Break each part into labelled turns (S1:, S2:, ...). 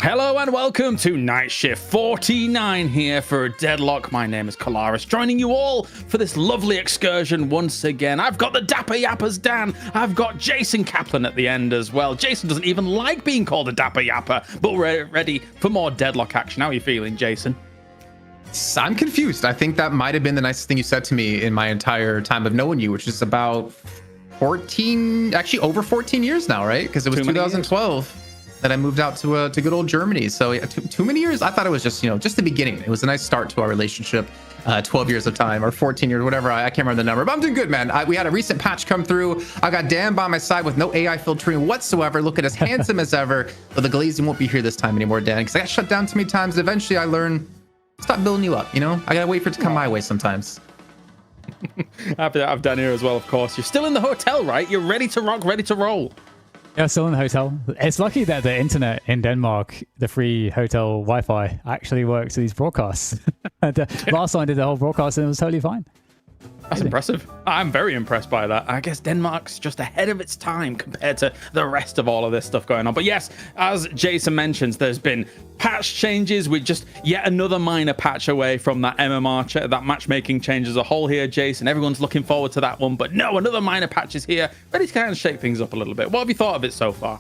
S1: Hello and welcome to Night Shift 49 here for Deadlock. My name is Kalaris, joining you all for this lovely excursion once again. I've got the Dapper Yappers Dan. I've got Jason Kaplan at the end as well. Jason doesn't even like being called a Dapper Yapper, but we're ready for more Deadlock action. How are you feeling, Jason?
S2: I'm confused. I think that might have been the nicest thing you said to me in my entire time of knowing you, which is about 14, actually over 14 years now, right? Because it was 2012. That I moved out to good old Germany. So too many years. I thought it was just just the beginning. It was a nice start to our relationship. 12 years of time or 14 years, whatever. I can't remember the number, but I'm doing good, man. We had a recent patch come through. I got Dan by my side with no AI filtering whatsoever, looking as handsome as ever. But the glazing won't be here this time anymore, Dan, because I got shut down too many times. Eventually, I learned stop building you up. I gotta wait for it to come my way sometimes.
S1: Happy to have Dan here as well, of course. You're still in the hotel, right? You're ready to rock, ready to roll.
S3: Yeah, still in the hotel. It's lucky that the internet in Denmark, the free hotel Wi-Fi, actually works these broadcasts. Last time I did the whole broadcast and it was totally fine.
S1: That's impressive. I'm very impressed by that. I guess Denmark's just ahead of its time compared to the rest of all of this stuff going on. But yes, as Jason mentions, there's been patch changes. We're just yet another minor patch away from that MMR, that matchmaking change as a whole here, Jason. Everyone's looking forward to that one. But no, another minor patch is here. Ready to kind of shake things up a little bit. What have you thought of it so far?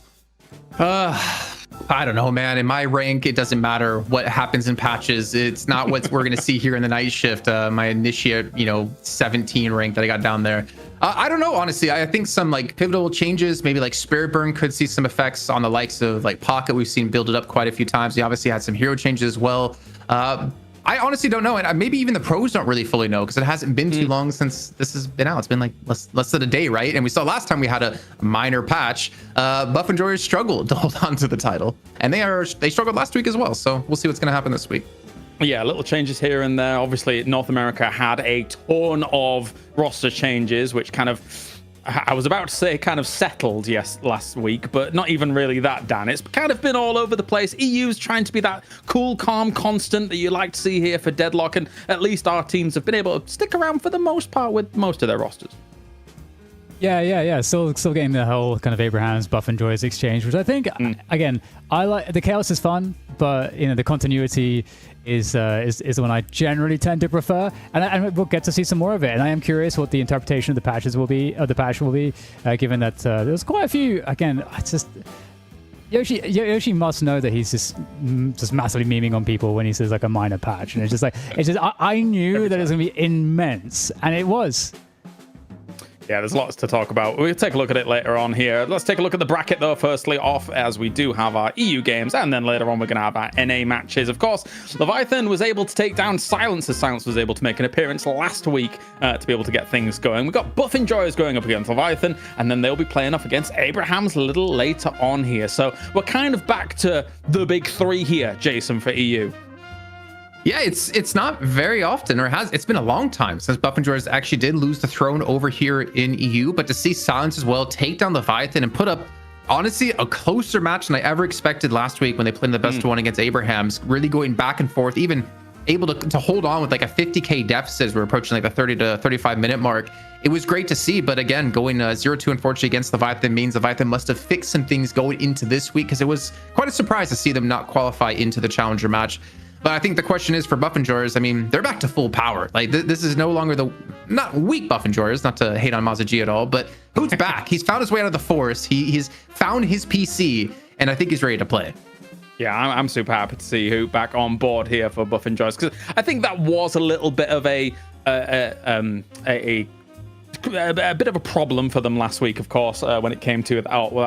S2: I don't know, man. In my rank, it doesn't matter what happens in patches. It's not what we're going to see here in the Night Shift. My initiate, 17 rank that I got down there. I don't know, honestly. I think some pivotal changes, maybe like Spirit Burn could see some effects on the likes of Pocket. We've seen build it up quite a few times. We obviously had some hero changes as well. I honestly don't know, and maybe even the pros don't really fully know because it hasn't been too long since this has been out. It's been less than a day, right? And we saw last time we had a minor patch. Buff Enjoyers struggled to hold on to the title, and they struggled last week as well. So we'll see what's going to happen this week.
S1: Yeah, little changes here and there. Obviously, North America had a ton of roster changes, which kind of, I was about to say kind of settled, last week, but not even really that, Dan. It's kind of been all over the place. EU's trying to be that cool, calm constant that you like to see here for Deadlock, and at least our teams have been able to stick around for the most part with most of their rosters.
S3: Yeah. Still getting the whole kind of Abraham's Buff and Joys exchange, which I think, again, I like. The chaos is fun, but the continuity is the one I generally tend to prefer, and we'll get to see some more of it. And I am curious what the interpretation of the patches will be, given that there's quite a few. Again, it's just Yoshi must know that he's just massively memeing on people when he says a minor patch, and it's just I knew that it was gonna be immense, and it was.
S1: Yeah, there's lots to talk about. We'll take a look at it later on here. Let's take a look at the bracket, though, firstly off, as we do have our EU games, and then later on we're going to have our NA matches. Of course, Leviathan was able to take down Silence, as Silence was able to make an appearance last week to be able to get things going. We've got Buff Enjoyers going up against Leviathan, and then they'll be playing off against Abraham's a little later on here. So we're kind of back to the big three here, Jason, for EU.
S2: Yeah, it's not very often, or it's been a long time since Buff Enjoyers actually did lose the throne over here in EU, but to see Silence as well take down Leviathan and put up, honestly, a closer match than I ever expected last week when they played in the best one against Abraham's, really going back and forth, even able to hold on with a 50k deficit as we're approaching the 30 to 35 minute mark. It was great to see, but again, going 0-2 unfortunately against Leviathan means Leviathan must have fixed some things going into this week, because it was quite a surprise to see them not qualify into the challenger match. But I think the question is for Buff Enjoyers, they're back to full power. This is no longer not weak Buff Enjoyers, not to hate on Mazaji at all, but Hoot's back. He's found his way out of the forest. He's found his PC, and I think he's ready to play.
S1: Yeah, I'm super happy to see Hoot back on board here for Buff Enjoyers, because I think that was a little bit of a bit of a problem for them last week, of course, when it came to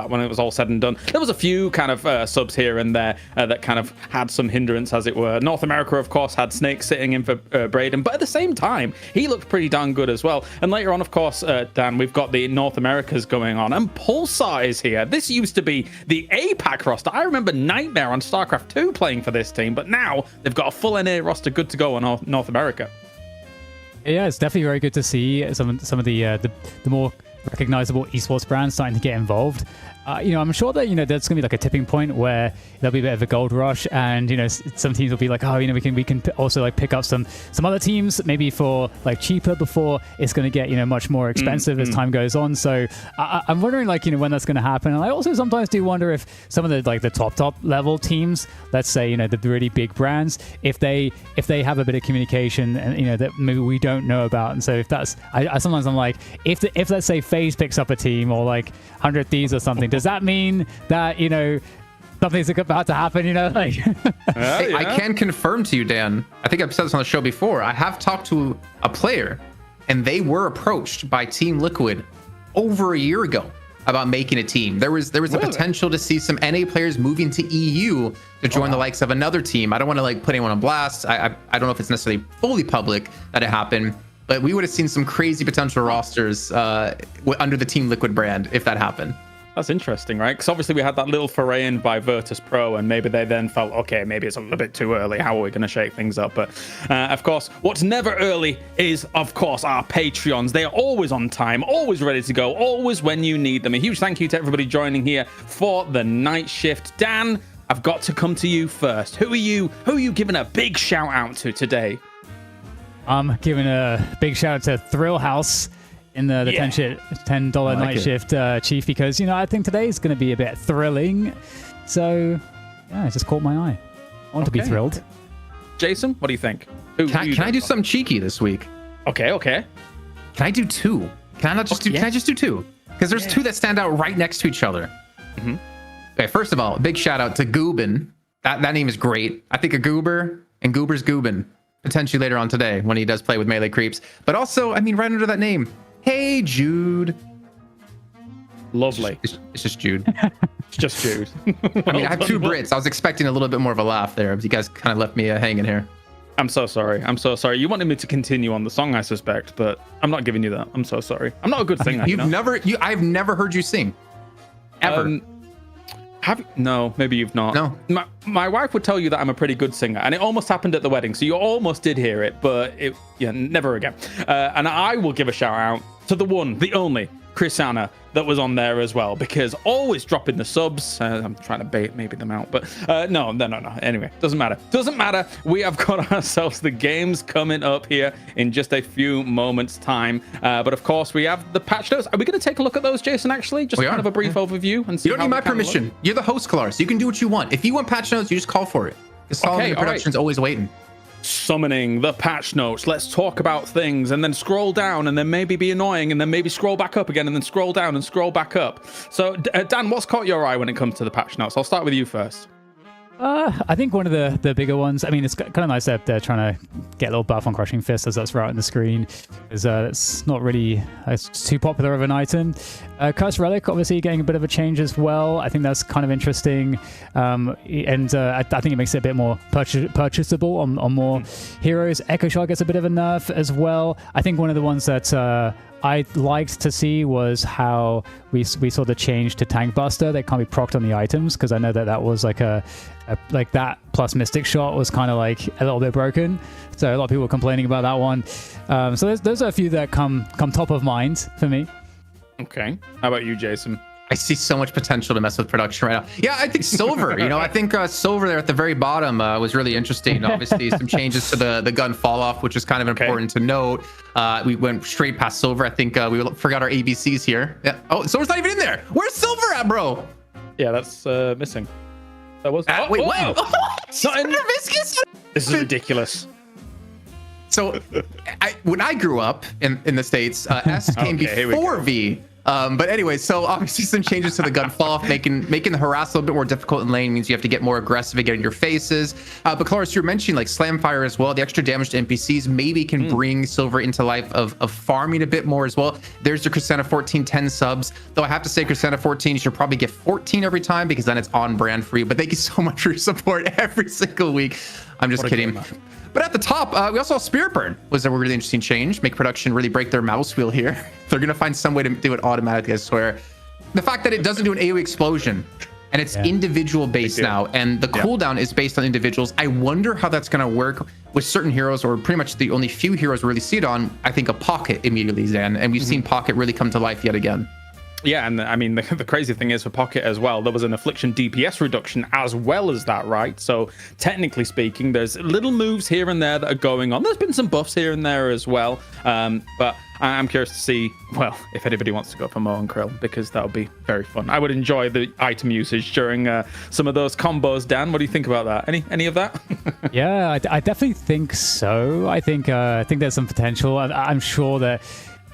S1: when it was all said and done. There was a few kind of subs here and there that kind of had some hindrance, as it were. North America, of course, had Snake sitting in for Braden, but at the same time, he looked pretty darn good as well. And later on, of course, Dan, we've got the North Americas going on, and Pulsar is here. This used to be the APAC roster. I remember Nightmare on StarCraft 2 playing for this team, but now they've got a full NA roster good to go on North America.
S3: Yeah, it's definitely very good to see some of the more recognizable esports brands starting to get involved. I'm sure that, there's going to be like a tipping point where there'll be a bit of a gold rush, and, some teams will be like, oh, we can also like pick up some other teams maybe for like cheaper before it's going to get, much more expensive as time goes on. So I'm wondering like, when that's going to happen. And I also sometimes do wonder if some of the like the top level teams, let's say, the really big brands, if they have a bit of communication and, that maybe we don't know about. And so if that's, I sometimes I'm like, if let's say FaZe picks up a team or like 100 Thieves or something, does that mean that, something's about to happen, like...
S2: Hey, I can confirm to you, Dan, I think I've said this on the show before, I have talked to a player, and they were approached by Team Liquid over a year ago about making a team. There was a potential to see some NA players moving to EU to join the likes of another team. I don't want to like put anyone on blast. I don't know if it's necessarily fully public that it happened, but we would have seen some crazy potential rosters under the Team Liquid brand if that happened.
S1: That's interesting, right? Because obviously we had that little foray in by Virtus Pro, and maybe they then felt, okay, maybe it's a little bit too early. How are we going to shake things up? But of course, what's never early is, of course, our Patreons. They are always on time, always ready to go, always when you need them. A huge thank you to everybody joining here for the night shift. Dan, I've got to come to you first. Who are you giving a big shout out to today?
S3: I'm giving a big shout out to Thrill House in the $10 night shift, Chief, because, I think today is going to be a bit thrilling. So, yeah, it just caught my eye. I want to be thrilled.
S1: Jason, what do you think?
S2: Can I do something cheeky this week?
S1: Okay.
S2: Can I do two? Can I just do two? Because there's two that stand out right next to each other. Mm-hmm. Okay, first of all, big shout out to Goobin. That name is great. I think a Goober and Goober's Goobin. Potentially later on today when he does play with melee creeps. But also, right under that name, hey, Jude.
S1: Lovely.
S2: It's just Jude.
S1: It's just Jude.
S2: I have two Brits. I was expecting a little bit more of a laugh there. You guys kind of left me hanging here.
S1: I'm so sorry. You wanted me to continue on the song, I suspect, but I'm not giving you that. I'm so sorry. I'm not a good singer.
S2: I've never heard you sing. Ever.
S1: No, maybe you've not.
S2: No.
S1: My wife would tell you that I'm a pretty good singer, and it almost happened at the wedding, so you almost did hear it, but never again. And I will give a shout out to the one, the only Chrisanna that was on there as well, because always dropping the subs. I'm trying to bait maybe them out, but no. Anyway, doesn't matter. We have got ourselves the games coming up here in just a few moments time. But of course, we have the patch notes. Are we going to take a look at those, Jason? Actually, just kind of a brief overview and see.
S2: You don't need my permission. You're the host, Kalar, so you can do what you want. If you want patch notes, you just call for it. Because Solomon Production's always waiting.
S1: Summoning the patch notes. Let's talk about things, and then scroll down, and then maybe be annoying, and then maybe scroll back up again, and then scroll down and scroll back up. So Dan, what's caught your eye when it comes to the patch notes? I'll start with you first.
S3: I think one of the bigger ones, it's kind of nice that they're trying to get a little buff on Crushing Fist, as that's right on the screen, because it's not really too popular of an item. Cursed Relic, obviously, getting a bit of a change as well. I think that's kind of interesting. I think it makes it a bit more purchasable on more heroes. Echo Shot gets a bit of a nerf as well. I think one of the ones that I liked to see was how we saw the change to Tank Buster. They can't be procced on the items, because I know that was like like that plus Mystic Shot was kind of like a little bit broken. So a lot of people were complaining about that one. So those are a few that come top of mind for me.
S1: Okay. How about you, Jason?
S2: I see so much potential to mess with production right now. Yeah, I think Silver. I think Silver there at the very bottom was really interesting. Obviously, some changes to the gun fall off, which is kind of important to note. We went straight past Silver. I think we forgot our ABCs here. Yeah. Oh, Silver's not even in there. Where's Silver at, bro?
S1: Yeah, that's missing. That was.
S2: Wait, what?
S1: This is ridiculous.
S2: So, when I grew up in the States, S came before V. But anyway, so obviously some changes to the gun fall off, making the harass a little bit more difficult in lane means you have to get more aggressive and get in your faces. But Cloris, you were mentioning like Slam Fire as well. The extra damage to NPCs maybe can bring Silver into life of farming a bit more as well. There's the Chrisanna 14 10 subs. Though I have to say Chrisanna 14, you should probably get 14 every time because then it's on brand for you. But thank you so much for your support every single week. I'm just kidding. But at the top, we also saw Spirit Burn was a really interesting change. Make production really break their mouse wheel here. They're going to find some way to do it automatically, I swear. The fact that it doesn't do an AoE explosion, and it's individual based now, and the cooldown is based on individuals. I wonder how that's going to work with certain heroes, or pretty much the only few heroes we really see it on. I think a Pocket immediately, Zan, and we've seen Pocket really come to life yet again.
S1: Yeah, and I mean, the crazy thing is for Pocket as well, there was an Affliction DPS reduction as well as that, right? So technically speaking, there's little moves here and there that are going on. There's been some buffs here and there as well. But I'm curious to see, well, if anybody wants to go for Mo and Krill, because that would be very fun. I would enjoy the item usage during some of those combos. Dan, what do you think about that? Any of that?
S3: Yeah, I definitely think so. I think there's some potential. I'm sure that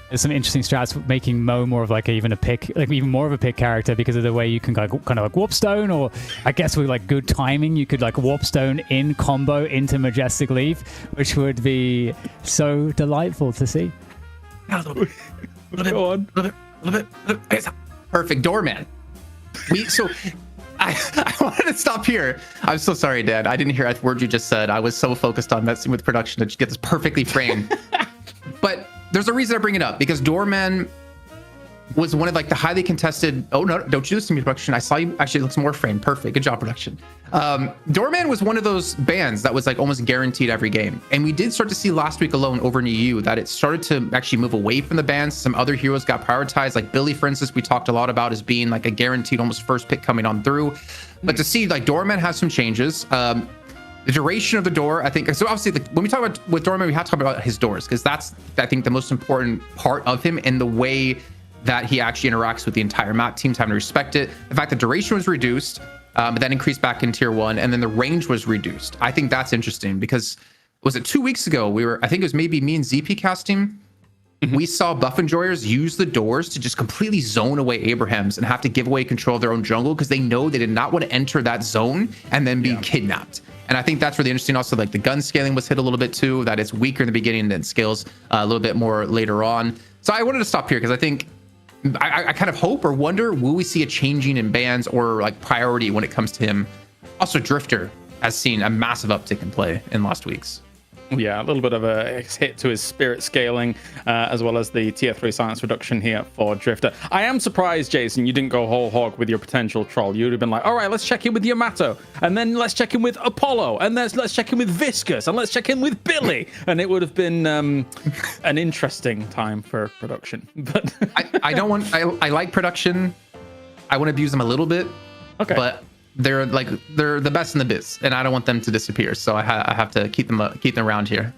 S3: there's some interesting strats making Mo more of like even more of a pick character because of the way you can kind of like warp stone, or I guess with like good timing you could like warp stone in combo into Majestic Leaf, which would be so delightful to see.
S1: Go on.
S2: Perfect doorman. I wanted to stop here. I'm so sorry, Dad. I didn't hear a word you just said. I was so focused on messing with production to just get this perfectly framed. But there's a reason I bring it up, because Doorman was one of like the highly contested. Oh no, don't you do this to me, production. I saw you. Actually, it looks more framed. Perfect. Good job, production. Doorman was one of those bans that was like almost guaranteed every game. And we did start to see last week alone over in EU that it started to actually move away from the bans. Some other heroes got prioritized, like Billy, for instance, we talked a lot about as being like a guaranteed almost first pick coming on through. But to see like Doorman has some changes. The duration of the door, I think, so obviously when we talk about with Doorman, we have to talk about his doors, because that's, I think, the most important part of him, and the way that he actually interacts with the entire map. Teams having to respect it. The fact that duration was reduced, but then increased back in tier 1, and then the range was reduced. I think that's interesting, because was it 2 weeks ago, I think it was maybe me and ZP casting, we saw buff enjoyers use the doors to just completely zone away Abrahams and have to give away control of their own jungle because they know they did not want to enter that zone and then be kidnapped. And I think that's really interesting. Also, like the gun scaling was hit a little bit too, that it's weaker in the beginning and then scales a little bit more later on. So I wanted to stop here because I think I kind of hope or wonder, will we see a changing in bans or like priority when it comes to him? Also, Drifter has seen a massive uptick in play in last weeks.
S1: Yeah, a little bit of a hit to his spirit scaling, as well as the tier 3 silence reduction here for Drifter. I am surprised, Jason, you didn't go whole hog with your potential troll. You'd have been like, all right, let's check in with Yamato, and then let's check in with Apollo, and then let's check in with Viscus, and let's check in with Billy. And it would have been an interesting time for production. But
S2: I like production. I want to abuse them a little bit. Okay. But they're the best in the biz, and I don't want them to disappear. So I have to keep them around here.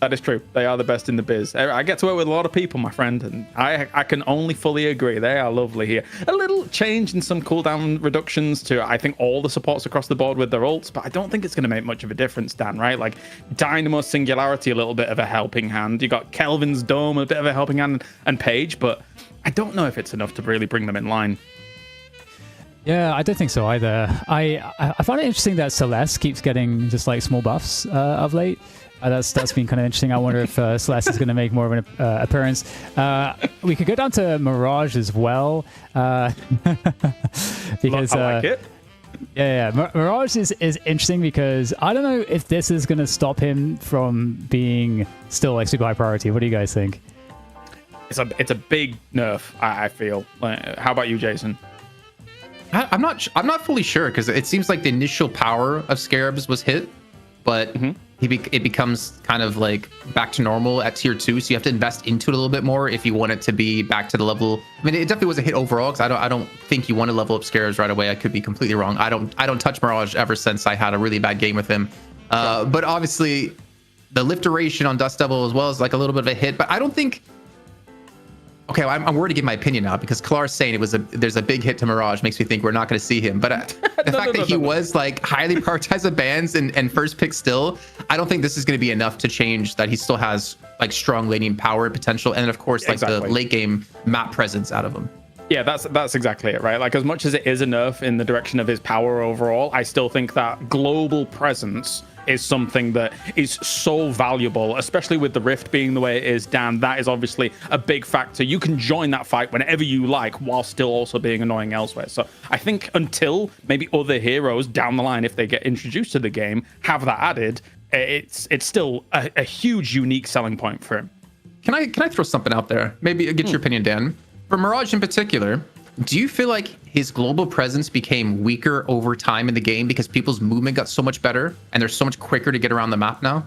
S1: That is true. They are the best in the biz. I get to work with a lot of people, my friend, and I can only fully agree. They are lovely here. A little change in some cooldown reductions to, I think, all the supports across the board with their ults, but I don't think it's going to make much of a difference, Dan, right? Like Dynamo Singularity, a little bit of a helping hand. You got Kelvin's Dome, a bit of a helping hand, and Page, but I don't know if it's enough to really bring them in line.
S3: Yeah, I don't think so either. I find it interesting that Celeste keeps getting just like small buffs of late. That's been kind of interesting. I wonder if Celeste is going to make more of an appearance. We could go down to Mirage as well, because
S1: I like it.
S3: Yeah. Mirage is interesting because I don't know if this is going to stop him from being still like super high priority. What do you guys think?
S1: It's a big nerf, I feel. How about you, Jason?
S2: I'm not fully sure, because it seems like the initial power of Scarabs was hit, but it becomes kind of like back to normal at tier 2, so you have to invest into it a little bit more if you want it to be back to the level. I mean, it definitely was a hit overall, because I don't think you want to level up Scarabs right away. I could be completely wrong. I don't touch Mirage ever since I had a really bad game with him. But obviously the lift duration on Dust Devil as well is like a little bit of a hit, but I don't think. Okay, well, I'm worried to give my opinion now, because Klar's saying there's a big hit to Mirage makes me think we're not going to see him. But the fact that he was like highly prioritized of bans and first pick still, I don't think this is going to be enough to change that he still has like strong laning power and potential, and of course like the late game map presence out of him.
S1: Yeah, that's exactly it, right? Like, as much as it is a nerf in the direction of his power overall, I still think that global presence is something that is so valuable, especially with the Rift being the way it is, Dan. That is obviously a big factor. You can join that fight whenever you like, while still also being annoying elsewhere. So I think until maybe other heroes down the line, if they get introduced to the game, have that added, it's still a huge, unique selling point for him.
S2: Can I throw something out there? Maybe get your opinion, Dan. For Mirage in particular, do you feel like his global presence became weaker over time in the game because people's movement got so much better and they're so much quicker to get around the map now?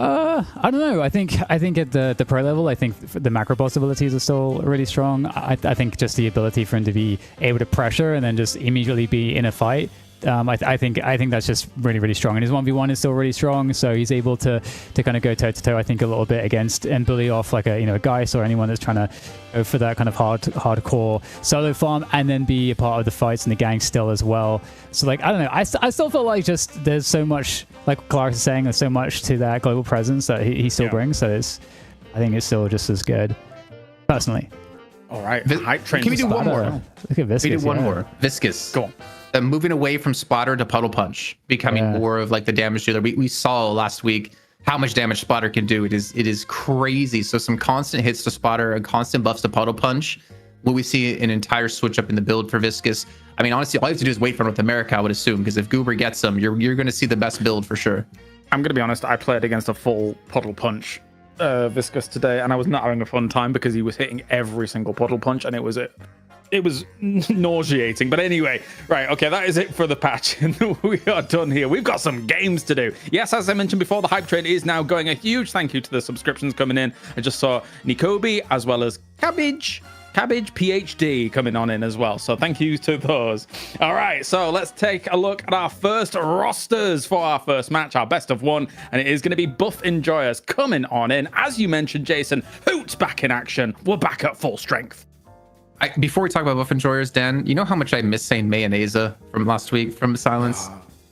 S3: I don't know. I think at the pro level, I think the macro possibilities are still really strong. I think just the ability for him to be able to pressure and then just immediately be in a fight. I think that's just really, really strong. And his 1v1 is still really strong, so he's able to kind of go toe to toe, I think, a little bit against and bully off like a Geist or anyone that's trying to go for that kind of hardcore solo farm and then be a part of the fights and the gang still as well. So like, I don't know. I still feel like just there's so much, like Clark is saying, there's so much to that global presence that he still brings. So I think it's still just as good, personally.
S1: All right. Hype train.
S2: Can we do one more?
S3: Look at Viscous.
S2: We do one more. Viscous.
S1: Go on.
S2: Moving away from Splatter to Puddle Punch, becoming more of like the damage dealer. We saw last week how much damage Splatter can do. It is crazy. So some constant hits to Splatter and constant buffs to Puddle Punch. Will we see an entire switch up in the build for Viscous? I mean, honestly, all you have to do is wait for North America, I would assume, because if Goober gets them, you're going to see the best build for sure.
S1: I'm going to be honest. I played against a full Puddle Punch Viscous today, and I was not having a fun time because he was hitting every single Puddle Punch, and it was nauseating. But anyway, right, okay, that is it for the patch. We are done here. We've got some games to do. Yes, as I mentioned before, the hype train is now going. A huge thank you to the subscriptions coming in. I just saw Nikobi as well as Cabbage PhD coming on in as well. So thank you to those. All right, so let's take a look at our first rosters for our first match, our best of one. And it is going to be Buff Enjoyers coming on in. As you mentioned, Jason, Hoot's back in action. We're back at full strength.
S2: Before we talk about Buff Enjoyers, Dan, you know how much I miss saying mayonnaise from last week from Silence?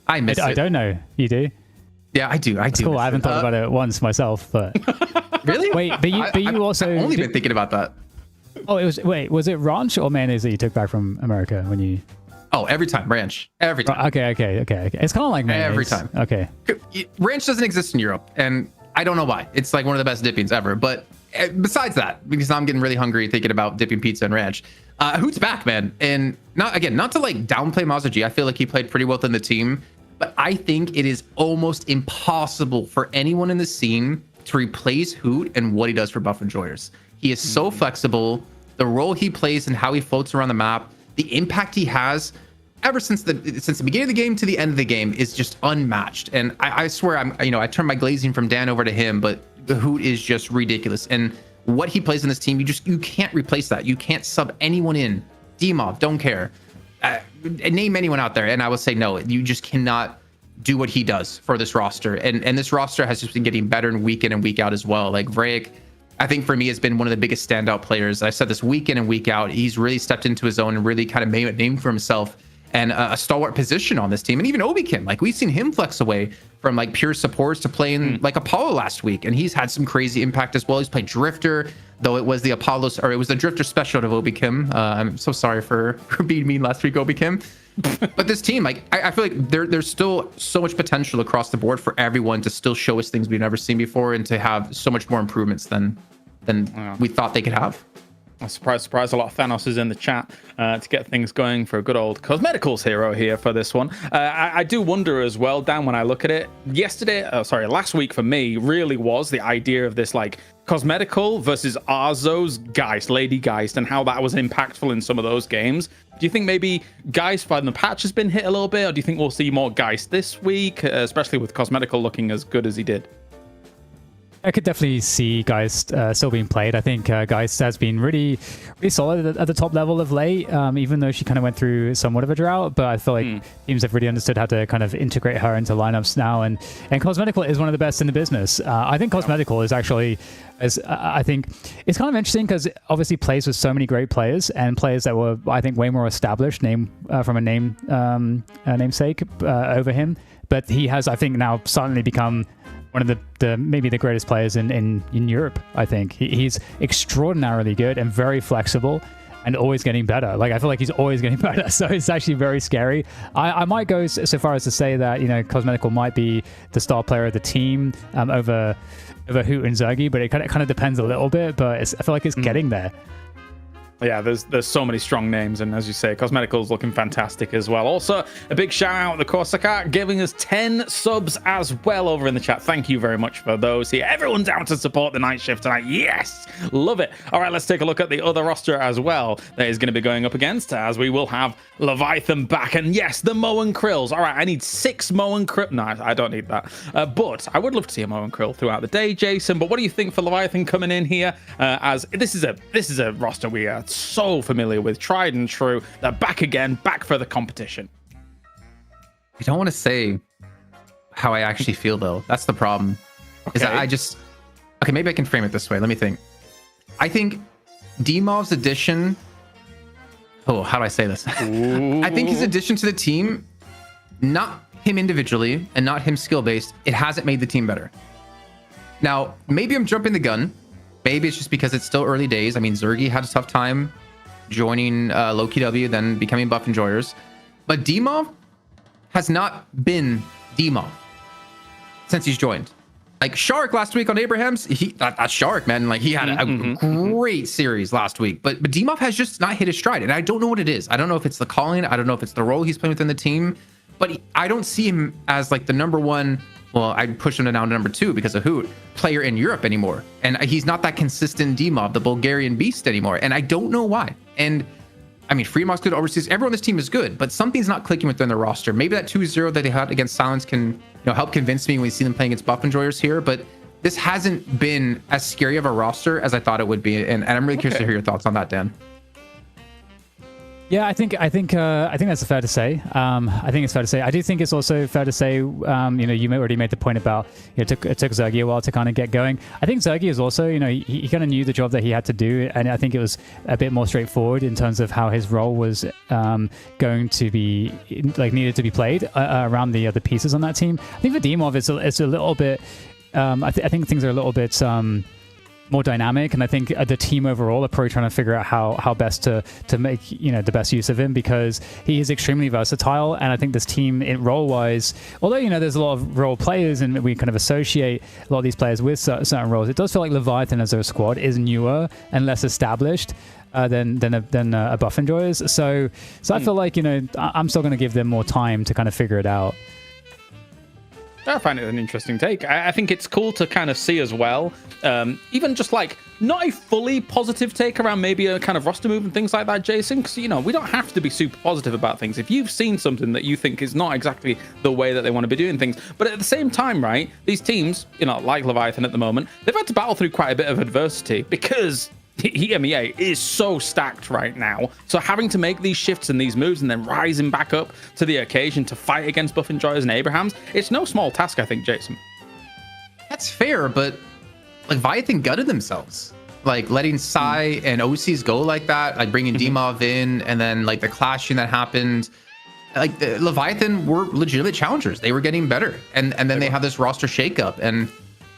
S2: I miss it.
S3: I don't know. You do?
S2: Yeah, I do.
S3: That's cool. I haven't thought about it once myself, but
S2: really?
S3: Wait, but you also
S2: I've only been thinking about that.
S3: Oh, was it ranch or mayonnaise that you took back from America when you?
S2: Oh, every time ranch. Every time.
S3: Okay. It's kind of like mayonnaise.
S2: Every time.
S3: Okay.
S2: Ranch doesn't exist in Europe, and I don't know why. It's like one of the best dippings ever, but besides that, because I'm getting really hungry thinking about dipping pizza and ranch. Hoot's back, man. And not to like downplay Mazda G. I feel like he played pretty well within the team, but I think it is almost impossible for anyone in the scene to replace Hoot and what he does for Buff Enjoyers. He is so flexible. The role he plays and how he floats around the map, the impact he has ever since the beginning of the game to the end of the game is just unmatched. And I swear I turned my glazing from Dan over to him, but the Hoot is just ridiculous. And what he plays in this team, you can't replace that. You can't sub anyone in. Demov, don't care. Name anyone out there, and I will say no. You just cannot do what he does for this roster. And this roster has just been getting better and week in and week out as well. Like Vraic, I think for me has been one of the biggest standout players. I said this week in and week out. He's really stepped into his own and really kind of made a name for himself and a stalwart position on this team. And even Obikin, like we've seen him flex away from like pure supports to playing like Apollo last week. And he's had some crazy impact as well. He's played Drifter, though it was the Drifter special of Obikim. I'm so sorry for being mean last week, Obikim. But this team, like I feel like there's still so much potential across the board for everyone to still show us things we've never seen before and to have so much more improvements than we thought they could have.
S1: Surprise, a lot of Thanos is in the chat to get things going for a good old Cosmeticals hero here for this one. I do wonder as well, Dan, when I look at it, last week for me really was the idea of this like Cosmetical versus Arzo's Geist, Lady Geist, and how that was impactful in some of those games. Do you think maybe Geist by the patch has been hit a little bit, or do you think we'll see more Geist this week, especially with Cosmetical looking as good as he did?
S3: I could definitely see Geist still being played. I think Geist has been really, really solid at the top level of late, even though she kind of went through somewhat of a drought. But I feel like teams have really understood how to kind of integrate her into lineups now. And Cosmetical is one of the best in the business. I think Cosmetical is actually, I think it's kind of interesting because it obviously plays with so many great players and players that were, I think, way more established from a namesake over him. But he has, I think, now suddenly become one of the maybe the greatest players in Europe. I think he's extraordinarily good and very flexible and always getting better. Like I feel like he's always getting better, so it's actually very scary. I might go so far as to say that Cosmetical might be the star player of the team over Hoot and Zergy, but it kind of depends a little bit. But I feel like it's getting there.
S1: Yeah, there's so many strong names, and as you say, Cosmetical's looking fantastic as well. Also, a big shout out to Corsica, giving us 10 subs as well over in the chat. Thank you very much for those here. Everyone's out to support the night shift tonight. Yes, love it. All right, let's take a look at the other roster as well that is going to be going up against, as we will have Leviathan back, and yes, the Mo and Krills. All right, I need 6 Mo and Krill. No, I don't need that, but I would love to see a Mo and Krill throughout the day, Jason. But what do you think for Leviathan coming in here? As this is a roster we are so familiar with, tried and true. They're back again, back for the competition.
S2: I don't want to say how I actually feel though. That's the problem. Is that okay, maybe I can frame it this way. Let me think. I think D-Mob's addition. Oh, how do I say this? I think his addition to the team, not him individually and not him skill based, it hasn't made the team better. Now, maybe I'm jumping the gun. Maybe it's just because it's still early days. I mean, Zergy had a tough time joining Loki W, then becoming Buff Enjoyers. But D-Mob has not been D-Mob since he's joined. Like Shark last week on Abraham's, that's Shark, man. Like he had a great series last week. But D-Mob has just not hit his stride. And I don't know what it is. I don't know if it's the calling. I don't know if it's the role he's playing within the team. But I don't see him as like the number one. Well, I'd push him down to number 2 because of Hoot player in Europe anymore. And he's not that consistent D-Mob, the Bulgarian beast anymore. And I don't know why. And I mean, Freemont's good overseas. Everyone on this team is good, but something's not clicking within the roster. Maybe that 2-0 that they had against Silence can, help convince me when we see them playing against Buff Enjoyers here. But this hasn't been as scary of a roster as I thought it would be. And I'm really curious to hear your thoughts on that, Dan.
S3: Yeah, I think that's fair to say. I think it's fair to say. I do think it's also fair to say, you already made the point about it took Zergy a while to kind of get going. I think Zergy is also, he kind of knew the job that he had to do, and I think it was a bit more straightforward in terms of how his role was going to be needed to be played around the other pieces on that team. I think for D-Mob, it's a little bit. I think things are a little bit. More dynamic, and I think the team overall are probably trying to figure out how best to make the best use of him, because he is extremely versatile. And I think this team, in role wise, although there's a lot of role players and we kind of associate a lot of these players with certain roles, it does feel like Leviathan as a squad is newer and less established than a Buff Enjoyers. So I feel like I'm still going to give them more time to kind of figure it out.
S1: I find it an interesting take. I think it's cool to kind of see as well, even just like not a fully positive take around maybe a kind of roster move and things like that, Jason, because we don't have to be super positive about things. If you've seen something that you think is not exactly the way that they want to be doing things, but at the same time, right, these teams, like Leviathan at the moment, they've had to battle through quite a bit of adversity because EMEA is so stacked right now. So having to make these shifts and these moves and then rising back up to the occasion to fight against Buff Enjoyers and Abrahams, it's no small task, I think, Jason.
S2: That's fair, but Leviathan gutted themselves. Like letting Psy and OCs go like that, like bringing D-Mov in, and then like the clashing that happened. Like the Leviathan were legitimate challengers. They were getting better. And then they have this roster shakeup. And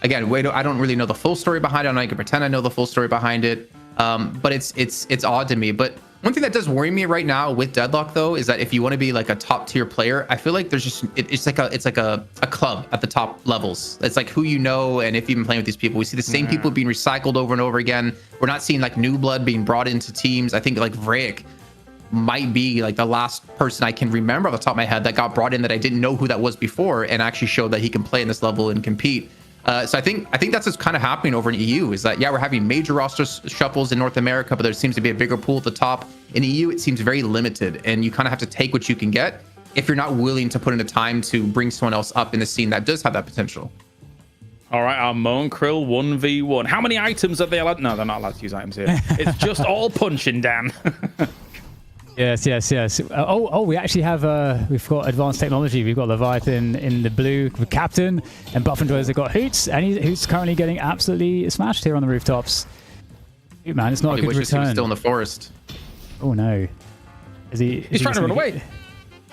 S2: again, I don't really know the full story behind it. I'm not gonna pretend I know the full story behind it. But it's odd to me. But one thing that does worry me right now with Deadlock, though, is that if you want to be like a top tier player, I feel like there's just it's like a club at the top levels. It's like who you know, and if you've been playing with these people, we see the same people being recycled over and over again. We're not seeing like new blood being brought into teams. I think like Vraic might be like the last person I can remember off the top of my head that got brought in that I didn't know who that was before and actually showed that he can play in this level and compete. So I think that's what's kind of happening over in EU is that, yeah, we're having major roster shuffles in North America, but there seems to be a bigger pool at the top. In EU, it seems very limited, and you kind of have to take what you can get if you're not willing to put in the time to bring someone else up in the scene that does have that potential.
S1: All right, our Mo and Krill 1v1. How many items are they allowed? No, they're not allowed to use items here. It's just all punching, Dan.
S3: Yes. We actually have we've got advanced technology. We've got Leviathan in the blue with Captain, and Buff Enjoyers have got Hoots, and Hoots currently getting absolutely smashed here on the rooftops. Hoot, man, it's not a good return.
S2: He was still in the forest.
S3: Oh no,
S1: He's trying to run away.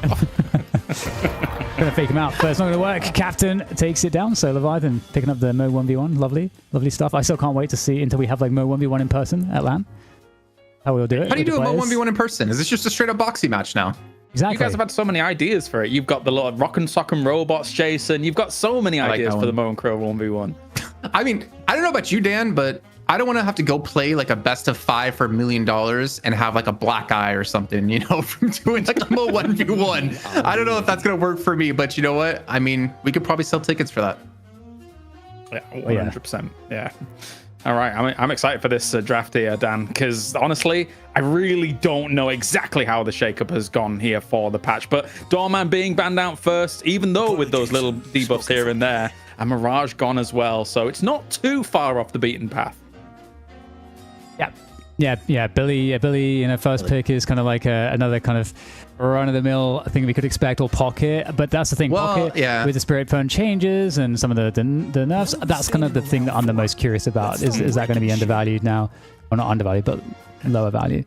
S3: Gonna fake him out, but it's not gonna work. Captain takes it down. So Leviathan picking up the Mo 1v1. Lovely stuff. I still can't wait to see until we have like Mo 1v1 in person at LAN. How we'll do it.
S2: How do you do a Mo 1v1 in person? Is this just a straight up boxing match now?
S3: Exactly.
S1: You guys have had so many ideas for it. You've got the lot of Rock and Sock and Robots, Jason. You've got so many ideas for the Mo and Krill 1v1.
S2: I mean, I don't know about you, Dan, but I don't want to have to go play like a best of 5 for $1 million and have like a black eye or something, you know, from doing like a 1v1. I don't know if that's going to work for me, but you know what? I mean, we could probably sell tickets for that.
S1: Yeah, 100%. Yeah. All right, I'm excited for this draft here, Dan, because honestly, I really don't know exactly how the shakeup has gone here for the patch. But Doorman being banned out first, even though with those little debuffs here and there, and Mirage gone as well, so it's not too far off the beaten path.
S3: Yeah. Billy in a first pick is kind of like another kind of run-of-the-mill thing we could expect, or Pocket. But that's the thing, Pocket with the Spirit Phone changes and some of the nerfs. That's kind of the thing that I'm the most curious about. Is that going to be undervalued now? Or not undervalued, but lower value?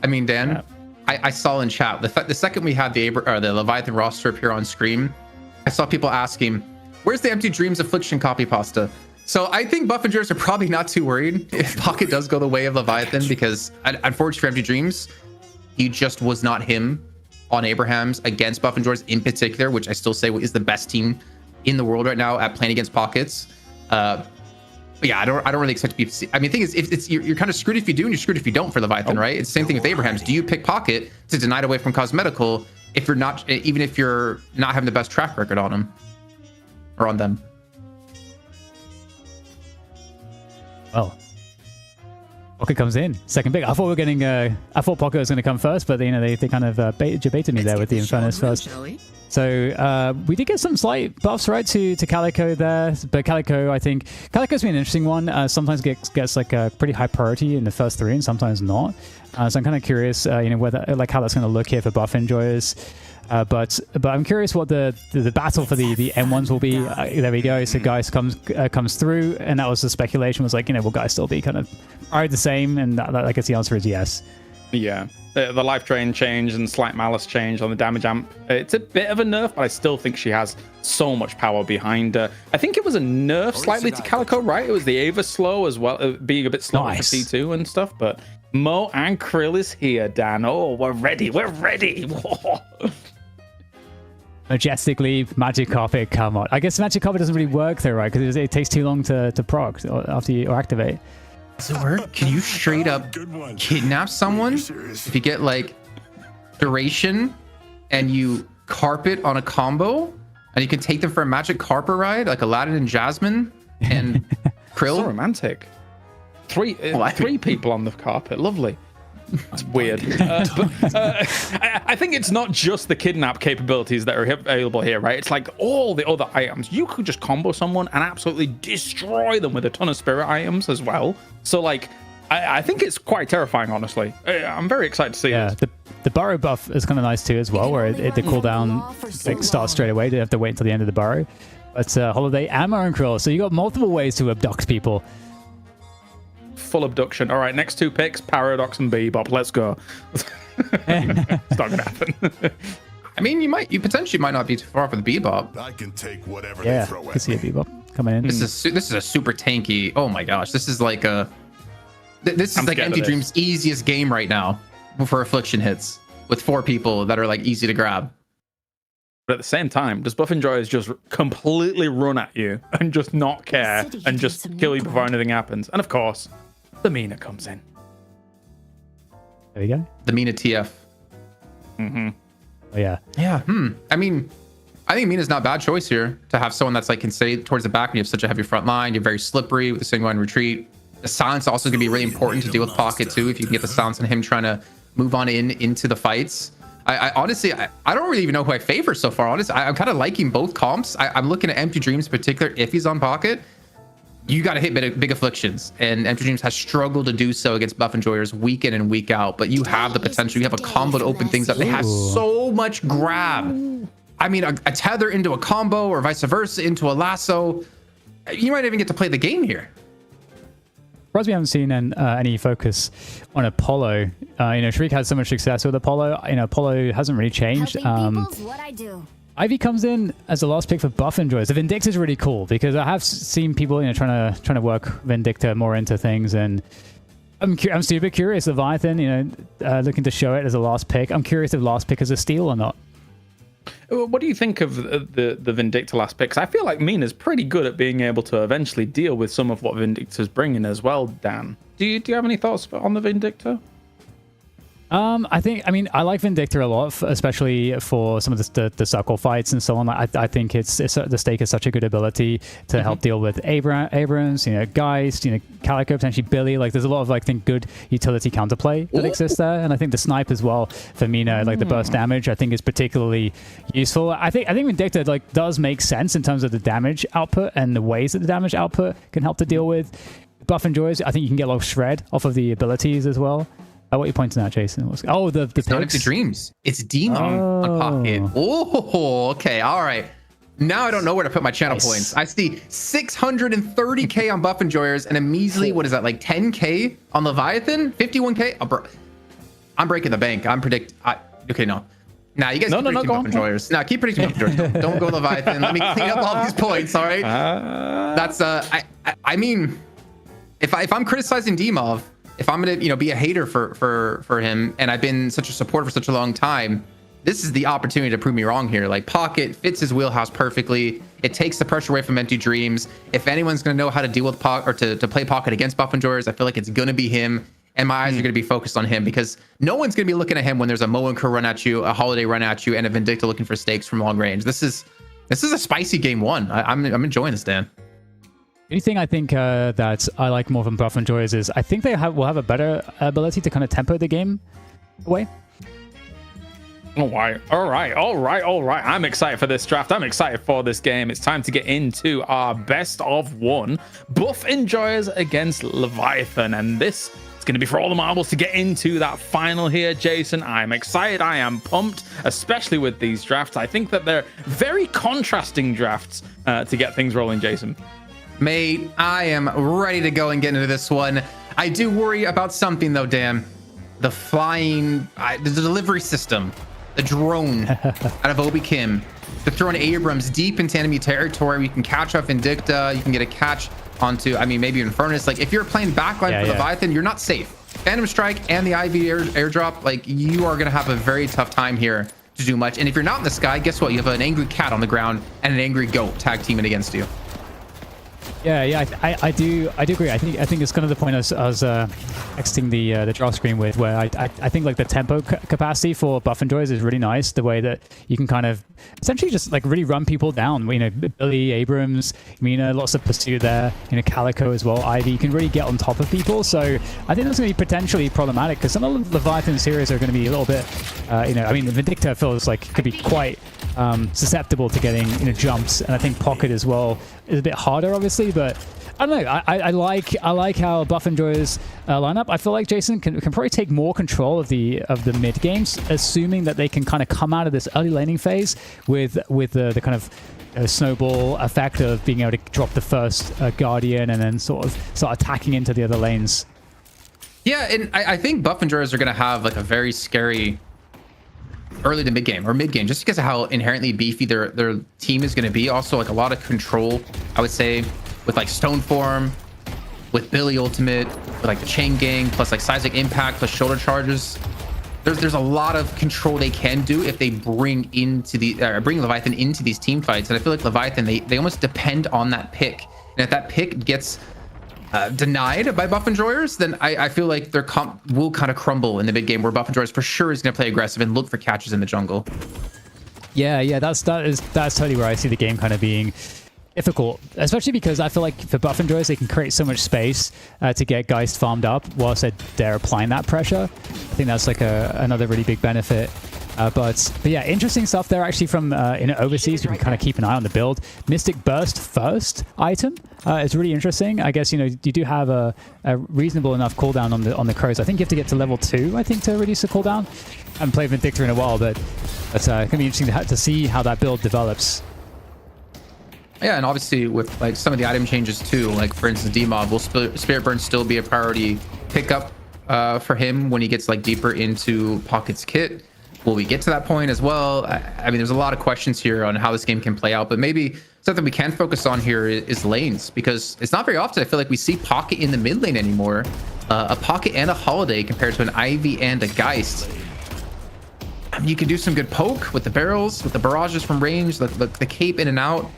S2: I mean, Dan, I saw in chat, the second we had the Leviathan roster appear on screen, I saw people asking, where's the Empty Dreams Affliction copy pasta? So I think Buff and Jers are probably not too worried if Pocket does go the way of Leviathan, because unfortunately for Empty Dreams, he just was not him on Abraham's against Buff and Jers in particular, which I still say is the best team in the world right now at playing against Pockets. But yeah, I don't really expect to be. I mean, the thing is, you're kind of screwed if you do and you're screwed if you don't for Leviathan, right? It's the same thing with Abraham's. Do you pick Pocket to deny it away from Cosmetical if you're not, even if you're not having the best track record on him or on them?
S3: Well, Pocket comes in second pick. I thought Pocket was going to come first, but they kind of baited me there with the Infernus first. So we did get some slight buffs, right, to Calico there, but I think Calico's been an interesting one. Sometimes gets like a pretty high priority in the first 3 and sometimes not. So I'm kind of curious, whether like how that's going to look here for buff enjoyers. But I'm curious what the battle for the M1s will be. There we go. So Geist comes through, and that was the speculation, was like, will Geist still be kind of the same? And I guess the answer is yes.
S1: Yeah, the life drain change and slight malice change on the damage amp. It's a bit of a nerf, but I still think she has so much power behind her. I think it was a nerf slightly to Calico, right? It was the Ava slow as well, being a bit slower for C2 and stuff. But Mo and Krill is here, Dan. Oh, we're ready. We're ready.
S3: Majestically, Magic Carpet, come on. I guess Magic Carpet doesn't really work though, right? Because it takes too long to proc after you activate.
S2: Does it work? Can you straight up kidnap someone if you get like duration and you carpet on a combo, and you can take them for a Magic Carpet ride, like Aladdin and Jasmine and Krill?
S1: So romantic. Three people on the carpet. Lovely. That's weird. I think it's not just the kidnap capabilities that are available here, right? It's like all the other items. You could just combo someone and absolutely destroy them with a ton of spirit items as well. So like, I think it's quite terrifying, honestly. I'm very excited to see this.
S3: The burrow buff is kind of nice too as well, where the cooldown like starts straight away. You have to wait until the end of the burrow. But Holiday and Marin Krill, so you got multiple ways to abduct people.
S1: Full abduction. All right, next 2 picks, Paradox and Bebop. Let's go. It's not gonna happen.
S2: I mean, you potentially might not be too far for the Bebop.
S4: I can take whatever they throw at me.
S3: I can see a Bebop coming in.
S2: This is a super tanky. Oh my gosh, this is like Empty Dream's easiest game right now for Affliction hits with 4 people that are like easy to grab.
S1: But at the same time, does Buff and Joyers just completely run at you and just not care and just kill you before anything happens? And of course, the Mina comes in.
S3: There we go.
S2: The Mina TF.
S3: Oh yeah.
S2: Yeah. I mean, I think Mina's not a bad choice here to have someone that's like can stay towards the back when you have such a heavy front line. You're very slippery with the single line retreat. The silence also going to be really important to deal with Pocket too. If you can get the silence on him trying to move on into the fights. I honestly, I don't really even know who I favor so far. Honestly, I'm kind of liking both comps. I'm looking at Empty Dreams in particular. If he's on Pocket, you got to hit big afflictions, and Empty Dreams has struggled to do so against Buff Enjoyers week in and week out. But you have the potential. You have a combo to open things up. They have so much grab. I mean, a tether into a combo, or vice versa into a lasso. You might even get to play the game here.
S3: Surprised we haven't seen any focus on Apollo. Shriek had so much success with Apollo. Apollo hasn't really changed. Ivy comes in as the last pick for Buff Enjoyers. The Vindicta is really cool because I have seen people trying to work Vindicta more into things, and I'm super curious. Leviathan, looking to show it as a last pick. I'm curious if last pick is a steal or not.
S1: What do you think of the Vindicta last pick? 'Cause I feel like Mina's pretty good at being able to eventually deal with some of what Vindicta's bringing as well, Dan. Do you have any thoughts on the Vindicta?
S3: I mean, I like Vindicta a lot, especially for some of the circle fights and so on. I think it's the stake is such a good ability to help deal with Abrams, Geist, Calico, potentially Billy. Like, there's a lot of, like, I think, good utility counterplay that exists there, and I think the snipe as well for Mina, like the burst damage, I think is particularly useful. I think Vindicta like does make sense in terms of the damage output and the ways that the damage output can help to deal with buff and joys. I think you can get a lot of shred off of the abilities as well. What are you pointing at, Jason? The
S2: it's not empty dreams. It's demon on pocket. Oh, okay, all right. Now I don't know where to put my channel points. I see 630k on Buff Enjoyers and a measly, what is that, like 10k on Leviathan? 51k? I'm breaking the bank. Okay, no. Nah, you guys keep predicting Buff Enjoyers. Nah, keep predicting Buff Enjoyers. Don't go Leviathan. Let me clean up all these points, all right? That's, I mean, if I'm criticizing Demov, if I'm gonna, be a hater for him, and I've been such a supporter for such a long time, this is the opportunity to prove me wrong here. Like, Pocket fits his wheelhouse perfectly. It takes the pressure away from Empty Dreams. If anyone's gonna know how to deal with Pocket, or to play Pocket against Buff Enjoyers, I feel like it's gonna be him. And my eyes are gonna be focused on him, because no one's gonna be looking at him when there's a Moen Crew run at you, a Holiday run at you, and a Vindicta looking for stakes from long range. This is a spicy game one. I'm enjoying this, Dan.
S3: The only thing I think that I like more from Buff Enjoyers is I think they will have a better ability to kind of tempo the game away.
S1: All right. I'm excited for this draft. I'm excited for this game. It's time to get into our best of one. Buff Enjoyers against Leviathan. And this is going to be for all the marbles to get into that final here, Jason. I'm excited. I am pumped, especially with these drafts. I think that they're very contrasting drafts to get things rolling, Jason.
S2: Mate, I am ready to go and get into this one. I do worry about something, though, Dan. The flying, the delivery system, the drone out of Obi Kim. They're throwing Abrams deep into enemy territory. We can catch off Vindicta. You can get a catch onto, maybe even Furnace. Like, if you're playing backline for Leviathan, you're not safe. Phantom Strike and the IV airdrop, like, you are going to have a very tough time here to do much. And if you're not in the sky, guess what? You have an angry cat on the ground and an angry goat tag teaming against you.
S3: Yeah, I do agree. I think it's kind of the point I was exiting the draft screen with, where I think like the tempo capacity for Buff Enjoyers is really nice. The way that you can kind of essentially just like really run people down. Billy, Abrams, Mina, lots of pursuit there. Calico as well. Ivy, you can really get on top of people. So I think that's going to be potentially problematic, because some of the Leviathan series are going to be a little bit, Vindicta feels like could be quite susceptible to getting jumps, and I think Pocket as well is a bit harder, obviously. But I don't know. I like how Buff Enjoyers line up. I feel like Jason can probably take more control of the mid games, assuming that they can kind of come out of this early laning phase with the kind of snowball effect of being able to drop the first Guardian and then sort of start attacking into the other lanes.
S2: Yeah, and I think Buff Enjoyers are going to have like a very scary early to mid game, or mid game, just because of how inherently beefy their team is going to be. Also, like, a lot of control, I would say, with like Stone Form, with Billy Ultimate, with like the Chain Gang, plus like Seismic Impact, plus shoulder charges. There's a lot of control they can do if they bring Leviathan into these team fights. And I feel like Leviathan, they almost depend on that pick. And if that pick gets denied by Buff Enjoyers, then I feel like their comp will kind of crumble in the mid game, where Buff Enjoyers for sure is going to play aggressive and look for catches in the jungle.
S3: Yeah, that's totally where I see the game kind of being difficult, especially because I feel like for Buff Enjoyers, they can create so much space to get Geist farmed up whilst they're applying that pressure. I think that's like another really big benefit. But yeah, interesting stuff there actually from overseas. We can kind of keep an eye on the build. Mystic Burst first item. It's really interesting. I guess you do have a reasonable enough cooldown on the crows. I think you have to get to level 2, I think, to reduce the cooldown. I haven't played Vindicta in a while, but it's going to be interesting to see how that build develops.
S2: Yeah, and obviously with like some of the item changes too, like for instance, D-Mob, will Spirit Burn still be a priority pickup for him when he gets like deeper into Pocket's kit? Will we get to that point as well? I mean, there's a lot of questions here on how this game can play out, but maybe something we can focus on here is lanes, because it's not very often I feel like we see Pocket in the mid lane anymore. A Pocket and a Holiday compared to an Ivy and a Geist. I mean, you can do some good poke with the barrels, with the barrages from range, the cape in and out.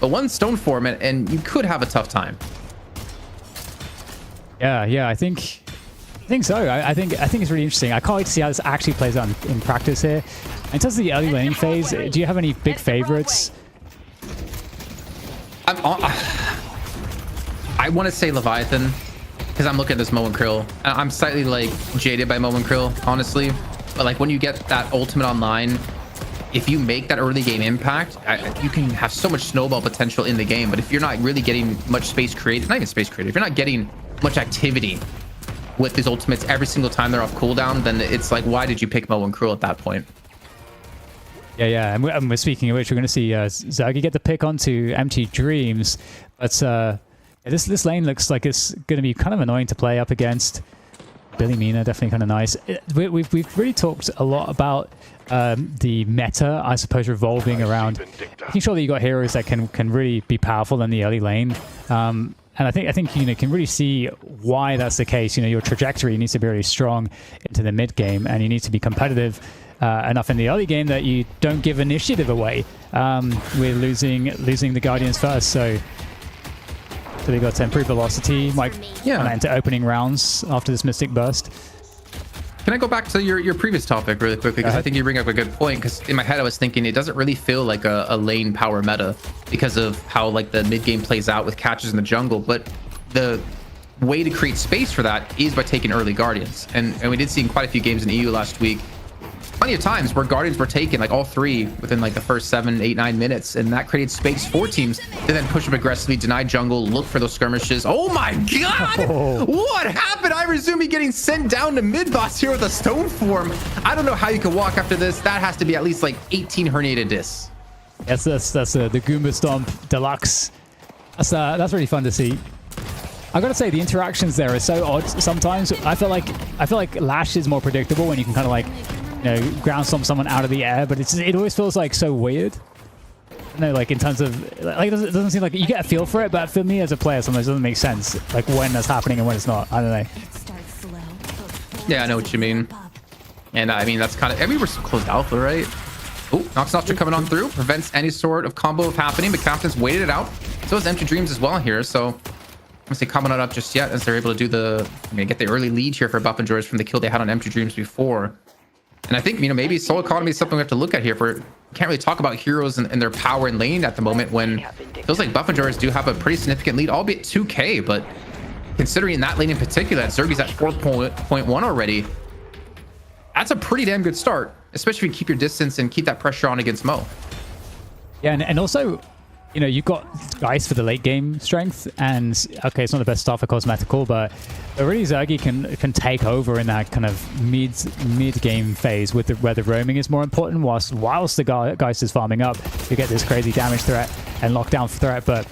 S2: But one stone form, and you could have a tough time.
S3: Yeah, I think so. I think it's really interesting. I can't wait to see how this actually plays out in practice here. In terms of the early laning phase, do you have any big favorites?
S2: I want to say Leviathan because I'm looking at this Mo and Krill. I'm slightly like jaded by Mo and Krill, honestly. But like when you get that ultimate online, if you make that early game impact, you can have so much snowball potential in the game. But if you're not really getting much space created, not even space created, if you're not getting much activity with these ultimates every single time they're off cooldown, then it's like, why did you pick Mo and Krill at that point?
S3: Yeah. And we're speaking of which, we're going to see Zergy get the pick onto Empty Dreams. But this lane looks like it's going to be kind of annoying to play up against. Billy Mina, definitely kind of nice. We've really talked a lot about the meta, I suppose, revolving around making sure that you got heroes that can really be powerful in the early lane. And I think you can really see why that's the case. Your trajectory needs to be really strong into the mid game, and you need to be competitive enough in the early game that you don't give initiative away with losing the Guardians first. So we got to improve velocity, might enter opening rounds after this Mystic Burst.
S2: Can I go back to your previous topic really quickly? Because I think you bring up a good point. Because in my head, I was thinking it doesn't really feel like a lane power meta because of how like the mid game plays out with catches in the jungle. But the way to create space for that is by taking early Guardians. And we did see in quite a few games in EU last week, plenty of times where Guardians were taken like all three within like the first 7, 8, 9 minutes, and that created space for teams to then push up aggressively, deny jungle, look for those skirmishes. Oh my god! What happened? Irizumi getting sent down to mid boss here with a stone form. I don't know how you can walk after this. That has to be at least like 18 herniated discs.
S3: Yes, that's the Goomba Stomp Deluxe. That's really fun to see. I gotta say the interactions there are so odd sometimes. I feel like Lash is more predictable when you can kind of like ground stomp someone out of the air, but it always feels like so weird. Like in terms of like it doesn't seem like you get a feel for it, but for me as a player, sometimes it doesn't make sense like when that's happening and when it's not. I don't know.
S2: Yeah, I know what you mean. And I mean that's kind of we were closed alpha, right? Oh, Nox Nostra coming on through prevents any sort of combo of happening, but Captain's waited it out. So is Empty Dreams as well here. So I'm gonna say combo not up just yet as they're able to do get the early lead here for Buff and George from the kill they had on Empty Dreams before. And I think, maybe Soul Economy is something we have to look at here. We can't really talk about heroes and their power in lane at the moment when it feels like Buff and George do have a pretty significant lead, albeit 2k. But considering that lane in particular, that Zergy's at 4.1 already, that's a pretty damn good start, especially if you keep your distance and keep that pressure on against Mo.
S3: Yeah, and also, you've got Geist for the late game strength, and okay, it's not the best start for Cosmetical, but really Zergy can take over in that kind of mid game phase where the roaming is more important, whilst the Geist is farming up. You get this crazy damage threat and lockdown threat, but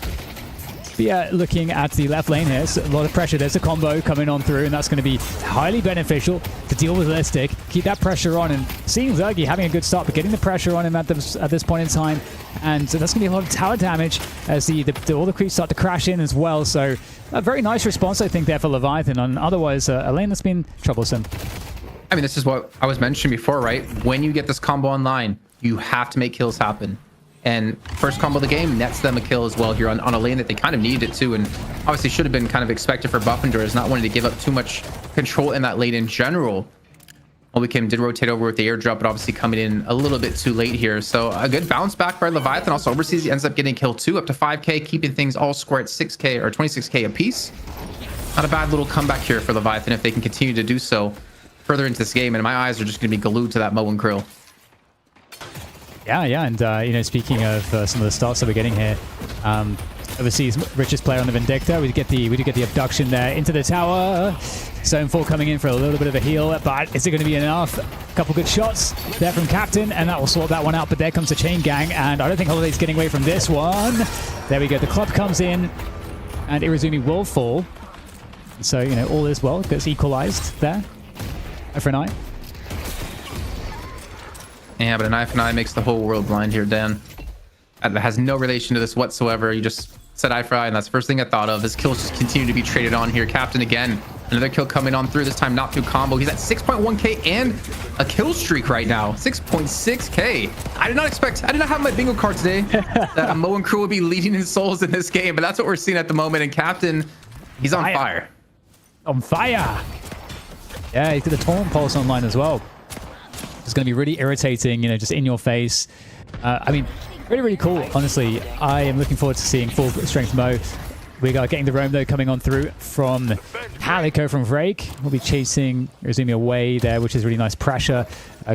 S3: yeah, looking at the left lane here, a lot of pressure. There's a combo coming on through, and that's going to be highly beneficial to deal with Listic. Keep that pressure on, and seeing Zergy having a good start, but getting the pressure on him at this point in time, and so that's going to be a lot of tower damage as all the creeps start to crash in as well. So a very nice response, I think, there for Leviathan on otherwise a lane that's been troublesome.
S2: I mean, this is what I was mentioning before, right? When you get this combo online, you have to make kills happen. And first combo of the game nets them a kill as well here on a lane that they kind of needed it to, and obviously should have been kind of expected for Buff and George, not wanting to give up too much control in that lane in general. Wobbekim did rotate over with the airdrop, but obviously coming in a little bit too late here. So a good bounce back by Leviathan. Also overseas, he ends up getting kill 2 up to 5k, keeping things all square at 6k or 26k apiece. Not a bad little comeback here for Leviathan if they can continue to do so further into this game. And my eyes are just going to be glued to that Mo and Krill.
S3: Yeah, and speaking of some of the starts that we're getting here, overseas richest player on the Vindicta, we do get the abduction there into the tower. Stonefall coming in for a little bit of a heal, but is it going to be enough? A couple good shots there from Captain, and that will sort that one out. But there comes the chain gang, and I don't think Holiday's getting away from this one. There we go. The club comes in, and Irizumi will fall. So all is well. Gets equalized there. Eye for an eye.
S2: Yeah, but an eye for an eye makes the whole world blind here, Dan. That has no relation to this whatsoever. You just said eye for eye, and that's the first thing I thought of. His kills just continue to be traded on here. Captain again Another kill coming on through, this time not through combo. He's at 6.1k and a kill streak right now. 6.6k. I did not have my bingo card today that Mo and crew would be leading in souls in this game, but that's what we're seeing at the moment. And Captain, he's on fire.
S3: On fire. Yeah, he's got the Torrent Pulse online as well. It's going to be really irritating, you know, just in your face. I mean, really, really cool. Honestly, I am looking forward to seeing full strength Mo. We are getting the roam though coming on through from Halico from Vrake. We'll be chasing Razumi away there, which is really nice pressure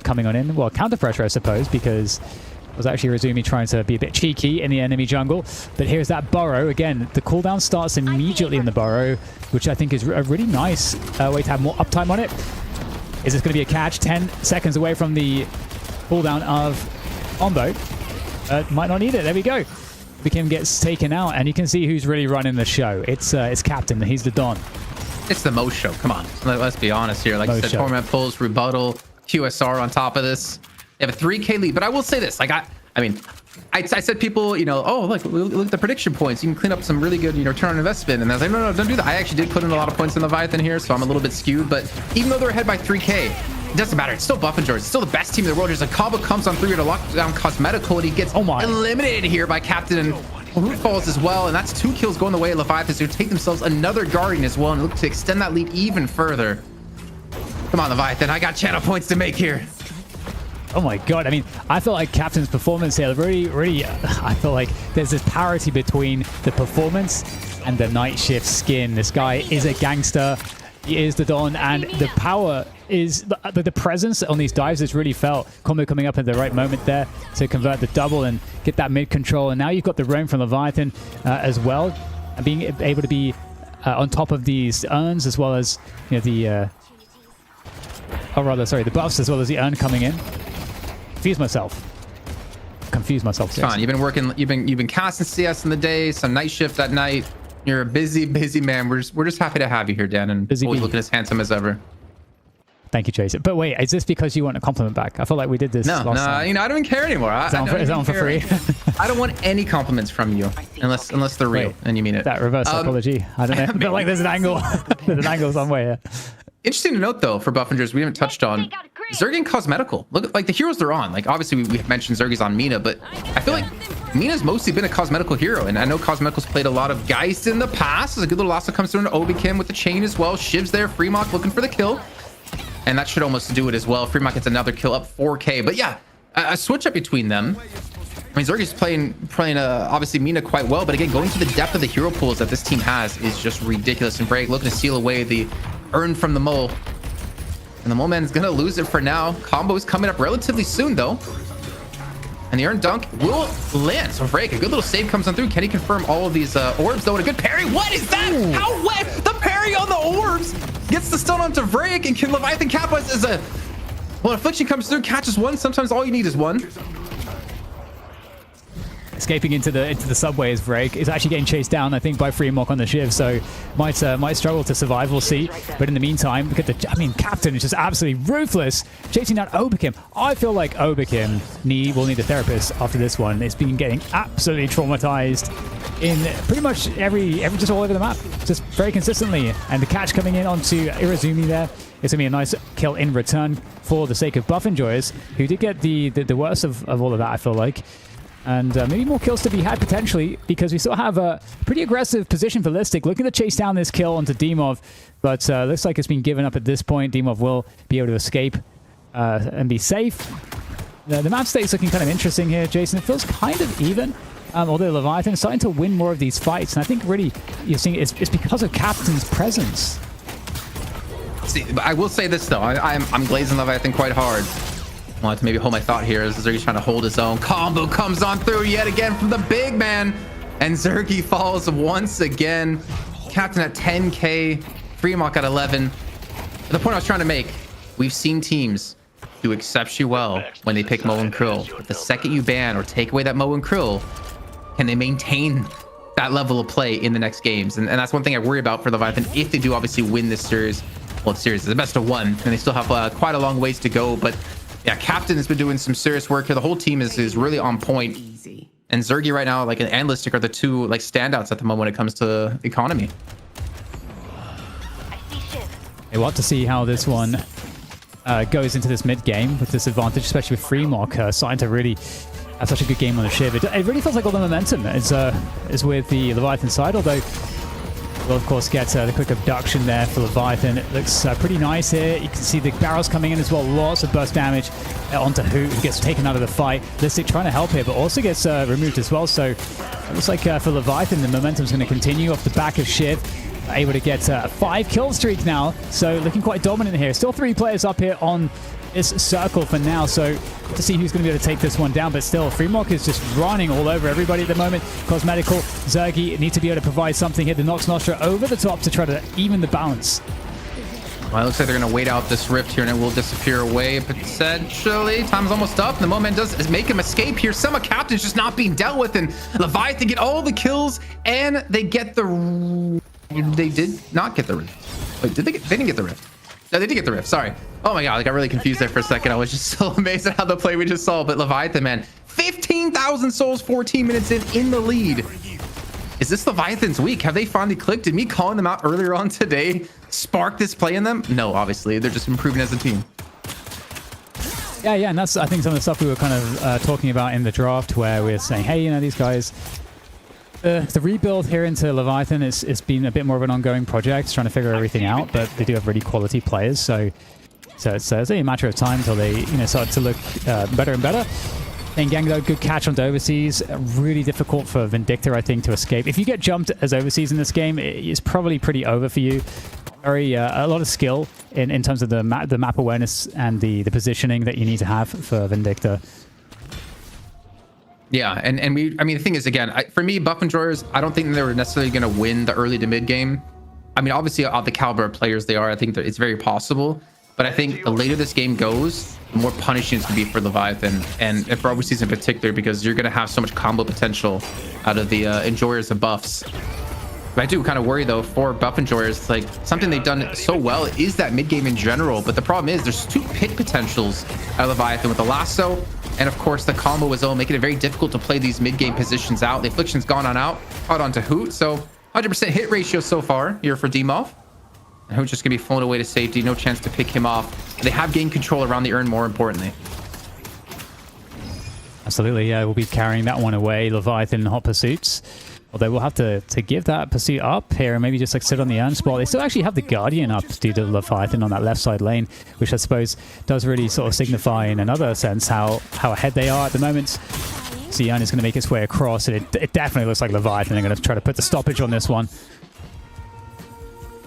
S3: coming on in. Well, counter pressure, I suppose, because it was actually Razumi trying to be a bit cheeky in the enemy jungle. But here's that burrow. Again, the cooldown starts immediately in the burrow, which I think is a really nice way to have more uptime on it. Is this going to be a catch? 10 seconds away from the cooldown of Ombo. Might not need it. There we go. Kim gets taken out, and you can see who's really running the show. It's Captain. He's the Don.
S2: It's the Mo show. Come on, let's be honest here. Like I said, Torment pulls, rebuttal, QSR on top of this. They have a 3k lead, but I will say this: like I said people, you know, oh look at the prediction points. You can clean up some really good, you know, return on investment. And I was like, no, don't do that. I actually did put in a lot of points in Leviathan here, so I'm a little bit skewed. But even though they're ahead by 3k. It doesn't matter. It's still Buff and George. It's still the best team in the world. There's a combo comes on through here to lock down Cosmetical, and he gets eliminated here by Captain, and Hoot falls as well. And that's 2 kills going the way of Leviathan. So take themselves another Guardian as well and look to extend that lead even further. Come on, Leviathan. I got channel points to make here.
S3: Oh my god. I mean, I feel like Captain's performance here really, I feel like there's this parity between the performance and the night shift skin. This guy is a gangster. He is the Don, and the power is the presence on these dives is really felt. Combo coming up at the right moment there to convert the double and get that mid control. And now you've got the roam from Leviathan as well, and being able to be on top of these urns as well as, you know, the the buffs as well as the urn coming in. Confuse myself.
S2: It's fine. You've been working. You've been casting CS in the day, some night shift at night. You're a busy man. We're just happy to have you here, Dan, and always looking as handsome as ever.
S3: Thank you, Jason. But wait, is this because you want a compliment back? I feel like we did this last time.
S2: You know, I don't even care anymore.
S3: Is that on for free?
S2: I don't want any compliments from you unless they're real and you mean it.
S3: That reverse psychology. I don't know. I feel like there's an angle. There's an angle somewhere here.
S2: Interesting to note, though, for Buffingers, we haven't touched on Zergy and Cosmetical. Look at like the heroes they're on. Like obviously we mentioned Zergy's on Mina, but I feel like Mina's mostly been a Cosmetical hero, and I know Cosmetical's played a lot of Geist in the past. There's a good little Asa comes through into Obi-Kim with the chain as well. Shiv's there, Fremont looking for the kill, and that should almost do it as well. Fremont gets another kill, up 4k. But yeah, a switch up between them. I mean, Zergy's playing obviously Mina quite well, but again, going to the depth of the hero pools that this team has is just ridiculous. And Break looking to steal away the urn from the Mole. And the Mole Man's gonna lose it for now. Combo's coming up relatively soon, though. And the urn dunk will land. So Break, a good little save comes on through. Can he confirm all of these orbs, though? And a good parry. What is that? Ooh. How wet? The parry on the orbs gets the stun onto Vrake, and can Leviathan capitalize as a... Well, Affliction comes through, catches one. Sometimes all you need is one.
S3: Escaping into the subway is Vrake. Is actually getting chased down, I think, by Fremont on the Shiv, so might struggle to survive. We'll see. But in the meantime, look at the... I mean, Captain is just absolutely ruthless, chasing down Obi-Kim. I feel like Obi-Kim will need a therapist after this one. It's been getting absolutely traumatized in pretty much just all over the map, just very consistently. And the catch coming in onto Irazumi there. It's gonna be a nice kill in return for the sake of Buff Enjoyers, who did get the worst of all of that, I feel like. And maybe more kills to be had potentially, because we still have a pretty aggressive position for Listic, looking to chase down this kill onto Dimov, but looks like it's been given up at this point. Dimov will be able to escape and be safe. The map state is looking kind of interesting here, Jason. It feels kind of even, although Leviathan is starting to win more of these fights, and I think really you're seeing it's because of Captain's presence.
S2: See, I will say this though, I'm glazing Leviathan quite hard. I wanted to maybe hold my thought here as Zergy's trying to hold his own. Combo comes on through yet again from the big man, and Zergy falls once again. Captain at 10k, Fremont at 11. The point I was trying to make, we've seen teams do exceptionally well when they pick Mo and Krill. But the second you ban or take away that Mo and Krill, can they maintain that level of play in the next games? And that's one thing I worry about for Leviathan if they do obviously win this series. Well, it's series is the best of one, and they still have quite a long ways to go, but yeah, Captain has been doing some serious work here. The whole team is really on point. And Zergy right now, like, and Listic are the two like standouts at the moment when it comes to economy.
S5: I see ship.
S3: We'll have to see how this one goes into this mid game with this advantage, especially with Freemok starting to really have such a good game on the Shiv. It really feels like all the momentum is with the Leviathan side, although we'll of course get the quick abduction there for Leviathan. It looks pretty nice here. You can see the barrels coming in as well. Lots of burst damage onto Hoot, who gets taken out of the fight. Listic trying to help here, but also gets removed as well. So it looks like for Leviathan, the momentum's going to continue off the back of Shiv. Able to get a 5 kill streak now, so looking quite dominant here. Still 3 players up here on this circle for now, so to see who's going to be able to take this one down. But still, Freemok is just running all over everybody at the moment. Cosmetical, Zergy need to be able to provide something here. The Nox Nostra over the top to try to even the balance.
S2: Well, it looks like they're going to wait out this rift here and it will disappear away potentially. Time's almost up. The moment does make him escape here. Summa Captain's just not being dealt with, and Leviathan get all the kills and they get the... They did not get the rift. Wait, did they didn't get the rift. No, they did get the rift. Sorry. Oh my god, I got really confused there for a second. I was just so amazed at how the play we just saw. But Leviathan, man, 15,000 souls, 14 minutes in the lead. Is this Leviathan's week? Have they finally clicked? Did me calling them out earlier on today spark this play in them? No, obviously. They're just improving as a team.
S3: Yeah, and that's, I think, some of the stuff we were kind of talking about in the draft, where we're saying, hey, you know, these guys... the rebuild here into Leviathan it's been a bit more of an ongoing project, trying to figure everything out, but they do have really quality players, so it's only a matter of time until they start to look better and better. And Gang, though, good catch onto Overseas. Really difficult for Vindicta, I think, to escape. If you get jumped as Overseas in this game, it's probably pretty over for you. A lot of skill in terms of the map awareness and the positioning that you need to have for Vindicta.
S2: Yeah, and I mean, the thing is, again, for me, Buff Enjoyers, I don't think they were necessarily going to win the early to mid game. I mean, obviously, of the caliber of players they are, I think that it's very possible. But I think the later this game goes, the more punishing it's going to be for Leviathan, and for Overseas in particular, because you're going to have so much combo potential out of the Enjoyers of buffs. But I do kind of worry, though, for Buff Enjoyers, like, something they've done so well is that mid game in general. But the problem is there's 2 pit potentials out of Leviathan with the lasso. And of course, the combo as well, making it very difficult to play these mid-game positions out. The Affliction's gone out onto Hoot. So 100% hit ratio so far here for Demov. And Hoot's just going to be flown away to safety. No chance to pick him off. They have gained control around the urn, more importantly.
S3: Absolutely, yeah. We'll be carrying that one away. Leviathan in hot pursuits. Although we'll have to give that pursuit up here and maybe just like sit on the urn spot. They still actually have the Guardian up due to Leviathan on that left side lane, which I suppose does really sort of signify in another sense how ahead they are at the moment. So Urn is going to make its way across, and it definitely looks like Leviathan are going to try to put the stoppage on this one.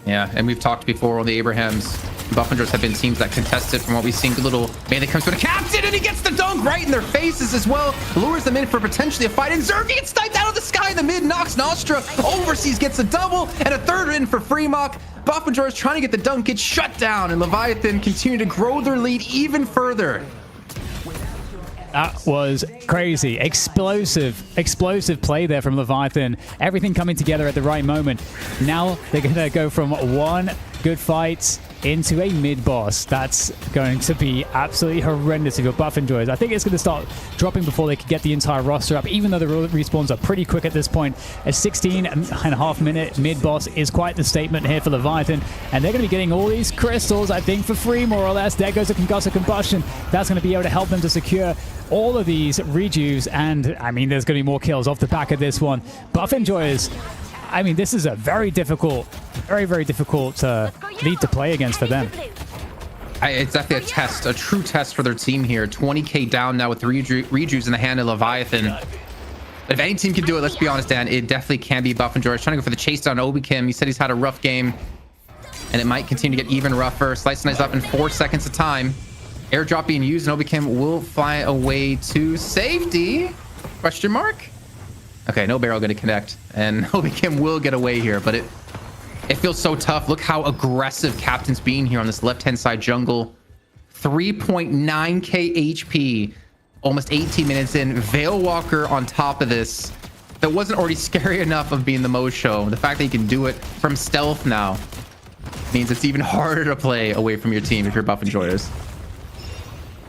S2: Yeah, and we've talked before on the Abrahams. Buffingers have been teams that contested from what we've seen. Good little man that comes to the captain, and he gets the dunk right in their faces as well. Lures them in for potentially a fight, and Zergy gets sniped out of the sky in the mid. Nox Nostra. Overseas gets a double, and a third in for Freemok. Buffingers trying to get the dunk, gets shut down, and Leviathan continue to grow their lead even further.
S3: That was crazy. Explosive play there from Leviathan. Everything coming together at the right moment. Now they're going to go from one good fight into a mid-boss. That's going to be absolutely horrendous if you're Buff Enjoyers. I think it's going to start dropping before they can get the entire roster up, even though the respawns are pretty quick at this point. A 16.5-minute mid-boss is quite the statement here for Leviathan, and they're going to be getting all these crystals, I think, for free, more or less. There goes a concussive combustion. That's going to be able to help them to secure all of these rejuves, and, I mean, there's going to be more kills off the back of this one. Buff Enjoyers, I mean, this is a very difficult lead to play against for them.
S2: It's definitely a test, a true test for their team here. 20k down now with the rejuves in the hand of Leviathan. But if any team can do it, let's be honest, Dan, it definitely can be Buff and George. Trying to go for the chase down Obi Kim. He said he's had a rough game, and it might continue to get even rougher. Slice and Dice up in 4 seconds of time. Airdrop being used, and Obi Kim will fly away to safety? Question mark? Okay, no barrel going to connect, and Obi Kim will get away here, but it feels so tough. Look how aggressive Captain's being here on this left-hand side jungle. 3.9k HP, almost 18 minutes in. Veil Walker on top of this. That wasn't already scary enough of being the Mo-Show. The fact that you can do it from stealth now means it's even harder to play away from your team if you're Buff Enjoyers.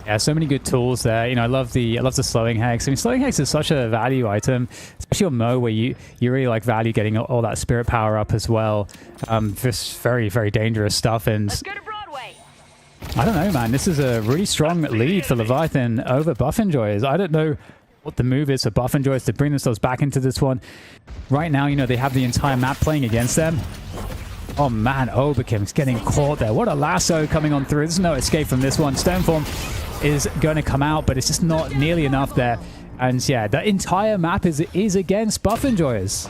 S3: Yeah, so many good tools there. I love the slowing hex. I mean, slowing hex is such a value item, especially on Mo, where you really like value getting all that spirit power up as well. Just very, very dangerous stuff. And
S5: Let's go to Broadway.
S3: I don't know, man. This is a really strong lead for Leviathan over Buff Enjoyers. I don't know what the move is for Buff Enjoyers to bring themselves back into this one. Right now, they have the entire map playing against them. Oh man, Overkim's getting caught there. What a lasso coming on through. There's no escape from this one. Stoneform is going to come out, but it's just not nearly enough there. And yeah, the entire map is against Buff Enjoyers.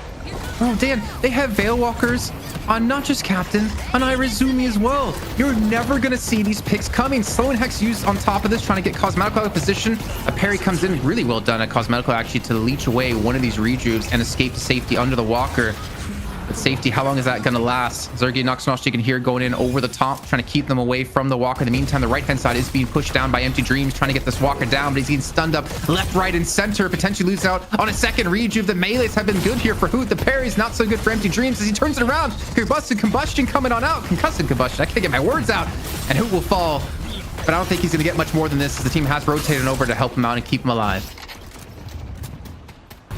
S2: Oh, Dan, they have Veilwalkers on not just Captain, on Irizumi as well. You're never going to see these picks coming. Slowing Hex used on top of this, trying to get Cosmetical out of position. A parry comes in, really well done at Cosmetical, actually, to leech away one of these rejuves and escape to safety under the Walker. But safety, how long is that going to last? Zergy Noxnosh, you can hear going in over the top, trying to keep them away from the Walker. In the meantime, the right-hand side is being pushed down by Empty Dreams, trying to get this Walker down, but he's getting stunned up left, right, and center, potentially losing out on a second rejuve. The melees have been good here for Hoot. The parry's not so good for Empty Dreams as he turns it around. Concussive Combustion coming on out. Concussive Combustion, I can't get my words out. And Hoot will fall, but I don't think he's going to get much more than this, as the team has rotated over to help him out and keep him alive.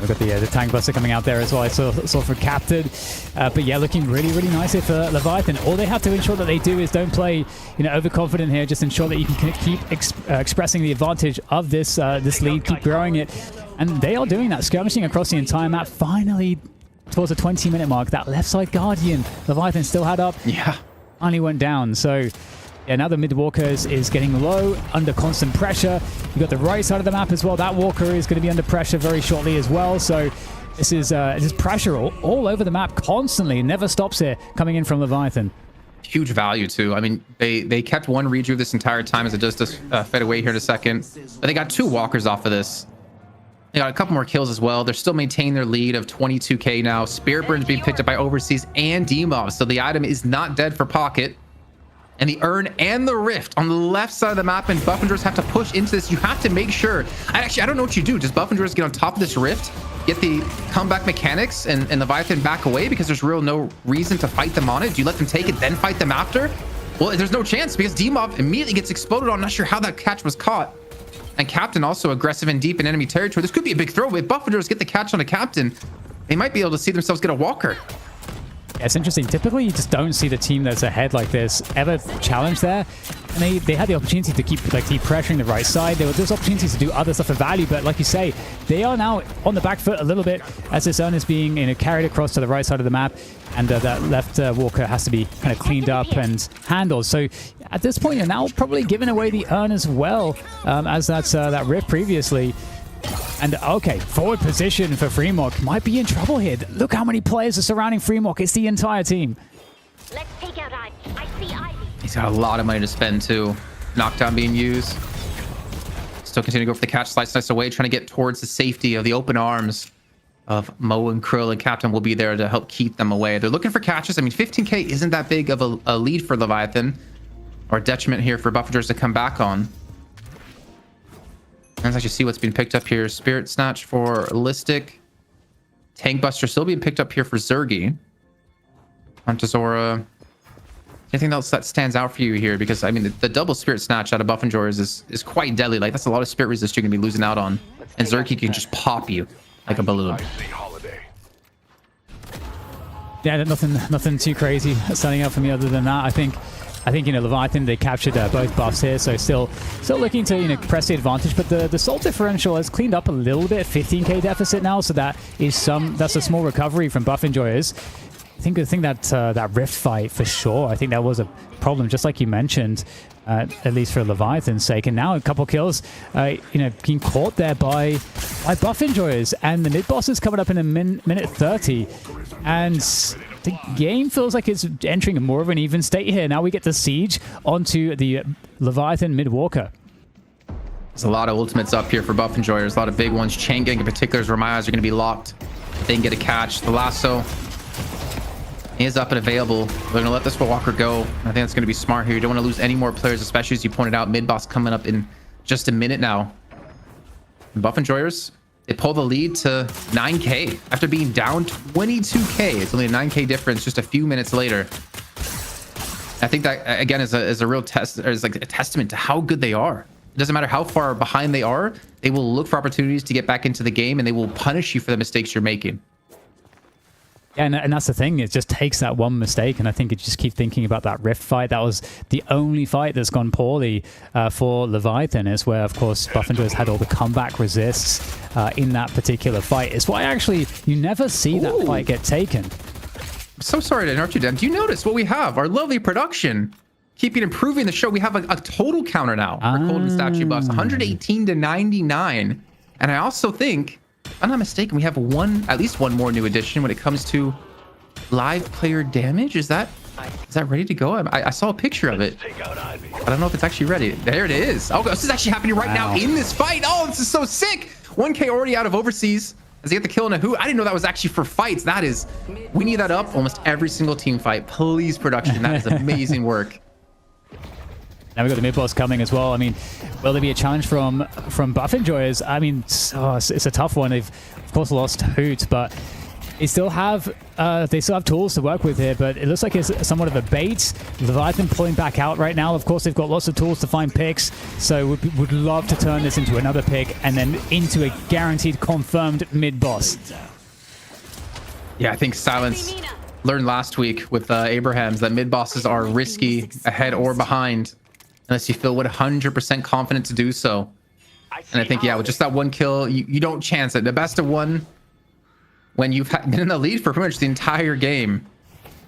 S3: We've got the Tank Buster coming out there as well. I saw for Captain. But yeah, looking really, really nice here for Leviathan. All they have to ensure that they do is don't play, overconfident here. Just ensure that you can keep expressing the advantage of this lead, keep growing it. And they are doing that, skirmishing across the entire map. Finally, towards the 20-minute mark, that left side Guardian, Leviathan still had up.
S2: Yeah.
S3: Finally went down. So yeah, now the mid walker is getting low, under constant pressure. You've got the right side of the map as well. That walker is going to be under pressure very shortly as well. So this is pressure all over the map constantly. It never stops here coming in from Leviathan.
S2: Huge value too. I mean, they kept one rejuve this entire time, as it does just fade away here in a second. But they got 2 walkers off of this. They got a couple more kills as well. They're still maintaining their lead of 22k now. Spirit Burn's being picked up by Overseas and D-Mob. So the item is not dead for Pocket. And the Urn and the Rift on the left side of the map, and Buff Enjoyers have to push into this. You have to make sure. I don't know what you do. Does Buff Enjoyers get on top of this Rift, get the comeback mechanics, and Leviathan back away because there's no reason to fight them on it? Do you let them take it, then fight them after? Well, there's no chance because D-Mob immediately gets exploded on. I'm not sure how that catch was caught. And Captain also aggressive and deep in enemy territory. This could be a big throw. If Buff Enjoyers get the catch on a Captain, they might be able to see themselves get a Walker.
S3: Yeah, it's interesting. Typically, you just don't see the team that's ahead like this ever challenge there. And they had the opportunity to keep pressuring the right side. There were those opportunities to do other stuff of value, but like you say, they are now on the back foot a little bit as this Urn is being carried across to the right side of the map, and that left walker has to be kind of cleaned up and handled. So at this point, you're now probably giving away the Urn as well, as that's that Rift previously. And okay, forward position for Fremok might be in trouble here. Look how many players are surrounding Fremok. It's the entire team.
S5: Let's take out Ivy. I see Ivy.
S2: He's got a lot of money to spend too. Knockdown being used. Still continue to go for the catch. Slice away, trying to get towards the safety of the open arms of Mo and Krill, and Captain will be there to help keep them away. They're looking for catches. I mean, 15k isn't that big of a lead for Leviathan, or a detriment here for Buff Enjoyers to come back on. Let's actually see what's being picked up here. Spirit Snatch for Listic. Tank Buster still being picked up here for Zergy. Huntazora. Anything else that stands out for you here? Because, I mean, the double Spirit Snatch out of Buff Enjoyers is quite deadly. Like, that's a lot of Spirit resist you're going to be losing out on. And Zergy can just pop you like a balloon.
S3: Yeah, nothing too crazy standing out for me other than that. I think Leviathan, they captured both buffs here, so still looking to press the advantage, but the salt differential has cleaned up a little bit. 15k deficit now, so that's a small recovery from Buff Enjoyers. I think that Rift fight for sure. I think that was a problem, just like you mentioned, at least for Leviathan's sake. And now a couple kills, being caught there by Buff Enjoyers, and the mid boss is coming up in a minute 30, and the game feels like it's entering more of an even state here. Now we get the siege onto the Leviathan mid walker.
S2: There's a lot of ultimates up here for Buff Enjoyers, a lot of big ones. Chain Gang in particular is where my eyes are going to be locked. They can get a catch. The lasso is up and available. They're going to let this Walker go. I think that's going to be smart here. You don't want to lose any more players, especially as you pointed out, mid boss coming up in just a minute now. And Buff Enjoyers, they pull the lead to 9k after being down 22k. It's only a 9k difference just a few minutes later. I think that, again, is a real test, or is like a testament to how good they are. It doesn't matter how far behind they are. They will look for opportunities to get back into the game, and they will punish you for the mistakes you're making.
S3: Yeah, and that's the thing. It just takes that one mistake, and I think it just keep thinking about that Rift fight. That was the only fight that's gone poorly for Leviathan. Is where, of course, Buffenjoy's had all the comeback resists in that particular fight. It's why actually you never see that fight get taken.
S2: I'm so sorry to interrupt you, Dan. Do you notice what we have? Our lovely production keeping improving the show. We have a total counter now for Golden Statue buffs, 118 to 99. And I also think, if I'm not mistaken, we have at least one more new addition when it comes to live player damage. Is that ready to go? I saw a picture of it. I don't know if it's actually ready. There it is. Oh, this is actually happening right now in this fight. Oh, this is so sick. 1K already out of overseas as he get the kill in a who. I didn't know that was actually for fights. We need that up almost every single team fight. Please, production. That is amazing work.
S3: Now we've got the mid-boss coming as well. I mean, will there be a challenge from Buffenjoyers? I mean, it's a tough one. They've, of course, lost Hoot, but they still have tools to work with here, but it looks like it's somewhat of a bait. Leviathan pulling back out right now. Of course, they've got lots of tools to find picks, so would love to turn this into another pick and then into a guaranteed confirmed mid-boss.
S2: Yeah, I think Silence learned last week with Abrahams that mid-bosses are risky ahead or behind unless you feel 100% confident to do so. And I think, yeah, with just that one kill, you don't chance it. The best of one, when you've been in the lead for pretty much the entire game,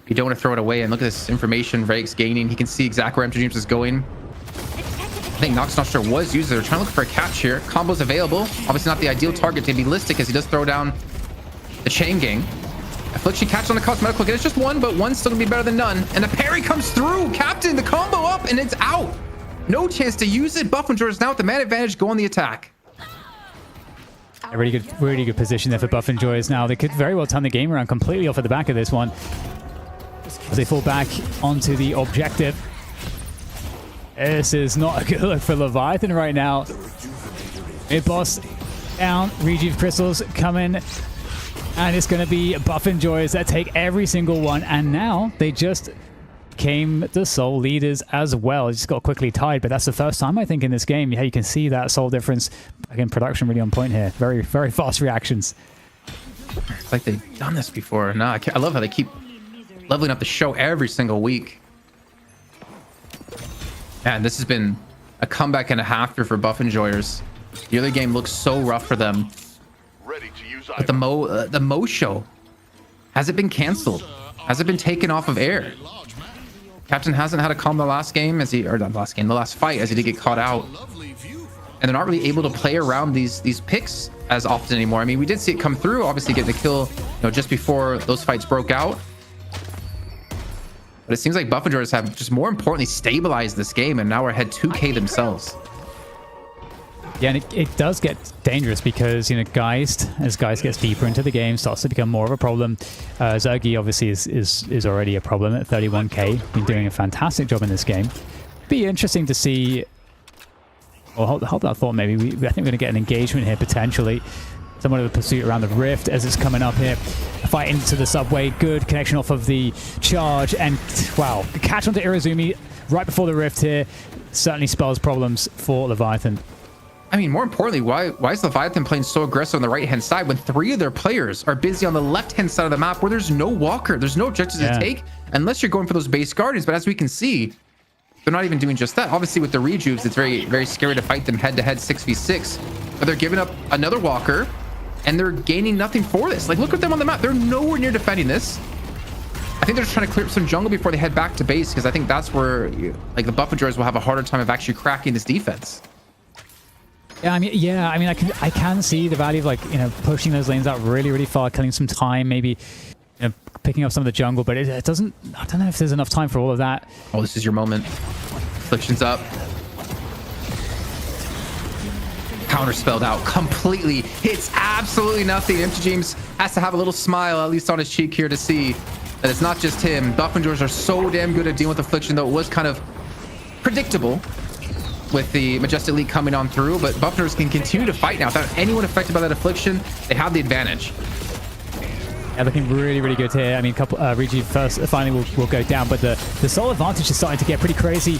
S2: you don't want to throw it away. And look at this information Rake's gaining. He can see exactly where Empty Dreams is going. I think Nox Nostra was used. They're trying to look for a catch here. Combos available. Obviously not the ideal target to be listed as he does throw down the chain gang. Affliction catch on the cosmetical. Again, it's just one, but one's still gonna be better than none. And the parry comes through. Captain, the combo up, and it's out. No chance to use it. Buffenjoyers now with the man advantage. Go on the attack.
S3: A really good position there for Buffenjoyers now. They could very well turn the game around completely off at the back of this one as they fall back onto the objective. This is not a good look for Leviathan right now. Mid-boss down. Rejuve crystals coming. And it's going to be Buffenjoyers that take every single one. And now they just became the sole leaders as well. It just got quickly tied, but that's the first time I think in this game. Yeah, you can see that soul difference. Again, production really on point here. Very, very fast reactions.
S2: It's like they've done this before. No, I love how they keep leveling up the show every single week. And this has been a comeback and a half here for Buffenjoyers. The other game looks so rough for them. But the Mo show, has it been canceled? Has it been taken off of air? Captain hasn't had a calm the last game the last fight as he did get caught out. And they're not really able to play around these picks as often anymore. I mean, we did see it come through, obviously getting the kill, just before those fights broke out. But it seems like Buffenjoyers have just more importantly stabilized this game, and now we're ahead 2K themselves.
S3: Yeah, and it does get dangerous because, Geist, as Geist gets deeper into the game, starts to become more of a problem. Zergy obviously is already a problem at 31k. Been doing a fantastic job in this game. Be interesting to see. Well, hold that thought. Maybe I think we're going to get an engagement here potentially. Somewhat of a pursuit around the rift as it's coming up here. A fight into the subway. Good connection off of the charge, and wow, the catch onto Irizumi right before the rift here certainly spells problems for Leviathan.
S2: I mean, more importantly, why is Leviathan playing so aggressive on the right-hand side when 3 of their players are busy on the left-hand side of the map where there's no walker, there's no objectives to take, unless you're going for those base guardians. But as we can see, they're not even doing just that. Obviously, with the rejuves, it's very, very scary to fight them head-to-head 6v6. But they're giving up another walker, and they're gaining nothing for this. Like, look at them on the map. They're nowhere near defending this. I think they're just trying to clear up some jungle before they head back to base, because I think that's where, like, the Buffenjoyers will have a harder time of actually cracking this defense.
S3: Yeah, I mean, I can see the value of, like, pushing those lanes out really, really far, killing some time, maybe, picking up some of the jungle, but it doesn't. I don't know if there's enough time for all of that.
S2: Oh, this is your moment. Affliction's up. Counter spelled out completely. Hits absolutely nothing. Empty Dreams has to have a little smile, at least on his cheek here, to see that it's not just him. Buffenjoyers are so damn good at dealing with Affliction, though it was kind of predictable with the Majestic League coming on through, but Buffenjoyers can continue to fight now without anyone affected by that Affliction. They have the advantage.
S3: Yeah, looking really, really good here. I mean, Regie first finally will go down, but the soul advantage is starting to get pretty crazy.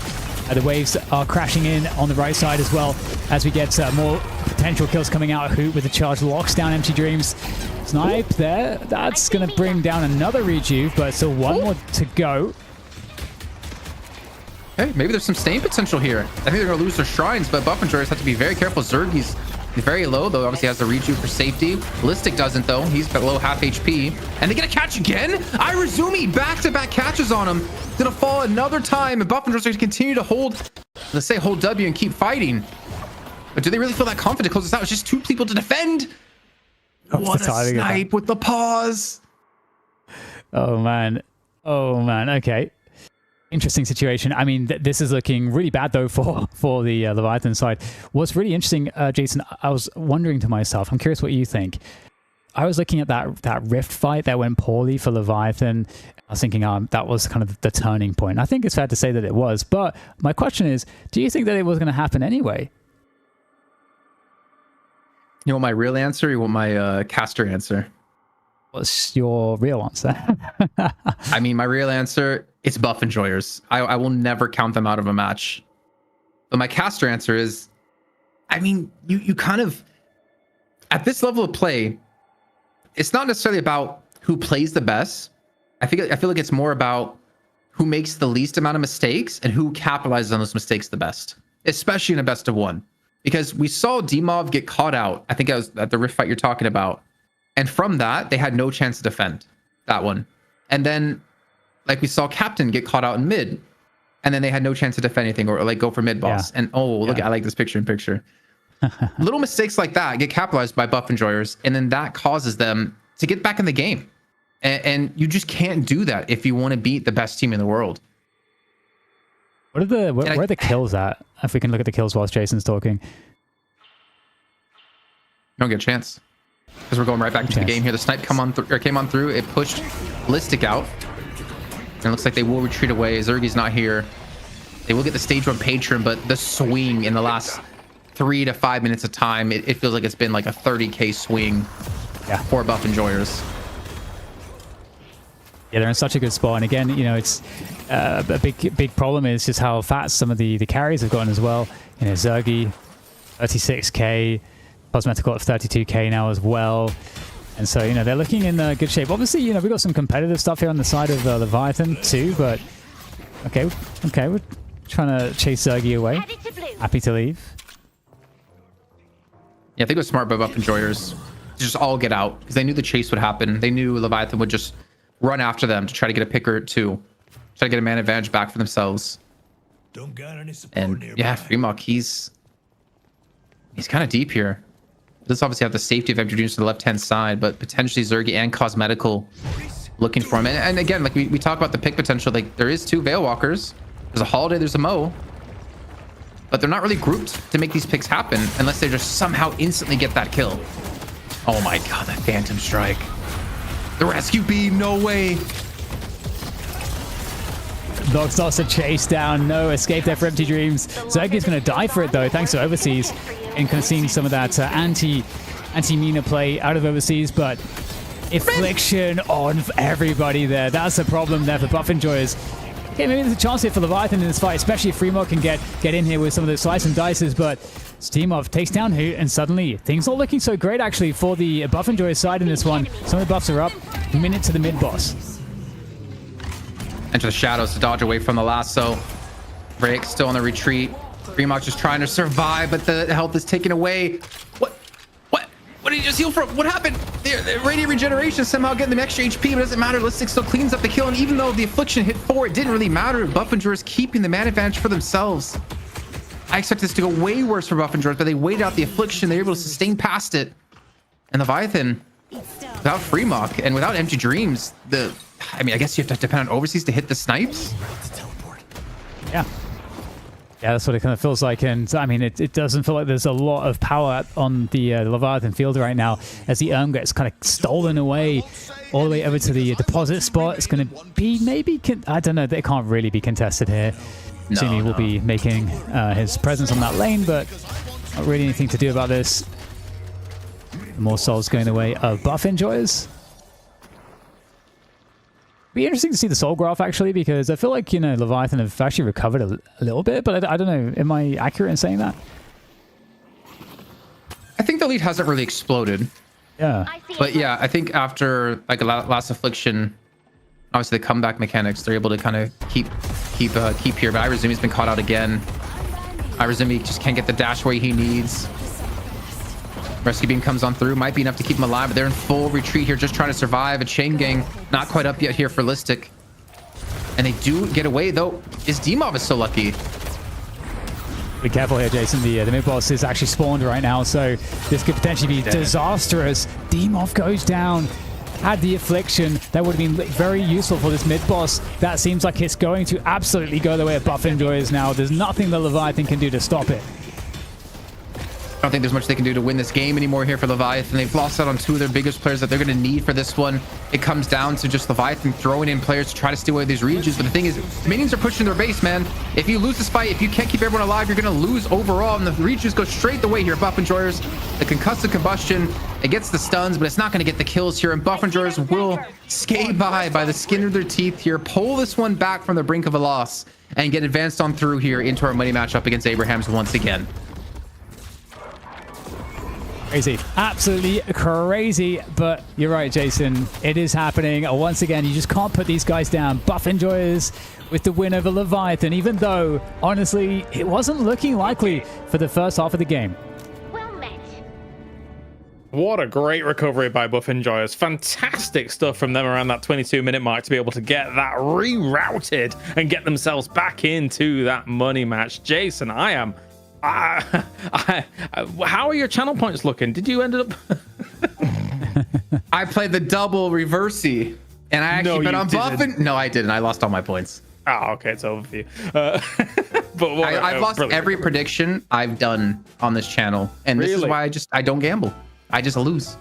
S3: The waves are crashing in on the right side as well as we get more potential kills coming out. Hoot with the charge locks down Empty Dreams. Snipe there. That's going to bring down another rejuve, but still one more to go.
S2: Hey, maybe there's some stain potential here. I think they're going to lose their shrines, but Buff Enjoyers have to be very careful. Zergie's very low, though. Obviously has the rejuve for safety. Ballistic doesn't, though. He's below half HP. And they get a catch again? Irizumi back-to-back catches on him. Gonna fall another time, and Buff Enjoyers are going to continue to hold, let's say, hold W and keep fighting. But do they really feel that confident to close this out? It's just 2 people to defend. What a snipe with the pause.
S3: Oh, man. Oh, man. Okay. Interesting situation. I mean, this is looking really bad, though, for the Leviathan side. What's really interesting, Jason, I was wondering to myself, I'm curious what you think. I was looking at that Rift fight that went poorly for Leviathan. I was thinking that was kind of the turning point. I think it's fair to say that it was. But my question is, do you think that it was going to happen anyway?
S2: You want my real answer or you want my caster answer?
S3: What's your real answer?
S2: I mean, my real answer, it's Buff Enjoyers. I will never count them out of a match. But my caster answer is, I mean, you kind of, at this level of play, it's not necessarily about who plays the best. I feel like it's more about who makes the least amount of mistakes and who capitalizes on those mistakes the best, especially in a best of one. Because we saw Dimov get caught out. I think it was at the Rift fight you're talking about. And from that, they had no chance to defend that one. And then, like, we saw Captain get caught out in mid. And then they had no chance to defend anything or like go for mid boss. Yeah. And look, I like this picture in picture. Little mistakes like that get capitalized by Buff Enjoyers. And then that causes them to get back in the game. And you just can't do that if you want to beat the best team in the world.
S3: Where are the kills at? If we can look at the kills whilst Jason's talking.
S2: Don't get a chance. Because we're going right back into the game here. The snipe came on through. It pushed Ballistic out. And it looks like they will retreat away. Zergie's not here. They will get the stage 1 patron, but the swing in the last 3 to 5 minutes of time, it feels like it's been like a 30k swing for Buff Enjoyers.
S3: Yeah, they're in such a good spot. And again, you know, it's a big problem is just how fast some of the carries have gotten as well. You know, Zergie, 36k, Cosmetical at 32k now as well. And so, you know, they're looking in good shape. Obviously, you know, we've got some competitive stuff here on the side of Leviathan too, but okay, we're trying to chase Zergie away. Happy to leave.
S2: Yeah, I think it was smart by Buff Enjoyers to just all get out because they knew the chase would happen. They knew Leviathan would just run after them to try to get a pick or two, try to get a man advantage back for themselves.
S4: Don't got any support
S2: and
S4: nearby.
S2: yeah, Fremok, he's kind of deep here. Does obviously have the safety of Empty Dreams to the left-hand side, but potentially Zergie and Cosmetical looking for him. And again, like we talk about the pick potential, like there is 2 Veil Walkers. There's a Holiday, there's a Mo. But they're not really grouped to make these picks happen unless they just somehow instantly get that kill. Oh my god, that Phantom Strike. The rescue beam, no way.
S3: Dog starts to chase down. No escape there for Empty Dreams. Zergie's going to die for it, though, thanks to Overseas. And kind of seeing some of that anti-Mina play out of Overseas, but Affliction on everybody there. That's a problem there for Buff Enjoyers. Okay, maybe there's a chance here for Leviathan in this fight, especially if Fremok can get in here with some of those slice and dices, but Steamov takes down Hoot, and suddenly things not looking so great, actually, for the Buff Enjoyers side in this one. Some of the buffs are up. Minute to the mid-boss.
S2: Enter the shadows to dodge away from the lasso. Drake still on the retreat. Fremok just trying to survive, but the health is taken away. What did he just heal from? What happened? The Radiant Regeneration somehow getting them extra HP, but it doesn't matter. Listic still cleans up the kill, and even though the Affliction hit 4, it didn't really matter. Buff Enjoyers keeping the man advantage for themselves. I expect this to go way worse for Buff Enjoyers, but they waited out the Affliction. They were able to sustain past it. And Leviathan, without Fremok and without Empty Dreams, I guess you have to depend on Overseas to hit the snipes.
S3: Yeah. Yeah, that's what it kind of feels like. And I mean, it doesn't feel like there's a lot of power on the Leviathan field right now as the gets kind of stolen away all the way over to the deposit spot. It's going to be maybe, I don't know, they can't really be contested here. Zumi will be making his presence on that lane, but not really anything to do about this. More souls going the way of Buff Enjoyers. Be interesting to see the soul graph actually, because I feel like, you know, Leviathan have actually recovered a little bit, but I don't know. Am I accurate in saying that?
S2: I think the lead hasn't really exploded.
S3: Yeah.
S5: I see
S2: But yeah, I think after like a last affliction, obviously the comeback mechanics, they're able to kind of keep here. But Irazumi's been caught out again. Irazumi just can't get the dash where he needs. Rescue beam comes on through, might be enough to keep him alive, but they're in full retreat here, just trying to survive. A chain gang not quite up yet here for Listic, and they do get away though. Is Demov is so lucky.
S3: Be careful here, Jason. The mid boss is actually spawned right now, so this could potentially be disastrous. Demov goes down. Had the affliction, that would have been very useful for this mid boss. That seems like it's going to absolutely go the way of Buff Enjoyers now. There's nothing the Leviathan can do to stop it.
S2: I don't think there's much they can do to win this game anymore here for Leviathan. They've lost out on two of their biggest players that they're going to need for this one. It comes down to just Leviathan throwing in players to try to steal away these regions. But the thing is, minions are pushing their base, man. If you lose this fight, if you can't keep everyone alive, you're going to lose overall. And the regions go straight the way here. Buff Enjoyers, the concussive combustion, it gets the stuns, but it's not going to get the kills here. And Buff Enjoyers will skate by the skin of their teeth here, pull this one back from the brink of a loss, and get advanced on through here into our money matchup against Abrahams once again.
S3: Crazy. Absolutely crazy. But you're right, Jason. It is happening. Once again, you just can't put these guys down. Buff Enjoyers with the win over Leviathan, even though, honestly, it wasn't looking likely for the first half of the game.
S5: Well met.
S1: What a great recovery by Buff Enjoyers. Fantastic stuff from them around that 22-minute mark to be able to get that rerouted and get themselves back into that money match. Jason, how are your channel points looking? Did you end up...
S2: I played the double reversey, and I actually bet on Buff. No, I didn't. I lost all my points.
S1: Oh, okay, it's over for you. But
S2: I've lost every prediction I've done on this channel, and this is why I don't gamble. I just lose.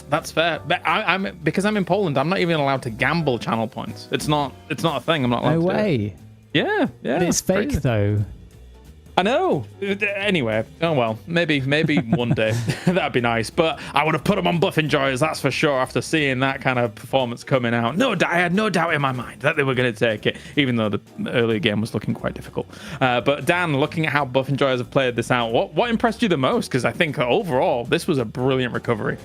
S1: That's fair. But because I'm in Poland, I'm not even allowed to gamble channel points. It's not a thing. I'm not allowed
S3: No
S1: to.
S3: way.
S1: Yeah.
S3: But it's fake,
S1: crazy.
S3: though.
S1: I know. Anyway, oh well, maybe one day that'd be nice. But I would have put them on Buff Enjoyers, that's for sure. After seeing that kind of performance coming out, I had no doubt in my mind that they were going to take it, even though the earlier game was looking quite difficult. But Dan, looking at how Buff Enjoyers have played this out, what impressed you the most? Because I think overall this was a brilliant recovery.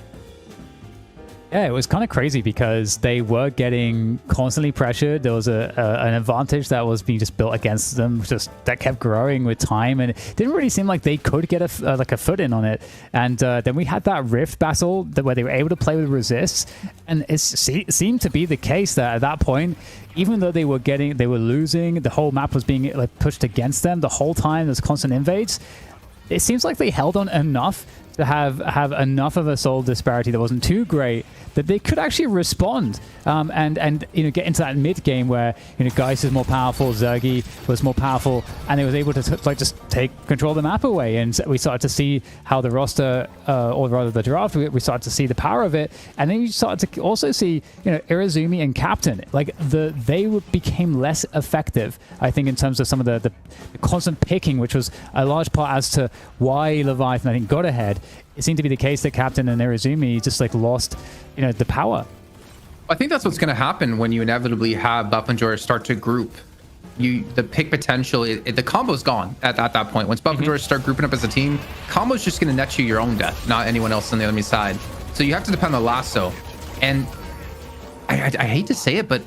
S3: Yeah, it was kind of crazy because they were getting constantly pressured. There was an advantage that was being just built against them, just that kept growing with time, and it didn't really seem like they could get a foot in on it. And then we had that Rift battle where they were able to play with resists, and it seemed to be the case that at that point, even though they were losing, the whole map was being pushed against them the whole time. There's constant invades. It seems like they held on enough to have enough of a soul disparity that wasn't too great that they could actually respond and get into that mid game where Geist is more powerful, Zergi was more powerful, and they was able to just take control of the map away. And we started to see how the roster, or rather the draft, we started to see the power of it, and then you started to also see Irazumi and Captain, they became less effective, I think, in terms of some of the constant picking, which was a large part as to why Leviathan, I think, got ahead. It seemed to be the case that Captain and Irazumi just lost, the power.
S2: I think that's what's going to happen when you inevitably have Buff Enjoyers start to group. The pick potential, the combo's gone at that point. Once Buff Enjoyers start grouping up as a team, combo's just going to net you your own death, not anyone else on the enemy side. So you have to depend on lasso. And I hate to say it, but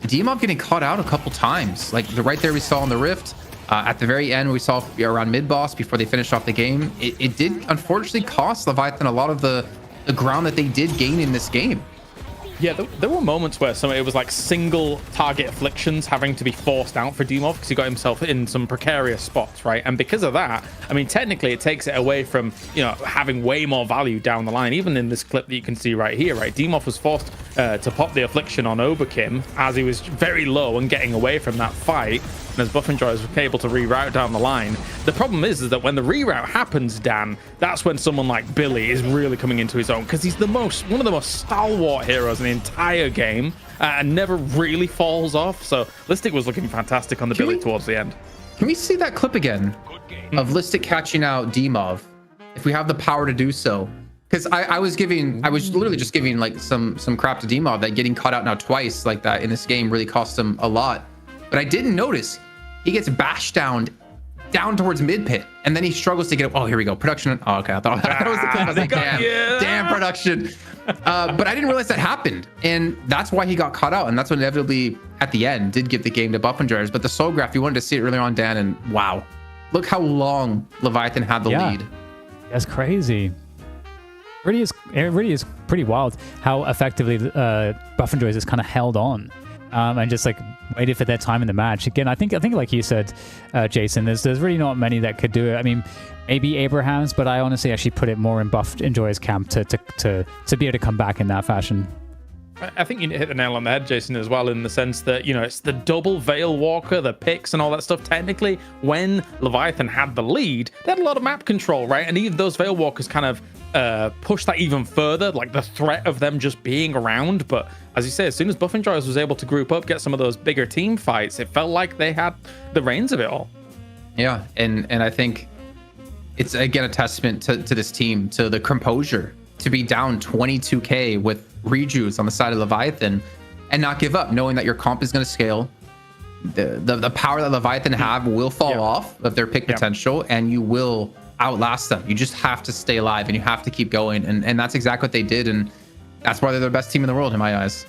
S2: Demov getting caught out a couple times. Right there we saw on the Rift. At the very end, we saw around mid-boss before they finished off the game. It did unfortunately cost Leviathan a lot of the ground that they did gain in this game.
S1: Yeah, there were moments where it was like single target afflictions having to be forced out for Demov because he got himself in some precarious spots, right? And because of that, I mean, technically it takes it away from, having way more value down the line. Even in this clip that you can see right here, right? Demov was forced to pop the affliction on Oberkim as he was very low and getting away from that fight. And as Buff Enjoyers were able to reroute down the line. The problem is that when the reroute happens, Dan, that's when someone like Billy is really coming into his own, because he's one of the most stalwart heroes in the entire game and never really falls off. So Listic was looking fantastic on the Billy towards the end.
S2: Can we see that clip again of Listic catching out Demov, if we have the power to do so? Because I was literally just giving like some crap to DMob that getting caught out now twice like that in this game really cost him a lot. But I didn't notice he gets bashed down towards mid pit, and then he struggles to get up. Oh, here we go. Production. Oh, okay. I thought that was the clip. I was like, damn production. But I didn't realize that happened, and that's why he got caught out, and that's what inevitably at the end did give the game to Buff Enjoyers. But the soul graph, you wanted to see it earlier on, Dan, and wow, look how long Leviathan had the lead.
S3: That's crazy. It really is pretty wild how effectively Buff Enjoyers has kind of held on and just like waited for their time in the match. Again, I think like you said, Jason, there's really not many that could do it. I mean, maybe Abraham's, but I honestly actually put it more in Buff Enjoyers' camp to be able to come back in that fashion.
S1: I think you hit the nail on the head, Jason, as well, in the sense that, you know, it's the double Veil Walker, the picks and all that stuff. Technically, when Leviathan had the lead, they had a lot of map control, right? And even those Veil Walkers kind of push that even further, like the threat of them just being around. But as you say, as soon as Buff Enjoyers was able to group up, get some of those bigger team fights, it felt like they had the reins of it all.
S2: Yeah, and I think it's again a testament to this team, to the composure, to be down 22k with Reju's on the side of Leviathan and not give up, knowing that your comp is going to scale. The power that Leviathan have will fall off of their pick potential, and you will outlast them. You just have to stay alive, and you have to keep going, and that's exactly what they did, and that's why they're the best team in the world in my eyes.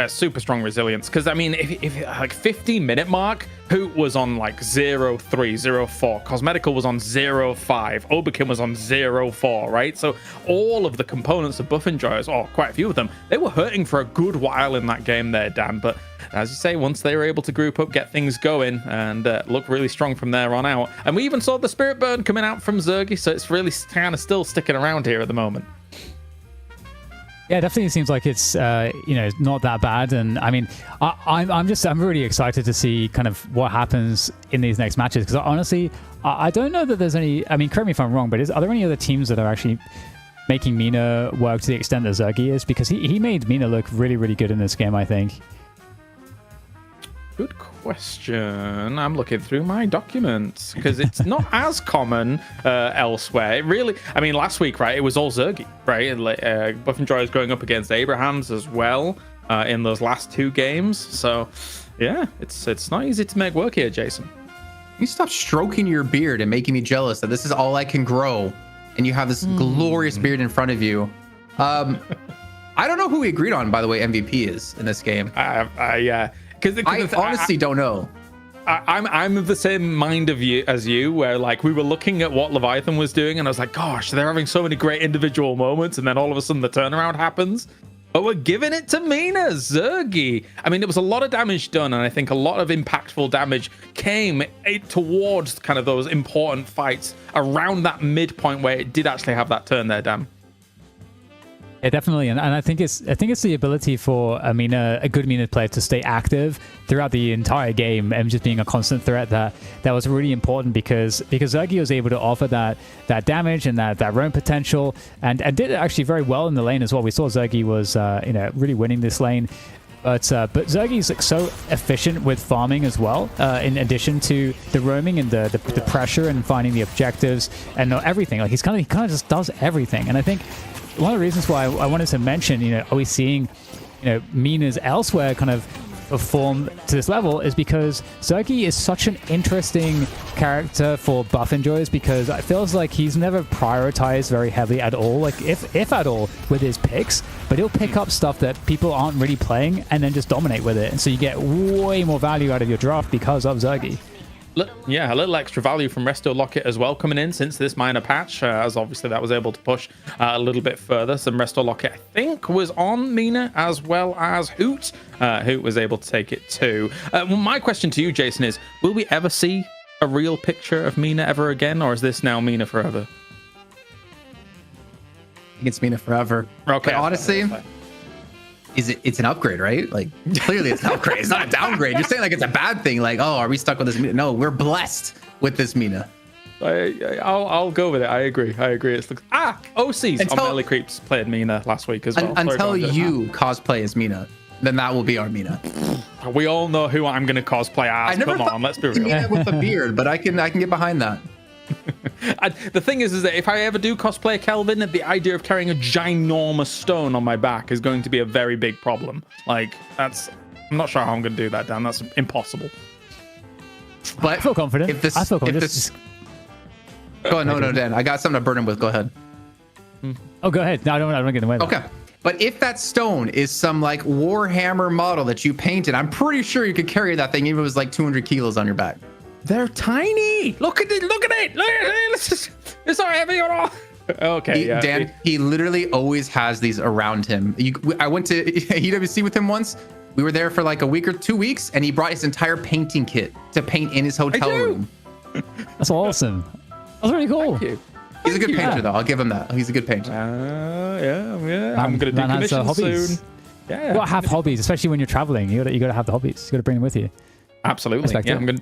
S1: Super strong resilience, because I mean, if like 15-minute mark, Hoot was on like 0-3, 0-4, Cosmetical was on 0-5, Oberkin was on 0-4, right? So all of the components of Buff Enjoyers, or quite a few of them, they were hurting for a good while in that game there, Dan. But as you say, once they were able to group up, get things going, and look really strong from there on out. And we even saw the Spirit Burn coming out from Zergy, so it's really kind of still sticking around here at the moment.
S3: Yeah, it definitely seems like it's not that bad, and I mean, I'm really excited to see kind of what happens in these next matches, because honestly, I don't know that there's any. I mean, correct me if I'm wrong, but are there any other teams that are actually making Mina work to the extent that Zergy is? Because he made Mina look really, really good in this game, I think.
S1: Good question. I'm looking through my documents because it's not as common elsewhere. It really, I mean, last week, right, it was all Zergy, right? Buff Enjoyers going up against Abraham's as well in those last two games. So, yeah, it's not easy to make work here, Jason.
S2: You stop stroking your beard and making me jealous that this is all I can grow, and you have this glorious beard in front of you. I don't know who we agreed on, by the way, MVP is in this game.
S1: I
S2: honestly don't know.
S1: I'm of the same mind of you as you, where like we were looking at what Leviathan was doing, and I was like, gosh, they're having so many great individual moments, and then all of a sudden the turnaround happens. But we're giving it to Mina Zergy. I mean, there was a lot of damage done, and I think a lot of impactful damage came towards kind of those important fights around that midpoint where it did actually have that turn there, Dan.
S3: Yeah, definitely, and I think it's the ability for a good Mina player to stay active throughout the entire game and just being a constant threat that was really important, because Zergy was able to offer that damage and that roam potential, and did it actually very well in the lane as well. We saw Zergy was really winning this lane. But Zergy's like so efficient with farming as well, in addition to the roaming and the pressure and finding the objectives and everything. Like he kind of just does everything. And I think one of the reasons why I wanted to mention, are we seeing, Minas elsewhere kind of perform to this level, is because Zergy is such an interesting character for Buff Enjoyers, because it feels like he's never prioritized very heavily at all, like if at all, with his picks, but he'll pick up stuff that people aren't really playing and then just dominate with it, and so you get way more value out of your draft because of Zergy.
S1: Yeah, a little extra value from Resto Locket as well coming in since this minor patch, as obviously that was able to push a little bit further. Some Resto Locket, I think, was on Mina as well as Hoot. Hoot was able to take it too. Well, my question to you, Jason, is will we ever see a real picture of Mina ever again, or is this now Mina forever?
S2: I think it's Mina forever.
S1: Okay.
S2: But honestly, it's an upgrade, right? Like, clearly it's an upgrade. It's not a downgrade. You're saying like it's a bad thing. Like, oh, are we stuck with this Mina? No, we're blessed with this Mina.
S1: I'll go with it. I agree. It's like OCs on Melee Creeps played Mina last week as well.
S2: Until you cosplay as Mina, then that will be our Mina.
S1: We all know who I'm going to cosplay as. Come on, let's be real.
S2: Mina with a beard, but I can get behind that.
S1: The thing is that if I ever do cosplay Kelvin, the idea of carrying a ginormous stone on my back is going to be a very big problem. Like, I'm not sure how I'm going to do that, Dan. That's impossible.
S2: But
S3: I feel confident.
S2: If this,
S3: I feel confident.
S2: If this, go on, no, Dan. I got something to burn him with. Go ahead.
S3: Oh, go ahead. No, I don't get in the way.
S2: Okay. But if that stone is some like Warhammer model that you painted, I'm pretty sure you could carry that thing even if it was like 200 kilos on your back.
S1: They're tiny. Look at it. Look at it. Look at it. It's not heavy at all. Okay, yeah.
S2: Dan, he literally always has these around him. I went to EWC with him once. We were there for like a week or 2 weeks, and he brought his entire painting kit to paint in his hotel room.
S3: That's awesome. That's really cool.
S1: Thank you.
S2: He's a good painter, though. I'll give him that. He's a good painter.
S1: Yeah. I'm gonna do commissions soon. Yeah.
S3: You gotta have hobbies, especially when you're traveling. You gotta have the hobbies. You gotta bring them with you.
S1: Absolutely. Yeah, I'm gonna.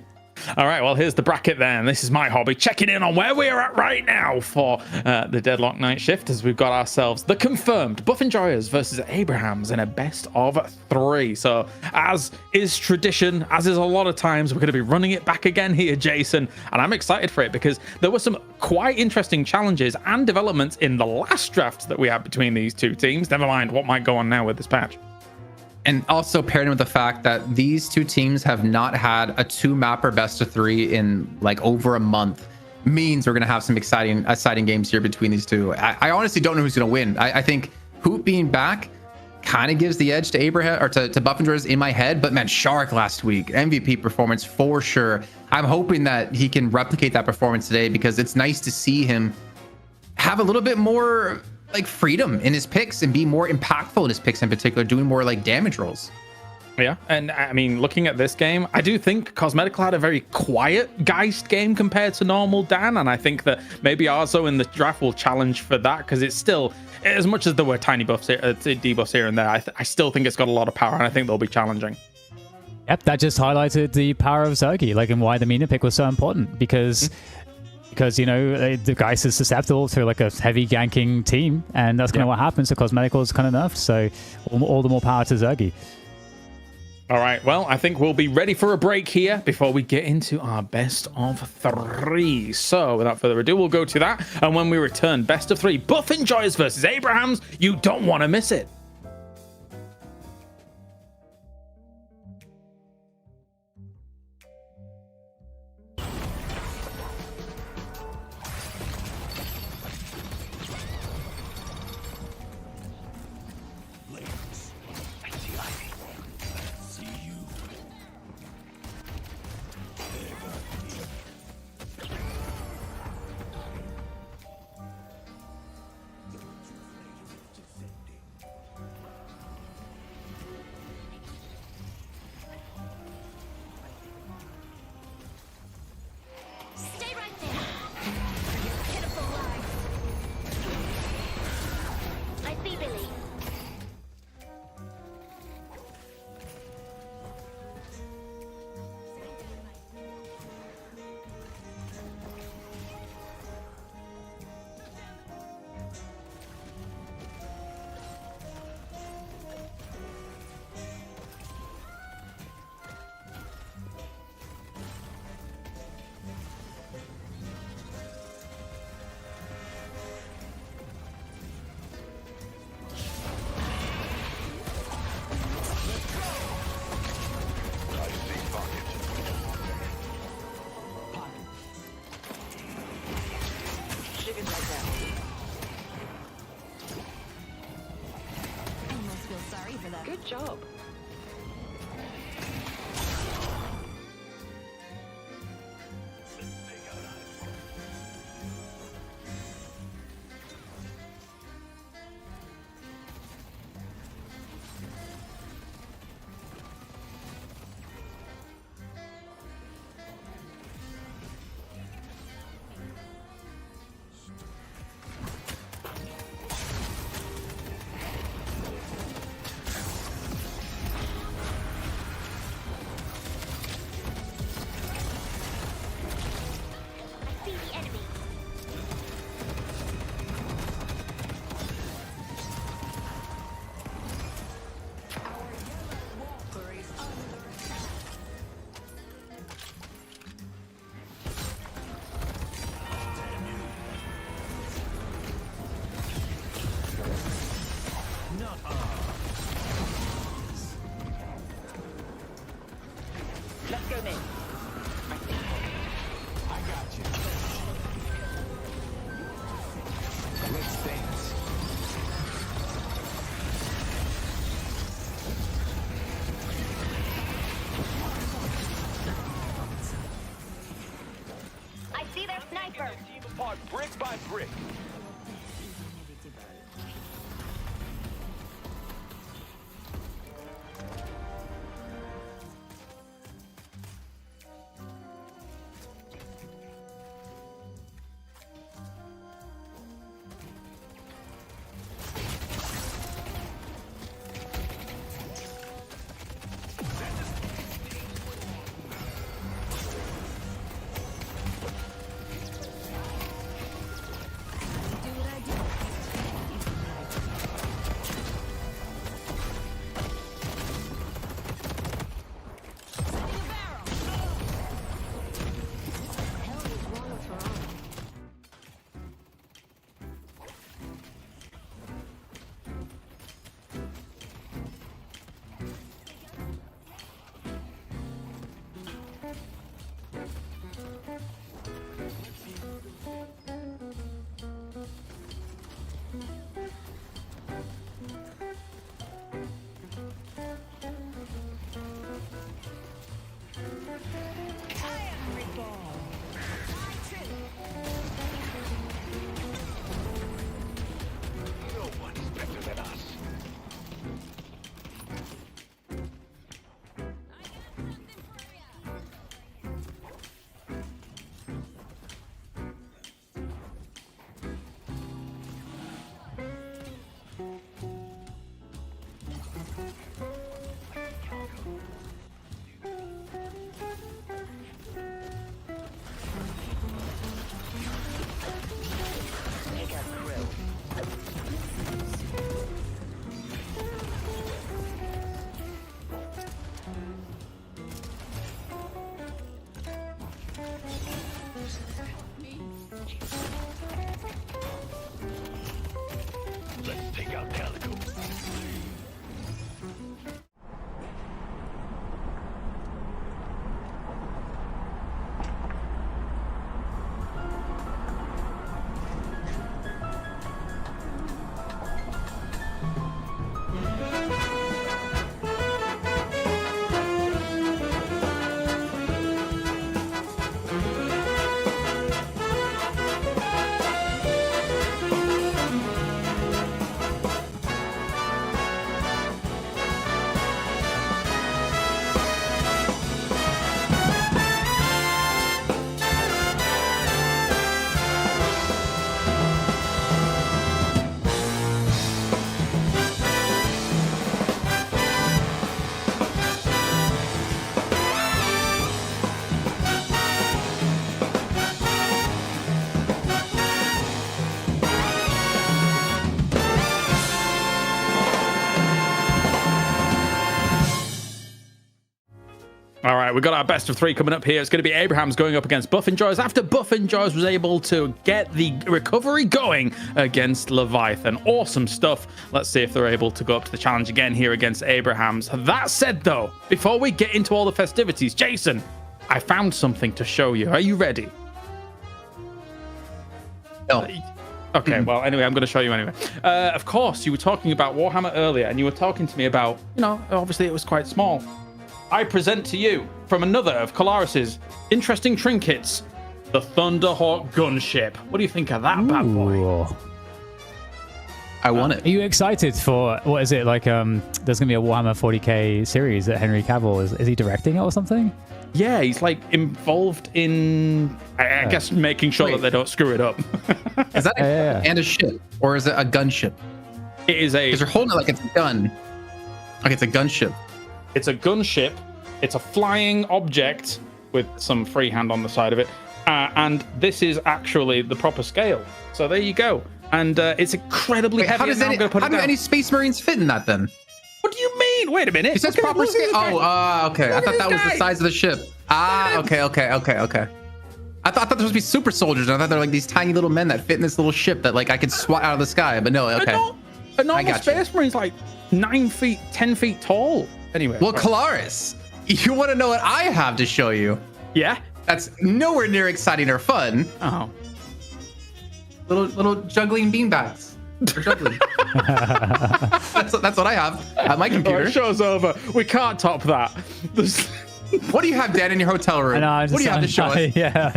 S1: All right, well, here's the bracket then. This is my hobby. Checking in on where we're at right now for the Deadlock night shift, as we've got ourselves the confirmed Buff Enjoyers versus Abrahams in a best of 3. So, as is tradition, as is a lot of times, we're going to be running it back again here, Jason. And I'm excited for it because there were some quite interesting challenges and developments in the last draft that we had between these two teams. Never mind what might go on now with this patch.
S2: And also paired in with the fact that these two teams have not had a 2-mapper best of 3 in like over a month means we're going to have some exciting games here between these two. I honestly don't know who's going to win. I think Hoop being back kind of gives the edge to Abraham or to Buff Enjoyers in my head. But man, Shark last week, MVP performance for sure. I'm hoping that he can replicate that performance today because it's nice to see him have a little bit more like freedom in his picks and be more impactful in his picks in particular, doing more like damage rolls.
S1: Yeah, and I mean, looking at this game, I do think Cosmetical had a very quiet Geist game compared to normal, Dan, and I think that maybe Arzo in the draft will challenge for that because it's still, as much as there were tiny buffs, debuffs here and there, I still think it's got a lot of power, and I think they'll be challenging.
S3: Yep, that just highlighted the power of Zergy, like, and why the Mina pick was so important because you know the Geist is susceptible to like a heavy ganking team, and that's kind of what happens. So Cosmetical is kind of nerfed, so all the more power to Zergy.
S1: All right, well, I think we'll be ready for a break here before we get into our best of 3. So without further ado, we'll go to that, and when we return, best of 3 Buff Enjoyers versus Abrahams. You don't want to miss it.
S5: Stay right there. Pitiful lies. I see Billy.
S6: Almost feel sorry for them.
S5: Good job. Let's go, mate.
S6: I got you. Let's dance.
S5: I see their sniper.
S6: Team apart brick by brick. Let's take out Calico.
S1: All right, we've got our best of three coming up here. It's going to be Abraham's going up against Buff and Joys after Buff and Joys was able to get the recovery going against Leviathan. Awesome stuff. Let's see if they're able to go up to the challenge again here against Abraham's. That said, though, before we get into all the festivities, Jason, I found something to show you. Are you ready?
S2: No.
S1: Okay, well, anyway, I'm going to show you anyway. Of course, you were talking about Warhammer earlier, and you were talking to me about, obviously it was quite small. I present to you, from another of Colaris's interesting trinkets, the Thunderhawk gunship. What do you think of that bad boy?
S3: Ooh.
S2: I want it.
S3: Are you excited for, what is it, like, there's going to be a Warhammer 40k series that Henry Cavill, is he directing it or something?
S1: Yeah, he's like involved in, I guess, making sure that they don't screw it up.
S2: Is that and a ship, or is it a gunship?
S1: It is a.
S2: Because you're holding it like it's a gun. Like it's a gunship.
S1: It's a gunship. It's a flying object with some freehand on the side of it, and this is actually the proper scale. So there you go. And it's incredibly heavy.
S2: How do any Space Marines fit in that then?
S1: What do you mean? Wait a minute.
S2: It says proper scale. Oh, okay. I thought that was the size of the ship. Okay. I thought there was supposed to be super soldiers. I thought they're like these tiny little men that fit in this little ship that like I could swat out of the sky. But no, okay.
S1: A normal Space Marine's like 9 feet, 10 feet tall. Anyway.
S2: Well, Kalaris, you want to know what I have to show you?
S1: Yeah.
S2: That's nowhere near exciting or fun.
S1: Oh.
S2: Little juggling beanbags. For juggling. that's what I have at my
S1: All
S2: computer.
S1: right, show's over. We can't top that.
S2: What do you have, Dan, in your hotel room? What do you have to show us?
S3: Yeah.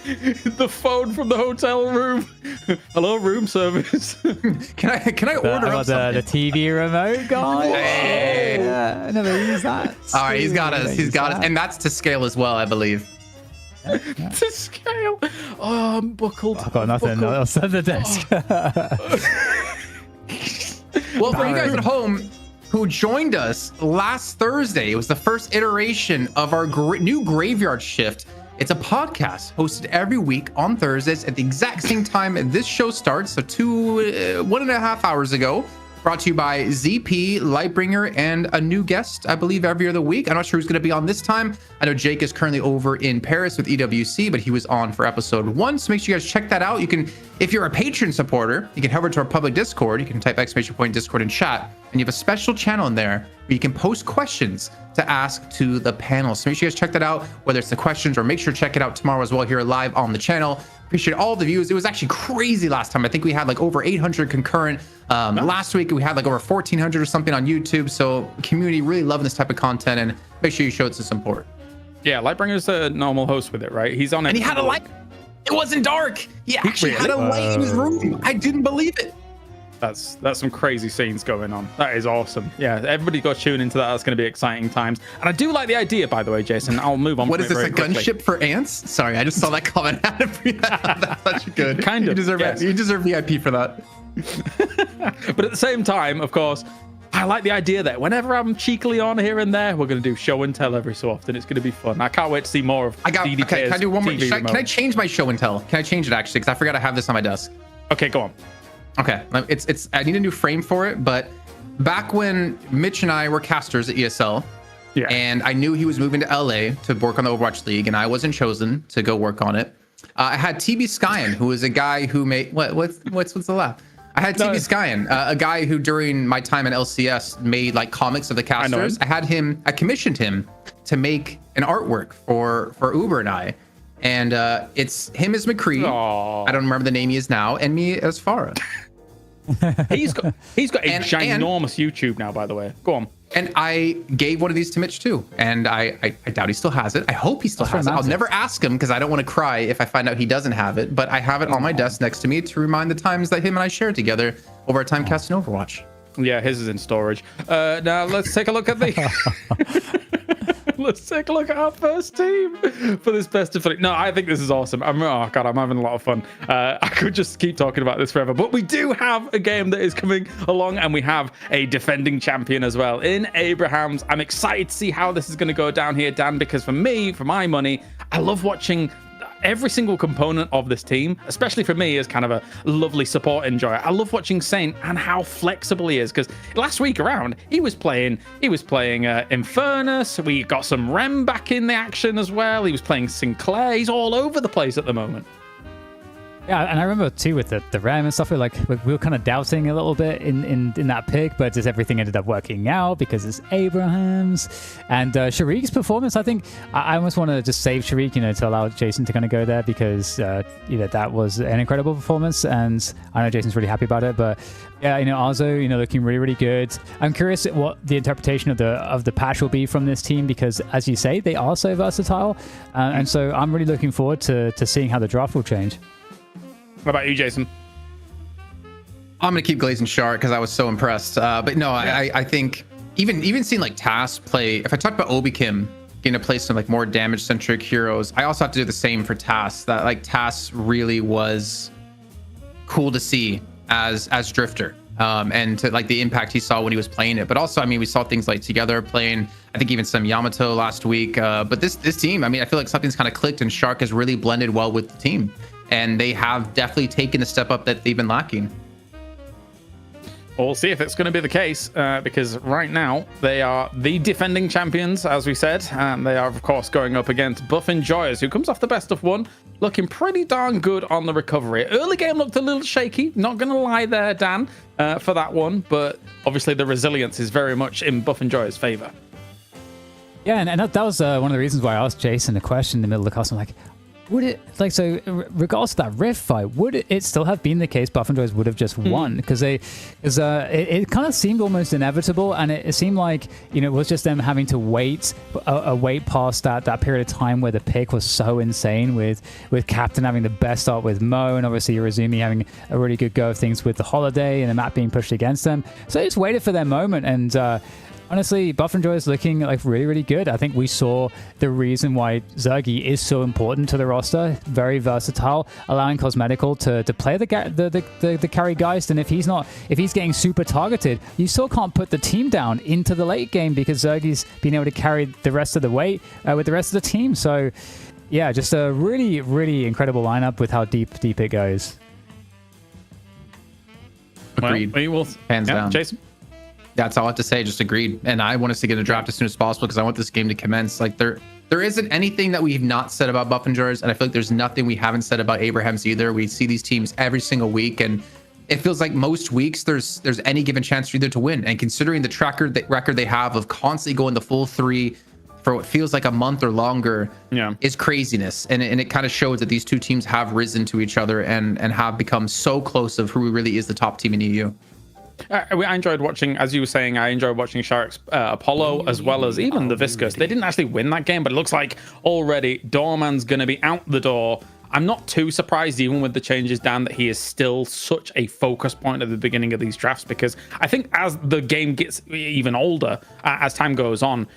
S1: The phone from the hotel room. Hello, room service.
S2: Can I order up
S3: the
S2: something?
S3: TV remote, guys.
S2: Hey.
S3: Yeah, I never used that.
S2: All right, he's got us. He's got us, and that's to scale as well, I believe.
S1: To scale. Oh, I'm buckled.
S3: I've got nothing else at the desk.
S2: Well, for you guys at home who joined us last Thursday, it was the first iteration of our new Graveyard Shift. It's a podcast hosted every week on Thursdays at the exact same time this show starts. So 1.5 hours ago. Brought to you by ZP, Lightbringer, and a new guest, I believe, every other week. I'm not sure who's going to be on this time. I know Jake is currently over in Paris with EWC, but he was on for episode 1. So make sure you guys check that out. You can, if you're a patron supporter, you can head over to our public Discord. You can type !Discord in chat, and you have a special channel in there where you can post questions to ask to the panel. So make sure you guys check that out, whether it's the questions or make sure to check it out tomorrow as well here live on the channel. Appreciate all the views. It was actually crazy last time. I think we had like over 800 concurrent. Last week we had like over 1,400 or something on YouTube. So community really loving this type of content, and make sure you show it some support.
S1: Yeah, Lightbringer's a normal host with it, right? He's on it.
S2: And he had a light. It wasn't dark. He actually had a light in his room. I didn't believe it.
S1: That's some crazy scenes going on. That is awesome. Yeah, everybody go tune into that. That's going to be exciting times. And I do like the idea, by the way, Jason. I'll move on.
S2: What
S1: from
S2: is
S1: it
S2: this, a
S1: very quickly.
S2: gunship for ants? Sorry, I just saw that comment. That's such good.
S1: Kind of,
S2: You deserve
S1: yes.
S2: You deserve VIP for that.
S1: But at the same time, of course, I like the idea that whenever I'm cheekily on here and there, we're going to do show and tell every so often. It's going to be fun. I can't wait to see more of DDK's
S2: Okay, can I do one more?
S1: TV
S2: Can I
S1: remote.
S2: change my show and tell? Can I change it actually? Because I forgot I have this on my desk.
S1: Okay, go on.
S2: Okay, it's I need a new frame for it, but back when Mitch and I were casters at ESL,
S1: Yeah.
S2: and I knew he was moving to LA to work on the Overwatch League, and I wasn't chosen to go work on it. I had TB Skyen, who was a guy who made what's the laugh? I had TB Skyen, a guy who during my time in LCS made like comics of the casters. I commissioned him to make an artwork for Uber and I. And it's him as McCree.
S1: Aww.
S2: I don't remember the name he is now, and me as Farah.
S1: He's got a
S2: And-
S1: ginormous YouTube now, by the way. Go on.
S2: And I gave one of these to Mitch too, and I doubt he still has it. I hope he still has it. I'll never ask him because I don't want to cry if I find out he doesn't have it. But I have it on my desk next to me to remind the times that him and I shared together over our time casting Overwatch.
S1: Yeah, his is in storage. Now let's take a look at the. Let's take a look at our first team for this best of 3. No, I think this is awesome. I'm having a lot of fun. I could just keep talking about this forever, but we do have a game that is coming along, and we have a defending champion as well in Abrahams. I'm excited to see how this is going to go down here, Dan, because for my money, I love watching every single component of this team, especially for me as kind of a lovely support enjoyer. I love watching Saint and how flexible he is, because last week around he was playing Infernus. We got some Rem back in the action as well. He was playing Sinclair. He's all over the place at the moment.
S3: Yeah, and I remember too with the RAM and stuff, we were kind of doubting a little bit in that pick, but just everything ended up working out because it's Abrahams. And Shariq's performance, I think I almost want to just save Shariq, to allow Jason to kind of go there, because that was an incredible performance, and I know Jason's really happy about it. But yeah, Arzo, looking really, really good. I'm curious what the interpretation of the patch will be from this team, because as you say, they are so versatile, and so I'm really looking forward to seeing how the draft will change.
S1: What about you, Jason?
S2: I'm gonna keep glazing shark because I was so impressed. But no, I think even seeing like Tass play. If I talk about Obi Kim getting to play some like more damage centric heroes, I also have to do the same for Tass. That like Tass really was cool to see as Drifter, and to like the impact he saw when he was playing it. But also, we saw things like Together playing. I think even some Yamato last week. But this team, I feel like something's kind of clicked, and Shark has really blended well with the team. And they have definitely taken the step up that they've been lacking.
S1: We'll see if it's going to be the case, because right now they are the defending champions, as we said, and they are, of course, going up against Buff Enjoyers, who comes off the best of one, looking pretty darn good on the recovery. Early game looked a little shaky, not going to lie there, Dan, for that one, but obviously the resilience is very much in Buff Enjoyers' favor.
S3: Yeah, and that was one of the reasons why I asked Jason the question in the middle of the cast. I'm like, would it, like, so regardless of that Rift fight, would it still have been the case Buff Enjoyers would have just won? Because it kind of seemed almost inevitable, and it seemed like, you know, it was just them having to wait past that period of time where the pick was so insane with Captain having the best start with Mo, and obviously Irizumi having a really good go of things with the Holiday and the map being pushed against them. So they just waited for their moment, and honestly, Buff Enjoyers looking like really, really good. I think we saw the reason why Zergy is so important to the roster. Very versatile, allowing Cosmetical to play the carry Geist. And if he's getting super targeted, you still can't put the team down into the late game because Zergy's been able to carry the rest of the weight with the rest of the team. So yeah, just a really, really incredible lineup with how deep it goes.
S2: Agreed.
S1: Well, we will,
S2: Hands down.
S1: Jason?
S2: That's all I have to say. Just agreed. And I want us to get a draft as soon as possible because I want this game to commence. Like there isn't anything that we've not said about Buff Enjoyers, and I feel like there's nothing we haven't said about Abraham's either. We see these teams every single week, and it feels like most weeks there's any given chance for either to win. And considering the record they have of constantly going the full 3 for what feels like a month or longer, is craziness. And it kind of shows that these two teams have risen to each other and have become so close of who really is the top team in EU.
S1: I enjoyed watching, as you were saying, I enjoyed watching Sharek's Apollo as well as even the Viscous. They didn't actually win that game, but it looks like already Doorman's going to be out the door. I'm not too surprised, even with the changes, Dan, that he is still such a focus point at the beginning of these drafts, because I think as the game gets even older, as time goes on,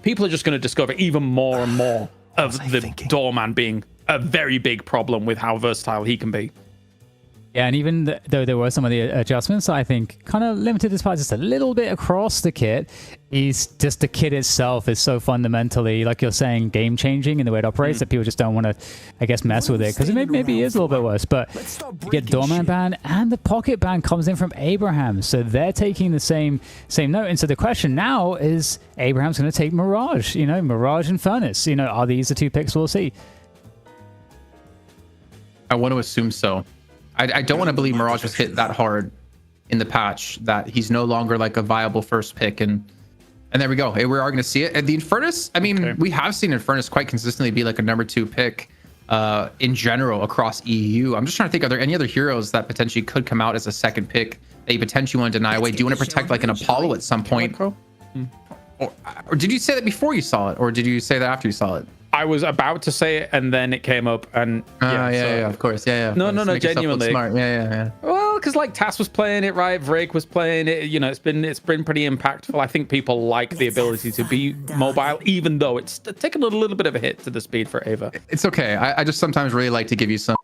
S1: people are just going to discover even more and more of the Doorman being a very big problem with how versatile he can be.
S3: Yeah, and even though there were some of the adjustments, I think kind of limited this part just a little bit across the kit. Is just the kit itself is so fundamentally, like you're saying, game changing in the way it operates that people just don't want to, I guess, mess with it because it maybe is a little bit worse. But you get Doorman ban and the Pocket ban comes in from Abraham, so they're taking the same note. And so the question now is, Abraham's going to take Mirage, Mirage and Furnace. Are these the two picks we'll see?
S2: I want to assume so. I don't want to believe Mirage was hit that hard in the patch that he's no longer like a viable first pick, and there we go. Hey, we are going to see it. And the Infernus, I mean, we have seen Infernus quite consistently be like a number 2 pick in general across EU. I'm just trying to think, are there any other heroes that potentially could come out as a second pick that you potentially want to deny away? Do you want to protect like an Apollo at some point? Or did you say that before you saw it, or did you say that after you saw it?
S1: I was about to say it, and then it came up, and
S2: yeah, of course, yeah.
S1: No, genuinely.
S2: Smart. Yeah.
S1: Well, because like Tass was playing it, right? Vrake was playing it. It's been pretty impactful. I think people like the ability to be mobile, even though it's taken a little bit of a hit to the speed for Ava.
S2: It's okay. I just sometimes really like to give you some.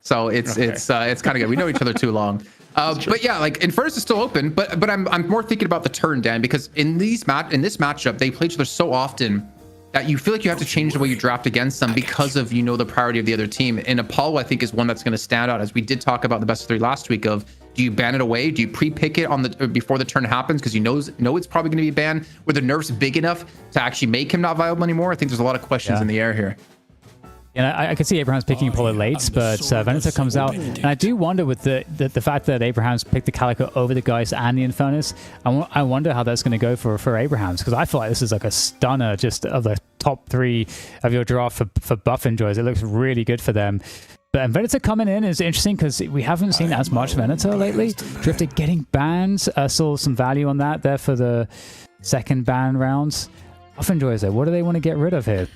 S2: So it's kind of good. We know each other too long. But yeah, like Infernus is still open, but I'm more thinking about the turn, Dan, because in this matchup they play each other so often that you feel like you have to change the way you draft against them because of the priority of the other team. And Apollo, I think, is one that's going to stand out, as we did talk about the best of 3 last week. Of, do you ban it away? Do you pre-pick it before the turn happens because you know it's probably going to be banned? Were the nerfs big enough to actually make him not viable anymore? I think there's a lot of questions in the air here.
S3: And I could see Abraham's picking Apollo late, but Venator comes out. And I do wonder with the fact that Abraham's picked the Calico over the Geist and the Infernus, I wonder how that's going to go for Abraham's, because I feel like this is like a stunner just of the top 3 of your draft for Buff Enjoyers. It looks really good for them. But Venator coming in is interesting because we haven't seen as much Venator lately. Drifter getting banned, saw some value on that there for the second ban rounds. Buff Enjoyers, though, what do they want to get rid of here?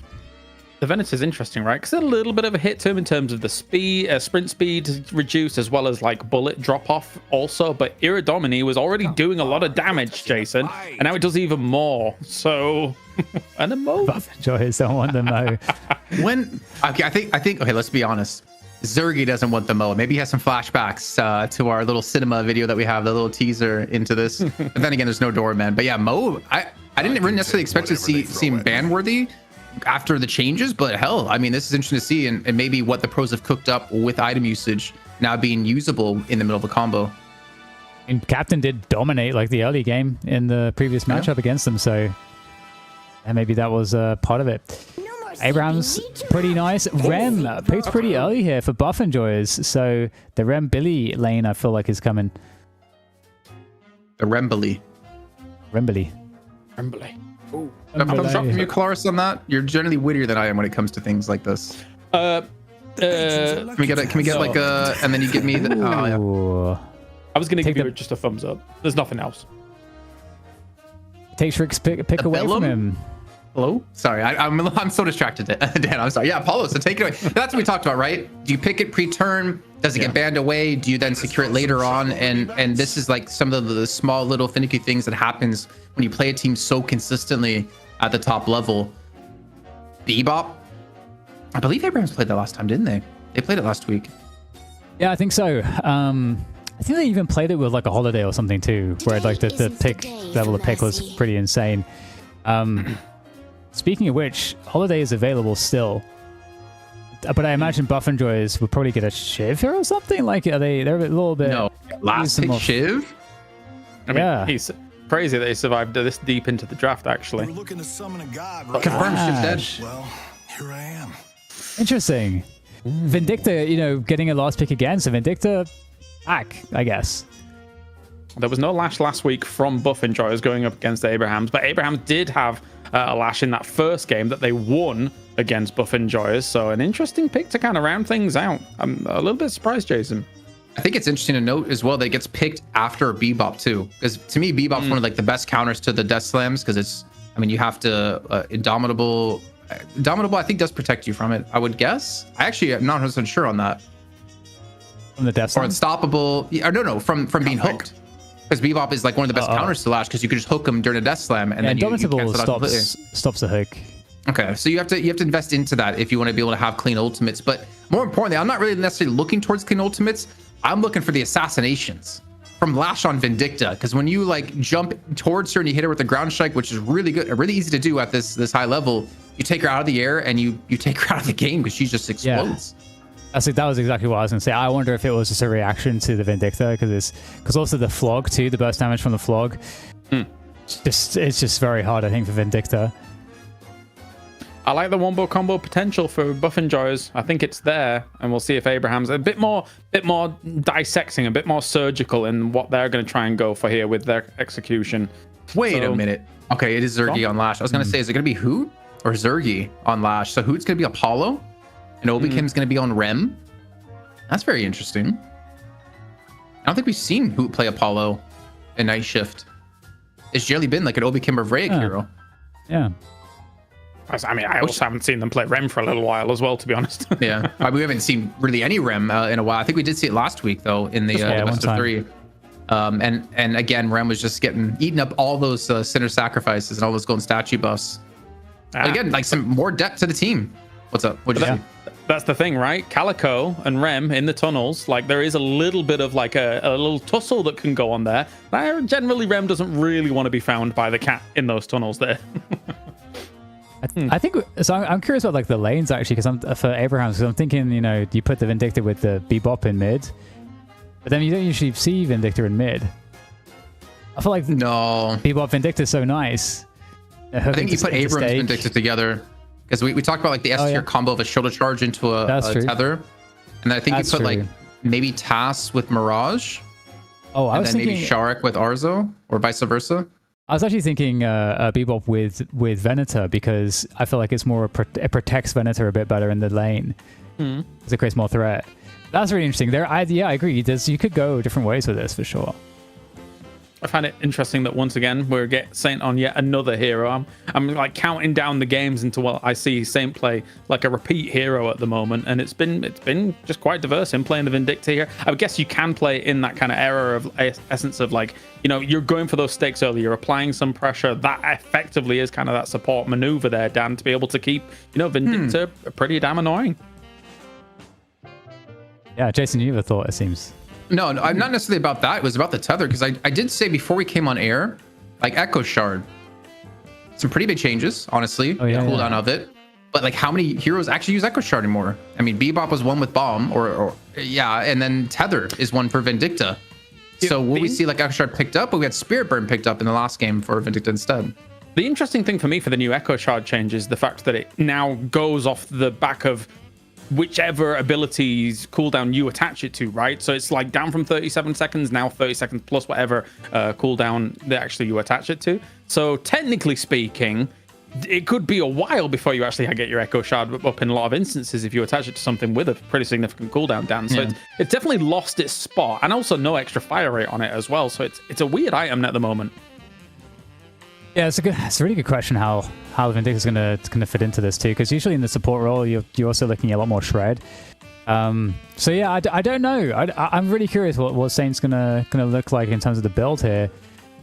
S1: The Venator is interesting, right? Because a little bit of a hit to him in terms of the speed, sprint speed reduced, as well as like bullet drop off also. But Iridomini was already doing a lot of damage, Jason, and now it does even more. So, and a Mo.
S3: Buff Enjoyers don't want the Mo.
S2: I think. Okay, let's be honest. Zergy doesn't want the Mo. Maybe he has some flashbacks to our little cinema video that we have, the little teaser into this. But then again, there's no Doorman. But yeah, Mo, I didn't really necessarily expect to see him ban worthy after the changes, but hell, I mean, this is interesting to see, and maybe what the pros have cooked up with item usage now being usable in the middle of a combo.
S3: And Captain did dominate like the early game in the previous matchup against them, so and maybe that was part of it.
S5: No more
S3: Abraham's
S5: sleeping. Need to
S3: pretty
S5: rest.
S3: nice. Rem picked pretty early here for Buff Enjoyers, so the Rem Billy lane I feel like is coming.
S2: The Rembly.
S3: Rembilly.
S1: Wembley.
S2: Thumbs up from you, Claris, on that. You're generally wittier than I am when it comes to things like this. Can we get like a, and then you give me the, oh, yeah.
S3: Ooh.
S1: I was going to
S3: Take
S1: give you
S3: the-
S1: just a thumbs up. There's nothing else.
S3: Takes Rick's pick away
S2: Bellum?
S3: from him.
S2: Hello? Sorry, I'm so distracted, Dan. I'm sorry. Yeah, Apollo, so take it away. That's what we talked about, right? Do you pick it pre-turn? Does it get banned away? Do you then secure it later on? And this is like some of the small little finicky things that happens when you play a team so consistently at the top level. Bebop? I believe Abrams played that last time, didn't they? They played it last week.
S3: Yeah, I think so. I think they even played it with like a holiday or something too, where like the pick level of pick was pretty insane. Speaking of which, holiday is available still, but I imagine Buff Enjoyers would probably get a Shiv here or something. Like, they're a little bit.
S2: No. Last
S3: some
S2: pick
S3: more-
S2: Shiv?
S1: I mean,
S3: Yeah.
S1: he's crazy that he survived this deep into the draft,
S4: We're
S1: actually.
S4: looking to summon a god, right?
S2: Confirmed Shiv's
S3: Ash.
S2: dead.
S4: Well, here I am.
S3: Interesting. Vindicta, getting a last pick again, so Vindicta back, I guess.
S1: There was no Lash last week from Buff Enjoyers going up against Abrahams, but Abrahams did have a Lash in that first game that they won against Buff Enjoyers, so an interesting pick to kind of round things out. I'm a little bit surprised, Jason.
S2: I think it's interesting to note as well that it gets picked after Bebop too, because to me Bebop's one of like the best counters to the Death Slams, because it's, I mean, you have to Indomitable I think does protect you from it, I would guess. I actually am not 100% sure on that.
S3: From the Death
S2: Or
S3: Slam.
S2: Unstoppable, or no, from being hooked, because Bebop is like one of the best counters to Lash, because you could just hook him during a Death Slam and
S3: Yeah,
S2: then you
S3: Indomitable
S2: cancel it out completely.
S3: stops the hook.
S2: Okay, so you have to invest into that if you want to be able to have clean ultimates. But more importantly, I'm not really necessarily looking towards clean ultimates. I'm looking for the assassinations from Lash on Vindicta, because when you like jump towards her and you hit her with the ground strike, which is really good, really easy to do at this high level, you take her out of the air and you take her out of the game because she just explodes.
S3: That was exactly what I was going to say. I wonder if it was just a reaction to the Vindicta, because also the flog too, the burst damage from the flog. It's just very hard, I think, for Vindicta.
S1: I like the wombo combo potential for Buff Enjoyers. I think it's there, and we'll see if Abraham's a bit more dissecting, a bit more surgical in what they're going to try and go for here with their execution.
S2: Wait
S1: So-
S2: a minute. Okay, it is Zergy on Lash. I was going to say, is it going to be Hoot or Zergy on Lash? So Hoot's going to be Apollo, and Obikim's going to be on Rem. That's very interesting. I don't think we've seen Hoot play Apollo in Night Shift. It's generally been like an Obikim or Vraic hero.
S3: Yeah.
S1: I mean, I also haven't seen them play Rem for a little while as well, to be honest.
S2: Yeah, we haven't seen really any Rem in a while. I think we did see it last week though in the
S3: one
S2: best of
S3: time.
S2: 3. And again, Rem was just eating up all those center sacrifices and all those golden statue buffs. But again, like some more depth to the team. What's up? What'd you say?
S1: That's the thing, right? Calico and Rem in the tunnels, like there is a little bit of like a little tussle that can go on there. Generally, Rem doesn't really want to be found by the cat in those tunnels there.
S3: I think so. I'm curious about like the lanes actually, because for Abrahams, because I'm thinking, you put the Vindicta with the Bebop in mid, but then you don't usually see Vindicta in mid. I feel like
S2: No,
S3: Bebop Vindicta is so nice.
S2: I think you put Abrams and Vindicta together, because we talked about like the S tier combo of a shoulder charge into a
S3: true.
S2: tether, and then I think
S3: That's
S2: you put
S3: true.
S2: like maybe Tass with Mirage,
S3: Oh, I
S2: and
S3: was
S2: then
S3: thinking.
S2: maybe Sharik with Arzo, or vice versa.
S3: I was actually thinking Bebop with Venator, because I feel like it's more it protects Venator a bit better in the lane, because it creates more threat. That's really interesting. I agree. You could go different ways with this for sure.
S1: I find it interesting that once again we're Saint on yet another hero. I'm like counting down the games into what I see Saint play like a repeat hero at the moment, and it's been just quite diverse in playing the Vindicta here. I guess you can play in that kind of era of essence of like, you're going for those stakes early, you're applying some pressure. That effectively is kind of that support maneuver there, Dan, to be able to keep Vindicta pretty damn annoying.
S3: Yeah, Jason, you have a thought, it seems.
S2: No, I'm not necessarily about that. It was about the tether, because I did say before we came on air, like Echo Shard, some pretty big changes, honestly.
S3: Oh, yeah,
S2: the cooldown
S3: yeah.
S2: of it. But like, how many heroes actually use Echo Shard anymore? I mean, Bebop was one with Bomb, or and then Tether is one for Vindicta. So will we see like Echo Shard picked up, but we had Spirit Burn picked up in the last game for Vindicta instead?
S1: The interesting thing for me for the new Echo Shard change is the fact that it now goes off the back of whichever abilities cooldown you attach it to, right? So it's like down from 37 seconds, now 30 seconds plus whatever cooldown that actually you attach it to. So technically speaking, it could be a while before you actually get your Echo Shard up in a lot of instances if you attach it to something with a pretty significant cooldown down. So it's definitely lost its spot, and also no extra fire rate on it as well. So it's a weird item at the moment.
S3: Yeah, it's a really good question how Vindicta's gonna fit into this too, because usually in the support role you're also looking at a lot more shred. So yeah, I don't know. I'm really curious what Saint's gonna look like in terms of the build here.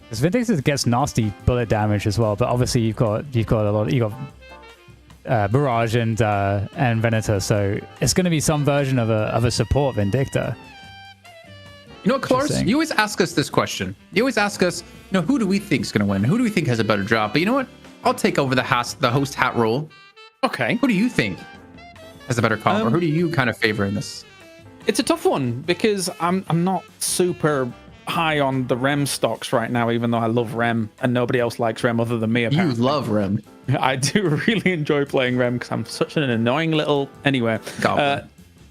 S3: Because Vindicta gets nasty bullet damage as well, but obviously you've got Barrage and Venator, so it's going to be some version of a support Vindicta.
S2: You know what, Clarks? You always ask us this question. You always ask us, who do we think is going to win? Who do we think has a better job? But you know what? I'll take over the host hat role.
S1: Okay.
S2: Who do you think has a better comp, or who do you kind of favor in this?
S1: It's a tough one because I'm not super high on the Rem stocks right now, even though I love Rem and nobody else likes Rem other than me, apparently.
S2: You love Rem.
S1: I do really enjoy playing Rem because I'm such an annoying little... Anyway.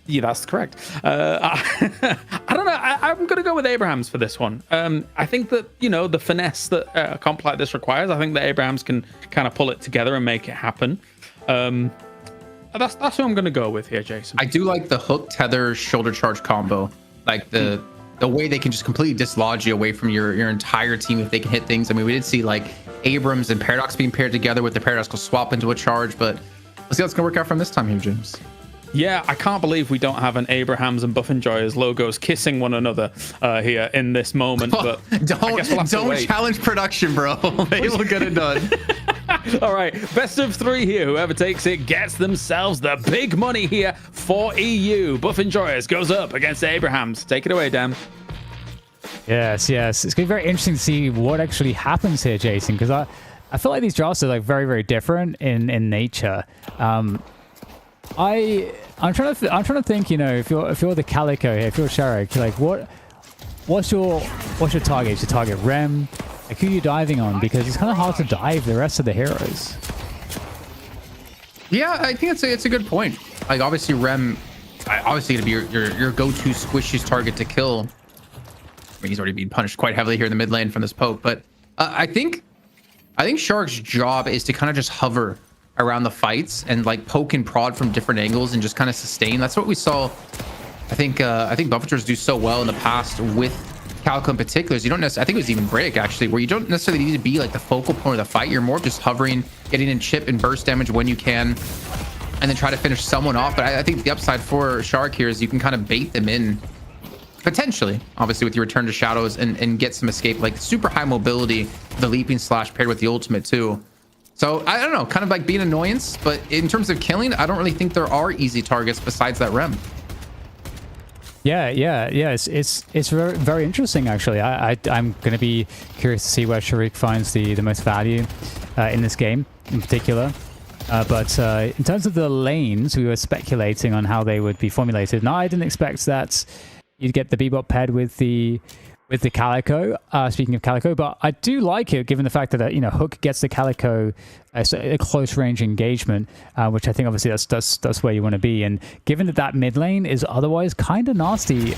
S1: Yeah, that's correct. I don't know. I'm going to go with Abrahams for this one. I think that, the finesse that a comp like this requires, I think that Abrahams can kind of pull it together and make it happen. That's who I'm going to go with here, Jason.
S2: I do like the hook, tether, shoulder charge combo. Like the way they can just completely dislodge you away from your entire team if they can hit things. I mean, we did see like Abrams and Paradox being paired together with the Paradox will swap into a charge, but let's see how it's going to work out from this time here, James.
S1: Yeah, I can't believe we don't have an Abrahams and Buffenjoyers logos kissing one another here in this moment. But
S2: don't challenge production, bro. They will get it done.
S1: All right, best of 3 here. Whoever takes it gets themselves the big money here for EU. Buffenjoyers goes up against Abrahams. Take it away, Dan.
S3: Yes. It's going to be very interesting to see what actually happens here, Jason, because I feel like these drafts are like very, very different in nature. I'm trying to think, if you're the Calico here, if you're Sharek, like what's your target? Is your target Rem? Like who are you diving on? Because it's kind of hard to dive the rest of the heroes.
S2: Yeah, I think it's a good point. Like obviously Rem, obviously gonna be your go-to squishiest target to kill. I mean, he's already being punished quite heavily here in the mid lane from this poke, but I think Shark's job is to kind of just hover around the fights and like poke and prod from different angles and just kind of sustain. That's what we saw. I think Buffeters do so well in the past with Calico in particular. You don't necessarily, I think it was even Break actually, where you don't necessarily need to be like the focal point of the fight. You're more just hovering, getting in chip and burst damage when you can, and then try to finish someone off. But I think the upside for Shark here is you can kind of bait them in potentially, obviously with your return to shadows and get some escape, like super high mobility, the leaping slash paired with the ultimate too. So I don't know, kind of like being an annoyance, but in terms of killing, I don't really think there are easy targets besides that Rem.
S3: Yeah. It's very, very interesting actually. I'm going to be curious to see where Sharik finds the most value in this game in particular. But in terms of the lanes, we were speculating on how they would be formulated. Now, I didn't expect that you'd get the Bebop paired with the Calico. Speaking of Calico, but I do like it given the fact that Hook gets the Calico a close range engagement, which I think obviously that's where you want to be. And given that mid lane is otherwise kind of nasty,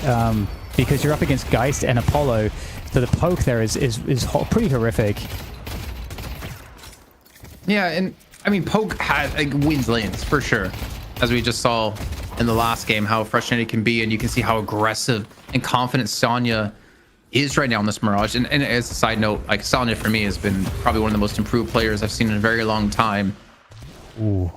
S3: because you're up against Geist and Apollo, so the poke there is pretty horrific.
S2: Yeah, and I mean poke wins lanes for sure, as we just saw in the last game how frustrating it can be, and you can see how aggressive and confident Sonya is right now in this Mirage. And as a side note, like Sonya for me has been probably one of the most improved players I've seen in a very long time.
S3: Ooh.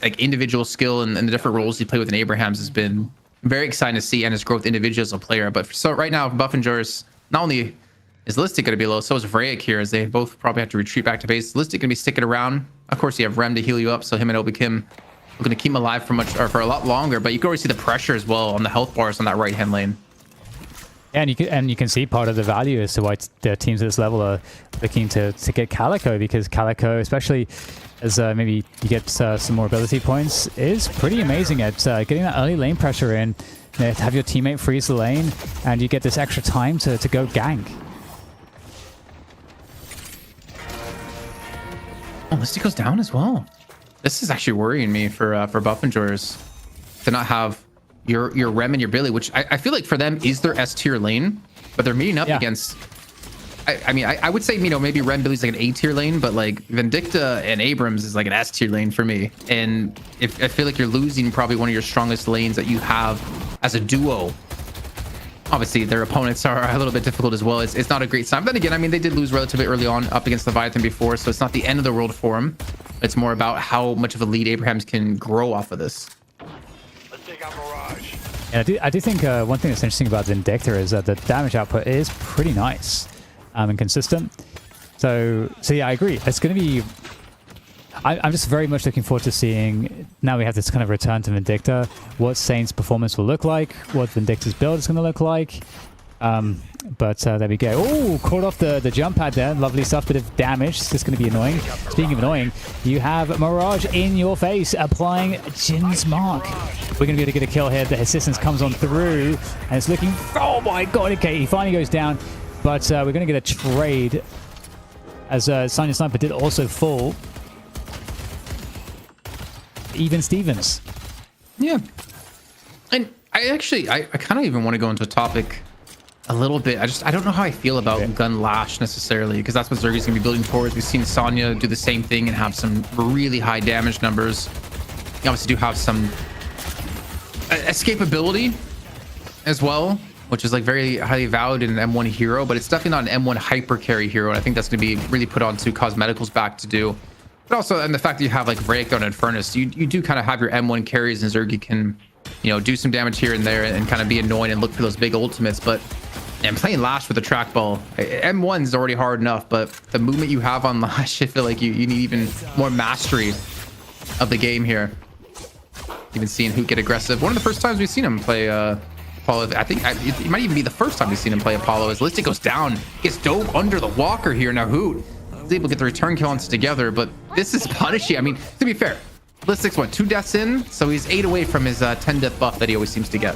S2: Like individual skill and the different roles he played with in Abrahams has been very exciting to see, and his growth individually as a player. But so right now, Buffenjoyers, not only is Listic going to be low, so is Vraic here, as they both probably have to retreat back to base. Listic going to be sticking around. Of course, you have Rem to heal you up, so him and Obikim are going to keep him alive for a lot longer. But you can already see the pressure as well on the health bars on that right hand lane.
S3: Yeah, and you can see part of the value as to why the teams at this level are looking to get Calico, because Calico, especially as maybe you get some more ability points, is pretty amazing at getting that early lane pressure in to have your teammate freeze the lane, and you get this extra time to go gank.
S2: Oh, Misty goes down as well. This is actually worrying me for Buff Enjoyers to not have your Rem and your Billy, which I feel like for them is their S tier lane, but they're meeting up against. I mean, I would say, you know, maybe Ren Billy's like an A tier lane, but like Vindicta and Abrams is like an S tier lane for me. And if I feel like you're losing probably one of your strongest lanes that you have as a duo. Obviously, their opponents are a little bit difficult as well. It's not a great sign. But then again, I mean, they did lose relatively early on up against Leviathan before, so it's not the end of the world for them. It's more about how much of a lead Abrahams can grow off of this.
S6: Let's take out Mirage.
S3: And I do think one thing that's interesting about Vindicta is that the damage output is pretty nice. And consistent. So yeah, I agree. It's going to be... I'm just very much looking forward to seeing, now we have this kind of return to Vindicta, what Saint's performance will look like, what Vindicta's build is going to look like. But there we go. Oh, caught off the jump pad there. Lovely stuff, bit of damage. It's just going to be annoying. Speaking of annoying, you have Mirage in your face, applying Jin's mark. We're going to be able to get a kill here. The assistance comes on through, and it's looking... Oh my god, okay, he finally goes down. But we're going to get a trade, as Sanya Sniper did also fall. Even Stevens.
S2: Yeah. And I kind of even want to go into a topic a little bit. I don't know how I feel about Gun Lash necessarily, because that's what Zergy's going to be building towards. We've seen Sanya do the same thing and have some really high damage numbers. You obviously do have some escapability as well, which is like very highly valued in an M1 hero, but it's definitely not an M1 hyper carry hero. And I think that's going to be really put onto Cosmetical's back to do. But also, and the fact that you have like Breakdown and Furnace, you do kind of have your M1 carries, and Zergy can, you know, do some damage here and there and kind of be annoying and look for those big ultimates. But and playing Lash with a trackball, M1 is already hard enough, but the movement you have on Lash, I feel like you need even more mastery of the game here. Even seeing Hoot get aggressive. One of the first times we've seen him play Apollo, I think it might even be the first time we've seen him play Apollo, as Listic goes down, gets dove under the walker here. Now Hoot is able to get the return kill once together, but this is punishing. I mean, to be fair, Listic's what, 2 deaths in, so he's 8 away from his 10 death buff that he always seems to get.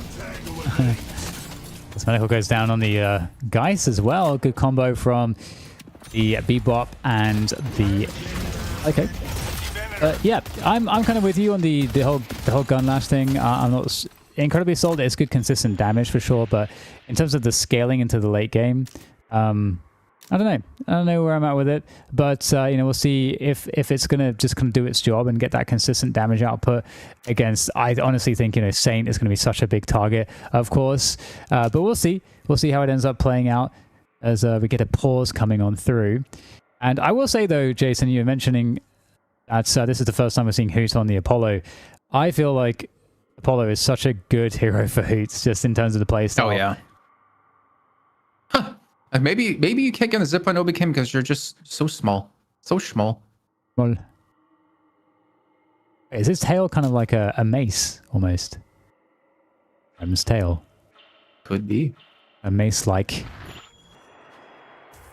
S3: This medical goes down on the Geist as well. Good combo from the Bebop and the... Okay. Yeah, I'm kind of with you on the whole Gun Lash thing. I'm not incredibly sold. It's good consistent damage for sure, but in terms of the scaling into the late game, I don't know where I'm at with it, but you know, we'll see if it's gonna just kind of do its job and get that consistent damage output against. I honestly think, you know, Saint is gonna be such a big target, of course, but we'll see how it ends up playing out as we get a pause coming on through. And I will say though, Jason, you were mentioning that this is the first time we're seeing Hoot on the Apollo. I feel like Apollo is such a good hero for Hoots, just in terms of the playstyle.
S2: Oh yeah. Huh. Maybe you can't get on the zipline Obi-Kim because you're just so small. So small.
S3: Well, is his tail kind of like a mace, almost? Rem's tail.
S2: Could be.
S3: A mace-like.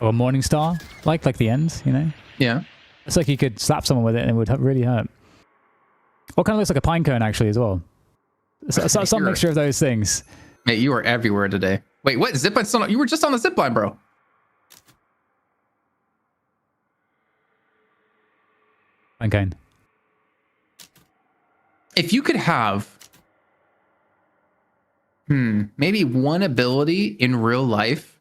S3: Or a morning star, like the end, you know?
S2: Yeah.
S3: It's like you could slap someone with it and it would really hurt. Or kind of looks like a pine cone, actually, as well. So, some mixture of those things.
S2: Mate, you are everywhere today. Wait, what? Zipline's still not... You were just on the zipline, bro.
S3: Pine cone.
S2: If you could have... maybe one ability in real life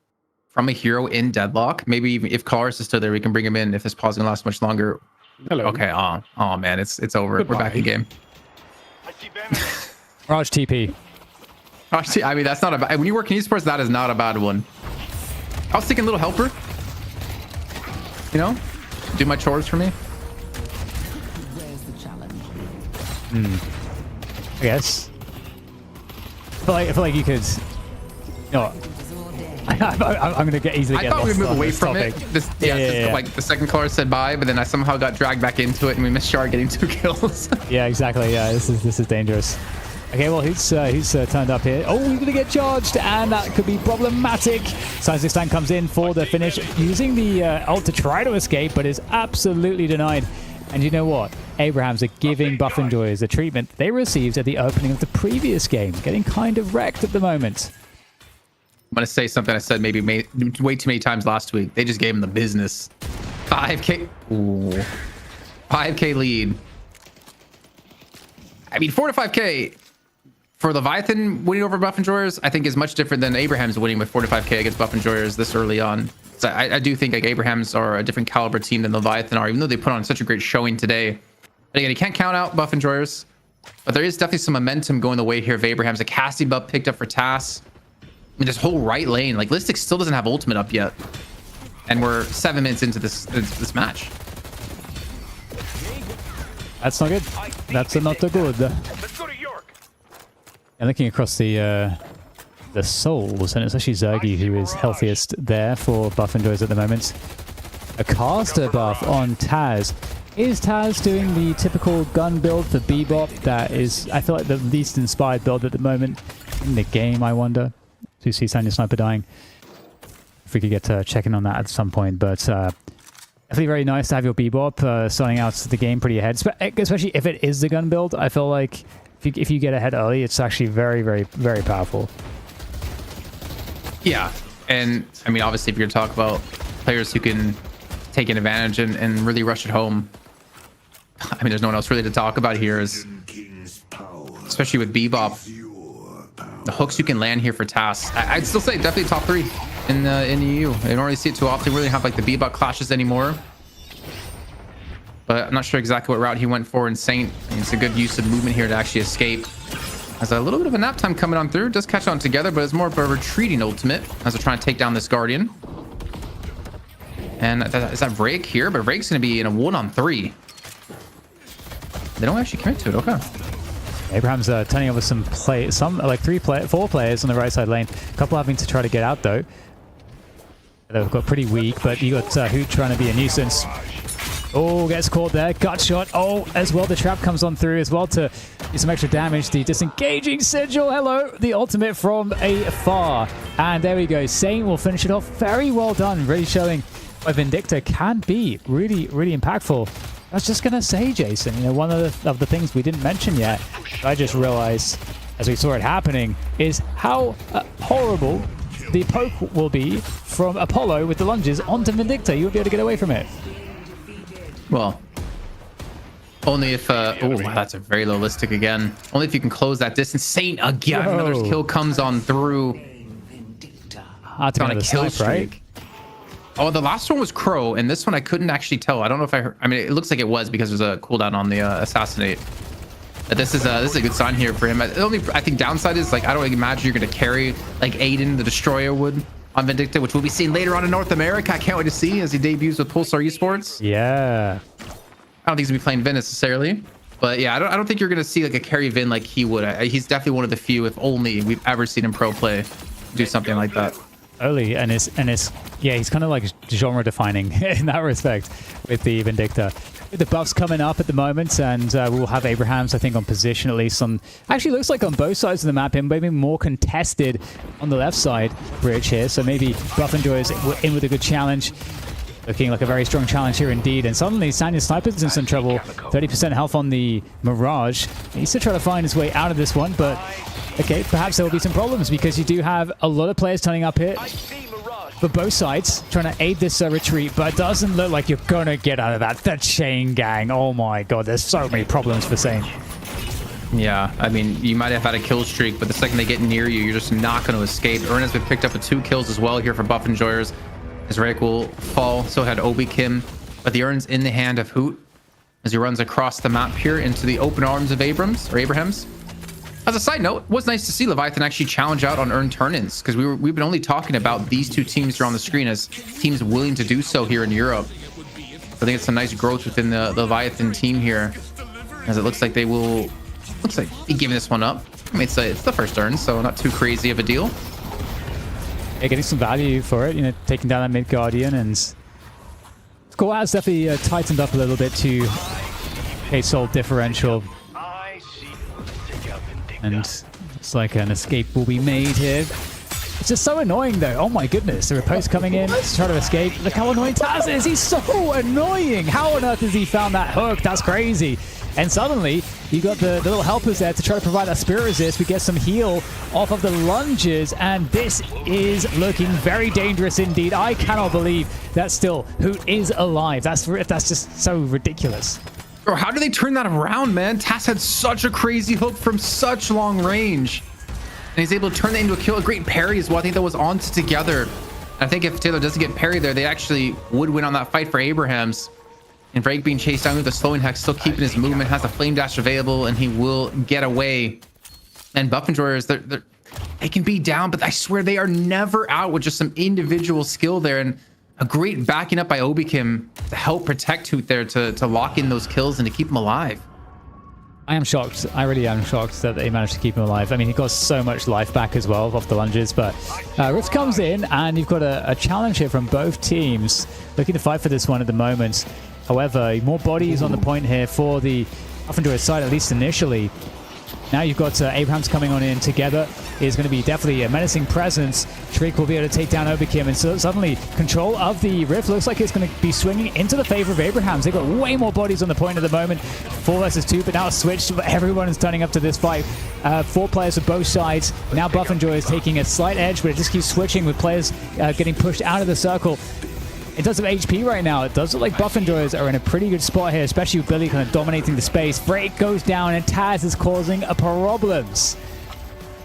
S2: from a hero in Deadlock. Maybe even if Kars is still there, we can bring him in if this pause going to last much longer.
S1: Hello.
S2: Okay, oh man, it's over.
S1: Goodbye.
S2: We're back in game.
S6: I see Venom.
S3: Mirage TP.
S2: Actually, I mean, that's not a bad... When you work in esports, that is not a bad one. I was thinking little helper. You know? Do my chores for me.
S5: Where's the challenge?
S3: I guess. I feel like you could... You know what? I'm going to easily
S2: I
S3: get
S2: thought
S3: lost
S2: we'd move
S3: on
S2: away
S3: this
S2: from
S3: topic.
S2: it.
S3: Yeah.
S2: Like the second caller said bye, but then I somehow got dragged back into it and we missed Shard getting 2 kills.
S3: Yeah, exactly. Yeah, this is dangerous. Okay, well, he's turned up here. Oh, he's going to get charged, and that could be problematic. Science Stand comes in for the finish, using the ult to try to escape, but is absolutely denied. And you know what? Abrahams are giving Buff Enjoyers the treatment they received at the opening of the previous game, getting kind of wrecked at the moment.
S2: I'm going to say something I said maybe way too many times last week. They just gave him the business. 5K. Ooh. 5K lead. I mean, 4 to 5K for Leviathan winning over Buff Enjoyers, I think is much different than Abraham's winning with 4 to 5K against Buff Enjoyers this early on. So I do think like Abrahams are a different caliber team than Leviathan are, even though they put on such a great showing today. But again, you can't count out Buff Enjoyers, but there is definitely some momentum going the way here of Abrahams. A casting buff picked up for TAS. I mean, this whole right lane, like Listic still doesn't have ultimate up yet, and we're 7 minutes into this match.
S3: That's not good. That's not good.
S6: Let's go to York.
S3: And looking across the souls, and it's actually Zergy who is healthiest there for Buff Enjoyers at the moment. A caster buff on Taz. Is Taz doing the typical gun build for Bebop? That is, I feel like, the least inspired build at the moment in the game, I wonder. To see Sanya Sniper dying. If we could get to checking on that at some point, but definitely very nice to have your Bebop starting out the game pretty ahead, especially if it is the gun build. I feel like if you get ahead early, it's actually very, very, very powerful.
S2: Yeah, and I mean, obviously, if you're going to talk about players who can take an advantage and really rush it home, I mean, there's no one else really to talk about here, especially with Bebop. The hooks you can land here for TAS. I'd still say definitely top 3 in EU. I don't really see it too often. We really have like the Bebop clashes anymore. But I'm not sure exactly what route he went for in Saint. I mean, it's a good use of movement here to actually escape. Has a little bit of a nap time coming on through. Does catch on together, but it's more of a retreating ultimate as they're trying to take down this Guardian. And is that Rake here? But Rake's going to be in a 1-on-3. They don't actually commit to it. Okay.
S3: Abraham's turning over some like 4 players on the right side lane. A couple having to try to get out though. They've got pretty weak, but you got Hoot trying to be a nuisance. Oh, gets caught there. Gut shot. Oh, as well, the trap comes on through as well to do some extra damage. The disengaging sigil. Hello, the ultimate from afar. And there we go. Saint will finish it off. Very well done. Really showing why Vindicta can be really, really impactful. I was just going to say, Jason, you know, one of the things we didn't mention yet, I just realized as we saw it happening, is how horrible the poke will be from Apollo with the lunges onto Vindicta. You won't be able to get away from it.
S2: Well, only if oh, that's a very low listic again. Only if you can close that distance. Saint again.
S3: Whoa.
S2: Another kill comes on through.
S3: It's on a kill streak, right?
S2: Oh, the last one was Crow, and this one I couldn't actually tell. I don't know if I heard. I mean, it looks like it was because there's a cooldown on the assassinate. But this is a good sign here for him. The only I think downside is like I don't imagine you're gonna carry like Aiden the Destroyer would on Vindicta, which we'll be seeing later on in North America. I can't wait to see as he debuts with Pulsar Esports.
S3: Yeah.
S2: I don't think he's gonna be playing Vin necessarily, but yeah, I don't think you're gonna see like a carry Vin like he would. He's definitely one of the few, if only, we've ever seen him pro play do something like that.
S3: Early and it's yeah, he's kind of like genre defining in that respect with the Vindicta. With the buffs coming up at the moment, and we'll have Abrahams, I think, on position at least on. Actually, looks like on both sides of the map, and maybe more contested on the left side bridge here. So maybe Buff Enjoyers in with a good challenge. Looking like a very strong challenge here indeed. And suddenly, Sanya Sniper's in some trouble. 30% health on the Mirage. He needs to try to find his way out of this one, but okay, perhaps there will be some problems because you do have a lot of players turning up here for both sides, trying to aid this retreat, but it doesn't look like you're going to get out of that. The chain gang. Oh my god, there's so many problems for Saint.
S2: Yeah, I mean, you might have had a kill streak, but the second they get near you, you're just not going to escape. Ernest has been picked up with 2 kills as well here for Buff Enjoyers. His Rake will fall, so had Obi Kim, but the Urn's in the hand of Hoot as he runs across the map here into the open arms of Abrahams. As a side note, it was nice to see Leviathan actually challenge out on Urn turn-ins, because we've been only talking about these 2 teams here on the screen as teams willing to do so here in Europe. I think it's a nice growth within the Leviathan team here, as it looks like they will be giving this one up. I mean, it's the first Urn, so not too crazy of a deal.
S3: Yeah, getting some value for it, you know, taking down that mid Guardian, and Score has definitely tightened up a little bit to a soul differential. And it's like an escape will be made here. It's just so annoying, though. Oh my goodness. The riposte coming in to try to escape. Look how annoying Taz is. He's so annoying. How on earth has he found that hook? That's crazy. And suddenly, you got the little helpers there to try to provide that spirit resist. We get some heal off of the lunges, and this is looking very dangerous indeed. I cannot believe that still Hoot is alive. That's just so ridiculous.
S2: Bro, how do they turn that around, man? Tass had such a crazy hook from such long range. And he's able to turn that into a kill. A great parry as well. I think that was on together. I think if Taylor doesn't get parry there, they actually would win on that fight for Abrahams. And Drake being chased down with the slowing hex, still keeping his movement, has a flame dash available, and he will get away. And Buff Enjoyers, they can be down, but I swear they are never out with just some individual skill there. And a great backing up by Obikim to help protect Hoot there to lock in those kills and to keep him alive.
S3: I am shocked. I really am shocked that they managed to keep him alive. I mean, he got so much life back as well off the lunges, but Rift comes in, and you've got a challenge here from both teams looking to fight for this one at the moment. However, more bodies on the point here for the Buff Enjoyers side, at least initially. Now you've got Abrahams coming on in together. Is going to be definitely a menacing presence. Shriek will be able to take down Obikim, and so suddenly control of the Rift looks like it's going to be swinging into the favor of Abrahams. They've got way more bodies on the point at the moment. 4 versus 2, but now it's switched. Everyone is turning up to this fight. 4 players for both sides. Now Buff Enjoyers taking a slight edge, but it just keeps switching with players getting pushed out of the circle. In terms of HP right now, it does look like Buff Enjoyers are in a pretty good spot here, especially with Billy kind of dominating the space. Break goes down, and Taz is causing problems.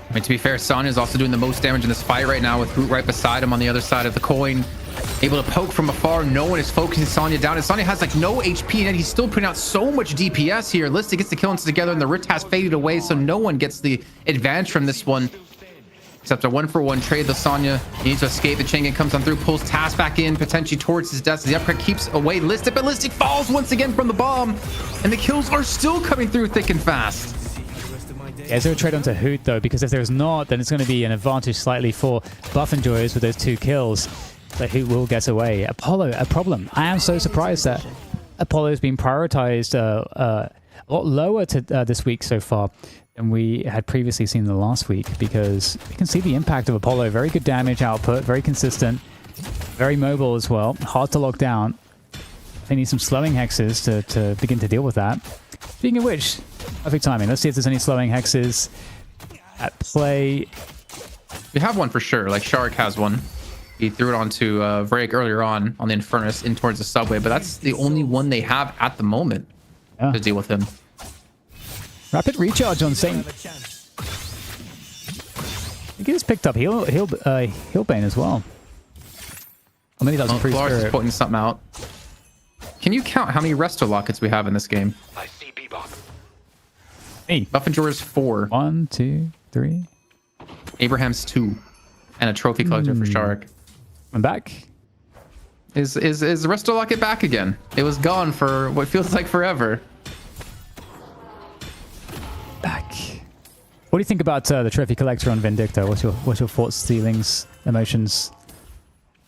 S2: I mean, to be fair, Sonya is also doing the most damage in this fight right now with Hoot right beside him on the other side of the coin. Able to poke from afar. No one is focusing Sonya down, and Sonya has like no HP, and he's still putting out so much DPS here. Lista gets the kill together, and the Rift has faded away, so no one gets the advantage from this one. Except a 1-for-1 trade. The Sonya needs to escape. The Chingan comes on through, pulls Tass back in, potentially towards his death. The upgrade keeps away Listic, but Listic falls once again from the bomb, and the kills are still coming through thick and fast.
S3: Yeah, is there a trade onto Hoot, though? Because if there's not, then it's going to be an advantage slightly for Buff Enjoyers with those 2 kills. So Hoot will get away. Apollo, a problem. I am so surprised that Apollo has been prioritized a lot lower this week so far than we had previously seen the last week, because we can see the impact of Apollo. Very good damage output, very consistent, very mobile as well, hard to lock down. They need some slowing hexes to begin to deal with that. Speaking of which, perfect timing. Let's see if there's any slowing hexes at play.
S2: We have one for sure. Like Shark has one. He threw it onto Vrake earlier on the Infernus in towards the subway, but that's the only one they have at the moment to deal with him.
S3: Rapid recharge on Saint. I think he just picked up Healbane as well. Or maybe that was a free
S2: Lars is
S3: spirit.
S2: pointing something out. Can you count how many resto lockets we have in this game?
S6: I see Bebop.
S3: Hey.
S2: Buff Enjoyers 4.
S3: 1, 2, 3.
S2: Abraham's 2. And a trophy collector for Shark.
S3: I'm back.
S2: Is the resto locket back again? It was gone for what feels like forever.
S3: Back. What do you think about the trophy collector on Vindicta? What's your thoughts, feelings, emotions?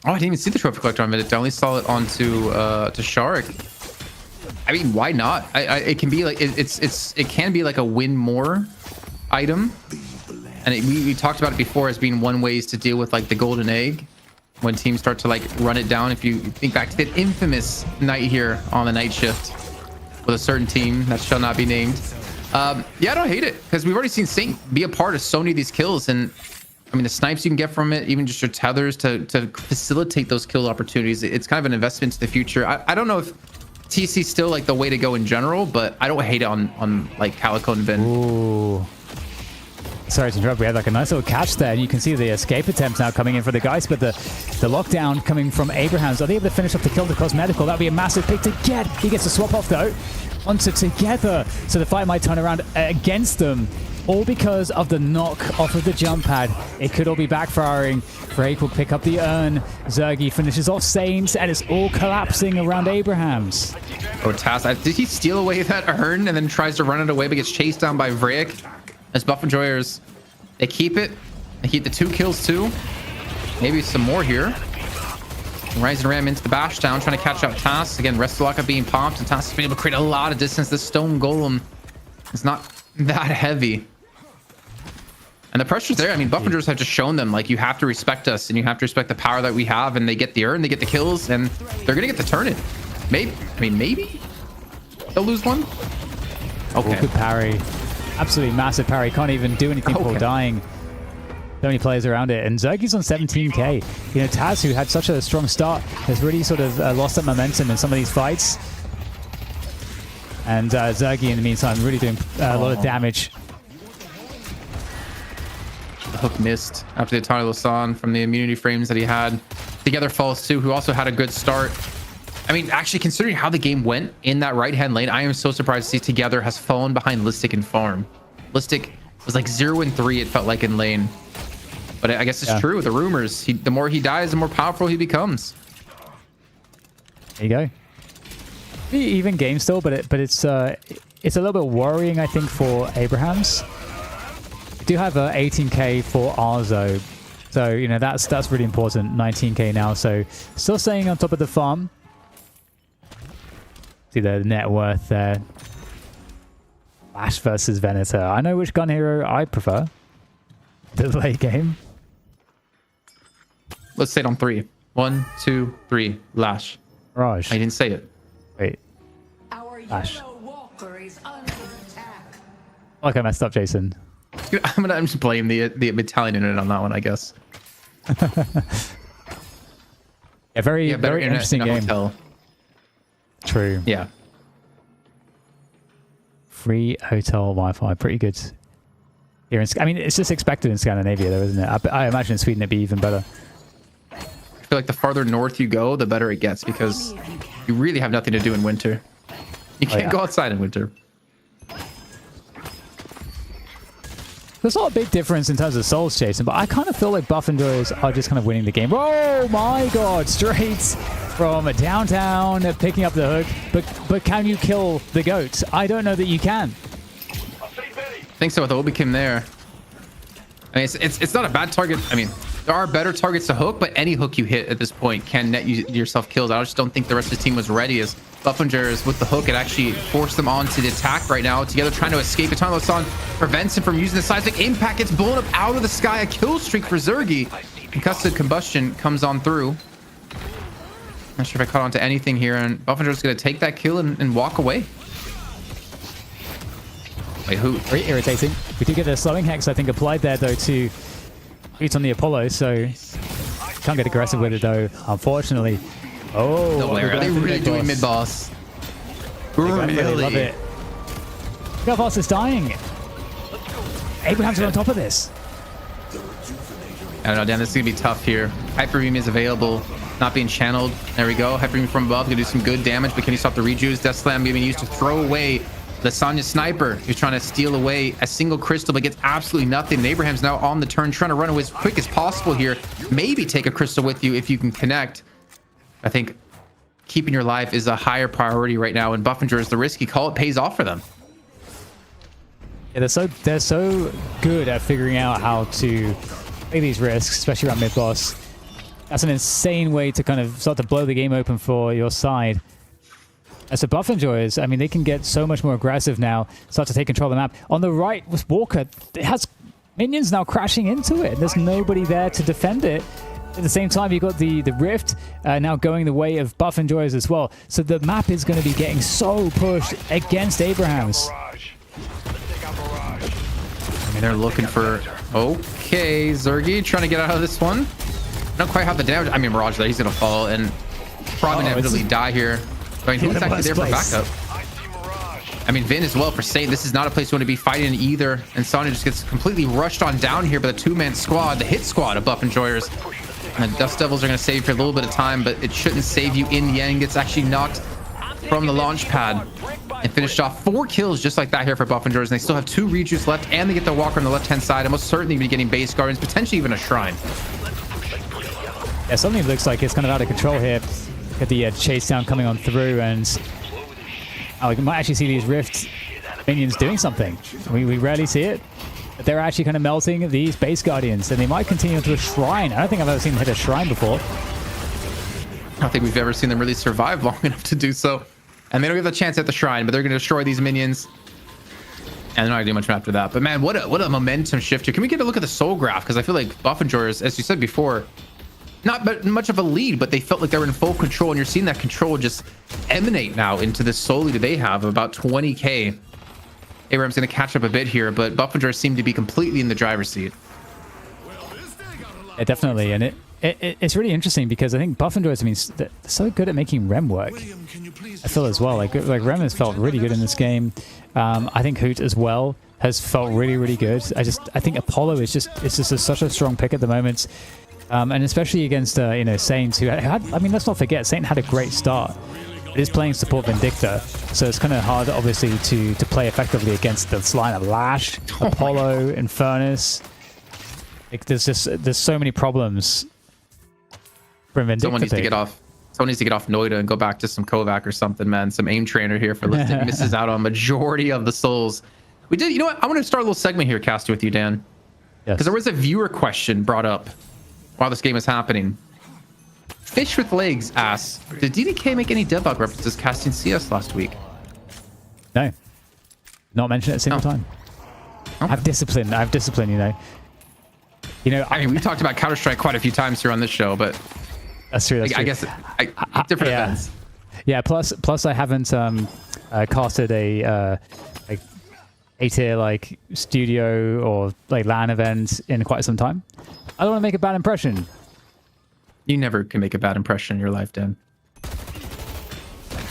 S2: Oh, I didn't even see the trophy collector on Vindicta. I only saw it onto to Shark. I mean, why not? It can be like it can be like a win more item, and we talked about it before as being one ways to deal with like the golden egg when teams start to like run it down. If you think back to that infamous night here on the night shift with a certain team that shall not be named. Yeah, I don't hate it because we've already seen Saint be a part of so many of these kills, and I mean the snipes you can get from it, even just your tethers to facilitate those kill opportunities. It's kind of an investment to the future. I don't know if TC's still like the way to go in general, but I don't hate it on like Calico and Vin.
S3: Ooh. Sorry to interrupt. We had like a nice little catch there, and you can see the escape attempts now coming in for the guys, but the lockdown coming from Abrahams. Are they able to finish off the kill to Cosmetical? That would be a massive pick to get. He gets to swap off though onto Together, so the fight might turn around against them, all because of the knock off of the jump pad. It could all be backfiring. Drake will pick up the urn. Zergy finishes off Saints, and it's all collapsing around Abrahams.
S2: Oh, Tass, did he steal away that urn and then tries to run it away but gets chased down by Vrick? As Buff Enjoyers, they keep it. They keep the 2 kills too. Maybe some more here. Rising Ram into the bash down, trying to catch up Tass. Again, Restolaka being popped, and Tass has been able to create a lot of distance. This stone golem is not that heavy. And the pressure's there. I mean, Buffingers have just shown them, like, you have to respect us and you have to respect the power that we have. And they get the earn, they get the kills, and they're going to get the turn it. Maybe. I mean, maybe they'll lose one. Okay.
S3: Good parry. Absolutely massive parry. Can't even do anything before dying. So many players around it. And Zergi's on 17k. You know, Taz, who had such a strong start, has really sort of lost that momentum in some of these fights. And Zergi, in the meantime, really doing a lot of damage.
S2: The hook missed after the Atari Lasan from the immunity frames that he had. Together Falls too, who also had a good start. I mean, actually, considering how the game went in that right-hand lane, I am so surprised to see Together has fallen behind Listic and Farm. Listic was like 0-3, it felt like, in lane. But I guess it's true. The rumors, the more he dies, the more powerful he becomes.
S3: There you go. Pretty even game still, but it's a little bit worrying, I think, for Abrahams. We do have 18k for Arzo, so you know that's really important. 19k now, so still staying on top of the farm. See the net worth there. Flash versus Venator. I know which gun hero I prefer. The late game.
S2: Let's say it on 3. 1, 2, 3. Lash.
S3: Raj.
S2: I didn't say it.
S3: Wait.
S5: Our
S3: Flash.
S5: yellow walker is under attack.
S3: Like I messed up, Jason.
S2: I'm just blame the Italian internet on that one, I guess.
S3: Yeah, very interesting game.
S2: Hotel.
S3: True.
S2: Yeah.
S3: Free hotel Wi-Fi, pretty good. Here I mean, it's just expected in Scandinavia, though, isn't it? I imagine in Sweden it'd be even better.
S2: I feel like the farther north you go, the better it gets, because you really have nothing to do in winter. You can't go outside in winter.
S3: There's not a big difference in terms of souls, Jason, but I kind of feel like Buff Enjoyers are just kind of winning the game. Oh my god, straight from downtown, picking up the hook. But can you kill the goat? I don't know that you can.
S2: I think so with Obikim there. I mean, it's not a bad target. I mean, there are better targets to hook, but any hook you hit at this point can net yourself kills. I just don't think the rest of the team was ready, as Buffingers with the hook, it actually forced them onto the attack right now. Together trying to escape. Eternal Lasan prevents him from using the seismic impact. Gets blown up out of the sky. A kill streak for Zergi. Concussive combustion comes on through. Not sure if I caught on to anything here, and Buffingers going to take that kill and walk away. Wait, who?
S3: Very irritating. We do get a slowing hex, I think, applied there, though, to beat on the Apollo, so can't get aggressive with it, though, unfortunately. Oh,
S2: no way. Are they really doing mid-boss?
S3: Really? Love it. Look how fast it's dying. Abraham's on top of this.
S2: I don't know, Dan, this is going to be tough here. Hyper Beam is available, not being channeled. There we go. Hyper Beam from above, going to do some good damage, but can he stop the rejuice? Death Slam being used to throw away Lasagna Sniper, who's trying to steal away a single crystal, but gets absolutely nothing. And Abraham's now on the turn, trying to run away as quick as possible here. Maybe take a crystal with you if you can connect. I think keeping your life is a higher priority right now, and Buffingers, the risky call, it pays off for them.
S3: Yeah, they're so good at figuring out how to play these risks, especially around mid-boss. That's an insane way to kind of start to blow the game open for your side. As the Buff Enjoyers, I mean, they can get so much more aggressive now, start to take control of the map. On the right with Walker, it has minions now crashing into it. There's nobody there to defend it. At the same time, you've got the Rift now going the way of Buff Enjoyers as well. So the map is going to be getting so pushed against Abrahams.
S2: I mean, they're looking for... Okay, Zergi trying to get out of this one. Not quite have the damage. I mean, Mirage there, he's going to fall and probably inevitably die here. I mean, who's actually there for backup? I mean, Vin as well for saying this is not a place you want to be fighting in either. And Sonya just gets completely rushed on down here by the two-man squad, the hit squad of Buff Enjoyers. And the Dust Devils are going to save you for a little bit of time, but it shouldn't save you in the end. Gets actually knocked from the launch pad and finished off 4 kills just like that here for Buff Enjoyers. And they still have 2 rejuice left, and they get the Walker on the left-hand side, and most certainly be getting base guardians, potentially even a shrine.
S3: Yeah, something looks like it's kind of out of control here. Get the chase down coming on through, and we might actually see these Rift minions doing something. We rarely see it, but they're actually kind of melting these base guardians, and they might continue to a shrine. I don't think I've ever seen them hit a shrine before.
S2: I don't think we've ever seen them really survive long enough to do so. And they don't get the chance at the shrine, but they're going to destroy these minions. And they're not gonna do much after that. But man, what a momentum shift here. Can we get a look at the soul graph? Because I feel like Buffenjoyers, as you said before, not much of a lead, but they felt like they were in full control, and you're seeing that control just emanate now into this soul lead that they have of about 20k. Abraham's going to catch up a bit here, but Buffenjoyers seem to be completely in the driver's seat.
S3: Yeah, definitely, and it's really interesting because I think Buffenjoyers, I mean, they're so good at making Rem work. I feel as well, like Rem has felt really good in this game. I think Hoot as well has felt really good. I think Apollo is just such a strong pick at the moment. And especially against, you know, Saints, who had, I mean, let's not forget, Saint had a great start. It is playing support Vindicta, so it's kind of hard, obviously, to play effectively against this line of Lash, Apollo, Infernus. Like, there's so many problems from Vindicta.
S2: Someone needs to get off. Someone needs to get off Noida and go back to some Kovac or something, man. Some aim trainer here for Listic misses out on majority of the souls. We did, you know what? I want to start a little segment here, Casty, with you, Dan.
S3: Yes.
S2: Because there was a viewer question brought up while this game is happening. Fish with Legs asks, did DDK make any Deadlock references casting CS last week?
S3: No. Not mentioned it a single time.
S2: Oh.
S3: I have discipline, you know. You know,
S2: I mean, we've talked about Counter-Strike quite a few times here on this show, but
S3: that's true.
S2: I guess different
S3: yeah.
S2: events.
S3: Yeah, plus I haven't casted a A-tier like studio or like LAN event in quite some time. I don't want to make a bad impression.
S2: You never can make a bad impression in your life, Dan.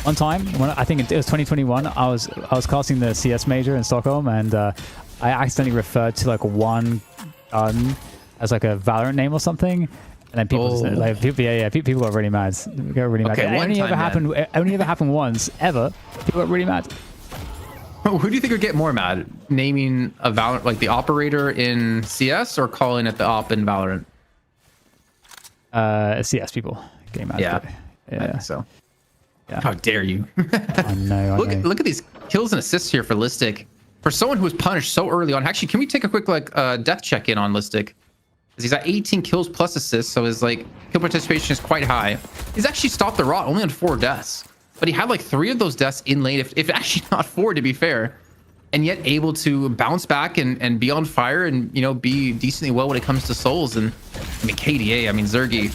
S3: One time, when I think it was 2021, I was casting the CS major in Stockholm, and I accidentally referred to like one gun as like a Valorant name or something, and then people people got really mad. They got really mad.
S2: Okay,
S3: It only ever happened once ever. People got really mad.
S2: Who do you think would get more mad? Naming a Valorant, like the operator in CS, or calling it the op in Valorant?
S3: CS people getting mad.
S2: Yeah,
S3: yeah.
S2: I think so.
S3: Yeah.
S2: How dare you?
S3: I know.
S2: Look at these kills and assists here for Listic. For someone who was punished so early on, actually, can we take a quick death check in on Listic? Because he's at 18 kills plus assists, so his like kill participation is quite high. He's actually stopped the rot only on 4 deaths, but he had like 3 of those deaths in lane, if actually not 4 to be fair, and yet able to bounce back and be on fire and, you know, be decently well when it comes to souls. And I mean, KDA, I mean, Zergy,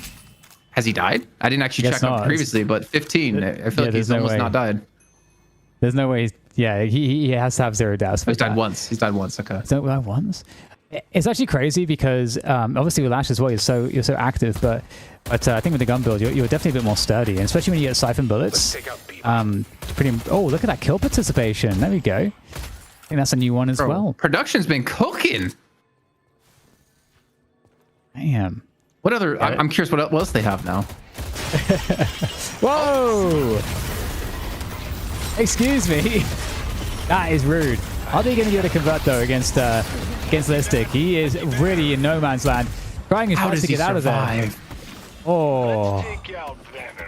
S2: has he died? I didn't actually check on previously, but 15. I feel like he's almost not died.
S3: There's no way. He has to have 0 deaths.
S2: He's died once. He's died once. Okay.
S3: He's died once. It's actually crazy because obviously with Lash as well, you're so active, but I think with the gun build, you're definitely a bit more sturdy, and especially when you get siphon bullets. Oh, look at that kill participation. There we go. I think that's a new one as well.
S2: Production's been cooking.
S3: Damn.
S2: What other? I'm curious what else they have now.
S3: Whoa! Excuse me. That is rude. Are they going to be able to convert though against Listic? He is really in no man's land, trying his best to get out of there. Oh.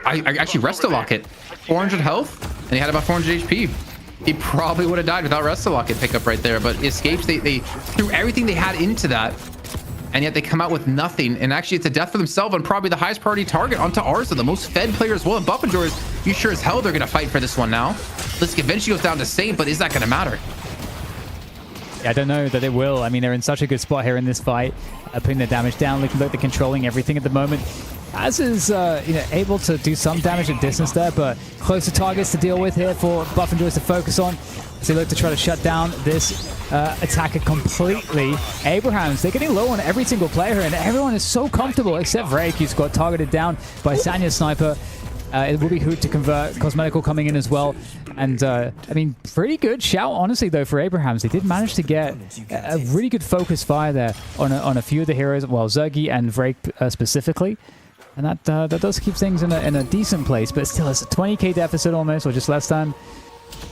S2: I actually Rest-A-Lock it. 400 health, and he had about 400 HP. He probably would have died without Rest-A-Lock it pickup right there, but escapes. They threw everything they had into that, and yet they come out with nothing. And actually, it's a death for themselves on probably the highest priority target onto Arza, the most fed player as well. And Buffenjoyers, you sure as hell they're going to fight for this one now. Listic eventually goes down to Saint, but is that going to matter?
S3: Yeah, I don't know that it will. I mean, they're in such a good spot here in this fight, putting their damage down, looking like they're controlling everything at the moment. Az is able to do some damage at distance there, but closer targets to deal with here for Buffenjoyers to focus on as they look to try to shut down this attacker completely. Abrahams, they're getting low on every single player here, and everyone is so comfortable except Vrake, who's got targeted down by Sanya's sniper. It will be Hoot to convert. Cosmetical coming in as well. And, I mean, pretty good shout, honestly, though, for Abrahams. They did manage to get a really good focus fire there on a few of the heroes, well, Zergy and Vrake specifically. And that does keep things in a decent place, but still, it's a 20k deficit almost, or just less than.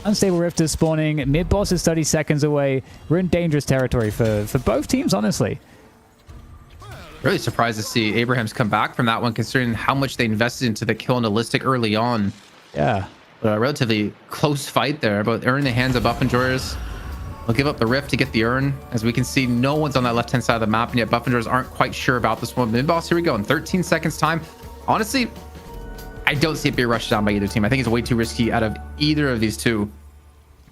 S3: Unstable Rift is spawning. Mid-boss is 30 seconds away. We're in dangerous territory for both teams, honestly.
S2: Really surprised to see Abrahams come back from that one, considering how much they invested into the kill on the Listic early on.
S3: Yeah.
S2: A relatively close fight there, but they're in the hands of Buffenjoyers. They'll give up the Rift to get the Urn. As we can see, no one's on that left-hand side of the map, and yet Buffenjoyers aren't quite sure about this one. Mid-boss, here we go, in 13 seconds time. Honestly, I don't see it being rushed down by either team. I think it's way too risky out of either of these two.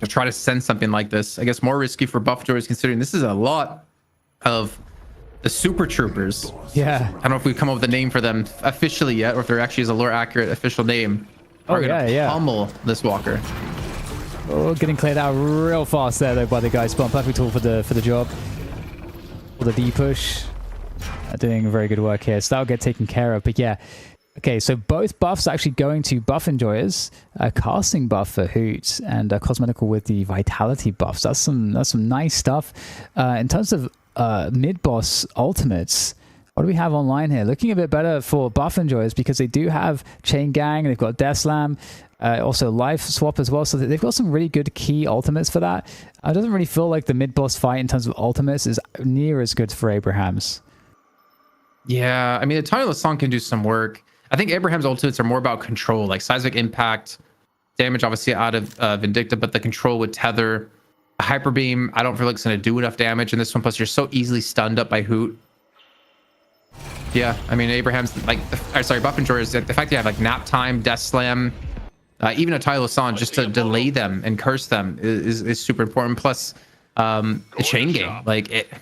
S2: to try to send something like this. I guess more risky for Buff Joyers, considering this is a lot of the Super Troopers.
S3: Yeah.
S2: I don't know if we've come up with a name for them officially yet, or if there actually is a lore accurate official name.
S3: Oh,
S2: We're gonna
S3: yeah.
S2: pummel this walker.
S3: Oh, getting cleared out real fast there though by the guy spawn. Perfect tool for the job. For the D push. Doing very good work here. So that'll get taken care of. But yeah. Okay, so both buffs actually going to Buff Enjoyers. Casting buff for Hoot and cosmetical with the Vitality buffs. That's some nice stuff. In terms of mid boss ultimates, what do we have online here? Looking a bit better for Buff Enjoyers because they do have Chain Gang. They've got Death Slam. Also Life Swap as well. So they've got some really good key ultimates for that. It doesn't really feel like the mid boss fight in terms of ultimates is near as good for Abraham's.
S2: Yeah, I mean, the Tireless Song can do some work. I think Abraham's ultimates are more about control, like seismic impact, damage obviously out of Vindicta, but the control with Tether. Hyper Beam, I don't feel like it's going to do enough damage in this one. Plus, you're so easily stunned up by Hoot. Yeah, I mean, Abraham's like, Buff Enjoyers, the fact that you have like Nap Time, Death Slam, even a Tireless Song just to delay them and curse them is super important. Plus, a Chain Gang, like it.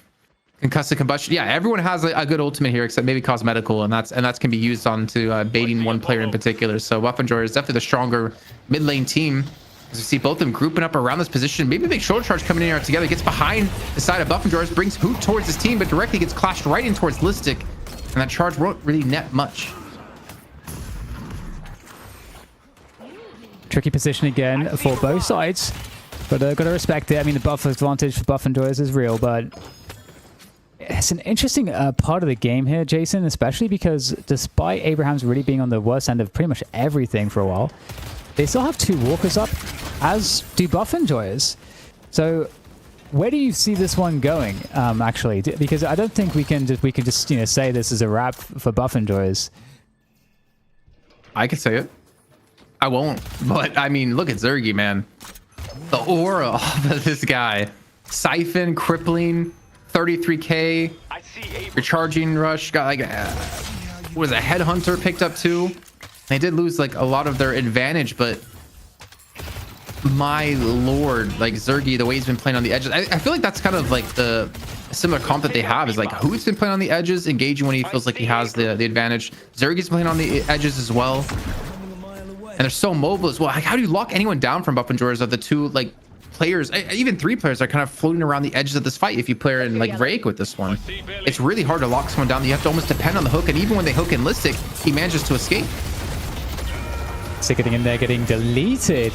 S2: Concussive Combustion. Yeah, everyone has a good ultimate here except maybe Cosmetical, and that's can be used on to baiting one player in particular. So Buff Enjoyer is definitely the stronger mid lane team. As we see both of them grouping up around this position. Maybe a big shoulder charge coming in here together. Gets behind the side of Buff Enjoyers, brings Hoot towards his team, but directly gets clashed right in towards Listic. And that charge won't really net much.
S3: Tricky position again for both sides. But got to respect it. I mean, the buff advantage for Buff Enjoyers is real, but it's an interesting part of the game here, Jason, especially because despite Abraham's really being on the worst end of pretty much everything for a while, they still have two walkers up, as do Buff Enjoyers. So where do you see this one going, actually? Because I don't think we can just say this is a wrap for Buff Enjoyers.
S2: I could say it. I won't. But, I mean, look at Zergy, man. The aura of this guy. Siphon, crippling, 33k, recharging rush, got like was a headhunter picked up too. They did lose like a lot of their advantage, but my lord, like Zergy, the way he's been playing on the edges, I feel like that's kind of like the similar comp that they have is like Hoot's been playing on the edges, engaging when he feels like he has the advantage. Zergy's playing on the edges as well, and they're so mobile as well. Like, how do you lock anyone down from Buff Enjoyers of the two like players, even three players are kind of floating around the edges of this fight? If you play in like Rake with this one, it's really hard to lock someone down. You have to almost depend on the hook, and even when they hook in Listic, he manages to escape.
S3: So getting in there, getting deleted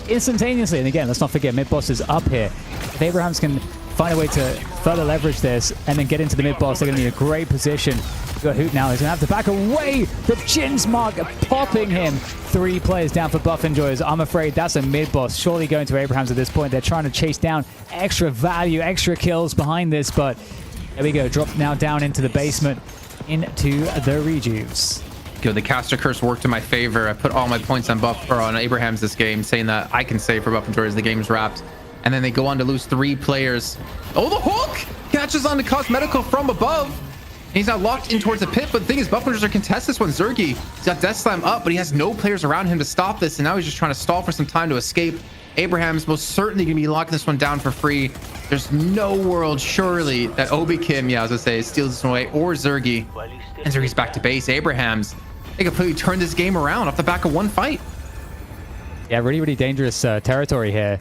S3: instantaneously. And again, let's not forget, mid boss is up here. If Abrahams can find a way to further leverage this and then get into the mid boss, they're going to be in a great position. We've got Hoot now. He's going to have to back away. The Jin's Mark popping him. 3 players down for Buff Enjoyers. I'm afraid that's a mid boss. Surely going to Abrahams at this point. They're trying to chase down extra value, extra kills behind this. But there we go. Drop now down into the basement, into the rejuves.
S2: Yo, the caster curse worked in my favor. I put all my points on on Abraham's this game, saying that I can say for Buff Enjoyers the game's wrapped. And then they go on to lose 3 players. Oh, the hook catches on the Cosmetical from above. And he's now locked in towards the pit. But the thing is, Buff Enjoyers are contest this one. Zergy, he's got Death Slam up, but he has no players around him to stop this. And now he's just trying to stall for some time to escape. Abraham's most certainly going to be locking this one down for free. There's no world, surely, that Obi Kim, yeah, I was going to say, steals this one away, or Zergy. And Zergy's back to base. Abraham's, they completely turned this game around off the back of one fight.
S3: Yeah, really, really dangerous territory here.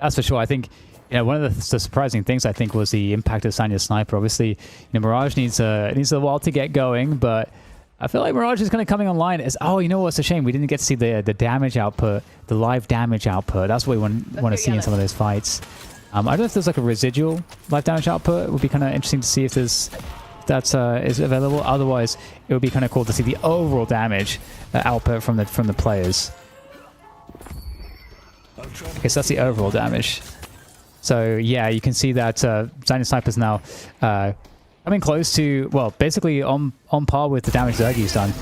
S3: That's for sure. I think, one of the surprising things I think was the impact of Sanya's sniper. Obviously, Mirage needs a while to get going, but I feel like Mirage is kind of coming online as, oh, you know what's a shame? We didn't get to see the damage output, the live damage output. That's what we want to see in some of those fights. I don't know if there's like a residual live damage output. It would be kind of interesting to see if that is available. Otherwise, it would be kind of cool to see the overall damage output from the players. Okay, so that's the overall damage. So yeah, you can see that Zanya Sniper's now coming close to, well, basically on par with the damage Zergy's done.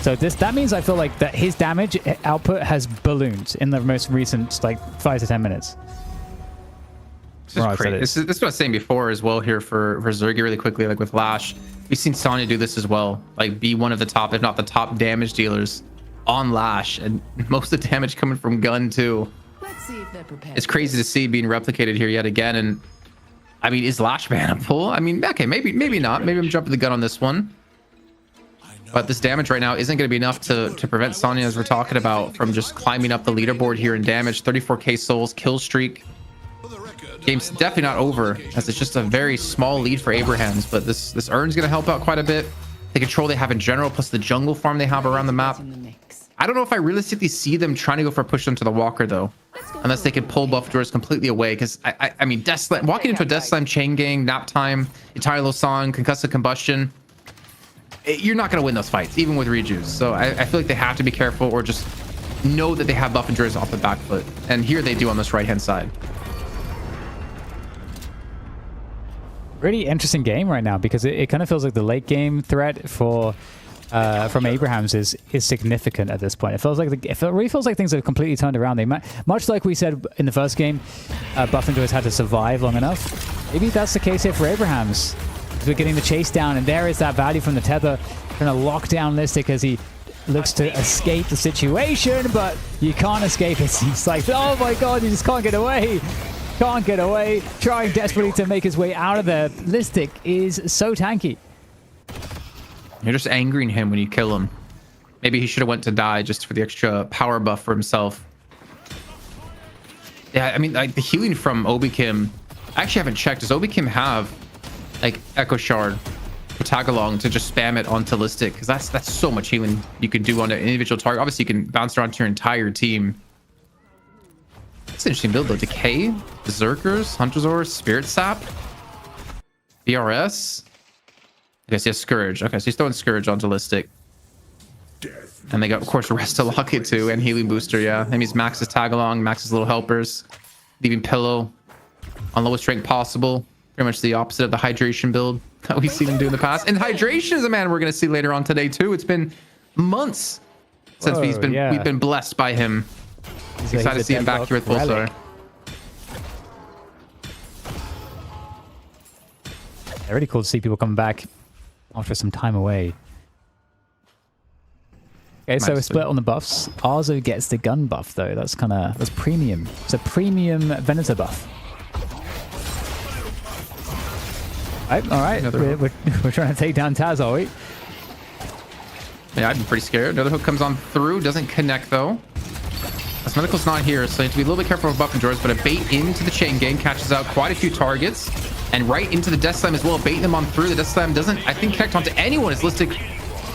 S3: So that means I feel like that his damage output has ballooned in the most recent like 5 to 10 minutes.
S2: This is crazy. This is what I was saying before as well here for Zergy really quickly, like with Lash. We've seen Sonya do this as well, like be one of the top, if not the top damage dealers on Lash, and most of the damage coming from gun too.
S7: See if they're prepared.
S2: It's crazy to see being replicated here yet again. And I mean, is Lash bannable? I mean, okay, maybe not. Maybe I'm jumping the gun on this one. But this damage right now isn't going to be enough to prevent Sonya, as we're talking about, from just climbing up the leaderboard here in damage. 34k souls, kill streak. Game's definitely not over, as it's just a very small lead for Abrahams. But this Urn's going to help out quite a bit. The control they have in general, plus the jungle farm they have around the map. I don't know if I realistically see them trying to go for a push onto the Walker, though. Unless they can pull buff doors completely away. Because, I mean, Death Slam, walking into a Death Slam, Chain Gang, Nap Time, Entire Losan, Concussive Combustion, you're not going to win those fights, even with rejuice. So I feel like they have to be careful, or just know that they have buff endurance off the back foot. And here they do on this right-hand side.
S3: Really interesting game right now, because it kind of feels like the late game threat for from Abrahams is significant at this point. It really feels like things have completely turned around. They much like we said in the first game, Buff Enjoyers had to survive long enough. Maybe that's the case here for Abrahams. We're getting the chase down, and there is that value from the tether, trying to lock down Listic as he looks to escape the situation, but you can't escape it. He's like, oh my god, you just can't get away. Can't get away. Trying desperately to make his way out of there. Listic is so tanky.
S2: You're just angering him when you kill him. Maybe he should have went to die just for the extra power buff for himself. Yeah, I mean, like the healing from Obi-Kim, I actually haven't checked. Does Obi-Kim have like Echo Shard or Tagalong to just spam it onto Listic? Because that's so much healing you can do on an individual target. Obviously, you can bounce around to your entire team. It's an interesting build though. Decay, Berserkers, Hunter's Aura, Spirit Sap, BRS. I guess he has Scourge. Okay, so he's throwing Scourge onto Listic. And they got, of course, Rest to lock it too, and Healing Booster, yeah. That means Max's Tagalong, Max's Little Helpers, leaving Pillow on lowest rank possible. Pretty much the opposite of the Hydration build that we've seen him do in the past. And Hydration is a man we're going to see later on today too. It's been months since we've been blessed by him. Excited to see him back here with Pulsar.
S3: Really cool to see people coming back after some time away. Okay, so we're split on the buffs. Arzo gets the gun buff though. That's premium. It's a premium Venator buff. All right. We're trying to take down Taz, are we?
S2: Yeah, I'd be pretty scared. Another hook comes on through, doesn't connect though. This Medical's not here, so you have to be a little bit careful with buff and drawers, but a bait into the chain gang catches out quite a few targets. And right into the Death Slam as well, baiting them on through. The Death Slam doesn't, I think, connect onto anyone as Listic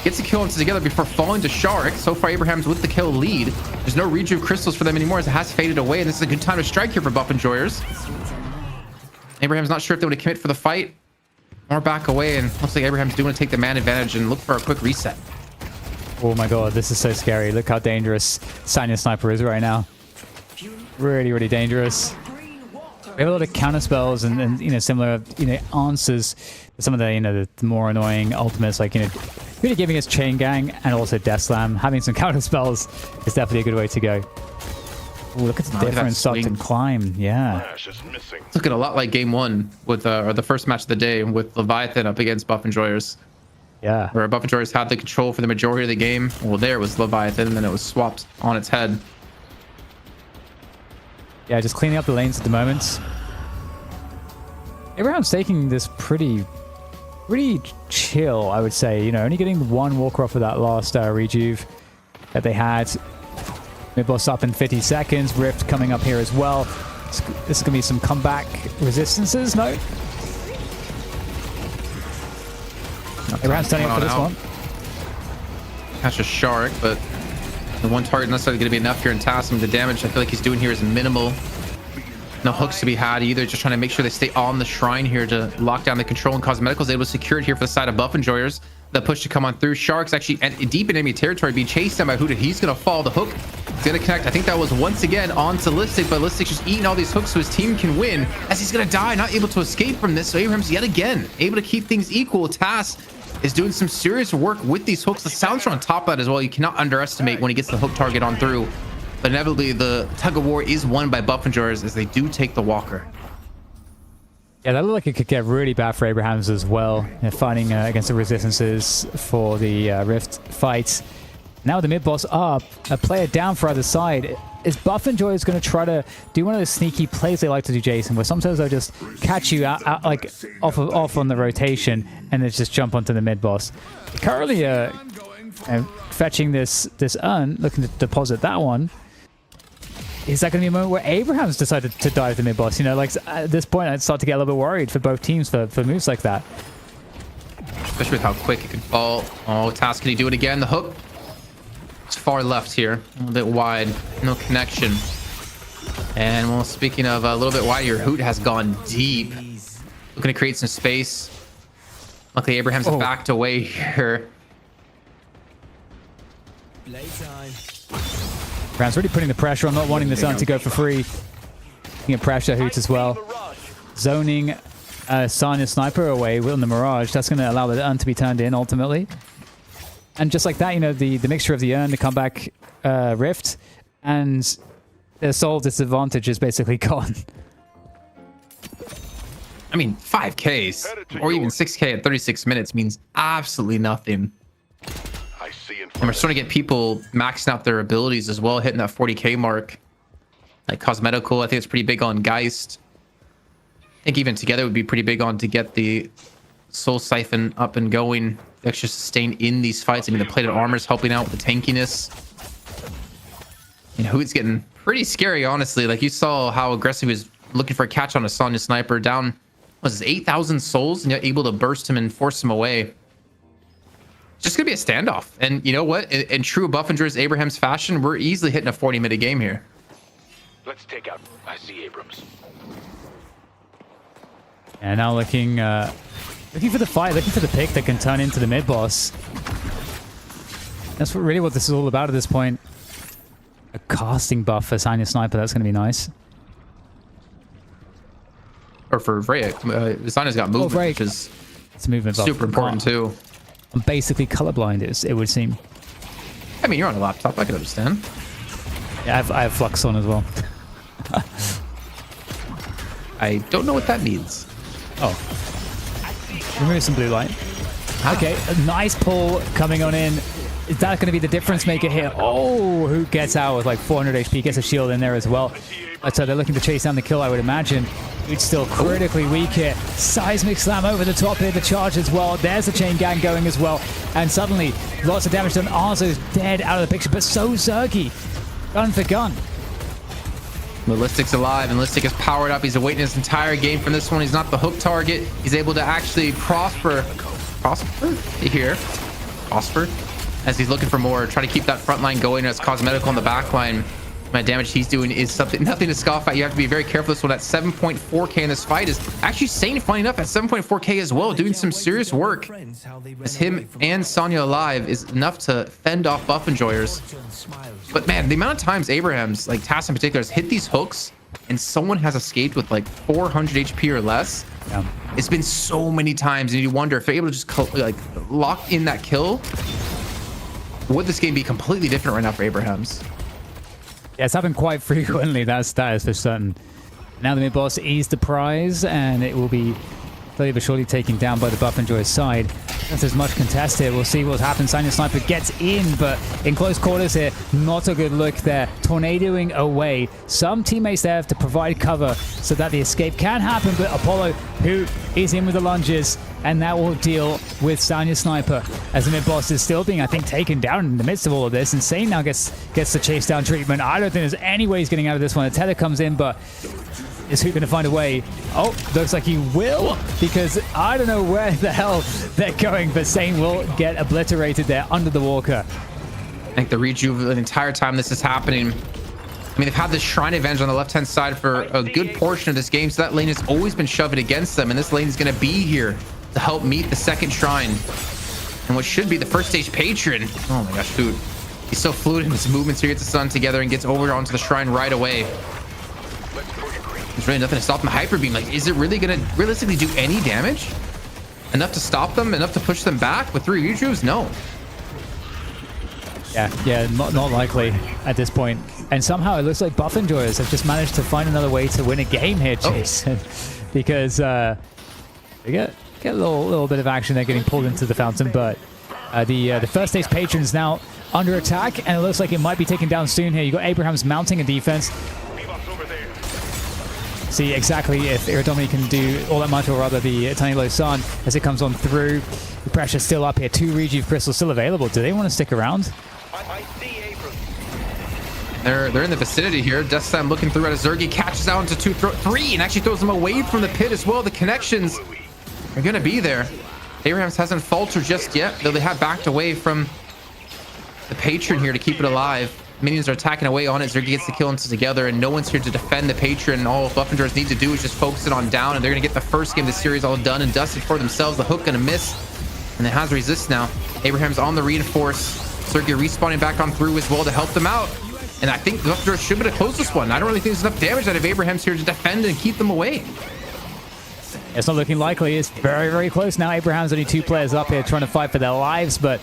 S2: gets the kill onto together before falling to Shark. So far, Abraham's with the kill lead. There's no Rejuve crystals for them anymore as it has faded away, and this is a good time to strike here for buff enjoyers. Abraham's not sure if they want to commit for the fight or back away, and looks like Abraham's doing to take the man advantage and look for a quick reset.
S3: Oh my god, this is so scary. Look how dangerous Sanya Sniper is right now. Really, really dangerous. We have a lot of counter spells and similar answers to some of the the more annoying ultimates, like really giving us Chain Gang and also Death Slam. Having some counter spells is definitely a good way to go. Ooh, look at the difference starting to climb. Yeah.
S2: It's looking a lot like game one with or the first match of the day with Leviathan up against Buff Enjoyers.
S3: Yeah.
S2: Where Buff Enjoyers had the control for the majority of the game. Well, there was Leviathan, and then it was swapped on its head.
S3: Yeah, just cleaning up the lanes at the moment. Abraham's taking this pretty chill, I would say. Only getting one walker off of that last rejuve that they had. Mid-boss up in 50 seconds. Rift coming up here as well. This is going to be some comeback resistances, no? Abraham's turning up for this one.
S2: Catch a Shark, but the one target necessarily going to be enough here in Tassim. The damage I feel like he's doing here is minimal. No hooks to be had either. Just trying to make sure they stay on the shrine here to lock down the control, and Cosmetical's able to secure it here for the side of Buff Enjoyers. The push to come on through. Shark's actually deep in enemy territory, being chased down by Huda. He's going to fall. The hook is going to connect. I think that was once again onto Listic, but Listic's just eating all these hooks so his team can win, as he's going to die, not able to escape from this. So Abraham's yet again able to keep things equal. Tass is doing some serious work with these hooks. The sounds are on top of that as well. You cannot underestimate when he gets the hook target on through. But inevitably, the tug of war is won by Buff Enjoyers as they do take the Walker.
S3: Yeah, that looked like it could get really bad for Abrahams as well. Fighting against the resistances for the Rift fight. Now with the mid boss up, a player down for either side. Is Buff and Joy is going to try to do one of those sneaky plays they like to do, Jason, where sometimes they'll just catch you out like off on the rotation and then just jump onto the mid boss. Currently, fetching this urn, looking to deposit that one. Is that going to be a moment where Abraham's decided to dive the mid boss? You know, like at this point, I'd start to get a little bit worried for both teams for moves like that.
S2: Especially with how quick it can fall. Oh, Task, can he do it again? The hook. It's far left here, a little bit wide, no connection. And well, speaking of a little bit wide, your Hoot has gone deep. Looking to create some space. Luckily, Abraham's backed away here.
S3: Abraham's really putting the pressure on, not wanting the Sun to go for free. Looking at pressure Hoot as well. Zoning Sanya Sniper away on the Mirage. That's going to allow the urn to be turned in ultimately. And just like that, you know, the mixture of the urn, the comeback rift, and the soul disadvantage is basically gone.
S2: I mean, 5Ks or even 6K at 36 minutes means absolutely nothing.
S6: I see in
S2: And
S6: front
S2: we're starting to get people maxing out their abilities as well, hitting that 40K mark. Like Cosmetical, I think it's pretty big on Geist. I think even together would be pretty big on to get the Soul Siphon up and going. The extra sustain in these fights. I mean, the plated armor is helping out with the tankiness. You know, Hoot's getting pretty scary, honestly. Like, you saw how aggressive he was looking for a catch on a Sanya Sniper. Down, was this 8,000 souls? And you're able to burst him and force him away. It's just going to be a standoff. And you know what? In true Buff and Joy's Abraham's fashion, we're easily hitting a 40-minute game here.
S6: Let's take out. I see Abrams.
S3: And now looking for the fight, looking for the pick that can turn into the mid boss. That's really what this is all about at this point. A casting buff for Sanya Sniper, that's going to be nice.
S2: Or for Vrayek, Sanya's got movement, which is
S3: it's movement buff.
S2: super important too.
S3: I'm basically colorblind, it would seem.
S2: I mean, you're on a laptop, I can understand.
S3: Yeah, I have Flux on as well.
S2: I don't know what that means.
S3: Oh. Remove some blue light. Okay, a nice pull coming on in. Is that going to be the difference maker here? Oh, who gets out with like 400 HP, gets a shield in there as well. So they're looking to chase down the kill, I would imagine. It's still critically weak here. Seismic slam over the top here, the charge as well. There's the chain gang going as well. And suddenly, lots of damage done. Arzo's dead out of the picture, but so Zergy. Gun for gun.
S2: Ballistic's alive, and Ballistic is powered up. He's awaiting his entire game from this one. He's not the hook target. He's able to actually prosper here. Prosper. As he's looking for more. Try to keep that front line going as Cosmetical on the back line. The damage he's doing is nothing to scoff at. You have to be very careful. This one at 7.4k in this fight is actually Sane, funny enough, at 7.4k as well, doing some serious work. As him and Sanya alive is enough to fend off Buff Enjoyers. But man, the amount of times Abraham's, like Tass in particular, has hit these hooks and someone has escaped with like 400 HP or less.
S3: Yeah.
S2: It's been so many times, and you wonder if they're able to just like lock in that kill. Would this game be completely different right now for Abraham's?
S3: Yeah, it's happened quite frequently, that is for certain. Now the mid boss is the prize, and it will be slowly but surely taken down by the Buff Enjoyer's side. That's as much contest here. We'll see what happens. Sanya Sniper gets in, but in close quarters here, not a good look there. Tornadoing away. Some teammates there to provide cover so that the escape can happen, but Apollo, who is in with the lunges, and that will deal with Sanya Sniper as the mid boss is still being, I think, taken down in the midst of all of this. Insane now gets the chase down treatment. I don't think there's any way he's getting out of this one. A tether comes in, but is who going to find a way? Oh, looks like he will, because I don't know where the hell they're going, but Sane will get obliterated there under the walker.
S2: I think the rejuve the entire time this is happening. I mean, they've had this Shrine advantage on the left-hand side for a good portion of this game, so that lane has always been shoving against them, and this lane is going to be here to help meet the second Shrine. And what should be the first stage Patron. Oh my gosh, dude. He's so fluid in his movements here, gets the Sun together and gets over onto the Shrine right away. There's really nothing to stop him. Hyper Beam, like, is it really going to realistically do any damage? Enough to stop them? Enough to push them back with 3 rejuves? No.
S3: Yeah, not likely at this point. And somehow it looks like Buff Enjoyers have just managed to find another way to win a game here, Jason. Because they get a little bit of action there getting pulled into the fountain, but the first stage patrons now under attack, and it looks like it might be taken down soon here. You got Abraham's mounting a defense. See exactly if Iradomi can do all that much, or rather the Tiny Low Sun as it comes on through. The pressure's still up here. 2 Rejuve crystals still available. Do they want to stick around?
S6: I see Abrams.
S2: They're in the vicinity here. Deathslam looking through at a Zergy, catches out into 3, and actually throws them away from the pit as well. The connections are going to be there. Abrahams hasn't faltered just yet, though they have backed away from the Patron here to keep it alive. Minions are attacking away on it. Zergy gets the kill into together, and no one's here to defend the Patron. All Buffenjors need to do is just focus it on down, and they're going to get the first game of the series all done and dusted for themselves. The hook going to miss, and it has resist now. Abraham's on the reinforce. Zergy respawning back on through as well to help them out. And I think the Buffenjors should be able to close this one. I don't really think there's enough damage out of Abraham's here to defend and keep them away.
S3: It's not looking likely. It's very, very close now. Abraham's only 2 players up here trying to fight for their lives, but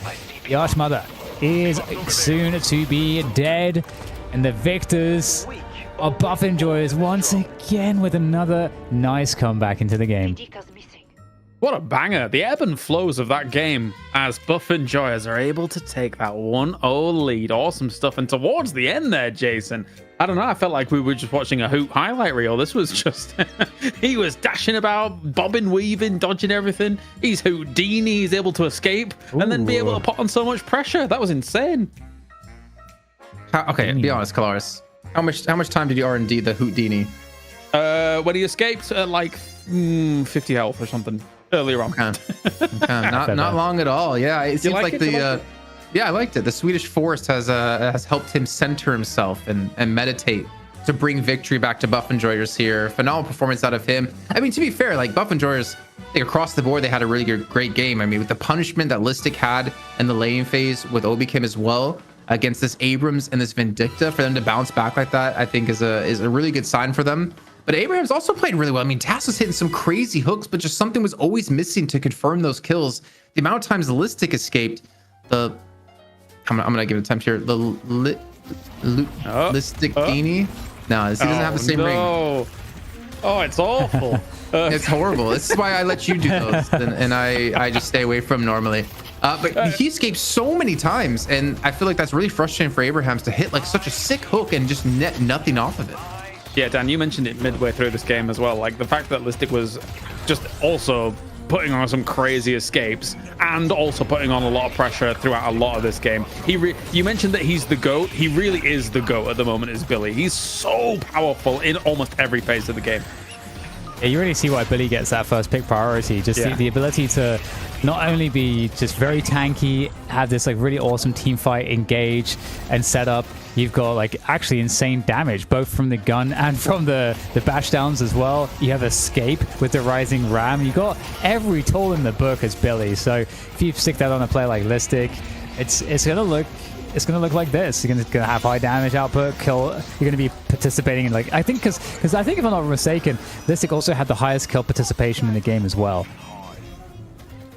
S3: the Archmother is soon to be dead, and the victors are Buffenjoys once again with another nice comeback into the game.
S1: What a banger. The ebb and flows of that game as Buffenjoyers are able to take that 1-0 lead. Awesome stuff. And towards the end there, Jason, I don't know, I felt like we were just watching a Hoot highlight reel. This was just, he was dashing about, bobbing, weaving, dodging everything. He's Houdini, he's able to escape and then be able to put on so much pressure. That was insane.
S2: Okay, be honest, Kalaris. How much time did you R&D the Houdini?
S1: When he escaped at like 50 health or something earlier on.
S2: Not long at all. Yeah, it seems like the yeah, I liked it. The Swedish Force has helped him center himself and meditate to bring victory back to Buffenjoyers here. Phenomenal performance out of him. I mean, to be fair, like Buffenjoyers, like across the board, they had a really great game. I mean, with the punishment that Listic had in the laying phase with Obikim as well against this Abrams and this Vindicta, for them to bounce back like that, I think is a really good sign for them. But Abraham's also played really well. I mean, Tass was hitting some crazy hooks, but just something was always missing to confirm those kills. The amount of times the Listic escaped, I'm gonna give it a time here. The Listic Dini. No, he doesn't have the same ring.
S1: Oh, it's awful.
S2: It's horrible. This is why I let you do those, and I just stay away from normally. But he escaped so many times, and I feel like that's really frustrating for Abrahams to hit like such a sick hook and just net nothing off of it.
S1: Yeah, Dan, you mentioned it midway through this game as well. Like the fact that Listic was just also putting on some crazy escapes and also putting on a lot of pressure throughout a lot of this game. You mentioned that he's the GOAT. He really is the GOAT at the moment, is Billy. He's so powerful in almost every phase of the game.
S3: Yeah, you really see why Billy gets that first pick priority. Just the ability to not only be just very tanky, have this like really awesome team fight engage and set up. You've got like actually insane damage, both from the gun and from the bash downs as well. You have escape with the rising ram. You got every tool in the book as Billy. So if you stick that on a player like Listic, it's gonna look like this. You're gonna have high damage output, kill. You're gonna be participating in like I think because I think if I'm not mistaken, Listic also had the highest kill participation in the game as well.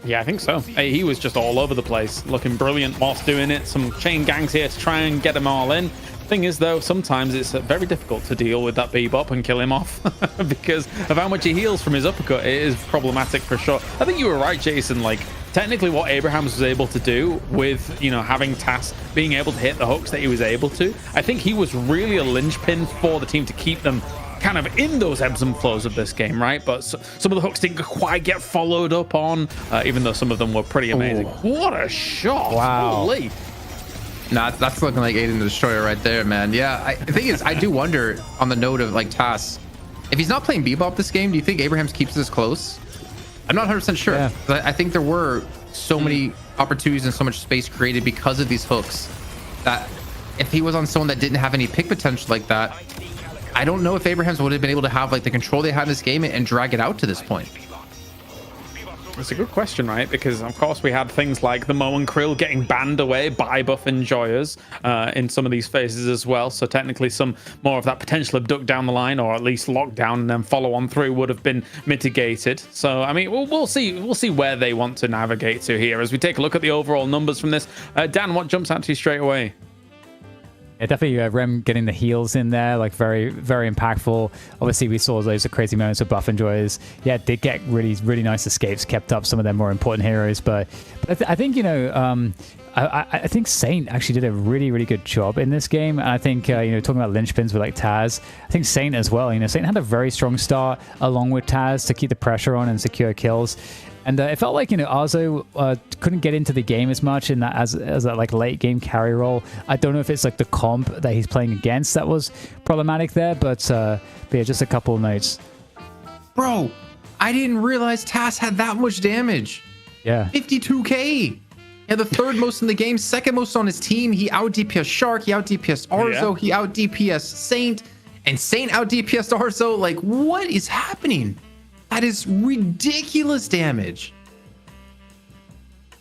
S1: Yeah, I think so. Hey, he was just all over the place, looking brilliant whilst doing it. Some chain gangs here to try and get them all in. Thing is, though, sometimes it's very difficult to deal with that bebop and kill him off because of how much he heals from his uppercut. It is problematic for sure. I think you were right, Jason. Like, technically what Abrahams was able to do with, having Tass being able to hit the hooks that he was able to, I think he was really a linchpin for the team to keep them kind of in those ebbs and flows of this game, right? But some of the hooks didn't quite get followed up on, even though some of them were pretty amazing. Ooh. What a shot!
S3: Wow.
S1: Holy.
S2: Nah, that's looking like Aiden the Destroyer right there, man. Yeah, the thing is, I do wonder on the note of like Tass, if he's not playing Bebop this game, do you think Abrahams keeps this close? I'm not 100% sure.
S3: Yeah.
S2: But I think there were so many opportunities and so much space created because of these hooks that if he was on someone that didn't have any pick potential like that, I don't know if Abrahams would have been able to have like the control they had in this game and drag it out to this point.
S1: That's a good question, right? Because of course we had things like the Mo and Krill getting banned away by Buffenjoyers in some of these phases as well. So technically some more of that potential abduct down the line, or at least lockdown and then follow on through, would have been mitigated. So I mean, we'll see where they want to navigate to here as we take a look at the overall numbers from this. Dan, what jumps out to you straight away?
S3: Yeah, definitely Rem getting the heals in there, like very, very impactful. Obviously, we saw those crazy moments with Buffenjoyers. Yeah, did get really, really nice escapes, kept up some of their more important heroes. But I think, I think Saint actually did a really good job in this game. And I think, talking about linchpins with like Taz, I think Saint as well. Saint had a very strong start along with Taz to keep the pressure on and secure kills. And it felt like, Arzo couldn't get into the game as much in that as that like late game carry role. I don't know if it's like the comp that he's playing against that was problematic there, but yeah, just a couple of notes.
S2: Bro, I didn't realize Taz had that much damage.
S3: Yeah.
S2: 52k. Yeah, the third most in the game, second most on his team. He out DPS Shark, he out DPS Arzo, he out DPS Saint, and Saint out DPS Arzo. Like, what is happening? That is ridiculous damage.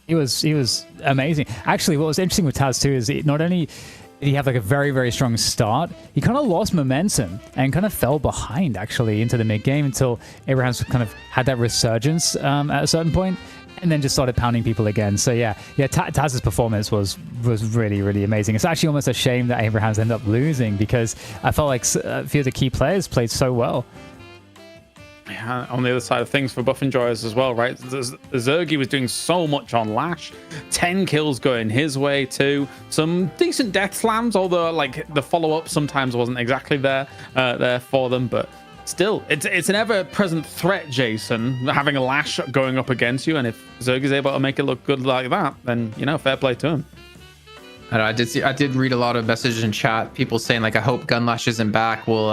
S3: He was amazing. Actually, what was interesting with Taz too is not only did he have like a very strong start, he kind of lost momentum and kind of fell behind actually into the mid game until Abraham's kind of had that resurgence at a certain point, and then just started pounding people again. So yeah, Taz's performance was really amazing. It's actually almost a shame that Abraham's ended up losing because I felt like a few of the key players played so well.
S1: Yeah, on the other side of things for Buff Enjoyers as well, right? Zergy was doing so much on Lash, 10 kills going his way too, some decent death slams, although like the follow-up sometimes wasn't exactly there for them, but still, it's an ever-present threat, Jason, having a Lash going up against you, and if Zergy's able to make it look good like that, then, fair play to him.
S2: I did read a lot of messages in chat, people saying like, I hope Gunlash isn't back. Well,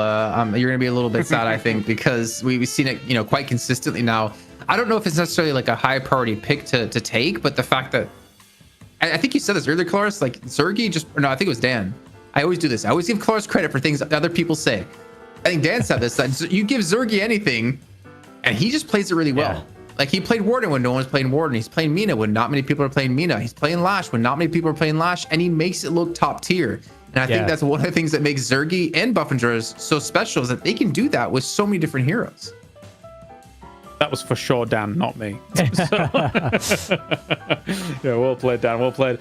S2: you're gonna be a little bit sad, I think, because we've seen it, quite consistently now. I don't know if it's necessarily like a high priority pick to take, but the fact that I think you said this earlier, Claris, like Zergy I think it was Dan. I always do this. I always give Claris credit for things that other people say. I think Dan said this, that you give Zergy anything, and he just plays it really well. Yeah. Like, he played Warden when no one was playing Warden. He's playing Mina when not many people are playing Mina. He's playing Lash when not many people are playing Lash, and he makes it look top tier. And I think that's one of the things that makes Zergy and Buff Enjoyers so special, is that they can do that with so many different heroes.
S1: That was for sure Dan, not me. Yeah, well played, Dan. Well played.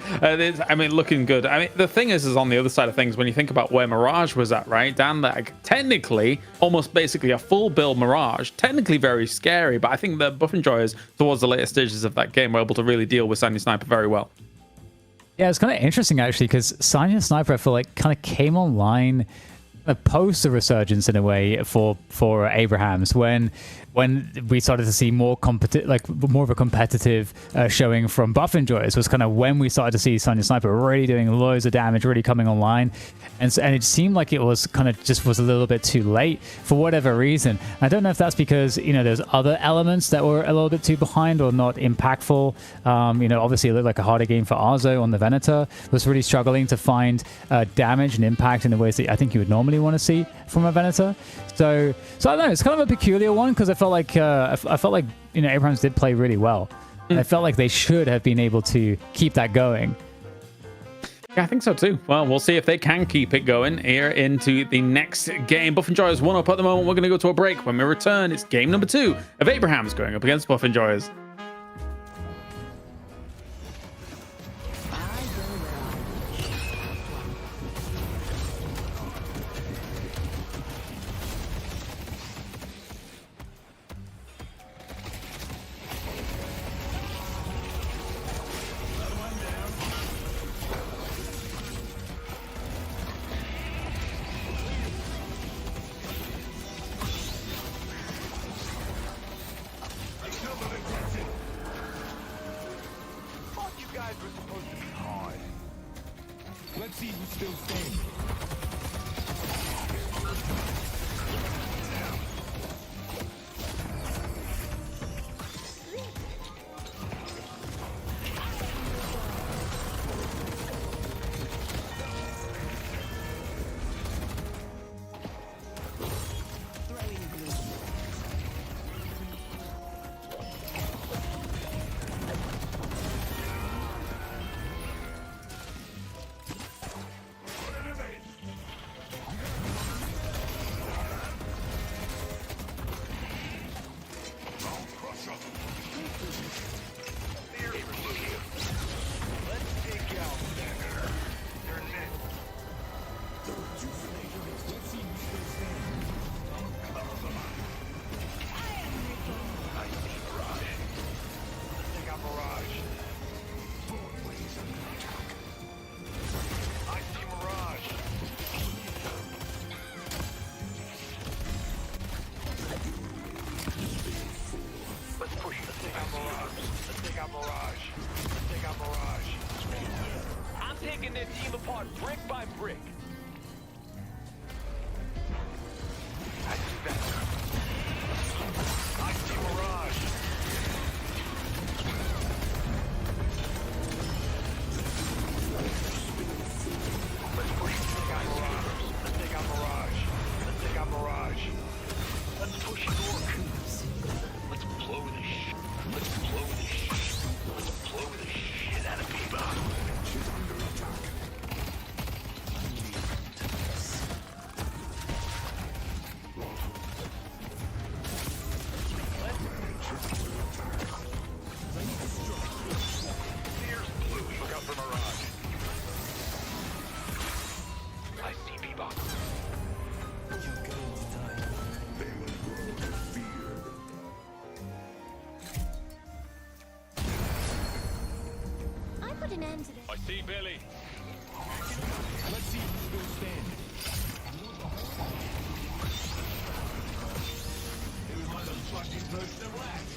S1: Looking good. The thing is on the other side of things, when you think about where Mirage was at, right, Dan, that technically, almost basically a full build Mirage, technically very scary, but I think the Buff Enjoyers, towards the later stages of that game, were able to really deal with Sanya Sniper very well.
S3: Yeah, it's kind of interesting, actually, because Sanya Sniper, I feel like, kind of came online post the resurgence in a way for Abrahams when we started to see more of a competitive showing from Buff Enjoyers was kind of when we started to see Sanya Sniper really doing loads of damage, really coming online, and it seemed like it was kind of just was a little bit too late for whatever reason. I don't know if that's because there's other elements that were a little bit too behind or not impactful. Obviously it looked like a harder game for Arzo on the Venator, was really struggling to find damage and impact in the ways that I think you would normally want to see from a Venator. So I don't know, it's kind of a peculiar one because I felt like Abrahams did play really well. I felt like they should have been able to keep that going.
S1: Yeah, I think so too. Well, we'll see if they can keep it going here into the next game. Buff Enjoyers 1-up at the moment. We're going to go to a break. When we return, it's game number 2 of Abrahams going up against Buff Enjoyers.
S4: Let's see who's still standing.
S6: out Mirage. Let's take out Mirage. I'm taking their team apart brick by brick. I see that. I see Mirage. Let's push. Take out Mirage. Let's take out Mirage. Let's take out Mirage. Let's push York. Let's blow the shit. Let's blow the shit. Let's blow the shit out of Bebop.
S4: She's under attack.
S6: Here's blue. Look out for Mirage. I see Bebop.
S4: They will grow feared.
S5: I put an end to this.
S6: I see Billy.
S4: Let's see who's still standing. It was motherfucking first to last.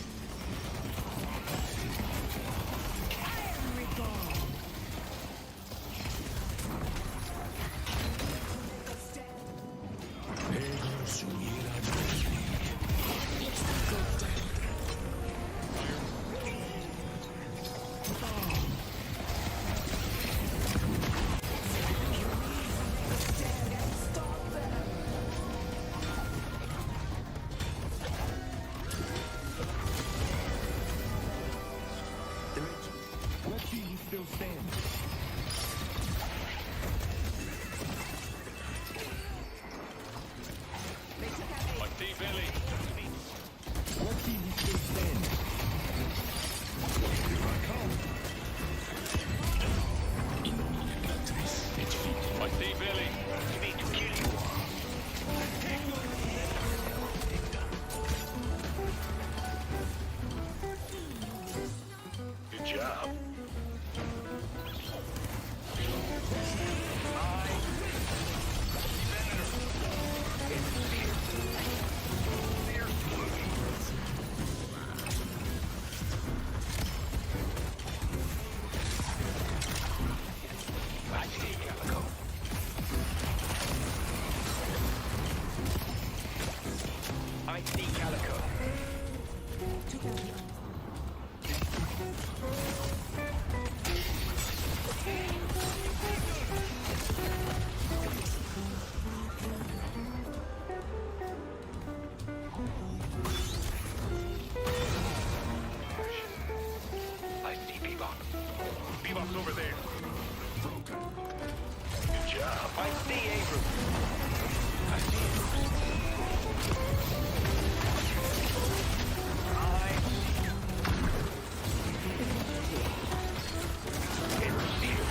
S4: Let's see who's still standing.
S6: I see Billy.
S4: Let's see who's still standing. Here I come.
S6: I see Billy. You need to kill you all. Good job. I see Calico. I see Calico. I see Bebop. Bebop's over there. Good job. I see Abrams. I see Abrams. Abrams here.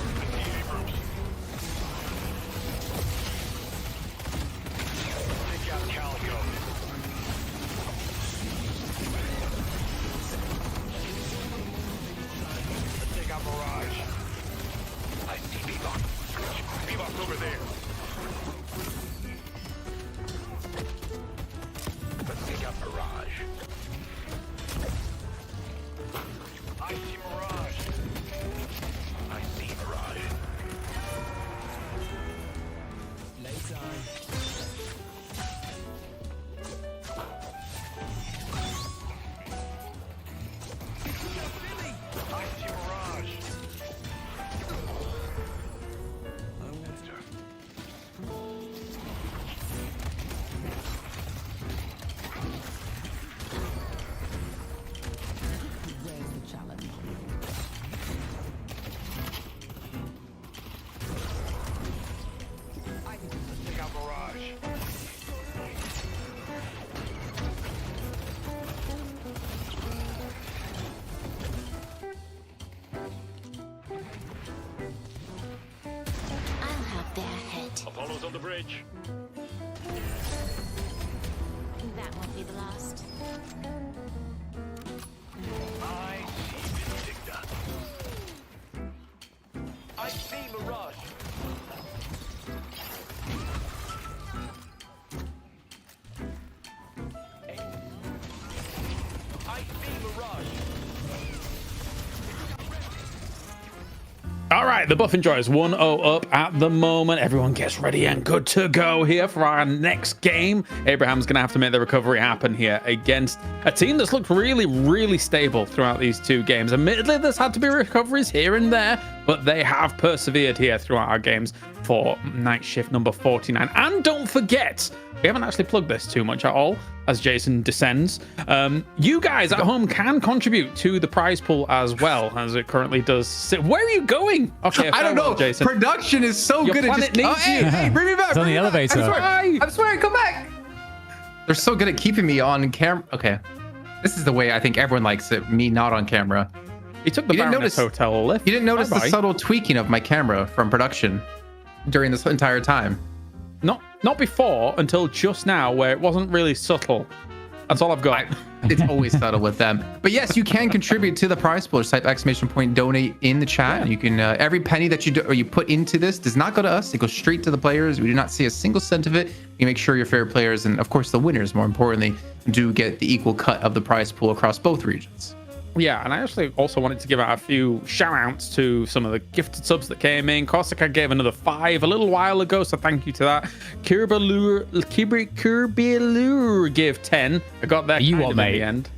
S6: I see Abrams. Take out Calico. Let's take out Mirage. I see Bebop. Bebop's over there. Let's take out Mirage. I see Mirage. I see Mirage. I see Mirage.
S7: Where's the challenge?
S6: Let's take out Mirage.
S5: I'll have their head.
S6: Apollo's on the bridge.
S5: That won't be the last.
S6: I see Vindicta. I see Mirage. I
S1: Right, the Buff Enjoy is 1-0 up at the moment. Everyone gets ready and good to go here for our next game. Abraham's going to have to make the recovery happen here against a team that's looked really, really stable throughout these 2 games. Admittedly, there's had to be recoveries here and there, but they have persevered here throughout our games for night shift number 49. And don't forget, we haven't actually plugged this too much at all as Jason descends. You guys at home can contribute to the prize pool as well, as it currently does. Where are you going? Okay,
S2: I don't know.
S1: Jason.
S2: Production is so
S1: Your
S2: good at
S1: planet
S2: just.
S1: needs you.
S2: Hey, bring me back.
S3: It's on
S2: bring
S3: the
S2: me back.
S3: elevator.
S2: I'm sorry, come back. They're so good at keeping me on camera. Okay, this is the way I think everyone likes it. Me not on camera.
S1: He took the
S2: You didn't
S1: Baroness
S2: notice-
S1: Hotel lift.
S2: You didn't notice the
S1: Bye-bye.
S2: subtle tweaking of my camera from production during this entire time.
S1: Not before, until just now, where it wasn't really subtle. That's all I've got.
S2: It's always subtle with them. But yes, you can contribute to the prize pool. Just type !donate in the chat. And you can every penny that you do or you put into this does not go to us. It goes straight to the players. We do not see a single cent of it. You make sure your favorite players and of course the winners, more importantly, do get the equal cut of the prize pool across both regions.
S1: Yeah, and I actually also wanted to give out a few shout-outs to some of the gifted subs that came in. Corsica gave another 5 a little while ago, so thank you to that. Kirbilur gave 10. I got that
S3: You
S1: kind
S3: what,
S1: of
S3: mate?
S1: at the end.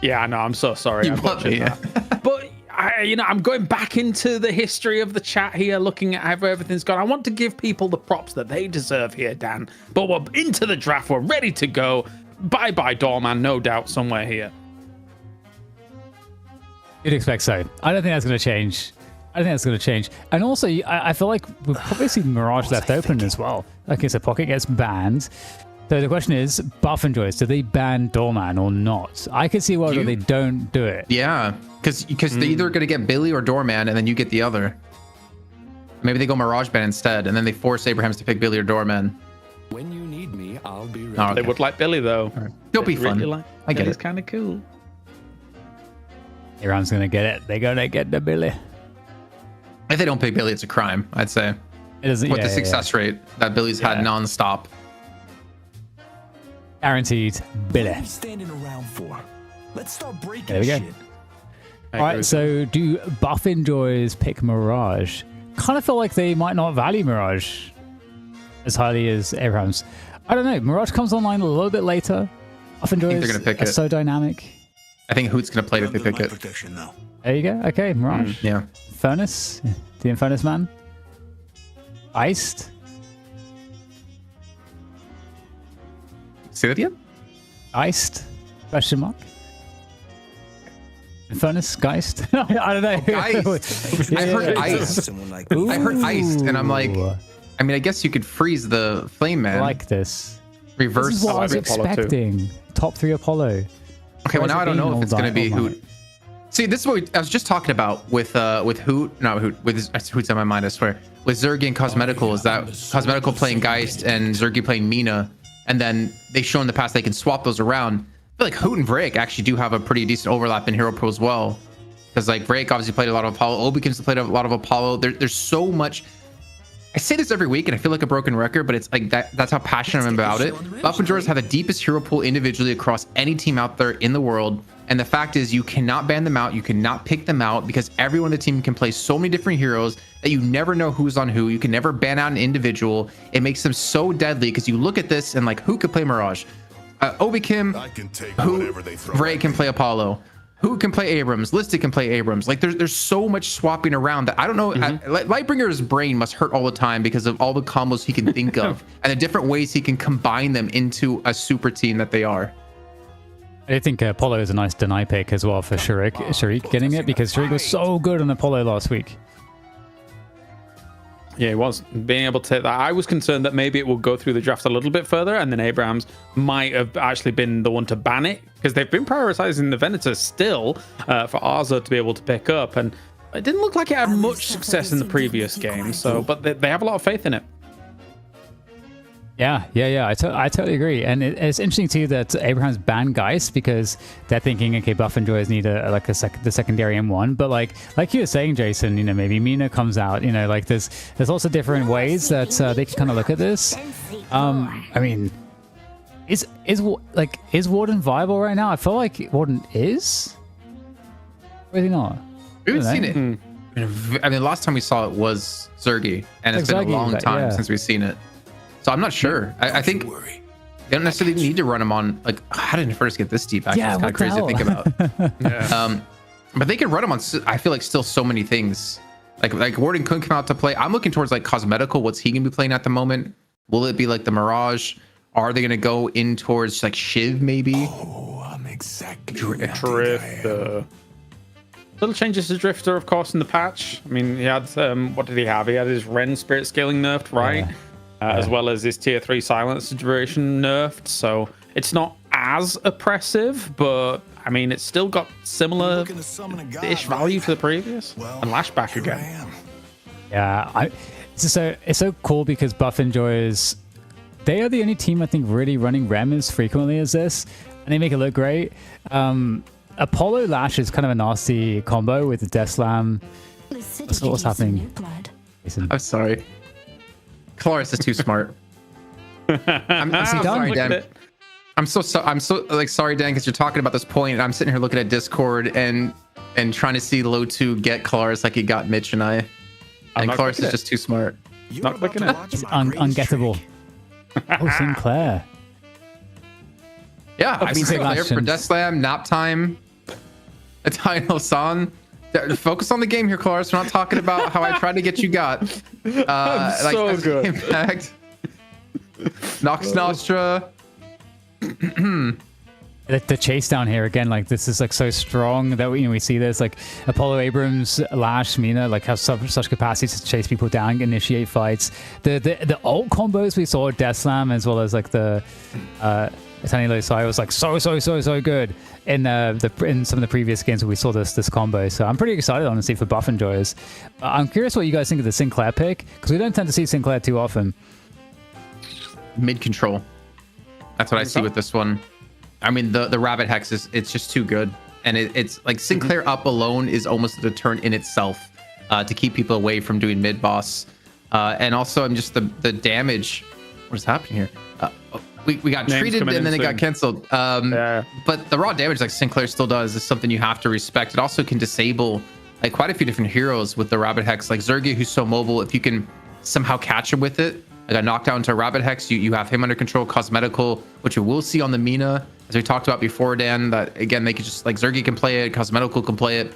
S1: Yeah, I know, I'm so sorry.
S2: You
S1: I
S2: what,
S1: butchered
S2: mate?
S1: that. But I'm going back into the history of the chat here, looking at how everything's gone. I want to give people the props that they deserve here, Dan. But we're into the draft. We're ready to go. Bye-bye, Doorman, no doubt, somewhere here.
S3: You'd expect so. I don't think that's going to change. And also, I feel like we'll probably see Mirage left open as well. Okay, so Pocket gets banned. So the question is, Buff Enjoys, do they ban Doorman or not? I could see why they don't do it.
S2: Yeah, because they're either going to get Billy or Doorman, and then you get the other. Maybe they go Mirage ban instead, and then they force Abrahams to pick Billy or Doorman.
S4: When you need me, I'll be ready.
S2: Oh, okay.
S1: They would like Billy, though.
S2: It'll be
S1: They
S2: fun.
S1: really like
S2: I get
S1: Billy's
S2: it.
S1: kind of cool.
S3: Iran's going to get it. They're going to get the Billy.
S2: If they don't pick Billy, it's a crime, I'd say.
S3: It doesn't,
S2: With the success rate that Billy's had nonstop.
S3: Guaranteed Billy.
S4: What are we standing around for? Let's start breaking
S3: There we go.
S4: shit.
S3: All right, so do Buff Enjoys pick Mirage? Kind of feel like they might not value Mirage as highly as Abrams. I don't know. Mirage comes online a little bit later. Buff Enjoys
S2: they're gonna pick
S3: are
S2: it.
S3: so dynamic.
S2: I think Hoot's going to play it if they
S4: Under
S2: pick
S4: my
S2: it.
S4: protection now.
S3: There you go. Okay, Mirage.
S2: Yeah.
S3: Furnace. The Infernus man. Iced.
S2: See that yet?
S3: Iced? Question mark. Infernus? Geist? I don't know.
S2: Geist. I heard iced.
S4: Someone like
S2: I heard iced, and I'm like,
S3: Ooh,
S2: I mean, I guess you could freeze the flame man.
S3: I like this.
S2: reverse.
S3: This is what I was
S1: Apollo too.
S3: expecting. Top 3 Apollo.
S2: Okay, well
S3: Where's
S2: now
S3: it
S2: I don't
S3: been
S2: know if
S3: all
S2: it's going to be
S3: night?
S2: Hoot. See, this is what I was just talking about with Hoot, not Hoot, Hoot's on my mind, I swear. With Zergy and Cosmetical, is that Cosmetical playing Geist and Zergy playing Mina, and then they show in the past they can swap those around. I feel like Hoot and Vrake actually do have a pretty decent overlap in Hero Pro as well. Because like Vrake obviously played a lot of Apollo, Obikin's played a lot of Apollo. There's so much. I say this every week and I feel like a broken record, but it's like that's how passionate I'm about it. Buff and Jordan have the deepest hero pool individually across any team out there in the world. And the fact is you cannot ban them out. You cannot pick them out because everyone on the team can play so many different heroes that you never know who's on who. You can never ban out an individual. It makes them so deadly because you look at this and like who could play Mirage? Obikim,
S8: I can take
S2: who
S8: whatever they throw.
S2: Vray can play Apollo. Who can play Abrams? Listed can play Abrams. Like there's so much swapping around that I don't know. Lightbringer's brain must hurt all the time because of all the combos he can think of and the different ways he can combine them into a super team that they are.
S3: I think Apollo is a nice deny pick as well for Sharik getting it because Sharik was so good on Apollo last week.
S1: Yeah, it was. Being able to take that. I was concerned that maybe it will go through the draft a little bit further and then Abrams might have actually been the one to ban it because they've been prioritizing the Venator still for Arza to be able to pick up. And it didn't look like it had much success in the previous game. So, but they have a lot of faith in it.
S3: Yeah. I totally agree. And it's interesting too that Abraham's banned Geist because they're thinking, okay, Buff and Joyers need the secondary M1. But like you were saying, Jason, you know, maybe Mina comes out. You know, like there's lots of different ways that they can kind of look at this. I mean, is Warden viable right now? I feel like Warden is. Really not.
S2: We haven't seen it. I mean, the last time we saw it was Zergy, and it's
S3: Like
S2: been a
S3: Zergy,
S2: long
S3: but
S2: time
S3: yeah.
S2: since we've seen it. So I'm not sure. I think
S4: Worry.
S2: they don't necessarily need to run him on. Like, how did first get this deep? Actually,
S3: Yeah,
S2: it's kind of
S3: what the
S2: crazy to think about.
S1: Yeah.
S2: But they can run him on. I feel like still so many things. Like Warden could come out to play. I'm looking towards like cosmetical. What's he gonna be playing at the moment? Will it be like the Mirage? Are they gonna go in towards like Shiv maybe?
S4: Oh, I'm exactly who you think I am.
S1: Drifter. Little changes to Drifter, of course, in the patch. I mean, he had what did he have? He had his Ren Spirit scaling nerfed, right? As well as his tier 3 silence duration nerfed. So it's not as oppressive, but I mean, it's still got similar
S4: Looking to summon a god,
S1: ish value
S4: right?
S1: to the previous.
S4: Well,
S1: And Lashback
S4: here I
S1: again.
S4: am.
S3: Yeah, it's so cool because Buff enjoys. They are the only team I think really running Rem as frequently as this, and they make it look great. Apollo Lash is kind of a nasty combo with the Death Slam.
S5: The city
S3: What's
S5: could use some
S3: happening?
S5: new blood.
S3: Jason.
S2: I'm sorry. Cloris is too smart. I'm so
S3: done?
S2: sorry,
S1: Look at
S2: Dan.
S1: it.
S2: I'm so like sorry, Dan, because you're talking about this point, and I'm sitting here looking at Discord and trying to see Low2 get Cloris like he got Mitch and I. And
S1: not
S2: Cloris
S1: clicking
S2: is
S1: it.
S2: just too smart.
S4: You're
S1: Not
S4: about
S1: clicking
S4: to
S1: it.
S4: watch
S3: It's
S4: my greatest
S3: ungettable.
S4: trick.
S3: Oh, Sinclair.
S2: Yeah, I mean,
S3: Sinclair
S2: Sinclair for
S3: Lashins.
S2: Death Slam, Nap Time, Italian San. Focus on the game here, Cloris. We're not talking about how I tried to get you got.
S1: so good.
S2: Impact. Nox Nostra.
S3: The chase down here again, like this is like so strong that we see this like Apollo Abrams, Lash, Mina like have such capacity to chase people down, initiate fights. The ult combos we saw at Death Slam as well as like the Italian Losai was like so good in in some of the previous games where we saw this combo. So I'm pretty excited honestly for Buff enjoyers. I'm curious what you guys think of the Sinclair pick because we don't tend to see Sinclair too often.
S2: Mid control. That's what I see with this one. I mean, the Rabbit Hex it's just too good. And it's like Sinclair up alone is almost a deterrent in itself to keep people away from doing mid boss. And also, I'm just the damage. What is happening here? We got
S1: Names
S2: treated
S1: coming
S2: and then
S1: in
S2: it got
S1: soon.
S2: canceled.
S1: Yeah.
S2: But the raw damage like Sinclair still does is something you have to respect. It also can disable like quite a few different heroes with the Rabbit Hex. Like Zergy, who's so mobile, if you can somehow catch him with it, like a knockdown to a Rabbit Hex, you have him under control. Cosmetical, which you will see on the Mina, as we talked about before, Dan, that again, they could just like Zergy can play it, Cosmetical can play it.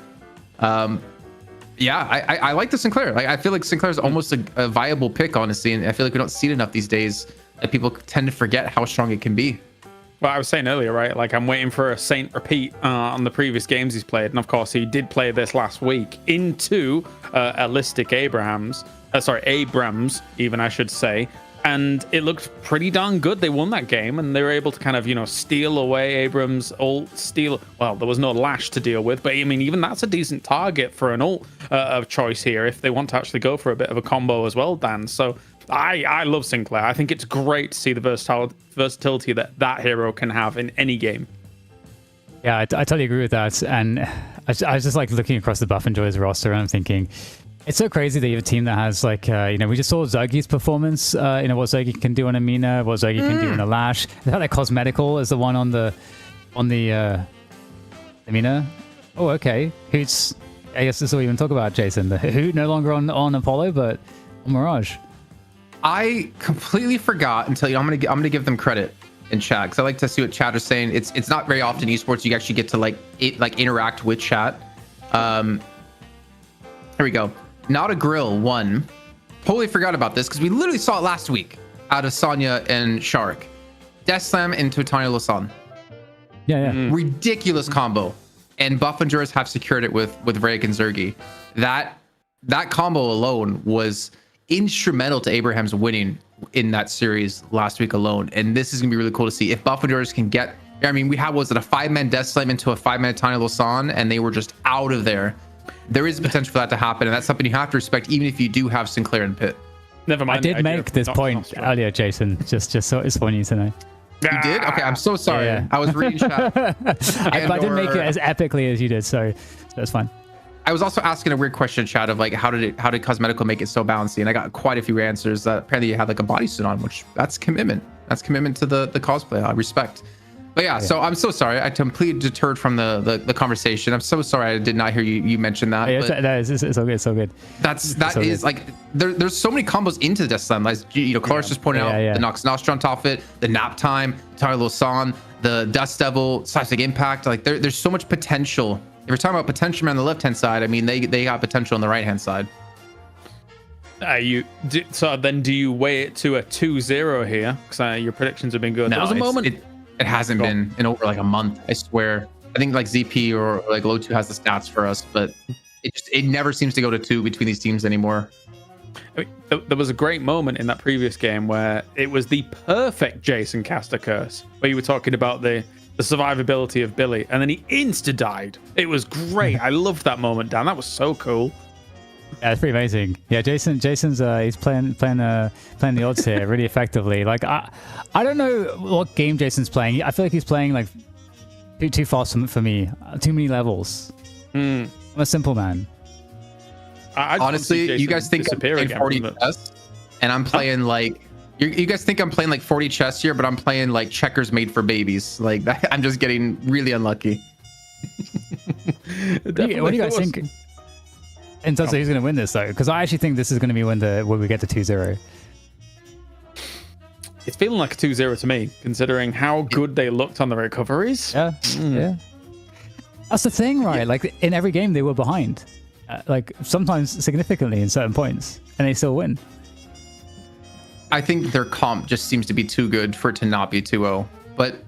S2: Yeah, I like the Sinclair. Like, I feel like Sinclair is almost a viable pick, honestly, and I feel like we don't see it enough these days that people tend to forget how strong it can be.
S1: Well, I was saying earlier, right? Like, I'm waiting for a Saint repeat on the previous games he's played. And of course, he did play this last week into Allistic Abrams, even, I should say. And it looked pretty darn good. They won that game and they were able to kind of, steal away Abrams' ult, well, there was no Lash to deal with, but I mean, even that's a decent target for an ult of choice here if they want to actually go for a bit of a combo as well, Dan. So I love Sinclair. I think it's great to see the versatility that hero can have in any game.
S3: Yeah, I totally agree with that. And I was just like looking across the Buff and Joy's roster and I'm thinking, it's so crazy that you have a team that has like, we just saw Zergy's performance, what Zergy can do on a Mina, what Zergy can do on a Lash. They had like Cosmetical as the one on the Mina. Oh, okay. Hoot's, I guess this is what you even talk about, Jason. The Hoot no longer on Apollo, but on Mirage.
S2: I completely forgot until I'm gonna give them credit in chat because I like to see what chat is saying. It's not very often esports you actually get to interact with chat. Here we go. Not a Grill won. Totally forgot about this because we literally saw it last week out of Sonya and Shark. Death Slam into Tanya Losan.
S3: Yeah.
S2: Ridiculous combo. And Buff and Juris have secured it with Vreg and Zergy. That combo alone was instrumental to Abraham's winning in that series last week alone. And this is gonna be really cool to see if Buff and Juris can get. I mean, we had was it a 5-man Death Slam into a 5-man Tanya Losan, and they were just out of there. There is potential for that to happen, and that's something you have to respect, even if you do have Sinclair and Pit.
S1: Never mind.
S3: I did make this point
S1: Nostra.
S3: earlier, Jason, just so it's funny to know.
S2: You did? Okay, I'm so sorry.
S3: Yeah.
S2: I was reading chat.
S3: I didn't make it as epically as you did, so that's fine.
S2: I was also asking a weird question in chat of like, how did Cosmetical make it so bouncy? And I got quite a few answers that apparently you had like a bodysuit on, which that's commitment. That's commitment to the cosplay. I respect. But yeah, so I'm so sorry. I completely deterred from the conversation. I'm so sorry I did not hear you mention that.
S3: Yeah,
S2: but
S3: it's all good. It's all good.
S2: that
S3: so
S2: is
S3: good.
S2: like there's so many combos into the Death Slam. Like Clarence just pointed out the Nox Nostra on top of it, the Nap Time, Tylo San, the Dust Devil, Seismic Impact. Like there's so much potential. If you're talking about potential on the left hand side, I mean they got potential on the right hand side.
S1: So then do you weigh it to a 2-0 here? Because your predictions have been good.
S2: No,
S1: There was a moment.
S2: It hasn't been in over like a month. I swear. I think like ZP or like Low 2 has the stats for us, but it never seems to go to 2 between these teams anymore.
S1: I mean, there was a great moment in that previous game where it was the perfect Jason caster curse, where you were talking about the survivability of Billy, and then he insta died. It was great. I loved that moment, Dan. That was so cool.
S3: Yeah, it's pretty amazing. Yeah, Jason's he's playing the odds here really effectively. Like I don't know what game Jason's playing. I feel like he's playing like too fast for me. Too many levels. I'm a simple man.
S2: Honestly, you guys think I'm playing 40 chess, and I'm playing like you guys think I'm playing like 40 chess here, but I'm playing like checkers made for babies. Like I'm just getting really unlucky.
S3: What do you guys think? In terms of who's going to win this, though, because I actually think this is going to be when we get to 2-0.
S1: It's feeling like a 2-0 to me, considering how good they looked on the recoveries.
S3: Yeah, yeah. That's the thing, right? Yeah. Like in every game, they were behind, like sometimes significantly in certain points, and they still win.
S2: I think their comp just seems to be too good for it to not be 2-0. But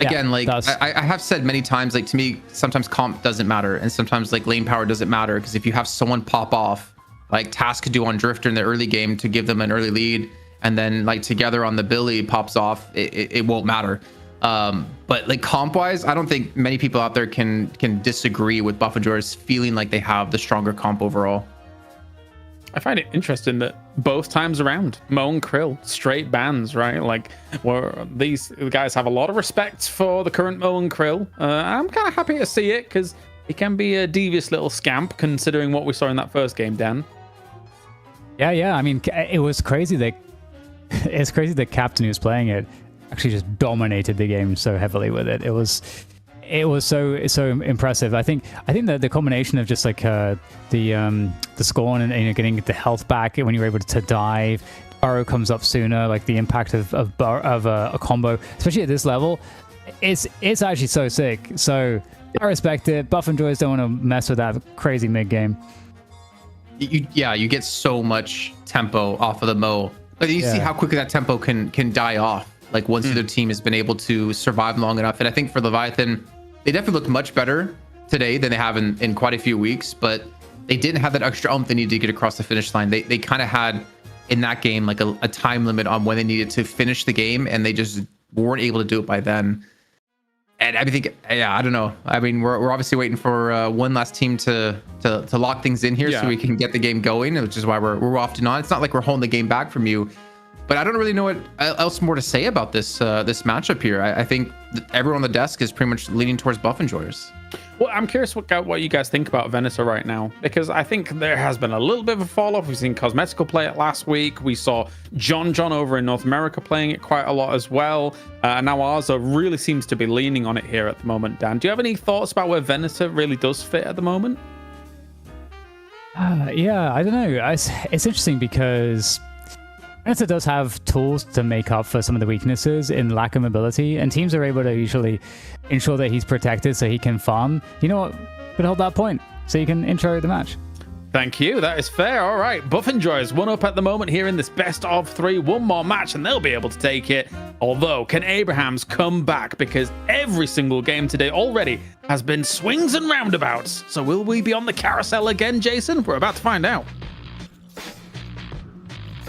S2: again, like I have said many times, like to me, sometimes comp doesn't matter, and sometimes like lane power doesn't matter, because if you have someone pop off, like Task could do on Drifter in the early game to give them an early lead, and then like together on the Billy pops off, it won't matter. But like comp wise, I don't think many people out there can disagree with Buff and Joy's feeling like they have the stronger comp overall.
S1: I find it interesting that both times around, Mo and Krill, straight bans, right? Like, where these guys have a lot of respect for the current Mo and Krill. I'm kind of happy to see it, because he can be a devious little scamp, considering what we saw in that first game, Dan.
S3: Yeah. I mean, it was crazy that Captain, who was playing it, actually just dominated the game so heavily with it. It was so impressive. I think that the combination of just like the scorn and getting the health back when you're able to dive, Burrow comes up sooner, like the impact of a combo, especially at this level, it's actually so sick. So I respect it. Buff and Joyce don't want to mess with that crazy mid game.
S2: You get so much tempo off of the Mo, but you see how quickly that tempo can die off. Like once the other team has been able to survive long enough. And I think for Leviathan, they definitely looked much better today than they have in quite a few weeks, but they didn't have that extra oomph they needed to get across the finish line. They kind of had in that game like a time limit on when they needed to finish the game, and they just weren't able to do it by then. And I think, I don't know. I mean, we're obviously waiting for one last team to lock things in here so we can get the game going, which is why we're often on. It's not like we're holding the game back from you. But I don't really know what else more to say about this matchup here. I think everyone on the desk is pretty much leaning towards Buff Enjoyers.
S1: Well, I'm curious what you guys think about Venator right now, because I think there has been a little bit of a fall off. We've seen Cosmetical play it last week. We saw John over in North America playing it quite a lot as well. And now Arza really seems to be leaning on it here at the moment. Dan, do you have any thoughts about where Venator really does fit at the moment?
S3: Yeah, I don't know. It's interesting because Venator does have tools to make up for some of the weaknesses in lack of mobility, and teams are able to usually ensure that he's protected so he can farm. You know what? Could hold that point so you can intro the match.
S1: Thank you. That is fair. All right. Buff Enjoyers one up at the moment here in this best of 3. One more match and they'll be able to take it. Although, can Abrahams come back? Because every single game today already has been swings and roundabouts. So will we be on the carousel again, Jason? We're about to find out.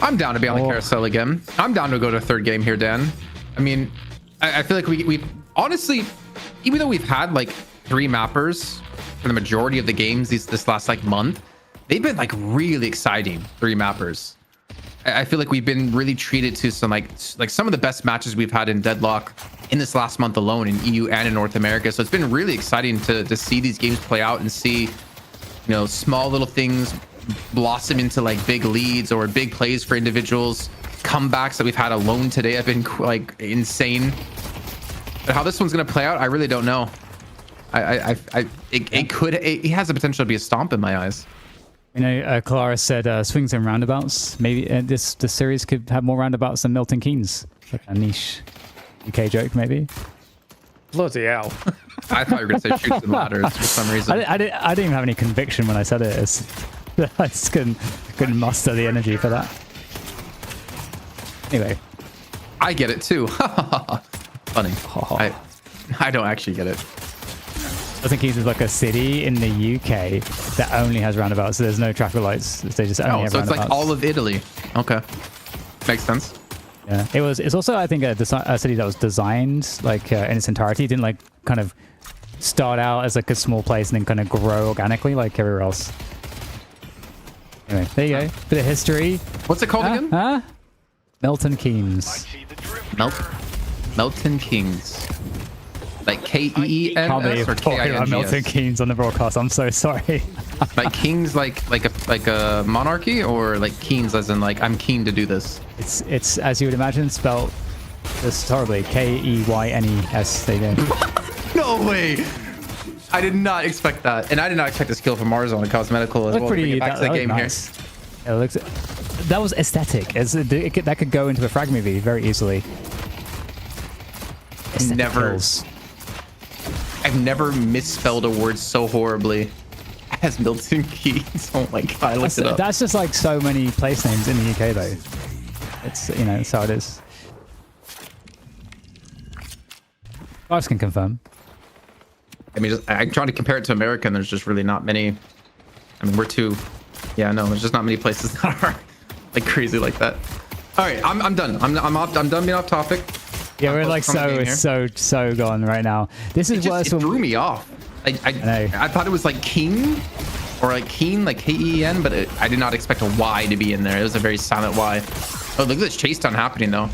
S2: I'm down to be on the carousel again. I'm down to go to a third game here, Dan. I mean, I feel like we honestly, even though we've had like 3 mappers for the majority of the games this last like month, they've been like really exciting 3 mappers. I feel like we've been really treated to some like some of the best matches we've had in Deadlock in this last month alone in EU and in North America. So it's been really exciting to see these games play out and see, small little things blossom into like big leads or big plays for individuals. Comebacks that we've had alone today have been like insane. But how this one's gonna play out, I really don't know. It has the potential to be a stomp in my eyes.
S3: You know, Clara said swings and roundabouts. Maybe this series could have more roundabouts than Milton Keynes. Like a niche UK joke, maybe.
S1: Bloody hell.
S2: I thought you were gonna say shoots and ladders for some reason.
S3: I didn't even have any conviction when I said it. I just couldn't muster the energy for that. Anyway.
S2: I get it too. Funny. I don't actually get it.
S3: Milton Keynes is like a city in the UK that only has roundabouts. So there's no traffic lights. They just only have
S2: so it's
S3: roundabouts.
S2: like all of Italy. Okay. Makes sense.
S3: Yeah, it's also, I think, a city that was designed like in its entirety. It didn't like kind of start out as like a small place and then kind of grow organically like everywhere else. Anyway, there you go. Bit of history.
S2: What's it called again?
S3: Huh? Milton Keynes.
S6: See the drift.
S2: Milton Keynes. Like
S3: Can't believe
S2: K-E-E-N-S
S3: we're
S2: or
S3: talking about Milton
S2: K-I-N-G-S?
S3: Keynes on the broadcast. I'm so sorry.
S2: Like kings, like a monarchy, or like Keynes as in like I'm keen to do this.
S3: It's as you would imagine, spelled just horribly. Keynes. They do.
S2: No way! I did not expect that, and I did not expect a skill from Mars on a cosmetical as
S3: Looked
S2: well. To bring
S3: pretty.
S2: it back to the game
S3: nice. Yeah, it looks. That was aesthetic. That could go into a frag movie very easily. Aesthetic
S2: Never.
S3: kills.
S2: I've never misspelled a word so horribly as Milton Keynes. Oh my god, I looked it up.
S3: That's just like so many place names in the UK though. It's that's how it is. Guys can confirm.
S2: I mean, I'm trying to compare it to America, and there's just really not many. I mean, we're too. Yeah, no, there's just not many places that are like crazy like that. All right, I'm done. I'm done being off topic.
S3: Yeah, we're like
S2: focused on the game
S3: so gone right now. This is worse.
S2: It threw me off. I
S3: know.
S2: I thought it was like King or like Keen, like K-E-N, but I did not expect a Y to be in there. It was a very silent Y. Oh, look at this chase down happening though.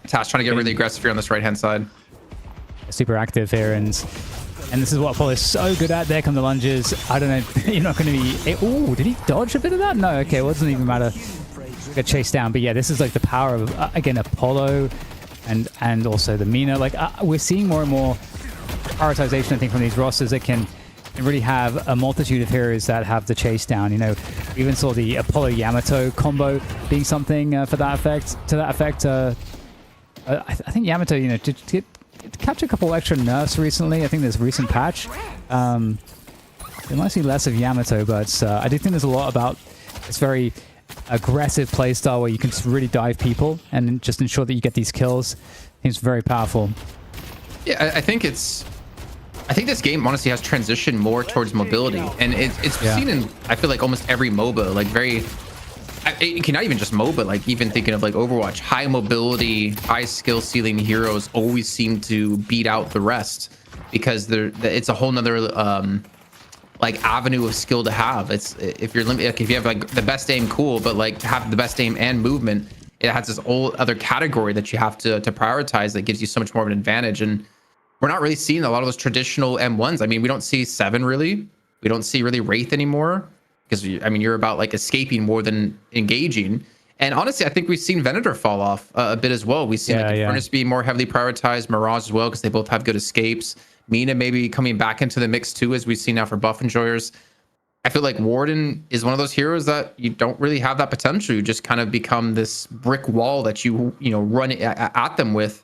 S2: Tash trying to get really aggressive here on this right hand side.
S3: Super active here, and this is what Apollo's so good at. There come the lunges. I don't know. You're not going to be. Oh, did he dodge a bit of that? No. Okay, well, it doesn't even matter. Get chased down, but yeah, this is like the power of again Apollo. And also the Mina, like we're seeing more and more prioritization, I think, from these rosters that can really have a multitude of heroes that have the chase down. You know, we even saw the Apollo Yamato combo being something for that effect. To that effect, I think Yamato, you know, did catch a couple extra nerfs recently. I think there's a recent patch. There might be less of Yamato, but I do think there's a lot about this very aggressive playstyle where you can just really dive people and just ensure that you get these kills. It's very powerful.
S2: Yeah, I think this game honestly has transitioned more towards mobility, and it's seen in, I feel like, almost every MOBA, like it can not even just MOBA, like even thinking of like Overwatch, high mobility, high skill ceiling heroes always seem to beat out the rest because it's a whole nother like avenue of skill to have. It's if you're like, if you have like the best aim, cool, but like to have the best aim and movement, it has this whole other category that you have to prioritize that gives you so much more of an advantage. And we're not really seeing a lot of those traditional M1s. I mean, we don't see Seven really. We don't see really Wraith anymore because I mean, you're about like escaping more than engaging. And honestly, I think we've seen Venator fall off a bit as well. We've seen like Furnace be more heavily prioritized, Mirage as well, because they both have good escapes. Mina maybe coming back into the mix too, as we've seen now for buff enjoyers. I feel like Warden is one of those heroes that you don't really have that potential. You just kind of become this brick wall that you run at them with,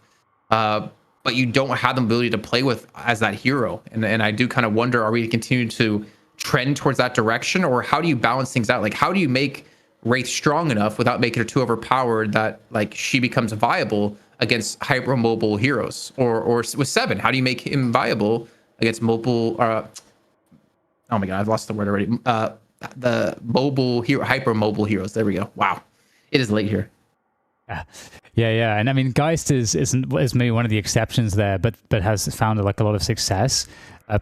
S2: but you don't have the ability to play with as that hero. And I do kind of wonder, are we continue to trend towards that direction, or how do you balance things out? Like, how do you make Wraith strong enough without making her too overpowered that like she becomes viable against hypermobile heroes, or with Seven, how do you make him viable against mobile? Oh my god, I've lost the word already. The mobile hero, hypermobile heroes. There we go. Wow, it is late here.
S3: Yeah, and I mean, Geist is maybe one of the exceptions there, but has found like a lot of success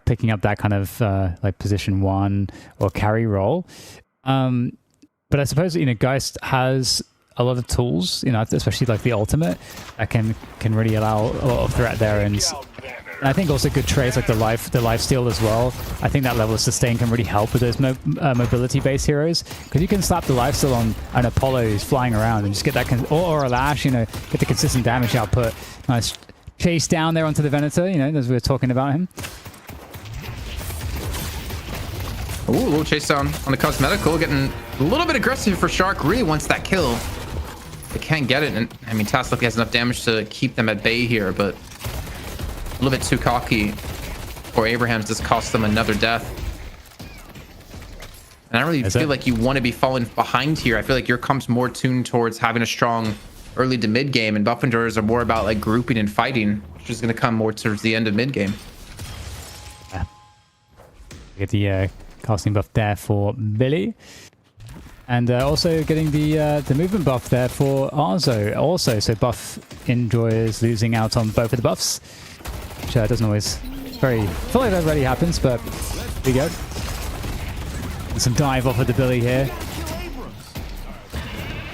S3: picking up that kind of like position 1 or carry role. But I suppose Geist has a lot of tools, especially like the ultimate that can really allow a lot of threat there, and I think also good trades like the life steal as well. I think that level of sustain can really help with those mobility based heroes, because you can slap the life steal on an Apollo who's flying around and just get that or a Lash, get the consistent damage output. Nice chase down there onto the Venator, you know, as we were talking about him.
S2: Ooh, a little chase down on the cosmetical, getting a little bit aggressive for Shark. Really wants that kill. They can't get it, and I mean, Task has enough damage to keep them at bay here, but a little bit too cocky for Abraham's. Just cost them another death. And I don't really feel like you want to be falling behind here. I feel like your comp's more tuned towards having a strong early to mid game, and Buff Enjoyers are more about like grouping and fighting, which is going to come more towards the end of mid game.
S3: Yeah. Get the casting buff there for Billy. And also getting the movement buff there for Arzo. Also, so Buff Enjoyers losing out on both of the buffs. Which doesn't always I feel like that already happens, but here we go. And some dive off of the Billy here.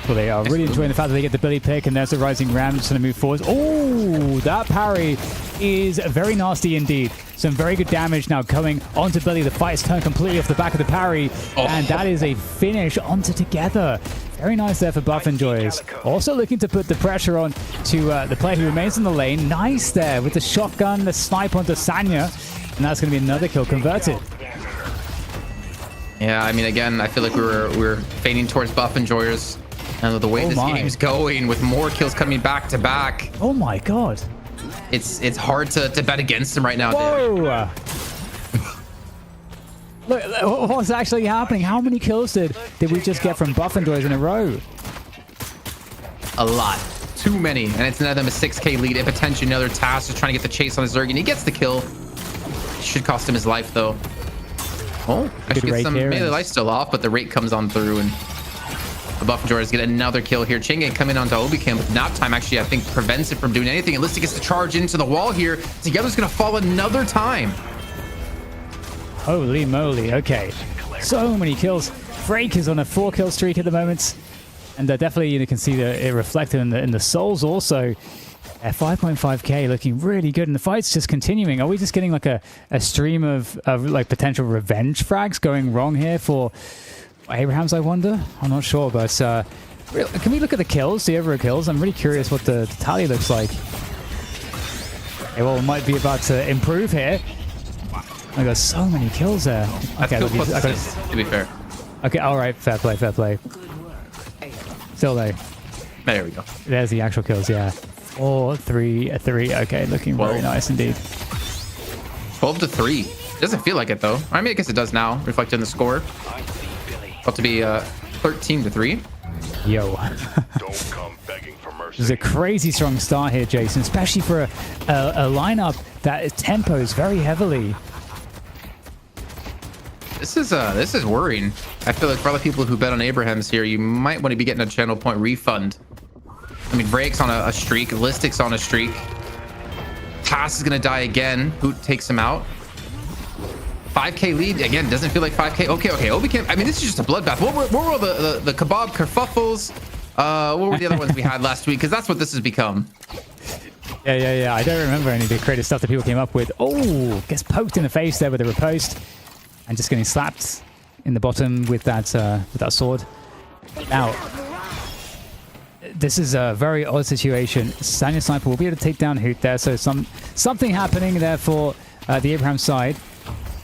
S3: Well, they are really enjoying the fact that they get the Billy pick, and there's the Rising Ram just going to move forward. Oh, that parry is very nasty indeed. Some very good damage now coming onto Billy. The fight is turned completely off the back of the parry, and that is a finish onto Together. Very nice there for Buff Enjoyers. Also looking to put the pressure on to the player who remains in the lane. Nice there with the shotgun, the snipe onto Sanya, and that's going to be another kill converted.
S2: Yeah, I mean, again, I feel like we're fading towards Buff Enjoyers. And the way this game's going, with more kills coming back to back.
S3: Oh my god.
S2: It's hard to bet against him right now.
S3: Whoa! Look, what's actually happening? How many kills did we just get from Buff Enjoyers in a row?
S2: A lot. Too many. And it's none of them a 6k lead. And potentially another Task is trying to get the chase on his Zerg, and he gets the kill. Should cost him his life, though. Oh, actually gets some melee life still off, but the rate comes on through, and the Buff Enjoyers get another kill here. Chingan coming onto Obi-Cam with nap time, actually, I think, prevents it from doing anything. Unless he gets to charge into the wall here. Together's going to fall another time.
S3: Holy moly. Okay. So many kills. Frake is on a 4-kill streak at the moment. And definitely you can see it reflected in the souls also. At 5.5k, looking really good. And the fight's just continuing. Are we just getting like a stream of like potential revenge frags going wrong here for Abrahams, I wonder? I'm not sure, but can we look at the kills, the overall kills? I'm really curious what the tally looks like. Okay, well, it might be about to improve here. I got so many kills there. Okay,
S2: to be fair.
S3: Okay, all right, fair play, fair play. Still though.
S2: There we go.
S3: There's the actual kills, yeah. 4, 3, 3. Okay, looking very nice indeed.
S2: 12-3. It doesn't feel like it though. I mean, I guess it does now, reflected in the score. About to be 13-3.
S3: Yo.
S6: Don't come begging for mercy.
S3: This is a crazy strong start here, Jason, especially for a lineup that tempos very heavily.
S2: This is worrying. I feel like for other people who bet on Abrahams here, you might want to be getting a channel point refund. I mean, Vrake's on a streak, Listic's on a streak. Task is gonna die again. Hoot takes him out. 5k lead again, doesn't feel like 5k. Okay, Obi-Cam. I mean, this is just a bloodbath. What were the kebab kerfuffles? What were the other ones we had last week? Because that's what this has become.
S3: Yeah. I don't remember any of the creative stuff that people came up with. Oh, gets poked in the face there with a riposte, and just getting slapped in the bottom with that sword. Now, this is a very odd situation. Sanya Sniper will be able to take down Hoot there, so something happening there for the Abraham side.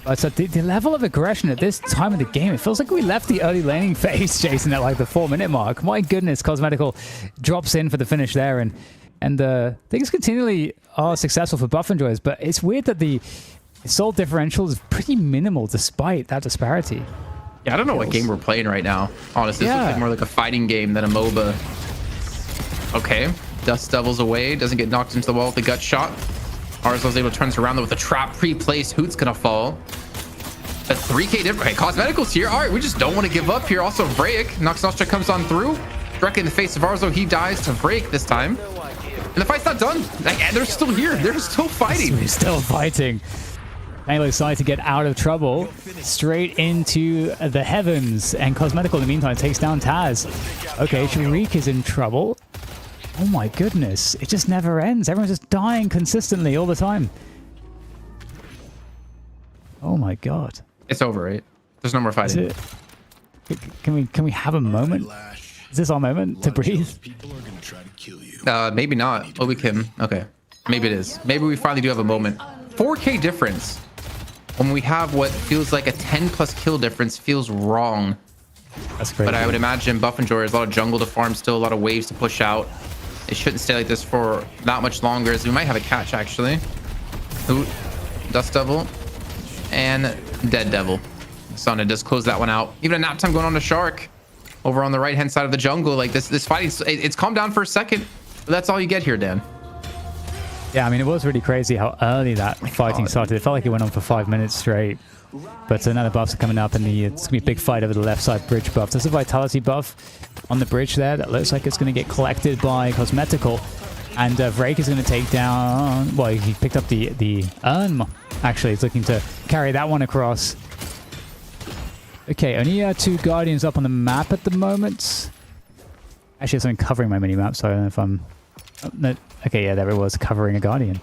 S3: But the level of aggression at this time of the game, it feels like we left the early laning phase, Jason, at like the 4-minute mark. My goodness, Cosmetical drops in for the finish there, and things continually are successful for Buff Enjoyers, but it's weird that the soul differential is pretty minimal despite that disparity.
S2: Yeah, I don't know what game we're playing right now. Honestly, this looks like more like a fighting game than a MOBA. Okay, Dust Devils away, doesn't get knocked into the wall with the gut shot. Arzo's able to turn this around though with a trap pre-placed. Hoot's gonna fall. A 3k difference. Okay, Cosmetical's here. All right, we just don't want to give up here. Also, Vraic. Nox Nostra comes on through. Directly in the face of Arzo. He dies to Vraic this time. And the fight's not done. They're still here. They're still fighting.
S3: We're still fighting. Halo decided to get out of trouble straight into the heavens. And Cosmetical, in the meantime, takes down Taz. Okay, Sharik is in trouble. Oh my goodness. It just never ends. Everyone's just dying consistently all the time. Oh my god.
S2: It's over, right? There's no more fighting.
S3: Can we have a moment? Is this our moment to breathe?
S4: People are gonna try to kill you.
S2: Maybe not. Obi-Kim. Okay. Maybe it is. Maybe we finally do have a moment. 4K difference when we have what feels like a 10 plus kill difference feels wrong.
S3: That's crazy.
S2: But I would imagine Buff and Joy, there's a lot of jungle to farm still, a lot of waves to push out. It shouldn't stay like this for not much longer, as we might have a catch actually. Ooh, Dust Devil and Dead Devil. Sonna just close that one out. Even a nap time going on to Shark over on the right hand side of the jungle. Like this fight, it's calmed down for a second, but that's all you get here, Dan.
S3: Yeah, I mean, it was really crazy how early that fighting started. It felt like it went on for 5 minutes straight. But now the buffs are coming up, and it's going to be a big fight over the left side bridge buff. There's a vitality buff on the bridge there that looks like it's going to get collected by Cosmetical. And Vrake is going to take down... Well, he picked up the urn, actually. He's looking to carry that one across. Okay, only 2 Guardians up on the map at the moment. Actually, there's something covering my mini-map, so I don't know if I'm... Oh, no. Okay, yeah, there it was, covering a Guardian.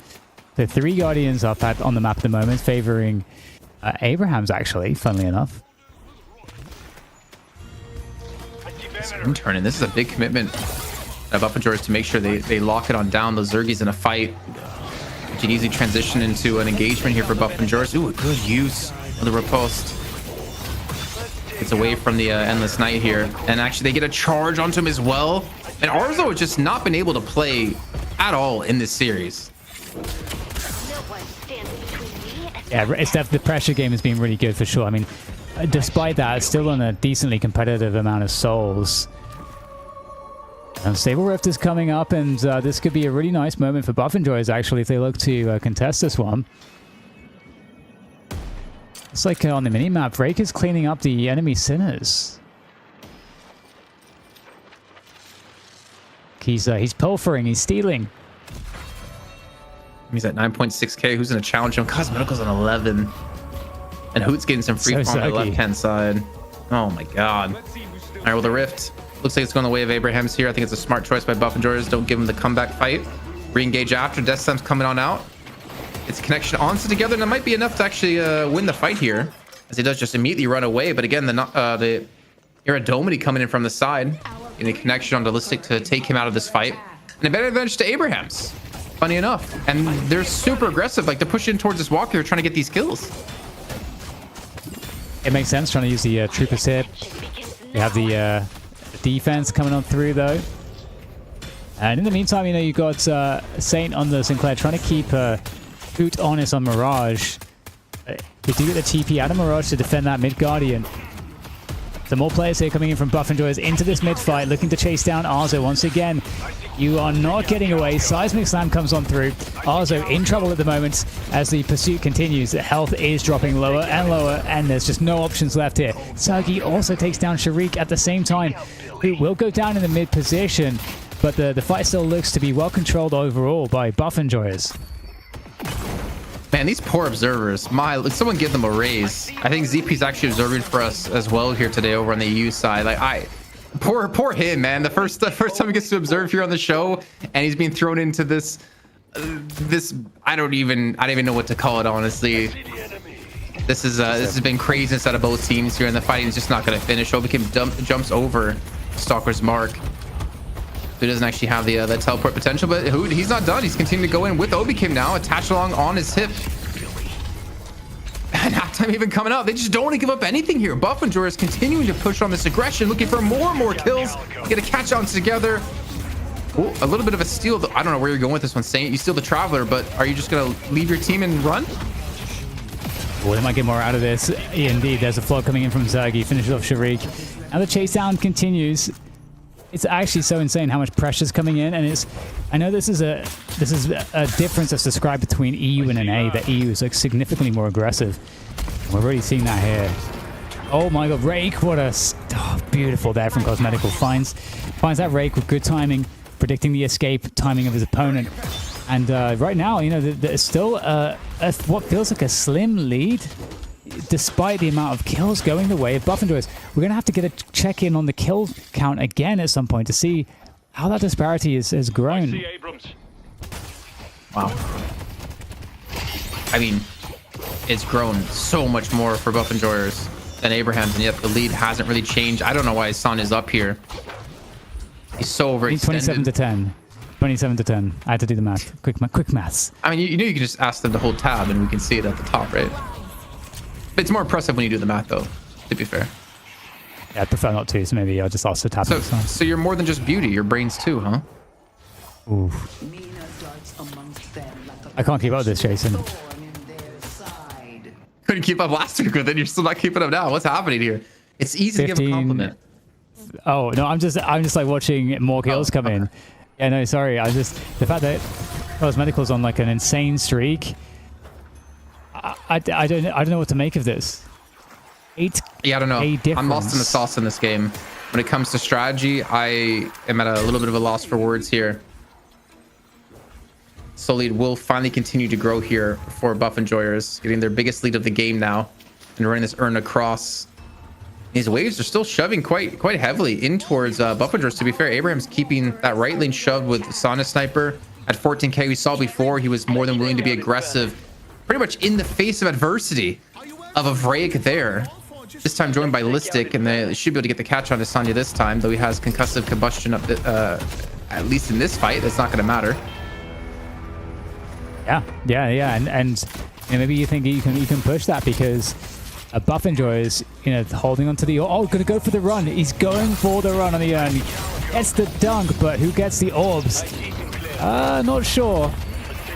S3: So 3 Guardians up on the map at the moment, favoring Abraham's, actually, funnily enough.
S2: Turning. This is a big commitment of Buff and George to make sure they lock it on down. The Zergies in a fight. You can easily transition into an engagement here for Buff and George. Ooh, a good use of the Repulsed. It's away from the Endless Night here. And actually, they get a charge onto him as well. And Arzo has just not been able to play at all in this series.
S5: No one stands between me and
S3: Yeah, it's definitely the pressure game has been really good for sure. I mean, despite that, it's still on a decently competitive amount of souls. And Stable Rift is coming up, and this could be a really nice moment for Buff Enjoyers, actually, if they look to contest this one. It's like on the minimap, Vrake is cleaning up the enemy Sinners. He's pilfering, he's stealing.
S2: He's at 9.6k. Who's in a challenge him? Cosmetical's on 11. And Hoot's getting some free farm on the left-hand side. Oh my god. All right, well, the Rift looks like it's going the way of Abraham's here. I think it's a smart choice by Buff and George. Don't give him the comeback fight. Re-engage after. Death Slam's coming on out. It's connection onto together, and that might be enough to actually win the fight here, as he does just immediately run away. But again, the Iradomity coming in from the side, getting a connection on Ballistic to take him out of this fight, and a better advantage to Abraham's. Funny enough, and they're super aggressive. Like, they're pushing towards this walker. They're trying to get these kills.
S3: It makes sense trying to use the Troopers here. We have the defense coming on through though. And in the meantime, you know, you got Saint on the Sinclair trying to keep Hoot honest on Mirage. We do get the TP out of Mirage to defend that mid Guardian. Some more players here coming in from Buff Enjoyers into this mid fight, looking to chase down Arzo once again. You are not getting away. Seismic Slam comes on through. Arzo in trouble at the moment as the pursuit continues. The health is dropping lower and lower, and there's just no options left here. Sergi also takes down Sharik at the same time, who will go down in the mid position, but the fight still looks to be well controlled overall by Buff Enjoyers.
S2: Man, these poor observers. Someone give them a raise. I think ZP's actually observing for us as well here today over on the EU side. Like, poor him, man. The first time he gets to observe here on the show, and he's being thrown into this I don't even know what to call it, honestly. This has been craziness out of both teams here, and the fighting is just not going to finish. Obikim jumps over Stalker's mark, who doesn't actually have the teleport potential, but he's not done. He's continuing to go in with Obikim now, attached along on his hip. And halftime even coming out. They just don't want to give up anything here. Buff and Jorah is continuing to push on this aggression, looking for more and more kills. Get a catch on together. Ooh, a little bit of a steal. I don't know where you're going with this one, Saint. You steal the Traveler, but are you just going to leave your team and run?
S3: Well, they might get more out of this. Indeed, there's a flood coming in from Zergi. Finishes off Sharik. And the chase down continues. It's actually so insane how much pressure's coming in, and I know this is a difference that's described between EU and NA. That EU is like significantly more aggressive. We're already seeing that here. Oh my god, Rake! What a beautiful there from Cosmetical. Finds that Rake with good timing, predicting the escape timing of his opponent. And right now, you know, there's still what feels like a slim lead, despite the amount of kills going the way of Buff Enjoyers. We're going to have to get a check-in on the kill count again at some point to see how that disparity has grown.
S2: Wow. I mean, it's grown so much more for Buff Enjoyers than Abraham's, and yet the lead hasn't really changed. I don't know why his son is up here. He's so overextended.
S3: 27 to 10. 27 to 10. I had to do the math. Quick maths.
S2: I mean, you know, you can just ask them to hold tab and we can see it at the top, right? But it's more impressive when you do the math, though, to be fair.
S3: Yeah, I'd prefer not to, so maybe I'll just ask to tab
S2: So,
S3: next time.
S2: so you're more than just beauty, you're brains too, huh?
S3: Ooh.
S7: Mina darts amongst them like a
S3: I can't keep up with this, Jason.
S7: thorn in their side.
S2: Couldn't keep up last week with it, you're still not keeping up now. What's happening here? It's easy to give a
S3: 15.
S2: compliment.
S3: Oh no, I'm just like watching more kills come in. Yeah, no, sorry. I just the fact that Cosmetical's on like an insane streak. I don't know what to make of this. 8K
S2: Yeah, I don't know.
S3: difference.
S2: I'm lost in the sauce in this game. When it comes to strategy, I am at a little bit of a loss for words here. Soul lead will finally continue to grow here for Buff Enjoyers, getting their biggest lead of the game now, and running this earn across. These waves are still shoving quite heavily in towards Buff Enjoyers. To be fair, Abraham's keeping that right lane shoved with Sana Sniper at 14k. We saw before he was more than willing to be aggressive, pretty much in the face of adversity of a Vraic there. This time joined by Listic, and they should be able to get the catch on Asanya this time, though he has concussive combustion up at least in this fight. That's not going to matter.
S3: Yeah, and you know, maybe you think you can push that because a Buff Enjoyers, you know, holding onto the gonna go for the run. He's going for the run on the urn. Gets the dunk, but who gets the orbs? Not sure.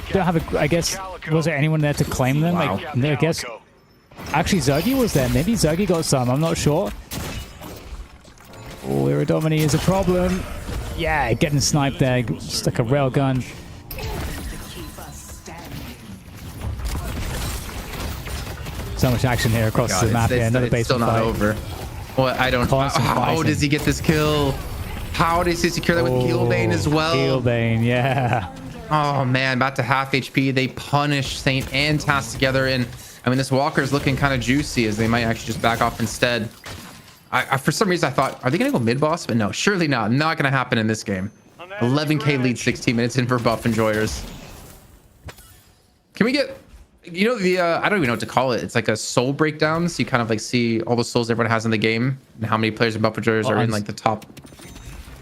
S3: Don't have a. I guess was there anyone there to claim them?
S2: Wow.
S3: Like, no, I guess actually Zergy was there. Maybe Zergy got some. I'm not sure. Oh, Iridomini is a problem. Yeah, getting sniped there. Just like a railgun. So much action here across
S2: God,
S3: the map. Yeah, another
S2: it's still
S3: basement
S2: not
S3: fight.
S2: over. Well, I don't.
S3: Constant
S2: How
S3: fighting.
S2: does he get this kill? How does he secure that with Healbane as well?
S3: Healbane, yeah.
S2: Oh man, about to half HP. They punish Saint and Task together, and I mean this Walker is looking kind of juicy as they might actually just back off instead. I for some reason I thought, are they gonna go mid boss? But no, surely not. Not gonna happen in this game. 11k lead, 16 minutes in for Buff Enjoyers. Can we get, you know, the I don't even know what to call it. It's like a soul breakdown. So you kind of like see all the souls everyone has in the game and how many players in Buff Enjoyers are in like the top.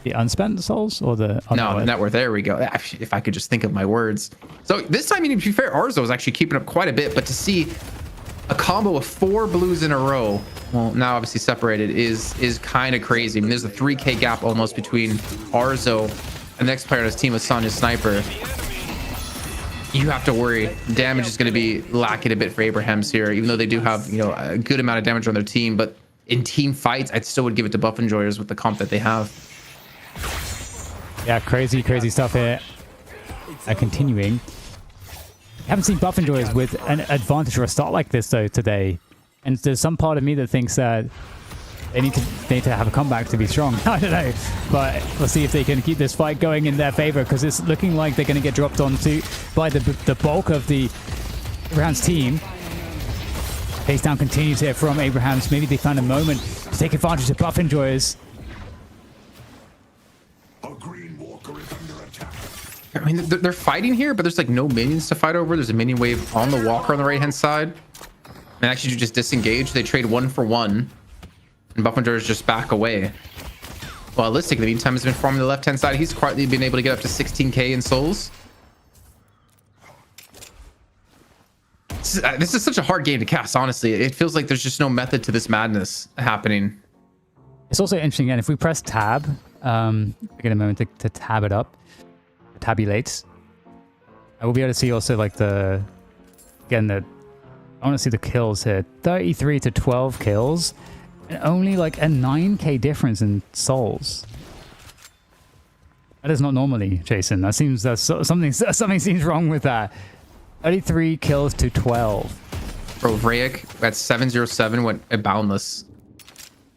S3: The unspent souls or the
S2: No, the net worth. There we go. If I could just think of my words. So this time, to be fair, Arzo is actually keeping up quite a bit. But to see a combo of 4 blues in a row, well, now obviously separated, is kind of crazy. I mean, there's a 3k gap almost between Arzo and the next player on his team with Sonya Sniper. You have to worry. Damage is going to be lacking a bit for Abrahams here, even though they do have, you know, a good amount of damage on their team. But in team fights, I still would give it to Buff Enjoyers with the comp that they have.
S3: Yeah, crazy stuff here. Continuing. Haven't seen Buff Enjoyers with an advantage or a start like this though today, and there's some part of me that thinks that they need to have a comeback to be strong. I don't know, but we'll see if they can keep this fight going in their favor because it's looking like they're going to get dropped onto by the bulk of the Abraham's team. Pace down continues here from Abraham's. Maybe they found a moment to take advantage of Buff Enjoyers.
S2: I mean, they're fighting here, but there's like no minions to fight over. There's a minion wave on the Walker on the right-hand side. And actually, you just disengage. They trade 1 for 1. And Buff Enjoyers just back away. Well, Listic, in the meantime, has been farming the left-hand side. He's quietly been able to get up to 16k in souls. This is such a hard game to cast, honestly. It feels like there's just no method to this madness happening.
S3: It's also interesting, again, if we press tab, get a moment to tab it up, tabulate, I will be able to see also like I want to see the kills here. 33 to 12 kills, and only like a 9k difference in souls. That is not normally, Jason. That seems something seems wrong with that. 33 kills to 12.
S2: Bro, Vraic at 707 went boundless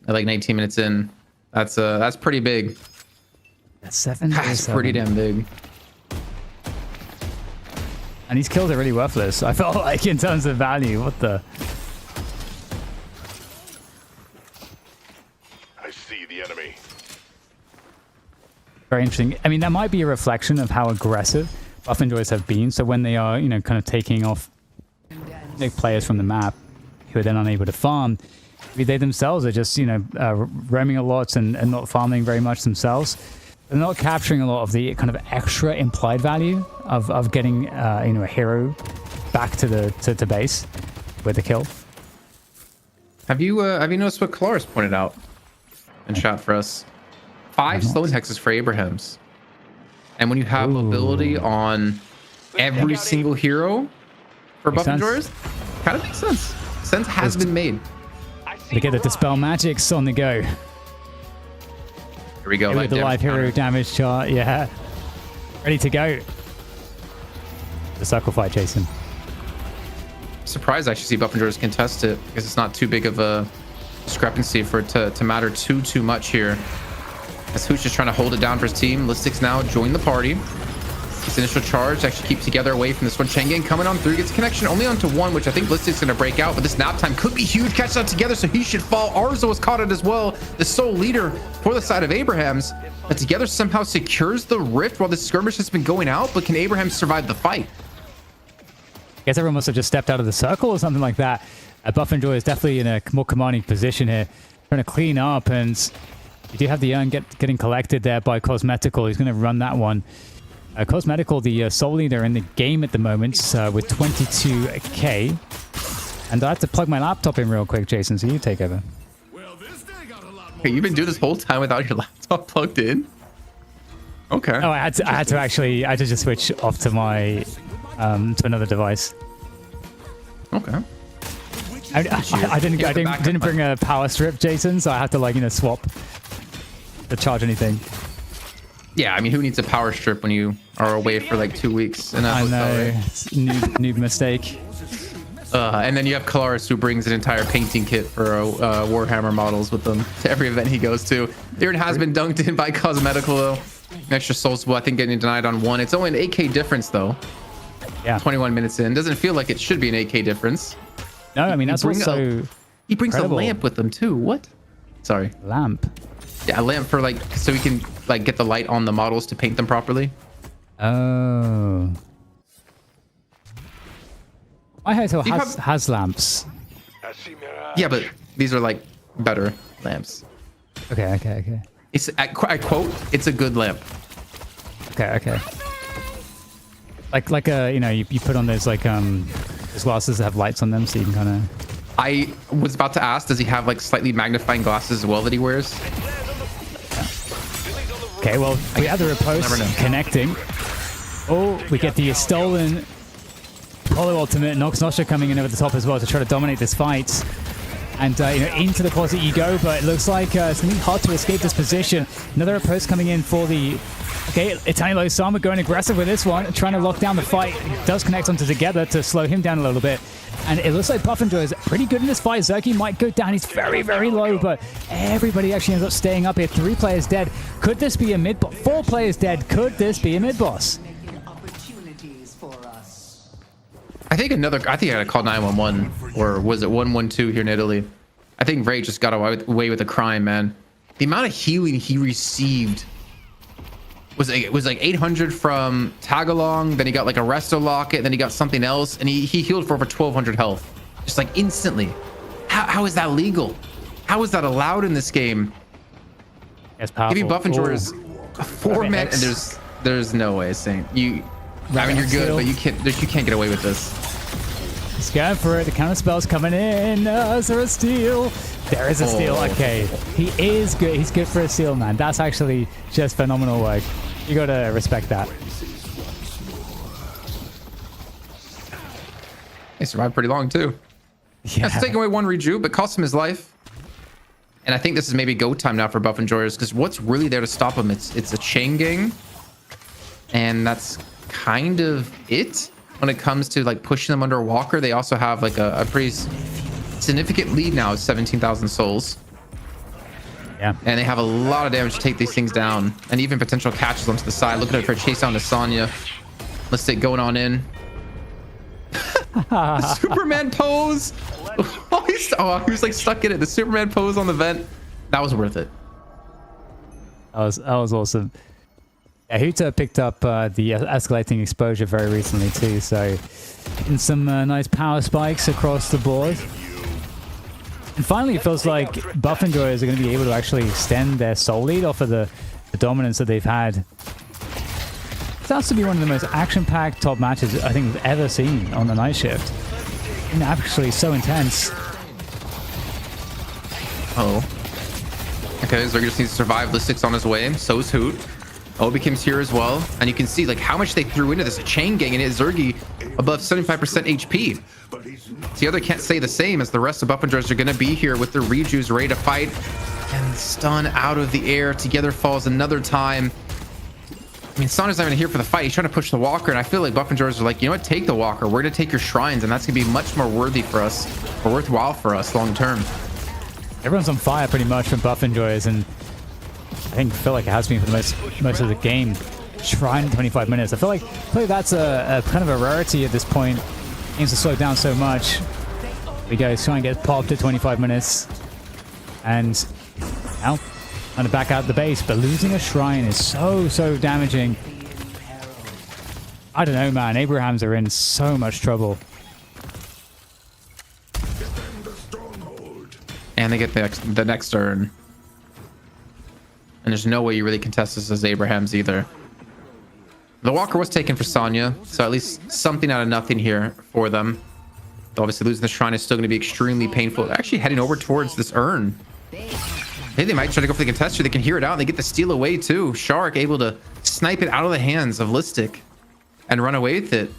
S2: at like 19 minutes in. That's pretty big.
S3: That's 7.
S2: That's pretty damn big.
S3: And these kills are really worthless. I felt like in terms of value, what the?
S4: I see the enemy.
S3: Very interesting. I mean, that might be a reflection of how aggressive Buff Enjoyers have been. So when they are, you know, kind of taking off players from the map who are then unable to farm, maybe they themselves are just, you know, roaming a lot and not farming very much themselves. they're not capturing a lot of the kind of extra implied value of getting a hero back to base with the kill.
S2: Have you noticed what Colaris pointed out in chat for us? 5 slow hexes for Abrahams. And when you have mobility on every single hero for buff and drawers, kind of makes sense. Sense has been made.
S3: They get the Dispel Magics on the go.
S2: Here we go.
S3: With the live hero damage chart, yeah. Ready to go. The circle fight, Jason.
S2: Surprised I actually see buff and drawers contest it because it's not too big of a discrepancy for it to matter too much here. As Hooch is trying to hold it down for his team. Listics now join the party. His initial charge to actually keep together away from this one. Chengen coming on through, gets connection only onto one, which I think Listic's going to break out, but this nap time could be huge. Catch that together, so he should fall. Arzo was caught it as well. The sole leader for the side of Abrahams. But together somehow secures the rift while this skirmish has been going out, but can Abraham survive the fight?
S3: I guess everyone must have just stepped out of the circle or something like that. Buff and Joy is definitely in a more commanding position here. Trying to clean up, and you do have the urn getting collected there by Cosmetical. He's going to run that one. Cosmetical, the sole leader in the game at the moment with 22k. And I have to plug my laptop in real quick, Jason, so you take over.
S2: Okay, you've been doing this whole time without your laptop plugged in? Okay.
S3: Oh, I had to just switch off to my to another device.
S2: Okay.
S3: I didn't bring a power strip, Jason, so I had to swap to charge anything.
S2: Yeah, I mean, who needs a power strip when you are away for like 2 weeks? In a
S3: I know,
S2: right?
S3: it's noob mistake.
S2: And then you have Colaris, who brings an entire painting kit for Warhammer models with them to every event he goes to. Aaron has been dunked in by Cosmetical, though. An extra soul spell, I think, getting denied on one. It's only an 8k difference, though.
S3: Yeah.
S2: 21 minutes in. Doesn't feel like it should be an 8k difference.
S3: No, I mean, that's also
S2: he brings
S3: incredible.
S2: a lamp with him, too. What? Sorry.
S3: Lamp.
S2: Yeah, a lamp for, so he can, get the light on the models to paint them properly.
S3: Oh. My hotel has lamps.
S2: Yeah, but these are, better lamps.
S3: Okay.
S2: It's, I quote, it's a good lamp.
S3: Okay. Like you put on those those glasses that have lights on them, so you can kind of.
S2: I was about to ask, does he have slightly magnifying glasses as well that he wears?
S3: Okay, well, we have the riposte connecting. Oh, we get the stolen Polo ultimate. Nox Nosha coming in over the top as well to try to dominate this fight. And, into the closet you go, but it looks like it's going to be hard to escape this position. Another riposte coming in for the... Okay, Italian Sama going aggressive with this one, trying to lock down the fight. Does connect onto Together to slow him down a little bit. And it looks like Buff and Joy is pretty good in this fight. Zerky might go down. He's very, very low, but everybody actually ends up staying up here. 3 players dead. Could this be a mid-boss? 4 players dead. Could this be a mid-boss?
S2: I think I gotta call 911, or was it 112 here in Italy? I think Ray just got away with a crime, man. The amount of healing he received was 800 from Tagalong, then he got a Resto Locket, then he got something else, and he healed for over 1200 health. Just instantly. How is that legal? How is that allowed in this game?
S3: It's powerful.
S2: Giving Buff and Jor's 4 men, and there's no way, Saint. I mean, you're good, but you can't get away with this.
S3: He's going for it. The counter spell's coming in. Is there a steal? There is a steal. Okay. He is good. He's good for a steal, man. That's actually just phenomenal work. You gotta respect that.
S2: He survived pretty long, too.
S3: Yeah.
S2: That's taking away 1 rejuve, but cost him his life. And I think this is maybe go time now for Buff and Joyers, because what's really there to stop him? It's a chain gang. And that's kind of it when it comes to pushing them under a walker. They also have a pretty significant lead now of 17,000 souls.
S3: Yeah.
S2: And they have a lot of damage to take these things down, and even potential catches onto the side. Looking for a chase down to Sonya. Let's take going on in. The Superman pose. He was stuck in it. The Superman pose on the vent. That was worth it.
S3: That was awesome. Yeah, Huta picked up the escalating exposure very recently too, so getting some nice power spikes across the board. And finally, it feels like Buff and Joyers are going to be able to actually extend their soul lead off of the the dominance that they've had. This has to be one of the most action-packed top matches I think we've ever seen on the night shift. And actually so intense.
S2: Oh. Okay, Zerg just needs to survive. Listic's on his way. So is Hoot. Obikim's here as well. And you can see like how much they threw into this. A chain gang and it Zergy above 75% HP. So the other can't say the same as the rest of Buffendress are going to be here with their Reju's ready to fight. And stun out of the air. Together falls another time. I mean, Sonya's not even here for the fight. He's trying to push the Walker, and I feel like Buffendress are like, you know what, take the Walker. We're going to take your Shrines, and that's going to be much more worthy for us, or worthwhile for us long term.
S3: Everyone's on fire pretty much from Buffendress, and I feel like it has been for the most of the game. Shrine in 25 minutes. I feel like that's a kind of a rarity at this point. Games to slow down so much. We go try and get popped at 25 minutes, and now trying to back out the base, but losing a Shrine is so damaging. I don't know, man. Abrahams are in so much trouble.
S2: And they get the next turn. And there's no way you really contest this as Abrahams either. The Walker was taken for Sonya, so at least something out of nothing here for them. Obviously losing the Shrine is still going to be extremely painful. They're actually heading over towards this urn. Maybe they might try to go for the contester. They can hear it out. And they get the steal away too. Shark able to snipe it out of the hands of Listic and run away with it.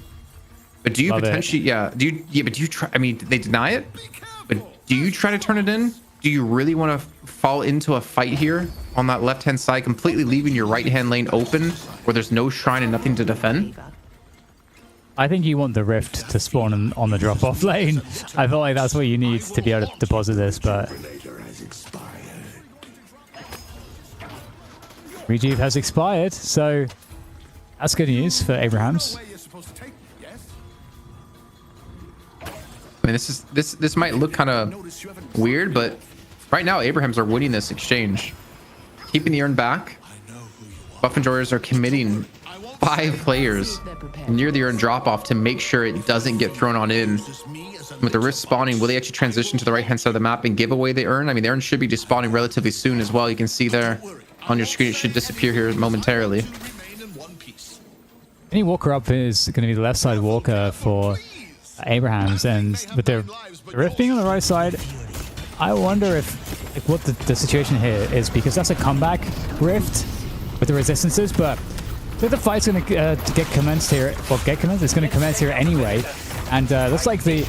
S2: But do you potentially, but do you try? I mean, they deny it. But do you try to turn it in? Do you really want to fall into a fight here on that left-hand side, completely leaving your right-hand lane open where there's no Shrine and nothing to defend?
S3: I think you want the Rift to spawn on the drop-off lane. I feel like that's what you need to be able to deposit this, but Rejuve has expired, so that's good news for Abrahams.
S2: I mean, this might look kind of weird, but right now Abrahams are winning this exchange, keeping the urn back. Buffendress are committing 5 players near the urn drop off to make sure it doesn't get thrown on in. With the Rift spawning, will they actually transition to the right hand side of the map and give away the urn? I mean, the urn should be despawning relatively soon as well. You can see there on your screen, it should disappear here momentarily.
S3: Any walker up is going to be the left side walker for Abrahams, and with the Rift being on the right side, I wonder if what the situation here is, because that's a comeback Rift with the resistances, but so the fight's going to get commenced here. Well, it's going to commence here anyway, and looks like the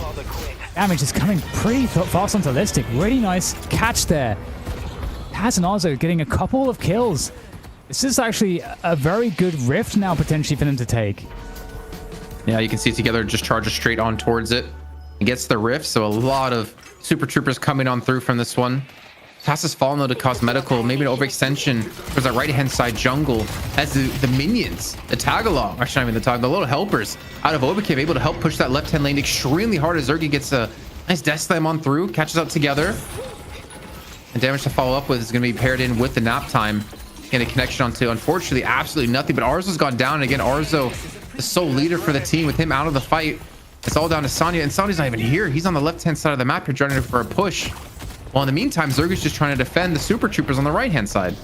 S3: damage is coming pretty fast onto Listic. Really nice catch there. Taz and Arzo getting a couple of kills. This is actually a very good Rift now potentially for them to take.
S2: Yeah, you can see Together just charges straight on towards it. It gets the Rift, so a lot of Super Troopers coming on through from this one. Taz has fallen though to Cosmetical, maybe an overextension towards that right-hand side jungle as the minions, the tag-along, actually not even the little helpers out of Obikim, able to help push that left-hand lane extremely hard as Zergy gets a nice death slam on through, catches up Together. And damage to follow up with is going to be paired in with the nap time. And a connection onto, unfortunately, absolutely nothing. But Arzo's gone down. And again, Arzo, the sole leader for the team, with him out of the fight. It's all down to Sonya. And Sonya's not even here. He's on the left-hand side of the map here, trying for a push. Well, in the meantime, Zergy's just trying to defend the Super Troopers on the right-hand side.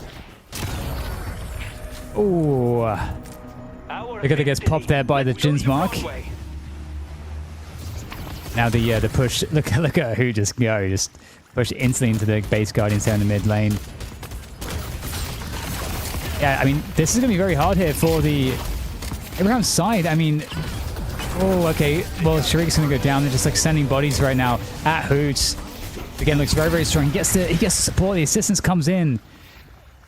S3: Oh, they're going to get popped there by the Jin's Mark. Now the push. Look at who just push instantly into the base Guardians there in the mid lane. Yeah, I mean, this is going to be very hard here for the Abraham's side. I mean, oh, okay. Well, Sharik's going to go down. They're just like sending bodies right now at Hoots. Again, looks very strong. He gets the support. The assistance comes in.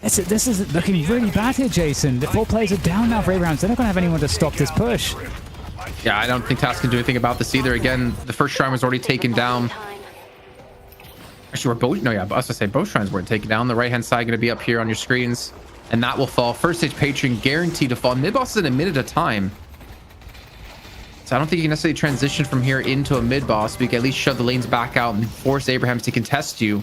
S3: This is looking really bad here, Jason. The 4 players are down now for Abrahams. They're not going to have anyone to stop this push.
S2: Yeah, I don't think Taz can do anything about this either. Again, the first shrine was already taken down. Actually, both shrines weren't taken down. The right-hand side going to be up here on your screens. And that will fall. First stage Patron guaranteed to fall. Mid-boss is in a minute at a time. So I don't think you can necessarily transition from here into a mid-boss. But you can at least shove the lanes back out and force Abrahams to contest you,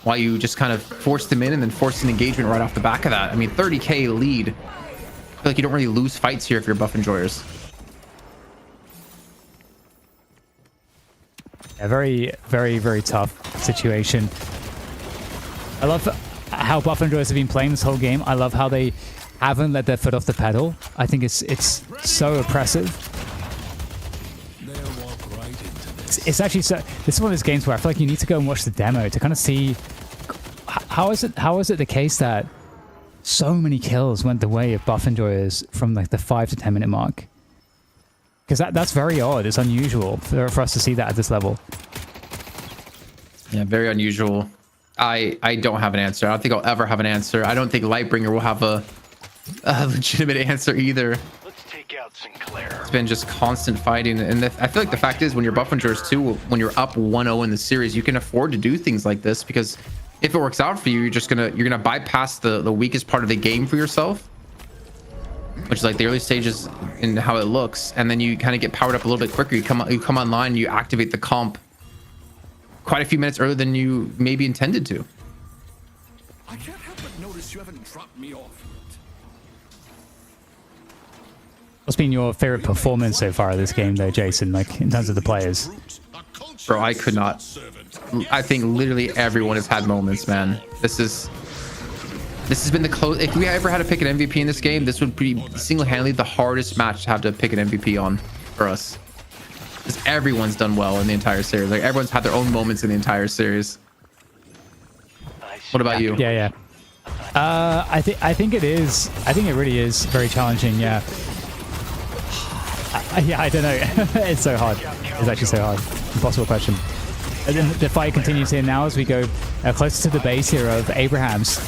S2: while you just kind of force them in and then force an engagement right off the back of that. I mean, 30k lead. I feel like you don't really lose fights here if you're buff enjoyers. A
S3: very tough situation. how Buff and Joyce have been playing this whole game. I love how they haven't let their foot off the pedal. I think it's so oppressive. It's actually so. This is one of those games where I feel like you need to go and watch the demo to kind of see how is it the case that so many kills went the way of Buff Enjoyers from like the 5 to 10 minute mark. Because that's very odd. It's unusual for us to see that at this level.
S2: Yeah, very unusual. I don't have an answer. I don't think I'll ever have an answer. I don't think Lightbringer will have a legitimate answer either.
S6: Let's take out Sinclair.
S2: It's been just constant fighting, and I feel like the fact is when you're Buff Enjoyers too, when you're up 1-0 in the series, you can afford to do things like this because if it works out for you, you're gonna bypass the weakest part of the game for yourself, which is like the early stages and how it looks, and then you kind of get powered up a little bit quicker. You come online, you activate the comp quite a few minutes earlier than you maybe intended to.
S4: I can't help but notice you haven't dropped me off.
S3: What's been your favorite performance so far of this game, though, Jason? Like in terms of the players?
S2: Bro, I could not. I think literally everyone has had moments, man. This has been the close. If we ever had to pick an MVP in this game, this would be single-handedly the hardest match to have to pick an MVP on for us. Because everyone's done well in the entire series. Like everyone's had their own moments in the entire series. What about you?
S3: Yeah. I think it is. I think it really is very challenging. Yeah. Yeah, I don't know. It's so hard. It's actually so hard. Impossible question. And then the fight continues here now as we go closer to the base here of Abraham's.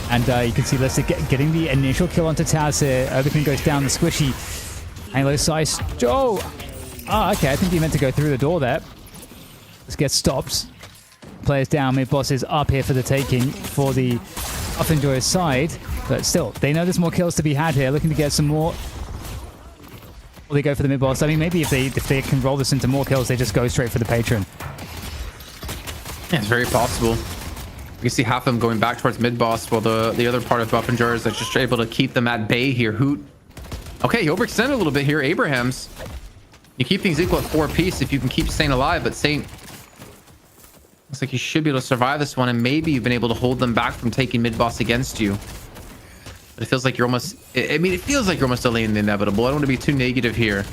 S3: And you can see Listic getting the initial kill onto Taz here. Everything goes down the squishy. Halo size. Joe! Oh, okay. I think he meant to go through the door there. Let's get stopped. Players down. Mid boss is up here for the taking for the Buff Enjoyers side. But still, they know there's more kills to be had here. Looking to get some more. Or they go for the mid boss. I mean, maybe if they can roll this into more kills, they just go straight for the patron.
S2: Yeah, it's very possible. You can see half of them going back towards mid boss, while the other part of Buff Enjoyers is just able to keep them at bay here. Hoot. Okay, he overextended a little bit here. Abrahams. You keep things equal at 4 apiece if you can keep Saint alive, but Saint looks like you should be able to survive this one, and maybe you've been able to hold them back from taking mid boss against you. But it feels like you're almost. I mean, it feels like you're almost delaying the inevitable. I don't want to be too negative here.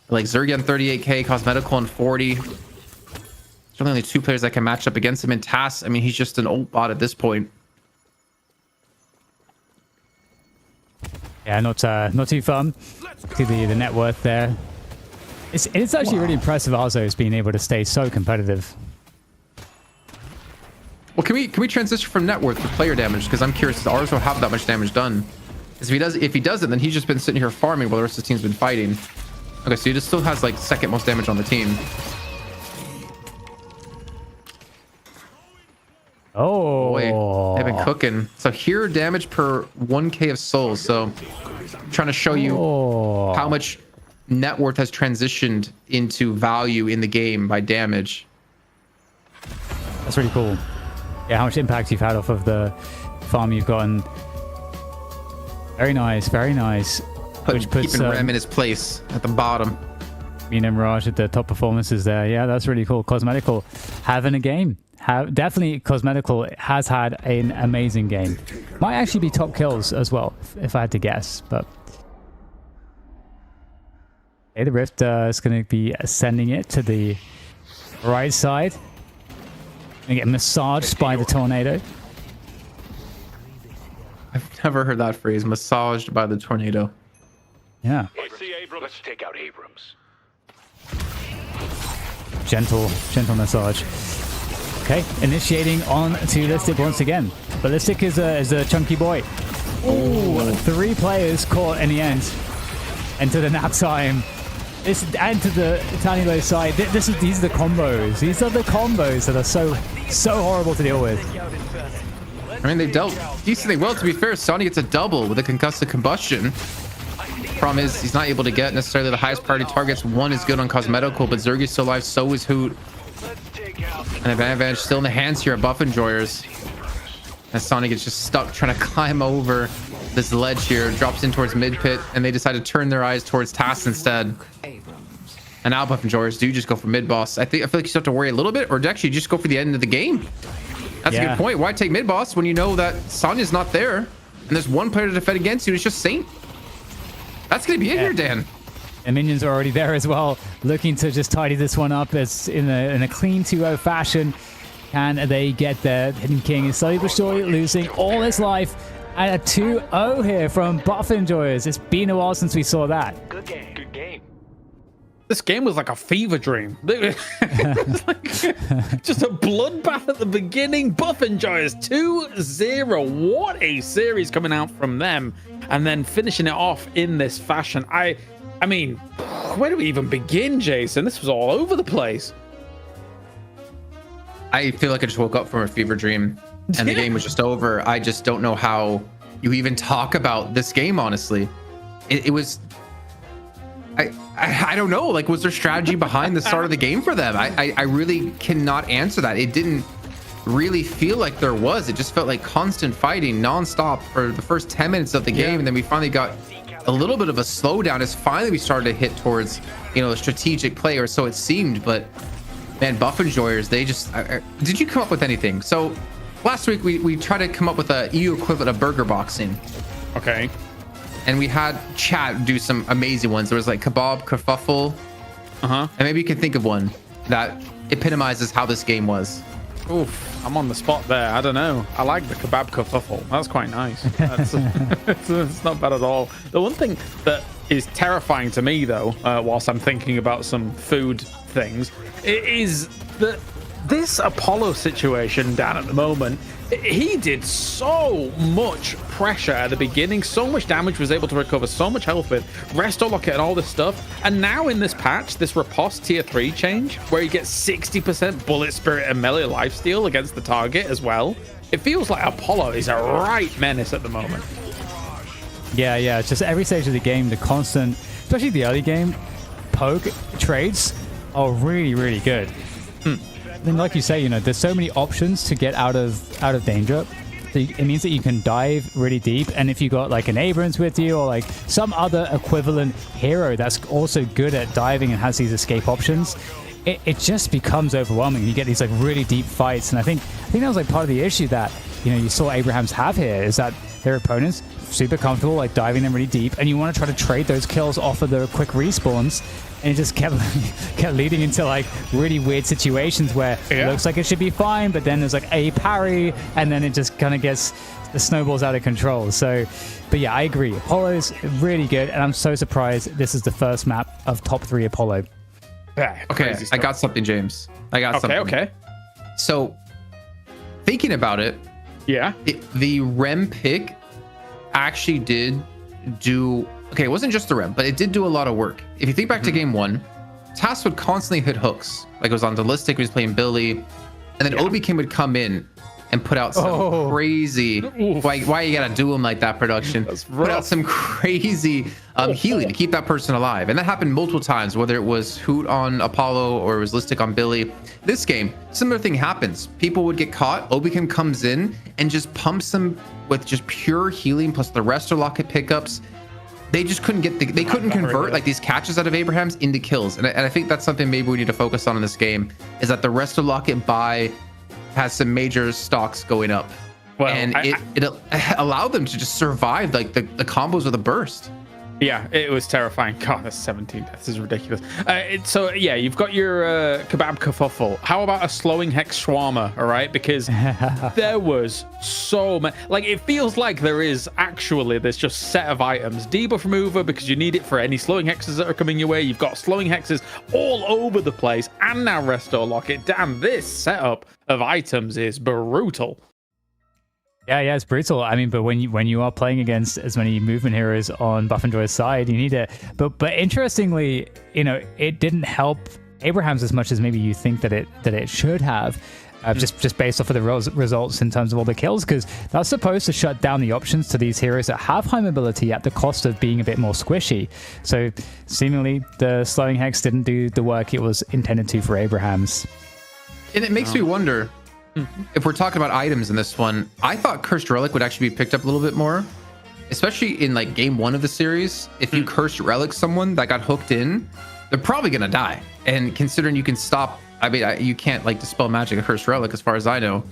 S2: Like Zergian 38k, Cosmetical on 40. There's only 2 players that can match up against him in TAS. I mean, he's just an old bot at this point.
S3: Yeah, not too fun. See the net worth there. It's actually really impressive. Arzo's being able to stay so competitive.
S2: Well, can we transition from net worth to player damage? Because I'm curious, does Arzo have that much damage done? Because if he doesn't, then he's just been sitting here farming while the rest of the team's been fighting. Okay, so he just still has like second most damage on the team.
S3: Oh,
S2: boy, they've been cooking. So here, damage per 1k of souls. So I'm trying to show you how much net worth has transitioned into value in the game by damage.
S3: That's really cool. Yeah, how much impact you've had off of the farm you've gotten. Very nice, very nice. Which puts
S2: keeping Rem in his place at the bottom.
S3: Me and Mirage at the top performances there. Yeah, that's really cool. Cosmetical having a game. Definitely Cosmetical has had an amazing game. Might actually be top kills as well, if I had to guess. But okay, the Rift is going to be sending it to the right side. Going to get massaged by the tornado.
S2: I've never heard that phrase, massaged by the tornado.
S3: Yeah.
S6: I see Abrams. Let's take out Abrams.
S3: Gentle massage. Okay, initiating on to Listic once again. But Listic is a chunky boy. Ooh, 3 players caught in the end. And to the nap time. And to the tiny low side. These are the combos. These are the combos that are so horrible to deal with.
S2: I mean, they dealt decently well, to be fair. Sonny gets a double with a concussive combustion. Problem is, he's not able to get necessarily the highest priority targets. 1 is good on Cosmetical, but Zergi's still alive, so is Hoot. And advantage still in the hands here of Buff Enjoyers. As Sonic is just stuck trying to climb over this ledge here, drops in towards mid pit, and they decide to turn their eyes towards TAS instead. And now Buff Enjoyers do just go for mid boss. I feel like you still have to worry a little bit, or actually just go for the end of the game. That's a
S3: Yeah.
S2: good point. Why take mid boss when you know that Sonya's not there and there's one player to defend against you? It's just Saint. That's gonna be it here, Dan.
S3: And minions are already there as well, looking to just tidy this one up as in a clean 2-0 fashion. Can they get there? Hidden King is slowly but surely losing all his life. And a 2-0 here from Buff Enjoyers. It's been a while since we saw that.
S6: Good game. Good game.
S1: This game was like a fever dream. It was like just a bloodbath at the beginning. Buff Enjoyers 2-0. What a series coming out from them, and then finishing it off in this fashion. I mean, where do we even begin, Jason? This was all over the place.
S2: I feel like I just woke up from a fever dream and the game was just over. I just don't know how you even talk about this game, honestly. It was... I don't know. Like, was there strategy behind the start of the game for them? I really cannot answer that. It didn't really feel like there was. It just felt like constant fighting nonstop for the first 10 minutes of the game. And then we finally got a little bit of a slowdown as finally we started to hit towards, you know, a strategic play, or so it seemed. But man, Buff Enjoyers, they just... did you come up with anything? So last week we tried to come up with a EU equivalent of burger boxing.
S1: Okay.
S2: And we had chat do some amazing ones. There was like kebab, kerfuffle. And maybe you can think of one that epitomizes how this game was.
S1: Oof, I'm on the spot there. I don't know. I like the kebab kerfuffle. That's quite nice. That's, it's not bad at all. The one thing that is terrifying to me, though, whilst I'm thinking about some food things, is that this Apollo situation down at the moment, he did so much pressure at the beginning, so much damage, was able to recover so much health with Resto Locket and all this stuff. And now in this patch, this Riposte tier 3 change, where he gets 60% bullet spirit and melee lifesteal against the target as well, it feels like Apollo is a right menace at the moment.
S3: Yeah, it's just every stage of the game, the constant, especially the early game, poke trades are really, really good. Then, like you say, you know, there's so many options to get out of danger. So it means that you can dive really deep, and if you got like an Abrams with you or like some other equivalent hero that's also good at diving and has these escape options, it just becomes overwhelming. You get these like really deep fights, and I think that was like part of the issue that, you know, you saw Abrahams have here, is that their opponents super comfortable like diving them really deep, and you want to try to trade those kills off of the quick respawns, and it just kept leading into like really weird situations where it looks like it should be fine, but then there's like a parry, and then it just kind of gets the snowballs out of control. So, but yeah, I agree. Apollo's really good, and I'm so surprised this is the first map of top 3 Apollo.
S1: Yeah,
S2: Okay, I got something, James. I got something.
S1: Okay.
S2: So, thinking about it,
S1: Yeah.
S2: the Rem pick actually did do... Okay, it wasn't just the Rem, but it did do a lot of work. If you think back to game 1, Tass would constantly hit hooks. Like, it was on Deadlock, he was playing Billy, and then Obi Kim would come in and put out some crazy... Why you gotta do him like that, production? Put out some crazy healing to keep that person alive. And that happened multiple times, whether it was Hoot on Apollo or it was Listic on Billy. This game, similar thing happens. People would get caught, Obi Kim comes in and just pumps them with just pure healing plus the Resto Locket pickups. They just couldn't get they couldn't convert like these catches out of Abrahams into kills. And I think that's something maybe we need to focus on in this game, is that the Resto Locket buy has some major stocks going up. Well, and it allowed them to just survive like the combos with a burst.
S1: Yeah, it was terrifying. God, that's 17 deaths is ridiculous. So yeah, you've got your kebab kerfuffle. How about a slowing hex shawarma? All right, because there was so many. Like, it feels like there is actually this just set of items. Debuff remover, because you need it for any slowing hexes that are coming your way. You've got slowing hexes all over the place, and now Resto Locket. Damn, this setup of items is brutal.
S3: Yeah, it's brutal. I mean, but when you are playing against as many movement heroes on Buff Enjoy's side, you need it. But interestingly, you know, it didn't help Abrahams as much as maybe you think that it should have, just based off of the results in terms of all the kills, because that's supposed to shut down the options to these heroes that have high mobility at the cost of being a bit more squishy. So seemingly the slowing hex didn't do the work it was intended to for Abrahams.
S2: And it makes me wonder, if we're talking about items in this one, I thought Cursed Relic would actually be picked up a little bit more, especially in like game 1 of the series. If you Cursed Relic someone that got hooked in, they're probably gonna die. And considering you can stop, I mean, you can't like dispel magic a Cursed Relic as far as I know.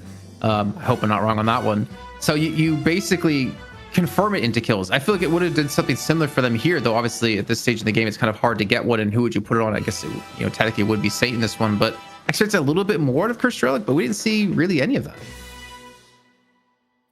S2: I hope I'm not wrong on that one. So you basically confirm it into kills. I feel like it would have done something similar for them here, though obviously at this stage in the game it's kind of hard to get one, and who would you put it on? I guess it, technically it would be Satan this one, but I expect a little bit more out of Cursed Relic, but we didn't see really any of that.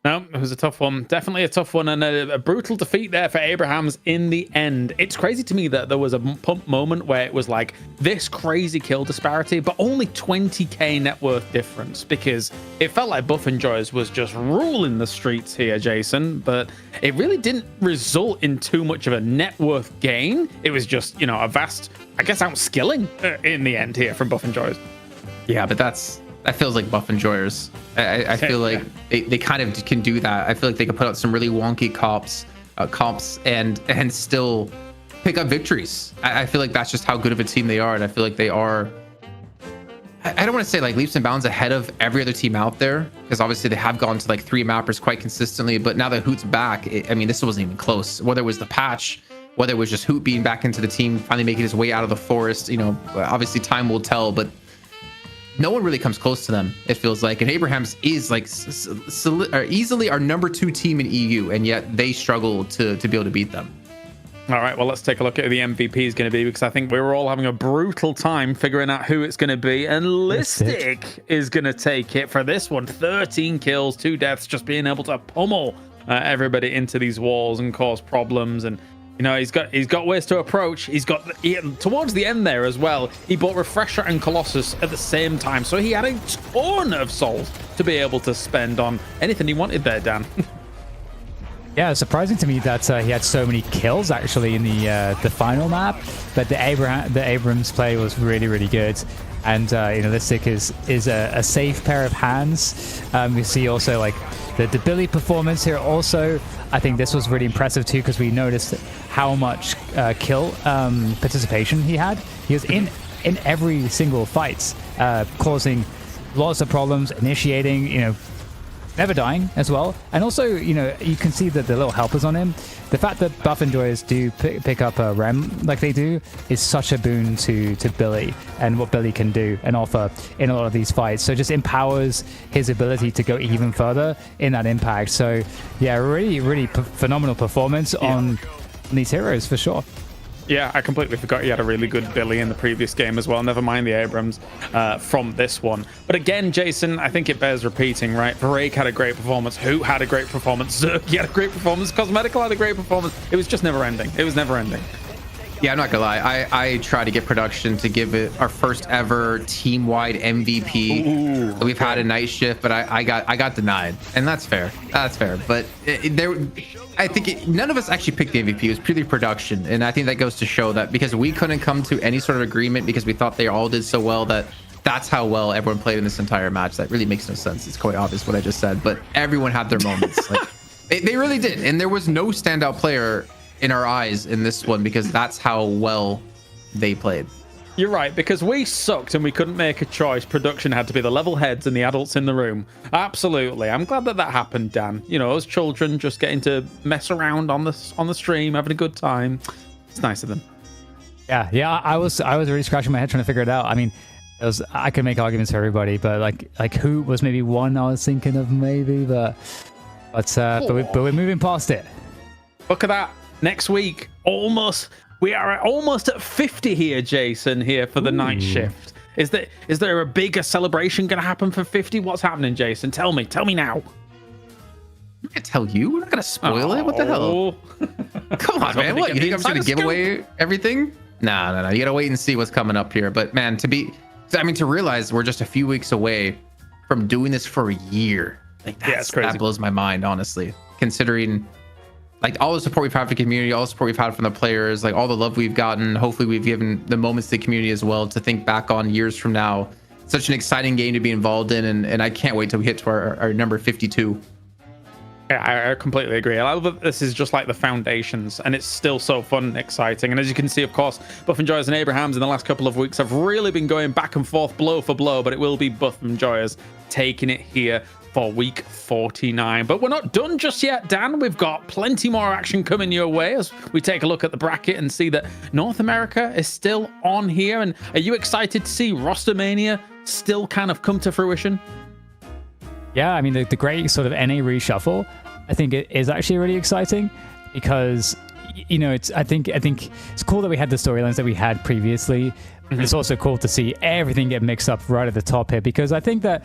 S1: No, it was a tough one. Definitely a tough one, and a brutal defeat there for Abrahams in the end. It's crazy to me that there was a pump moment where it was like this crazy kill disparity, but only 20k net worth difference, because it felt like Buff and Joyous was just ruling the streets here, Jason, but it really didn't result in too much of a net worth gain. It was just, a vast, I guess, outskilling in the end here from Buff and Joyous.
S2: Yeah, but that feels like Buff and Joyers. I feel like they kind of can do that. I feel like they can put out some really wonky comps and still pick up victories. I feel like that's just how good of a team they are, and I feel like they are. I don't want to say like leaps and bounds ahead of every other team out there, because obviously they have gone to like 3 mappers quite consistently. But now that Hoot's back, this wasn't even close. Whether it was the patch, whether it was just Hoot being back into the team, finally making his way out of the forest, obviously time will tell, but no one really comes close to them, it feels like. And Abrahams is like easily our number 2 team in EU, and yet they struggle to be able to beat them.
S1: All right, well, let's take a look at who the MVP is going to be, because I think we were all having a brutal time figuring out who it's going to be. And Listic is going to take it for this one. 13 kills, 2 deaths, just being able to pummel everybody into these walls and cause problems. And he's got ways to approach. He's got towards the end there as well. He bought Refresher and Colossus at the same time, so he had a ton of souls to be able to spend on anything he wanted there, Dan.
S3: Yeah, it's surprising to me that he had so many kills actually in the final map. But the Abrams play was really, really good. And Listic is a safe pair of hands. We see also like the Billy performance here. Also, I think this was really impressive too, because we noticed how much kill participation he had. He was in every single fight, causing lots of problems, initiating, never dying as well. And also, you can see that the little helpers on him. The fact that Buff and Joyous do pick up a rem like they do is such a boon to Billy and what Billy can do and offer in a lot of these fights. So it just empowers his ability to go even further in that impact. So yeah, really, really phenomenal performance on these heroes for sure.
S1: Yeah, I completely forgot he had a really good Billy in the previous game as well. Never mind the Abrams from this one. But again, Jason, I think it bears repeating, right? Varake had a great performance. Hoot had a great performance. Zerky had a great performance. Cosmetical had a great performance. It was just never ending. It was never ending.
S2: Yeah, I'm not gonna lie. I try to get production to give it our first ever team-wide MVP. We've had a night shift, but I got denied, and that's fair. That's fair. But I think none of us actually picked the MVP. It was purely production, and I think that goes to show that because we couldn't come to any sort of agreement because we thought they all did so well that's how well everyone played in this entire match. That really makes no sense. It's quite obvious what I just said, but everyone had their moments. Like they really did, and there was no standout player in our eyes in this one because that's how well they played.
S1: You're right, because we sucked and we couldn't make a choice. Production had to be the level heads and the adults in the room. Absolutely. I'm glad that happened, Dan. As children just getting to mess around on the stream, having a good time. It's nice of them.
S3: Yeah. I was really scratching my head trying to figure it out. I mean, I could make arguments for everybody, but like who was maybe one I was thinking of maybe, but we're moving past it.
S1: Look at that. Next week, we are almost at 50 here, Jason, here for the night shift. Is there a bigger celebration going to happen for 50? What's happening, Jason? Tell me now.
S2: I'm not gonna tell you. We're not gonna spoil it. What the hell? Come on, man. What, you think I'm just gonna give away everything? No. You gotta wait and see what's coming up here. But man, to realize we're just a few weeks away from doing this for a year. Like
S1: it's crazy.
S2: That blows my mind, honestly. Considering like all the support we've had from the community, all the support we've had from the players, like all the love we've gotten. Hopefully we've given the moments to the community as well to think back on years from now. Such an exciting game to be involved in, and I can't wait till we hit to our number 52.
S1: Yeah, I completely agree. I love that this is just like the foundations, and it's still so fun and exciting. And as you can see, of course, Buff and Joyous and Abrahams in the last couple of weeks have really been going back and forth, blow for blow, but it will be Buff and Joyous taking it here for week 49. But we're not done just yet, Dan. We've got plenty more action coming your way as we take a look at the bracket and see that North America is still on here. And are you excited to see Rostermania still kind of come to fruition?
S3: yeah, I mean, the great sort of NA reshuffle, I think it is actually really exciting because, you know, I think it's cool that we had the storylines that we had previously. But it's also cool to see everything get mixed up right at the top here, because I think that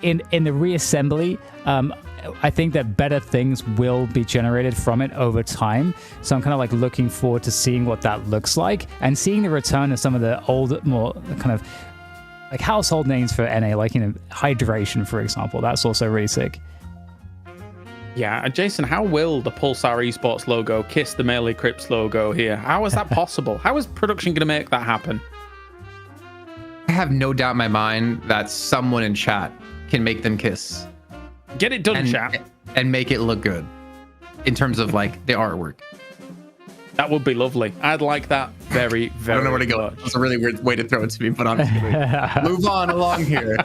S3: in the reassembly, I think that better things will be generated from it over time. So I'm kind of like looking forward to seeing what that looks like and seeing the return of some of the old, more kind of like household names for NA, like, you know, Hydration, for example. That's also really sick.
S1: Yeah, Jason, how will the Pulsar Esports logo kiss the Melee Crypts logo here? How is that possible? How is production going to make that happen?
S2: I have no doubt in my mind that someone in chat can make them kiss
S1: Get it done, chat.
S2: and make it look good in terms of like the artwork.
S1: That would be lovely. I'd like that very, very
S2: I don't know where to go.
S1: much.
S2: That's a really weird way to throw it to me, but I'm just gonna move on along here.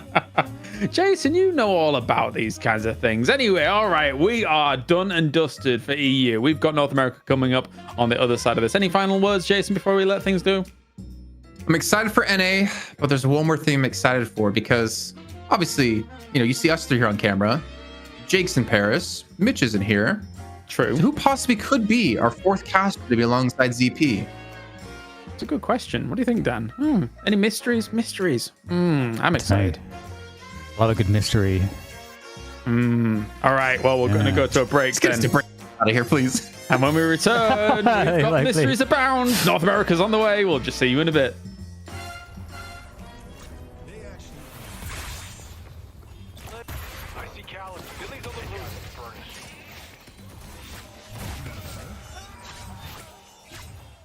S1: Jason, you know all about these kinds of things. Anyway, all right, we are done and dusted for EU. We've got North America coming up on the other side of this. Any final words, Jason, before we let things do?
S2: I'm excited for NA, but there's one more thing I'm excited for, because obviously, you know, you see us three here on camera. Jake's in Paris. Mitch isn't here.
S1: True.
S2: So who possibly could be our fourth caster to be alongside ZP?
S1: It's a good question. What do you think, Dan? Any mysteries? I'm excited.
S3: A lot of good mystery.
S1: All right, well, we're going to go to a break
S2: Let's
S1: then.
S2: get us out of here, please.
S1: And when we return, we've got
S3: Like,
S1: mysteries abound. North America's on the way. We'll just see you in a bit.
S6: I see Callus. Billy's on the roof of the furnace.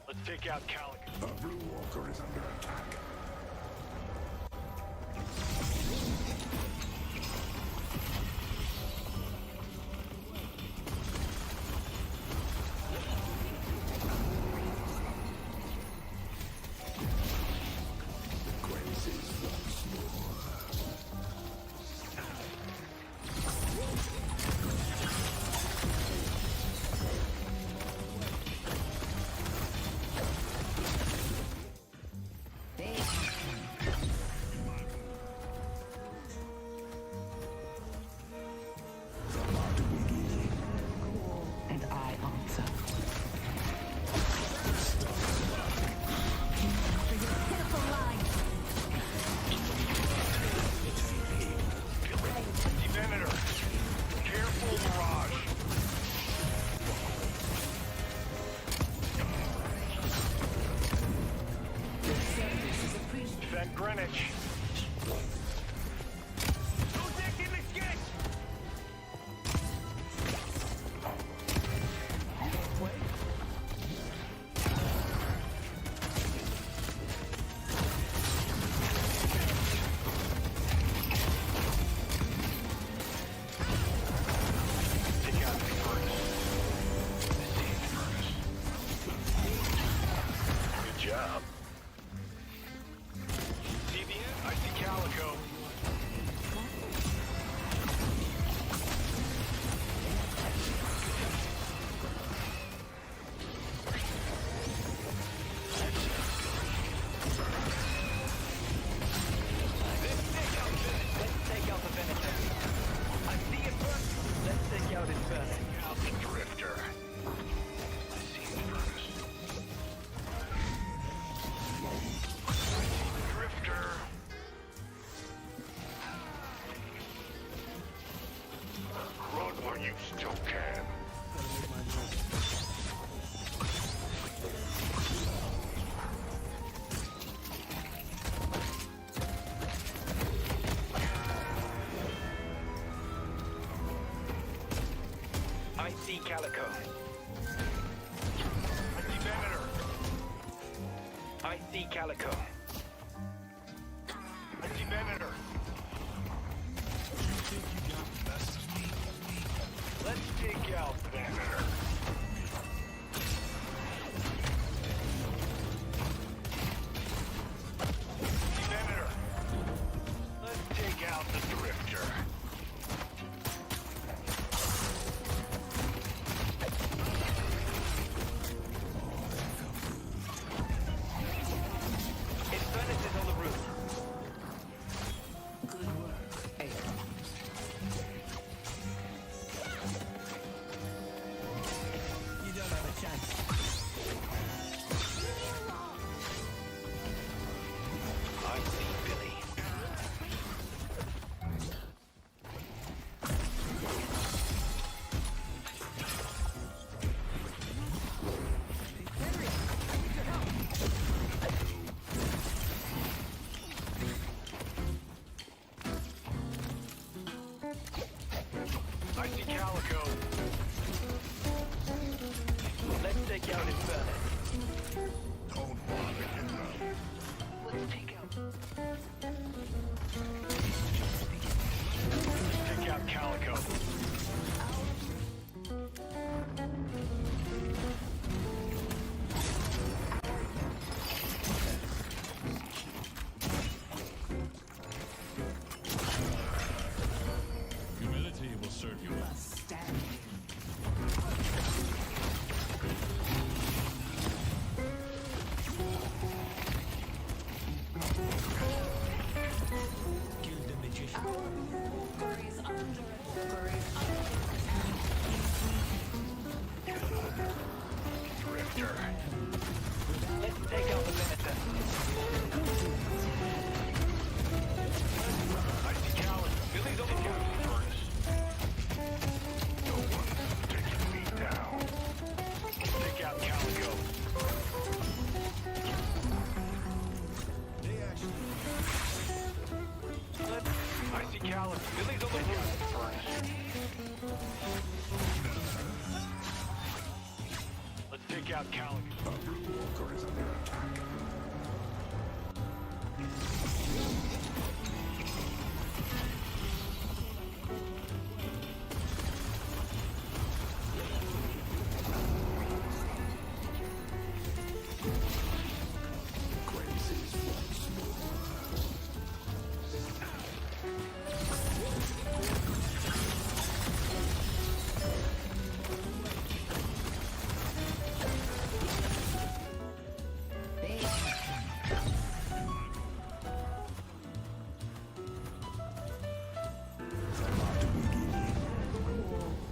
S6: Let's take out Calic.
S4: The Blue Walker is under attack.
S7: And I answer.
S6: Devenator. Careful, Mirage. Defend Greenwich. Take out the furnace. Good job. Deviant, I see Calico. Out the drifter. I see the furnace. Drifter. Run while you still can. I see Calico. I see Venator. I see Calico. I see Venator. Let's take out Venator. Venator. Let's take out the Drifter. His furnace is on the roof.
S7: Good work, Abrams.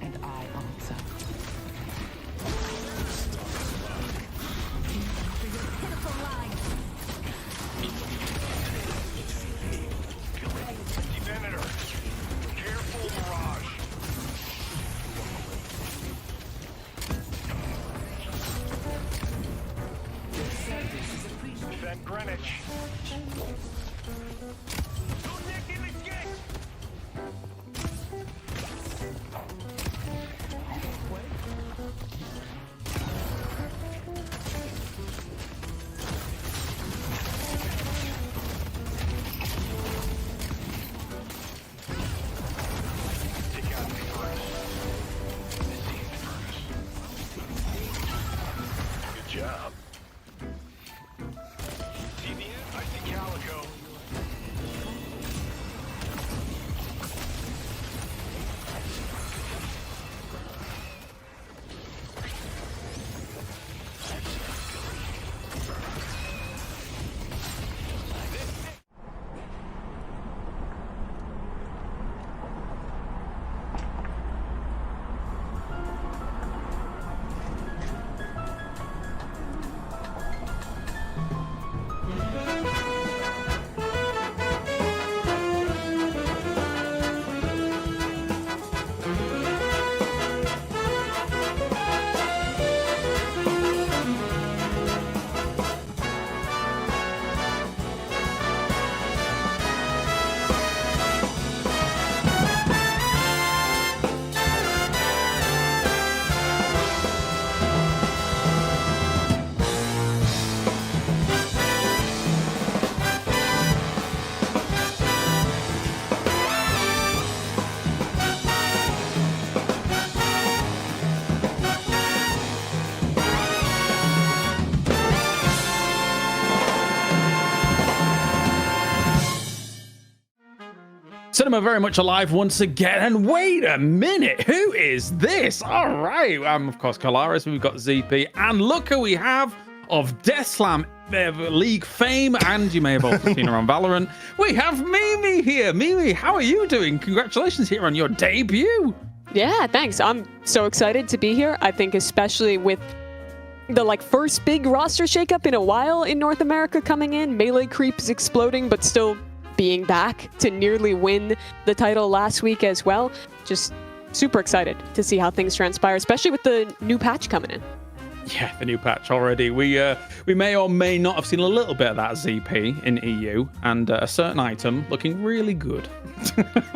S7: And I answer.
S5: Pitiful lies.
S6: Venator. Careful, Mirage. Defend Greenwich. Good job. See the end? I see Calico.
S1: Cinema very much alive once again. And wait a minute, who is this? All right, I'm of course Kalaris. We've got ZP, and look who we have of Death Slam League fame, and you may have also seen her on Valorant. We have Mimi here. Mimi, how are you doing? Congratulations here on your debut.
S8: Yeah, thanks. I'm so excited to be here. I think especially with the first big roster shakeup in a while in North America coming in, melee creep is exploding, but still being back to nearly win the title last week as well. Just super excited to see how things transpire, especially with the new patch coming in.
S1: Yeah, the new patch already. We may or may not have seen a little bit of that ZP in EU, and a certain item looking really good.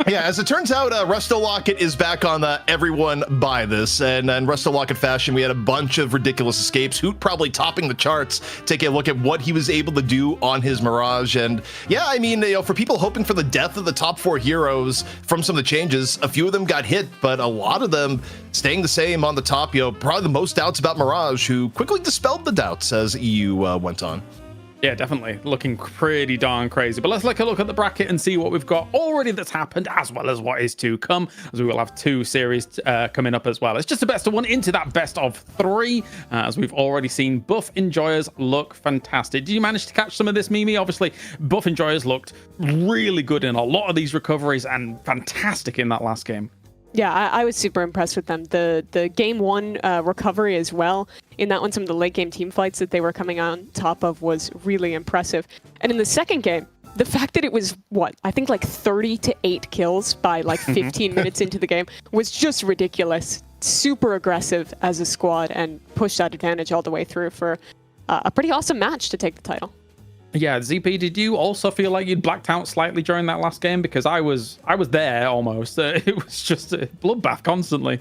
S9: Yeah, as it turns out, Resto Locket is back on the everyone buy this, and in Resto Locket fashion, we had a bunch of ridiculous escapes. Hoot probably topping the charts. Take a look at what he was able to do on his Mirage, and yeah, I mean, for people hoping for the death of the top 4 heroes from some of the changes, a few of them got hit, but a lot of them staying the same on the top. Probably the most doubts about Mirage, who quickly dispelled the doubts as EU went on.
S1: Yeah, definitely looking pretty darn crazy. But let's take a look at the bracket and see what we've got already that's happened, as well as what is to come, as we will have 2 series coming up as well. It's just a best of 1 into that best of 3, as we've already seen Buff Enjoyers look fantastic. Did you manage to catch some of this, Mimi? Obviously, Buff Enjoyers looked really good in a lot of these recoveries and fantastic in that last game.
S8: Yeah, I was super impressed with them. The game 1 recovery as well. In that one, some of the late game team fights that they were coming on top of was really impressive. And in the second game, the fact that it was, I think 30 to 8 kills by 15 minutes into the game was just ridiculous. Super aggressive as a squad and pushed that advantage all the way through for a pretty awesome match to take the title.
S1: Yeah, ZP, did you also feel like you'd blacked out slightly during that last game? Because I was there almost. It was just a bloodbath constantly.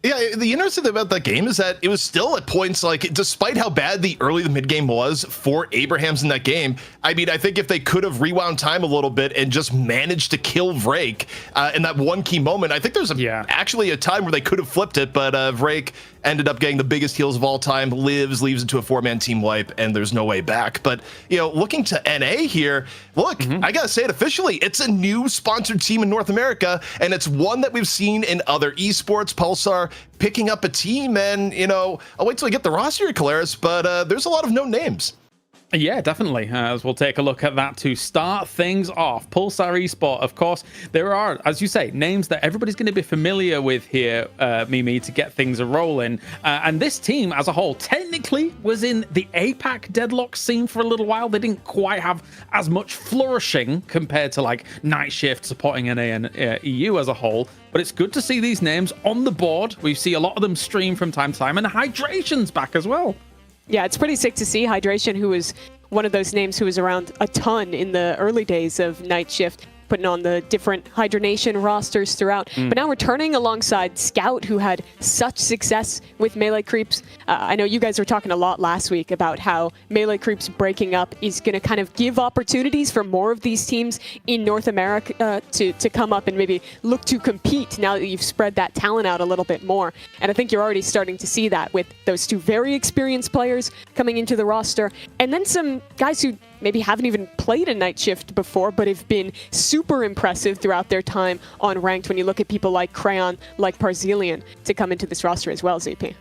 S9: Yeah, the interesting thing about that game is that it was still at points like, despite how bad the early to mid game was for Abrahams in that game, I mean, I think if they could have rewound time a little bit and just managed to kill Vrake in that one key moment, I think there's actually a time where they could have flipped it, but Vrake ended up getting the biggest heals of all time, leaves into a 4-man team wipe, and there's no way back. But, you know, looking to NA here, look, I gotta say it officially, it's a new sponsored team in North America, and it's one that we've seen in other esports. Pulsar picking up a team, and, you know, I'll wait till I get the roster here, Caleres, but there's a lot of known names.
S1: Yeah, definitely. As we'll take a look at that to start things off. Pulsar Esports, of course, there are, as you say, names that everybody's going to be familiar with here, Mimi, to get things rolling. And this team as a whole technically was in the APAC Deadlock scene for a little while. They didn't quite have as much flourishing compared to like Night Shift supporting NA and EU as a whole. But it's good to see these names on the board. We see a lot of them stream from time to time, and Hydration's back as well.
S8: Yeah, it's pretty sick to see Hydration, who was one of those names who was around a ton in the early days of Night Shift, putting on the different Hydration rosters throughout. But now returning alongside Scout, who had such success with Melee Creeps. I know you guys were talking a lot last week about how Melee Creeps breaking up is going to kind of give opportunities for more of these teams in North America to come up and maybe look to compete now that you've spread that talent out a little bit more. And I think you're already starting to see that with those two very experienced players coming into the roster, and then some guys who maybe haven't even played a Night Shift before, but have been super impressive throughout their time on Ranked when you look at people like Crayon, like Parzelian, to come into this roster as well, ZP.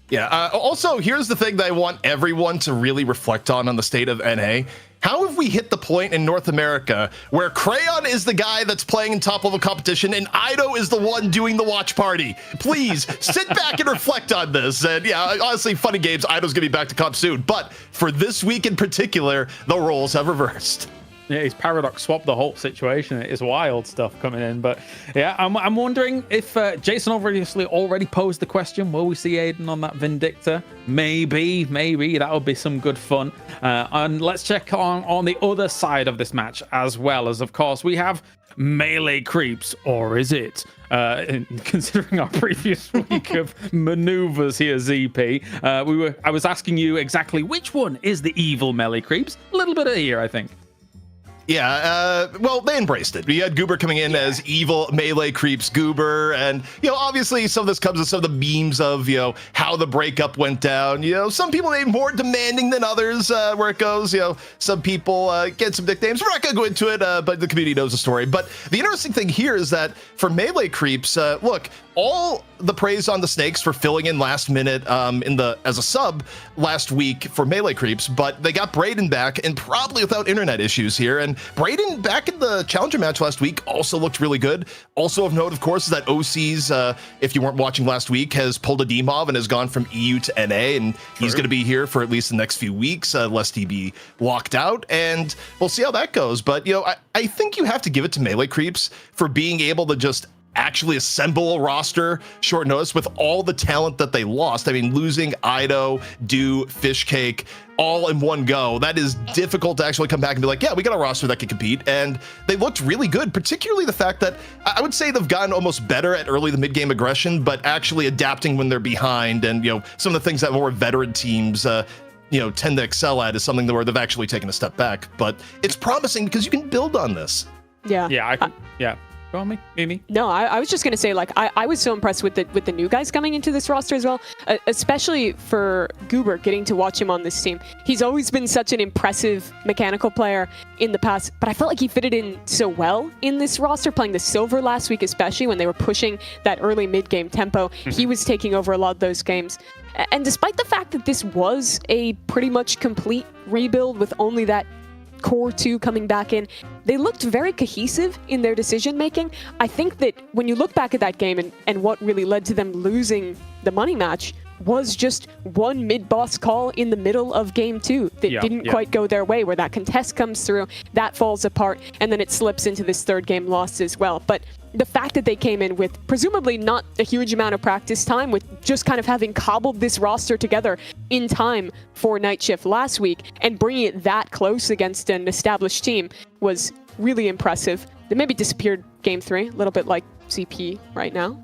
S9: Yeah, also, here's the thing that I want everyone to really reflect on the state of NA. How have we hit the point in North America where Crayon is the guy that's playing in top-level competition and Ido is the one doing the watch party? Please, sit back and reflect on this. And yeah, honestly, funny games, Ido's going to be back to comp soon. But for this week in particular, the roles have reversed.
S1: Yeah, he's paradox swapped the whole situation. It is wild stuff coming in. But yeah, I'm wondering if Jason obviously already posed the question, will we see Aiden on that Vindictor? Maybe that would be some good fun. And let's check on the other side of this match, as well as, of course, we have Melee Creeps, or is it? Considering our previous week of maneuvers here, ZP, I was asking you exactly which one is the evil Melee Creeps. A little bit of here, I think.
S9: Yeah, well, they embraced it. We had Goober coming in as evil Melee Creeps Goober, and, you know, obviously some of this comes with some of the memes of, you know, how the breakup went down. You know, some people may be more demanding than others where it goes. You know, some people get some nicknames. We're not going to go into it, but the community knows the story. But the interesting thing here is that for Melee Creeps, look, all the praise on the Snakes for filling in last minute as a sub last week for Melee Creeps, but they got Brayden back, and probably without internet issues here. And Brayden back in the Challenger match last week also looked really good. Also of note, of course, is that OCs, if you weren't watching last week, has pulled a DMOV and has gone from EU to NA, and he's going to be here for at least the next few weeks, lest he be locked out, and we'll see how that goes. But, you know, I think you have to give it to Melee Creeps for being able to just actually assemble a roster short notice with all the talent that they lost. I mean, losing Ido, Do, Fishcake all in one go, that is difficult to actually come back and be like, yeah, we got a roster that can compete. And they looked really good, particularly the fact that I would say they've gotten almost better at early to mid-game aggression, but actually adapting when they're behind. And, you know, some of the things that more veteran teams you know, tend to excel at is something where they've actually taken a step back. But it's promising because you can build on this.
S8: Yeah.
S1: Yeah. Go on, Mimi.
S8: No, I was just going to say, like, I was so impressed with the new guys coming into this roster as well, especially for Goober, getting to watch him on this team. He's always been such an impressive mechanical player in the past, but I felt like he fitted in so well in this roster, playing the Silver last week, especially when they were pushing that early mid-game tempo. He was taking over a lot of those games. And despite the fact that this was a pretty much complete rebuild with only that core 2 coming back in, they looked very cohesive in their decision making. I think that when you look back at that game and what really led to them losing the money match was just one mid-boss call in the middle of game 2 that didn't quite go their way, where that contest comes through, that falls apart, and then it slips into this third game loss as well. But the fact that they came in with presumably not a huge amount of practice time, with just kind of having cobbled this roster together in time for Night Shift last week and bringing it that close against an established team, was really impressive. They maybe disappeared game 3, a little bit like CP right now.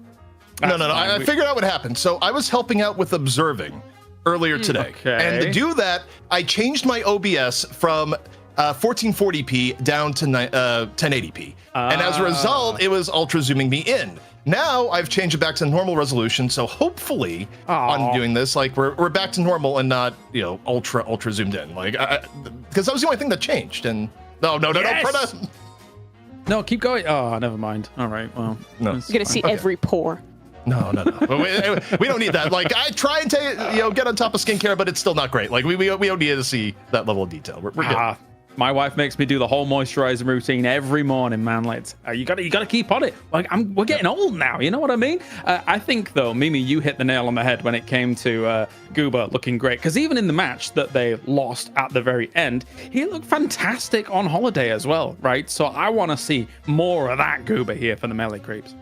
S9: No.
S1: Fine.
S9: I figured out what happened. So I was helping out with observing earlier today.
S1: Okay.
S9: And to do that, I changed my OBS from 1440p down to 1080p. And as a result, it was ultra zooming me in. Now I've changed it back to normal resolution. So hopefully on doing this, like we're back to normal and not, ultra zoomed in. Like, because that was the only thing that changed. And no, Prada.
S1: No, keep going. Oh, never mind. All right. Well,
S9: No.
S8: You're gonna see every pore.
S9: No. we don't need that. Like, I try and get on top of skincare, but it's still not great. Like, we don't need to see that level of detail. We're good.
S1: My wife makes me do the whole moisturizing routine every morning, man. Like, you gotta keep on it. Like, we're getting old now. You know what I mean? I think though, Mimi, you hit the nail on the head when it came to Goober looking great. Because even in the match that they lost at the very end, he looked fantastic on holiday as well, right? So I want to see more of that Goober here for the melee creeps.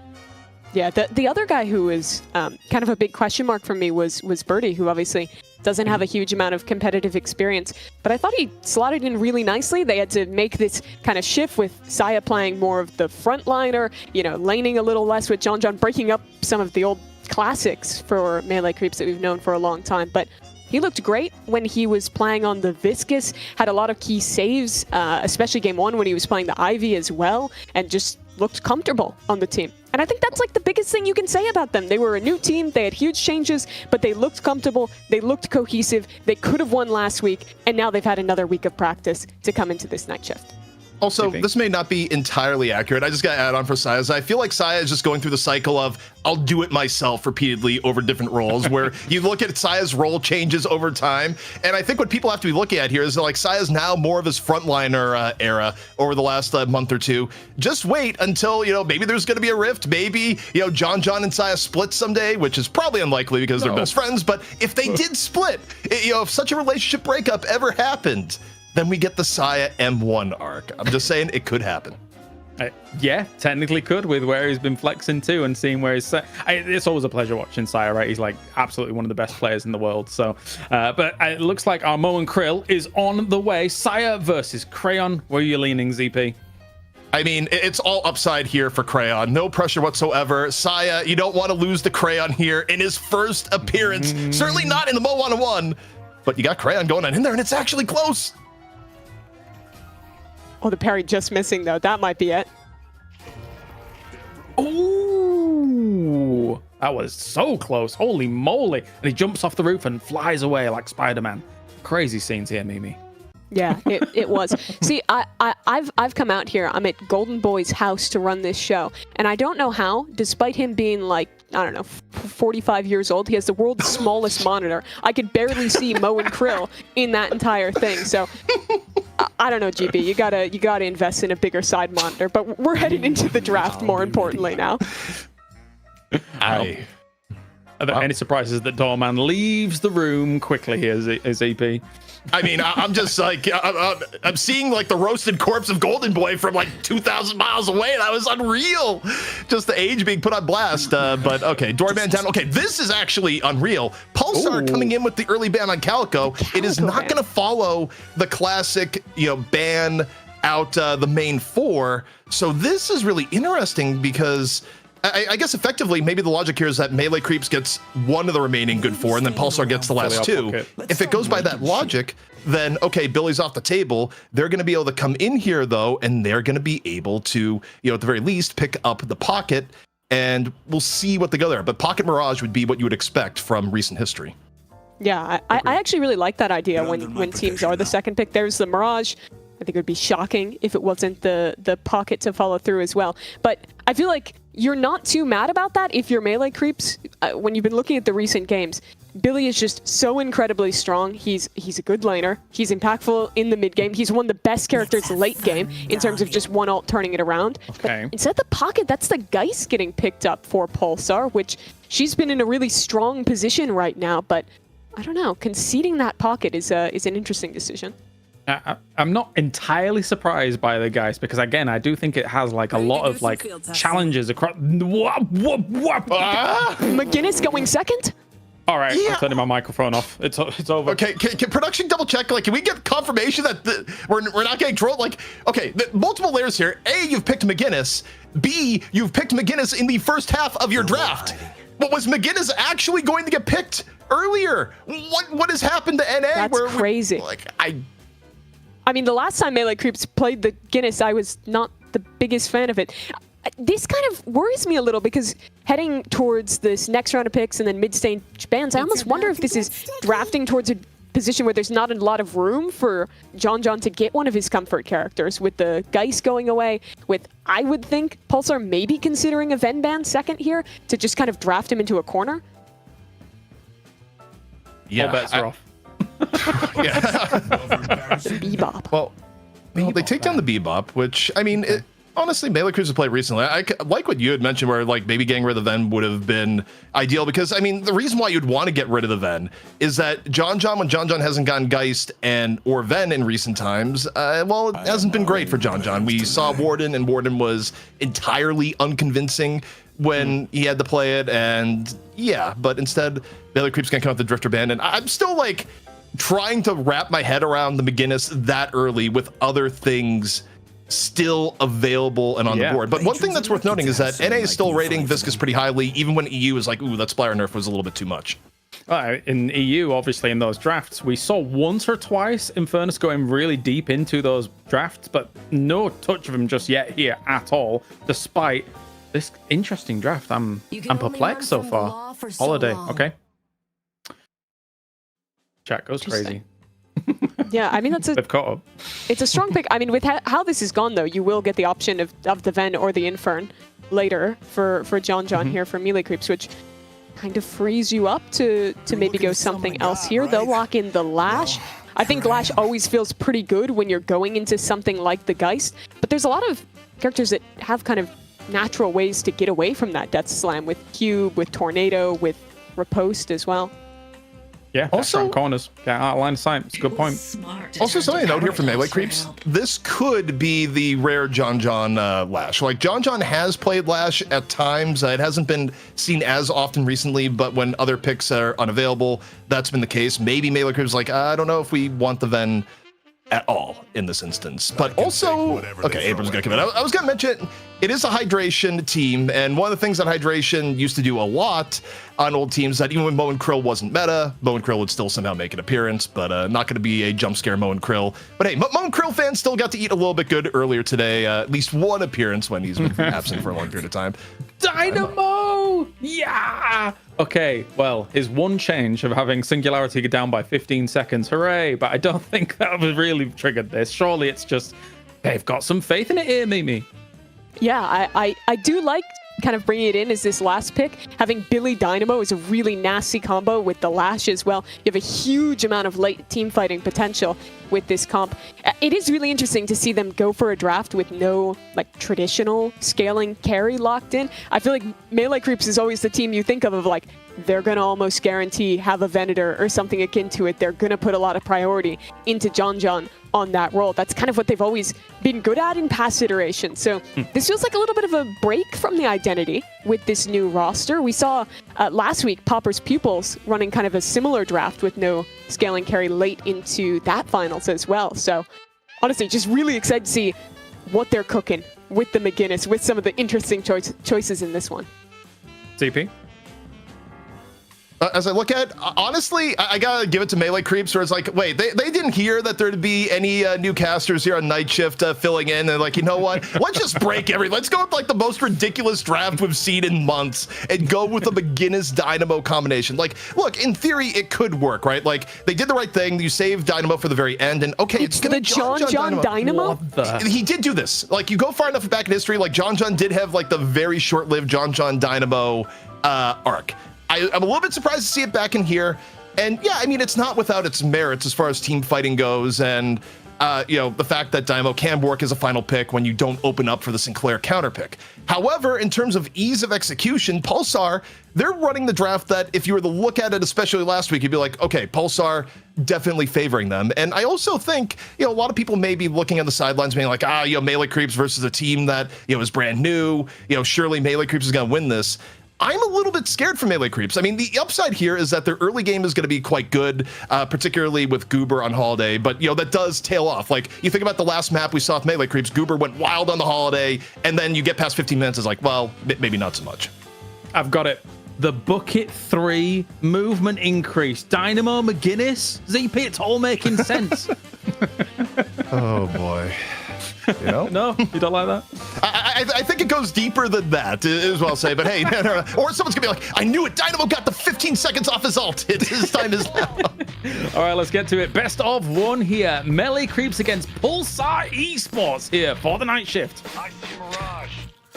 S8: Yeah, the other guy who was kind of a big question mark for me was Birdie, who obviously doesn't have a huge amount of competitive experience. But I thought he slotted in really nicely. They had to make this kind of shift with Saya playing more of the frontliner, laning a little less with John, breaking up some of the old classics for melee creeps that we've known for a long time. But he looked great when he was playing on the Viscous, had a lot of key saves, especially game 1 when he was playing the Ivy as well, and just looked comfortable on the team. And I think that's like the biggest thing you can say about them. They were a new team, they had huge changes, but they looked comfortable, they looked cohesive, they could have won last week, and now they've had another week of practice to come into this night shift.
S9: Also, this may not be entirely accurate. I just got to add on for Saya. I feel like Saya is just going through the cycle of I'll do it myself repeatedly over different roles, where you look at Saya's role changes over time. And I think what people have to be looking at here is that, like, Saya's now more of his frontliner era over the last month or two. Just wait until, maybe there's going to be a rift. Maybe, John and Saya split someday, which is probably unlikely because they're best friends. But if they did split, if such a relationship breakup ever happened, then we get the Saya M1 arc. I'm just saying it could happen.
S1: Yeah, technically could, with where he's been flexing too and seeing where he's. It's always a pleasure watching Saya, right? He's like absolutely one of the best players in the world. So, but it looks like our Mo and Krill is on the way. Saya versus Crayon. Where are you leaning, ZP?
S9: I mean, it's all upside here for Crayon. No pressure whatsoever. Saya, you don't want to lose the Crayon here in his first appearance. Certainly not in the Mo 101. But you got Crayon going on in there, and it's actually close.
S8: Oh, the parry just missing, though. That might be it.
S1: Ooh, that was so close. Holy moly. And he jumps off the roof and flies away like Spider-Man. Crazy scenes here, Mimi.
S8: Yeah, it was. See, I've come out here. I'm at Golden Boy's house to run this show, and I don't know how, despite him being like, I don't know, 45 years old, he has the world's smallest monitor. I could barely see Mo and Krill in that entire thing. So I don't know, GB. You gotta invest in a bigger side monitor. But we're headed into the draft. More importantly now.
S1: Are there any surprises that Doorman leaves the room quickly here, ZP?
S9: I mean, I'm just like, I'm seeing like the roasted corpse of Golden Boy from like 2,000 miles away. That was unreal. Just the age being put on blast. But okay, Doorman down. Okay, this is actually unreal. Pulsar coming in with the early ban on Calico. It is not going to follow the classic, ban out the main 4. So this is really interesting because I guess effectively, maybe the logic here is that Melee Creeps gets one of the remaining good 4, and then Pulsar gets the last 2. If it goes by that logic, then, okay, Billy's off the table. They're going to be able to come in here, though, and they're going to be able to, at the very least, pick up the Pocket, and we'll see what they go there. But Pocket Mirage would be what you would expect from recent history.
S8: Yeah, I actually really like that idea when teams are the second pick. There's the Mirage. I think it would be shocking if it wasn't the Pocket to follow through as well. But I feel like you're not too mad about that if you're Melee Creeps. When you've been looking at the recent games, Billy is just so incredibly strong. He's a good laner. He's impactful in the mid game. He's one of the best characters late game in terms of just one ult turning it around.
S1: Okay.
S8: But instead of the Pocket, that's the Geist getting picked up for Pulsar, which she's been in a really strong position right now. But I don't know, conceding that Pocket is an interesting decision.
S1: I'm not entirely surprised by the Geist because, again, I do think it has like a lot of like challenges across.
S8: McGinnis going second?
S1: All right, I'm turning my microphone off. It's over.
S9: Okay, can production double check? Like, can we get confirmation that we're not getting trolled? Like, okay, multiple layers here. A, you've picked McGinnis. B, you've picked McGinnis in the first half of your draft. What was McGinnis actually going to get picked earlier? What has happened to NA?
S8: That's crazy. I mean, the last time Melee Creeps played the Guinness, I was not the biggest fan of it. This kind of worries me a little because heading towards this next round of picks and then mid-stage bans, I almost wonder if this is drafting towards a position where there's not a lot of room for John to get one of his comfort characters, with the Geist going away, with, I would think, Pulsar maybe considering a Ven ban second here to just kind of draft him into a corner.
S1: Yeah, all bets are off.
S9: Yeah.
S8: The Bebop.
S9: Well, they take down the Bebop, which, I mean, honestly, Melee Creeps have played recently. I like what you had mentioned where, like, maybe getting rid of the Ven would have been ideal because, I mean, the reason why you'd want to get rid of the Ven is that when John hasn't gotten Geist or Ven in recent times, well, it hasn't been great for John. We saw Warden, and Warden was entirely unconvincing when he had to play it, and yeah, but instead, Melee Creep's gonna come out the Drifter Band, and I'm still, like, trying to wrap my head around the McGinnis that early with other things still available and on the board. But one thing that's worth noting is that NA is still rating Viscous pretty highly, even when EU is like, ooh, that Splatter nerf was a little bit too much.
S1: In EU, obviously, in those drafts, we saw once or twice Infernus going really deep into those drafts, but no touch of him just yet here at all, despite this interesting draft. I'm perplexed so far. Holiday, okay. Chat goes crazy.
S8: Yeah, I mean,
S1: They've caught up.
S8: It's a strong pick. I mean, with how this has gone, though, you will get the option of the Ven or the Infern later for John here for Melee Creeps, which kind of frees you up to maybe go something else here. They'll lock in the Lash. I think Lash always feels pretty good when you're going into something like the Geist, but there's a lot of characters that have kind of natural ways to get away from that Death Slam, with Cube, with Tornado, with Riposte as well.
S1: Yeah, also corners. Get out of line of sight. It's a good point.
S9: Also, something to note here for Melee Creeps, this could be the rare John Lash. Like, John has played Lash at times. It hasn't been seen as often recently, but when other picks are unavailable, that's been the case. Maybe Melee Creeps like, I don't know if we want the Ven at all in this instance. But also, okay, Abram's gonna come in. I was gonna mention, it is a hydration team, and one of the things that hydration used to do a lot on old teams, that even when Mo and Krill wasn't meta, Mo and Krill would still somehow make an appearance, but not gonna be a jump scare Mo and Krill. But hey, Mo and Krill fans still got to eat a little bit good earlier today, at least one appearance when he's been absent for a long period of time.
S1: Dynamo! Yeah! Okay, well, his one change of having Singularity get down by 15 seconds, hooray, but I don't think that was really triggered this. Surely it's just, they've got some faith in it here, Mimi.
S8: Yeah, I do like kind of bringing it in as this last pick. Having Billy Dynamo is a really nasty combo with the Lash as well. You have a huge amount of late team fighting potential with this comp. It is really interesting to see them go for a draft with no like traditional scaling carry locked in. I feel like Melee Creeps is always the team you think of like, they're going to almost guarantee have a Venator or something akin to it. They're going to put a lot of priority into John on that role. That's kind of what they've always been good at in past iterations. So this feels like a little bit of a break from the identity with this new roster. We saw last week Popper's Pupils running kind of a similar draft with no scaling carry late into that finals as well. So honestly, just really excited to see what they're cooking with the McGinnis, with some of the interesting choices in this one.
S1: CP?
S9: As I look at, honestly, I gotta give it to Melee Creeps, where it's like, wait, they didn't hear that there'd be any new casters here on Night Shift filling in, and like, you know what? Let's just break let's go with like the most ridiculous draft we've seen in months and go with the McGinnis Dynamo combination. Like, look, in theory, it could work, right? Like, they did the right thing. You saved Dynamo for the very end, and okay, it's gonna
S8: be John Dynamo.
S9: He did do this. Like, you go far enough back in history, like John did have like the very short-lived John Dynamo arc. I'm a little bit surprised to see it back in here. And yeah, I mean, it's not without its merits as far as team fighting goes. And, you know, the fact that Dynamo can work as a final pick when you don't open up for the Sinclair counter pick. However, in terms of ease of execution, Pulsar, they're running the draft that if you were to look at it, especially last week, you'd be like, okay, Pulsar definitely favoring them. And I also think, you know, a lot of people may be looking on the sidelines being like, you know, Melee Creeps versus a team that, you know, is brand new. You know, surely Melee Creeps is going to win this. I'm a little bit scared for Melee Creeps. I mean, the upside here is that their early game is going to be quite good, particularly with Goober on Holiday, but, you know, that does tail off. Like, you think about the last map we saw with Melee Creeps, Goober went wild on the Holiday, and then you get past 15 minutes, it's like, well, maybe not so much.
S1: I've got it. the bucket 3 movement increase. Dynamo McGinnis, ZP, it's all making sense.
S9: Oh boy. You know?
S1: No, you don't like that?
S9: I think it goes deeper than that, is what I'll say. But hey, no. Or someone's gonna be like, I knew it. Dynamo got the 15 seconds off his ult. His time is now.
S1: All right, let's get to it. Best of 1 here. Melee creeps against Pulsar Esports here for the night shift.
S6: I see Mirage.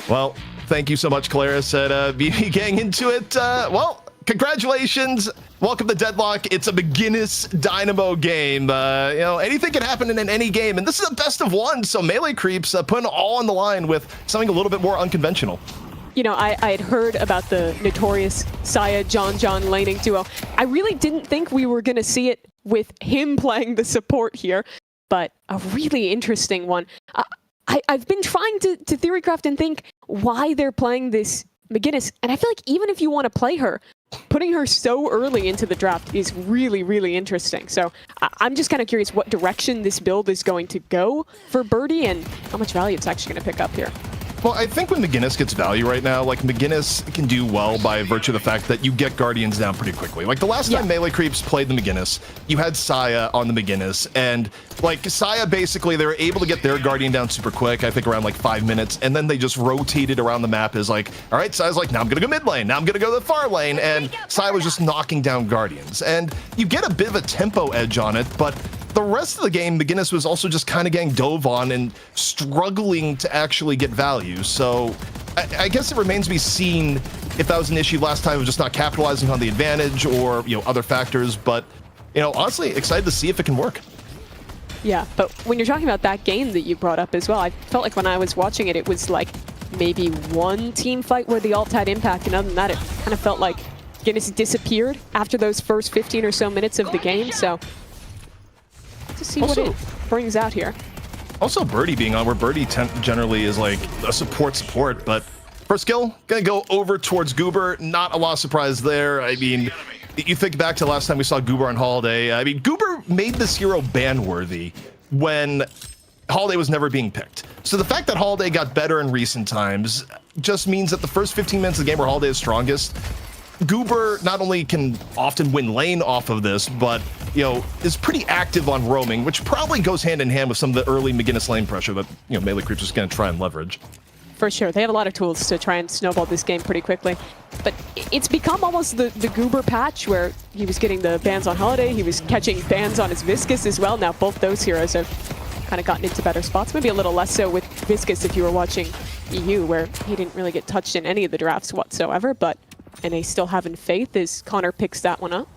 S9: Well, thank you so much, Claris, and BB getting into it. Well, congratulations. Welcome to Deadlock. It's a McGinnis Dynamo game. You know, anything can happen in any game, and this is a best of 1, so melee creeps putting all on the line with something a little bit more unconventional.
S8: You know, I had heard about the notorious Saya John laning duo. I really didn't think we were going to see it with him playing the support here, but a really interesting one. I've been trying to theorycraft and think why they're playing this McGinnis, and I feel like even if you want to play her, putting her so early into the draft is really, really interesting. So I'm just kind of curious what direction this build is going to go for Birdie and how much value it's actually going to pick up here.
S9: Well, I think when McGinnis gets value right now, like McGinnis can do well by virtue of the fact that you get Guardians down pretty quickly. Like the last time melee creeps played the McGinnis, you had Saya on the McGinnis, and like Saya basically they were able to get their Guardian down super quick, I think around like 5 minutes, and then they just rotated around the map as like, all right, Saya's like, now I'm gonna go mid lane, now I'm gonna go to the far lane, and Saya was just knocking down Guardians. And you get a bit of a tempo edge on it, but the rest of the game, McGinnis was also just kind of getting dove on and struggling to actually get value. So I guess it remains to be seen if that was an issue last time of just not capitalizing on the advantage or, you know, other factors. But, you know, honestly, excited to see if it can work.
S8: Yeah, but when you're talking about that game that you brought up as well, I felt like when I was watching it, it was like maybe one team fight where the ult had impact, and other than that, it kind of felt like Guinness disappeared after those first 15 or so minutes of the game. So to see what it brings out here.
S9: Also, Birdie being on, where Birdie generally is like a support, but first kill, gonna go over towards Goober. Not a lot of surprise there. I mean, you think back to last time we saw Goober on Holiday. I mean, Goober made this hero ban-worthy when Holiday was never being picked. So the fact that Holiday got better in recent times just means that the first 15 minutes of the game where Holiday is strongest, Goober not only can often win lane off of this, but, you know, is pretty active on roaming, which probably goes hand in hand with some of the early McGinnis lane pressure that, you know, melee creeps is going to try and leverage.
S8: For sure. They have a lot of tools to try and snowball this game pretty quickly. But it's become almost the Goober patch where he was getting the bans on Holiday, he was catching bans on his Viscous as well. Now both those heroes have kind of gotten into better spots. Maybe a little less so with Viscous if you were watching EU, where he didn't really get touched in any of the drafts whatsoever, but NA still having faith as Connor picks that one up.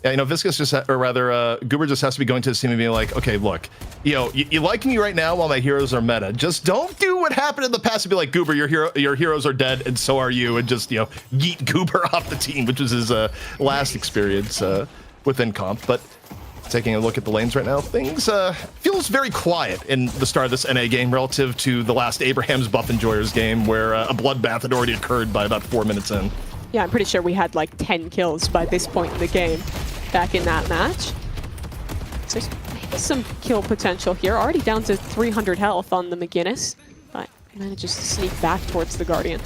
S9: Yeah, you know, Viscous just, or rather, Goober just has to be going to the team and being like, okay, look, you know, you like me right now while my heroes are meta. Just don't do what happened in the past and be like, Goober, your heroes are dead, and so are you, and just, you know, yeet Goober off the team, which was his last experience within comp. But taking a look at the lanes right now, things feels very quiet in the start of this NA game relative to the last Abraham's Buff Enjoyers game, where a bloodbath had already occurred by about 4 minutes in.
S8: Yeah, I'm pretty sure we had like 10 kills by this point in the game back in that match. So there's maybe some kill potential here. Already down to 300 health on the McGinnis, but manages to sneak back towards the Guardian.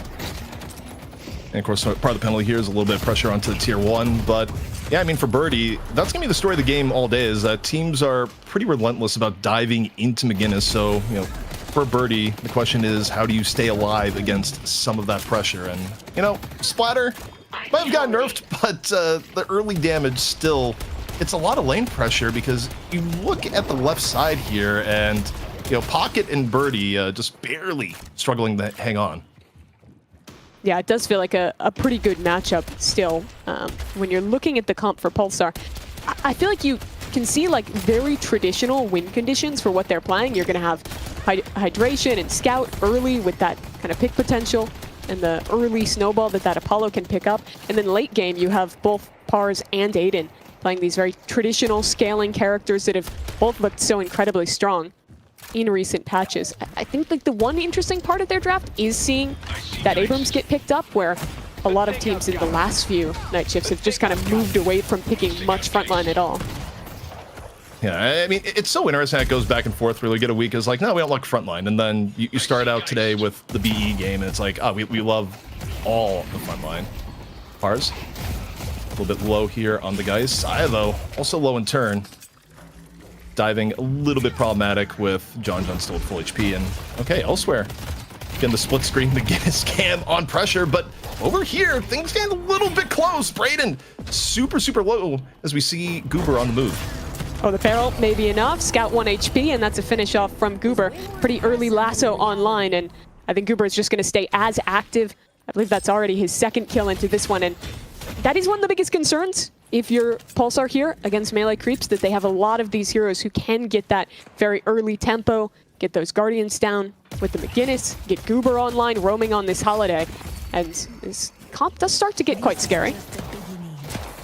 S9: And of course, part of the penalty here is a little bit of pressure onto the tier 1, but yeah, I mean, for Birdie, that's going to be the story of the game all day, is that teams are pretty relentless about diving into McGinnis. So, you know, for Birdie, the question is, how do you stay alive against some of that pressure? And, you know, Splatter might have gotten nerfed, but the early damage still, it's a lot of lane pressure, because you look at the left side here and, you know, Pocket and Birdie just barely struggling to hang on.
S8: Yeah, it does feel like a pretty good matchup still. When you're looking at the comp for Pulsar, I feel like you can see like very traditional win conditions for what they're playing. You're going to have hydration and scout early with that kind of pick potential and the early snowball that Apollo can pick up. And then late game, you have both Pars and Aiden playing these very traditional scaling characters that have both looked so incredibly strong in recent patches. I think like the one interesting part of their draft is seeing that Abrams get picked up, where a lot of teams in the last few night shifts have just kind of moved away from picking much frontline at all.
S9: Yeah, I mean, it's so interesting how it goes back and forth. Really get a week is like, no, we don't like frontline. And then you start out today with the BE game, and it's like, oh, we love all the frontline. Pars. A little bit low here on the guy's side, though. Also low in turn. Diving a little bit problematic with John still at full HP. And okay, elsewhere. Again, the split screen, the Guinness cam on pressure, but over here, things get a little bit close. Brayden, super low as we see Goober on the move.
S8: Oh, the barrel may be enough. Scout 1 HP, and that's a finish off from Goober. Pretty early lasso online, and I think Goober is just going to stay as active. I believe that's already his second kill into this one, and that is one of the biggest concerns if you're Pulsar here against melee creeps, that they have a lot of these heroes who can get that very early tempo, get those Guardians down with the McGinnis, get Goober online, roaming on this holiday, and this comp does start to get quite scary.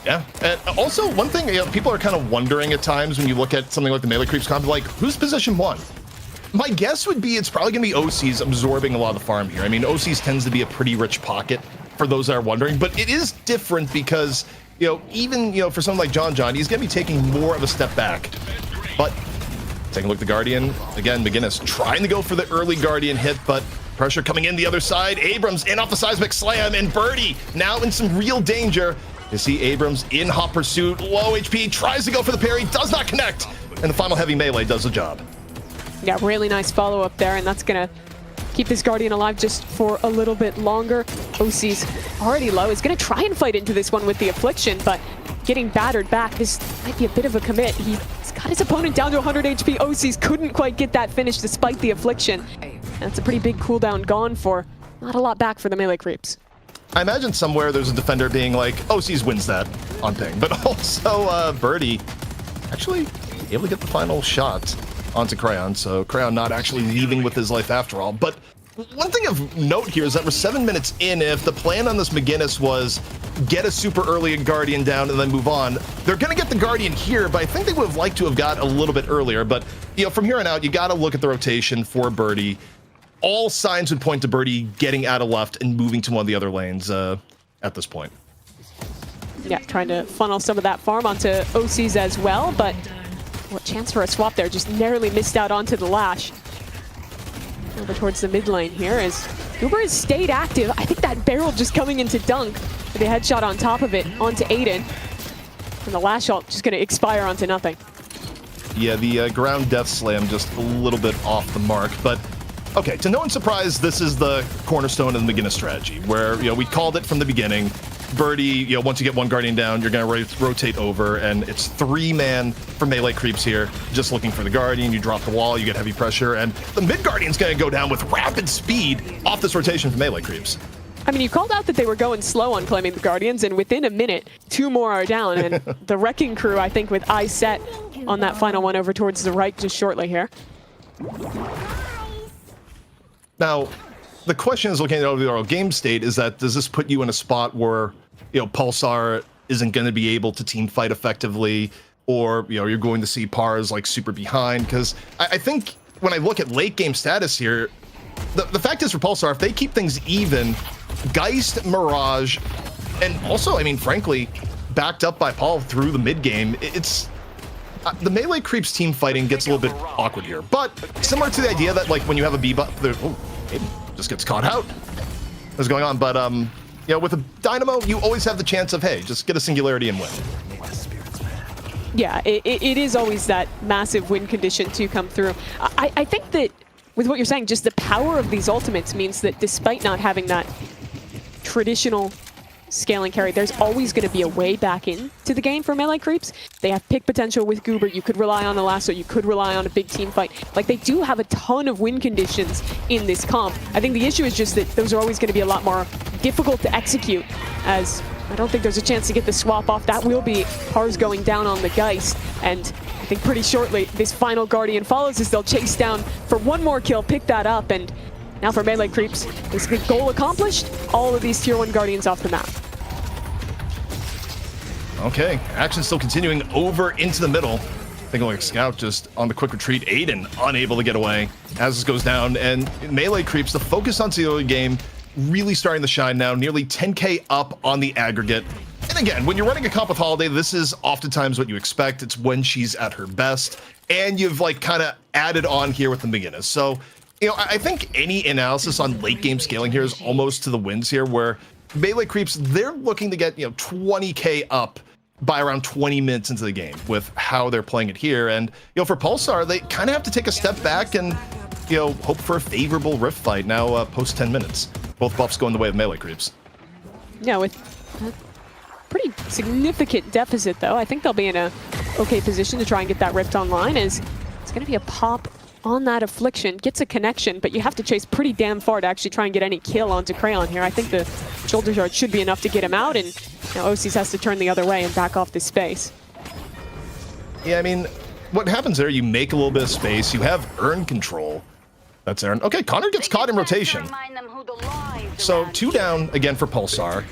S9: Yeah, and also one thing, people are kind of wondering at times when you look at something like the melee creeps comp, like, who's position 1? My guess would be it's probably going to be OCs absorbing a lot of the farm here. I mean, OCs tends to be a pretty rich pocket for those that are wondering, but it is different because, even, for someone like John, he's going to be taking more of a step back. But taking a look at the Guardian, again, McGinnis trying to go for the early Guardian hit, but pressure coming in the other side. Abrams in off the seismic slam, and Birdie now in some real danger. You see Abrams in hot pursuit, low HP, tries to go for the parry, does not connect, and the final heavy melee does the job.
S8: Yeah, really nice follow-up there, and that's going to keep this Guardian alive just for a little bit longer. OC's already low. Is going to try and fight into this one with the Affliction, but getting battered back. This might be a bit of a commit. He's got his opponent down to 100 HP. OC's couldn't quite get that finish despite the Affliction. That's a pretty big cooldown gone for not a lot back for the melee creeps.
S9: I imagine somewhere there's a defender being like, OCs wins that on ping, but also Birdie actually able to get the final shot onto Crayon, so Crayon not actually leaving with his life after all. But one thing of note here is that we're 7 minutes in. If the plan on this McGinnis was get a super early Guardian down and then move on, they're going to get the Guardian here, but I think they would have liked to have got a little bit earlier. But, from here on out, you got to look at the rotation for Birdie. All signs would point to Birdie getting out of left and moving to one of the other lanes at this point.
S8: Yeah, trying to funnel some of that farm onto OCs as well, but what chance for a swap there, just narrowly missed out onto the lash. Over towards the mid lane here as Goober has stayed active. I think that barrel just coming into dunk with a headshot on top of it onto Aiden. And the lash ult just going to expire onto nothing.
S9: Yeah, the ground death slam just a little bit off the mark, but okay, to no one's surprise, this is the cornerstone of the McGinnis strategy, where, we called it from the beginning. Birdie, once you get one Guardian down, you're going to rotate over, and it's 3-man for melee creeps here, just looking for the Guardian. You drop the wall, you get heavy pressure, and the mid Guardian's going to go down with rapid speed off this rotation for melee creeps.
S8: I mean, you called out that they were going slow on claiming the Guardians, and within a minute, 2 more are down, and the Wrecking Crew, I think, with eyes set on that final one over towards the right just shortly here.
S9: Now, the question is, looking at the overall game state, is that does this put you in a spot where, Pulsar isn't going to be able to team fight effectively, or, you're going to see Pars like super behind? Because I think when I look at late game status here, the fact is for Pulsar, if they keep things even, Geist, Mirage, and also, I mean, frankly, backed up by Paul through the mid game, it's the melee creeps team fighting gets a little bit awkward here. But similar to the idea that, like, when you have a B-buff, it just gets caught out. What's going on? But with a Dynamo, you always have the chance of, hey, just get a singularity and win.
S8: Yeah, it is always that massive win condition to come through. I think that with what you're saying, just the power of these ultimates means that despite not having that traditional scaling carry, there's always going to be a way back into the game for melee creeps. They have pick potential with Goober. You could rely on a lasso. You could rely on a big team fight. Like, they do have a ton of win conditions in this comp. I think the issue is just that those are always going to be a lot more difficult to execute, as I don't think there's a chance to get the swap off. That will be Pars going down on the Geist, and I think pretty shortly this final Guardian follows as they'll chase down for one more kill, pick that up, and now for melee creeps, basically goal accomplished, all of these tier 1 Guardians off the map.
S9: Okay, action still continuing over into the middle. Thinking like Scout just on the quick retreat. Aiden unable to get away as this goes down, and melee creeps, the focus on the early game really starting to shine now, nearly 10k up on the aggregate. And again, when you're running a comp with Holiday, this is oftentimes what you expect. It's when she's at her best, and you've like kind of added on here with the McGinnis. So, I think any analysis on late game scaling here is almost to the wins here, where Melee Creeps, they're looking to get, 20k up by around 20 minutes into the game with how they're playing it here. And, for Pulsar, they kind of have to take a step back and, hope for a favorable Rift fight now post 10 minutes. Both buffs going the way of Melee Creeps.
S8: Yeah, with a pretty significant deficit, though. I think they'll be in a okay position to try and get that Rift online, as it's going to be a pop on that Affliction. Gets a connection, but you have to chase pretty damn far to actually try and get any kill onto Crayon here. I think the shoulder shard should be enough to get him out, and now Osis has to turn the other way and back off this space.
S9: Yeah, I mean, what happens there, you make a little bit of space, you have Urn control. That's Aaron. Okay, Connor gets caught in rotation. So 2 down again for Pulsar.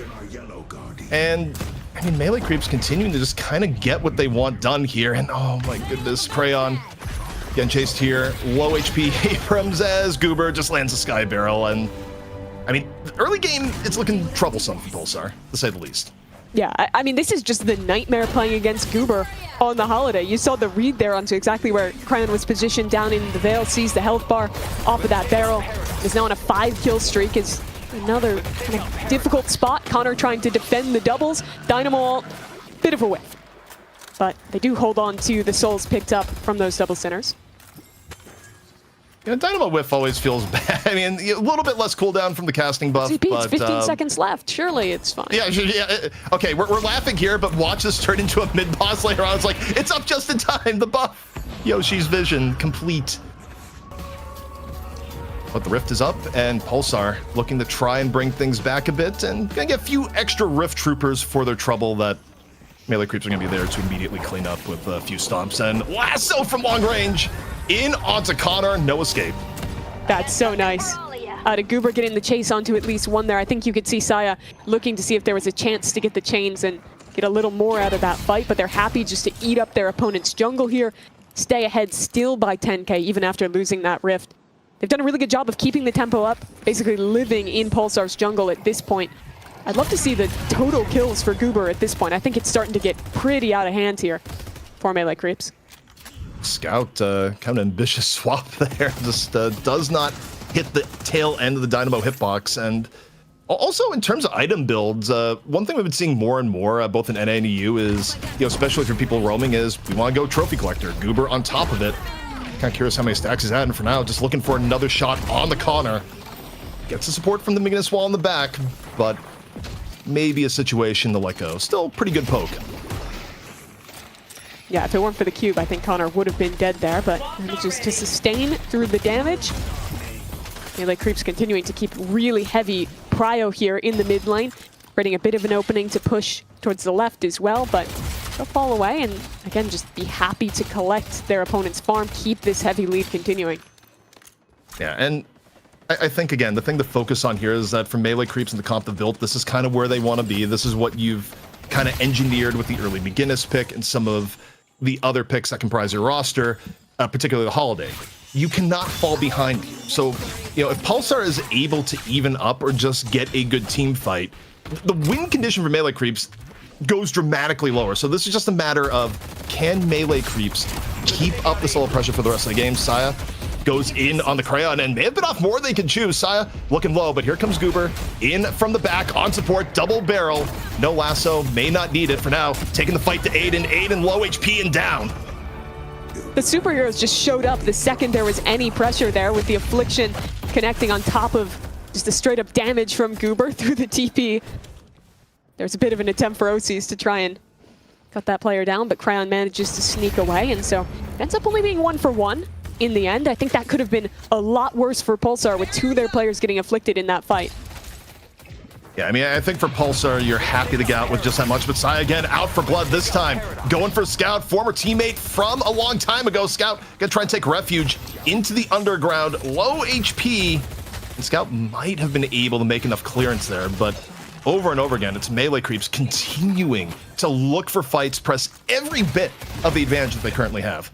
S9: And, I mean, Melee Creeps continuing to just kind of get what they want done here. And, oh my goodness, Crayon getting chased here. Low HP Abrams as Goober just lands a Sky Barrel. And, I mean, early game, it's looking troublesome for Pulsar, to say the least.
S8: Yeah, I mean, this is just the nightmare playing against Goober on the Holiday. You saw the read there onto exactly where Crayon was positioned down in the Veil, sees the health bar off of that barrel. Is now on a 5-kill streak. Is another kind of difficult spot. Connor trying to defend the doubles. Dynamo ult, bit of a whiff. But they do hold on to the souls picked up from those double centers.
S9: Yeah, Dynamo Whiff always feels bad. I mean, a little bit less cooldown from the casting buff.
S8: CP,
S9: but,
S8: it's 15 seconds left. Surely it's fine.
S9: Yeah. Okay, we're laughing here, but watch this turn into a mid-boss later on. It's like, it's up just in time. The buff. Yoshi's vision complete. But the Rift is up, and Pulsar looking to try and bring things back a bit, and gonna get a few extra Rift troopers for their trouble that Melee Creeps are gonna be there to immediately clean up with a few stomps. And lasso from long range. In onto Connor, no escape.
S8: That's so nice. To Goober getting the chase onto at least one there. I think you could see Saya looking to see if there was a chance to get the chains and get a little more out of that fight, but they're happy just to eat up their opponent's jungle here, stay ahead still by 10k even after losing that Rift. They've done a really good job of keeping the tempo up, basically living in Pulsar's jungle at this point. I'd love to see the total kills for Goober at this point. I think it's starting to get pretty out of hand here for Melee Creeps.
S9: Scout, kind of an ambitious swap there. Just does not hit the tail end of the Dynamo hitbox. And also in terms of item builds, one thing we've been seeing more and more, both in NA and EU, is, especially for people roaming, is we want to go Trophy Collector. Goober on top of it. Kind of curious how many stacks he's at, and for now, just looking for another shot on the Connor. Gets the support from the Magnus wall in the back, but maybe a situation to let go. Still pretty good poke.
S8: Yeah, if it weren't for the cube, I think Connor would have been dead there, but manages to sustain through the damage. Melee Creeps continuing to keep really heavy prio here in the mid lane, creating a bit of an opening to push towards the left as well, but they'll fall away and, again, just be happy to collect their opponent's farm, keep this heavy lead continuing.
S9: Yeah, and I think, again, the thing to focus on here is that for Melee Creeps and the comp they've built, this is kind of where they want to be. This is what you've kind of engineered with the early McGinnis pick and some of the other picks that comprise your roster, particularly the Holiday. You cannot fall behind. So, if Pulsar is able to even up or just get a good team fight, the win condition for Melee Creeps goes dramatically lower. So this is just a matter of, can Melee Creeps keep up the solo pressure for the rest of the game? Saya goes in on the Crayon and may have been off more than they can choose. Saya looking low, but here comes Goober in from the back on support, double barrel. No lasso, may not need it for now. Taking the fight to Aiden. Aiden low HP and down.
S8: The superheroes just showed up the second there was any pressure there, with the Affliction connecting on top of just a straight up damage from Goober through the TP. There's a bit of an attempt for Osis to try and cut that player down, but Crayon manages to sneak away, and so it ends up only being 1-for-1 in the end. I think that could have been a lot worse for Pulsar with 2 of their players getting afflicted in that fight.
S9: Yeah, I mean, I think for Pulsar, you're happy to get out with just that much, but Sai again out for blood this time. Going for Scout, former teammate from a long time ago. Scout gonna try and take refuge into the underground, low HP. And Scout might have been able to make enough clearance there, but over and over again, it's Melee Creeps continuing to look for fights, press every bit of the advantage that they currently have.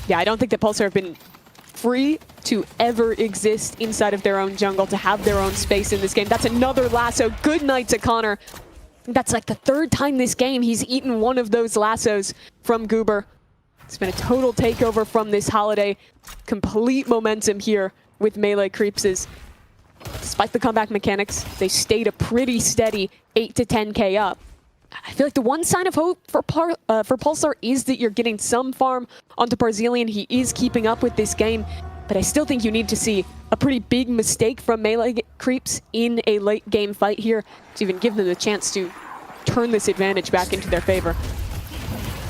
S8: Yeah, I don't think that Pulsar have been free to ever exist inside of their own jungle, to have their own space in this game. That's another lasso. Good night to Connor. That's like the 3rd time this game he's eaten one of those lassos from Goober. It's been a total takeover from this Holiday. Complete momentum here with Melee Creeps as despite the comeback mechanics, they stayed a pretty steady 8 to 10k up. I feel like the one sign of hope for Pulsar is that you're getting some farm onto Barzilian. He is keeping up with this game, but I still think you need to see a pretty big mistake from melee creeps in a late game fight here to even give them the chance to turn this advantage back into their favor.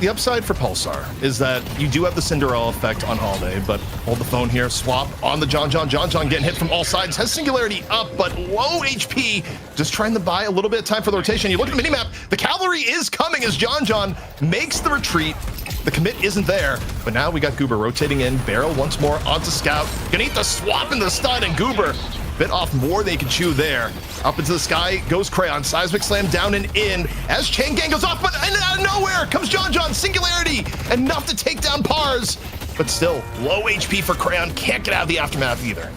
S9: The upside for Pulsar is that you do have the Cinderella effect on Holiday, but hold the phone here, swap on the John John. John John getting hit from all sides, has Singularity up, but low HP, just trying to buy a little bit of time for the rotation. You look at the minimap, the cavalry is coming as John John makes the retreat. The commit isn't there, but now we got Goober rotating in, barrel once more onto Scout. Gonna eat the swap and the stun, and Goober bit off more they could chew there. Up into the sky goes Crayon. Seismic Slam down and in as Chain Gang goes off, but out of nowhere comes John John. Singularity enough to take down Pars, but still low HP for Crayon. Can't get out of the aftermath either.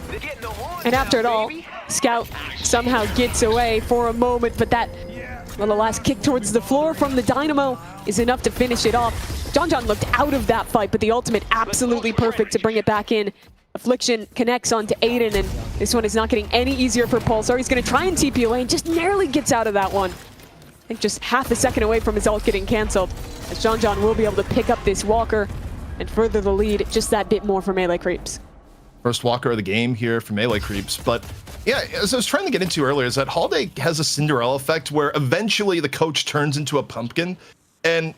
S8: And after it all, Scout somehow gets away for a moment, but that little last kick towards the floor from the Dynamo is enough to finish it off. John John looked out of that fight, but the ultimate absolutely perfect to bring it back in. Affliction connects onto Aiden, and this one is not getting any easier for Pulsar. He's going to try and TP away and just narrowly gets out of that one. I think just half a second away from his ult getting cancelled, as John John will be able to pick up this Walker and further the lead just that bit more for melee creeps.
S9: First Walker of the game here for melee creeps, but yeah, as I was trying to get into earlier, is that Holiday has a Cinderella effect where eventually the coach turns into a pumpkin, and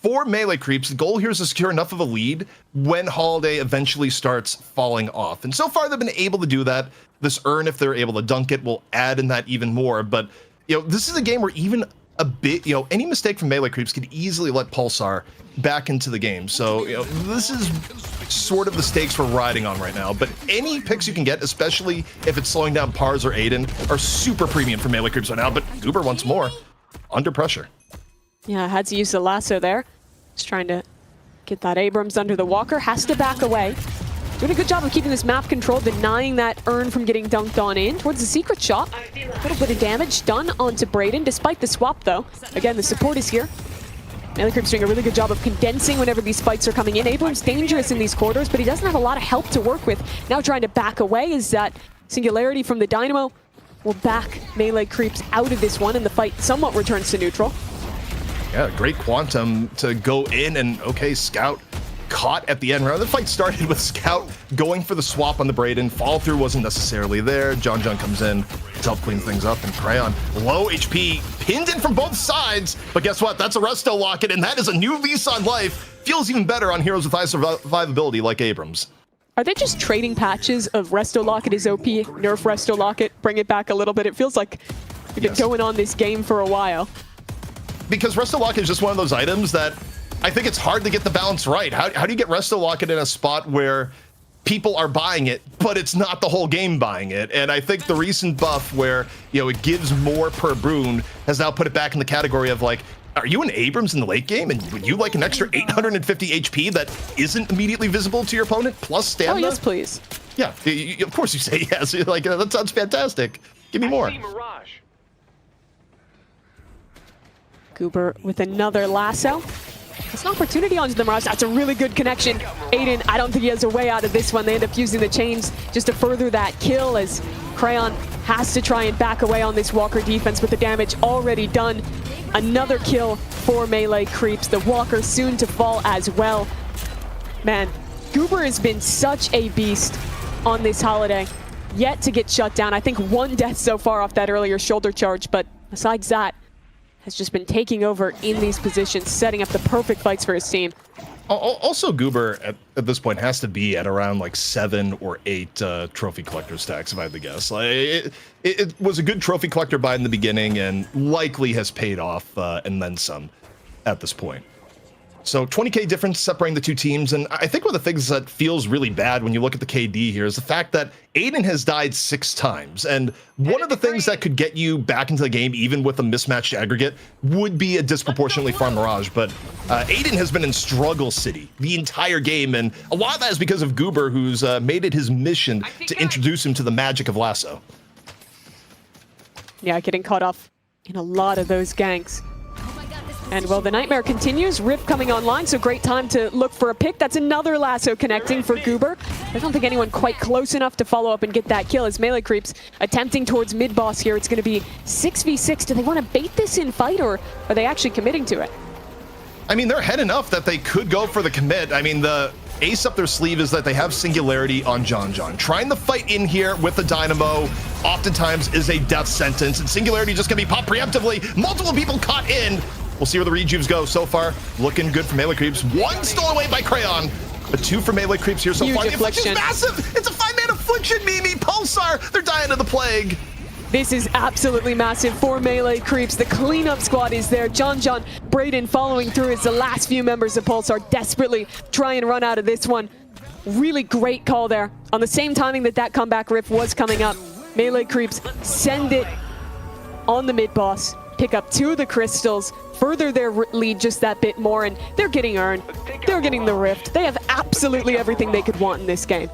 S9: for melee creeps, the goal here is to secure enough of a lead when Holiday eventually starts falling off. And so far, they've been able to do that. This urn, if they're able to dunk it, will add in that even more. But, this is a game where even a bit, any mistake from melee creeps could easily let Pulsar back into the game. So, this is sort of the stakes we're riding on right now. But any picks you can get, especially if it's slowing down Pars or Aiden, are super premium for melee creeps right now. But Goober once more, under pressure.
S8: Yeah, had to use the lasso there. Just trying to get that Abrams under the Walker. Has to back away. Doing a good job of keeping this map controlled, denying that urn from getting dunked on in. Towards the secret shop. A little bit of damage done onto Brayden, despite the swap though. Again, the support is here. Melee Creep's doing a really good job of condensing whenever these fights are coming in. Abrams dangerous in these corridors, but he doesn't have a lot of help to work with. Now trying to back away is that Singularity from the Dynamo will back Melee Creeps out of this one, and the fight somewhat returns to neutral.
S9: Yeah, great quantum to go in, and okay, Scout caught at the end. The fight started with Scout going for the swap on the Brayden. Follow through wasn't necessarily there. John John comes in to help clean things up, and Crayon, low HP, pinned in from both sides. But guess what? That's a Resto Locket, and that is a new lease on life. Feels even better on heroes with high survivability like Abrams.
S8: Are they just trading patches of Resto Locket is OP, nerf Resto Locket, bring it back a little bit? It feels like we've been going on this game for a while.
S9: Because Resto Locket is just one of those items that I think it's hard to get the balance right. How do you get Resto Locket in a spot where people are buying it, but it's not the whole game buying it? And I think the recent buff where, it gives more per boon has now put it back in the category of like, are you an Abrams in the late game and would you like an extra 850 HP that isn't immediately visible to your opponent plus stamina?
S8: Oh, yes, please.
S9: Yeah, of course you say yes. You're like, that sounds fantastic. Give me more.
S8: Goober with another lasso. It's an opportunity onto the Mirage. That's a really good connection. Aiden, I don't think he has a way out of this one. They end up using the chains just to further that kill as Crayon has to try and back away on this Walker defense with the damage already done. Another kill for melee creeps. The Walker soon to fall as well. Man, Goober has been such a beast on this holiday. Yet to get shut down. I think one death so far off that earlier shoulder charge, but besides that, has just been taking over in these positions, setting up the perfect fights for his team.
S9: Also, Goober at this point has to be at around like 7 or 8 trophy collector stacks, if I had to guess. Like, it was a good trophy collector buy in the beginning and likely has paid off and then some at this point. So 20k difference separating the two teams, and I think one of the things that feels really bad when you look at the KD here is the fact that Aiden has died 6 times, and one of the things that could get you back into the game even with a mismatched aggregate would be a disproportionately farm Mirage, but Aiden has been in struggle city the entire game, and a lot of that is because of Goober, who's made it his mission to introduce him to the magic of lasso.
S8: Yeah, getting caught off in a lot of those ganks. And well, the nightmare continues. Rift coming online, so great time to look for a pick. That's another lasso connecting for Goober. I don't think anyone quite close enough to follow up and get that kill as Melee Creeps attempting towards mid-boss here. It's going to be 6v6. Do they want to bait this in fight, or are they actually committing to it?
S9: I mean, they're ahead enough that they could go for the commit. I mean, the ace up their sleeve is that they have Singularity on John. Trying to fight in here with the Dynamo oftentimes is a death sentence, and Singularity just gonna be popped preemptively. Multiple people caught in. We'll see where the rejuves go. So far, looking good for Melee Creeps. One stolen away by Crayon, but two for Melee Creeps here so
S8: Huge
S9: far. The
S8: affliction.
S9: affliction's massive. It's a 5-man affliction, Mimi. Pulsar, they're dying of the plague.
S8: This is absolutely massive for Melee Creeps. The cleanup squad is there. John, Braden following through as the last few members of Pulsar desperately try and run out of this one. Really great call there. On the same timing that comeback riff was coming up, Melee Creeps send it on the mid-boss, pick up 2 of the crystals, further their lead just that bit more, and they're getting Urn. They're getting the Rift. They have absolutely everything they could want in this game.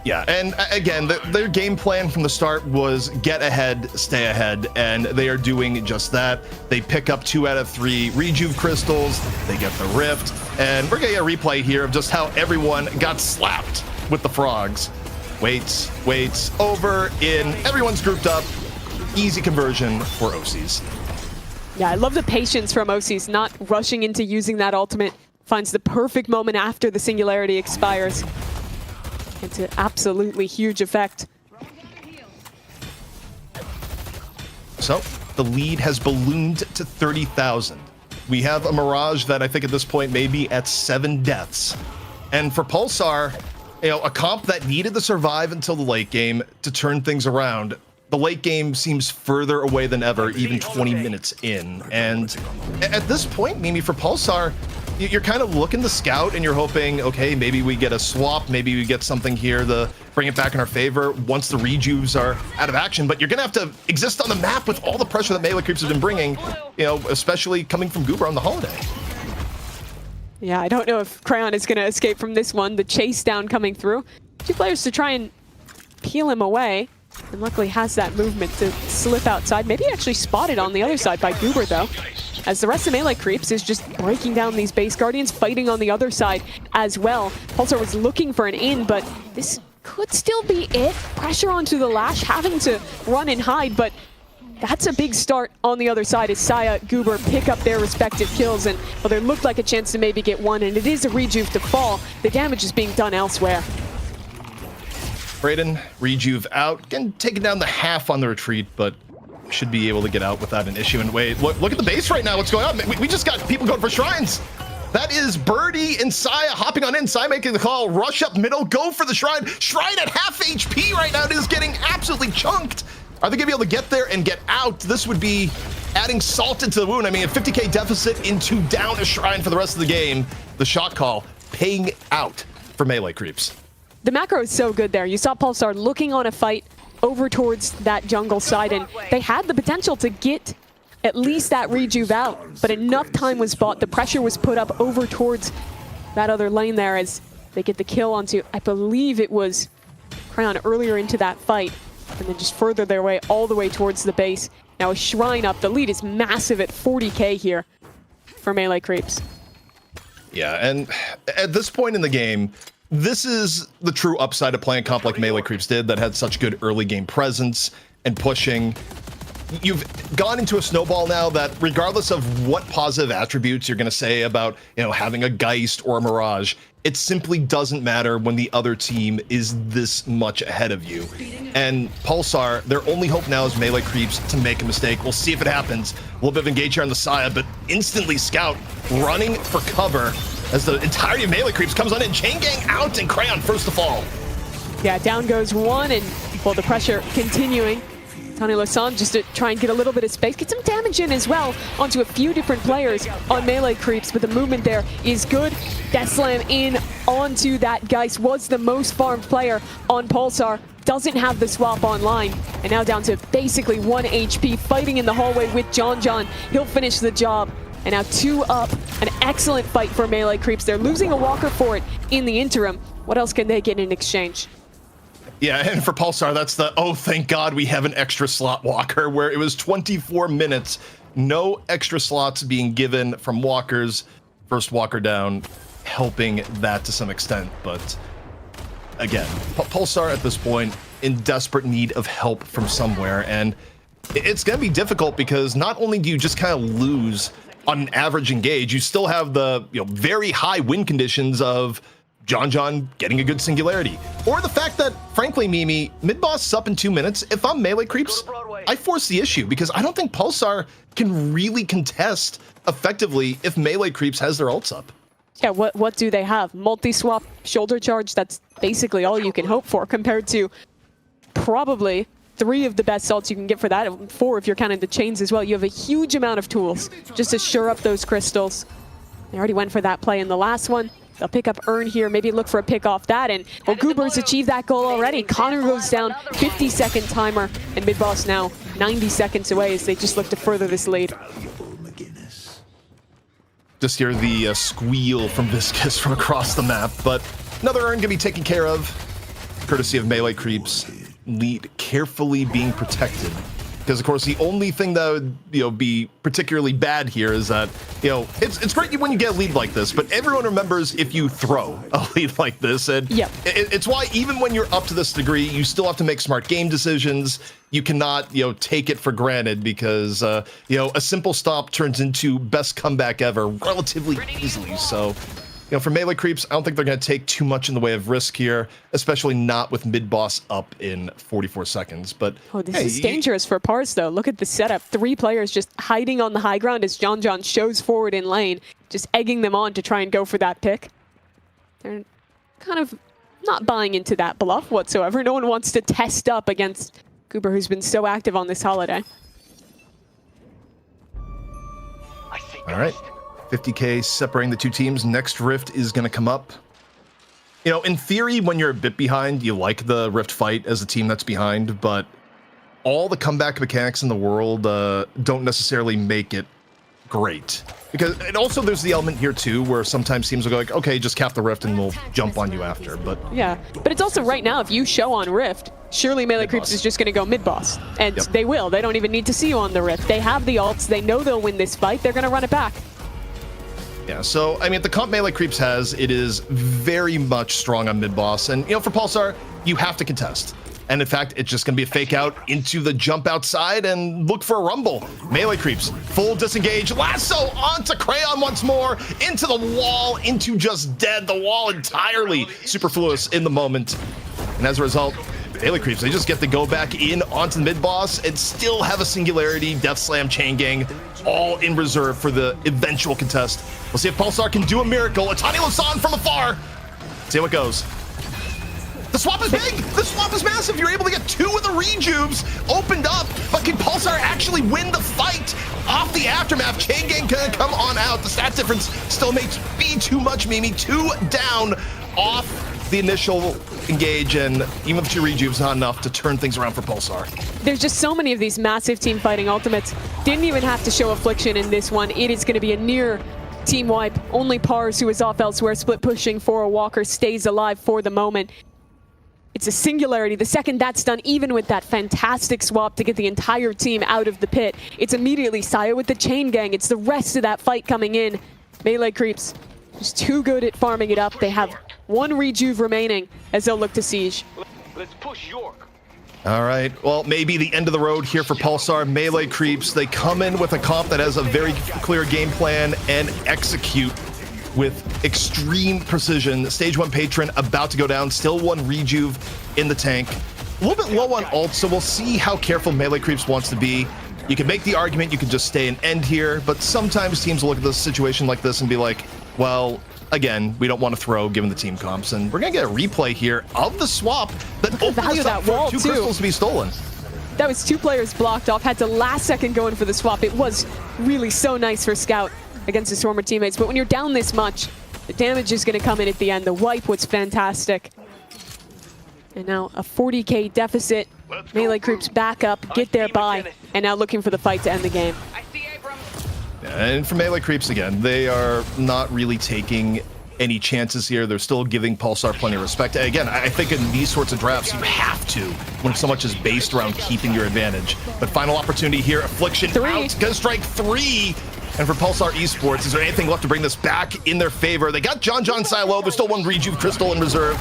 S9: Yeah, and again, their game plan from the start was get ahead, stay ahead, and they are doing just that. They pick up 2 out of 3 rejuve crystals, they get the Rift, and we're gonna get a replay here of just how everyone got slapped with the frogs. Waits, over, in, everyone's grouped up. Easy conversion for OCs.
S8: Yeah, I love the patience from OCs, not rushing into using that ultimate. Finds the perfect moment after the Singularity expires. It's an absolutely huge effect.
S9: So the lead has ballooned to 30,000. We have a Mirage that I think at this point may be at 7 deaths. And for Pulsar, a comp that needed to survive until the late game to turn things around. The late game seems further away than ever, even 20 minutes in. And at this point, Mimi, for Pulsar, you're kind of looking to scout and you're hoping, okay, maybe we get a swap, maybe we get something here to bring it back in our favor once the rejuves are out of action. But you're gonna have to exist on the map with all the pressure that Melee Creeps have been bringing, especially coming from Goober on the holiday.
S8: Yeah, I don't know if Crayon is gonna escape from this one. The chase down coming through. 2 players to try and peel him away. And luckily has that movement to slip outside. Maybe actually spotted on the other side by Goober though. As the rest of Melee Creeps is just breaking down these base guardians, fighting on the other side as well. Pulsar was looking for an in, but this could still be it. Pressure onto the Lash, having to run and hide, but that's a big start on the other side as Saya, Goober pick up their respective kills, and well, there looked like a chance to maybe get one, and it is a rejuve to fall. The damage is being done elsewhere.
S9: Braden, rejuve out, again taking down the half on the retreat, but should be able to get out without an issue. And wait, look at the base right now. What's going on? We just got people going for shrines. That is Birdie and Saya hopping on in. Saya making the call, rush up middle, go for the shrine. Shrine at half HP right now. It is getting absolutely chunked. Are they gonna be able to get there and get out? This would be adding salt into the wound. I mean, a 50k deficit into down a shrine for the rest of the game. The shot call paying out for Melee Creeps.
S8: The macro is so good there. You saw Pulsar looking on a fight over towards that jungle side, and they had the potential to get at least that rejuve out, but enough time was bought. The pressure was put up over towards that other lane there as they get the kill onto, I believe it was Crayon earlier into that fight, and then just further their way all the way towards the base. Now a shrine up. The lead is massive at 40k here for Melee Creeps.
S9: Yeah, and at this point in the game, this is the true upside of playing a comp like Melee Creeps did that had such good early game presence and pushing. You've gone into a snowball now that regardless of what positive attributes you're going to say about, having a Geist or a Mirage, it simply doesn't matter when the other team is this much ahead of you. And Pulsar, their only hope now is Melee Creeps to make a mistake. We'll see if it happens. A little bit of engage here on the Saya, but instantly Scout running for cover as the entirety of Melee Creeps comes on in. Chain Gang out and Crayon first to fall.
S8: Yeah, down goes one, and well, the pressure continuing. Tony Lassam just to try and get a little bit of space, get some damage in as well onto a few different players on Melee Creeps, but the movement there is good. Death Slam in onto that Geist, was the most farmed player on Pulsar, doesn't have the swap online, and now down to basically 1 HP, fighting in the hallway with John. He'll finish the job. And now 2 up, an excellent fight for Melee Creeps. They're losing a Walker for it in the interim. What else can they get in exchange?
S9: Yeah, and for Pulsar, that's the, oh, thank God we have an extra slot Walker, where it was 24 minutes, no extra slots being given from Walkers. First Walker down, helping that to some extent, but again, Pulsar at this point in desperate need of help from somewhere, and it's going to be difficult because not only do you just kind of lose on an average engage, you still have the very high win conditions of John getting a good singularity, or the fact that, frankly, Mimi, mid boss is up in 2 minutes. If I'm melee creeps, I force the issue because I don't think Pulsar can really contest effectively if melee creeps has their ults up.
S8: Yeah, what do they have? Multi-swap shoulder charge, that's basically all you can hope for compared to probably 3 of the best ults you can get for that, 4 if you're counting the chains as well. You have a huge amount of tools just to shore up those crystals. They already went for that play in the last one. They'll pick up Earn here, maybe look for a pick off that, and well, Goober's achieved that goal already. Connor goes down, 50-second timer, and mid-boss now 90 seconds away as they just look to further this lead.
S9: Just hear the squeal from Viscous from across the map, but another Earn gonna be taken care of, courtesy of melee creeps. Lead carefully being protected. Because of course the only thing that would be particularly bad here is that it's great when you get a lead like this, but everyone remembers if you throw a lead like this, and
S8: yep.
S9: It's why even when you're up to this degree, you still have to make smart game decisions. You cannot take it for granted because a simple stop turns into best comeback ever relatively easily. So for melee creeps, I don't think they're going to take too much in the way of risk here, especially not with mid-boss up in 44 seconds. But
S8: this is dangerous for Pars, though. Look at the setup. 3 players just hiding on the high ground as John shows forward in lane, just egging them on to try and go for that pick. They're kind of not buying into that bluff whatsoever. No one wants to test up against Goober, who's been so active on this holiday.
S9: All right. 50K separating the 2 teams. Next Rift is going to come up. In theory, when you're a bit behind, you like the Rift fight as a team that's behind, but all the comeback mechanics in the world don't necessarily make it great. And also there's the element here too, where sometimes teams will go like, okay, just cap the Rift and we'll jump on you after. But
S8: yeah, but it's also right now, if you show on Rift, surely melee creeps is just going to go mid-boss. And they will. They don't even need to see you on the Rift. They have the ults. They know they'll win this fight. They're going to run it back.
S9: Yeah, so, I mean, the comp melee creeps has, it is very much strong on mid-boss. And, for Pulsar, you have to contest. And in fact, it's just going to be a fake out into the jump outside and look for a rumble. Melee creeps, full disengage, lasso onto Crayon once more, into the wall, into just dead, the wall entirely superfluous in the moment. And as a result, melee creeps, they just get to go back in onto the mid-boss and still have a singularity, death slam, chain gang, all in reserve for the eventual contest. We'll see if Pulsar can do a miracle. A tiny Lasan from afar. See how it goes. The swap is big. The swap is massive. You're able to get 2 of the rejuves opened up, but can Pulsar actually win the fight off the aftermath? Chain gang gonna come on out. The stat difference still may be too much, Mimi. 2 down off the initial engage, and even with 2 rejuves, not enough to turn things around for Pulsar.
S8: There's just so many of these massive team fighting ultimates. Didn't even have to show Affliction in this one. It is going to be a near team wipe. Only Pars, who is off elsewhere, split pushing for a Walker, stays alive for the moment. It's a singularity. The second that's done, even with that fantastic swap to get the entire team out of the pit, it's immediately Saya with the chain gang. It's the rest of that fight coming in. Melee creeps just too good at farming it up. They have 1 rejuve remaining as they'll look to siege.
S6: Let's push York.
S9: All right, well, maybe the end of the road here for Pulsar. Melee creeps, they come in with a comp that has a very clear game plan and execute with extreme precision. Stage 1 Patron about to go down, still 1 rejuve in the tank. A little bit low on ult, so we'll see how careful melee creeps wants to be. You can make the argument you can just stay and end here, but sometimes teams will look at this situation like this and be like, well, again, we don't want to throw given the team comps, and we're gonna get a replay here of the swap that opens up for 2 crystals to be stolen.
S8: That was 2 players blocked off, had to last second go in for the swap. It was really so nice for Scout against his former teammates, but when you're down this much, the damage is going to come in at the end. The wipe was fantastic. And now a 40k deficit. Melee creeps back up, get their buy, and now looking for the fight to end the game.
S9: And for melee creeps, again, they are not really taking any chances here. They're still giving Pulsar plenty of respect. Again, I think in these sorts of drafts, you have to, when so much is based around keeping your advantage. But final opportunity here, Affliction out, gonna strike 3. And for Pulsar Esports, is there anything left to bring this back in their favor? They got John Silo. There's still 1 rejuve crystal in reserve.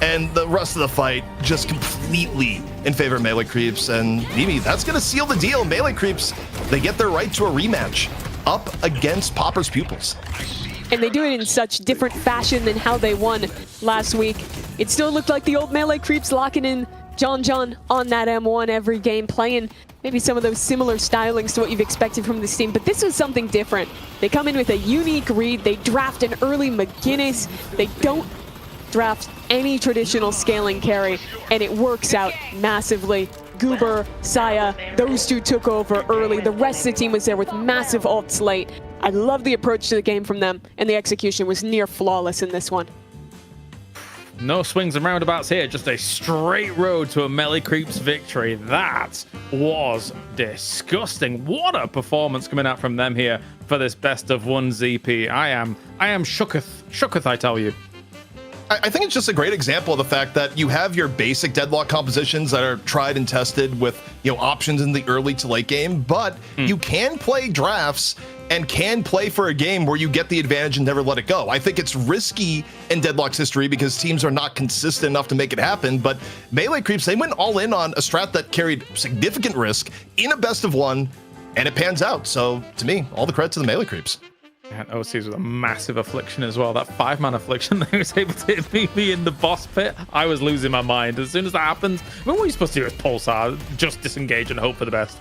S9: and the rest of the fight just completely in favor of melee creeps. And Mimi, that's going to seal the deal. Melee creeps, they get their right to a rematch up against Popper's Pupils.
S8: And they do it in such different fashion than how they won last week. It still looked like the old melee creeps locking in John on that M1 every game, playing maybe some of those similar stylings to what you've expected from this team, but this was something different. They come in with a unique read, they draft an early McGinnis, they don't draft any traditional scaling carry, and it works out massively. Goober, Saya, those two took over early. The rest of the team was there with massive ults late. I love the approach to the game from them, and the execution was near flawless in this one.
S1: No swings and roundabouts here, just a straight road to a melee creeps victory. That was disgusting. What a performance coming out from them here for this best of one ZP. I am shooketh, I tell you.
S9: I think it's just a great example of the fact that you have your basic Deadlock compositions that are tried and tested with, you know, options in the early to late game, but you can play drafts and can play for a game where you get the advantage and never let it go. I think it's risky in Deadlock's history because teams are not consistent enough to make it happen, but Melee Creeps, they went all in on a strat that carried significant risk in a best of one, and it pans out. So to me, all the credit to the Melee Creeps.
S1: And OC's with a massive affliction as well. That 5-man affliction that he was able to hit me in the boss pit. I was losing my mind. As soon as that happens, I mean, what are you supposed to do as Pulsar? Just disengage and hope for the best.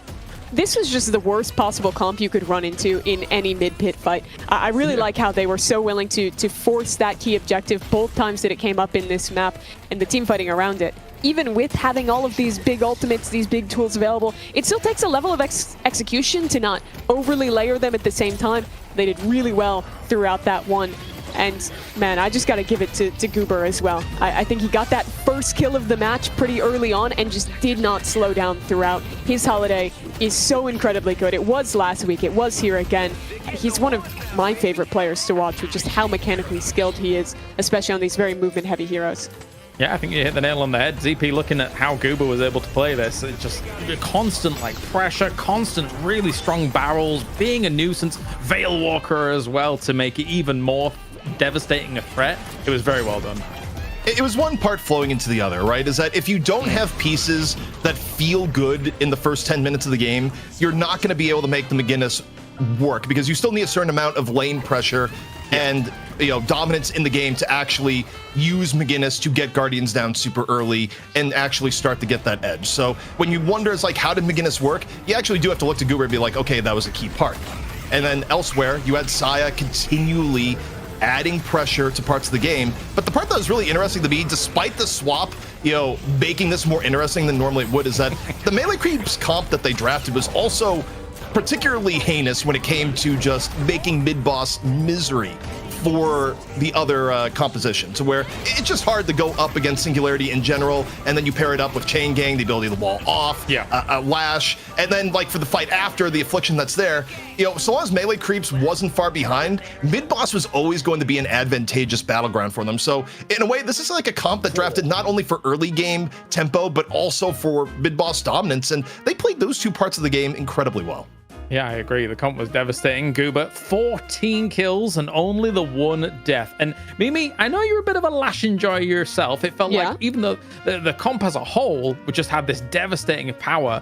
S8: This was just the worst possible comp you could run into in any mid-pit fight. I really like how they were so willing to force that key objective both times that it came up in this map, and the team fighting around it. Even with having all of these big ultimates, these big tools available, it still takes a level of execution to not overly layer them at the same time. They did really well throughout that one. And man, I just got to give it to Goober as well. I think he got that first kill of the match pretty early on and just did not slow down throughout. His holiday is so incredibly good. It was last week, it was here again. He's one of my favorite players to watch with just how mechanically skilled he is, especially on these very movement heavy heroes.
S1: Yeah, I think you hit the nail on the head. ZP looking at how Goober was able to play this. It's just constant like pressure, constant really strong barrels, being a nuisance, Veil Walker as well to make it even more devastating a threat. It was very well done.
S9: It was one part flowing into the other, right? Is that if you don't have pieces that feel good in the first 10 minutes of the game, you're not going to be able to make the McGinnis work because you still need a certain amount of lane pressure and, you know, dominance in the game to actually use McGinnis to get Guardians down super early and actually start to get that edge. So when you wonder, it's like, how did McGinnis work? You actually do have to look to Goober and be like, okay, that was a key part. And then elsewhere, you had Saya continually adding pressure to parts of the game. But the part that was really interesting to me, despite the swap, you know, making this more interesting than normally it would, is that the Melee Creeps comp that they drafted was also particularly heinous when it came to just making mid-boss misery for the other composition, to where it's just hard to go up against Singularity in general, and then you pair it up with Chain Gang, the ability to wall off, a Lash, and then like for the fight after, the affliction that's there, you know, so long as Melee Creeps wasn't far behind, mid-boss was always going to be an advantageous battleground for them. So in a way, this is like a comp that drafted not only for early game tempo, but also for mid-boss dominance, and they played those two parts of the game incredibly well.
S1: Yeah, I agree. The comp was devastating. Goober, 14 kills and only the one death. And Mimi, I know you're a bit of a Lash enjoyer yourself. It felt like even though the comp as a whole just had this devastating power,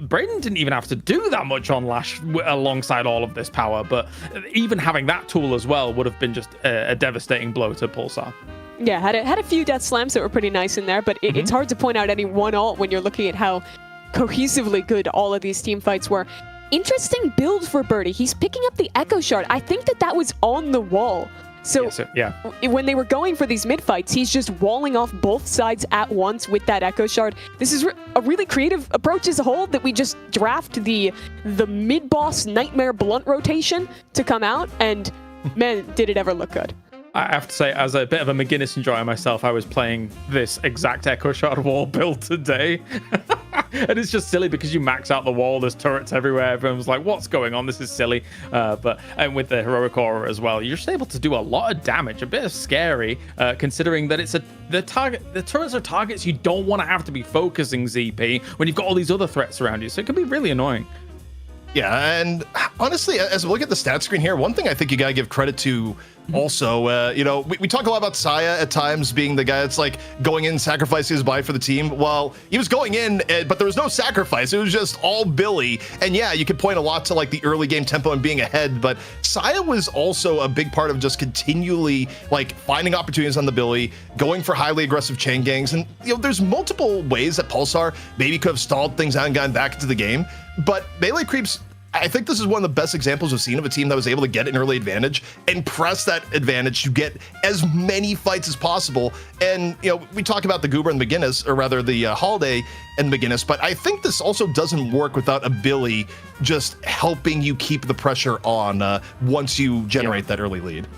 S1: Braden didn't even have to do that much on Lash alongside all of this power. But even having that tool as well would have been just a devastating blow to Pulsar.
S8: Yeah, had a few death slams that were pretty nice in there, but it's hard to point out any one ult when you're looking at how cohesively good all of these team fights were. Interesting build for Birdie. He's picking up the Echo Shard. I think that was on the wall. So when they were going for these mid fights, he's just walling off both sides at once with that Echo Shard. This is a really creative approach as a whole, that we just draft the mid-boss Nightmare Blunt rotation to come out, and man, did it ever look good.
S1: I have to say, as a bit of a McGinnis enjoyer myself, I was playing this exact Echo Shard wall build today. And it's just silly because you max out the wall, there's turrets everywhere, everyone's like, what's going on? This is silly. And with the Heroic Aura as well, you're just able to do a lot of damage, a bit of scary, considering that it's the turrets are targets you don't want to have to be focusing ZP when you've got all these other threats around you, so it can be really annoying.
S9: Yeah, and honestly, as we look at the stat screen here, one thing I think you gotta give credit to Also, you know, we talk a lot about Saya at times being the guy that's like going in, sacrificing his body for the team. Well, he was going in, but there was no sacrifice. It was just all Billy. And yeah, you could point a lot to like the early game tempo and being ahead, but Saya was also a big part of just continually like finding opportunities on the Billy, going for highly aggressive chain gangs. And, you know, there's multiple ways that Pulsar maybe could have stalled things out and gotten back into the game, but Melee Creeps, I think this is one of the best examples we've seen of a team that was able to get an early advantage and press that advantage to get as many fights as possible. And, you know, we talk about the Goober and the McGinnis, or rather the Holiday and the McGinnis, but I think this also doesn't work without a Billy just helping you keep the pressure on once you generate that early lead.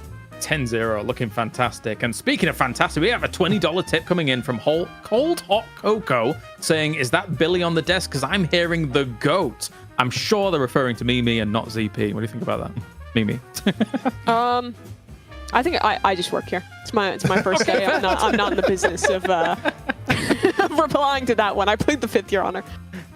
S1: 10-0, looking fantastic. And speaking of fantastic, we have a $20 tip coming in from Cold Hot Cocoa saying, is that Billy on the desk? Because I'm hearing the GOAT. I'm sure they're referring to Mimi and not ZP. What do you think about that? Mimi.
S8: I think I just work here. It's my first day. I'm not in the business of replying to that one. I played the 5th Your Honor.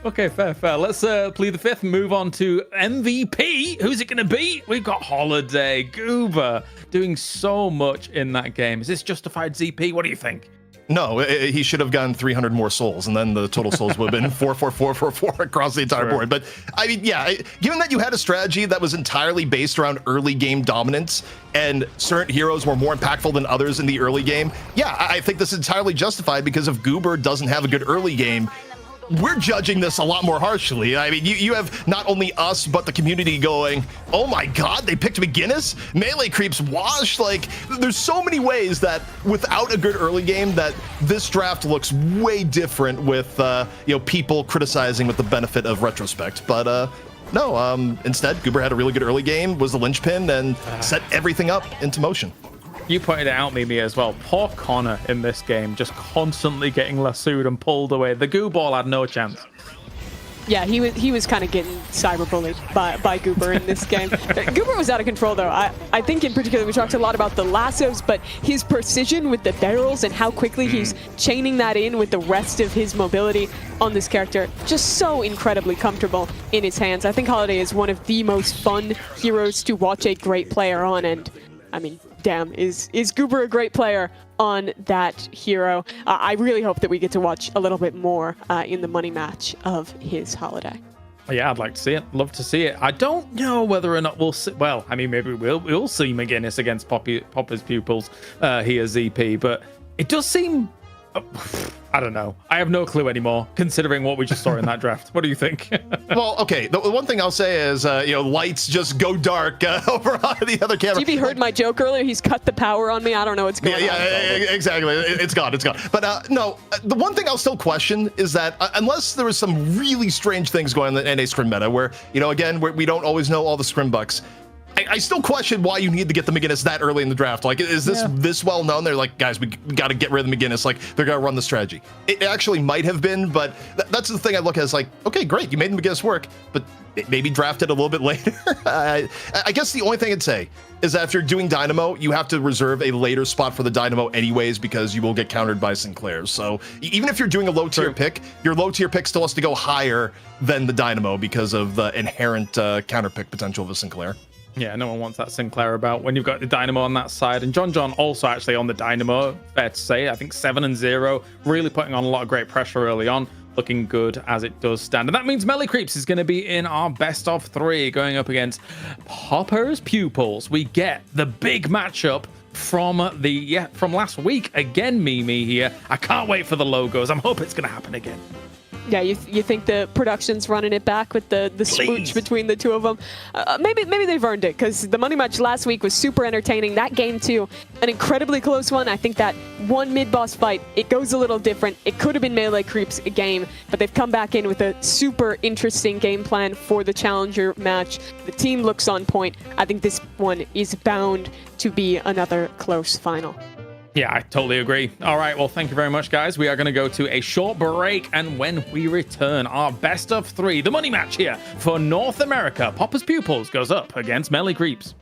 S1: Okay, fair. Let's plead the 5th, move on to MVP. Who's it going to be? We've got Holiday, Goober, doing so much in that game. Is this justified, ZP? What do you think?
S9: No, he should have gotten 300 more souls, and then the total souls would have been 44444 across the entire board. But I mean, yeah, given that you had a strategy that was entirely based around early game dominance, and certain heroes were more impactful than others in the early game, yeah, I think this is entirely justified, because if Goober doesn't have a good early game, we're judging this a lot more harshly. I mean, you have not only us, but the community going, oh my God, they picked McGinnis? Melee Creeps washed? Like, there's so many ways that without a good early game that this draft looks way different with, you know, people criticizing with the benefit of retrospect. But no, instead, Goober had a really good early game, was the linchpin, and set everything up into motion.
S1: You pointed it out, Mimi, as well. Poor Connor in this game, just constantly getting lassoed and pulled away. The goo ball had no chance.
S8: Yeah, he was kind of getting cyberbullied by Goober in this game. Goober was out of control, though. I think in particular we talked a lot about the lassos, but his precision with the barrels and how quickly he's chaining that in with the rest of his mobility on this character, just so incredibly comfortable in his hands. I think Holiday is one of the most fun heroes to watch a great player on, and I mean, damn, is Goober a great player on that hero? I really hope that we get to watch a little bit more in the money match of his Holiday.
S1: Yeah, I'd like to see it. Love to see it. I don't know whether or not we'll see. Well, I mean, maybe we'll see McGinnis against Popper's Pupils here, ZP, but it does seem. I don't know. I have no clue anymore, considering what we just saw in that draft. What do you think?
S9: Well, okay. The one thing I'll say is, you know, lights just go dark over on the other camera.
S8: GB heard my joke earlier. He's cut the power on me. I don't know what's going on.
S9: Yeah, exactly. It's gone. But no, the one thing I'll still question is that unless there was some really strange things going on in the NA scrim meta, where, you know, again, we don't always know all the scrim bucks. I still question why you need to get the McGinnis that early in the draft. Like, is this this well known? They're like, guys, we got to get rid of the McGinnis. Like, they're going to run the strategy. It actually might have been, but that's the thing I look at. Is like, okay, great, you made the McGinnis work, but maybe draft it a little bit later. I guess the only thing I'd say is that if you're doing Dynamo, you have to reserve a later spot for the Dynamo anyways, because you will get countered by Sinclairs. So even if you're doing a low tier pick, your low tier pick still has to go higher than the Dynamo because of the inherent counter pick potential of a Sinclair.
S1: Yeah, no one wants that Sinclair about when you've got the Dynamo on that side. And John also actually on the Dynamo, fair to say. I think 7-0, really putting on a lot of great pressure early on. Looking good as it does stand. And that means Melee Creeps is going to be in our best of 3 going up against Pupils Pupils. We get the big matchup from last week. Again, Mimi here. I can't wait for the logos. I'm hoping it's going to happen again.
S8: Yeah, you think the production's running it back with the smooch between the two of them? Maybe they've earned it, because the money match last week was super entertaining. That game too, an incredibly close one. I think that one mid-boss fight, it goes a little different. It could have been Melee Creeps a game, but they've come back in with a super interesting game plan for the challenger match. The team looks on point. I think this one is bound to be another close final.
S1: Yeah, I totally agree. All right, well, thank you very much, guys. We are going to go to a short break, and when we return, our best of 3, the money match here for North America. Pupils Pupils goes up against Melee Creeps.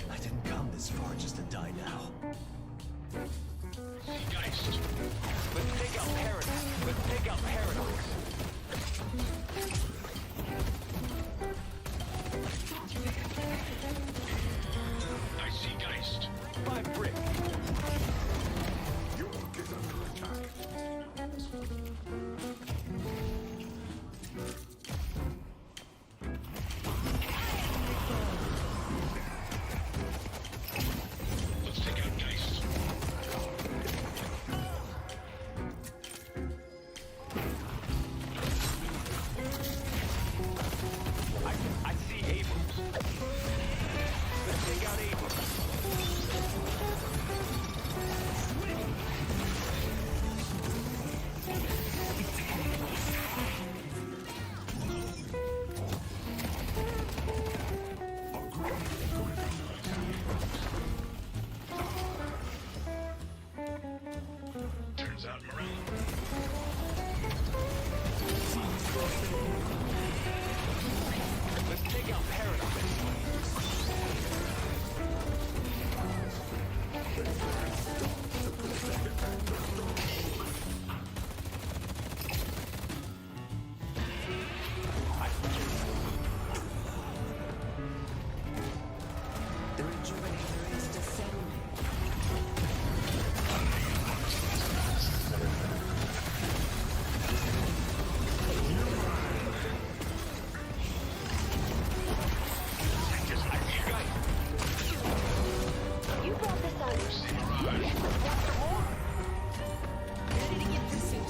S4: I didn't come this far just to die now.
S6: Let's take out Paradise.
S7: The rejuvenator is descending.
S5: You brought this on yourself. Ready to get pursuit.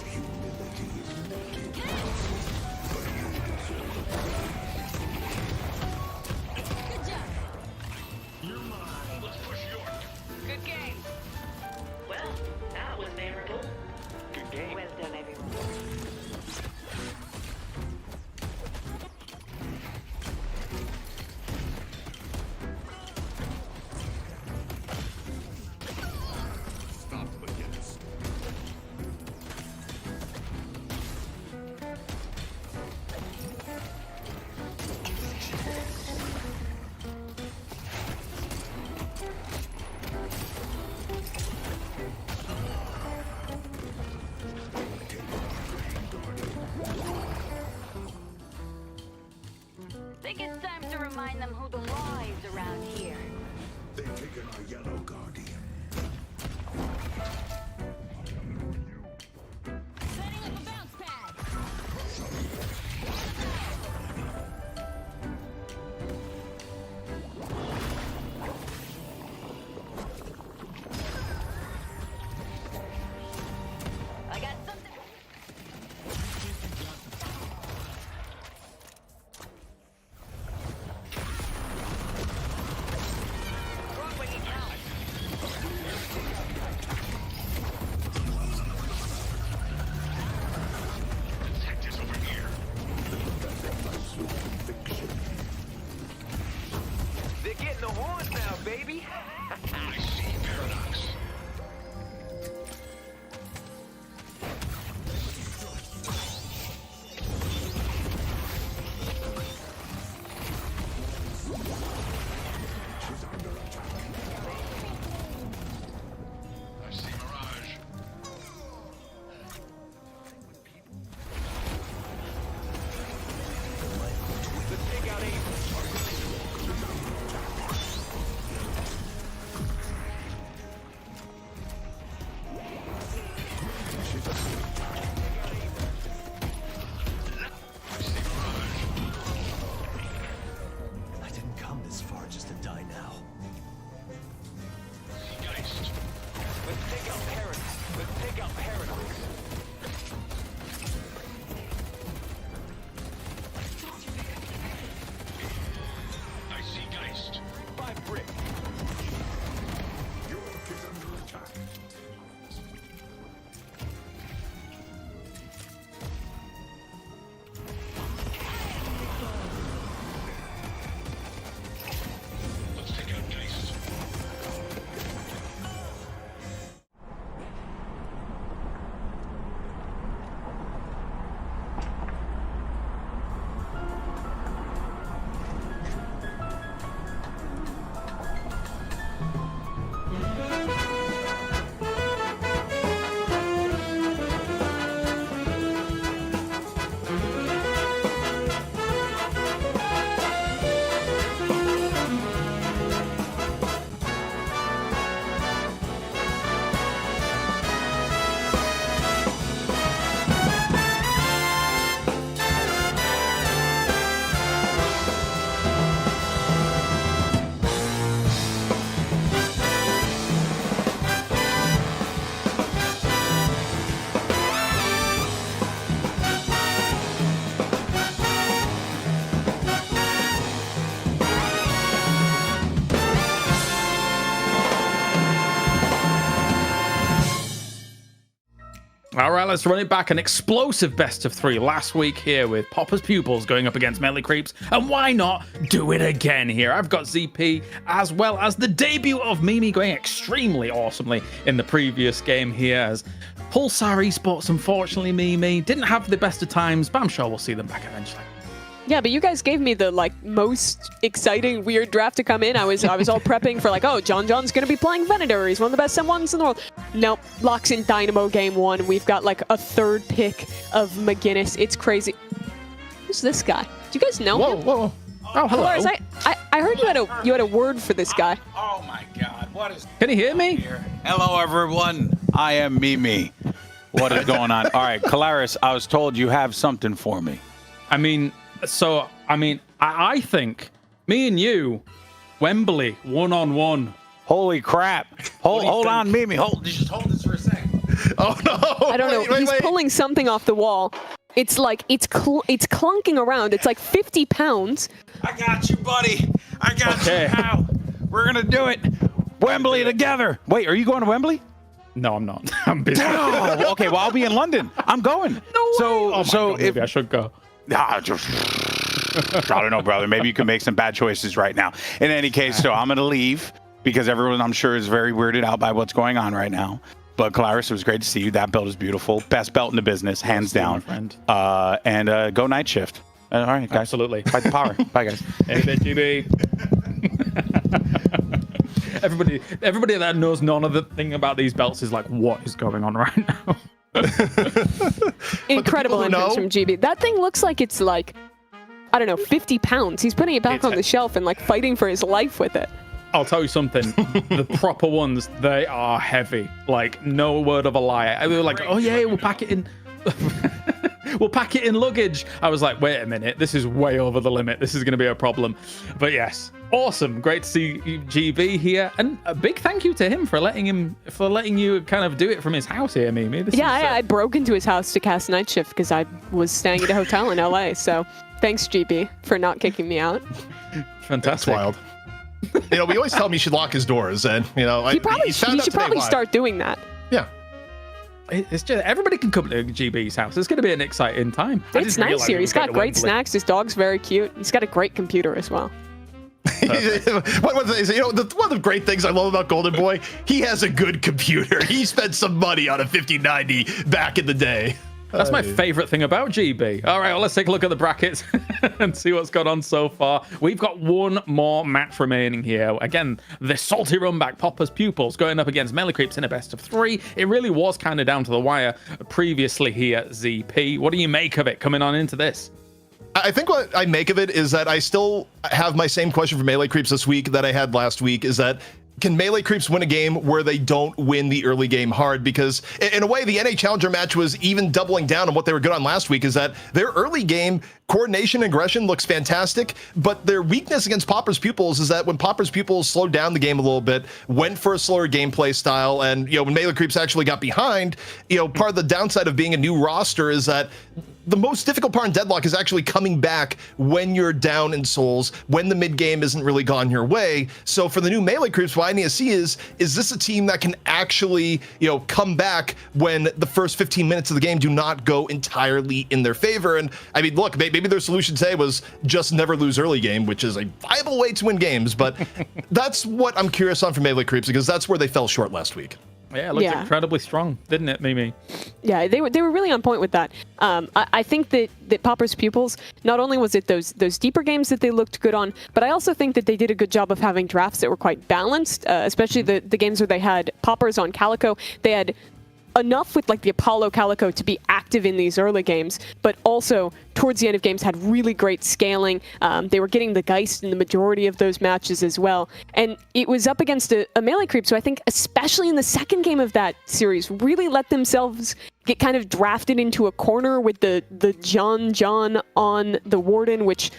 S5: Good job.
S6: Let's push York.
S7: Good game. Well, that was memorable.
S6: Good game.
S7: Well done, everyone.
S4: Stop against.
S5: Think it's time to remind them who the law is around here.
S4: They've taken our yellow guardian.
S5: Setting up a bounce pad. I got something.
S7: Throwing it out.
S1: All right, let's run it back. An explosive best of 3 last week here with Popper's Pupils going up against Melee Creeps. And why not do it again here? I've got ZP as well as the debut of Mimi going extremely awesomely in the previous game here as Pulsar Esports, unfortunately, Mimi didn't have the best of times, but I'm sure we'll see them back eventually.
S8: Yeah, but you guys gave me the most exciting weird draft to come in. I was all prepping for oh, John's gonna be playing Venator. He's one of the best M1s in the world. Nope, locks in Dynamo game 1. We've got a third pick of McGinnis. It's crazy. Who's this guy? Do you guys know him?
S9: Whoa. Oh, hello.
S8: Lars, I heard you had a word for this guy.
S10: Oh my God! What is?
S1: Can you hear me?
S10: Hello, everyone. I am Mimi. What is going on? All right, Calaris, I was told you have something for me.
S1: I think me and you, Wembley, 1-on-1.
S10: Holy crap! Hold on, Mimi. Just hold this for a second.
S9: Oh no!
S8: I don't know. He's pulling something off the wall. It's it's clunking around. It's 50 pounds.
S10: I got you, buddy. I got you now. We're gonna do it. Wembley together. Wait, are you going to Wembley?
S1: No, I'm not. I'm busy.
S10: Oh, okay. Well, I'll be in London. I'm going.
S1: No
S10: So,
S1: maybe I should go.
S10: I don't know, brother. Maybe you can make some bad choices right now. In any case, so I'm going to leave because everyone, I'm sure, is very weirded out by what's going on right now. But Clarice, it was great to see you. That belt is beautiful. Best belt in the business, hands down.
S1: Friend.
S10: And go night shift. All right, guys.
S1: Absolutely.
S10: Fight the power. Bye, guys.
S1: Hey, GB. Everybody that knows none of the thing about these belts is what is going on right now?
S8: Incredible entrance from GB. That thing looks like it's I don't know, 50 pounds. He's putting it back on the shelf and fighting for his life with it.
S1: I'll tell you something. The proper ones, they are heavy. No word of a lie. We were oh yeah, we'll pack it in. We'll pack it in luggage. I was like, wait a minute, this is way over the limit. This is going to be a problem. But yes, awesome. Great to see GB here, and a big thank you to him for letting you kind of do it from his house here, Mimi.
S8: I broke into his house to cast night shift because I was staying at a hotel in LA. So thanks, GB, for not kicking me out.
S1: Fantastic.
S9: That's wild. We always tell him he should lock his doors, and
S8: he should probably start doing that.
S9: Yeah.
S1: It's just everybody can come to GB's house. It's going to be an exciting time.
S8: It's nice here. He's got great snacks. His dog's very cute. He's got a great computer as well.
S9: One of the great things I love about Golden Boy, he has a good computer. He spent some money on a 5090 back in the day.
S1: That's my favorite thing about GB. All right, well, let's take a look at the brackets and see what's gone on so far. We've got one more match remaining here. Again, the salty run back, Popper's Pupils, going up against Melee Creeps in a best of 3. It really was kind of down to the wire previously here, ZP. What do you make of it coming on into this?
S9: I think what I make of it is that I still have my same question for Melee Creeps this week that I had last week, is that can Melee Creeps win a game where they don't win the early game hard? Because in a way, the NA Challenger match was even doubling down on what they were good on last week, is that their early game coordination and aggression looks fantastic, but their weakness against Popper's Pupils is that when Popper's Pupils slowed down the game a little bit, went for a slower gameplay style, and when Melee Creeps actually got behind, part of the downside of being a new roster is that the most difficult part in Deadlock is actually coming back when you're down in souls, when the mid game isn't really gone your way. So for the new Melee Creeps, what I need to see is this a team that can actually, come back when the first 15 minutes of the game do not go entirely in their favor? And I mean, look, maybe their solution today was just never lose early game, which is a viable way to win games. But that's what I'm curious on for Melee Creeps, because that's where they fell short last week.
S1: Yeah, it looked incredibly strong, didn't it, Mimi?
S8: Yeah, they were really on point with that. I think that Popper's Pupils, not only was it those deeper games that they looked good on, but I also think that they did a good job of having drafts that were quite balanced, especially the games where they had Poppers on Calico. They had enough with the Apollo Calico to be active in these early games, but also towards the end of games had really great scaling. They were getting the Geist in the majority of those matches as well. And it was up against a Melee Creep, so I think especially in the second game of that series, really let themselves get kind of drafted into a corner with the John on the Warden, which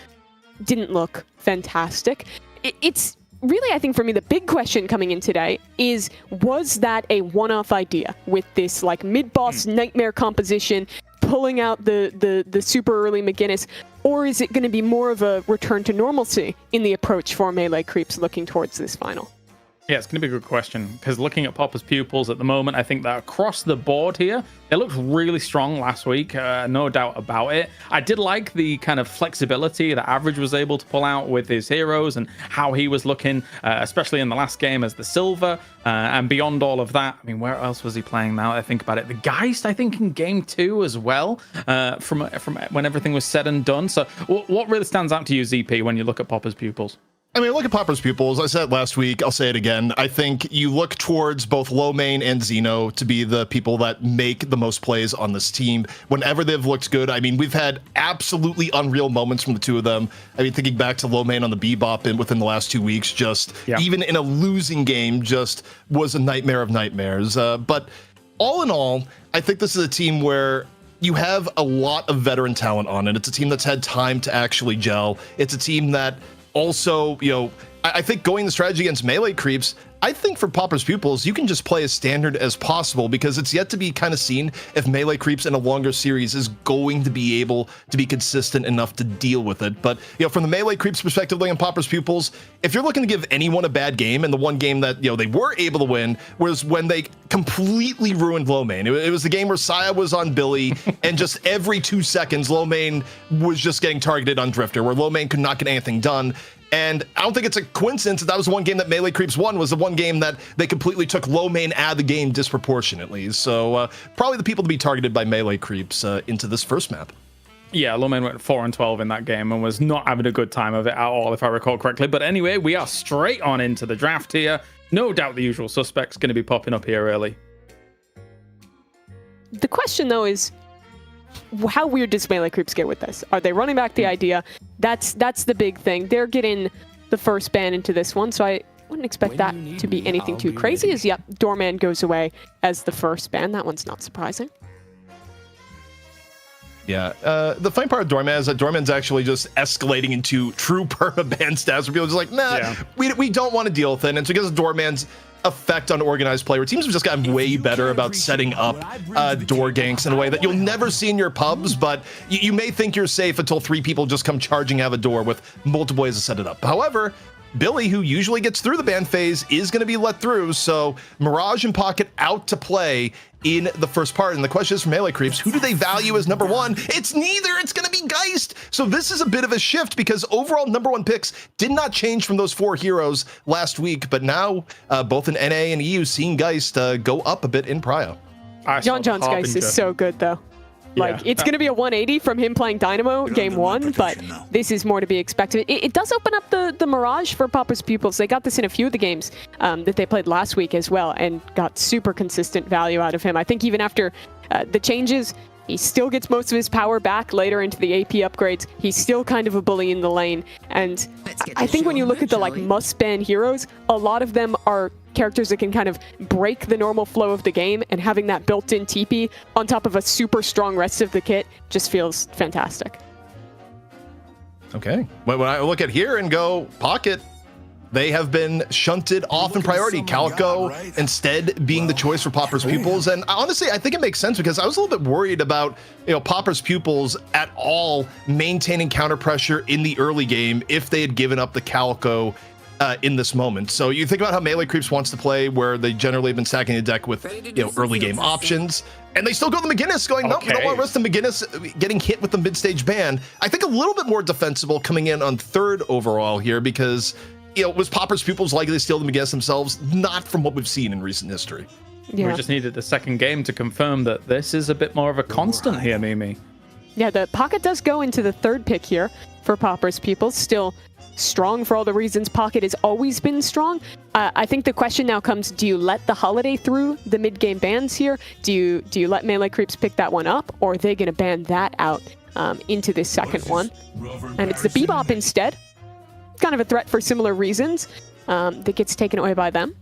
S8: didn't look fantastic. It's really, I think for me, the big question coming in today is, was that a one-off idea with this mid-boss nightmare composition, pulling out the super early McGinnis, or is it going to be more of a return to normalcy in the approach for Melee Creeps looking towards this final?
S1: Yeah, it's going to be a good question because looking at Popper's Pupils at the moment, I think that across the board here, they looked really strong last week, no doubt about it. I did like the kind of flexibility that Average was able to pull out with his heroes and how he was looking, especially in the last game as the Silver. And beyond all of that, I mean, where else was he playing now? I think about it. The Geist, I think, in game 2 as well, from when everything was said and done. So what really stands out to you, ZP, when you look at Popper's Pupils?
S9: I mean, look at Popper's Pupils. I said it last week. I'll say it again. I think you look towards both Lomane and Xeno to be the people that make the most plays on this team. Whenever they've looked good, I mean, we've had absolutely unreal moments from the two of them. I mean, thinking back to Lomane on the Bebop within the last 2 weeks, even in a losing game, just was a nightmare of nightmares. But all in all, I think this is a team where you have a lot of veteran talent on it. It's a team that's had time to actually gel. It's a team that also, I think going the strategy against melee creeps, I think for Popper's Pupils, you can just play as standard as possible because it's yet to be kind of seen if melee creeps in a longer series is going to be able to be consistent enough to deal with it. But, from the melee creeps perspective, in Popper's Pupils, if you're looking to give anyone a bad game, and the one game that, they were able to win was when they completely ruined Lomane. It was the game where Saya was on Billy, and just every 2 seconds, Lomane was just getting targeted on Drifter, where Lomane could not get anything done. And I don't think it's a coincidence that was the one game that Melee Creeps won, was the one game that they completely took Lomane out of the game disproportionately. So probably the people to be targeted by Melee Creeps into this first map.
S1: Yeah, Lomane went 4-12 in that game and was not having a good time of it at all, if I recall correctly. But anyway, we are straight on into the draft here. No doubt the usual suspects going to be popping up here early.
S8: The question, though, is how weird does Melee Creeps get with this? Are they running back the idea? That's the big thing. They're getting the first ban into this one, so I wouldn't expect that to be anything too crazy. Yep, Doorman goes away as the first ban. That one's not surprising.
S9: Yeah, the funny part of Doorman is that Doorman's actually just escalating into true perma-ban stats where people are just like, nah, we don't want to deal with it. And it's because of Doorman's effect on organized play, where teams have just gotten way better about setting up door ganks in a way that you'll never see in your pubs, but you may think you're safe until 3 people just come charging out of a door with multiple ways to set it up. However, Billy, who usually gets through the ban phase, is going to be let through, so Mirage and Pocket out to play in the first part. And the question is for Melee Creeps, who do they value as number 1? It's neither. It's going to be Geist. So this is a bit of a shift because overall number 1 picks did not change from those 4 heroes last week, but now both in NA and EU seeing Geist go up a bit in prio.
S8: John John's Geist is so good, though. It's going to be a 180 from him playing Dynamo game 1, but this is more to be expected. It does open up the Mirage for Popper's Pupils. They got this in a few of the games that they played last week as well and got super consistent value out of him. I think even after the changes, he still gets most of his power back later into the AP upgrades. He's still kind of a bully in the lane. And I think when you look at the must-ban heroes, a lot of them are characters that can kind of break the normal flow of the game, and having that built-in TP on top of a super strong rest of the kit just feels fantastic.
S9: Okay. When I look at here and go, Pocket, they have been shunted off in priority. Calico instead being the choice for Popper's Pupils. And honestly, I think it makes sense because I was a little bit worried about, Popper's Pupils at all maintaining counter pressure in the early game if they had given up the Calico in this moment. So you think about how Melee Creeps wants to play, where they generally have been stacking the deck with early game options, and they still go to McGinnis going, no, we don't want to risk the McGinnis getting hit with the mid-stage ban. I think a little bit more defensible coming in on 3rd overall here because, was Popper's Pupils likely to steal the McGinnis themselves? Not from what we've seen in recent history.
S1: Yeah. We just needed the second game to confirm that this is a bit more of a constant here, Mimi.
S8: Yeah, the Pocket does go into the 3rd pick here for Popper's Pupils. Still strong for all the reasons Pocket has always been strong. I think the question now comes, do you let the Holiday through the mid-game bans here? Do you let Melee Creeps pick that one up, or are they going to ban that out into this second one? And it's the Bebop instead. Kind of a threat for similar reasons that gets taken away by them.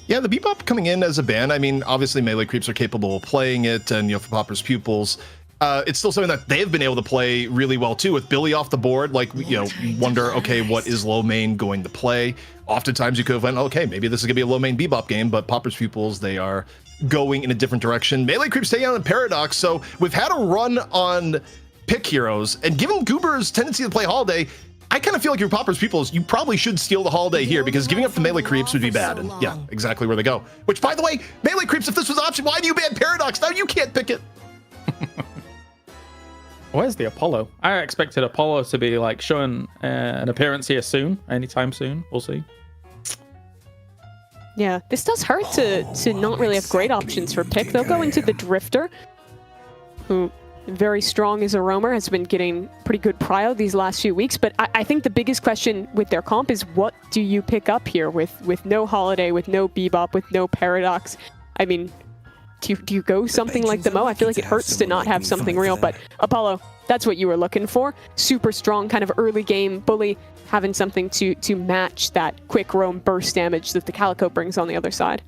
S9: Yeah, the Bebop coming in as a ban, I mean, obviously Melee Creeps are capable of playing it, and, for Popper's Pupils, it's still something that they've been able to play really well too, with Billy off the board. Like, wonder, okay, what is Lomane going to play? Oftentimes you could have went, okay, maybe this is gonna be a Lomane Bebop game, but Popper's Pupils, they are going in a different direction. Melee Creeps staying on in Paradox, so we've had a run on pick heroes, and given Goober's tendency to play Holiday, I kind of feel like your Poppers Pupils, you probably should steal the holiday here because giving up the melee creeps would be bad. And yeah, exactly where they go. Which, by the way, melee creeps, if this was an option, why do you ban Paradox? Now you can't pick it.
S1: Where's the Apollo? I expected Apollo to be like showing an appearance here soon, anytime soon. We'll see.
S8: Yeah, this does hurt to not really have great options for pick. They'll go into the Drifter, who very strong as a roamer, has been getting pretty good prio these last few weeks. But I think the biggest question with their comp is what do you pick up here with no Holiday, with no Bebop, with no Paradox? I mean, do you go something like the Mo? I feel like it hurts to not have something real, but Apollo, that's what you were looking for. Super strong, kind of early game bully, having something to match that quick roam burst damage that the Calico brings on the other side.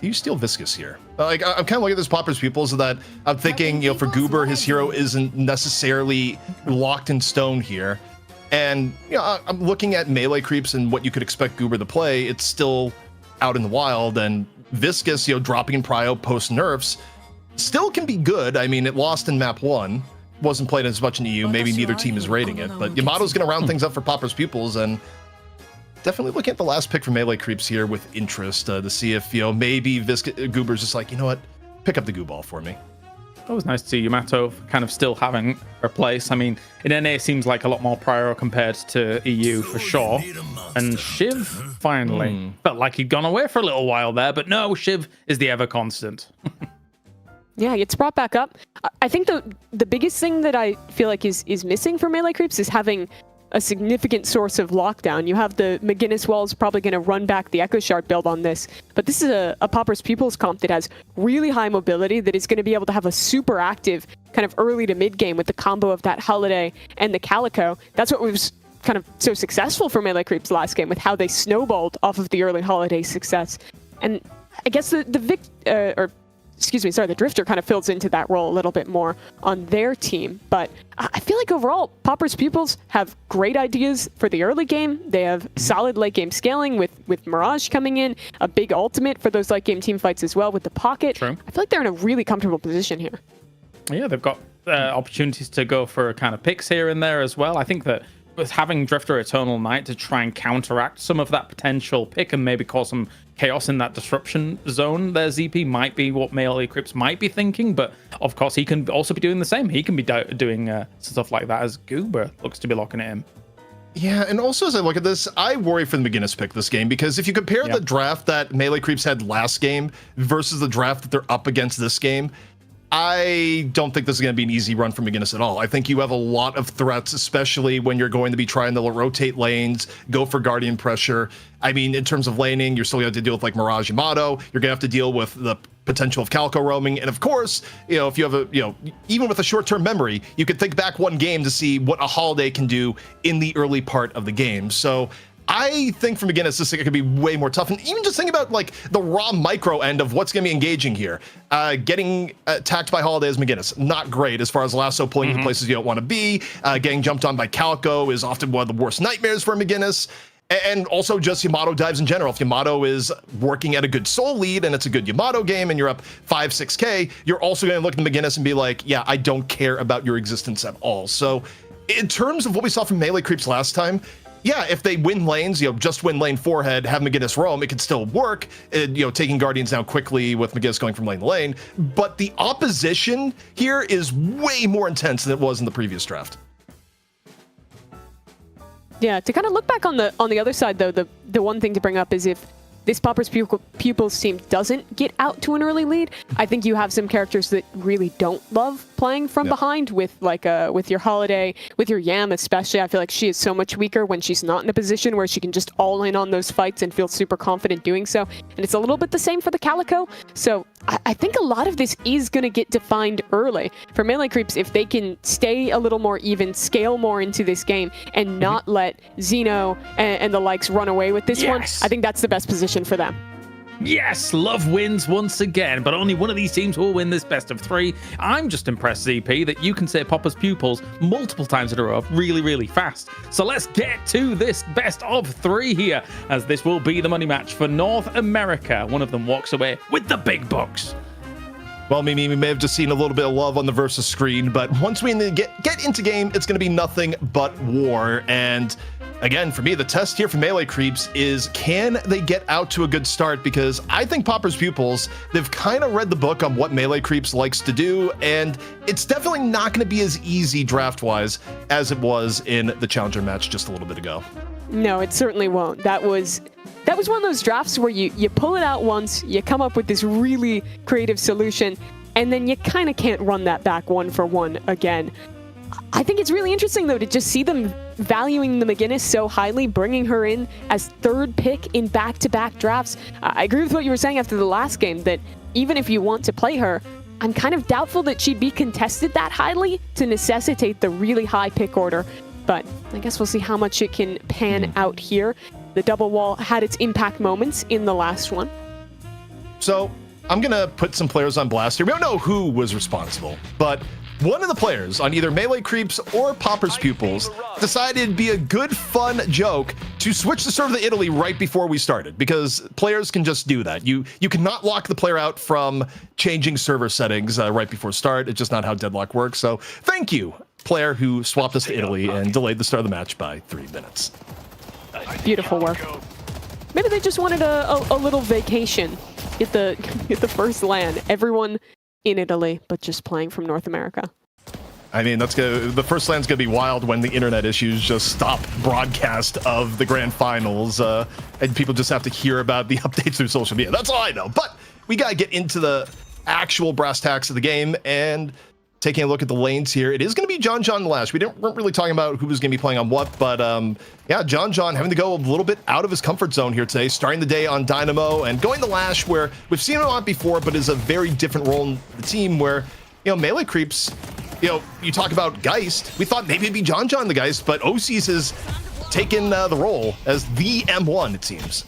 S9: Do you steal Viscous here? Like, I'm kind of looking at this Poppers Pupils and that I'm thinking, you know, for Goober, his hero isn't necessarily locked in stone here. And, you know, I'm looking at melee creeps and what you could expect Goober to play. It's still out in the wild, and Viscous, you know, dropping in prio post nerfs still can be good. I mean, it lost in map 1, wasn't played as much in EU. Maybe neither team is rating it, but Yamato's going to round things up for Poppers Pupils, and definitely looking at the last pick for melee creeps here with interest to see if, you know, maybe Goober's just like, you know what, pick up the goo ball for me.
S1: It was nice to see Yamato kind of still having her place. I mean, in NA seems like a lot more prior compared to EU for sure. And Shiv finally felt like he'd gone away for a little while there, but no, Shiv is the ever constant.
S8: Yeah, he gets brought back up. I think the biggest thing that I feel like is missing for melee creeps is having a significant source of lockdown. You have the McGinnis Walls probably going to run back the Echo Shard build on this, but this is a Poppers Pupils comp that has really high mobility, that is going to be able to have a super active kind of early to mid game with the combo of that Holiday and the Calico. That's what was kind of so successful for melee creeps last game, with how they snowballed off of the early Holiday success. And I guess the Drifter kind of fills into that role a little bit more on their team. But I feel like overall, Poppers Pupils have great ideas for the early game. They have solid late game scaling with Mirage coming in, a big ultimate for those late game team fights as well with the Pocket.
S1: True.
S8: I feel like they're in a really comfortable position here.
S1: Yeah, they've got opportunities to go for kind of picks here and there as well. I think that with having Drifter Eternal Knight to try and counteract some of that potential pick and maybe cause some chaos in that disruption zone, their ZP might be what melee creeps might be thinking, but of course he can also be doing the same. He can be doing stuff like that as Goober looks to be locking it in.
S9: Yeah, and also as I look at this, I worry for the McGinnis pick this game, because if you compare the draft that melee creeps had last game versus the draft that they're up against this game, I don't think this is going to be an easy run for McGinnis at all. I think you have a lot of threats, especially when you're going to be trying to rotate lanes, go for Guardian pressure. I mean, in terms of laning, you're still going to have to deal with like Mirage Yamato. You're going to have to deal with the potential of Calico roaming. And of course, you know, if you have a, you know, even with a short-term memory, you could think back one game to see what a Holiday can do in the early part of the game. So I think for McGinnis, this thing could be way more tough. And even just think about like the raw micro end of what's going to be engaging here. Getting attacked by Holiday as McGinnis, not great as far as lasso pulling into places you don't want to be. Getting jumped on by Calico is often one of the worst nightmares for McGinnis. And also just Yamato dives in general. If Yamato is working at a good soul lead and it's a good Yamato game and you're up 5-6K, you're also going to look at McGinnis and be like, yeah, I don't care about your existence at all. So in terms of what we saw from melee creeps last time, yeah, if they win lanes, you know, just win lane forehead, have McGinnis roam, it could still work. You know, taking Guardians down quickly with McGinnis going from lane to lane. But the opposition here is way more intense than it was in the previous draft.
S8: Yeah, to kind of look back on the other side, though, the one thing to bring up is if this Poppers Pupils team doesn't get out to an early lead, I think you have some characters that really don't love playing from behind with like with your Holiday, with your Yam especially. I feel like she is so much weaker when she's not in a position where she can just all in on those fights and feel super confident doing so. And it's a little bit the same for the Calico. So I think a lot of this is going to get defined early. For melee creeps, if they can stay a little more even, scale more into this game, and not let Xeno and the likes run away with this one, I think that's the best position for them.
S1: Yes, love wins once again, but only one of these teams will win this best of 3. I'm just impressed, ZP, that you can say Poppers Pupils multiple times in a row really, really fast. So let's get to this best of 3 here, as this will be the money match for North America. One of them walks away with the big bucks.
S9: Well, Mimi, we may have just seen a little bit of love on the versus screen, but once we get into game, it's going to be nothing but war. And again, for me, the test here for Melee Creeps is, can they get out to a good start? Because I think Pupils Pupils, they've kind of read the book on what Melee Creeps likes to do, and it's definitely not going to be as easy draft-wise as it was in the Challenger match just a little bit ago.
S8: No, it certainly won't. That was one of those drafts where you pull it out once, you come up with this really creative solution, and then you kind of can't run that back one for one again. I think it's really interesting, though, to just see them valuing the McGinnis so highly, bringing her in as third pick in back-to-back drafts. I agree with what you were saying after the last game, that even if you want to play her, I'm kind of doubtful that she'd be contested that highly to necessitate the really high pick order. But I guess we'll see how much it can pan out here. The double wall had its impact moments in the last one.
S9: So I'm going to put some players on blast here. We don't know who was responsible, but one of the players on either Melee Creeps or Pupils Pupils decided it'd be a good, fun joke to switch the server to Italy right before we started, because players can just do that. You cannot lock the player out from changing server settings right before start. It's just not how Deadlock works. So thank you, player who swapped us to Italy and delayed the start of the match by 3 minutes.
S8: Beautiful work. Maybe they just wanted a little vacation. Get the first LAN. Everyone in Italy, but just playing from North America.
S9: I mean, the first LAN's gonna be wild when the internet issues just stop broadcast of the grand finals, and people just have to hear about the updates through social media. That's all I know. But we gotta get into the actual brass tacks of the game, and taking a look at the lanes here, it is going to be John the Lash. We weren't really talking about who was going to be playing on what, but yeah, John having to go a little bit out of his comfort zone here today, starting the day on Dynamo and going to Lash, where we've seen it a lot before, but is a very different role in the team where, Melee Creeps, you talk about Geist. We thought maybe it'd be John the Geist, but OCs has taken the role as the M1, it seems.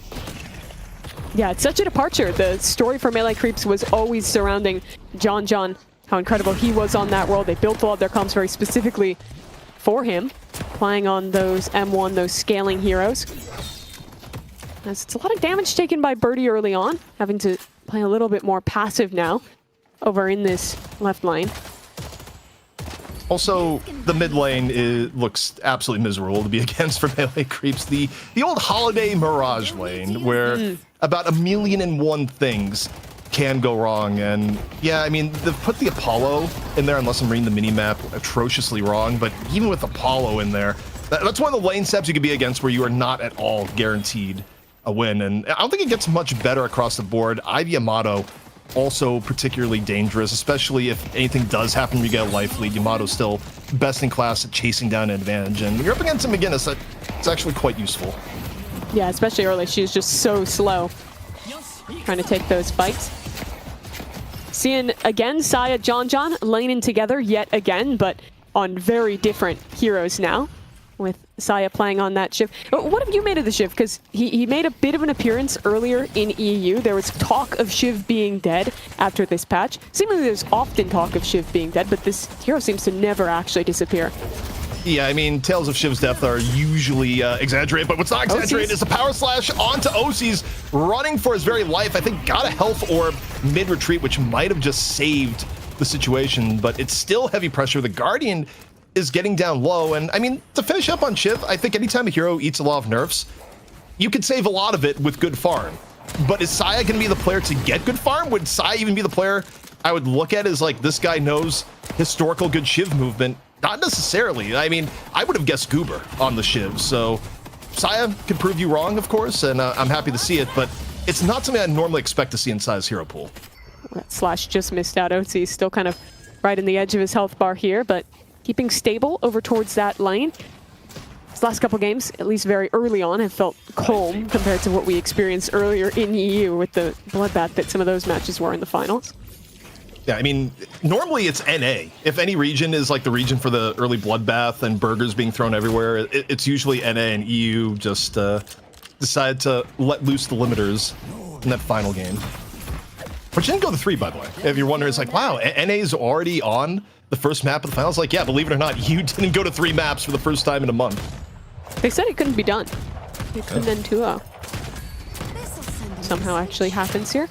S8: Yeah, it's such a departure. The story for Melee Creeps was always surrounding John. How incredible he was on that role. They built all of their comps very specifically for him, playing on those M1, those scaling heroes. As it's a lot of damage taken by Birdie early on, having to play a little bit more passive now over in this left lane.
S9: Also, the mid lane looks absolutely miserable to be against for Melee Creeps. The old Holiday Mirage lane, where about 1,000,001 things can go wrong. And yeah, I mean, they've put the Apollo in there, unless I'm reading the minimap atrociously wrong, but even with Apollo in there, that's one of the lane steps you could be against where you are not at all guaranteed a win. And I don't think it gets much better across the board. Ivy Yamato also particularly dangerous, especially if anything does happen, you get a life lead. Yamato's still best in class at chasing down an advantage, and when you're up against him again, it's actually quite useful.
S8: Yeah, especially early. She's just so slow, trying to take those fights. Seeing again Saya, John laning together yet again, but on very different heroes now, with Saya playing on that Shiv. What have you made of the Shiv? Because he made a bit of an appearance earlier in EU. There was talk of Shiv being dead after this patch. Seemingly there's often talk of Shiv being dead, but this hero seems to never actually disappear.
S9: Yeah, I mean, tales of Shiv's death are usually exaggerated, but what's not exaggerated is the power slash onto OC's, running for his very life. I think got a health orb mid-retreat, which might have just saved the situation, but it's still heavy pressure. The Guardian is getting down low, and I mean, to finish up on Shiv, I think anytime a hero eats a lot of nerfs, you could save a lot of it with good farm. But is Saya going to be the player to get good farm? Would Saya even be the player I would look at as like, this guy knows historical good Shiv movement? Not necessarily. I mean, I would have guessed Goober on the Shiv, so Saya can prove you wrong, of course, and I'm happy to see it, but it's not something I normally expect to see in Saya's hero pool.
S8: That Slash just missed out. OC still kind of right in the edge of his health bar here, but keeping stable over towards that lane. His last couple games, at least very early on, have felt calm compared to what we experienced earlier in EU with the bloodbath that some of those matches were in the finals.
S9: Yeah, I mean, normally it's NA. If any region is like the region for the early bloodbath and burgers being thrown everywhere, it's usually NA, and EU just decided to let loose the limiters in that final game. Which didn't go to 3, by the way. If you're wondering, it's like, wow, NA is already on the first map of the finals. Like, yeah, believe it or not, you didn't go to 3 maps for the first time in a month.
S8: They said it couldn't be done. It couldn't end 2-0. Somehow actually happens here.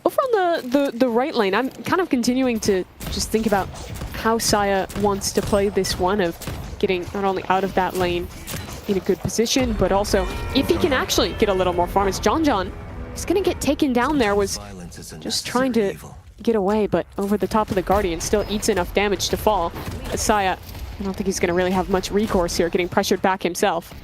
S8: Over on the right lane, I'm kind of continuing to just think about how Saya wants to play this one, of getting not only out of that lane in a good position, but also if he can actually get a little more farm. As John is going to get taken down there, was just trying to get away, but over the top of the Guardian, still eats enough damage to fall. As Saya, I don't think he's going to really have much recourse here, getting pressured back himself.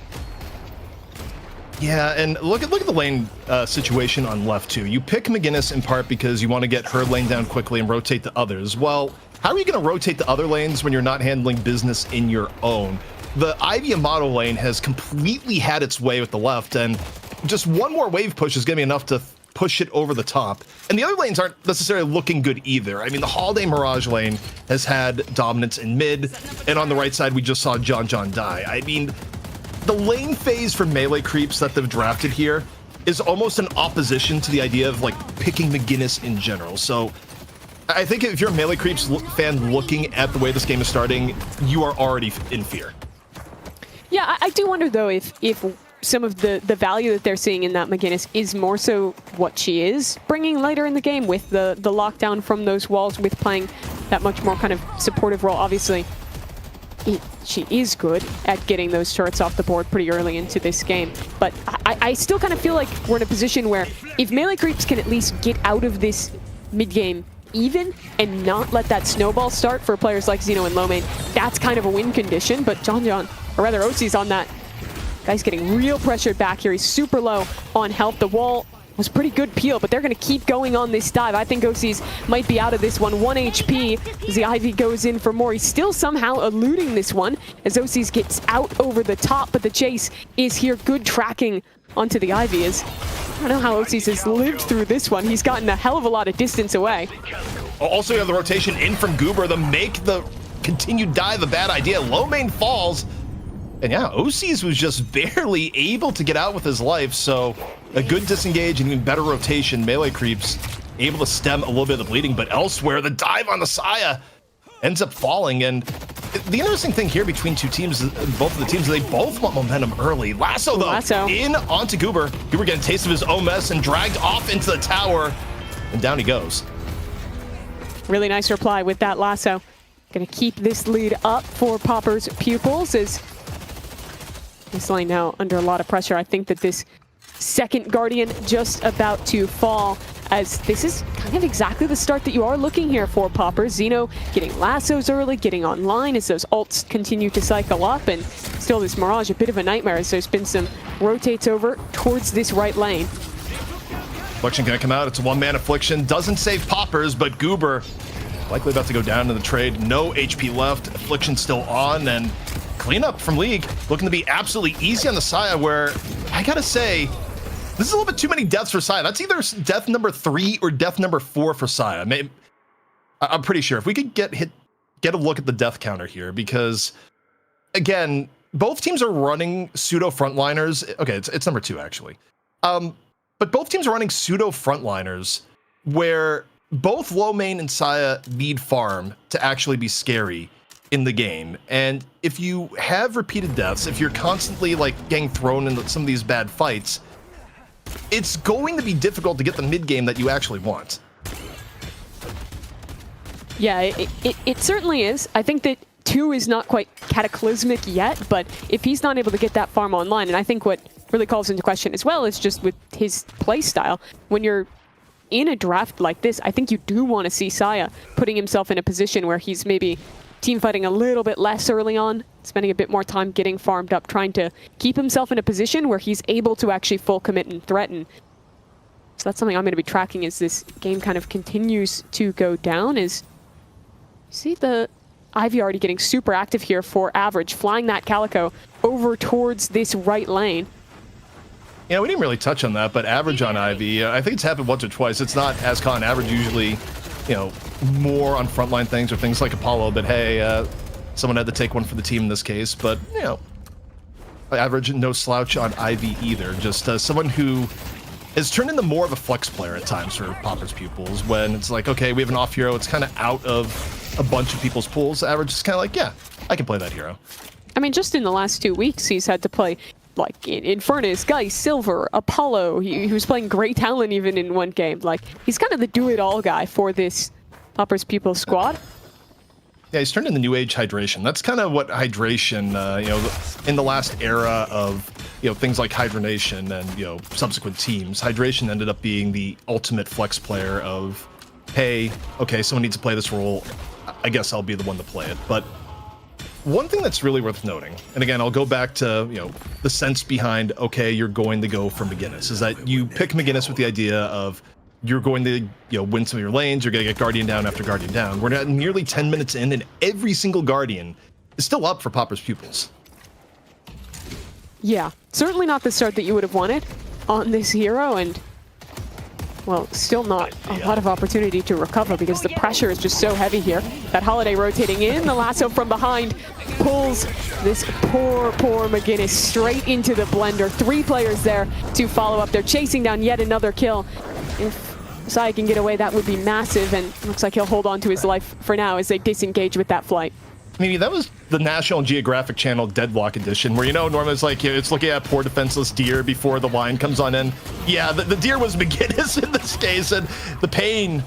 S9: Yeah, and look at the lane situation on left too. You pick McGinnis in part because you want to get her lane down quickly and rotate the others. Well, how are you going to rotate the other lanes when you're not handling business in your own? The Ivy Amato lane has completely had its way with the left, and just one more wave push is going to be enough to push it over the top. And the other lanes aren't necessarily looking good either. I mean, the Holiday Mirage lane has had dominance in mid, and on the right side, we just saw John die. I mean, the lane phase for melee creeps that they've drafted here is almost an opposition to the idea of like picking McGinnis in general. So I think if you're a melee creeps fan looking at the way this game is starting, you are already in fear.
S8: Yeah, I do wonder though if some of the value that they're seeing in that McGinnis is more so what she is bringing later in the game with the lockdown from those walls, with playing that much more kind of supportive role. Obviously, she is good at getting those turrets off the board pretty early into this game, but I still kind of feel like we're in a position where if melee creeps can at least get out of this mid-game even and not let that snowball start for players like Xeno and Lomane, that's kind of a win condition. But John, or rather OC's on that. Guy's getting real pressured back here. He's super low on health. The wall was pretty good peel, but they're going to keep going on this dive. I think OC's might be out of this one. 1 HP as the Ivy goes in for more. He's still somehow eluding this one as OC's gets out over the top, but the chase is here. Good tracking onto the Ivy. As I don't know how OC's has lived through this one. He's gotten a hell of a lot of distance away.
S9: Also, you have the rotation in from Goober. The make the continued dive a bad idea. Lomane falls. And yeah, OC's was just barely able to get out with his life, so a good disengage and even better rotation. Melee creeps able to stem a little bit of the bleeding, but elsewhere, the dive on the Saya ends up falling. And the interesting thing here between two teams, both of the teams, they both want momentum early. Lasso, though, in onto Goober. Goober getting a taste of his own mess and dragged off into the tower, and down he goes.
S8: Really nice reply with that lasso. Gonna keep this lead up for Popper's Pupils as this lane now under a lot of pressure. I think that this second Guardian just about to fall, as this is kind of exactly the start that you are looking here for Popper. Xeno getting lassos early, getting online as those ults continue to cycle up, and still this Mirage a bit of a nightmare as there's been some rotates over towards this right lane.
S9: Affliction gonna come out. It's a one-man Affliction. Doesn't save Poppers, but Goober likely about to go down in the trade. No HP left. Affliction still on, and cleanup from League looking to be absolutely easy on the Saya, where I gotta say, this is a little bit too many deaths for Saya. That's either death number 3 or death number 4 for Saya. I'm pretty sure if we could get a look at the death counter here, because again, both teams are running pseudo frontliners. Okay, it's number 2 actually. But both teams are running pseudo frontliners where both Lomane and Saya need farm to actually be scary in the game. And if you have repeated deaths, if you're constantly like getting thrown into some of these bad fights, it's going to be difficult to get the mid game that you actually want.
S8: Yeah, it certainly is. I think that 2 is not quite cataclysmic yet, but if he's not able to get that farm online, and I think what really calls into question as well is just with his play style, when you're in a draft like this, I think you do want to see Saya putting himself in a position where he's maybe team fighting a little bit less early on, spending a bit more time getting farmed up, trying to keep himself in a position where he's able to actually full commit and threaten. So that's something I'm going to be tracking as this game kind of continues to go down. Is see the Ivy already getting super active here for Average, flying that Calico over towards this right lane.
S9: Yeah, we didn't really touch on that, but Average on Ivy, I think it's happened once or twice. It's not as common. Average usually, more on frontline things or things like Apollo, but hey, someone had to take one for the team in this case. But, Average, no slouch on Ivy either. Just someone who has turned into more of a flex player at times for Popper's Pupils, when it's like, okay, we have an off hero, it's kind of out of a bunch of people's pools. Average is kind of like, yeah, I can play that hero.
S8: I mean, just in the last 2 weeks, he's had to play like Infernus, Geist, Silver, Apollo. He was playing Grey Talon even in one game. Like, he's kind of the do-it-all guy for this Pupils Pupils squad.
S9: Yeah, he's turned into New Age Hydration. That's kind of what Hydration, you know, in the last era of, you know, things like Hydration and, you know, subsequent teams, Hydration ended up being the ultimate flex player of, hey, okay, someone needs to play this role. I guess I'll be the one to play it. But one thing that's really worth noting, and again, I'll go back to, you know, the sense behind, okay, you're going to go for McGinnis, is that you pick McGinnis with the idea of you're going to, you know, win some of your lanes, you're going to get Guardian down after Guardian down. We're at nearly 10 minutes in, and every single Guardian is still up for Pupils Pupils.
S8: Yeah, certainly not the start that you would have wanted on this hero, and, well, still not a lot of opportunity to recover because the pressure is just so heavy here. That Holiday rotating in, the lasso from behind pulls this poor McGinnis straight into the blender. 3 players there to follow up. They're chasing down yet another kill. If Saya can get away, that would be massive, and looks like he'll hold on to his life for now as they disengage with that flight.
S9: Maybe that was the National Geographic Channel Deadlock edition, where, you know, normally it's like, it's looking at poor defenseless deer before the line comes on in. Yeah, the deer was McGinnis in this case, and the pain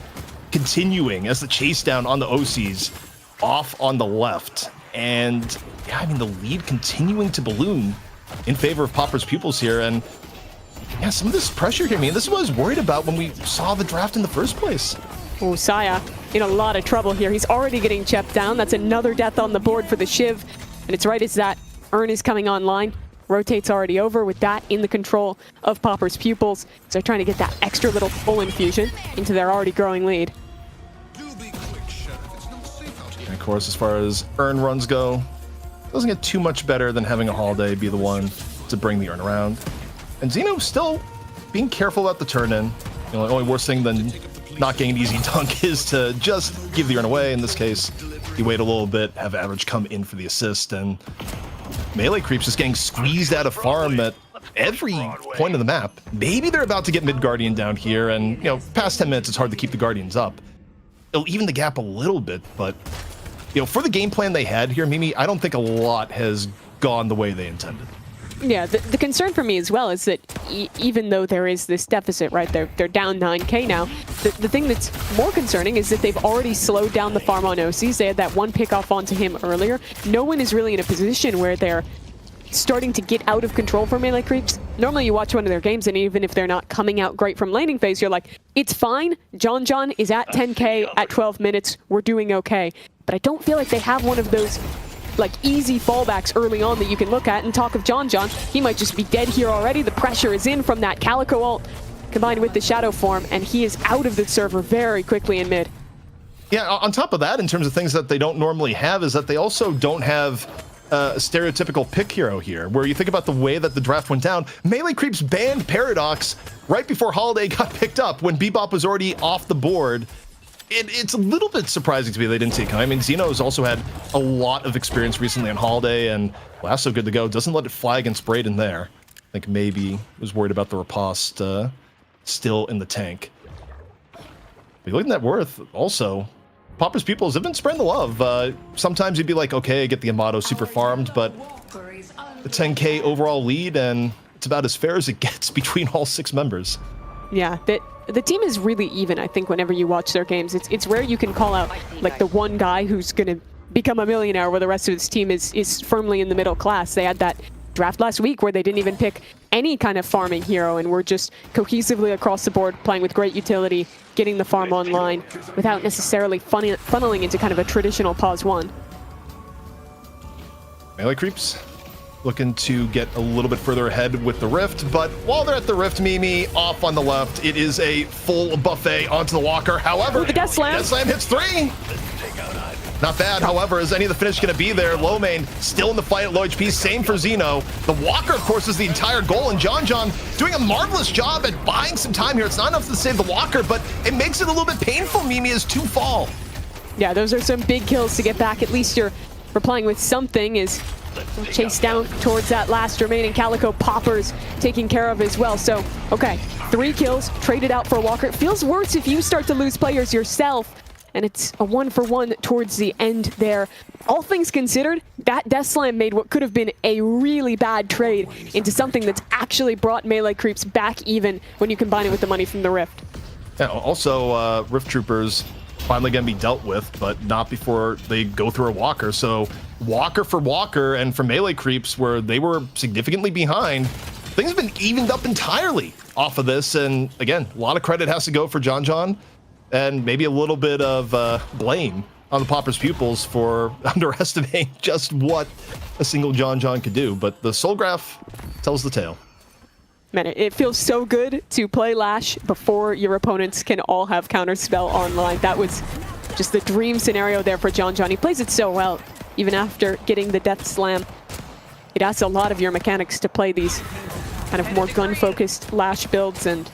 S9: continuing as the chase down on the OCs off on the left. And yeah, I mean, the lead continuing to balloon in favor of Pupils Pupils here. And yeah, some of this pressure here, I mean, this is what I was worried about when we saw the draft in the first place.
S8: Oh, Saya in a lot of trouble here. He's already getting chepped down. That's another death on the board for the Shiv. And it's right as that Urn is coming online. Rotate's already over with that in the control of Pupils Pupils. So they're trying to get that extra little full infusion into their already growing lead.
S9: And of course, as far as Urn runs go, doesn't get too much better than having a Holiday be the one to bring the Urn around. And Zeno still being careful about the turn-in. You know, the only worse thing than not getting an easy dunk is to just give the Urn away. In this case, you wait a little bit, have Average come in for the assist, and Melee Creeps just getting squeezed out of farm at every point of the map. Maybe they're about to get mid-Guardian down here, and, you know, past 10 minutes, it's hard to keep the Guardians up. It'll even the gap a little bit, but, you know, for the game plan they had here, Mimi, I don't think a lot has gone the way they intended.
S8: Yeah, the concern for me as well is that even though there is this deficit, right, they're down 9k now, the thing that's more concerning is that they've already slowed down the farm on OCs. They had that one pick off onto him earlier. No one is really in a position where they're starting to get out of control for Melee Creeps. Normally you watch one of their games, and even if they're not coming out great from laning phase, you're like, it's fine. John is at 10k at 12 minutes. We're doing okay. But I don't feel like they have one of those like easy fallbacks early on that you can look at. And talk of John, he might just be dead here already. The pressure is in from that Calico ult combined with the Shadow form, and he is out of the server very quickly in mid.
S9: Yeah, on top of that, in terms of things that they don't normally have, is that they also don't have a stereotypical pick hero here, where you think about the way that the draft went down. Melee Creeps banned Paradox right before Holiday got picked up when Bebop was already off the board. It's a little bit surprising to me they didn't see it coming. I mean, Zeno's also had a lot of experience recently on Holiday, and Lasso good to go. Doesn't let it fly against Braden there. I think maybe was worried about the riposte still in the tank. But looking at worth, also, Pupils Pupils have been spreading the love. Sometimes you'd be like, okay, I get the Amato super farmed, but the 10k overall lead, and it's about as fair as it gets between all 6 members.
S8: Yeah, the team is really even, I think, whenever you watch their games. It's rare you can call out like the one guy who's going to become a millionaire where the rest of his team is firmly in the middle class. They had that draft last week where they didn't even pick any kind of farming hero and were just cohesively across the board playing with great utility, getting the farm online without necessarily funneling into kind of a traditional pause 1.
S9: Melee Creeps looking to get a little bit further ahead with the Rift, but while they're at the Rift, Mimi, off on the left, it is a full buffet onto the Walker. However,
S8: the Death Slam
S9: hits 3. Not bad. However, is any of the finish going to be there? Low main still in the fight at low HP. Same for Zeno. The Walker, of course, is the entire goal, and John doing a marvelous job at buying some time here. It's not enough to save the Walker, but it makes it a little bit painful, Mimi, as 2 fall.
S8: Yeah, those are some big kills to get back. At least you're replying with something. Is chase down towards that last remaining Calico. Poppers taken care of as well. So, okay, 3 kills traded out for a Walker. It feels worse if you start to lose players yourself and it's a 1-for-1 towards the end there. All things considered, that Death Slam made what could have been a really bad trade into something that's actually brought melee creeps back even when you combine it with the money from the Rift.
S9: Yeah, also, Rift Troopers finally going to be dealt with, but not before they go through a Walker. So Walker for Walker and for melee creeps where they were significantly behind, things have been evened up entirely off of this. And again, a lot of credit has to go for John and maybe a little bit of blame on the Popper's Pupils for underestimating just what a single John could do. But the Soul Graph tells the tale.
S8: Man, it feels so good to play Lash before your opponents can all have Counterspell online. That was just the dream scenario there for John. He plays it so well, even after getting the Death Slam. It asks a lot of your mechanics to play these kind of more gun-focused Lash builds, and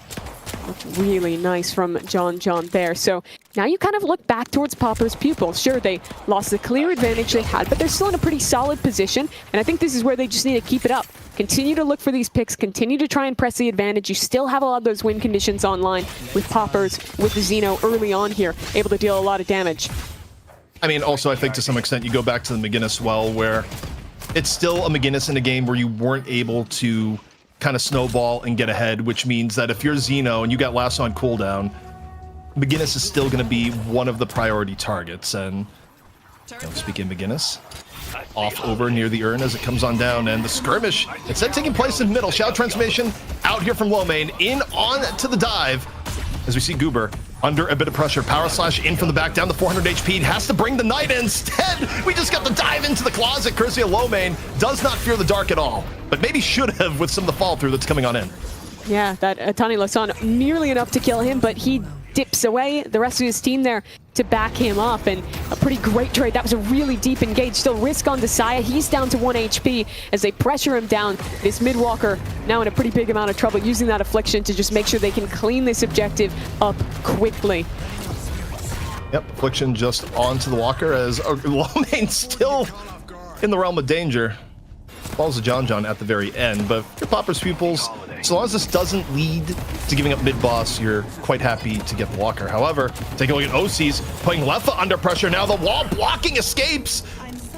S8: looked really nice from John there. So now you kind of look back towards Popper's Pupils. Sure, they lost the clear advantage they had, but they're still in a pretty solid position, and I think this is where they just need to keep it up. Continue to look for these picks, continue to try and press the advantage. You still have a lot of those win conditions online with Poppers, with the Xeno early on here, able to deal a lot of damage.
S9: I mean, also, I think to some extent you go back to the McGinnis well, where it's still a McGinnis in a game where you weren't able to kind of snowball and get ahead, which means that if you're Xeno and you got last on cooldown, McGinnis is still going to be one of the priority targets. And speaking of McGinnis, off over near the urn as it comes on down, and the skirmish instead taking place in the middle. Shadow Transformation out here from Lomane, in on to the dive as we see Goober under a bit of pressure. Power Slash in from the back, down to 400 HP. Has to bring the Knight in. Instead, we just got the dive into the closet. Courtesy of Lomane. Does not fear the dark at all, but maybe should have with some of the fall through that's coming on in.
S8: Yeah, that Atani Lasan, nearly enough to kill him, but he dips away. The rest of his team there to back him up, and a pretty great trade. That was a really deep engage. Still risk on Desaya. He's down to 1 HP as they pressure him down. This mid-walker now in a pretty big amount of trouble, using that affliction to just make sure they can clean this objective up quickly.
S9: Yep, affliction just onto the walker as Lomane still in the realm of danger. Falls to John at the very end, but for Popper's Pupils, so long as this doesn't lead to giving up mid-boss, you're quite happy to get the walker. However, take a look at OC's putting Lefa under pressure. Now the wall blocking escapes,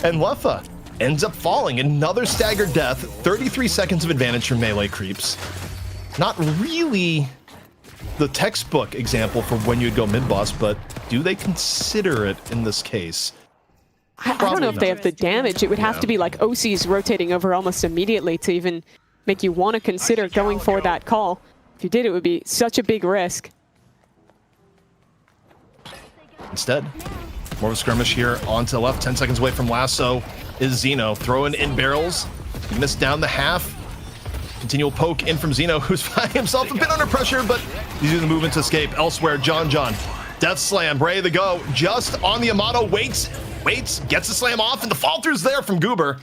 S9: and Lefa ends up falling. Another staggered death, 33 seconds of advantage for melee creeps. Not really the textbook example for when you'd go mid-boss, but do they consider it in this case?
S8: I don't know if they have the damage. It would have to be like OC's rotating over almost immediately to even make you want to consider going for that call. If you did, it would be such a big risk.
S9: Instead, more of a skirmish here onto the left. 10 seconds away from Lasso is Xeno. Throwing in barrels. Missed down the half. Continual poke in from Xeno, who's finding himself a bit under pressure, but he's doing the movement to escape. Elsewhere, John. Death Slam, ready to go. Just on the Amato, waits, gets the slam off, and the fall through's there from Goober.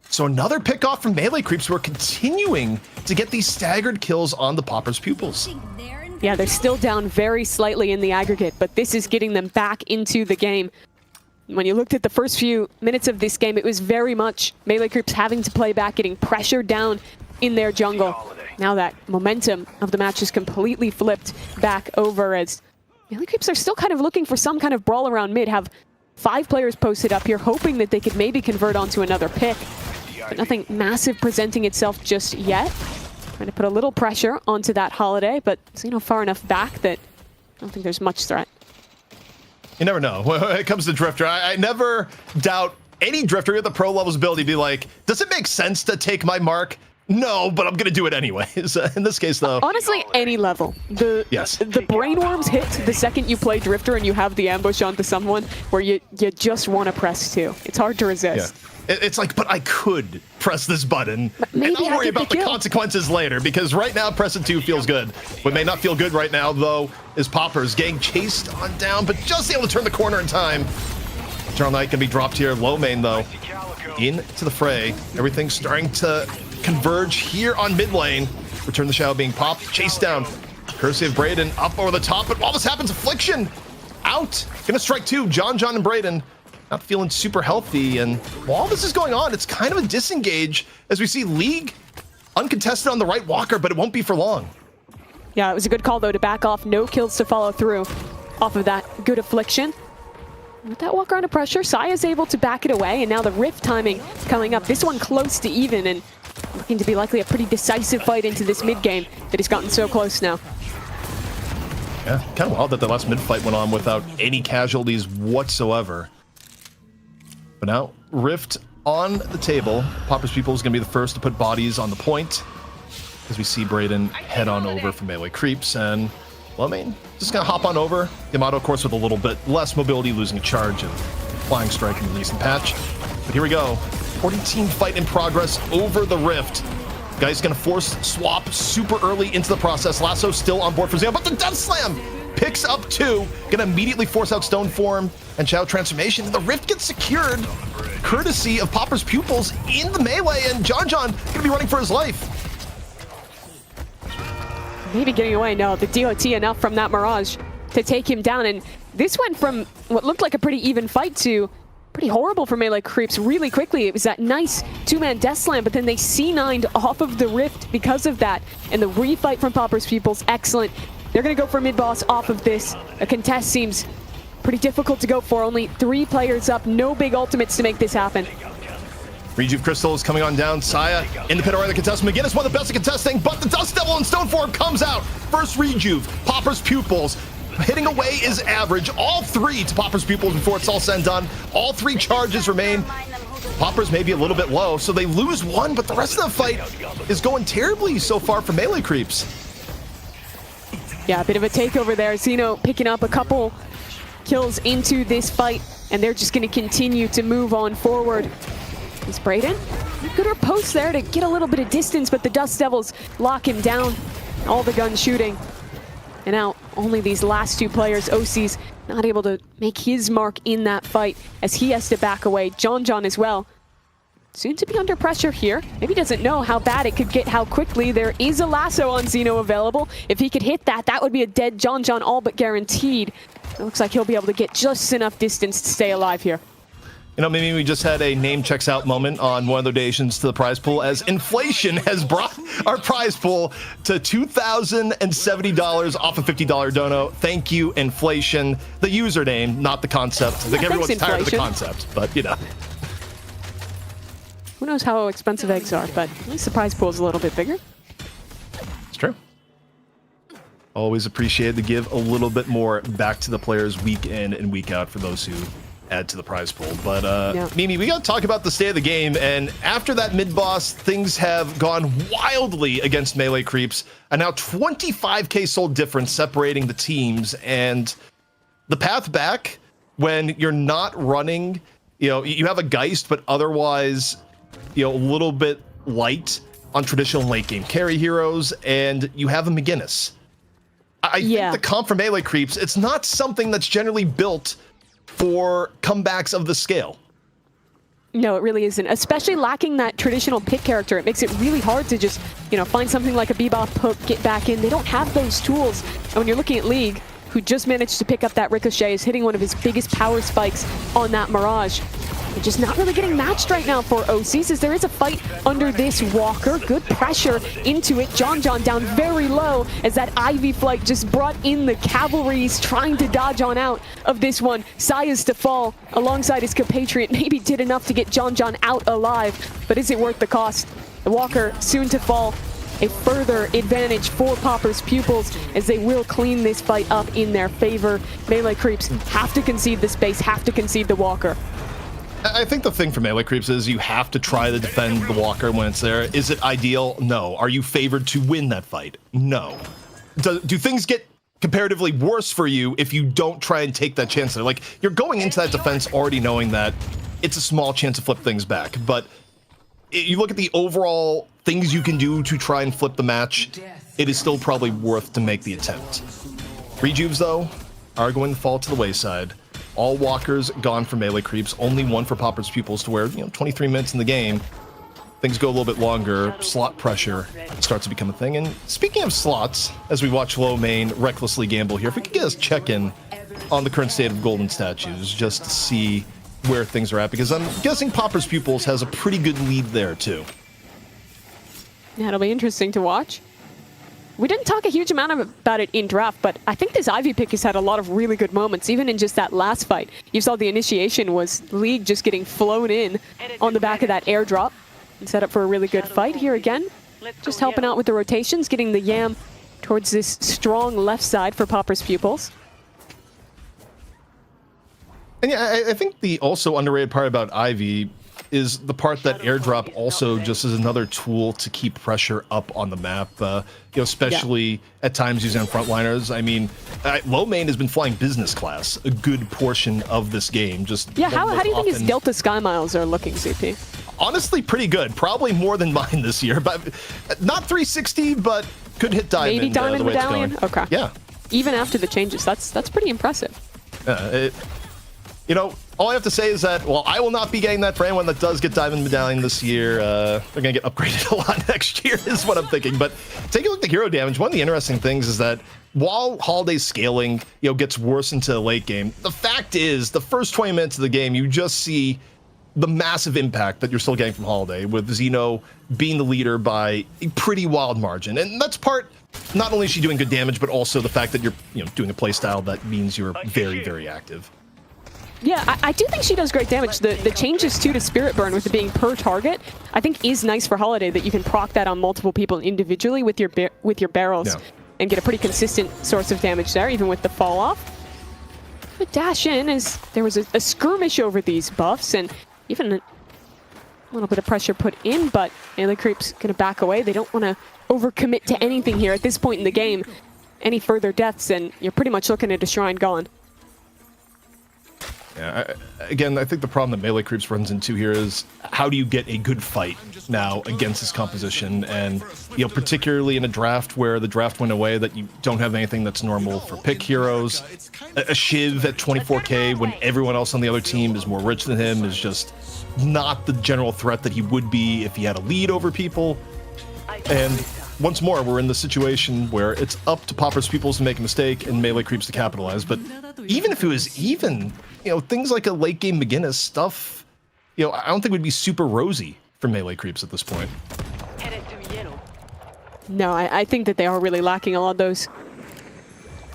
S9: So another pick off from melee creeps who are continuing to get these staggered kills on the Popper's Pupils.
S8: Yeah, they're still down very slightly in the aggregate, but this is getting them back into the game. When you looked at the first few minutes of this game, it was very much melee creeps having to play back, getting pressured down in their jungle. Now that momentum of the match is completely flipped back over as melee creeps are still kind of looking for some kind of brawl around mid, have 5 players posted up here, hoping that they could maybe convert onto another pick. But nothing massive presenting itself just yet. Trying to put a little pressure onto that Holiday, but far enough back that I don't think there's much threat.
S9: You never know. When it comes to Drifter, I never doubt any Drifter at the pro level's ability to be like, does it make sense to take my mark? No, but I'm going to do it anyways. In this case, though.
S8: Honestly, any level. The brainworms hit the second you play Drifter and you have the ambush onto someone where you just want to press 2. It's hard to resist.
S9: Yeah. It's like, but I could press this button, and I'll worry about the consequences later, because right now pressing 2 feels good. What may not feel good right now, though, is Poppers getting chased on down, but just able to turn the corner in time. Eternal Knight can be dropped here. Lomane, though, into the fray. Everything's starting to converge here on mid lane. Return the Shadow being popped, chased down. Courtesy of Braden up over the top, but while this happens, Affliction out. Gonna strike 2. John and Braden not feeling super healthy, and while this is going on, it's kind of a disengage as we see League uncontested on the right walker, but it won't be for long.
S8: Yeah, it was a good call though to back off. No kills to follow through off of that good affliction. With that Walker under pressure, Saya's able to back it away, and now the Rift timing coming up. This one close to even, and looking to be likely a pretty decisive fight into this mid game that has gotten so close now.
S9: Yeah, kind of wild that the last mid fight went on without any casualties whatsoever. But now, Rift on the table. Pupils Pupils is going to be the first to put bodies on the point, as we see Brayden head on over for melee creeps. And, well, I mean, just going to hop on over. Yamato, of course, with a little bit less mobility, losing a charge and flying strike in the recent patch. But here we go. 40-team fight in progress over the Rift. Guy's going to force swap super early into the process. Lasso still on board for Zeo, but the Death Slam picks up 2. Going to immediately force out Stone Form and Shadow Transformation. And the Rift gets secured courtesy of Pupils Pupils in the melee, and John going to be running for his life.
S8: Maybe getting away. No, the DOT enough from that Mirage to take him down. And this went from what looked like a pretty even fight to pretty horrible for melee creeps really quickly. It was that nice 2-man Death Slam, but then they C9'd off of the Rift because of that. And the refight from Pupils Pupils, excellent. They're going to go for mid-boss off of this. A contest seems pretty difficult to go for. Only 3 players up. No big ultimates to make this happen.
S9: Rejuve Crystal is coming on down. Saya in the pit already. The contest. McGinn is one of the best at contesting, but the Dust Devil in Stone Form comes out. First Rejuve. Pupils Pupils. Hitting away is average. All 3 to Pupils Pupils before it's all said and done. All 3 charges remain. Poppers may be a little bit low, so they lose 1, but the rest of the fight is going terribly so far for melee creeps.
S8: Yeah, a bit of a takeover there. Xeno picking up a couple kills into this fight, and they're just going to continue to move on forward. Is Brayden? Good riposte there to get a little bit of distance, but the Dust Devils lock him down. All the guns shooting. And now only these last 2 players, OC's not able to make his mark in that fight as he has to back away. John as well. Soon to be under pressure here. Maybe doesn't know how bad it could get, how quickly. There is a lasso on Xeno available. If he could hit that, that would be a dead John all but guaranteed. It looks like he'll be able to get just enough distance to stay alive here.
S9: You know, maybe we just had a name checks out moment on one of the donations to the prize pool, as inflation has brought our prize pool to $2,070 off a $50 dono. Thank you, inflation. The username, not the concept. I think everyone's tired of the concept, but you know.
S8: Who knows how expensive eggs are, but at least the prize pool is a little bit bigger.
S9: It's true. Always appreciate to give a little bit more back to the players week in and week out for those who add to the prize pool. But
S8: yeah.
S9: Mimi, we got to talk about the state of the game, and after that mid-boss, things have gone wildly against melee creeps, and now 25k soul difference separating the teams, and the path back when you're not running, you know, you have a Geist, but otherwise, you know, a little bit light on traditional late game carry heroes, and you have a McGinnis. I think the comp for melee creeps, it's not something that's generally built for comebacks of the scale.
S8: No, it really isn't. Especially lacking that traditional pit character. It makes it really hard to just, you know, find something like a Bebop, poke, get back in. They don't have those tools. And when you're looking at League, who just managed to pick up that Ricochet, is hitting one of his biggest power spikes on that Mirage. They're just not really getting matched right now for OCs, as there is a fight under this Walker. Good pressure into it. John down very low as that Ivy flight just brought in the cavalries trying to dodge on out of this one. Saya's to fall alongside his compatriot. Maybe did enough to get John out alive, but is it worth the cost? The Walker soon to fall. A further advantage for Pupils Pupils as they will clean this fight up in their favor. Melee creeps have to concede the space, have to concede the Walker.
S9: I think the thing for melee creeps is you have to try to defend the Walker when it's there. Is it ideal? No. Are you favored to win that fight? No. Do things get comparatively worse for you if you don't try and take that chance there? Like, you're going into that defense already knowing that it's a small chance to flip things back, but you look at the overall things you can do to try and flip the match, it is still probably worth to make the attempt. Rejuves, though, are going to fall to the wayside. All walkers gone for melee creeps, only one for Pupils Pupils, to where, 23 minutes in the game, things go a little bit longer, slot pressure starts to become a thing. And speaking of slots, as we watch Low Main recklessly gamble here, if we could get us check-in on the current state of golden statues, just to see where things are at, because I'm guessing Pupils Pupils has a pretty good lead there, too.
S8: Yeah, it'll be interesting to watch. we didn't talk a huge amount about it in draft, but I think this Ivy pick has had a lot of really good moments, even in just that last fight. You saw the initiation was League just getting flown in on the back of that airdrop and set up for a really good fight here again. Just helping out with the rotations, getting the Yam towards this strong left side for Popper's Pupils.
S9: And yeah, I think the also underrated part about Ivy is the part that airdrop also just is another tool to keep pressure up on the map, especially at times using frontliners. I mean, low main has been flying business class a good portion of this game.
S8: How do you think his Delta Sky Miles are looking, CP?
S9: Honestly, pretty good. Probably more than mine this year, but not 360, but could hit diamond.
S8: Maybe diamond
S9: the way
S8: medallion.
S9: It's going.
S8: Okay.
S9: Yeah.
S8: Even after the changes, that's pretty impressive.
S9: All I have to say is that, well, I will not be getting that for anyone that does get Diamond Medallion this year. They're going to get upgraded a lot next year is what I'm thinking. But taking a look at the hero damage, one of the interesting things is that while Holiday's scaling, gets worse into the late game, the fact is the first 20 minutes of the game, you just see the massive impact that you're still getting from Holiday, with Xeno being the leader by a pretty wild margin. And that's part, not only is she doing good damage, but also the fact that you're doing a playstyle that means you're very, very active.
S8: Yeah, I do think she does great damage. The changes too to Spirit Burn with it being per target, I think is nice for Holiday, that you can proc that on multiple people individually with your barrels and get a pretty consistent source of damage there, even with the fall off. But dash in as there was a skirmish over these buffs and even a little bit of pressure put in, but Melee Creep's gonna back away. They don't want to overcommit to anything here at this point in the game. Any further deaths and you're pretty much looking at a shrine gone.
S9: Yeah, again, I think the problem that Melee Creeps runs into here is how do you get a good fight now against this composition? And, particularly in a draft where the draft went away, that you don't have anything that's normal for pick heroes. A Shiv at 24k when everyone else on the other team is more rich than him is just not the general threat that he would be if he had a lead over people. And once more, we're in the situation where it's up to Popper's Pupils to make a mistake and Melee Creeps to capitalize. But even if it was even, things like a late game McGinnis stuff, I don't think would be super rosy for Melee Creeps at this point.
S8: No, I think that they are really lacking a lot of those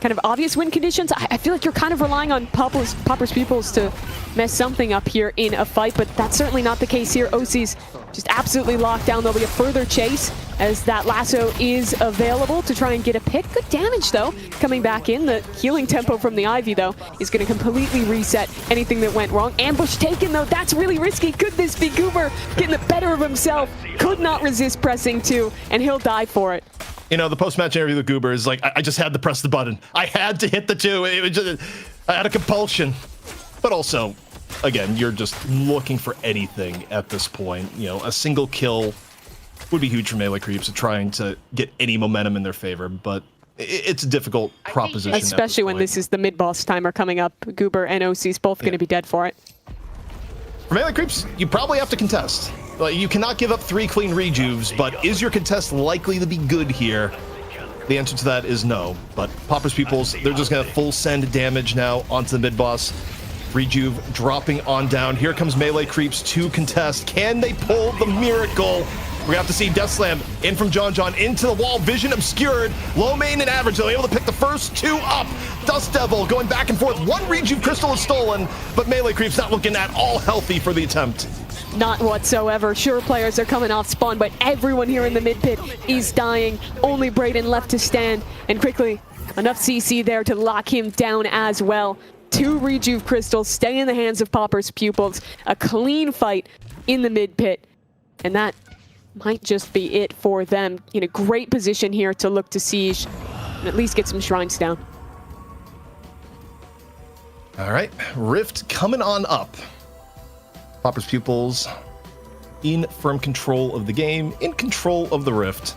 S8: kind of obvious win conditions. I feel like you're kind of relying on Popper's Pupils to mess something up here in a fight, but that's certainly not the case here. OC's just absolutely locked down. There'll be a further chase as that lasso is available to try and get a pick. Good damage, though, coming back in. The healing tempo from the Ivy, though, is going to completely reset anything that went wrong. Ambush taken, though. That's really risky. Could this be Goober getting the better of himself? Could not resist pressing 2, and he'll die for it.
S9: The post-match interview with Goober is like, I just had to press the button. I had to hit the 2. It was just, I had a compulsion. But also, again, you're just looking for anything at this point. A single kill would be huge for Melee Creeps, trying to get any momentum in their favor, but it's a difficult proposition.
S8: Especially when this is the mid-boss timer coming up. Goober and OC's both going to be dead for it.
S9: For Melee Creeps, you probably have to contest. You cannot give up 3 clean rejuves, but is your contest likely to be good here? The answer to that is no. But Popper's Pupils, they're just going to full send damage now onto the mid-boss. Rejuve dropping on down. Here comes Melee Creeps to contest. Can they pull the miracle? We have to see Death Slam in from John into the wall. Vision obscured. Low main and average. They're able to pick the first 2 up. Dust Devil going back and forth. 1 Rejuve Crystal is stolen, but Melee Creeps not looking at all healthy for the attempt.
S8: Not whatsoever. Sure, players are coming off spawn, but everyone here in the mid pit is dying. Only Brayden left to stand, and quickly, enough CC there to lock him down as well. 2 Rejuve Crystals stay in the hands of Popper's Pupils. A clean fight in the mid pit, and that might just be it for them. In a great position here to look to siege and at least get some shrines down.
S9: All right, Rift coming on up. Popper's Pupils in firm control of the game, in control of the Rift,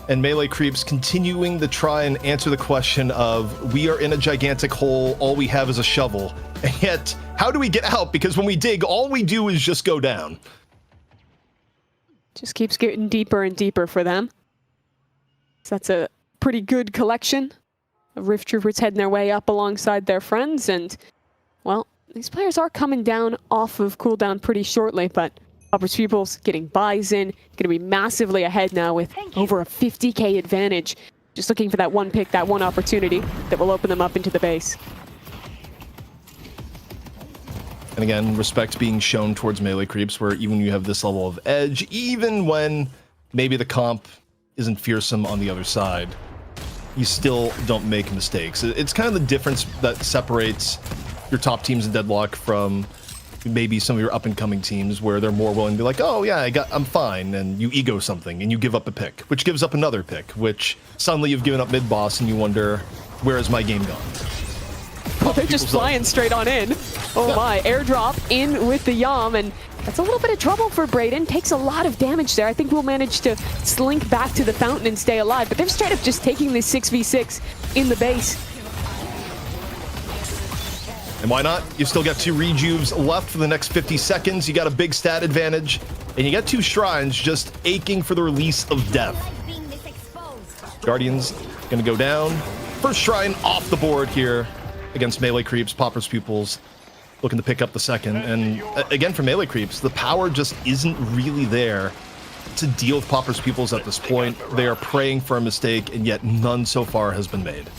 S9: and Melee Creeps continuing to try and answer the question of, we are in a gigantic hole, all we have is a shovel, and yet, how do we get out? Because when we dig, all we do is just go down.
S8: Just keeps getting deeper and deeper for them. So that's a pretty good collection of Rift Troopers heading their way up alongside their friends, and, well, these players are coming down off of cooldown pretty shortly, but Popper's Pupils getting buys in, going to be massively ahead now with over a 50k advantage. just looking for that one pick, that one opportunity that will open them up into the base.
S9: And again, respect being shown towards melee creeps, where even when you have this level of edge, even when maybe the comp isn't fearsome on the other side, you still don't make mistakes. It's kind of the difference that separates your top teams in Deadlock from maybe some of your up-and-coming teams, where they're more willing to be like, oh yeah, I'm fine, and you ego something, and you give up a pick, which gives up another pick, which suddenly you've given up mid-boss, and you wonder, where is my game gone?
S8: Oh, they're just flying straight on in. Oh my, airdrop in with the Yam, and that's a little bit of trouble for Brayden. Takes a lot of damage there. I think we'll manage to slink back to the fountain and stay alive, but they're straight up just taking this 6v6 in the base.
S9: And why not? You still got 2 rejuves left for the next 50 seconds. You got a big stat advantage, and you got 2 shrines just aching for the release of death. Guardians gonna go down. First shrine off the board here against melee creeps. Popper's Pupils looking to pick up the second. And again, for melee creeps, the power just isn't really there to deal with Popper's Pupils at this point. They are praying for a mistake, and yet none so far has been made.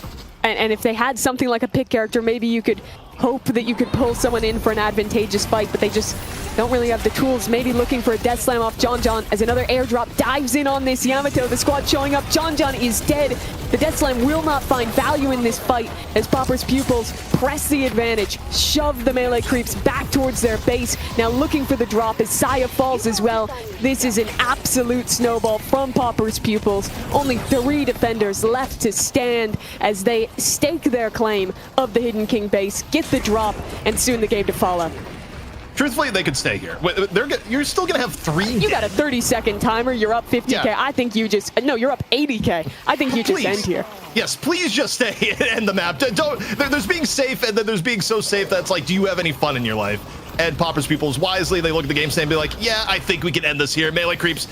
S8: And if they had something like a pick character, maybe you could hope that you could pull someone in for an advantageous fight, but they just don't really have the tools. Maybe looking for a death slam off John John as another airdrop dives in on this Yamato. The squad showing up. John John is dead. The death slam will not find value in this fight as Popper's Pupils press the advantage, shove the melee creeps back towards their base. Now looking for the drop as Saya falls as well. This is an absolute snowball from Popper's Pupils. Only 3 defenders left to stand as they stake their claim of the Hidden King base, get the drop, and soon the game to follow.
S9: Truthfully, they could stay here. You're still gonna have 3.
S8: You got a 30-second timer. You're up 50k.
S9: Yeah.
S8: I think you just you're up 80k. I think you just end here.
S9: Yes, please just stay and end the map. There's being safe, and then there's being so safe that's like, do you have any fun in your life? And Popper's Pupils wisely, they look at the game stand and be like, yeah, I think we can end this here. Melee creeps,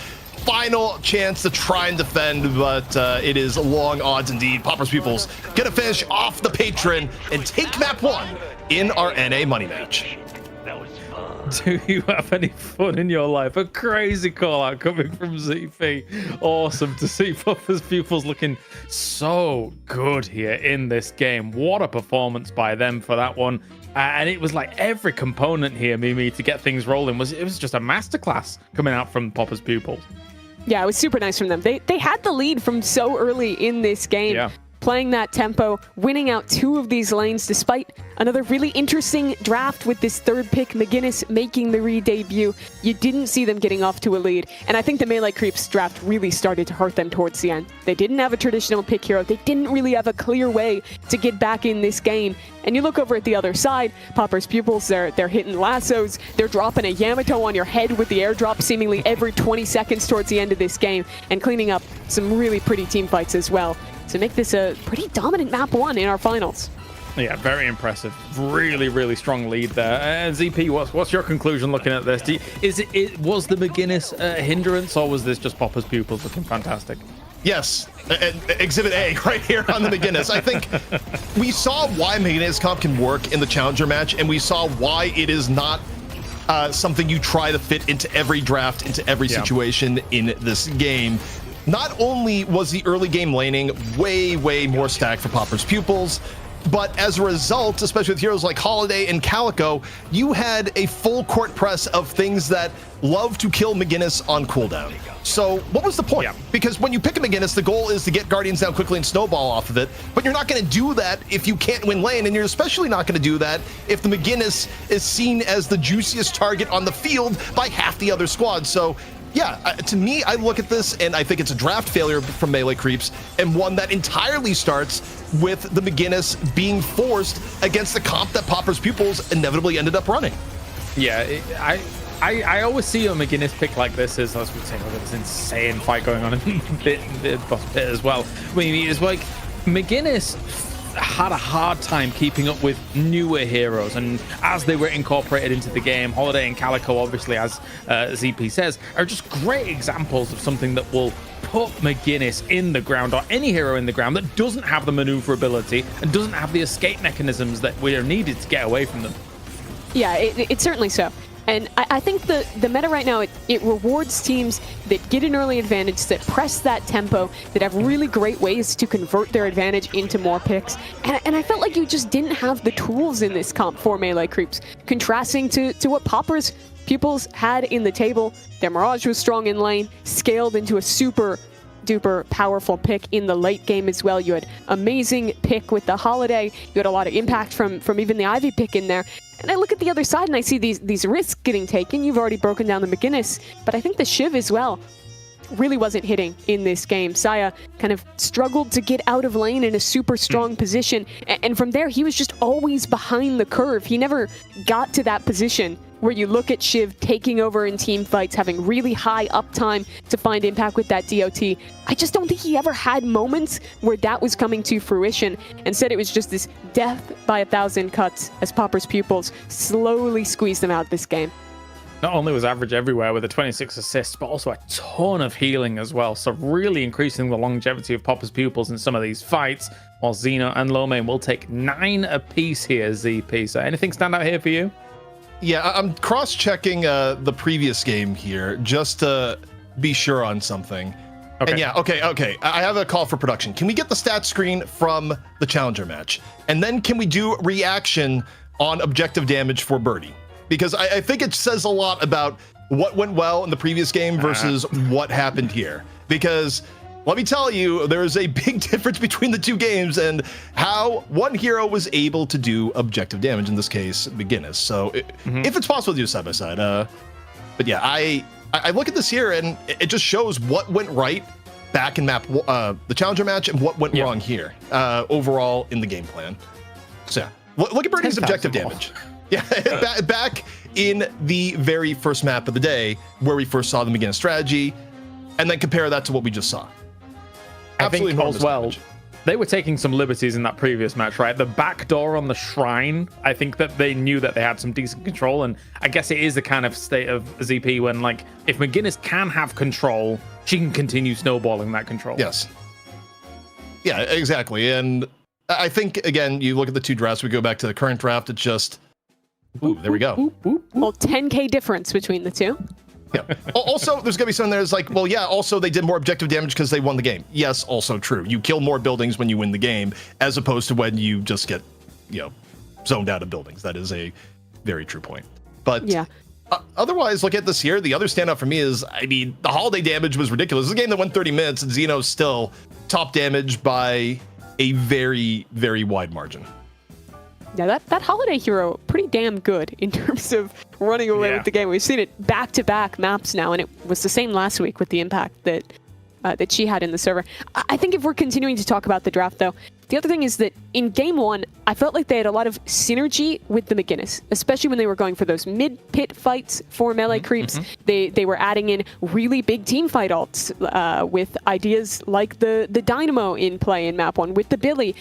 S9: final chance to try and defend, but it is long odds indeed. Popper's Pupils gonna finish off the patron and take map 1 in our NA money match.
S6: That was fun.
S1: Do you have any fun in your life? A crazy call out coming from ZP. Awesome to see Popper's Pupils looking so good here in this game. What a performance by them for that one. And it was like every component here, Mimi, to get things rolling. It was just a masterclass coming out from Popper's Pupils.
S8: Yeah, it was super nice from them. They had the lead from so early in this game.
S1: Yeah.
S8: Playing that tempo, winning out 2 of these lanes despite another really interesting draft with this 3rd pick, McGinnis making the re-debut. You didn't see them getting off to a lead, and I think the melee creeps draft really started to hurt them towards the end. They didn't have a traditional pick hero. They didn't really have a clear way to get back in this game. And you look over at the other side, Popper's Pupils, they're hitting lassos, they're dropping a Yamato on your head with the airdrop seemingly every 20 seconds towards the end of this game, and cleaning up some really pretty team fights as well to make this a pretty dominant map 1 in our finals.
S1: Yeah, very impressive. Really, really strong lead there. ZP, what's your conclusion looking at this? Was the McGinnis a hindrance, or was this just Popper's Pupils looking fantastic?
S9: Yes, Exhibit A right here on the McGinnis. I think we saw why McGinnis comp can work in the Challenger match, and we saw why it is not something you try to fit into every draft, into every situation in this game. Not only was the early game laning way more stacked for Popper's Pupils, but as a result, especially with heroes like Holiday and Calico, you had a full court press of things that love to kill McGinnis on cooldown. So what was the point?
S1: Yeah.
S9: Because when you pick a McGinnis, the goal is to get Guardians down quickly and snowball off of it, but you're not going to do that if you can't win lane, and you're especially not going to do that if the McGinnis is seen as the juiciest target on the field by half the other squad. So yeah, to me, I look at this and I think it's a draft failure from melee creeps, and one that entirely starts with the McGinnis being forced against the comp that Popper's Pupils inevitably ended up running.
S1: Yeah, I always see a McGinnis pick like this as, as we say, this insane fight going on in the boss pit as well. I mean, it's like McGinnis had a hard time keeping up with newer heroes, and as they were incorporated into the game, Holiday and Calico, obviously, as ZP says, are just great examples of something that will put McGinnis in the ground, or any hero in the ground, that doesn't have the maneuverability and doesn't have the escape mechanisms that we are needed to get away from them.
S8: Yeah, it's certainly so. And I think the meta right now, it rewards teams that get an early advantage, that press that tempo, that have really great ways to convert their advantage into more picks. And I felt like you just didn't have the tools in this comp for melee creeps, contrasting to what Pupils had in the table. Their Mirage was strong in lane, scaled into a super duper powerful pick in the late game as well. You had amazing pick with the Holiday. You had a lot of impact from even the Ivy pick in there. And I look at the other side and I see these risks getting taken. You've already broken down the McGinnis, but I think the Shiv as well really wasn't hitting in this game. Saya kind of struggled to get out of lane in a super strong position. And from there, he was just always behind the curve. He never got to that position where you look at Shiv taking over in team fights, having really high uptime to find impact with that DOT. I just don't think he ever had moments where that was coming to fruition. Instead, it was just this death by 1,000 cuts as Popper's Pupils slowly squeezed them out this game.
S1: Not only was average everywhere with the 26 assists, but also a ton of healing as well. So really increasing the longevity of Popper's Pupils in some of these fights, while Xeno and Lomane will take 9 apiece here, ZP. So anything stand out here for you?
S9: Yeah, I'm cross-checking the previous game here just to be sure on something.
S1: Okay.
S9: And yeah, okay. I have a call for production. Can we get the stat screen from the Challenger match? And then can we do reaction on objective damage for Birdie? Because I think it says a lot about what went well in the previous game versus what happened here. Because let me tell you, there is a big difference between the two games and how one hero was able to do objective damage, in this case, McGinnis. So if it's possible to do side by side. But yeah, I look at this here and it just shows what went right back in the Challenger match and what went wrong here overall in the game plan. So yeah, look at Birdie's objective damage. Yeah, back in the very first map of the day where we first saw the McGinnis strategy, and then compare that to what we just saw. Absolutely
S1: I think as well, they were taking some liberties in that previous match, right? The back door on the shrine, I think that they knew that they had some decent control, and I guess it is the kind of state of ZP when, like, if McGinnis can have control, she can continue snowballing that control.
S9: Yes. Yeah, exactly. And I think, again, you look at the two drafts, we go back to the current draft, it's just... Ooh, there we go.
S8: Well, 10k difference between the two.
S9: Yeah. Also, there's going to be something there that's like, well, yeah, also they did more objective damage because they won the game. Yes, also true. You kill more buildings when you win the game, as opposed to when you just get, zoned out of buildings. That is a very true point. But yeah. Otherwise, look at this here. The other standout for me is, the Holiday damage was ridiculous. This is a game that went 30 minutes, and Xeno's still top damage by a very, very wide margin.
S8: Yeah, that Holiday hero, pretty damn good in terms of running away with the game. We've seen it back-to-back maps now, and it was the same last week with the impact that she had in the server. I think if we're continuing to talk about the draft, though, the other thing is that in Game 1, I felt like they had a lot of synergy with the McGinnis, especially when they were going for those mid-pit fights for melee creeps. They were adding in really big teamfight ults with ideas like the Dynamo in play in Map 1, with the Billy.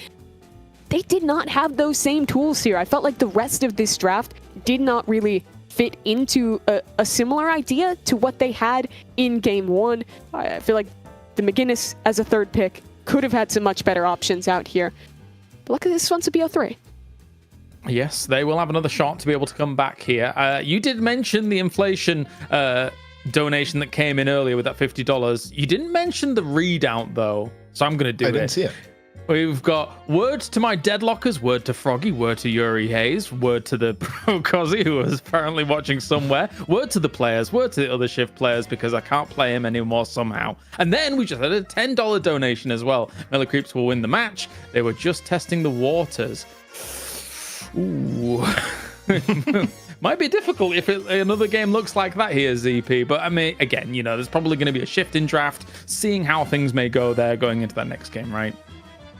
S8: They did not have those same tools here. I felt like the rest of this draft did not really fit into a similar idea to what they had in Game 1. I feel like the McGinnis as a third pick could have had some much better options out here. But look at this one's a BO3.
S1: Yes, they will have another shot to be able to come back here. You did mention the inflation donation that came in earlier with that $50. You didn't mention the readout, though, so I'm going to do it.
S9: I didn't see it.
S1: We've got word to my Deadlockers, word to Froggy, word to Yuri Hayes, word to the Pro Cozzy, who was apparently watching somewhere, word to the players, word to the other shift players, because I can't play him anymore somehow. And then we just had a $10 donation as well. Melee Creeps will win the match. They were just testing the waters. Ooh. Might be difficult if another game looks like that here, ZP. But I mean, again, there's probably going to be a shift in draft, seeing how things may go there going into that next game, right?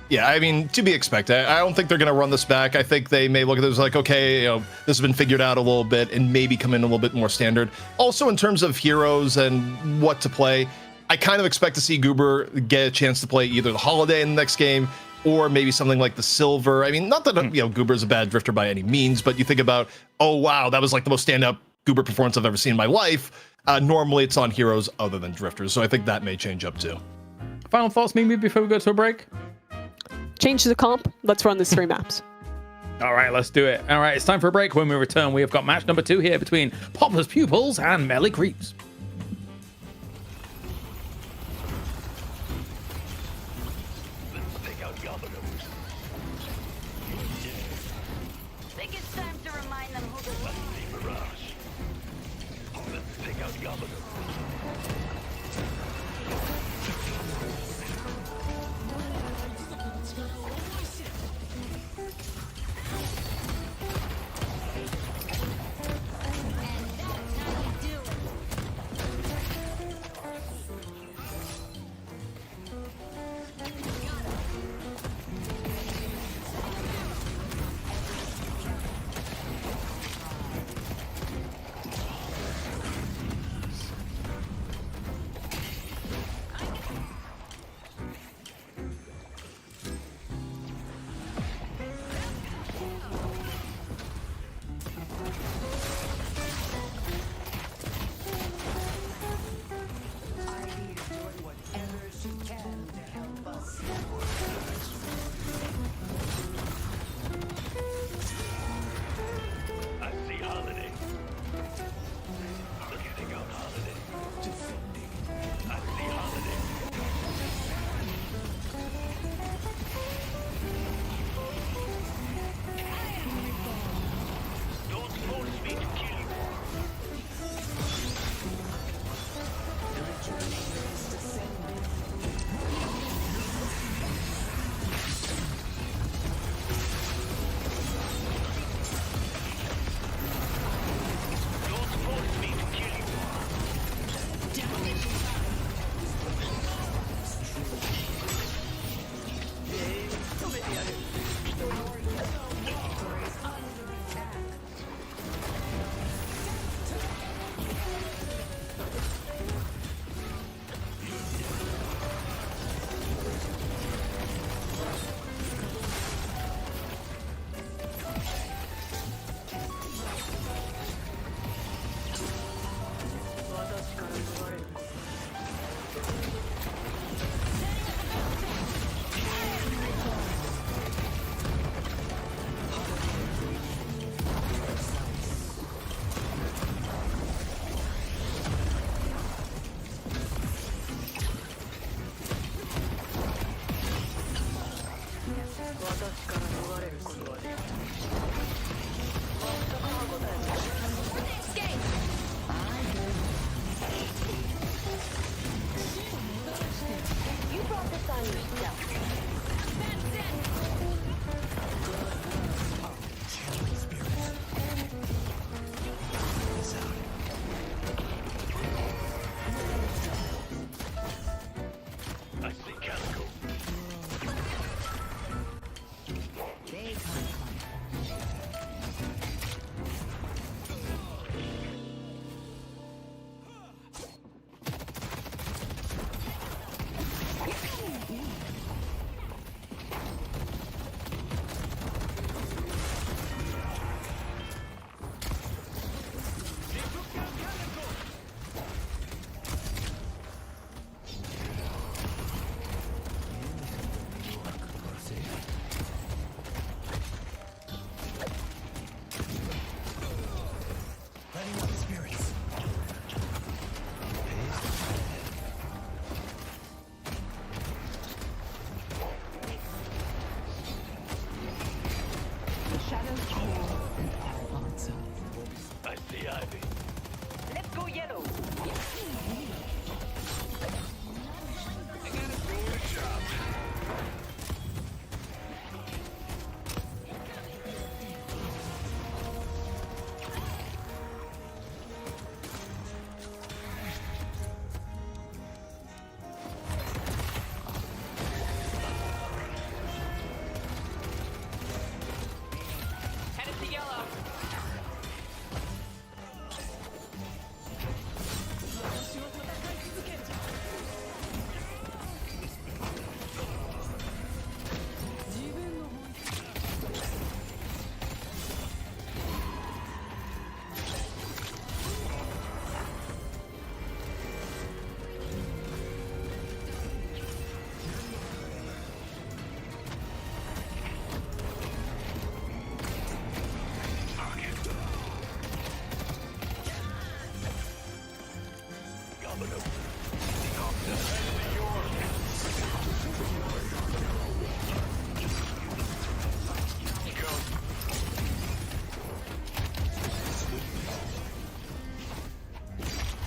S9: Yeah, to be expected. I don't think they're going to run this back. I think they may look at this like, okay, this has been figured out a little bit and maybe come in a little bit more standard. Also, in terms of heroes and what to play, I kind of expect to see Goober get a chance to play either the Holiday in the next game or maybe something like the Silver. Not that, Goober is a bad drifter by any means, but you think about, oh, wow, that was like the most standout Goober performance I've ever seen in my life. Normally, it's on heroes other than drifters, so I think that may change up too.
S1: Final thoughts, Mimi, before we go to a break?
S8: Change the comp. Let's run this 3 maps.
S1: All right, let's do it. All right, it's time for a break. When we return, we have got match number 2 here between Poplar's Pupils and Melee Creeps.
S6: Let's take out Yamato.
S5: Think it's time to remind them who the
S6: Mirage. Let's take out Yamato.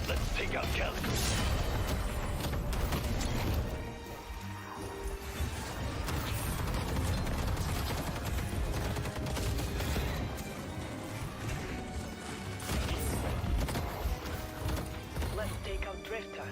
S6: Let's take out Calico. Let's take out Drifter.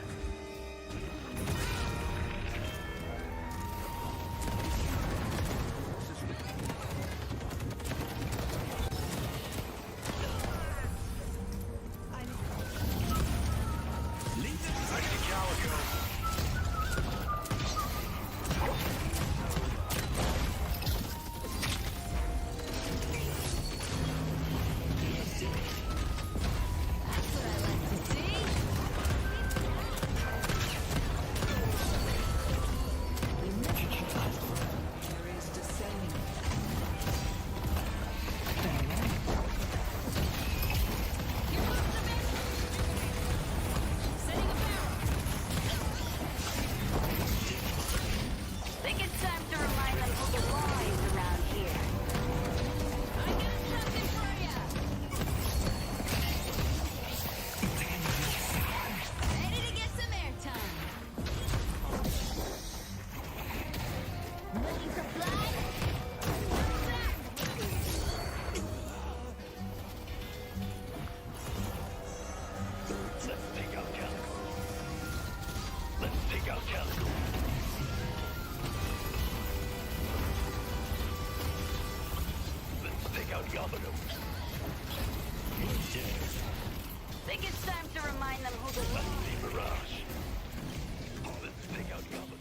S5: Think it's time to remind them who the law is around here. I got something for ya. Ready to get some airtime. Looking for blood?
S6: Let's take out Calico. Let's take out Calico. Let's take out Yamato.
S5: Think it's time to remind them who the law is.
S6: Mirage. Let's take out Yamato.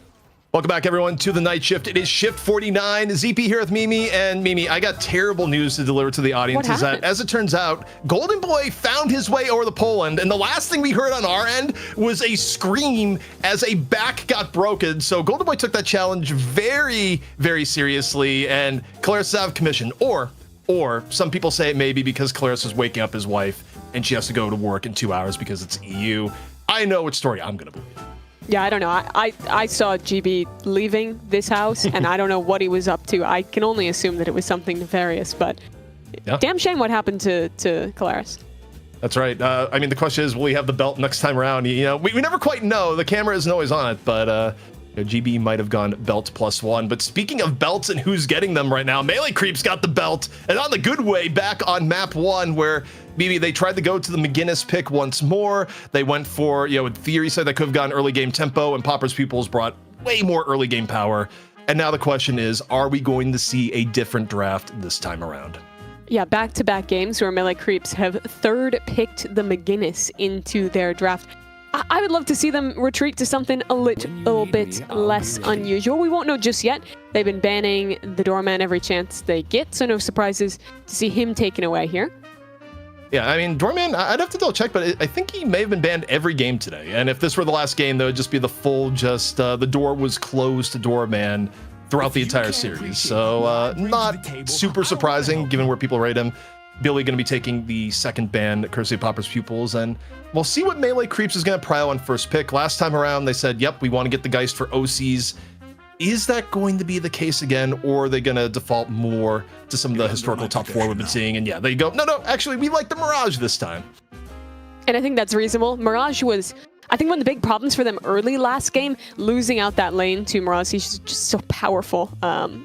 S9: Welcome back, everyone, to the night shift. It is shift 49. ZP here with Mimi. And Mimi, I got terrible news to deliver to the audience.
S8: What
S9: Is that,
S8: happened?
S9: as it turns out, Golden Boy found his way over the Poland. And the last thing we heard on our end was a scream as a back got broken. So Golden Boy took that challenge very, very seriously. And Claris is out of commission. Or some people say it may be because Claris is waking up his wife and she has to go to work in 2 hours because it's EU. I know which story I'm going to believe.
S8: Yeah, I don't know. I saw GB leaving this house, and I don't know what he was up to. I can only assume that it was something nefarious, but
S9: Yeah.
S8: damn shame what happened to Claris.
S9: That's right. I mean, the question is, will he have the belt next time around? You know, we never quite know. The camera isn't always on it, but you know, GB might have gone belt +1. But speaking of belts and who's getting them right now, Melee Creeps got the belt, and on the good way back on map 1, where maybe they tried to go to the McGinnis pick once more. They went for, you know, in theory, said they could have gotten early game tempo, and Popper's Pupils brought way more early game power. And now the question is, are we going to see a different draft this time around?
S8: Yeah, back-to-back games where Melee Creeps have third picked the McGinnis into their draft. I would love to see them retreat to something a little bit less unusual. We won't know just yet. They've been banning the Doorman every chance they get, so no surprises to see him taken away here.
S9: Yeah, I mean, Doorman, I'd have to double check, but I think he may have been banned every game today. And if this were the last game, that would just be the full, just the door was closed to Doorman throughout the entire series. So not super surprising given where people rate him. Billy going to be taking the second ban, courtesy of Popper's Pupils, and we'll see what Melee Creeps is going to prio on first pick. Last time around, they said, yep, we want to get the Geist for OCs. Is that going to be the case again, or are they going to default more to some of the historical top 4 we've been seeing? And yeah, there you go. No, actually, we like the Mirage this time.
S8: And I think that's reasonable. Mirage was, I think, one of the big problems for them early last game, losing out that lane to Mirage. He's just so powerful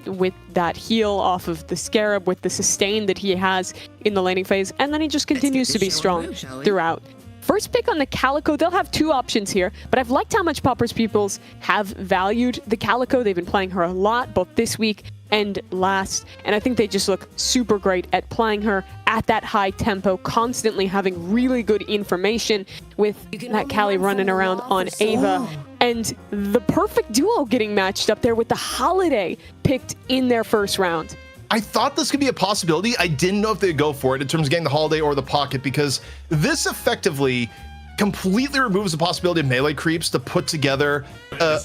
S8: with that heal off of the Scarab, with the sustain that he has in the laning phase, and then he just continues to be strong throughout. First pick on the Calico, they'll have 2 options here, but I've liked how much Popper's Pupils have valued the Calico. They've been playing her a lot, both this week and last, and I think they just look super great at playing her at that high tempo, constantly having really good information with that Callie running around on Ava, and the perfect duo getting matched up there with the Holiday picked in their first round.
S9: I thought this could be a possibility. I didn't know if they'd go for it in terms of getting the Holiday or the Pocket, because this effectively completely removes the possibility of melee creeps to put together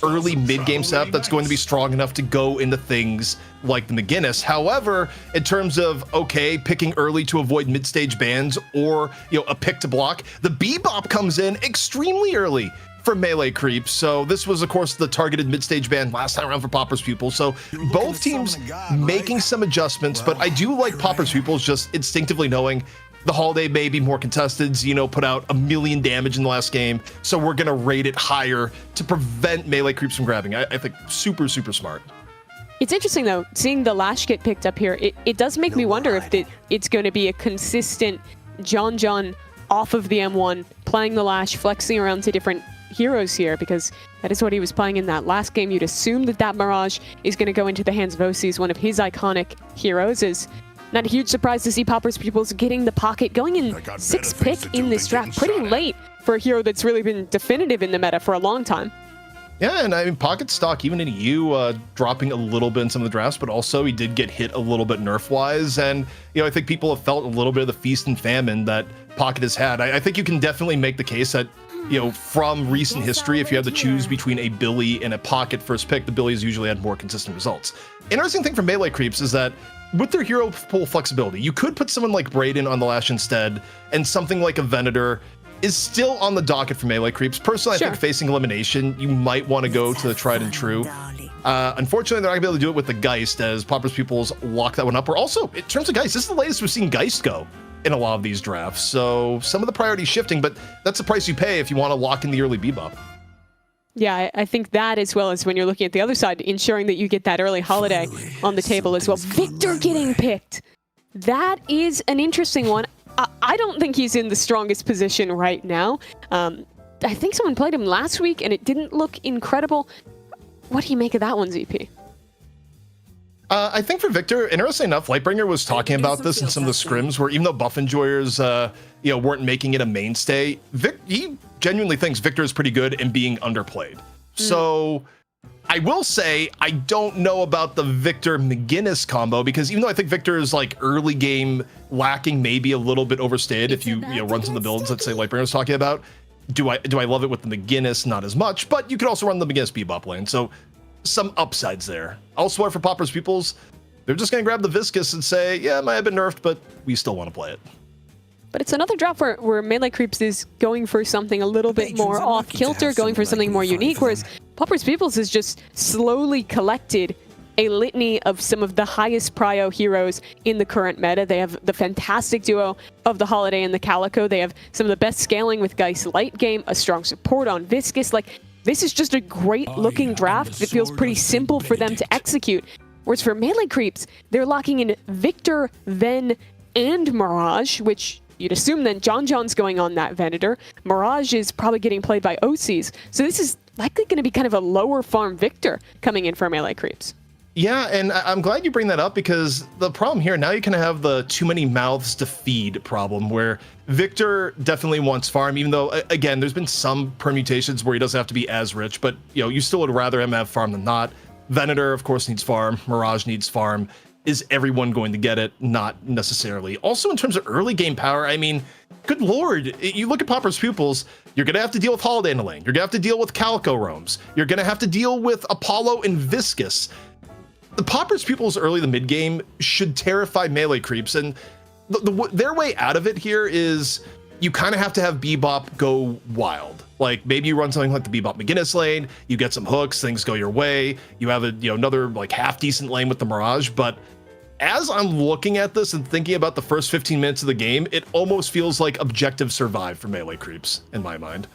S9: early mid-game setup that's going to be strong enough to go into things like the McGinnis. However, in terms of, okay, picking early to avoid mid-stage bans or, a pick to block, the Bebop comes in extremely early for melee creeps. So this was, of course, the targeted mid-stage ban last time around for Popper's Pupils. So both teams making some adjustments, but I do like Popper's Pupils just instinctively knowing the holiday may be more contested. Xeno put out 1 million damage in the last game, so we're going to rate it higher to prevent melee creeps from grabbing. I think super, super smart.
S8: It's interesting, though, seeing the Lash get picked up here. It does make me wonder if it's going to be a consistent John off of the M1, playing the Lash, flexing around to different heroes here, because that is what he was playing in that last game. You'd assume that Mirage is going to go into the hands of OCs, one of his iconic heroes. Is not a huge surprise to see Popper's Pupils getting the pocket, going in 6th pick in this draft, pretty late for a hero that's really been definitive in the meta for a long time.
S9: Yeah, and I mean, Pocket stock, even in EU, dropping a little bit in some of the drafts, but also he did get hit a little bit nerf-wise, and, I think people have felt a little bit of the feast and famine that Pocket has had. I think you can definitely make the case that, from recent history, if you have to choose between a Billy and a Pocket first pick, the Billy's usually had more consistent results. Interesting thing for melee creeps is that with their hero pool flexibility, you could put someone like Brayden on the Lash instead, and something like a Venator is still on the docket for melee creeps. Personally, I think facing elimination, you might want to go to the tried and true. Unfortunately, they're not going to be able to do it with the Geist, as Popper's Pupils lock that one up. Or also, in terms of Geist, this is the latest we've seen Geist go in a lot of these drafts. So some of the priorities shifting, but that's the price you pay if you want to lock in the early Bebop.
S8: Yeah, I think that, as well as when you're looking at the other side, ensuring that you get that early holiday on the table as well. Victor getting picked. That is an interesting one. I don't think he's in the strongest position right now. I think someone played him last week and it didn't look incredible. What do you make of that one, ZP?
S9: I think for Victor, interestingly enough, Lightbringer was talking about this in some of the scrims where even though Buff Enjoyers, weren't making it a mainstay, he genuinely thinks Victor is pretty good and being underplayed. So I will say, I don't know about the Victor McGinnis combo, because even though I think Victor is like early game lacking, maybe a little bit overstated if you run some of the builds that say Lightbringer was talking about. Do I love it with the McGinnis? Not as much, but you could also run the McGinnis Bebop lane. So some upsides there. Also, for Popper's Pupils, they're just going to grab the Viscous and say, yeah, it might have been nerfed, but we still want to play it.
S8: But it's another draft where Melee Creeps is going for something a little bit more off-kilter, going for something more unique, whereas Popper's Pupils has just slowly collected a litany of some of the highest prio heroes in the current meta. They have the fantastic duo of the Holiday and the Calico. They have some of the best scaling with Geist late game, a strong support on Viscous. Like, this is just a great-looking draft that feels pretty simple for them to execute. Whereas for Melee Creeps, they're locking in Victor, Ven, and Mirage, which you'd assume then John's going on that Venator. Mirage is probably getting played by OCs. So this is likely going to be kind of a lower farm Victor coming in for Melee Creeps.
S9: Yeah, and I'm glad you bring that up, because the problem here, now you can have the too many mouths to feed problem, where Victor definitely wants farm, even though, again, there's been some permutations where he doesn't have to be as rich, but, you still would rather him have farm than not. Venator, of course, needs farm. Mirage needs farm. Is everyone going to get it? Not necessarily. Also, in terms of early game power, I mean, good lord, you look at Popper's Pupils, you're going to have to deal with Holiday in the lane. You're going to have to deal with Calico roams. You're going to have to deal with Apollo and Viscous. The Popper's Pupils early in the mid game should terrify melee creeps, and their way out of it here is you kind of have to have Bebop go wild. Like, maybe you run something like the Bebop McGinnis lane, you get some hooks, things go your way, you have another like half decent lane with the Mirage. But as I'm looking at this and thinking about the first 15 minutes of the game, it almost feels like objective survive for melee creeps in my mind.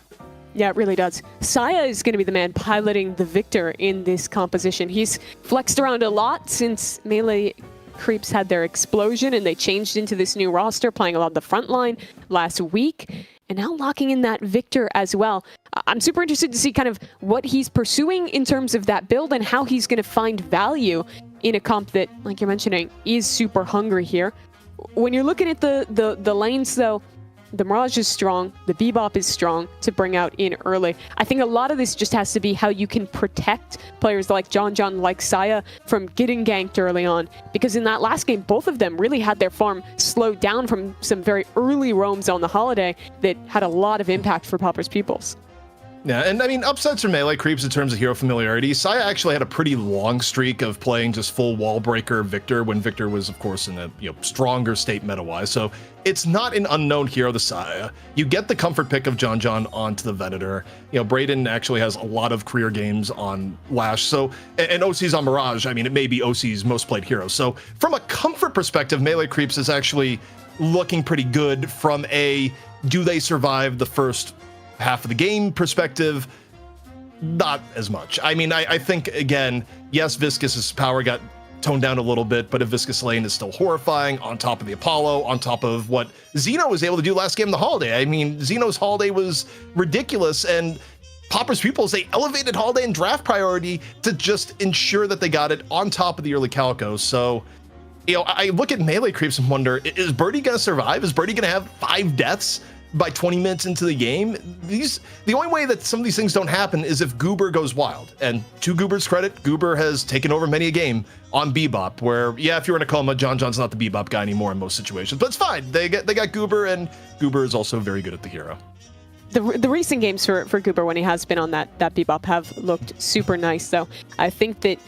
S8: Yeah, it really does. Saya is going to be the man piloting the Victor in this composition. He's flexed around a lot since Melee Creeps had their explosion and they changed into this new roster, playing a lot of the front line last week, and now locking in that Victor as well. I'm super interested to see kind of what he's pursuing in terms of that build and how he's going to find value in a comp that, like you're mentioning, is super hungry here. When you're looking at the lanes, though, The Mirage is strong. The Bebop is strong to bring out in early. I think a lot of this just has to be how you can protect players like John, like Saya, from getting ganked early on. Because in that last game, both of them really had their farm slowed down from some very early roams on the Holiday that had a lot of impact for Pupils Pupils.
S9: Yeah, and I mean, upsets or melee creeps in terms of hero familiarity. Saya actually had a pretty long streak of playing just full wall breaker Victor when Victor was, of course, in a stronger state meta-wise. So it's not an unknown hero to Saya. You get the comfort pick of John onto the Venator. Brayden actually has a lot of career games on Lash. So, and OC's on Mirage. I mean, it may be OC's most played hero. So from a comfort perspective, melee creeps is actually looking pretty good from a do they survive the first half of the game perspective. Not as much. I mean, I think, again, yes, Viscus's power got toned down a little bit, but a Viscus lane is still horrifying on top of the Apollo, on top of what Xeno was able to do last game of the Holiday. I mean, Xeno's Holiday was ridiculous, and Pupils Pupils, they elevated Holiday in draft priority to just ensure that they got it on top of the early Calico. So, I look at melee creeps and wonder, is Birdie going to survive? Is Birdie going to have 5 deaths by 20 minutes into the game? The only way that some of these things don't happen is if Goober goes wild. And to Goober's credit, Goober has taken over many a game on Bebop, where, yeah, if you're in a coma, John's not the Bebop guy anymore in most situations, but it's fine. They got Goober, and Goober is also very good at the hero.
S8: The recent games for Goober, when he has been on that Bebop, have looked super nice, though. I think that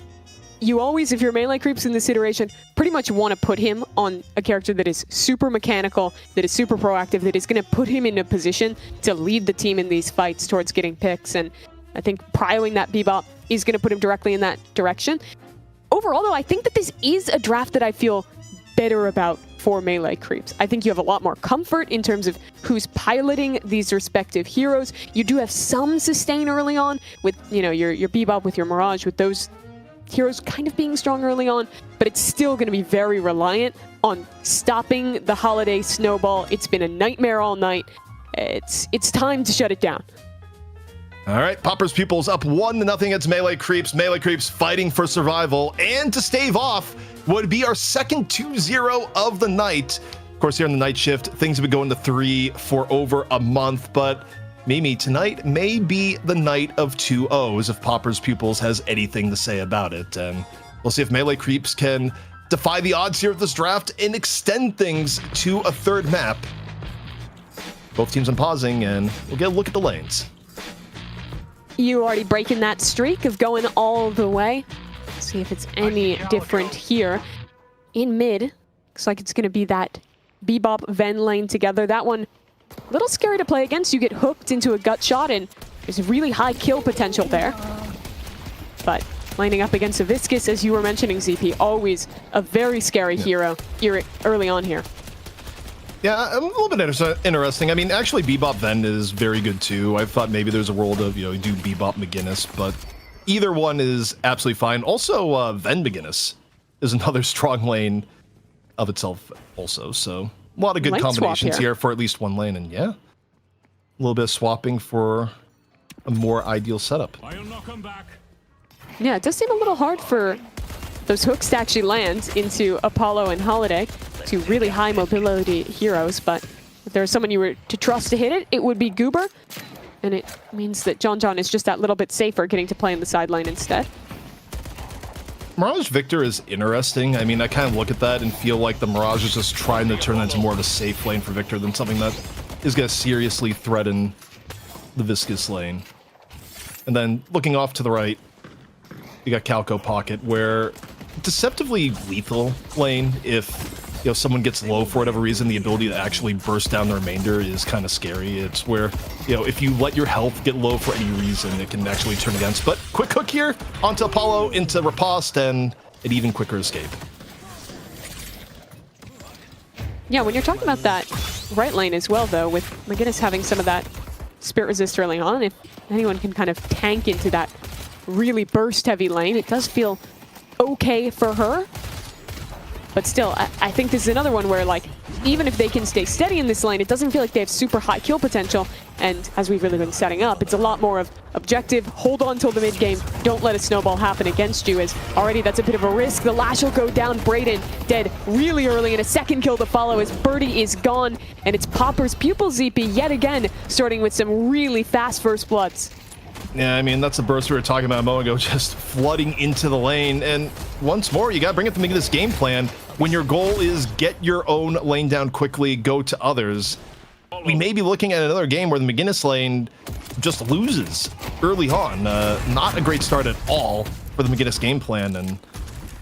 S8: you always, if you're melee creeps in this iteration, pretty much want to put him on a character that is super mechanical, that is super proactive, that is going to put him in a position to lead the team in these fights towards getting picks. And I think prioing that Bebop is going to put him directly in that direction. Overall, though, I think that this is a draft that I feel better about for melee creeps. I think you have a lot more comfort in terms of who's piloting these respective heroes. You do have some sustain early on with, your Bebop, with your Mirage, with those heroes kind of being strong early on, but it's still going to be very reliant on stopping the Holiday snowball. It's been a nightmare all night. It's time to shut it down.
S9: All right, Pupils Pupils up 1-0 against melee creeps. Melee creeps fighting for survival, and to stave off would be our second 2-0 of the night. Of course, here on the night shift, things have been going to 3 for over a month, but Mimi, tonight may be the night of 2-0s if Pupils Pupils has anything to say about it. And we'll see if melee creeps can defy the odds here of this draft and extend things to a third map. Both teams on pausing, and we'll get a look at the lanes.
S8: You already breaking that streak of going all the way. See if it's any different here. In mid, looks like it's going to be that Bebop Ven lane together. That one, a little scary to play against. You get hooked into a gut shot, and there's really high kill potential there. But lining up against a Viscus, as you were mentioning, ZP, always a very scary hero early on here.
S9: Yeah, a little bit interesting. I mean, actually, Bebop Ven is very good too. I thought maybe there's a world of, do Bebop McGinnis, but either one is absolutely fine. Also, Ven McGinnis is another strong lane of itself also, so a lot of good combinations here for at least one lane, and yeah, a little bit of swapping for a more ideal setup.
S4: I'll knock 'em back.
S8: Yeah, it does seem a little hard for those hooks to actually land into Apollo and Holiday, two really high mobility heroes, but if there's someone you were to trust to hit it, it would be Goober, and it means that John is just that little bit safer getting to play in the side lane instead.
S9: Mirage Victor is interesting. I mean, I kind of look at that and feel like the Mirage is just trying to turn that into more of a safe lane for Victor than something that is going to seriously threaten the Viscus lane. And then looking off to the right, you got Calco Pocket, where deceptively lethal lane if someone gets low for whatever reason. The ability to actually burst down the remainder is kind of scary. It's where if you let your health get low for any reason, it can actually turn against. But quick hook here onto Apollo, into Riposte, and an even quicker escape.
S8: Yeah, when you're talking about that right lane as well, though, with McGinnis having some of that Spirit Resist early on, if anyone can kind of tank into that really burst heavy lane, it does feel okay for her. But still, I think this is another one where, like, even if they can stay steady in this lane, it doesn't feel like they have super high kill potential. And as we've really been setting up, it's a lot more of objective, hold on till the mid game, don't let a snowball happen against you, as already that's a bit of a risk. The Lash will go down, Brayden dead really early, and a second kill to follow as Birdie is gone. And it's Popper's Pupils ZP yet again, starting with some really fast first bloods.
S9: Yeah, I mean, that's the burst we were talking about a moment ago, just flooding into the lane. And once more, you got to bring up the this game plan. When your goal is get your own lane down quickly, go to others, we may be looking at another game where the McGinnis lane just loses early on. Not a great start at all for the McGinnis game plan. And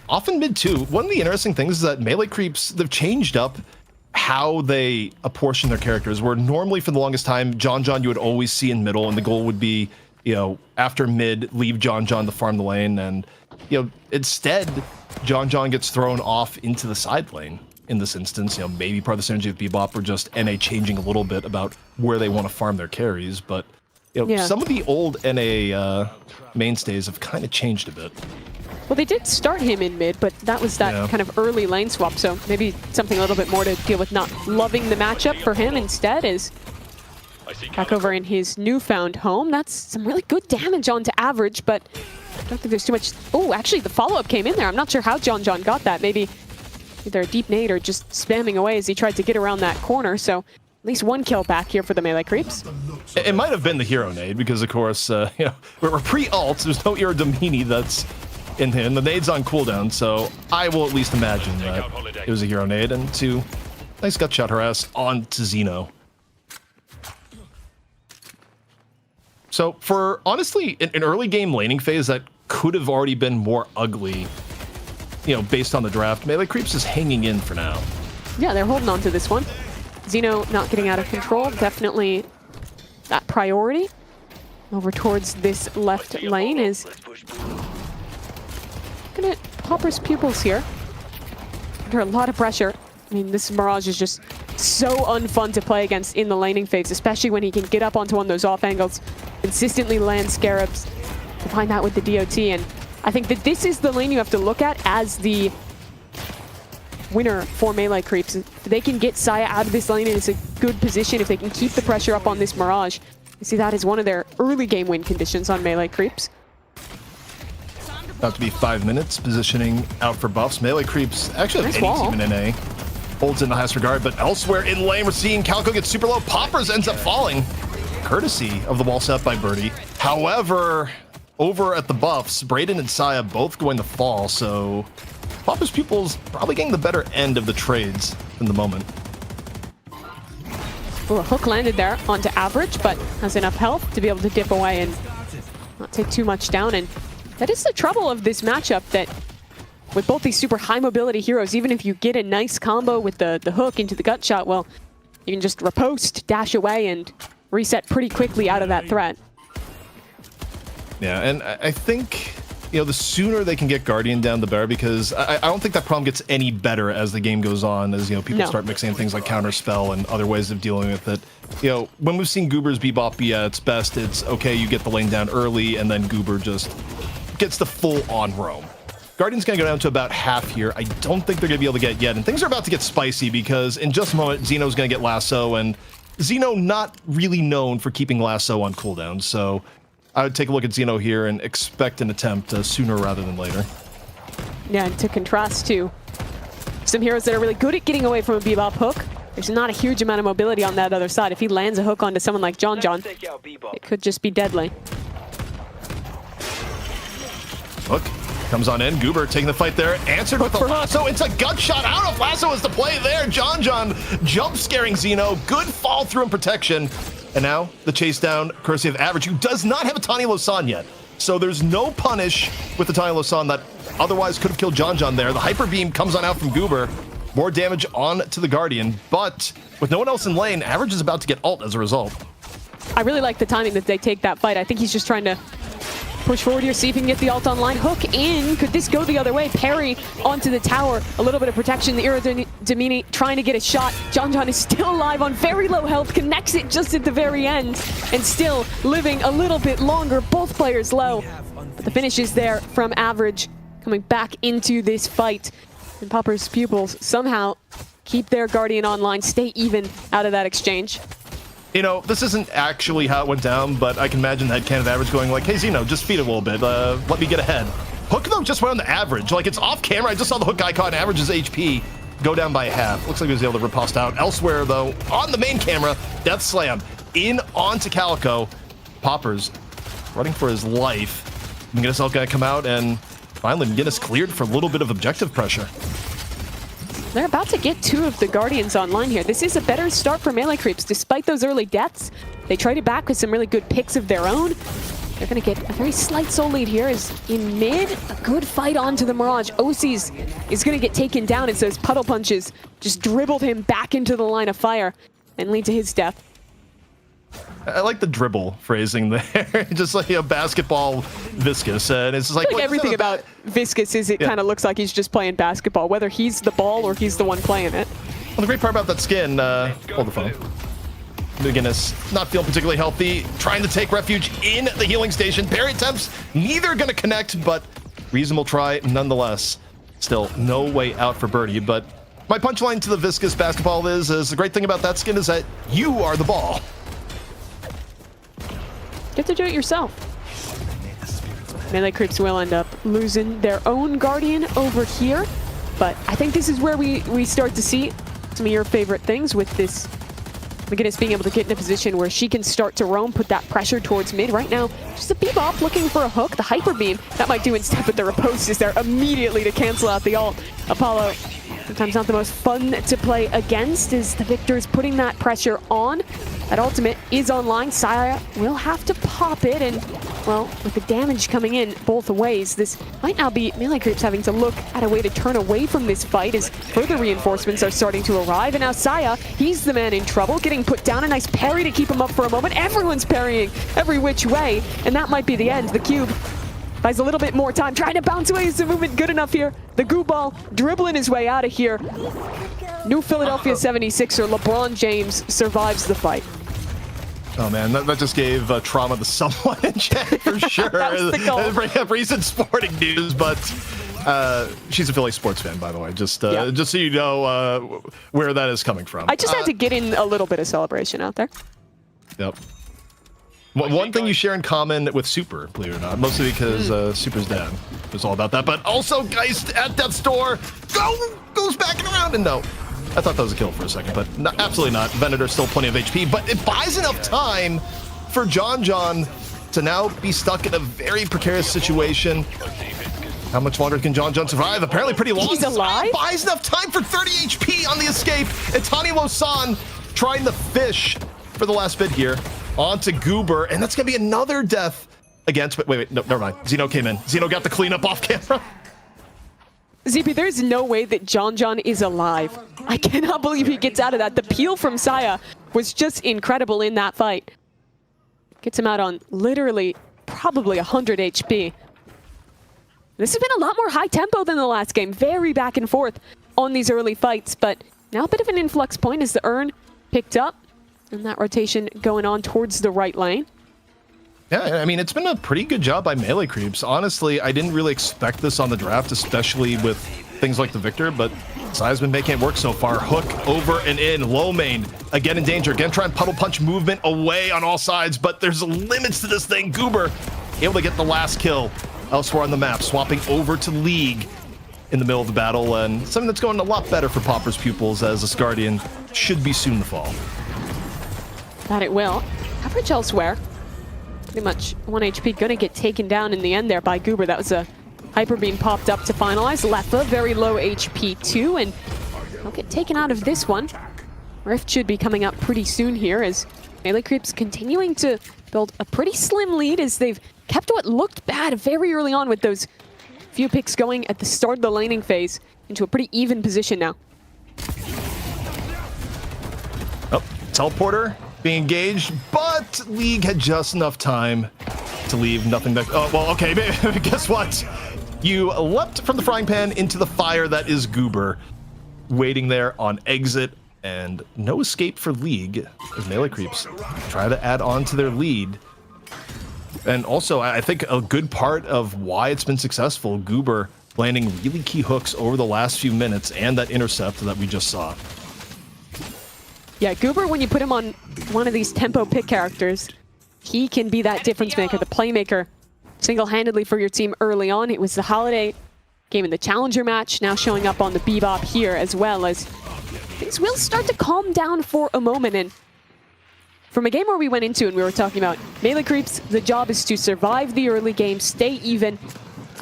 S9: often mid too. One of the interesting things is that melee creeps, they've changed up how they apportion their characters, where normally for the longest time, John you would always see in middle, and the goal would be, you know, after mid, leave John to farm the lane. And, you know, instead, John gets thrown off into the side lane in this instance. You know, maybe part of the synergy of Bebop or just NA changing a little bit about where they want to farm their carries. But, you know, some of the old NA mainstays have kind of changed a bit.
S8: Well, they did start him in mid, but that was that kind of early lane swap. So maybe something a little bit more to deal with not loving the matchup for him instead is back over in his newfound home. That's some really good damage onto average, but I don't think there's too much. Oh, actually, the follow-up came in there. I'm not sure how John got that. Maybe either a deep nade or just spamming away as he tried to get around that corner. So at least one kill back here for the melee creeps.
S9: It might have been the hero nade because, of course, you know, we're pre-ult. There's no Iradomini that's in him. The nade's on cooldown, so I will at least imagine that it was a hero nade. And two, nice gut shot harass on to Xeno. So for, honestly, an early game laning phase that could have already been more ugly, you know, based on the draft, melee creeps is hanging in for now.
S8: Yeah, they're holding on to this one. Xeno not getting out of control, definitely that priority. Over towards this left lane is gonna Popper's Pupils here. Under a lot of pressure. I mean, this Mirage is just so unfun to play against in the laning phase, especially when he can get up onto one of those off angles, consistently land Scarabs. You find that with the DOT, and I think that this is the lane you have to look at as the winner for melee creeps. If they can get Saya out of this lane and it's a good position, if they can keep the pressure up on this Mirage, you see that as one of their early game win conditions on melee creeps.
S9: About to be 5 minutes, positioning out for buffs. Melee creeps, actually
S8: Nice
S9: any
S8: wall.
S9: team in NA holds in the highest regard, but elsewhere in lane, we're seeing Calico get super low. Poppers ends up falling, courtesy of the wall set by Birdie. However, over at the buffs, Brayden and Saya both going to fall, so Popper's Pupils probably getting the better end of the trades in the moment.
S8: Ooh, a hook landed there onto average, but has enough health to be able to dip away and not take too much down. And that is the trouble of this matchup, that with both these super high mobility heroes, even if you get a nice combo with the hook into the gut shot, well, you can just riposte, dash away, and reset pretty quickly out of that threat.
S9: Yeah, and I think, you know, the sooner they can get Guardian down, the better, because I don't think that problem gets any better as the game goes on, as, you know, people start mixing in things like Counterspell and other ways of dealing with it. You know, when we've seen Goober's Bebop be at its best, it's, okay, you get the lane down early, and then Goober just gets the full-on roam. Guardian's going to go down to about half here. I don't think they're going to be able to get yet, and things are about to get spicy, because in just a moment, Xeno's going to get Lasso, and Xeno not really known for keeping Lasso on cooldown, so I would take a look at Xeno here and expect an attempt sooner rather than later.
S8: Yeah, and to contrast to some heroes that are really good at getting away from a Bebop hook, there's not a huge amount of mobility on that other side. If he lands a hook onto someone like John, it could just be deadly.
S9: Hook comes on in. Goober taking the fight there. Answered with the lasso. It's a gut shot out of lasso is the play there. John jump scaring Xeno. Good fall through and protection. And now the chase down, courtesy of Average, who does not have a Tiny Losan yet. So there's no punish with the Tiny Losan that otherwise could have killed John there. The Hyper Beam comes on out from Goober. More damage on to the Guardian, but with no one else in lane, Average is about to get ult as a result.
S8: I really like the timing that they take that fight. I think he's just trying to push forward here, see if he can get the ult online. Hook in. Could this go the other way? Parry onto the tower. A little bit of protection. The Iradomini trying to get a shot. John is still alive on very low health. Connects it just at the very end. And still living a little bit longer. Both players low. But the finish is there from Average coming back into this fight. And Pupils Pupils somehow keep their Guardian online, stay even out of that exchange.
S9: You know, this isn't actually how it went down, but I can imagine that can of average going like, hey, Zeno, just feed it a little bit. Let me get ahead. Hook, though, just went on the average. Like, it's off camera. I just saw the hook icon averages HP go down by half. Looks like he was able to riposte out. Elsewhere, though, on the main camera, Death Slam in onto Calico. Poppers running for his life. McGinnis going to come out, and finally McGinnis cleared for a little bit of objective pressure.
S8: They're about to get 2 of the Guardians online here. This is a better start for Melee Creeps. Despite those early deaths, they traded back with some really good picks of their own. They're going to get a very slight soul lead here as in mid, a good fight onto the Mirage. Osis is going to get taken down as those puddle punches just dribbled him back into the line of fire and lead to his death.
S9: I like the dribble phrasing there. Just like a basketball Viscous. And it's just like
S8: everything about Viscous is it kind of looks like he's just playing basketball, whether he's the ball or he's the one playing it.
S9: Well, the great part about that skin, hold the phone. McGinnis not feeling particularly healthy, trying to take refuge in the healing station. Parry attempts, neither going to connect, but reasonable try nonetheless. Still, no way out for Birdie, but my punchline to the Viscous basketball is the great thing about that skin is that you are the ball.
S8: Get to do it yourself. Melee Creeps will end up losing their own Guardian over here, but I think this is where we start to see some of your favorite things with this McGinnis being able to get in a position where she can start to roam, put that pressure towards mid. Right now, just a Bebop looking for a hook. The Hyper Beam, that might do instead, but the riposte is there immediately to cancel out the ult. Apollo, sometimes not the most fun to play against, as the Victor is putting that pressure on. That ultimate is online. Saya will have to pop it, and, well, with the damage coming in both ways, this might now be Melee Creeps having to look at a way to turn away from this fight as further reinforcements are starting to arrive. And now Saya, he's the man in trouble, getting put down. A nice parry to keep him up for a moment. Everyone's parrying every which way, and that might be the end. The Cube buys a little bit more time, trying to bounce away. Is the movement good enough here? The Goo Ball dribbling his way out of here. New Philadelphia 76er LeBron James survives the fight.
S9: Oh man, that just gave trauma to someone in chat for sure. Bring up recent sporting news, but she's a Philly sports fan, by the way. Just so you know where that is coming from.
S8: I just had to get in a little bit of celebration out there.
S9: Yep. One thing you share in common with Super, believe it or not, mostly because Super's dad was all about that. But also, Geist at Death's Door goes back and around, and no. I thought that was a kill for a second, but no, absolutely not. Venator still plenty of HP, but it buys enough time for John to now be stuck in a very precarious situation. How much longer can John survive? Apparently pretty long.
S8: He's alive?
S9: Buys enough time for 30 HP on the escape. Itani Lo-san trying to fish for the last bit here onto Goober, and that's going to be another death against, wait, no, never mind. Zeno came in. Zeno got the cleanup off camera.
S8: ZP, there's no way that John is alive. I cannot believe he gets out of that. The peel from Saya was just incredible in that fight. Gets him out on literally probably 100 HP. This has been a lot more high tempo than the last game. Very back and forth on these early fights, but now a bit of an influx point as the urn picked up and that rotation going on towards the right lane.
S9: Yeah, I mean, it's been a pretty good job by Melee Creeps. Honestly, I didn't really expect this on the draft, especially with things like the Victor, but Saya's been making it work so far. Hook over and in, low main, again in danger. Again, trying puddle punch movement away on all sides, but there's limits to this thing. Goober able to get the last kill elsewhere on the map, swapping over to League in the middle of the battle, and something that's going a lot better for Popper's Pupils as this Guardian should be soon to fall.
S8: That it will. Average elsewhere. Pretty much 1 HP gonna get taken down in the end there by Goober. That was a Hyper Beam popped up to finalize. Leffa, very low HP too, and he'll get taken out of this one. Rift should be coming up pretty soon here as Melee Creeps continuing to build a pretty slim lead as they've kept what looked bad very early on with those few picks going at the start of the laning phase into a pretty even position now.
S9: Oh, teleporter being engaged, but League had just enough time to leave nothing that, oh, well, okay, guess what? You leapt from the frying pan into the fire that is Goober, waiting there on exit, and no escape for League as Melee Creeps try to add on to their lead. And also, I think a good part of why it's been successful, Goober landing really key hooks over the last few minutes and that intercept that we just saw.
S8: Yeah, Goober, when you put him on one of these tempo pick characters, he can be that difference maker, the playmaker, single-handedly for your team early on. It was the Holiday game in the Challenger match, now showing up on the Bebop here as well, as things will start to calm down for a moment. And from a game where we went into and we were talking about melee creeps, the job is to survive the early game, stay even.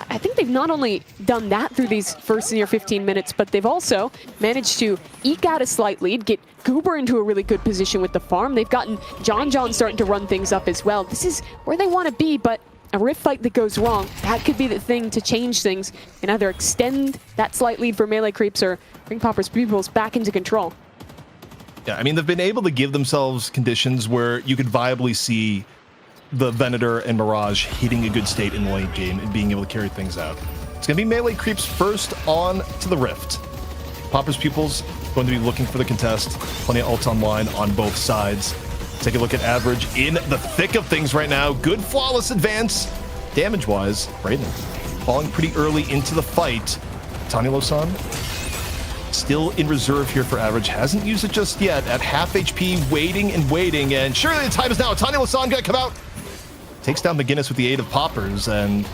S8: I think they've not only done that through these first near 15 minutes, but they've also managed to eke out a slight lead, get Goober into a really good position with the farm. They've gotten John starting to run things up as well. This is where they want to be, but a rift fight that goes wrong, that could be the thing to change things and either extend that slight lead for melee creeps or bring Popper's Pupils back into control.
S9: Yeah, I mean, they've been able to give themselves conditions where you could viably see the Venator and Mirage hitting a good state in the late game and being able to carry things out. It's going to be melee creeps first on to the Rift. Popper's Pupils going to be looking for the contest. Plenty of ults online on both sides. Take a look at Average in the thick of things right now. Good flawless advance. Damage-wise, Brayden falling pretty early into the fight. Tani-Lo-san still in reserve here for Average. Hasn't used it just yet. At half HP, waiting and waiting. And surely the time is now. Tani-Lo-san going to come out. Takes down McGinnis with the aid of Poppers. And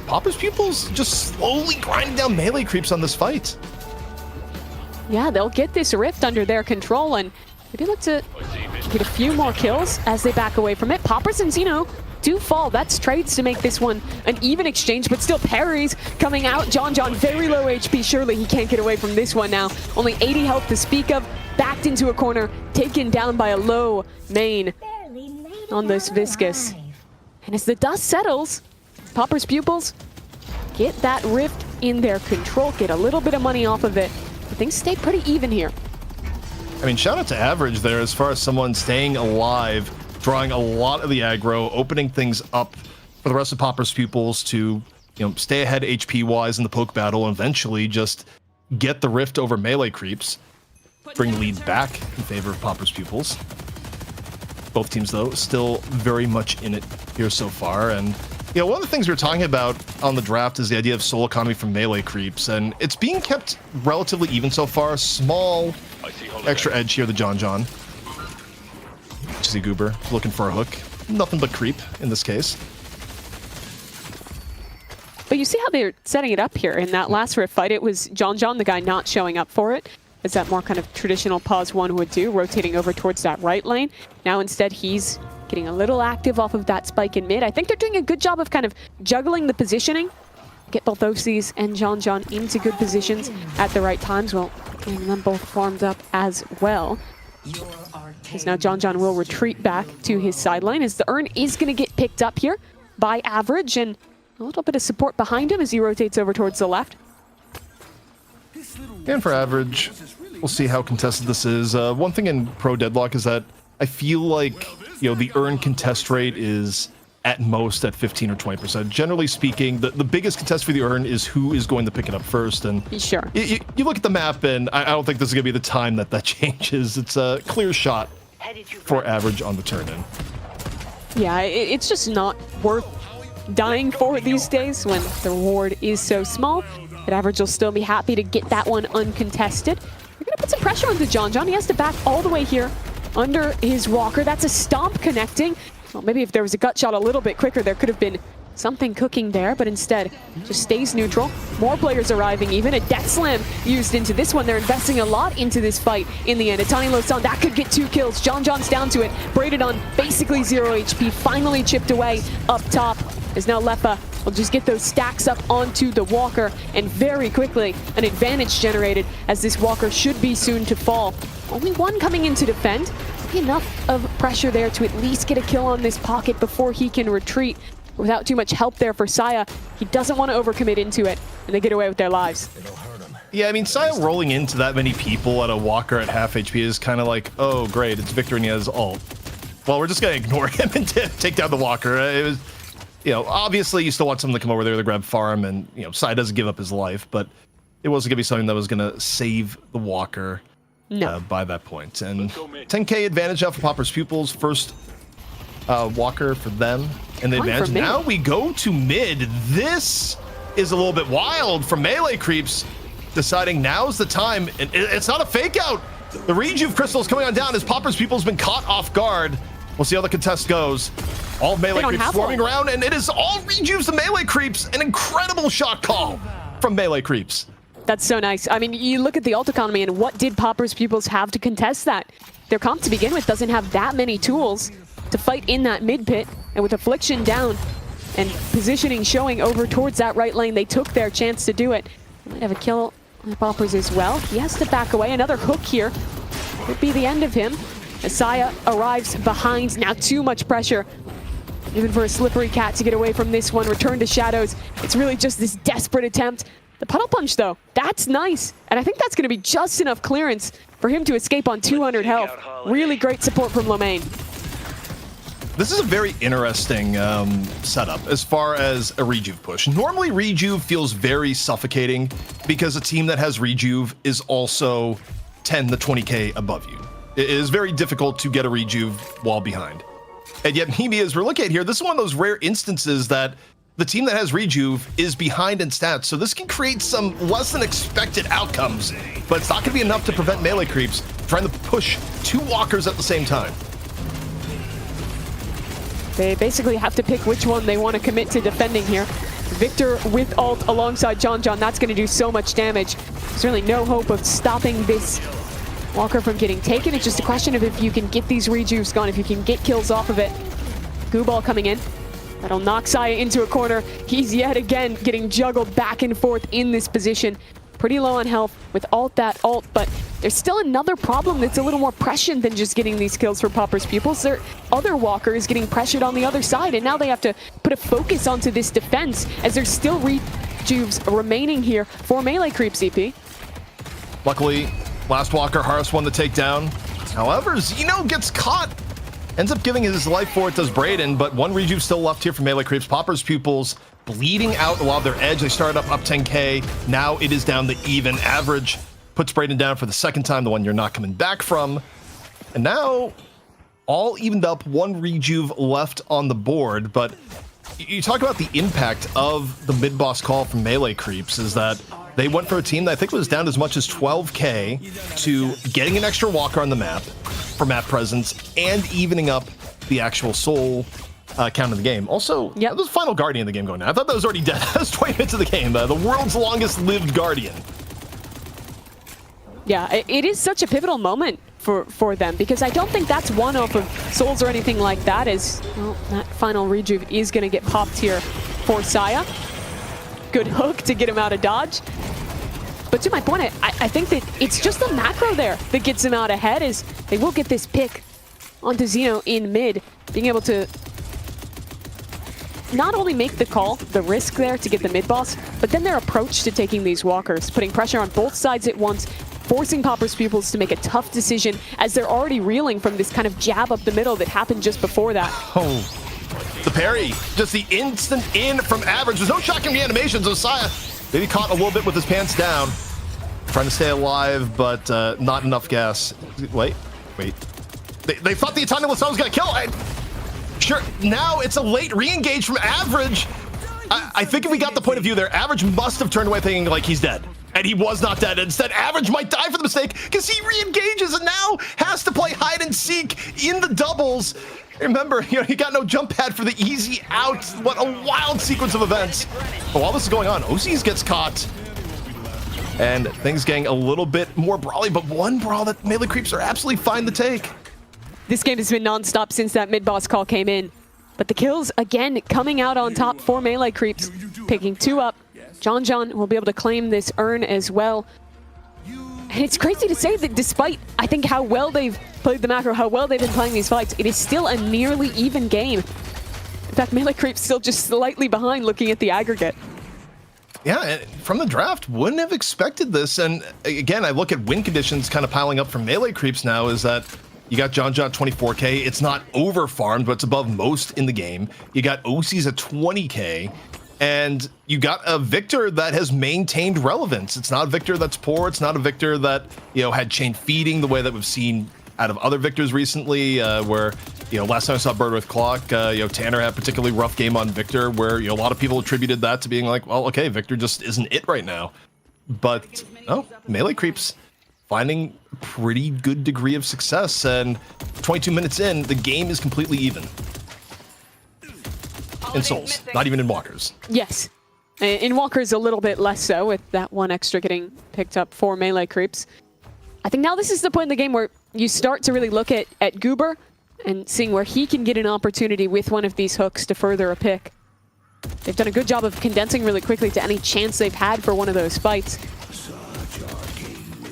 S9: Popper's Pupils just slowly grinding down melee creeps on this fight.
S8: Yeah, they'll get this rift under their control and maybe look to get a few more kills as they back away from it. Poppers and Zeno do fall. That's trades to make this one an even exchange, but still parries coming out. John very low HP. Surely he can't get away from this one now. Only 80 health to speak of. Backed into a corner, taken down by a low main on this Viscous. And as the dust settles, Popper's Pupils get that rift in their control, get a little bit of money off of it. But things stay pretty even here.
S9: I mean, shout out to Average there as far as someone staying alive, drawing a lot of the aggro, opening things up for the rest of Popper's Pupils to, stay ahead HP-wise in the poke battle and eventually just get the rift over melee creeps, bring lead back in favor of Popper's Pupils. Both teams, though, still very much in it here so far. And, one of the things we were talking about on the draft is the idea of soul economy from melee creeps, and it's being kept relatively even so far. Small extra edge here, the John. See Goober looking for a hook. Nothing but creep in this case.
S8: But you see how they're setting it up here. In that last rift fight, it was John, the guy not showing up for it, as that more kind of traditional pause one would do, rotating over towards that right lane. Now instead, he's getting a little active off of that spike in mid. I think they're doing a good job of kind of juggling the positioning. Get both Osies and John into good positions at the right times. Well, getting them both farmed up as well. Because now John will retreat back to his sideline as the urn is going to get picked up here by Average, and a little bit of support behind him as he rotates over towards the left.
S9: And for Average, we'll see how contested this is. One thing in Pro Deadlock is that I feel like, the urn contest rate is at most at 15 or 20%. Generally speaking, the biggest contest for the urn is who is going to pick it up first. And
S8: sure,
S9: you look at the map, and I don't think this is going to be the time that changes. It's a clear shot for Average on the turn-in.
S8: Yeah, it's just not worth dying for these days when the reward is so small. But Average will still be happy to get that one uncontested. We're going to put some pressure onto John. He has to back all the way here under his walker. That's a stomp connecting. Well, maybe if there was a gut shot a little bit quicker, there could have been something cooking there, but instead just stays neutral. More players arriving, even a death slam used into this one. They're investing a lot into this fight in the end. A Tani-Lo-san, that could get 2 kills. John's down to it. Braided on basically 0 HP, finally chipped away up top. As now Lepa will just get those stacks up onto the walker, and very quickly an advantage generated as this walker should be soon to fall. Only one coming in to defend. Enough of pressure there to at least get a kill on this pocket before he can retreat. Without too much help there for Saya, he doesn't want to overcommit into it, and they get away with their lives.
S9: Yeah, I mean, Saya rolling into that many people at a walker at half HP is kind of like, oh, great, it's Victor and he has ult. Well, we're just going to ignore him and take down the walker. It was, obviously you still want someone to come over there to grab farm, and, Saya doesn't give up his life, but it wasn't going to be something that was going to save the walker.
S8: No.
S9: By that point. And 10k advantage out for Popper's Pupils. First walker for them. And the advantage. Now we go to mid. This is a little bit wild from Melee Creeps, deciding now's the time. And it's not a fake out. The Rejuve Crystal's coming on down as Popper's People's been caught off guard. We'll see how the contest goes. All Melee Creeps swarming around, and it is all Rejuves the Melee Creeps. An incredible shot call from Melee Creeps.
S8: That's so nice. I mean, you look at the ult economy, and what did Popper's Pupils have to contest that? Their comp to begin with doesn't have that many tools to fight in that mid pit, and with Affliction down and positioning showing over towards that right lane, they took their chance to do it. Might have a kill on Poppers as well. He has to back away. Another hook here could be the end of him. Asaya arrives behind. Now too much pressure, even for a Slippery Cat to get away from this one. Return to Shadows. It's really just this desperate attempt. The Puddle Punch, though, that's nice. And I think that's going to be just enough clearance for him to escape on 200 health. Really great support from Lomain.
S9: This is a very interesting setup as far as a Rejuve push. Normally, Rejuve feels very suffocating because a team that has Rejuve is also 10 to 20k above you. It is very difficult to get a Rejuve while behind. And yet, maybe as we're looking at here, this is one of those rare instances that the team that has Rejuve is behind in stats, so this can create some less than expected outcomes, but it's not going to be enough to prevent Melee Creeps trying to push two walkers at the same time.
S8: They basically have to pick which one they want to commit to defending here. Victor with ult alongside John. That's going to do so much damage. There's really no hope of stopping this walker from getting taken. It's just a question of if you can get these Rejuves gone, if you can get kills off of it. Gooball coming in. That'll knock Saya into a corner. He's yet again getting juggled back and forth in this position. Pretty low on health with ult, but there's still another problem that's a little more prescient than just getting these kills for Popper's Pupils. Their other walker is getting pressured on the other side, and now they have to put a focus onto this defense as there's still Rejuves remaining here for Melee Creeps, EP.
S9: Luckily, last walker, Harris won the takedown. However, Zeno gets caught. Ends up giving his life for it, does Brayden, but one Rejuve still left here for Melee Creeps. Popper's Pupils bleeding out a lot of their edge. They started up 10k. Now it is down to even. Average puts Brayden down for the second time, the one you're not coming back from. And now all evened up, one Rejuve left on the board. But you talk about the impact of the mid-boss call from Melee Creeps is that they went for a team that I think was down as much as 12k to getting an extra walker on the map for map presence and evening up the actual soul count of the game. Also, there's a final Guardian in the game going now. I thought that was already dead. That was 20 minutes of the game. The world's longest lived Guardian.
S8: Yeah, it is such a pivotal moment for them because I don't think that's one off of souls or anything like that. As well, that final Rejuve is going to get popped here for Saya. Good hook to get him out of dodge. But to my point, I think that it's just the macro there that gets him out ahead, is they will get this pick onto Zeno in mid, being able to not only make the call, the risk there to get the mid boss, but then their approach to taking these walkers, putting pressure on both sides at once, forcing Popper's Pupils to make a tough decision as they're already reeling from this kind of jab up the middle that happened just before that.
S9: Oh, the parry, just the instant in from Average. There's no shocking reanimations. Osiah maybe caught a little bit with his pants down, trying to stay alive, but not enough gas. Wait. They thought the Eternal Sun was gonna kill it. Sure, now it's a late re-engage from Average. I think if we got the point of view there, Average must have turned away thinking like he's dead. And he was not dead. Instead, Average might die for the mistake because he re-engages and now has to play hide and seek in the doubles. Remember, he got no jump pad for the easy out. What a wild sequence of events. But while this is going on, OCs gets caught. And things getting a little bit more brawly, but one brawl that Melee Creeps are absolutely fine to take.
S8: This game has been non-stop since that mid-boss call came in. But the kills, again, coming out on top for Melee Creeps, picking 2 up. John will be able to claim this urn as well. And it's crazy to say that despite, I think, how well they've played the macro, how well they've been playing these fights, it is still a nearly even game. In fact, Melee Creeps still just slightly behind looking at the aggregate.
S9: Yeah, from the draft, wouldn't have expected this. And again, I look at win conditions kind of piling up for Melee Creeps now, is that you got John 24k. It's not over farmed, but it's above most in the game. You got OCs at 20k. And you got a Victor that has maintained relevance. It's not a Victor that's poor. It's not a Victor that, had chain feeding the way that we've seen out of other victors recently, where, last time I saw Bird with Clock, Tanner had a particularly rough game on Victor, where, a lot of people attributed that to being like, well, okay, Victor just isn't it right now. But, no, Melee Creeps finding a pretty good degree of success, and 22 minutes in, the game is completely even. In Souls, not even in Walkers.
S8: Yes. In Walkers, a little bit less so, with that one extra getting picked up for Melee Creeps. I think now this is the point in the game where you start to really look at Goober and seeing where he can get an opportunity with one of these hooks to further a pick. They've done a good job of condensing really quickly to any chance they've had for one of those fights.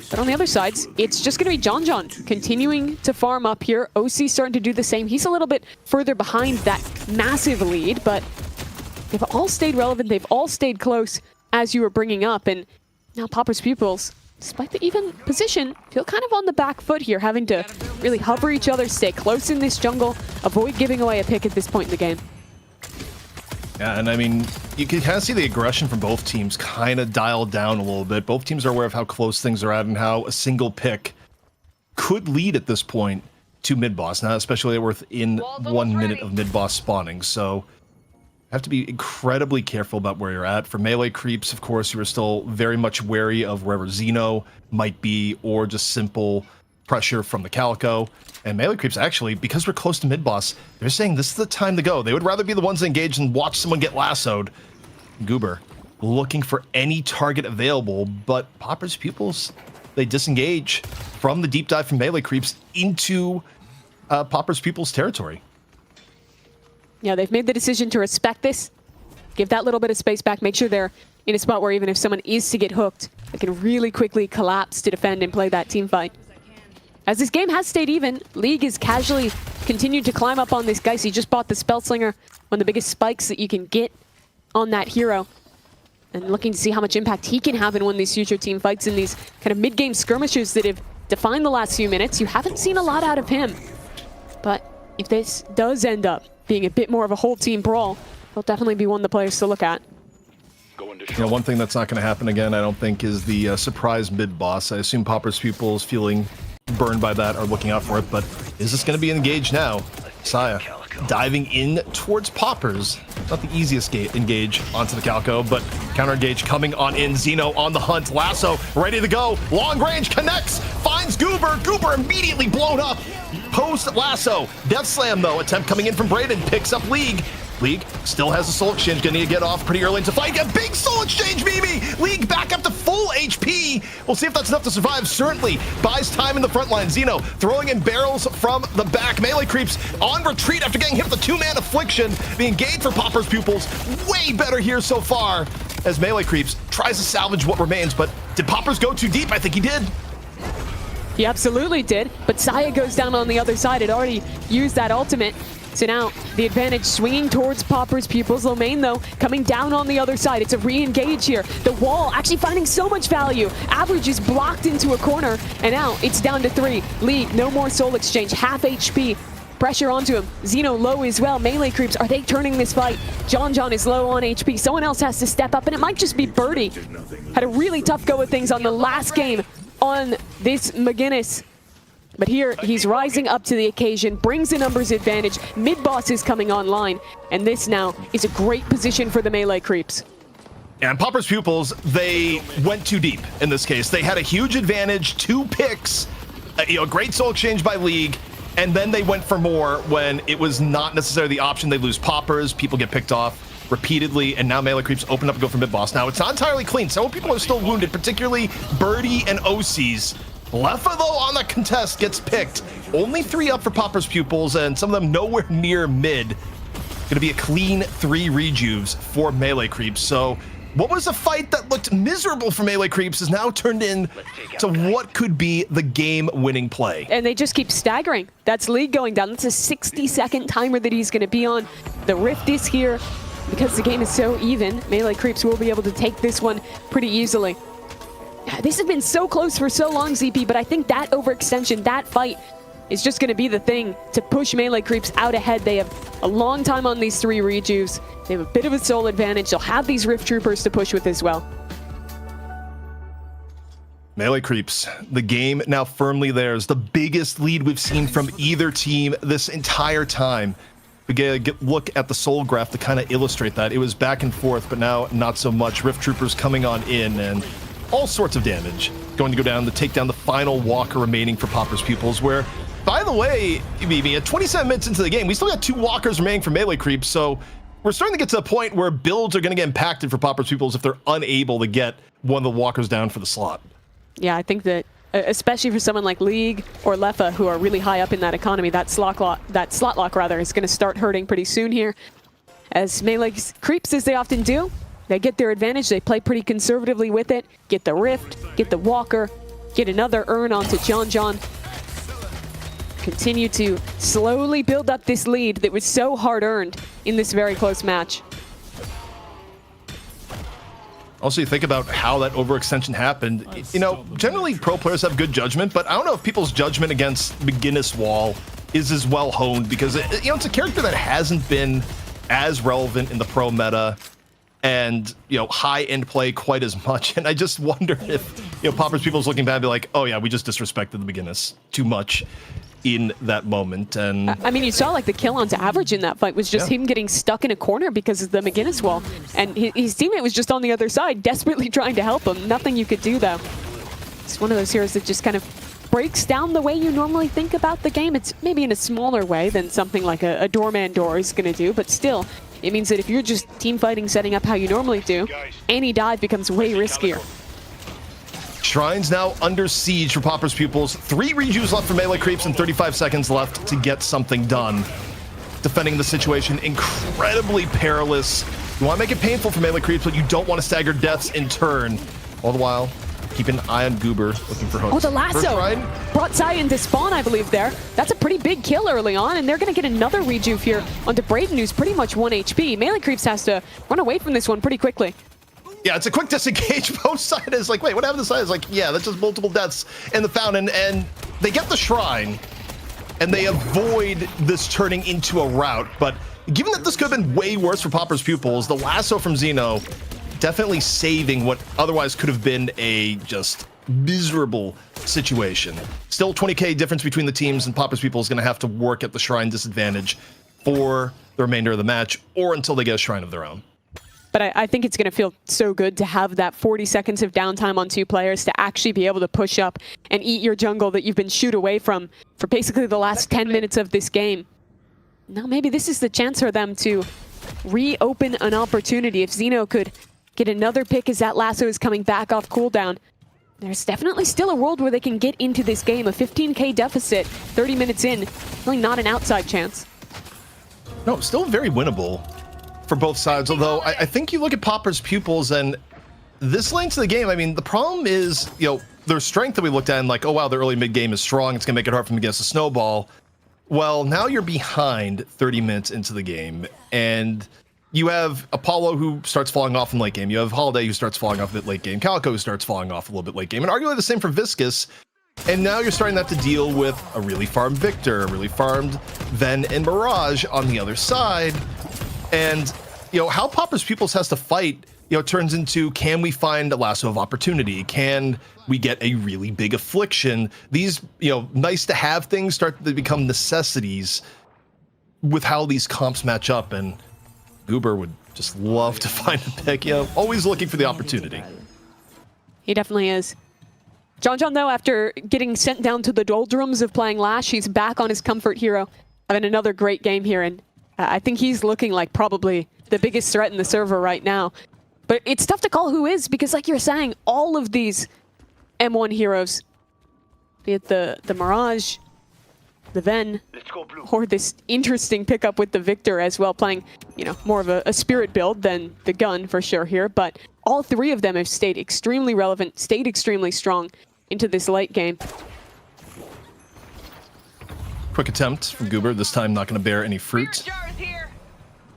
S8: But on the other sides, it's just going to be John continuing to farm up here. OC starting to do the same. He's a little bit further behind that massive lead, but they've all stayed relevant. They've all stayed close, as you were bringing up. And now Popper's Pupils, despite the even position, feel kind of on the back foot here, having to really hover each other, stay close in this jungle, avoid giving away a pick at this point in the game.
S9: Yeah, and I mean, you can kind of see the aggression from both teams kind of dialed down a little bit. Both teams are aware of how close things are at and how a single pick could lead at this point to mid-boss, now especially within 1 minute of mid-boss spawning. So have to be incredibly careful about where you're at. For Melee Creeps, of course, you are still very much wary of wherever Xeno might be, or just simple pressure from the Calico. And Melee Creeps, actually, because we're close to mid-boss, they're saying this is the time to go. They would rather be the ones engaged and watch someone get lassoed. Goober looking for any target available, but Popper's Pupils, they disengage from the deep dive from Melee Creeps into Popper's Pupils territory.
S8: Yeah, they've made the decision to respect this, give that little bit of space back, make sure they're in a spot where even if someone is to get hooked, they can really quickly collapse to defend and play that team fight. As this game has stayed even, League has casually continued to climb up on this Geist. He just bought the Spellslinger, one of the biggest spikes that you can get on that hero. And looking to see how much impact he can have in one of these future team fights in these kind of mid-game skirmishes that have defined the last few minutes. You haven't seen a lot out of him. But if this does end up being a bit more of a whole team brawl, he'll definitely be one of the players to look at.
S9: One thing that's not going to happen again, I don't think, is the surprise mid-boss. I assume Popper's Pupils, feeling burned by that, are looking out for it, but is this going to be engaged now? Saya diving in towards Poppers. Not the easiest engage onto the Calico, but counter engage coming on in. Xeno on the hunt. Lasso ready to go. Long range connects. Finds Goober. Goober immediately blown up. Post Lasso. Death Slam, though. Attempt coming in from Braden. Picks up League. League still has a soul exchange. Gonna need to get off pretty early into fight. A big soul exchange, Mimi! League back up to full HP. We'll see if that's enough to survive. Certainly buys time in the front line. Xeno throwing in barrels from the back. Melee Creeps on retreat after getting hit with the 2-man affliction. The engage for Popper's Pupils way better here so far as Melee Creeps tries to salvage what remains. But did Poppers go too deep? I think he did.
S8: He absolutely did, but Saya goes down on the other side. Had already used that ultimate. So now, the advantage swinging towards Popper's Pupils. Lomain, though, coming down on the other side. It's a re-engage here. The wall actually finding so much value. Average is blocked into a corner, and now it's down to 3. League, no more soul exchange, half HP. Pressure onto him. Xeno low as well. Melee Creeps, are they turning this fight? John is low on HP. Someone else has to step up, and it might just be Birdie. Had a really tough go of things on the last game on this McGinnis. But here, he's rising up to the occasion, brings a numbers advantage, mid-boss is coming online, and this now is a great position for the Melee Creeps.
S9: And Popper's Pupils, they went too deep in this case. They had a huge advantage, 2 picks, a great soul exchange by League, and then they went for more when it was not necessarily the option. They lose Poppers, people get picked off repeatedly, and now Melee Creeps open up and go for mid-boss. Now, it's not entirely clean. Several people are still wounded, particularly Birdie and OCs. Leffa, though, on the contest gets picked. Only 3 up for Popper's Pupils, and some of them nowhere near mid. Gonna be a clean 3 rejuves for Melee Creeps. So what was a fight that looked miserable for Melee Creeps is now turned in to what could be the game-winning play.
S8: And they just keep staggering. That's League going down. That's a 60-second timer that he's gonna be on. The Rift is here. Because the game is so even, Melee Creeps will be able to take this one pretty easily. This has been so close for so long, ZP, but I think that overextension, that fight, is just going to be the thing to push Melee Creeps out ahead. They have a long time on these 3 rejuves. They have a bit of a soul advantage. They'll have these Rift Troopers to push with as well.
S9: Melee creeps. The game now firmly theirs. The biggest lead we've seen from either team this entire time. We get a look at the soul graph to kind of illustrate that. It was back and forth, but now not so much. Rift Troopers coming on in and all sorts of damage. Going to go down to take down the final walker remaining for Popper's Pupils, where, by the way, Mimi, at 27 minutes into the game, we still got 2 walkers remaining for melee creeps, so we're starting to get to the point where builds are going to get impacted for Popper's Pupils if they're unable to get one of the walkers down for the slot.
S8: Yeah, I think that especially for someone like League or Lefa, who are really high up in that economy, that slot lock is going to start hurting pretty soon here. As melee creeps, as they often do, they get their advantage. They play pretty conservatively with it. Get the Rift, get the Walker, get another Urn onto John. Continue to slowly build up this lead that was so hard-earned in this very close match.
S9: Also, you think about how that overextension happened. You know, generally pro players have good judgment, but I don't know if people's judgment against McGinnis Wall is as well honed, because it's a character that hasn't been as relevant in the pro meta and high-end play quite as much. And I just wonder if Popper's Pupils looking back and be like, oh yeah, we just disrespected the McGinnis too much in that moment. And
S8: I mean, you saw like the kill onto average in that fight was just him getting stuck in a corner because of the McGinnis wall, and his teammate was just on the other side desperately trying to help him. Nothing you could do though. It's one of those heroes that just kind of breaks down the way you normally think about the game. It's maybe in a smaller way than something like a doorman door is going to do, but still it means that if you're just team fighting, setting up how you normally do, any dive becomes way riskier.
S9: Shrine's now under siege for Popper's Pupils. 3 rejues left for melee creeps and 35 seconds left to get something done. Defending the situation incredibly perilous. You want to make it painful for melee creeps, but you don't want to stagger deaths in turn. All the while, keep an eye on Goober, looking for hooks.
S8: Oh, the lasso brought Sion to spawn, I believe, there. That's a pretty big kill early on, and they're going to get another rejuve here onto Brayden, who's pretty much 1 HP. Melee creeps has to run away from this one pretty quickly.
S9: Yeah, it's a quick disengage. Both sides is like, wait, what happened to side? Is like, yeah, that's just multiple deaths in the fountain, and they get the shrine, and they avoid this turning into a rout. But given that this could have been way worse for Popper's Pupils, the lasso from Xeno definitely saving what otherwise could have been a just miserable situation. Still 20k difference between the teams, and Popper's Pupils is going to have to work at the shrine disadvantage for the remainder of the match, or until they get a shrine of their own.
S8: But I think it's going to feel so good to have that 40 seconds of downtime on 2 players to actually be able to push up and eat your jungle that you've been shooed away from for basically the last 10 minutes of this game. Now maybe this is the chance for them to reopen an opportunity. If Xeno could get another pick as that lasso is coming back off cooldown, there's definitely still a world where they can get into this game. A 15k deficit, 30 minutes in, really not an outside chance.
S9: No, still very winnable for both sides, although I think you look at Popper's Pupils and this lane to the game, I mean, the problem is, their strength that we looked at and like, oh wow, the early mid game is strong, it's gonna make it hard for them against a snowball. Well, now you're behind 30 minutes into the game, and you have Apollo who starts falling off in late game, you have Holiday who starts falling off a bit late game, Calico who starts falling off a little bit late game, and arguably the same for Viscous. And now you're starting to have to deal with a really farmed Victor, a really farmed Ven and Mirage on the other side. And, how Popper's Pupils has to fight, turns into, can we find a lasso of opportunity? Can we get a really big affliction? These, nice to have things start to become necessities with how these comps match up. And Goober would just love to find a pick, always looking for the opportunity.
S8: He definitely is. John, though, after getting sent down to the doldrums of playing Lash, he's back on his comfort hero, having another great game here. And I think he's looking like probably the biggest threat in the server right now. But it's tough to call who is, because like you're saying, all of these M1 heroes, be it the Mirage, the Ven, or this interesting pickup with the Victor as well, playing, more of a spirit build than the gun for sure here. But all 3 of them have stayed extremely relevant, stayed extremely strong into this late game.
S9: Quick attempt from Goober, this time not going to bear any fruit.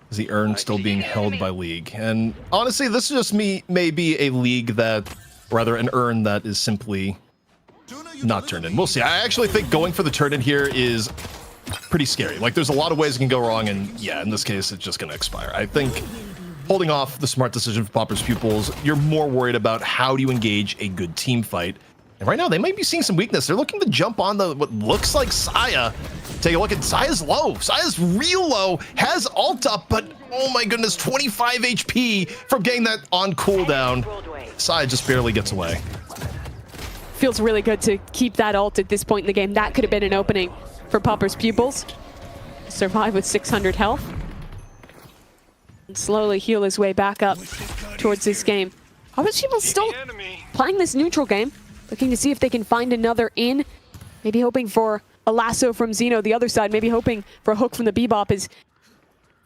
S9: Is the urn still being held by League? And honestly, this is just may be a League that, rather an urn that is simply not turned in. We'll see. I actually think going for the turn in here is pretty scary. Like, there's a lot of ways it can go wrong, and yeah, in this case, it's just going to expire. I think holding off the smart decision for Popper's Pupils, you're more worried about how do you engage a good team fight. And right now, they might be seeing some weakness. They're looking to jump on the what looks like Saya. Take a look at Saya's low. Saya's real low, has ult up, but oh my goodness, 25 HP from getting that on cooldown. Saya just barely gets away.
S8: Feels really good to keep that ult at this point in the game. That could have been an opening for Popper's Pupils. Survive with 600 health. And slowly heal his way back up towards this game. Popper's Pupils still playing this neutral game, looking to see if they can find another in. Maybe hoping for a lasso from Xeno the other side, maybe hoping for a hook from the Bebop. As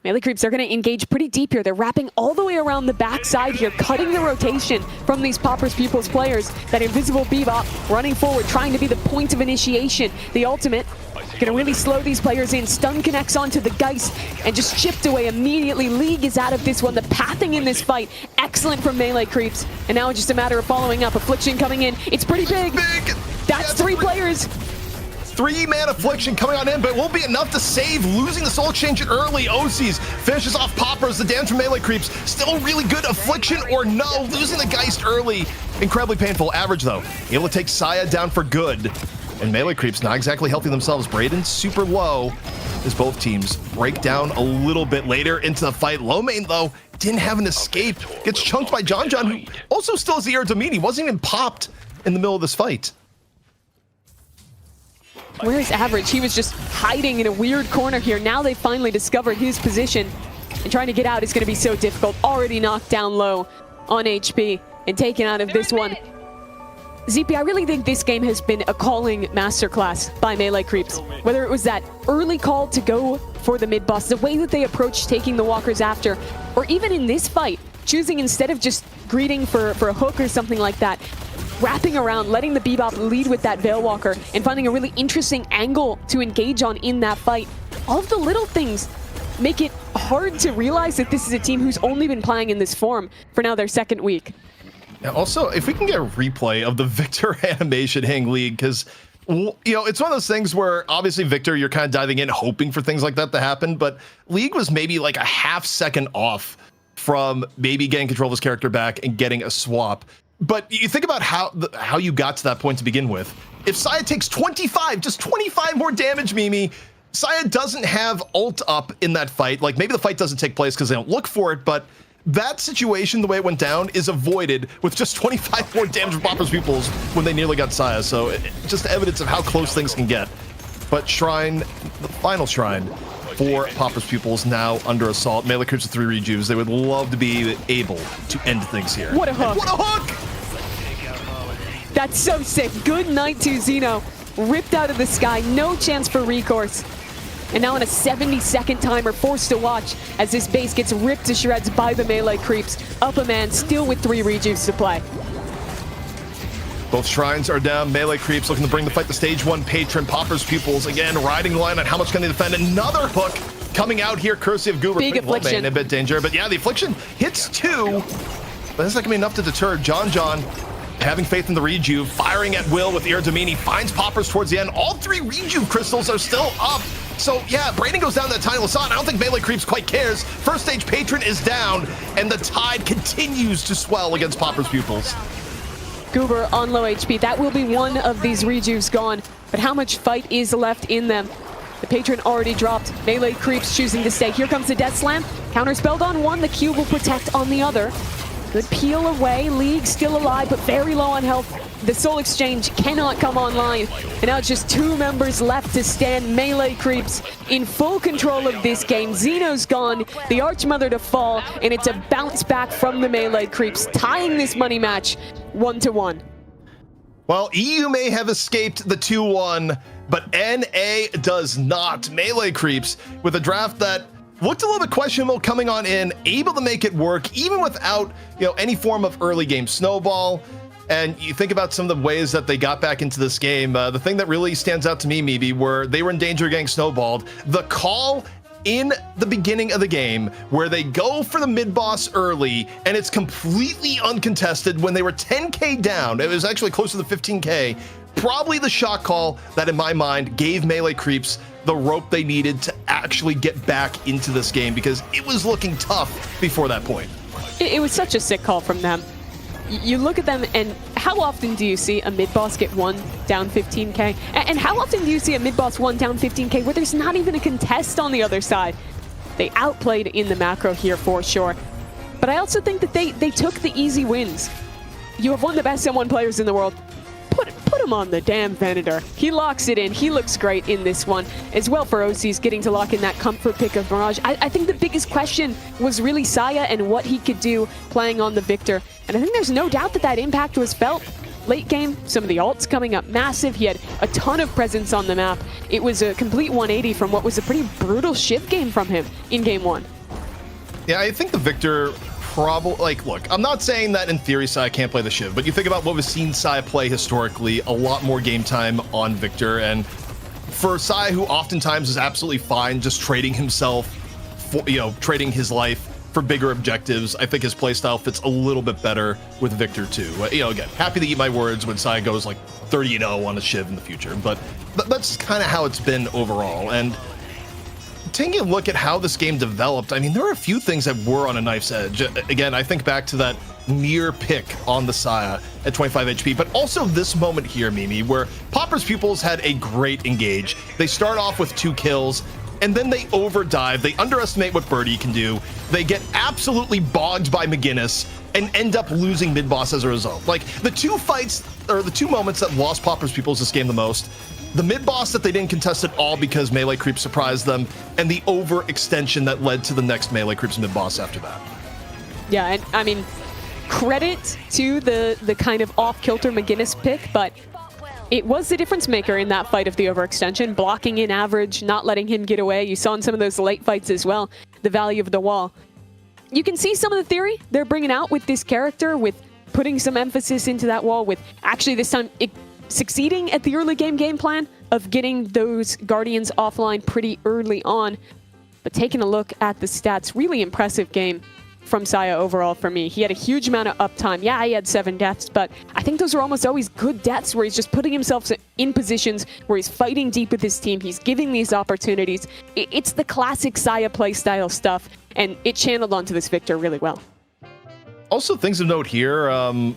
S8: Melee Creeps, they're going to engage pretty deep here. They're wrapping all the way around the backside here, cutting the rotation from these Popper's Pupils players. That invisible Bebop running forward, trying to be the point of initiation. The ultimate going to really slow these players in. Stun connects onto the Geist and just chipped away immediately. League is out of this one. The pathing in this fight, excellent from Melee Creeps. And now it's just a matter of following up. Affliction coming in. It's pretty big. That's 3 players.
S9: 3-man Affliction coming on in, but it won't be enough to save. Losing the Soul Exchange early. OCs finishes off Poppers. The dance from Melee Creeps. Still really good. Affliction or no. Losing the Geist early. Incredibly painful. Average, though. Able to take Saya down for good. And Melee Creeps not exactly healthy themselves. Braden super low as both teams break down a little bit later into the fight. Low main, though, didn't have an escape. Gets chunked by John, who also still has the air Domini. Wasn't even popped in the middle of this fight.
S8: Where's Average? He was just hiding in a weird corner here. Now they finally discovered his position. And trying to get out is going to be so difficult. Already knocked down low on HP and taken out of this one. ZP, I really think this game has been a calling masterclass by Melee Creeps. Whether it was that early call to go for the mid-boss, the way that they approached taking the walkers after, or even in this fight, choosing instead of just greeting for a hook or something like that, wrapping around, letting the Bebop lead with that Veil Walker, and finding a really interesting angle to engage on in that fight. All of the little things make it hard to realize that this is a team who's only been playing in this form for now their 2nd week.
S9: Now, also, if we can get a replay of the Victor animation hang league, because, you know, it's one of those things where obviously Victor, you're kind of diving in hoping for things like that to happen, but League was maybe like a half second off from maybe getting control of his character back and getting a swap. But you think about how you got to that point to begin with. If Saya takes 25, just 25 more damage, Mimi, Saya doesn't have ult up in that fight. Like, maybe the fight doesn't take place because they don't look for it, but that situation, the way it went down, is avoided with just 25 more damage from Popper's Pupils when they nearly got Saya. So just evidence of how close things can get. But Shrine, the final Shrine for Popper's Pupils now under assault. Melee Creeps with 3 rejuves. They would love to be able to end things here.
S8: What a hook.
S9: What a hook!
S8: That's so sick. Good night to Xeno. Ripped out of the sky. No chance for recourse. And now on a 70-second timer, forced to watch as this base gets ripped to shreds by the Melee Creeps. Up a man, still with 3 rejuves to play.
S9: Both Shrines are down. Melee Creeps looking to bring the fight to stage 1. Patron, Popper's Pupils, again, riding the line on how much can they defend. Another hook coming out here, courtesy of Goober.
S8: Big Affliction.
S9: A bit danger, but yeah, the Affliction hits 2. But that's not going to be enough to deter John, having faith in the rejuve, firing at will with Ear Domini, finds Poppers towards the end. All 3 rejuve crystals are still up. So yeah, Braden goes down that tiny Lassad. I don't think Melee Creeps quite cares. First stage Patron is down, and the tide continues to swell against Popper's Pupils.
S8: Goober on low HP. That will be one of these rejuves gone, but how much fight is left in them? The Patron already dropped. Melee Creeps choosing to stay. Here comes the Death Slam. Counterspelled on one, the Q will protect on the other. Good peel away. League still alive, but very low on health. The Soul Exchange cannot come online. And now it's just 2 members left to stand. Melee Creeps in full control of this game. Xeno's gone, the Archmother to fall, and it's a bounce back from the Melee Creeps, tying this money match 1-1.
S9: Well, EU may have escaped the 2-1, but NA does not. Melee Creeps with a draft that looked a little bit questionable coming on in, able to make it work even without, you know, any form of early game snowball. And you think about some of the ways that they got back into this game. The thing that really stands out to me, maybe, where they were in danger of getting snowballed, the call in the beginning of the game where they go for the mid-boss early and it's completely uncontested when they were 10k down. It was actually close to the 15k. Probably the shot call that, in my mind, gave Melee Creeps the rope they needed to actually get back into this game, because it was looking tough before that point.
S8: It was such a sick call from them. You look at them and how often do you see a mid-boss get one down 15k? And how often do you see a mid-boss one down 15k where there's not even a contest on the other side? They outplayed in the macro here for sure. But I also think that they took the easy wins. You have one of the best M1 players in the world. Put him on the damn Venator. He locks it in. He looks great in this one. As well for OC's getting to lock in that comfort pick of Mirage. I think the biggest question was really Saya and what he could do playing on the Victor. And I think there's no doubt that that impact was felt. Late game, some of the ults coming up massive. He had a ton of presence on the map. It was a complete 180 from what was a pretty brutal Shiv game from him in game 1.
S9: Yeah, I think the Victor probably, like, look, I'm not saying that in theory Saya can't play the Shiv, but you think about what we've seen Saya play historically, a lot more game time on Victor, and for Saya, who oftentimes is absolutely fine just trading himself, for, trading his life for bigger objectives, I think his playstyle fits a little bit better with Victor too. Again, happy to eat my words when Saya goes like 30-0 on a Shiv in the future, but that's kind of how it's been overall. And taking a look at how this game developed, I mean, there are a few things that were on a knife's edge. Again, I think back to that near pick on the Saya at 25 HP, but also this moment here, Mimi, where Pupils Pupils had a great engage. They start off with 2 kills, and then they overdive. They underestimate what Birdie can do. They get absolutely bogged by McGinnis and end up losing mid-boss as a result. Like, the 2 fights, or the 2 moments that lost Pupils Pupils this game the most, the mid-boss that they didn't contest at all because melee creep surprised them, and the overextension that led to the next melee creeps mid-boss after that.
S8: Yeah, and I mean, credit to the kind of off-kilter McGinnis pick, but it was the difference maker in that fight of the overextension, blocking in average, not letting him get away. You saw in some of those late fights as well, the value of the wall. You can see some of the theory they're bringing out with this character, with putting some emphasis into that wall, with actually this time succeeding at the early game plan of getting those Guardians offline pretty early on. But taking a look at the stats, really impressive game from Saya overall for me. He had a huge amount of uptime. Yeah, he had 7 deaths, but I think those are almost always good deaths where he's just putting himself in positions where he's fighting deep with his team. He's giving these opportunities. It's the classic Saya playstyle stuff, and it channeled onto this Victor really well.
S9: Also, things of note here,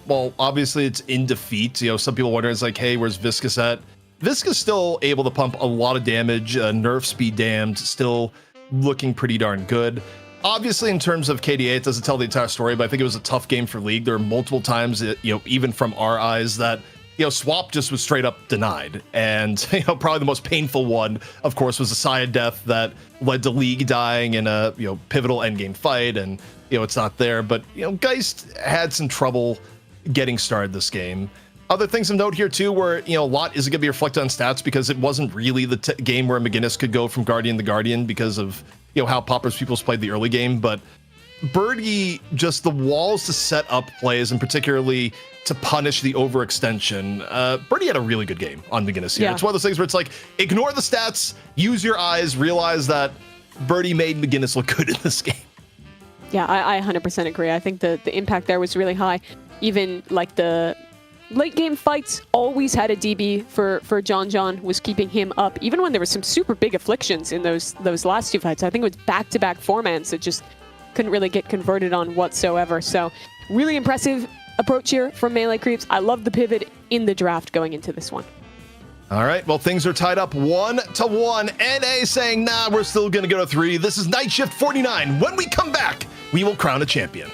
S9: well, obviously it's in defeat. Some people wonder, it's like, hey, where's Viscus at? Viscus still able to pump a lot of damage, nerf speed damned, still looking pretty darn good. Obviously, in terms of KDA, it doesn't tell the entire story, but I think it was a tough game for League. There were multiple times, even from our eyes, that Swap just was straight up denied. And probably the most painful one, of course, was the Saya death that led to League dying in a pivotal endgame fight, and it's not there. But Geist had some trouble getting started this game. Other things of note here too, where a lot isn't going to be reflected on stats because it wasn't really the game where McGinnis could go from Guardian to Guardian because of how Pupils Pupils played the early game. But Birdie, just the walls to set up plays, and particularly to punish the overextension. Birdie had a really good game on McGinnis here. Yeah. It's one of those things where it's like, ignore the stats, use your eyes, realize that Birdie made McGinnis look good in this game.
S8: Yeah, I 100% agree. I think the impact there was really high. Even like the late game fights always had a DB for John, was keeping him up. Even when there was some super big afflictions in those last 2 fights. I think it was back-to-back 4-mans that just couldn't really get converted on whatsoever. So really impressive approach here from melee creeps. I love the pivot in the draft going into this one.
S9: All right, well, things are tied up 1-1. NA saying, nah, we're still going to go to 3. This is Night Shift 49. When we come back, we will crown a champion.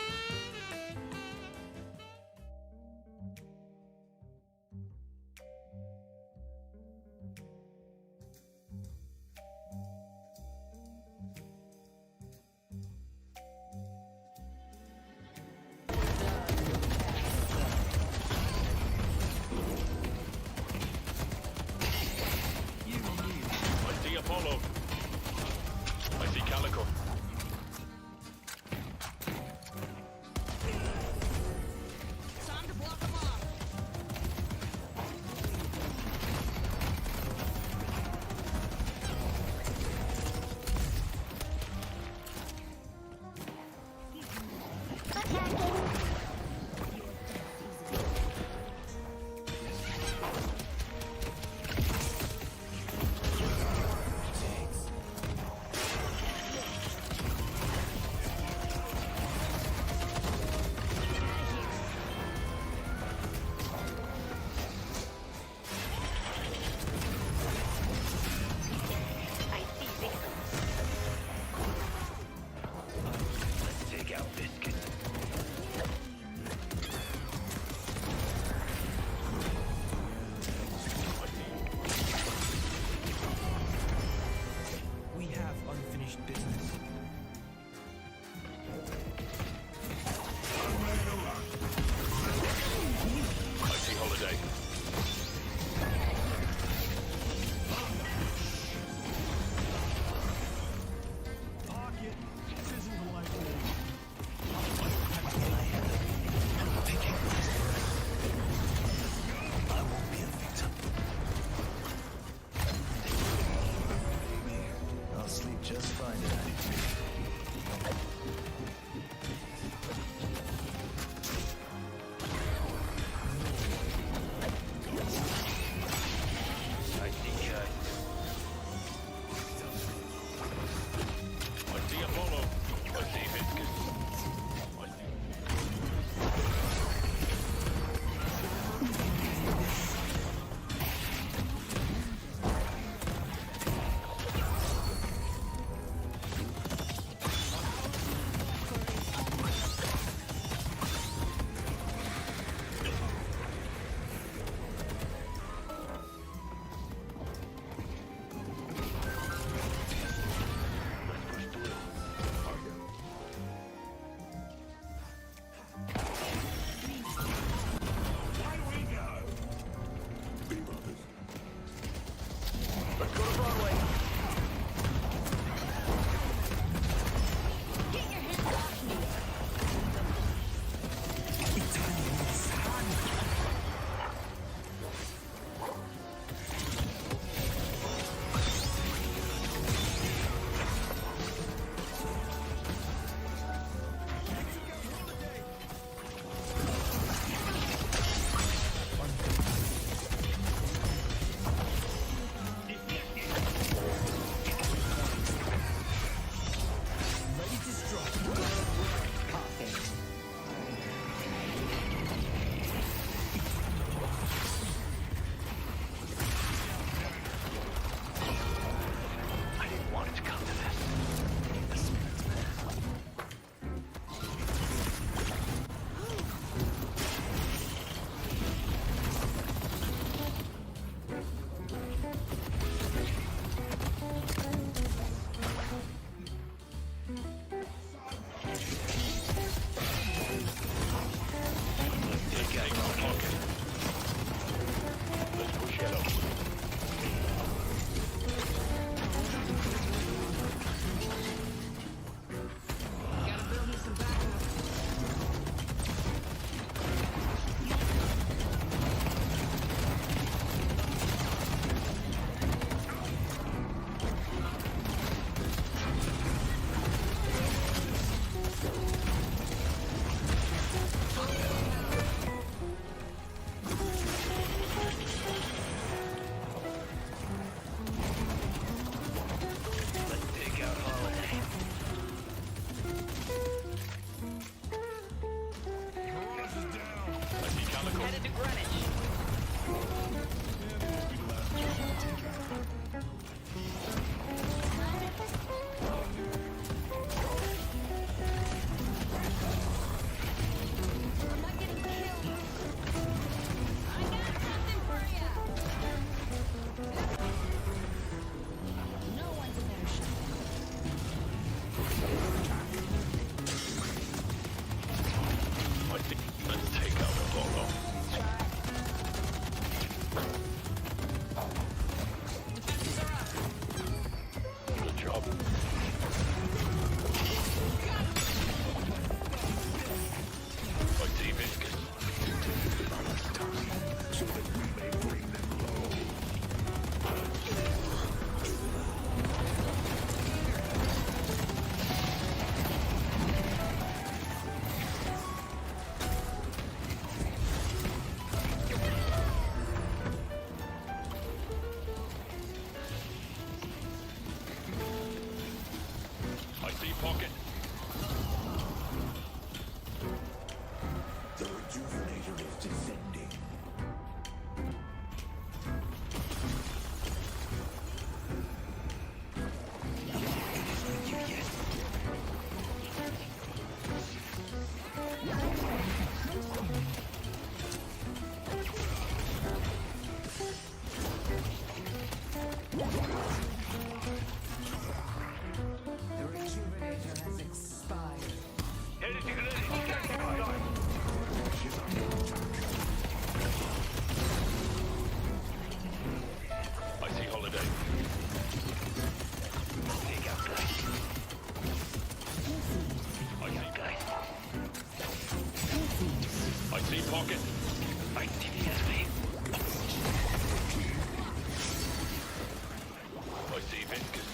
S7: headed to Greenwich.
S5: I'm not getting killed. I got something for ya. No one's a better shot.
S6: I think let's take out the Holo. Good job. I see Viscous. So that we may bring them low. I see Pocket. The Rejuvenator is descending. Headed to Greenwich. I see Holiday. Take out Guy. I see Guy. I see Pocket. I see DSP. I see Viscous.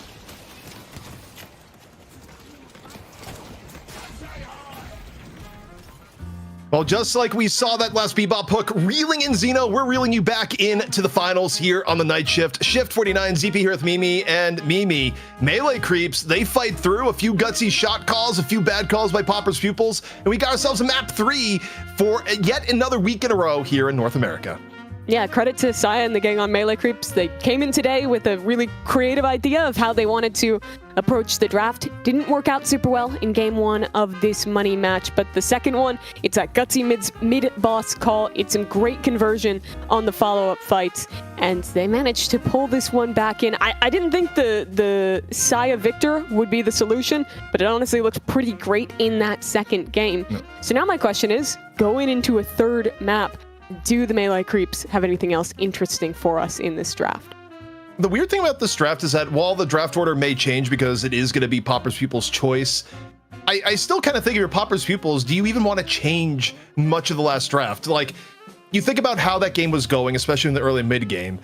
S9: Well, just like we saw that last Bebop hook reeling in Xeno, we're reeling you back into the finals here on the night shift. Shift 49, ZP here with Mimi, and Mimi, melee creeps, they fight through a few gutsy shot calls, a few bad calls by Popper's Pupils, and we got ourselves a map 3 for yet another week in a row here in North America.
S8: Yeah, credit to Saya and the gang on Melee Creeps. They came in today with a really creative idea of how they wanted to approach the draft. Didn't work out super well in game 1 of this money match, but the second one, it's that gutsy mid-boss call. It's some great conversion on the follow-up fights, and they managed to pull this one back in. I didn't think the Saya Victor would be the solution, but it honestly looked pretty great in that second game.
S9: No.
S8: So now my question is, going into a third map, do the Melee Creeps have anything else interesting for us in this draft?
S9: The weird thing about this draft is that while the draft order may change because it is going to be Popper's Pupils' choice, I still kind of think of your Popper's Pupils, do you even want to change much of the last draft? Like, you think about how that game was going, especially in the early mid game.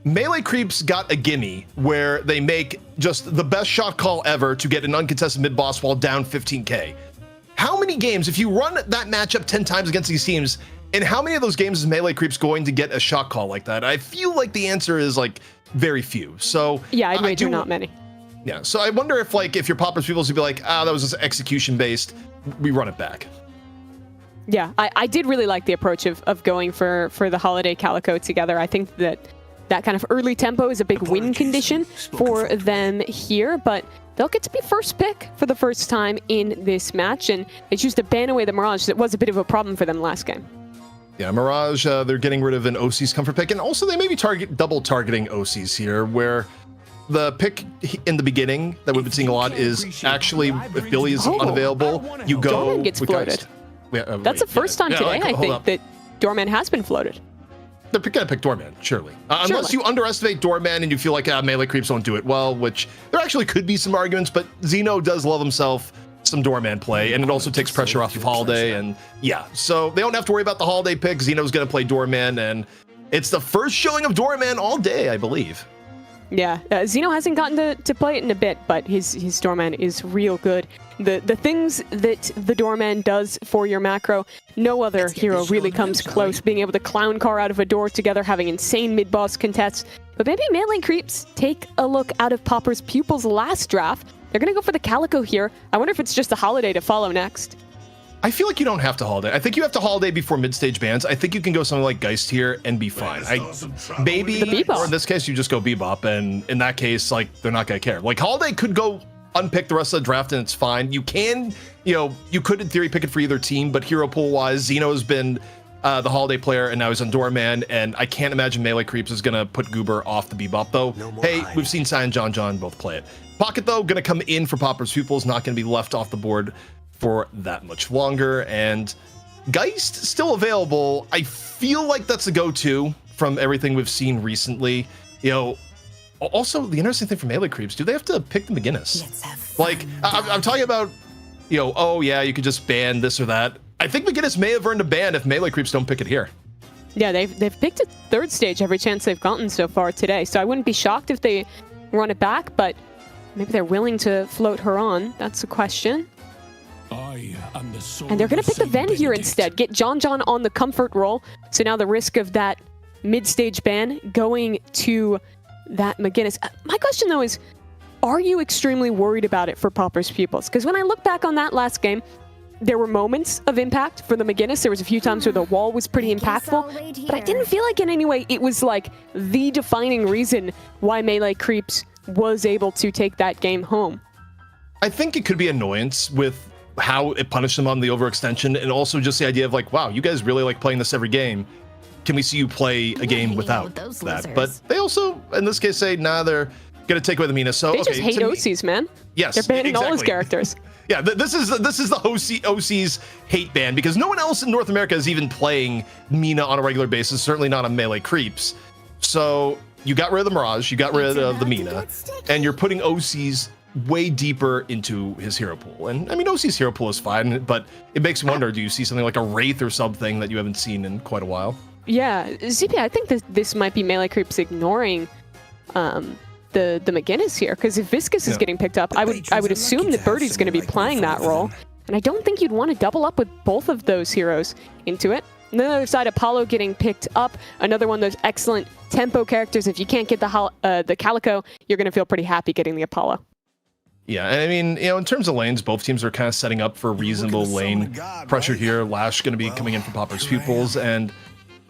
S9: Melee Creeps got a gimme where they make just the best shot call ever to get an uncontested mid boss while down 15k. How many games, if you run that matchup 10 times against these teams, in how many of those games is Melee Creeps going to get a shot call like that? I feel like the answer is like very few. So
S8: yeah, I'd wager not many.
S9: Yeah, so I wonder if like if your Popper's Pupils would be like, that was just execution based, we run it back.
S8: Yeah, I did really like the approach of going for the Holiday Calico together. I think that kind of early tempo is a big win condition for them here, but they'll get to be first pick for the first time in this match, and they choose to ban away the Mirage. That was a bit of a problem for them last game.
S9: Yeah, Mirage, they're getting rid of an OC's comfort pick, and also they may be double targeting OC's here, where the pick in the beginning that we've been seeing a lot is actually if Billy is unavailable, you go.
S8: Doorman gets floated. That's the first time today, I think, that Doorman has been floated.
S9: They're gonna pick Doorman, surely. Unless you underestimate Doorman and you feel like Melee Creeps don't do it well, which there actually could be some arguments, but Xeno does love himself some Doorman play, and it also takes pressure off of Holiday, and yeah, so they don't have to worry about the Holiday pick. Xeno's gonna play Doorman, and it's the first showing of Doorman all day, I believe.
S8: Yeah, Xeno hasn't gotten to play it in a bit, but his Doorman is real good. The things that the Doorman does for your macro, no other hero really comes close. Being able to clown car out of a door together, having insane mid-boss contests. But maybe Melee Creeps take a look out of Popper's Pupils last draft. They're going to go for the Calico here. I wonder if it's just a Holiday to follow next.
S9: I feel like you don't have to holiday. I think you have to holiday before mid-stage bans. I think you can go something like Geist here and be fine. Maybe, or in this case, you just go Bebop, and in that case, like, they're not gonna care. Like, holiday could go unpick the rest of the draft, and it's fine. You can, you could in theory pick it for either team, but hero pool-wise, Xeno has been the holiday player, and now he's on Doorman, and I can't imagine Melee Creeps is gonna put Goober off the Bebop, though. Hey, we've seen Sai and John both play it. Pocket, though, gonna come in for Popper's Pupils, not gonna be left off the board for that much longer, and Geist still available. I feel like that's a go-to from everything we've seen recently. Also the interesting thing for Melee Creeps, do they have to pick the McGinnis? Like, I'm talking about, oh yeah, you could just ban this or that. I think McGinnis may have earned a ban if Melee Creeps don't pick it here.
S8: Yeah, they've picked a third stage every chance they've gotten so far today, so I wouldn't be shocked if they run it back, but maybe they're willing to float her on. That's a question. And they're going to pick the Ven here instead. Get John on the comfort roll. So now the risk of that mid-stage ban going to that McGinnis. My question, though, is, are you extremely worried about it for Popper's Pupils? Because when I look back on that last game, there were moments of impact for the McGinnis. There was a few times where the wall was pretty impactful. But I didn't feel like in any way it was like the defining reason why Melee Creeps was able to take that game home.
S9: I think it could be annoyance with how it punished them on the overextension, and also just the idea of like, wow, you guys really like playing this every game. Can we see you play a game without that? But they also, in this case, say, nah, they're gonna take away the Mina. So
S8: they just hate OCs, man.
S9: Yes,
S8: they're banning all his characters.
S9: Yeah, this is the OC's hate ban, because no one else in North America is even playing Mina on a regular basis. Certainly not on Melee Creeps. So you got rid of the Mirage, you got rid of the Mina, and you're putting OC's way deeper into his hero pool. And I mean, OC's hero pool is fine, but it makes me wonder, do you see something like a Wraith or something that you haven't seen in quite a while?
S8: Yeah, ZP, I think this might be Melee Creeps ignoring the McGinnis here, because if Viscous is getting picked up, I would assume that Birdie's going to be playing that role, and I don't think you'd want to double up with both of those heroes into it. On the other side, Apollo getting picked up, another one of those excellent tempo characters. If you can't get the Calico, you're going to feel pretty happy getting the Apollo.
S9: Yeah, and I mean, in terms of lanes, both teams are kind of setting up for reasonable lane pressure here. Lash going to be coming in for Popper's Pupils, and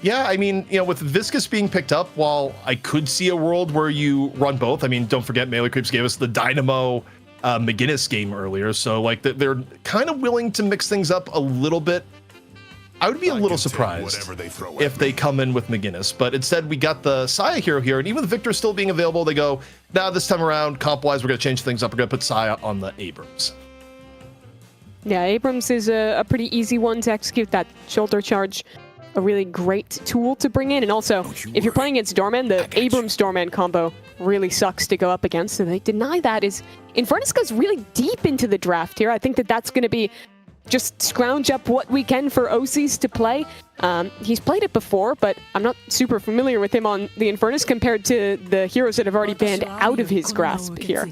S9: yeah, I mean, with Viscous being picked up, while I could see a world where you run both, I mean, don't forget Melee Creeps gave us the Dynamo McGinnis game earlier, so like they're kind of willing to mix things up a little bit. I would be a little surprised if they come in with McGinnis, but instead we got the Saya hero here, and even with Victor still being available, they go, nah, this time around, comp-wise, we're going to change things up. We're going to put Saya on the Abrams.
S8: Yeah, Abrams is a pretty easy one to execute. That shoulder charge, a really great tool to bring in. And also, if you're playing against Doorman, the Abrams-Doorman combo really sucks to go up against, and they deny that. Infernus goes really deep into the draft here. I think that's going to be just scrounge up what we can for OCs to play. He's played it before, but I'm not super familiar with him on the Infernus compared to the heroes that have already banned out of his grasp here.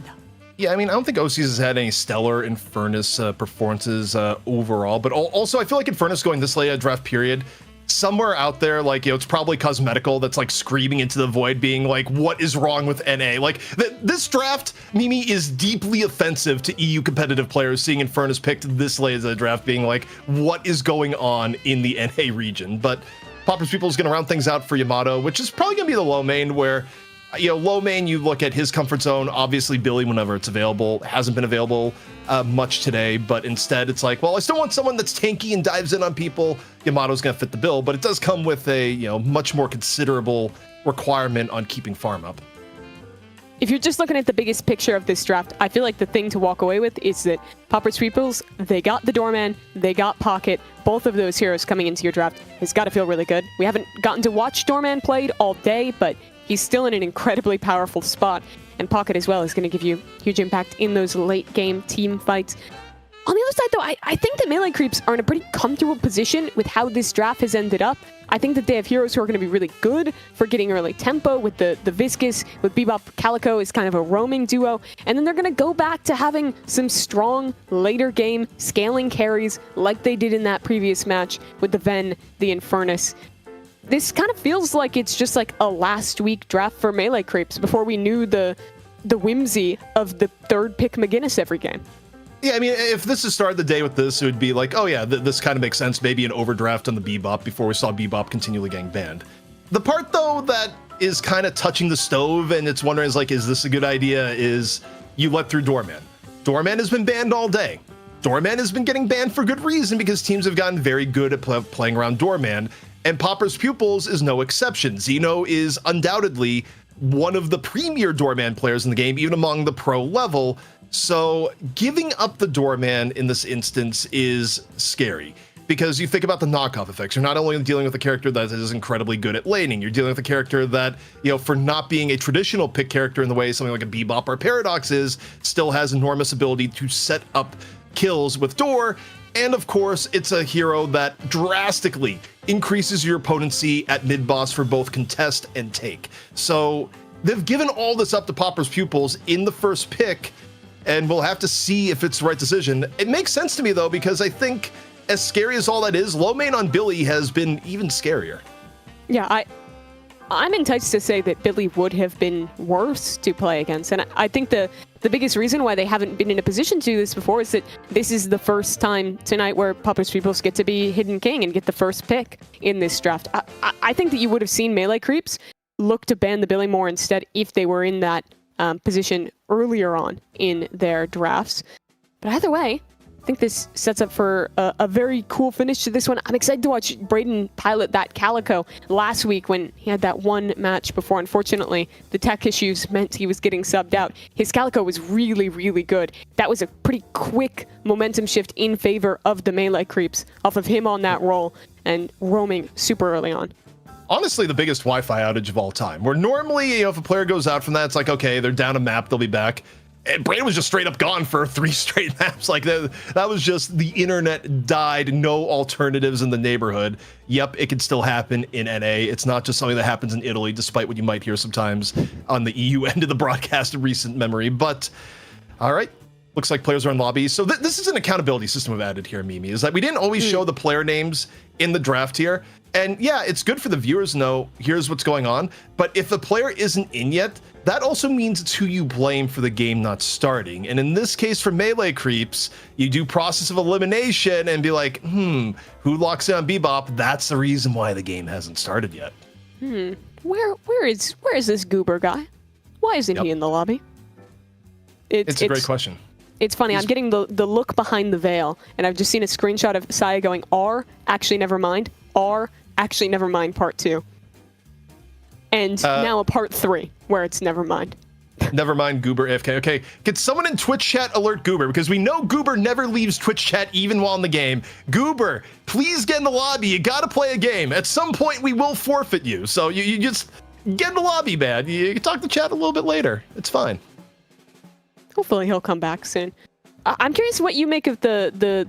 S9: Yeah, I mean, I don't think OCs has had any stellar Infernus performances overall, but also I feel like Infernus going this late at draft period, somewhere out there, like, it's probably Cosmetical that's like screaming into the void being like, what is wrong with NA? Like, this draft, Mimi, is deeply offensive to EU competitive players seeing Infernus picked this late as a draft being like, what is going on in the NA region? But Popper's People is going to round things out for Yamato, which is probably going to be the low main, where low main, you look at his comfort zone, obviously Billy whenever it's available, hasn't been available much today, but instead it's like, well, I still want someone that's tanky and dives in on people. Yamato's going to fit the bill, but it does come with a, much more considerable requirement on keeping farm up.
S8: If you're just looking at the biggest picture of this draft, I feel like the thing to walk away with is that Popper's Pupils, they got the Doorman, they got Pocket, both of those heroes coming into your draft. It's got to feel really good. We haven't gotten to watch Doorman played all day, but he's still in an incredibly powerful spot, and Pocket as well is going to give you huge impact in those late game team fights. On the other side, though, I think that Melee Creeps are in a pretty comfortable position with how this draft has ended up. I think that they have heroes who are going to be really good for getting early tempo with the Viscous, with Bebop Calico is kind of a roaming duo, and then they're going to go back to having some strong later game scaling carries like they did in that previous match with the Ven, the Infernus. This kind of feels like it's just like a last week draft for Melee Creeps before we knew the whimsy of the third pick McGinnis every game.
S9: Yeah, I mean, if this is started the day with this, it would be like, oh yeah, this kind of makes sense. Maybe an overdraft on the Bebop before we saw Bebop continually getting banned. The part though that is kind of touching the stove and it's wondering is like, is this a good idea? Is you let through Doorman. Doorman has been banned all day. Doorman has been getting banned for good reason because teams have gotten very good at playing around Doorman, and Popper's Pupils is no exception. Xeno is undoubtedly one of the premier Doorman players in the game, even among the pro level. So giving up the Doorman in this instance is scary because you think about the knockoff effects. You're not only dealing with a character that is incredibly good at laning, you're dealing with a character that, you know, for not being a traditional pick character in the way something like a Bebop or Paradox is, still has enormous ability to set up kills with Door. And of course, it's a hero that drastically increases your potency at mid-boss for both contest and take. So they've given all this up to Popper's Pupils in the first pick, and we'll have to see if it's the right decision. It makes sense to me though, because I think as scary as all that is, low main on Billy has been even scarier.
S8: Yeah, I'm enticed to say that Billy would have been worse to play against. And I think the biggest reason why they haven't been in a position to do this before is that this is the first time tonight where Popper's Pupils get to be Hidden King and get the first pick in this draft. I think that you would have seen melee creeps look to ban the Billy more instead if they were in that position earlier on in their drafts. But either way, I think this sets up for a very cool finish to this one. I'm excited to watch Brayden pilot that Calico last week when he had that one match before. Unfortunately, the tech issues meant he was getting subbed out. His Calico was really, really good. That was a pretty quick momentum shift in favor of the melee creeps off of him on that roll and roaming super early on.
S9: Honestly, the biggest Wi-Fi outage of all time, where normally, you know, if a player goes out from that, it's like, okay, they're down a map, they'll be back. And Brayden was just straight up gone for 3 straight maps. Like that was just the internet died, no alternatives in the neighborhood. Yep, it can still happen in NA. It's not just something that happens in Italy, despite what you might hear sometimes on the EU end of the broadcast in recent memory. But all right, looks like players are in lobbies. So this is an accountability system we've added here, Mimi, is that we didn't always show the player names in the draft here. And yeah, it's good for the viewers to know here's what's going on. But if the player isn't in yet, that also means it's who you blame for the game not starting. And in this case, for melee creeps, you do process of elimination and be like, who locks in on Bebop? That's the reason why the game hasn't started yet.
S8: Where is this Goober guy? Why isn't he in the lobby?
S9: It's a great question.
S8: It's funny, I'm getting the look behind the veil, and I've just seen a screenshot of Saya going, R, actually never mind, R, actually never mind, part 2. And now a part 3, where it's never mind.
S9: Never mind, Goober AFK. Okay, can someone in Twitch chat alert Goober? Because we know Goober never leaves Twitch chat even while in the game. Goober, please get in the lobby. You gotta play a game. At some point, we will forfeit you. So you just get in the lobby, man. You can talk to chat a little bit later. It's fine.
S8: Hopefully he'll come back soon. I'm curious what you make of the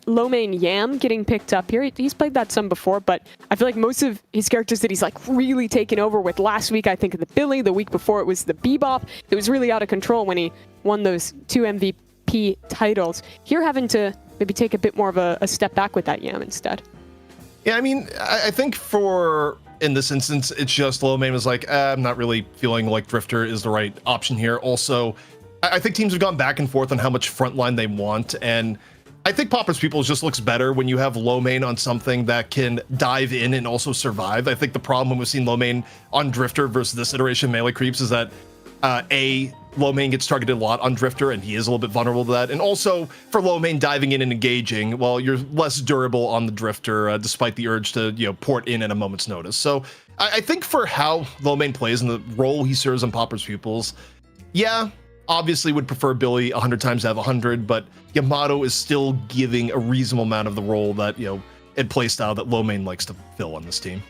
S8: low main Yam getting picked up here. He's played that some before, but I feel like most of his characters that he's like really taken over with last week, I think of the Billy, the week before it was the Bebop. It was really out of control when he won those 2 MVP titles. Here having to maybe take a bit more of a step back with that Yam instead.
S9: Yeah, I mean, I think in this instance, it's just low main was like, I'm not really feeling like Drifter is the right option here. Also, I think teams have gone back and forth on how much frontline they want, and I think Popper's Pupils just looks better when you have low main on something that can dive in and also survive. I think the problem when we've seen low main on Drifter versus this iteration of melee creeps is that low main gets targeted a lot on Drifter, and he is a little bit vulnerable to that. And also for low main diving in and engaging, well, you're less durable on the Drifter, despite the urge to port in at a moment's notice. So I think for how low main plays and the role he serves on Popper's Pupils, yeah, obviously would prefer Billy 100 times out of 100, but Yamato is still giving a reasonable amount of the role that, and playstyle that low main likes to fill on this team.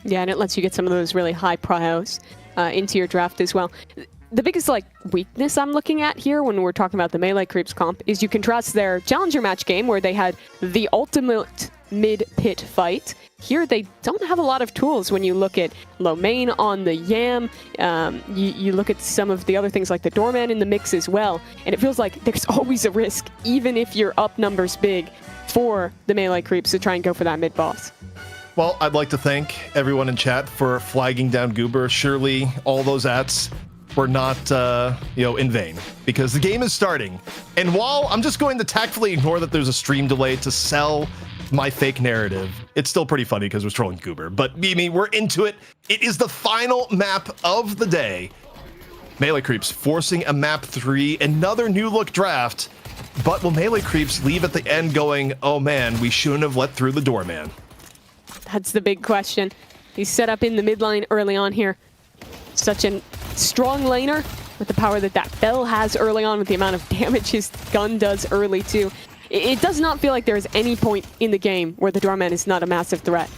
S8: Yeah, and it lets you get some of those really high pryos into your draft as well. The biggest weakness I'm looking at here when we're talking about the melee creeps comp is you contrast their challenger match game where they had the ultimate mid-pit fight. Here they don't have a lot of tools when you look at low main on the Yam. You look at some of the other things like the Doorman in the mix as well, and it feels like there's always a risk, even if your up numbers big, for the melee creeps to try and go for that mid-boss.
S9: Well, I'd like to thank everyone in chat for flagging down Goober. Surely all those ats were not, in vain, because the game is starting. And while I'm just going to tactfully ignore that there's a stream delay to sell my fake narrative, it's still pretty funny because we're trolling Goober. But Mimi, we're into it. It is the final map of the day. Melee Creeps forcing a map 3, another new look draft. But will Melee Creeps leave at the end going, oh man, we shouldn't have let through the doorman?
S8: That's the big question. He's set up in the mid lane early on here. Such a strong laner with the power that Bell has early on, with the amount of damage his gun does early too. It does not feel like there is any point in the game where the doorman is not a massive threat.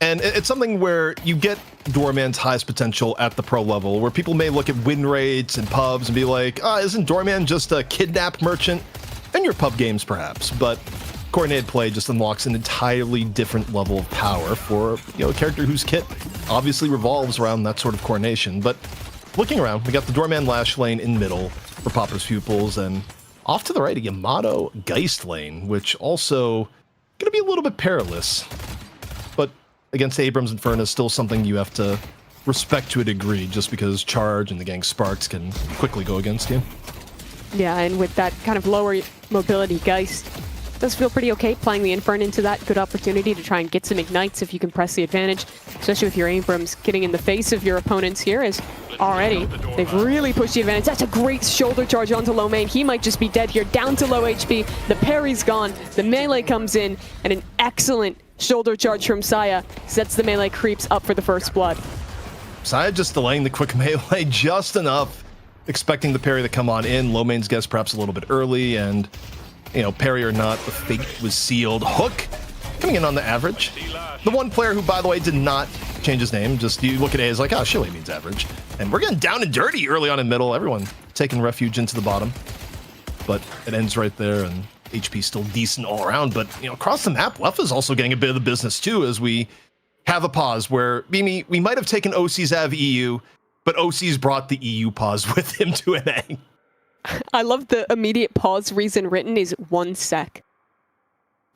S9: And it's something where you get Doorman's highest potential at the pro level, where people may look at win rates and pubs and be like, isn't Doorman just a kidnap merchant? In your pub games, perhaps, but coordinated play just unlocks an entirely different level of power for a character whose kit obviously revolves around that sort of coordination. But looking around, we got the Doorman Lash lane in middle for Popper's Pupils, and off to the right, a Yamato Geist lane, which also going to be a little bit perilous. But against Abrams and Furnace, still something you have to respect to a degree, just because Charge and the gang Sparks can quickly go against you.
S8: Yeah, and with that kind of lower mobility, Geist does feel pretty okay playing the Infern into that. Good opportunity to try and get some ignites if you can press the advantage, especially with your Abrams getting in the face of your opponents here, as already they've really pushed the advantage. That's a great shoulder charge onto low main. He might just be dead here, down to low HP. The parry's gone, the melee comes in, and an excellent shoulder charge from Saya sets the Melee Creeps up for the first blood.
S9: Saya just delaying the quick melee just enough, expecting the parry to come on in. Low main's guess perhaps a little bit early, and parry or not, the fate was sealed. Hook coming in on the average. The one player who, by the way, did not change his name. Just you look at A as like, Shilly means average. And we're getting down and dirty early on in middle. Everyone taking refuge into the bottom. But it ends right there, and HP still decent all around. But, across the map, Left is also getting a bit of the business too, as we have a pause where, Mimi, we might have taken OC's out of EU, but OC's brought the EU pause with him to an end.
S8: I love the immediate pause reason written is 1 sec.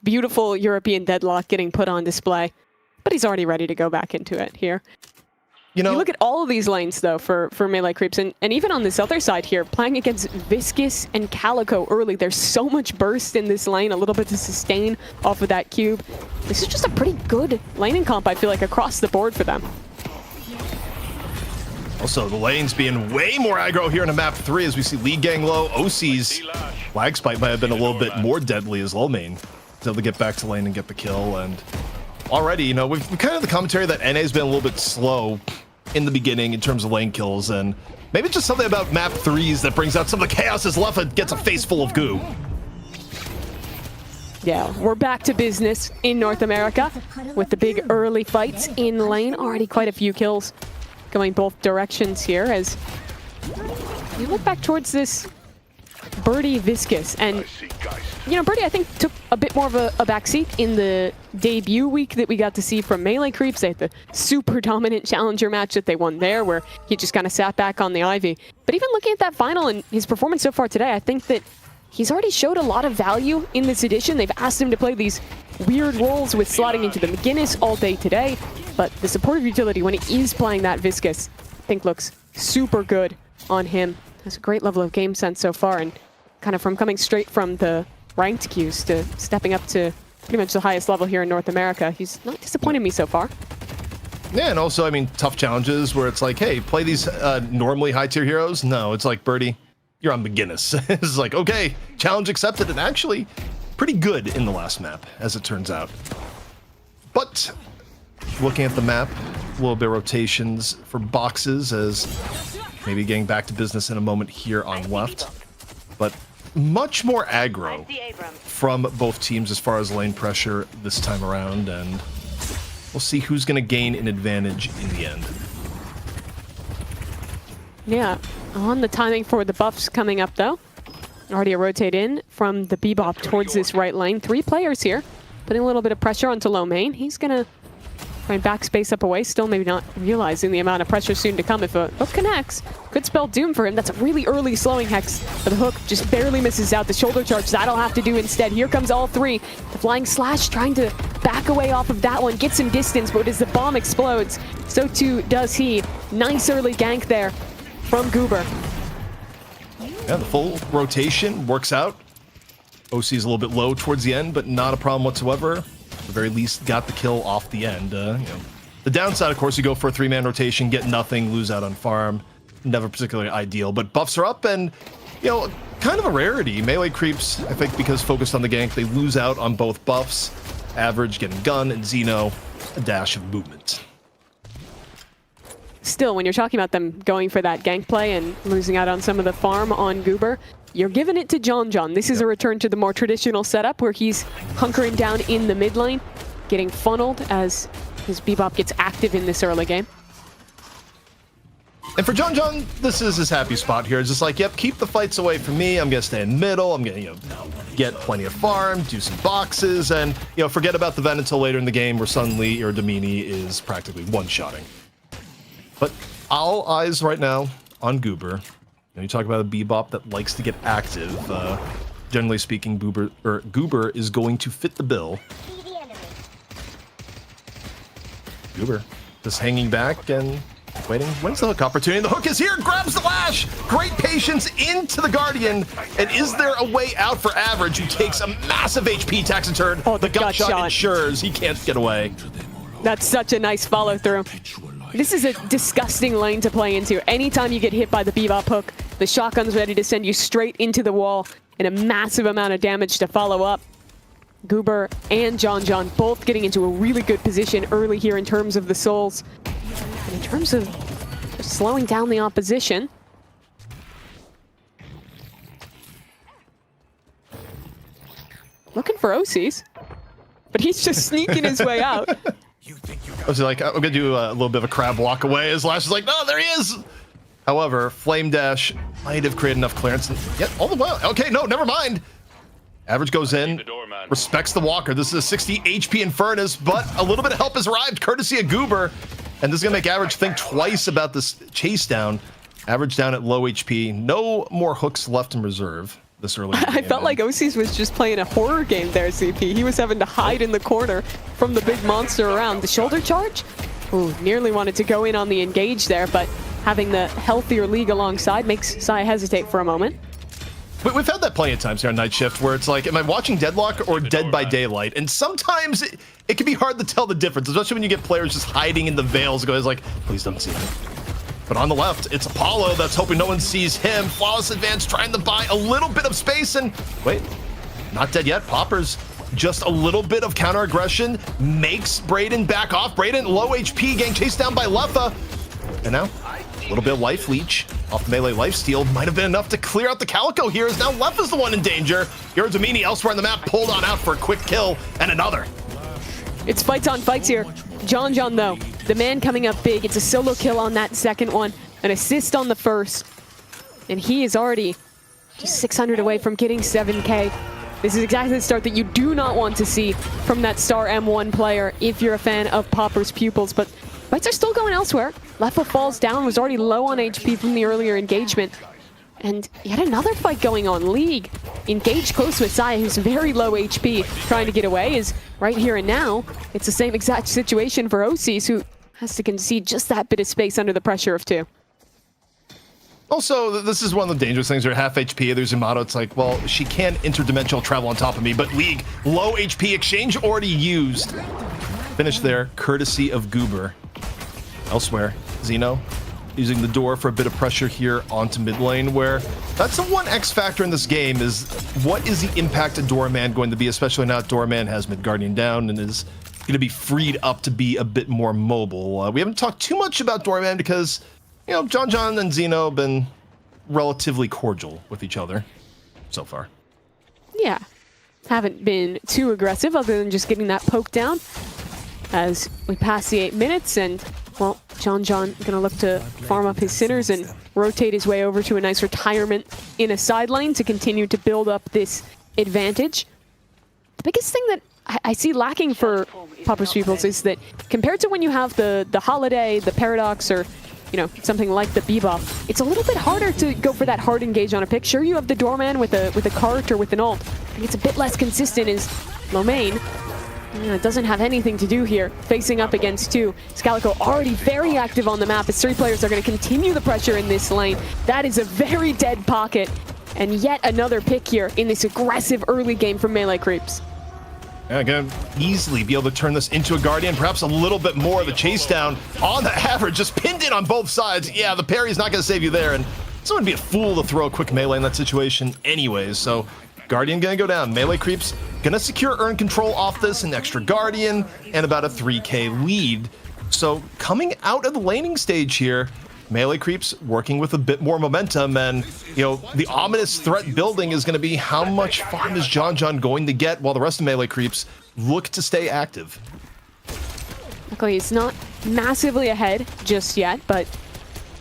S8: Beautiful European Deadlock getting put on display, but he's already ready to go back into it here. You look at all of these lanes, though, for Melee Creeps, and even on this other side here, playing against Viscous and Calico early, there's so much burst in this lane, a little bit to sustain off of that cube. This is just a pretty good laning comp, I feel like, across the board for them.
S9: Also, the lanes being way more aggro here in a map 3 as we see lead gang low. OC's lag spike might have been a little bit more deadly as low main was able to get back to lane and get the kill. And already, we've kind of the commentary that NA's been a little bit slow in the beginning in terms of lane kills, and maybe it's just something about map 3s that brings out some of the chaos as Leffa gets a face full of goo.
S8: Yeah, we're back to business in North America with the big early fights in lane. Already quite a few kills going both directions here as you look back towards this Birdie Viscous. And, Birdie, I think, took a bit more of a backseat in the debut week that we got to see from Melee Creeps. They had the super dominant challenger match that they won there, where he just kind of sat back on the Ivy. But even looking at that final and his performance so far today, I think that he's already showed a lot of value in this edition. They've asked him to play these weird roles with slotting into the McGinnis all day today. But the supportive utility, when he is playing that Viscous, I think looks super good on him. Has a great level of game sense so far, and kind of from coming straight from the ranked queues to stepping up to pretty much the highest level here in North America. He's not disappointed me so far.
S9: Yeah, and also, tough challenges where it's like, hey, play these normally high-tier heroes. No, it's like, Birdie, you're on McGinnis. It's like, okay, challenge accepted, and actually pretty good in the last map, as it turns out. But looking at the map, a little bit of rotations for boxes, as maybe getting back to business in a moment here on left. But much more aggro from both teams as far as lane pressure this time around, and we'll see who's going to gain an advantage in the end.
S8: Yeah, on the timing for the buffs coming up, though. Already a rotate in from the Bebop towards this right lane. 3 players here, putting a little bit of pressure onto low main. He's going to try and backspace up away, still maybe not realizing the amount of pressure soon to come. If a hook connects, could spell doom for him. That's a really early slowing hex, but the hook just barely misses out. The shoulder charge, that'll have to do instead. Here comes all 3. The flying slash trying to back away off of that one, get some distance, but as the bomb explodes, so too does he. Nice early gank there from Goober.
S9: Yeah, the full rotation works out. OC is a little bit low towards the end, but not a problem whatsoever. At the very least, got the kill off the end. The downside, of course, you go for a 3-man rotation, get nothing, lose out on farm. Never particularly ideal, but buffs are up and, kind of a rarity. Melee creeps, I think, because focused on the gank, they lose out on both buffs. Average getting gun, and Xeno, a dash of movement.
S8: Still, when you're talking about them going for that gank play and losing out on some of the farm on Goober, you're giving it to John. This is a return to the more traditional setup where he's hunkering down in the mid lane, getting funneled as his Bebop gets active in this early game.
S9: And for John, this is his happy spot here. It's just like, yep, keep the fights away from me. I'm gonna stay in middle. I'm gonna, get plenty of farm, do some boxes, and forget about the Ven until later in the game where suddenly your Domini is practically one-shotting. But all eyes right now on Goober. You talk about a Bebop that likes to get active. Generally speaking, Goober is going to fit the bill. Goober just hanging back and waiting. When's the hook opportunity? The hook is here, grabs the lash! Great patience into the Guardian. And is there a way out for Average, who takes a massive HP taxiturn?
S8: Oh, the
S9: gut shot
S8: shot
S9: ensures he can't get away.
S8: That's such a nice follow through. This is a disgusting lane to play into. Anytime you get hit by the Bebop hook, the shotgun's ready to send you straight into the wall and a massive amount of damage to follow up. Goober and John both getting into a really good position early here in terms of the souls. And in terms of slowing down the opposition. Looking for OCs, but he's just sneaking his way out.
S9: I was like, I'm gonna do a little bit of a crab walk away. As Lash is like, no, there he is. However, Flame Dash might have created enough clearance. Yet all the while, okay, no, never mind. Average goes in, respects the walker. This is a 60 HP Infernus, but a little bit of help has arrived, courtesy of Goober. And this is gonna make Average think twice about this chase down. Average down at low HP. No more hooks left in reserve this early in the game.
S8: I felt like OCs was just playing a horror game there, CP. He was having to hide in the corner from the big monster around. The shoulder charge? Ooh, nearly wanted to go in on the engage there, but having the healthier League alongside makes Sai hesitate for a moment.
S9: We've had that plenty of times here on Night Shift where it's like, am I watching Deadlock or Dead by Daylight? And sometimes it can be hard to tell the difference, especially when you get players just hiding in the veils. Guys like, please don't see me. But on the left, it's Apollo that's hoping no one sees him. Flawless advance, trying to buy a little bit of space, and wait, not dead yet. Popper's just a little bit of counter aggression makes Brayden back off. Brayden low HP, getting chased down by Letha, and now a little bit of life leech off the melee lifesteal might have been enough to clear out the Calico here, as now Letha's the one in danger. Here Domini elsewhere on the map, pulled on out for a quick kill and another.
S8: It's fights on fights here. John though, the man coming up big. It's a solo kill on that second one, an assist on the first, and he is already just 600 away from getting 7K. This is exactly the start that you do not want to see from that star M1 player if you're a fan of Popper's Pupils, but fights are still going elsewhere. Lefa falls down, was already low on HP from the earlier engagement. And yet another fight going on. League engaged close with Saya, who's very low HP, trying to get away, is right here and now. It's the same exact situation for OCs, who has to concede just that bit of space under the pressure of two.
S9: Also, this is one of the dangerous things. They're half HP, there's Yamato. It's like, well, she can interdimensional travel on top of me, but League, low HP, exchange already used. Finish there, courtesy of Goober. Elsewhere, Xeno using the door for a bit of pressure here onto mid lane, where that's the one X factor in this game is what is the impact of Doorman going to be, especially now Doorman has mid Guardian down and is going to be freed up to be a bit more mobile. We haven't talked too much about Doorman because, John and Xeno have been relatively cordial with each other so far.
S8: Yeah, haven't been too aggressive other than just getting that poke down as we pass the 8 minutes, and well, John gonna look to farm up his sinners and rotate his way over to a nice retirement in a side lane to continue to build up this advantage. The biggest thing that I see lacking for Popper's Pupils is that compared to when you have the Holiday, the Paradox, or something like the Bebop, it's a little bit harder to go for that hard engage on a pick. Sure, you have the Doorman with a cart or with an ult. I think it's a bit less consistent as Lomain. Yeah, it doesn't have anything to do here, facing up against two. Scalico already very active on the map as three players are going to continue the pressure in this lane. That is a very dead pocket, and yet another pick here in this aggressive early game from Melee Creeps.
S9: Yeah, gonna easily be able to turn this into a Guardian, perhaps a little bit more. The chase down on the average, just pinned in on both sides. Yeah, the parry's not gonna save you there, and someone would be a fool to throw a quick melee in that situation anyways, so Guardian gonna go down. Melee Creeps gonna secure earn control off this, an extra Guardian, and about a 3k lead. So coming out of the laning stage here, Melee Creeps working with a bit more momentum, and the ominous threat building is going to be how much farm is John going to get while the rest of Melee Creeps look to stay active.
S8: Luckily, he's not massively ahead just yet, but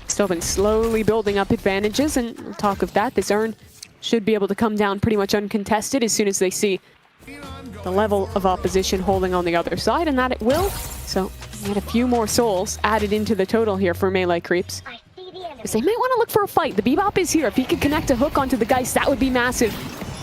S8: still been slowly building up advantages, and we'll talk of that. This Urn should be able to come down pretty much uncontested as soon as they see the level of opposition holding on the other side, and that it will. So we had a few more souls added into the total here for Melee Creeps. Because they might want to look for a fight. The Bebop is here. If he could connect a hook onto the Geist, that would be massive.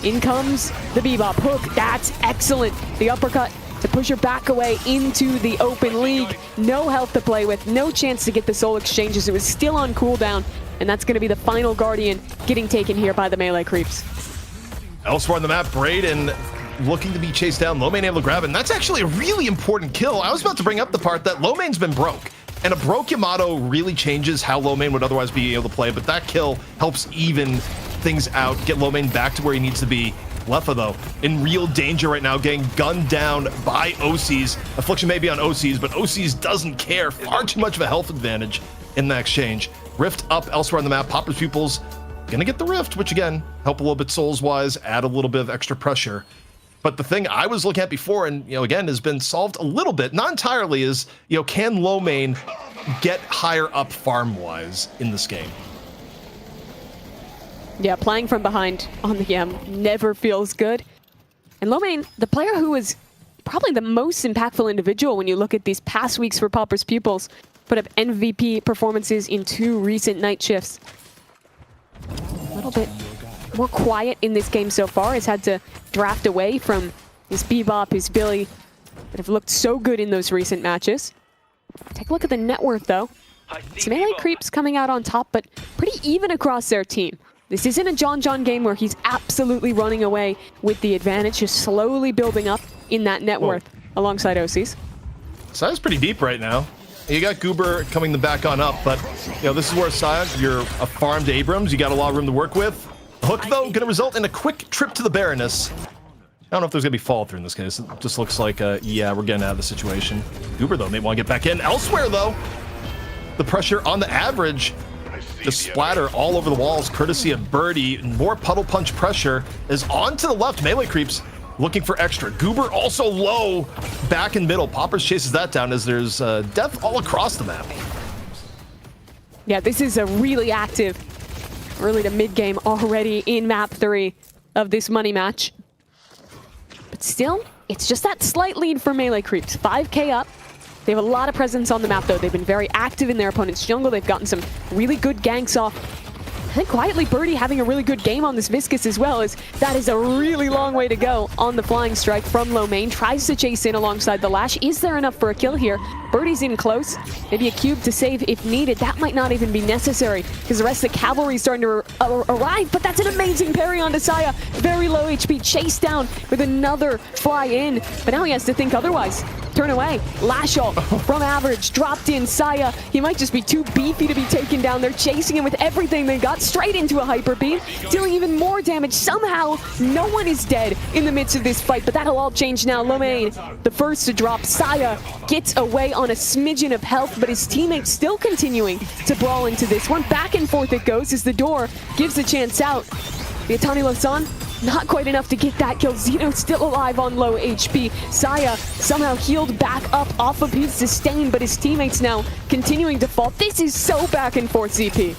S8: In comes the Bebop. Hook, that's excellent. The uppercut to push her back away into the open league. No health to play with, no chance to get the soul exchanges. It was still on cooldown, and that's going to be the final Guardian getting taken here by the Melee Creeps.
S9: Elsewhere on the map, Braden looking to be chased down. Lomane able to grab it, and that's actually a really important kill. I was about to bring up the part that Lomane's been broke, and a broke Yamato really changes how Lomane would otherwise be able to play, but that kill helps even things out, get Lomane back to where he needs to be. Leffa, though, in real danger right now, getting gunned down by OCs. Affliction may be on OCs, but OCs doesn't care. Far too much of a health advantage in that exchange. Rift up elsewhere on the map. Popper's Pupils gonna get the Rift, which again, help a little bit souls-wise, add a little bit of extra pressure. But the thing I was looking at before, and again, has been solved a little bit, not entirely, is can Lomane get higher up farm-wise in this game?
S8: Yeah, playing from behind on the never feels good. And Lomane, the player who was probably the most impactful individual when you look at these past weeks for Pupils Pupils, put up MVP performances in 2 recent night shifts. A little bit more quiet in this game so far. Has had to draft away from his Bebop, his Billy, that have looked so good in those recent matches. Take a look at the net worth, though. Some Melee Creeps coming out on top, but pretty even across their team. This isn't a John game where he's absolutely running away with the advantage, just slowly building up in that net worth alongside OCs.
S9: Saya's pretty deep right now. You got Goober coming the back on up, but this is where Saya, you're a farmed Abrams, you got a lot of room to work with. Hook, though, going to result in a quick trip to the Baroness. I don't know if there's going to be follow-through in this case. It just looks like, yeah, we're getting out of the situation. Goober, though, may want to get back in. Elsewhere, though, the pressure on the average just splatter all over the walls, courtesy of Birdie. More puddle punch pressure is on to the left. Melee Creeps looking for extra. Goober also low back in middle. Poppers chases that down as there's death all across the map.
S8: Yeah, this is a really active early to mid game already in map 3 of this money match. But still, it's just that slight lead for Melee Creeps. 5k up. They have a lot of presence on the map, though. They've been very active in their opponent's jungle. They've gotten some really good ganks off. I think quietly Birdie having a really good game on this Viscus as well, as that is a really long way to go on the flying strike from Lomane. Tries to chase in alongside the Lash. Is there enough for a kill here? Birdie's in close. Maybe a cube to save if needed. That might not even be necessary because the rest of the cavalry is starting to arrive, but that's an amazing parry onto Saya. Very low HP, chased down with another fly in, but now he has to think otherwise. Turn away. Lash ult from average, dropped in. Saya, he might just be too beefy to be taken down. They're chasing him with everything they got, straight into a hyper beam, dealing even more damage. Somehow, no one is dead in the midst of this fight, but that'll all change now. Lomane, the first to drop. Saya gets away on a smidgen of health, but his teammates still continuing to brawl into this one. Back and forth it goes as the door gives a chance out. The Atani Losan, not quite enough to get that kill. Xeno still alive on low HP. Saya somehow healed back up off of his sustain, but his teammates now continuing to fall. This is so back and forth, ZP.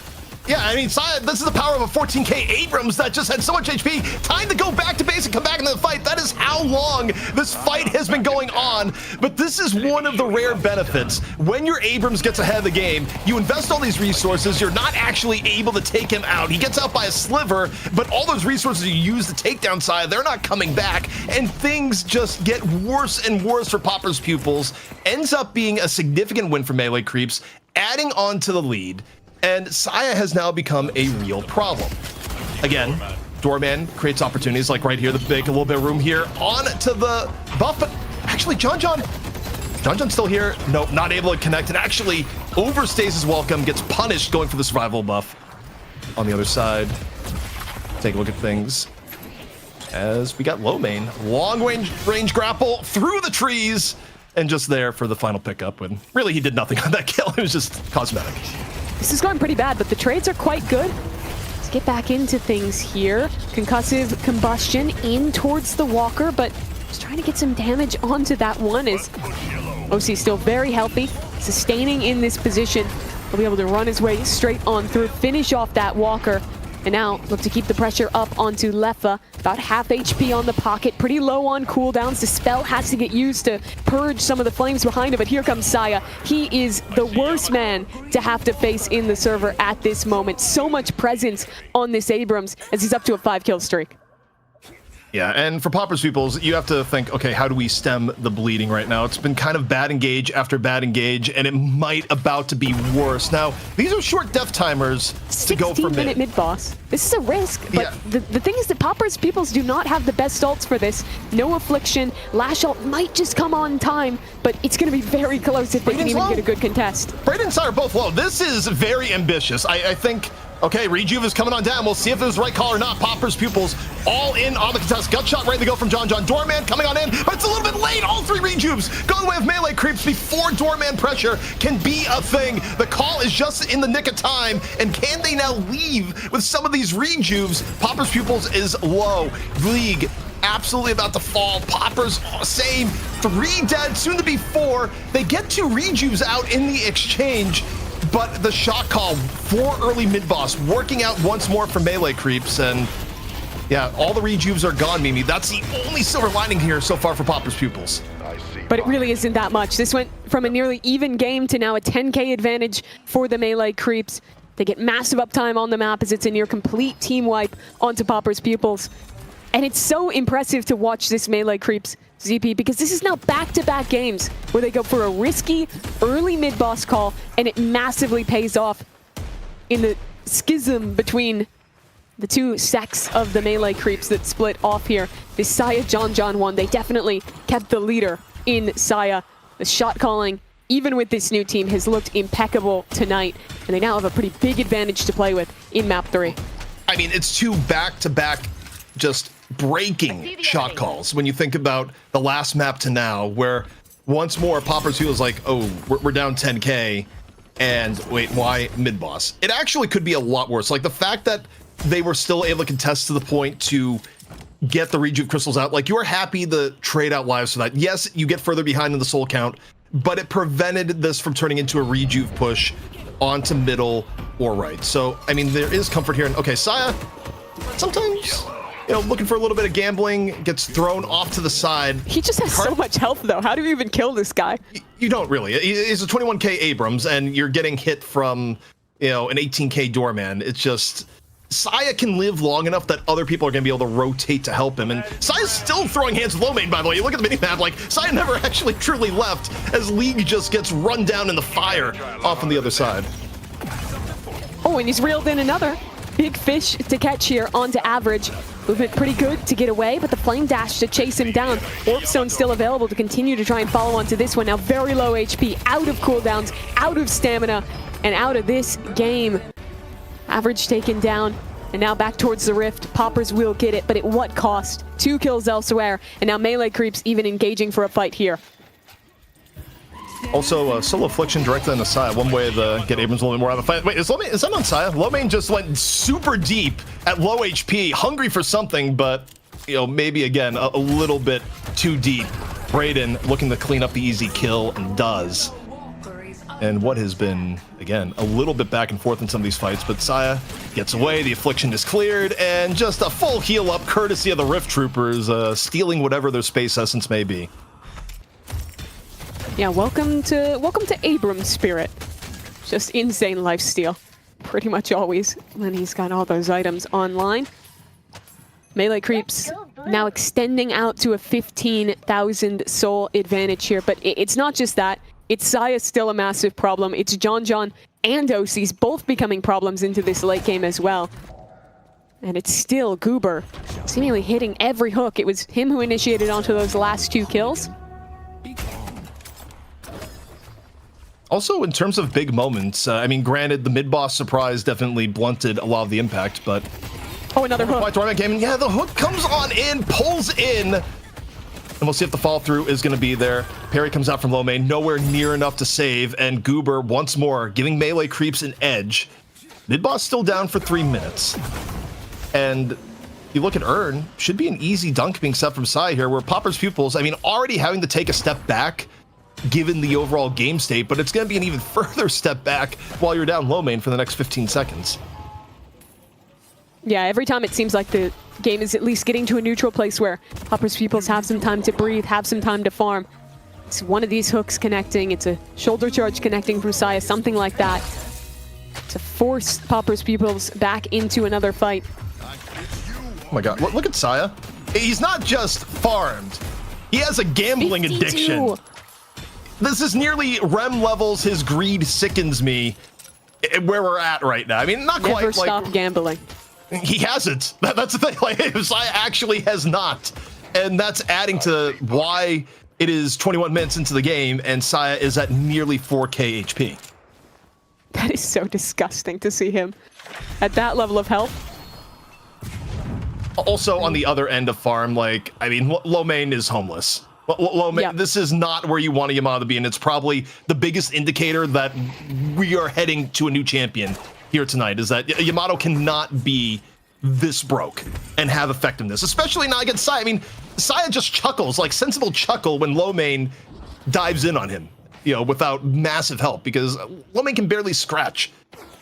S9: Yeah, I mean, this is the power of a 14K Abrams that just had so much HP. Time to go back to base and come back into the fight. That is how long this fight has been going on. But this is one of the rare benefits. When your Abrams gets ahead of the game, you invest all these resources. You're not actually able to take him out. He gets out by a sliver, but all those resources you use to take down Saya, they're not coming back. And things just get worse and worse for Popper's Pupils. Ends up being a significant win for Melee Creeps, adding on to the lead. And Saya has now become a real problem. Again, Doorman creates opportunities like right here, the big, a little bit of room here on to the buff, but actually John's still here. Nope, not able to connect, and actually overstays his welcome, gets punished going for the survival buff. On the other side, take a look at things as we got low main, long range grapple through the trees, and just there for the final pickup when really he did nothing on that kill. It was just cosmetic.
S8: This is going pretty bad, but the trades are quite good. Let's get back into things here. Concussive combustion in towards the walker, but just trying to get some damage onto that one is OC still very healthy, sustaining in this position. He'll be able to run his way straight on through, finish off that walker. And now look to keep the pressure up onto Lefa. About half HP on the pocket, pretty low on cooldowns. The spell has to get used to purge some of the flames behind him, but here comes Saya. He is the worst man to have to face in the server at this moment. So much presence on this Abrams as he's up to a 5-kill streak.
S9: Yeah, and for Popper's Pupils, you have to think, okay, how do we stem the bleeding right now? It's been kind of bad engage after bad engage, and it might about to be worse. Now, these are short death timers to go for mid.
S8: 16-minute mid-boss. This is a risk, but
S9: Yeah.
S8: the thing is that Popper's Pupils do not have the best ults for this. No Affliction. Lash ult might just come on time, but it's going to be very close if they can even get a good contest.
S9: Brayden and Sire are both low. This is very ambitious. I think, okay, Rejuve is coming on down. We'll see if it was the right call or not. Popper's Pupils all in on the contest. Gut shot ready to go from John. Doorman coming on in, but it's a little bit late. All three Rejuves going away with Melee Creeps before Doorman pressure can be a thing. The call is just in the nick of time, and can they now leave with some of these Rejuves? Popper's Pupils is low. League absolutely about to fall. Poppers, same. 3 dead, soon to be 4. They get 2 Rejuves out in the exchange. But the shot call for early mid-boss working out once more for Melee Creeps, and yeah, all the Rejuves are gone, Mimi. That's the only silver lining here so far for Popper's Pupils.
S8: But it really isn't that much. This went from a nearly even game to now a 10k advantage for the Melee Creeps. They get massive uptime on the map as it's a near complete team wipe onto Popper's Pupils. And it's so impressive to watch this Melee Creeps ZP, because this is now back-to-back games where they go for a risky early mid-boss call, and it massively pays off in the schism between the two sects of the Melee Creeps that split off here. This Saya John one, they definitely kept the leader in Saya. The shot calling, even with this new team, has looked impeccable tonight, and they now have a pretty big advantage to play with in map 3.
S9: I mean, it's 2 back-to-back just breaking shot calls when you think about the last map to now, where once more Popper's feels like, oh, we're down 10k, and wait, why mid-boss? It actually could be a lot worse. Like the fact that they were still able to contest to the point to get the Rejuve crystals out, like you are happy the trade out lives for that. Yes, you get further behind in the soul count, but it prevented this from turning into a Rejuve push onto middle or right. So, I mean, there is comfort here. And okay, Saya, sometimes, you know, looking for a little bit of gambling, gets thrown off to the side.
S8: He just has so much health, though. How do you even kill this guy?
S9: You don't really. He's a 21k Abrams, and you're getting hit from, you know, an 18k Doorman. It's just, Saya can live long enough that other people are going to be able to rotate to help him. And Saya's still throwing hands with low main, by the way. You look at the minimap, like, Saya never actually truly left, as League just gets run down in the fire off on the other side.
S8: Oh, and he's reeled in another big fish to catch here onto average. Movement pretty good to get away, but the flame dash to chase him down. Orb Stone still available to continue to try and follow onto this one. Now very low HP, out of cooldowns, out of stamina, and out of this game. Average taken down, and now back towards the rift. Poppers will get it, but at what cost? 2 kills elsewhere, and now Melee Creeps even engaging for a fight here.
S9: Also, solo affliction directly on the side. One way to get Abrams a little bit more out of the fight. Wait, is that on Saya? Low main just went super deep at low HP, hungry for something, but, you know, maybe again, a little bit too deep. Brayden looking to clean up the easy kill, and does. and what has been, again, a little bit back and forth in some of these fights, but Saya gets away, the affliction is cleared, and just a full heal up courtesy of the Rift Troopers, stealing whatever their space essence may be.
S8: Yeah, welcome to Abram's spirit. Just insane lifesteal. Pretty much always when he's got all those items online. Melee creeps now extending out to a 15,000 soul advantage here, but it's not just that. It's Saya still a massive problem. It's John and OC's both becoming problems into this late game as well. And it's still Goober seemingly hitting every hook. It was him who initiated onto those last 2 kills.
S9: Also, in terms of big moments, I mean, granted, the mid-boss surprise definitely blunted a lot of the impact, but...
S8: Oh, another hook.
S9: Tournament game, yeah, the hook comes on in, pulls in, and we'll see if the follow-through is going to be there. Parry comes out from low main, nowhere near enough to save, and Goober, once more, giving melee creeps an edge. Mid-boss still down for 3 minutes. And you look at Earn, should be an easy dunk being set from Sai here, where Popper's Pupils, I mean, already having to take a step back, given the overall game state, but it's going to be an even further step back while you're down low main for the next 15 seconds.
S8: Yeah, every time it seems like the game is at least getting to a neutral place where Popper's Pupils have some time to breathe, have some time to farm. It's one of these hooks connecting, it's a shoulder charge connecting from Saya, something like that, to force Popper's Pupils back into another fight.
S9: Oh my god, look at Saya. He's not just farmed, he has a gambling
S8: 52.
S9: addiction. This is nearly REM levels. His greed sickens me where we're at right now. I mean, not quite.
S8: Never stop gambling.
S9: He hasn't. That's the thing. Like, Saya actually has not. And that's adding to why it is 21 minutes into the game and Saya is at nearly 4k HP.
S8: That is so disgusting to see him at that level of health.
S9: Also, on the other end of farm, like, I mean, low main is homeless. Low main, this is not where you want a Yamato to be, and it's probably the biggest indicator that we are heading to a new champion here tonight, is that Yamato cannot be this broke and have effectiveness, especially not against Saya. I mean, Saya just chuckles, like sensible chuckle, when low main dives in on him, you know, without massive help, because low main can barely scratch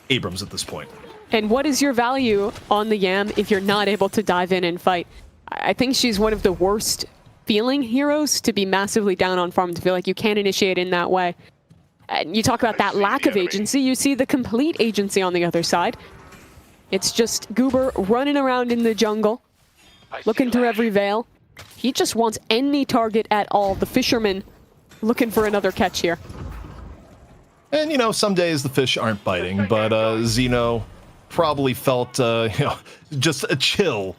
S9: Abrams at this point.
S8: And what is your value on the Yam if you're not able to dive in and fight? I think she's one of the worst feeling heroes to be massively down on farm, to feel like you can't initiate in that way. And you talk about that lack of agency, you see the complete agency on the other side. It's just Goober running around in the jungle, looking through every veil. He just wants any target at all. The fisherman looking for another catch here.
S9: And, you know, some days the fish aren't biting, but Xeno probably felt, you know, just a chill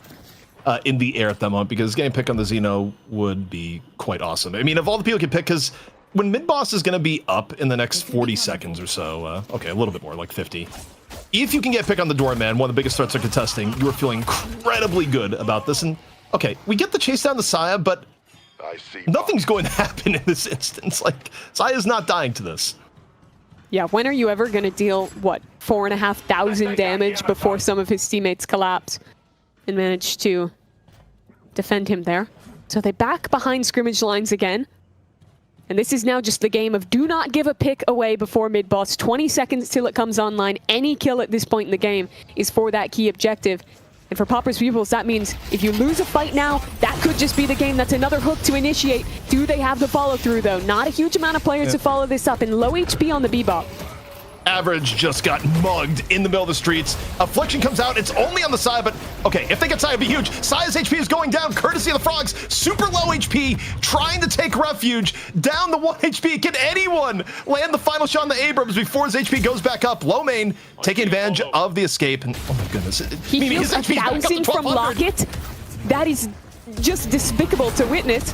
S9: in the air at that moment, because getting a pick on the Xeno would be quite awesome. I mean, of all the people you can pick, because when mid-boss is going to be up in the next 40 seconds or so, okay, a little bit more, like 50. If you can get a pick on the Doorman, one of the biggest threats of contesting, you are feeling incredibly good about this. And, okay, we get the chase down to Saya, but nothing's going to happen in this instance. Like, Saya's not dying to this.
S8: Yeah, when are you ever going to deal, what, 4,500 damage before some of his teammates collapse and manage to defend him there? So they back behind scrimmage lines again. And this is now just the game of do not give a pick away before mid-boss. 20 seconds till it comes online. Any kill at this point in the game is for that key objective. And for Popper's Pupils, that means if you lose a fight now, that could just be the game. That's another hook to initiate. Do they have the follow-through, though? Not a huge amount of players to follow this up, and low HP on the Bebop.
S9: Average just got mugged in the middle of the streets. Affliction comes out. It's only on the side, but okay, if they get Saya, it'd be huge. Saya's HP is going down, courtesy of the Frogs. Super low HP, trying to take refuge. Down to 1 HP. Can anyone land the final shot on the Abrams before his HP goes back up? Low main taking advantage of the escape. And oh my goodness.
S8: He feels 1,000 from Locket. That is just despicable to witness.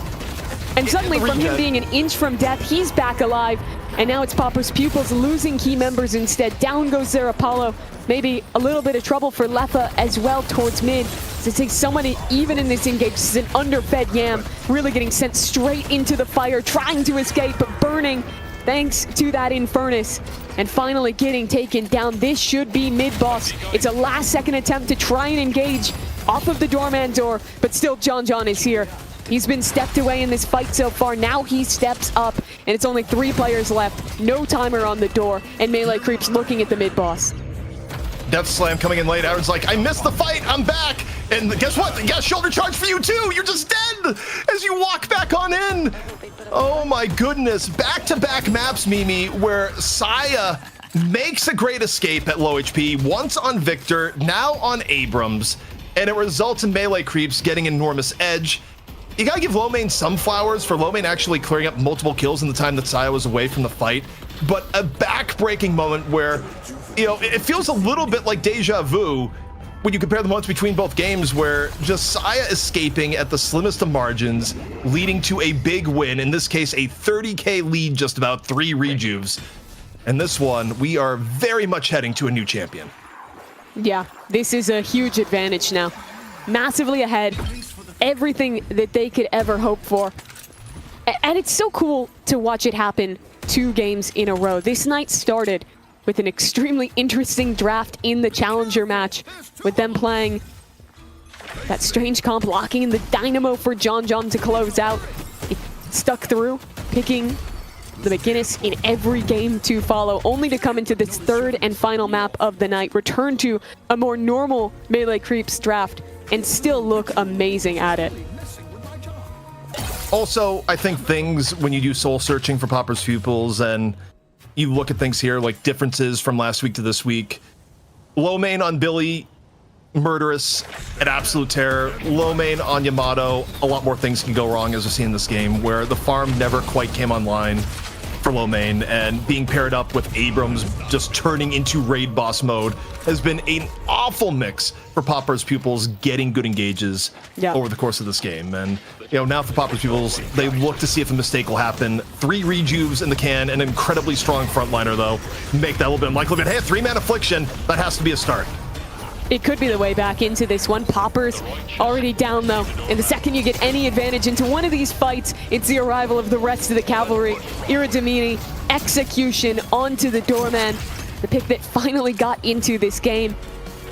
S8: And suddenly, from him being an inch from death, he's back alive. And now it's Popper's Pupils losing key members instead. Down goes their Apollo. Maybe a little bit of trouble for Lefa as well towards mid. To take so many, even in this engage, this is an underfed Yam, really getting sent straight into the fire, trying to escape, but burning thanks to that Infernus. And finally getting taken down. This should be mid-boss. It's a last-second attempt to try and engage off of the doorman door, but still John is here. He's been stepped away in this fight so far. Now he steps up, and it's only 3 players left. No timer on the door, and Melee Creeps looking at the mid boss.
S9: Death Slam coming in late. Aaron's like, I missed the fight. I'm back. And guess what? They got a shoulder charge for you too. You're just dead as you walk back on in. Oh my goodness. Back-to-back maps, Mimi, where Saya makes a great escape at low HP. Once on Victor, now on Abrams. And it results in Melee Creeps getting enormous edge. You gotta give Lomane some flowers for Lomane actually clearing up multiple kills in the time that Saya was away from the fight. But a back-breaking moment where, you know, it feels a little bit like deja vu when you compare the moments between both games, where just Saya escaping at the slimmest of margins, leading to a big win, in this case a 30k lead, just about 3 rejuves. And this one, we are very much heading to a new champion.
S8: Yeah, this is a huge advantage now. Massively ahead. Everything that they could ever hope for. And it's so cool to watch it happen 2 games in a row. This night started with an extremely interesting draft in the challenger match, with them playing that strange comp, locking in the Dynamo for John to close out. It stuck through, picking the McGinnis in every game to follow, only to come into this 3rd and final map of the night, return to a more normal Melee Creeps draft, and still look amazing at it.
S9: Also, I think things when you do soul searching for Popper's Pupils and you look at things here, like differences from last week to this week. Low main on Billy, murderous, an absolute terror. Low main on Yamato, a lot more things can go wrong, as we've seen in this game, where the farm never quite came online for low main, and being paired up with Abrams just turning into raid boss mode has been an awful mix for Popper's Pupils getting good engages over the course of this game. And you know, now for Popper's Pupils, they look to see if a mistake will happen. 3 rejuves in the can, an incredibly strong frontliner though, make that a little bit unlikely, but hey, a 3-man affliction, that has to be a start.
S8: It could be the way back into this one. Popper's already down though, and the second you get any advantage into one of these fights, it's the arrival of the rest of the cavalry. Iridamini, execution onto the doorman, the pick that finally got into this game,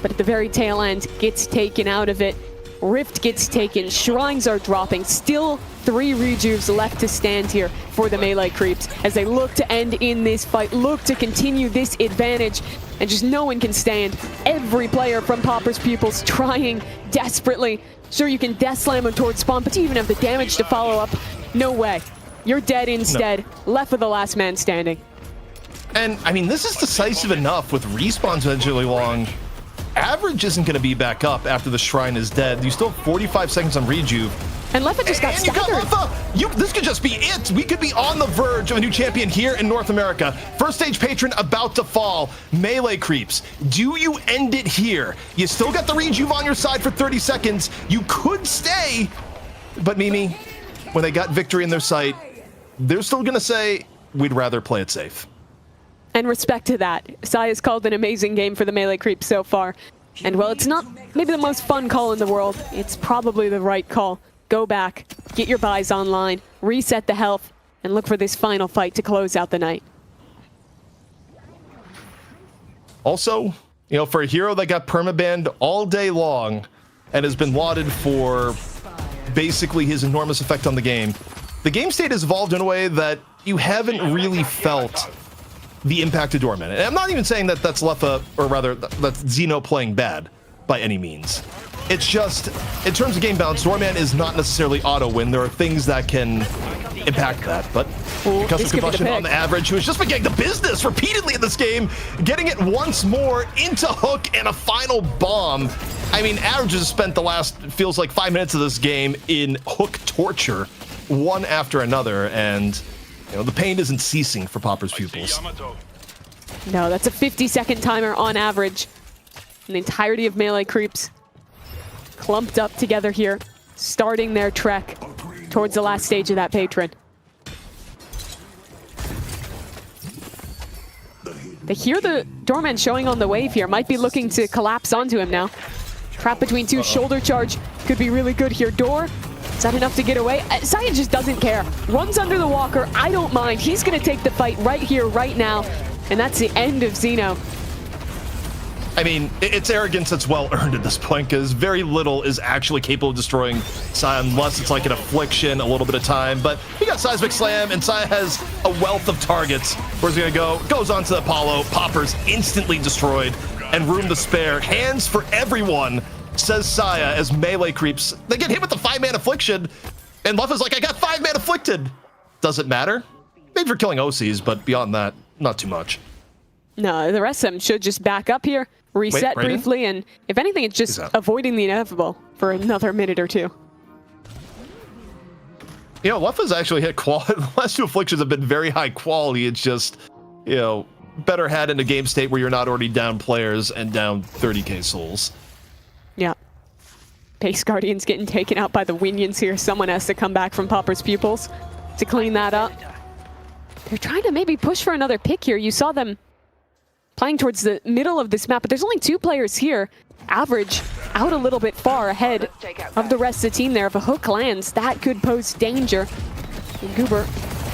S8: but at the very tail end gets taken out of it. Rift gets taken, shrines are dropping, still 3 rejuves left to stand here for the Melee Creeps as they look to end in this fight, look to continue this advantage, and just no one can stand. Every player from Popper's Pupils trying desperately. Sure, you can death slam him towards spawn, but do you even have the damage to follow up? No way. You're dead instead, left with the last man standing.
S9: And I mean, this is decisive enough with respawns eventually long. Average isn't going to be back up after the shrine is dead. You still have 45 seconds on rejuve.
S8: And Lefa just got staggered.
S9: You got Lefa! This could just be it. We could be on the verge of a new champion here in North America. First stage patron about to fall. Melee Creeps. Do you end it here? You still got the rejuve on your side for 30 seconds. You could stay. But Mimi, when they got victory in their sight, they're still going to say, we'd rather play it safe.
S8: And respect to that. Saya's called an amazing game for the Melee Creeps so far. And while it's not maybe the most fun call in the world, it's probably the right call. Go back, get your buys online, reset the health, and look for this final fight to close out the night.
S9: Also, you know, for a hero that got permabanned all day long and has been lauded for basically his enormous effect on the game state has evolved in a way that you haven't really felt the impact of Doorman. And I'm not even saying that that's Lefa, or rather, that's Xeno playing bad by any means. It's just, in terms of game balance, Doorman is not necessarily auto-win. There are things that can impact that, but Custom Combustion on the average, who has just been getting the business repeatedly in this game, getting it once more into Hook and a final bomb. I mean, Average has spent the last, feels like 5 minutes of this game in Hook torture, one after another, and you know, the pain isn't ceasing for Popper's Pupils.
S8: No, that's a 50-second timer on average. And the entirety of Melee Creeps clumped up together here, starting their trek towards the last stage of that patron. They hear the Doorman showing on the wave here, might be looking to collapse onto him now. Trap between 2, shoulder charge could be really good here. Door, is that enough to get away? Saya just doesn't care. Runs under the walker, I don't mind. He's gonna take the fight right here, right now. And that's the end of Xeno.
S9: I mean, it's arrogance that's well earned at this point, because very little is actually capable of destroying Saya unless it's like an affliction, a little bit of time. But he got Seismic Slam, and Saya has a wealth of targets. Where's he gonna go? Goes on to the Apollo. Popper's instantly destroyed, and room to spare. Hands for everyone, says Saya, as melee creeps. They get hit with the 5-man affliction, and Luff is like, I got 5-man afflicted. Doesn't matter. Maybe for killing OCs, but beyond that, not too much.
S8: No, the rest of them should just back up here, reset
S9: right in?
S8: briefly, and if anything, it's just
S9: He's out.
S8: avoiding the inevitable for another minute or two.
S9: You know, Luff has actually hit quality. The last 2 afflictions have been very high quality. It's just, you know, better had in a game state where you're not already down players and down 30k souls.
S8: Yeah. Base Guardians getting taken out by the Winions here. Someone has to come back from Popper's Pupils to clean that up. They're trying to maybe push for another pick here. You saw them playing towards the middle of this map, but there's only 2 players here. Average out a little bit far ahead of the rest of the team there. If a hook lands, that could pose danger. And Goober,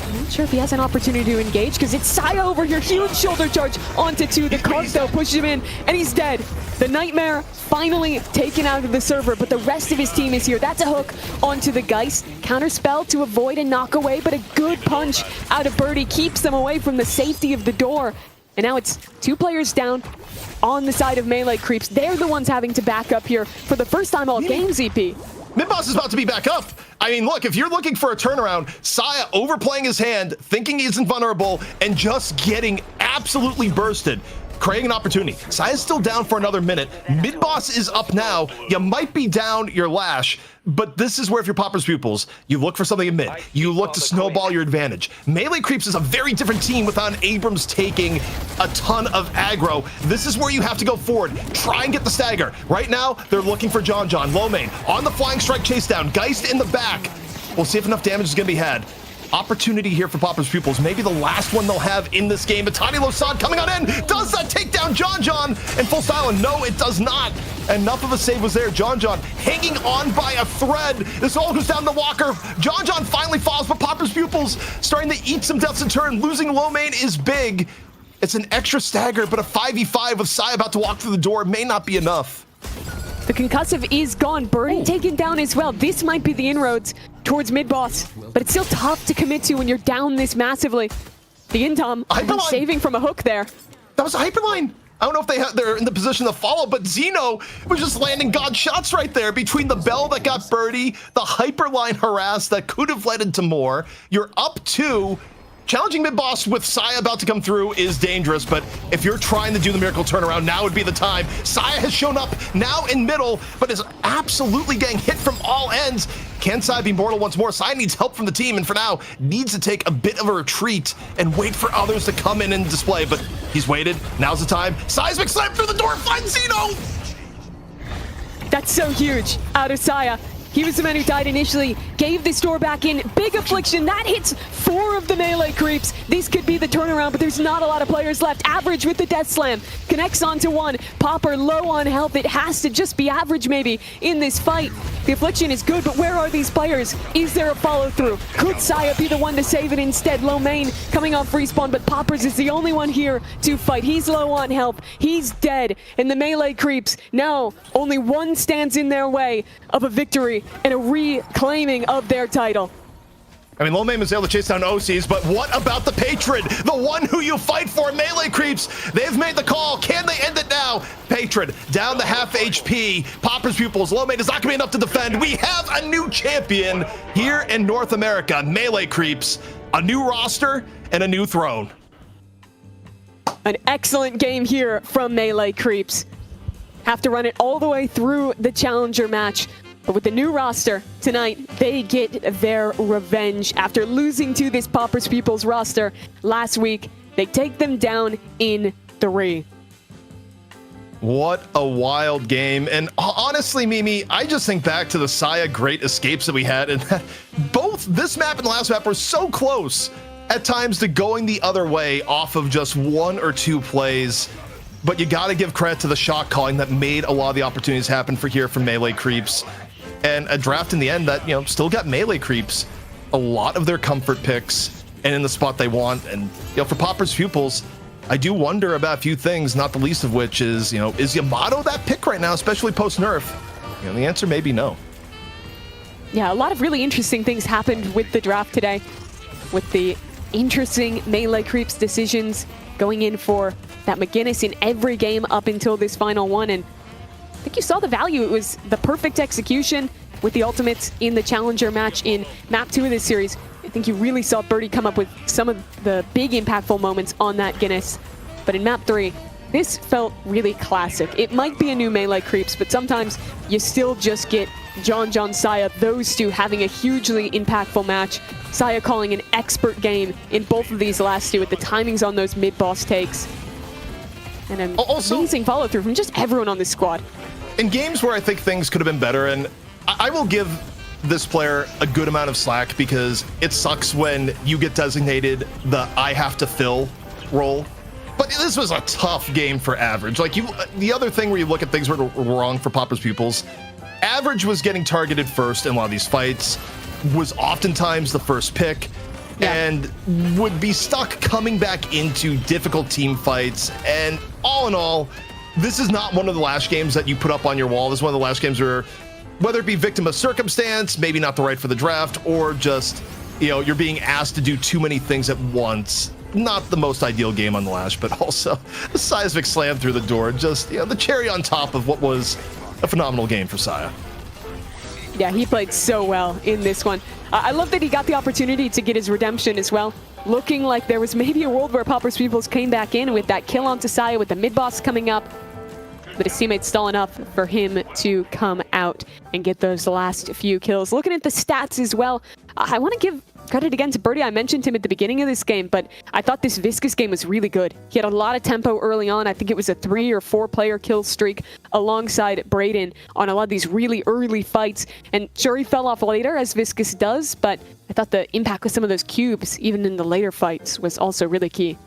S8: I'm not sure if he has an opportunity to engage, because it's Saya over here. Huge shoulder charge onto 2. The Cog, though, pushes him in, and he's dead. The Nightmare finally taken out of the server, but the rest of his team is here. That's a hook onto the Geist. Counterspell to avoid a knockaway, but a good punch out of Birdie keeps them away from the safety of the door. And now it's 2 players down on the side of melee creeps. They're the ones having to back up here for the first time all game, ZP.
S9: Midboss is about to be back up. I mean, look, if you're looking for a turnaround, Saya overplaying his hand, thinking he's invulnerable, and just getting absolutely bursted. Creating an opportunity. Saya's still down for another minute. Midboss is up now. You might be down your lash, but this is where if you're Popper's Pupils, you look for something in mid. You look to snowball your advantage. Melee Creeps is a very different team without Abrams taking a ton of aggro. This is where you have to go forward. Try and get the stagger. Right now, they're looking for John. Low main on the flying strike chase down. Geist in the back. We'll see if enough damage is gonna be had. Opportunity here for Popper's Pupils. Maybe the last one they'll have in this game. But Tani Losad coming on in. Does that take down John in full style? And no, it does not. Enough of a save was there. John hanging on by a thread. This all goes down to Walker. John finally falls, but Popper's Pupils starting to eat some deaths in turn. Losing low main is big. It's an extra stagger, but a 5v5 with Sai about to walk through the door may not be enough.
S8: The concussive is gone. Birdie taken down as well. This might be the inroads towards mid-boss, but it's still tough to commit to when you're down this massively. The Intom saving from a hook there.
S9: That was a Hyperline. I don't know if they're in the position to follow, but Zeno was just landing god shots right there between the bell that got Birdie, the Hyperline harass that could have led into more. You're up 2. Challenging mid-boss with Saya about to come through is dangerous, but if you're trying to do the miracle turnaround, now would be the time. Saya has shown up now in middle, but is absolutely getting hit from all ends. Can Saya be mortal once more? Saya needs help from the team, and for now, needs to take a bit of a retreat and wait for others to come in and display, but he's waited. Now's the time. Seismic slam through the door, finds Zeno!
S8: That's so huge out of Saya. He was the man who died initially, gave this door back in. Big affliction, that hits 4 of the melee creeps. This could be the turnaround, but there's not a lot of players left. Average with the death slam, connects onto 1. Popper low on health. It has to just be average maybe in this fight. The affliction is good, but where are these players? Is there a follow through? Could Saya be the one to save it instead? Low main coming off respawn, but Poppers is the only one here to fight. He's low on health, he's dead, and the melee creeps. Now, only 1 stands in their way of a victory and a reclaiming of their title.
S9: I mean, Low Main was able to chase down OCs, but what about the Patron? The one who you fight for, melee creeps. They've made the call. Can they end it now? Patron down to half HP. Popper's Pupils. Low Main is not going to be enough to defend. We have a new champion here in North America. Melee creeps. A new roster and a new throne.
S8: An excellent game here from melee creeps. Have to run it all the way through the challenger match. But with the new roster tonight, they get their revenge. After losing to this Popper's Pupils roster last week, they take them down in 3.
S9: What a wild game. And honestly, Mimi, I just think back to the Saya great escapes that we had, and both this map and the last map were so close at times to going the other way off of just 1 or 2 plays. But you got to give credit to the shot calling that made a lot of the opportunities happen for melee creeps. And a draft in the end that, still got melee creeps a lot of their comfort picks and in the spot they want. And, for Popper's Pupils, I do wonder about a few things, not the least of which is, is Yamato that pick right now, especially post-nerf? The answer may be no.
S8: Yeah, a lot of really interesting things happened with the draft today, with the interesting melee creeps decisions going in for that McGinnis in every game up until this final one. And I think you saw the value. It was the perfect execution with the ultimates in the challenger match in map 2 of this series. I think you really saw Birdie come up with some of the big impactful moments on that Guinness. But in map 3, this felt really classic. It might be a new melee creeps, but sometimes you still just get John Saya, those two having a hugely impactful match. Saya calling an expert game in both of these last two with the timings on those mid-boss takes. And an amazing follow-through from just everyone on this squad.
S9: In games where I think things could have been better, and I will give this player a good amount of slack because it sucks when you get designated the I have to fill role. But this was a tough game for Average. Like the other thing where you look at things were wrong for Popper's Pupils, Average was getting targeted first in a lot of these fights, was oftentimes the first pick, and would be stuck coming back into difficult team fights. And all in all, this is not one of the last games that you put up on your wall. This is one of the last games where, whether it be victim of circumstance, maybe not the right for the draft, or just, you're being asked to do too many things at once. Not the most ideal game on the Lash, but also a seismic slam through the door. Just, the cherry on top of what was a phenomenal game for Saya.
S8: Yeah, he played so well in this one. I love that he got the opportunity to get his redemption as well. Looking like there was maybe a world where Popper's Pupils came back in with that kill onto Saya with the mid-boss coming up. But his teammates stall enough for him to come out and get those last few kills. Looking at the stats as well, I want to give credit again to Birdie. I mentioned him at the beginning of this game, but I thought this Viscous game was really good. He had a lot of tempo early on. I think it was a 3 or 4 player kill streak alongside Brayden on a lot of these really early fights. And sure, he fell off later, as Viscous does, but I thought the impact with some of those cubes, even in the later fights, was also really key.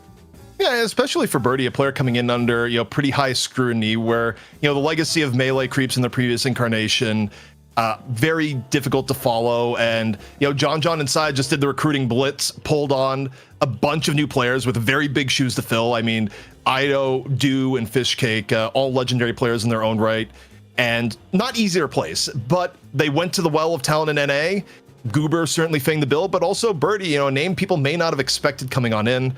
S9: Yeah, especially for Birdie, a player coming in under pretty high scrutiny, where the legacy of melee creeps in the previous incarnation, very difficult to follow. And John inside just did the recruiting blitz, pulled on a bunch of new players with very big shoes to fill. I mean, Ido, Dew, and Fishcake, all legendary players in their own right, and not easy to replace. But they went to the well of talent in NA. Goober certainly fanged the bill, but also Birdie, a name people may not have expected coming on in.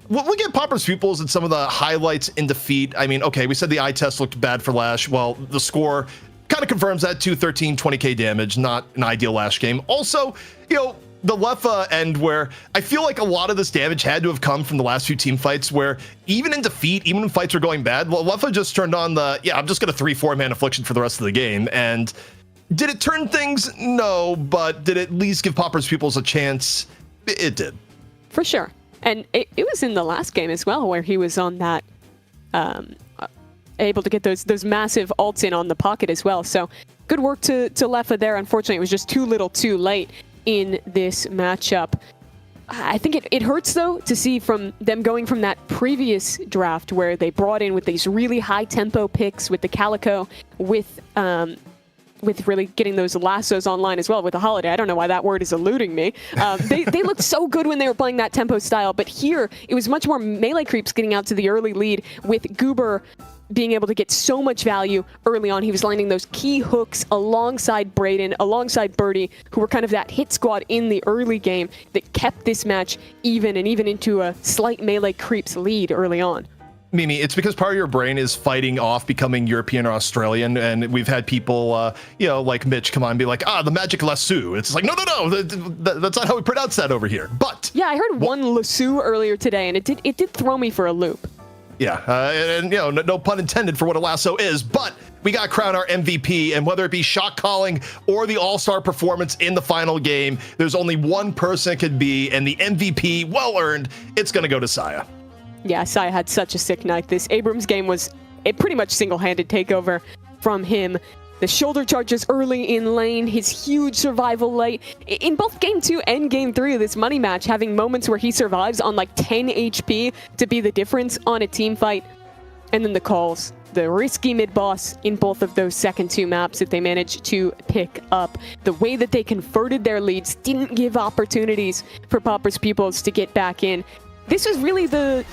S9: We'll look at Popper's Pupils and some of the highlights in defeat. I mean, okay, we said the eye test looked bad for Lash. Well, the score kind of confirms that. 213, 20k damage, not an ideal Lash game. Also, the Lefa end, where I feel like a lot of this damage had to have come from the last few team fights, where even in defeat, even when fights were going bad, Lefa just turned on the, I'm just going to 3-4 man affliction for the rest of the game. And did it turn things? No, but did it at least give Popper's Pupils a chance? It did.
S8: For sure. And it was in the last game as well, where he was on that, able to get those massive ults in on the pocket as well. So good work to Lefa there. Unfortunately, it was just too little too late in this matchup. I think it hurts, though, to see from them going from that previous draft where they brought in with these really high tempo picks with the Calico, with really getting those lassos online as well with the Holiday. I don't know why that word is eluding me. They looked so good when they were playing that tempo style, but here it was much more melee creeps getting out to the early lead with Goober being able to get so much value early on. He was landing those key hooks alongside Brayden, alongside Birdie, who were kind of that hit squad in the early game that kept this match even and even into a slight melee creeps lead early on.
S9: Mimi, it's because part of your brain is fighting off becoming European or Australian, and we've had people, like Mitch come on and be like, the magic lasso. It's like, no, that's not how we pronounce that over here. But
S8: yeah, I heard one lasso earlier today, and it did throw me for a loop.
S9: Yeah, and no pun intended for what a lasso is, but we got to crown our MVP, and whether it be shot calling or the all-star performance in the final game, there's only one person it could be, and the MVP, well earned, it's going to go to Saya.
S8: Yeah, Saya had such a sick night. This Abrams game was a pretty much single-handed takeover from him. The shoulder charges early in lane, his huge survival late. In both Game 2 and Game 3 of this money match, having moments where he survives on like 10 HP to be the difference on a team fight. And then the calls. The risky mid-boss in both of those second 2 maps that they managed to pick up. The way that they converted their leads didn't give opportunities for Popper's Pupils to get back in. This was really the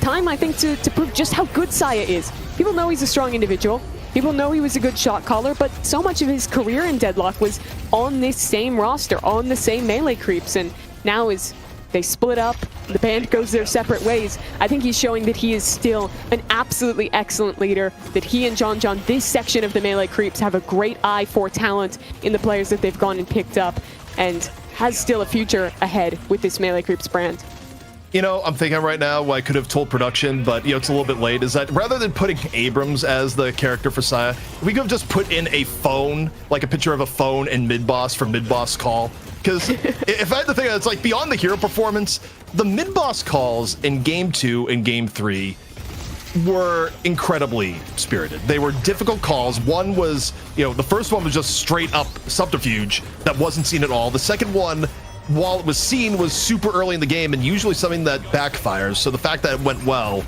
S8: time, I think, to prove just how good Saya is. People know he's a strong individual. People know he was a good shot caller, but so much of his career in Deadlock was on this same roster, on the same melee creeps, and now as they split up, the band goes their separate ways, I think he's showing that he is still an absolutely excellent leader, that he and John, this section of the melee creeps, have a great eye for talent in the players that they've gone and picked up, and has still a future ahead with this melee creeps brand.
S9: You know, I'm thinking right now what I could have told production, but, you know, it's a little bit late, is that rather than putting Abrams as the character for Saya, we could have just put in a phone, like a picture of a phone and mid-boss for mid-boss call. Because if I had to think, it's like beyond the hero performance, the mid-boss calls in Game 2 and Game 3 were incredibly spirited. They were difficult calls. One was, you know, the first one was just straight up subterfuge that wasn't seen at all. The second one, while it was seen, was super early in the game and usually something that backfires. So the fact that it went well,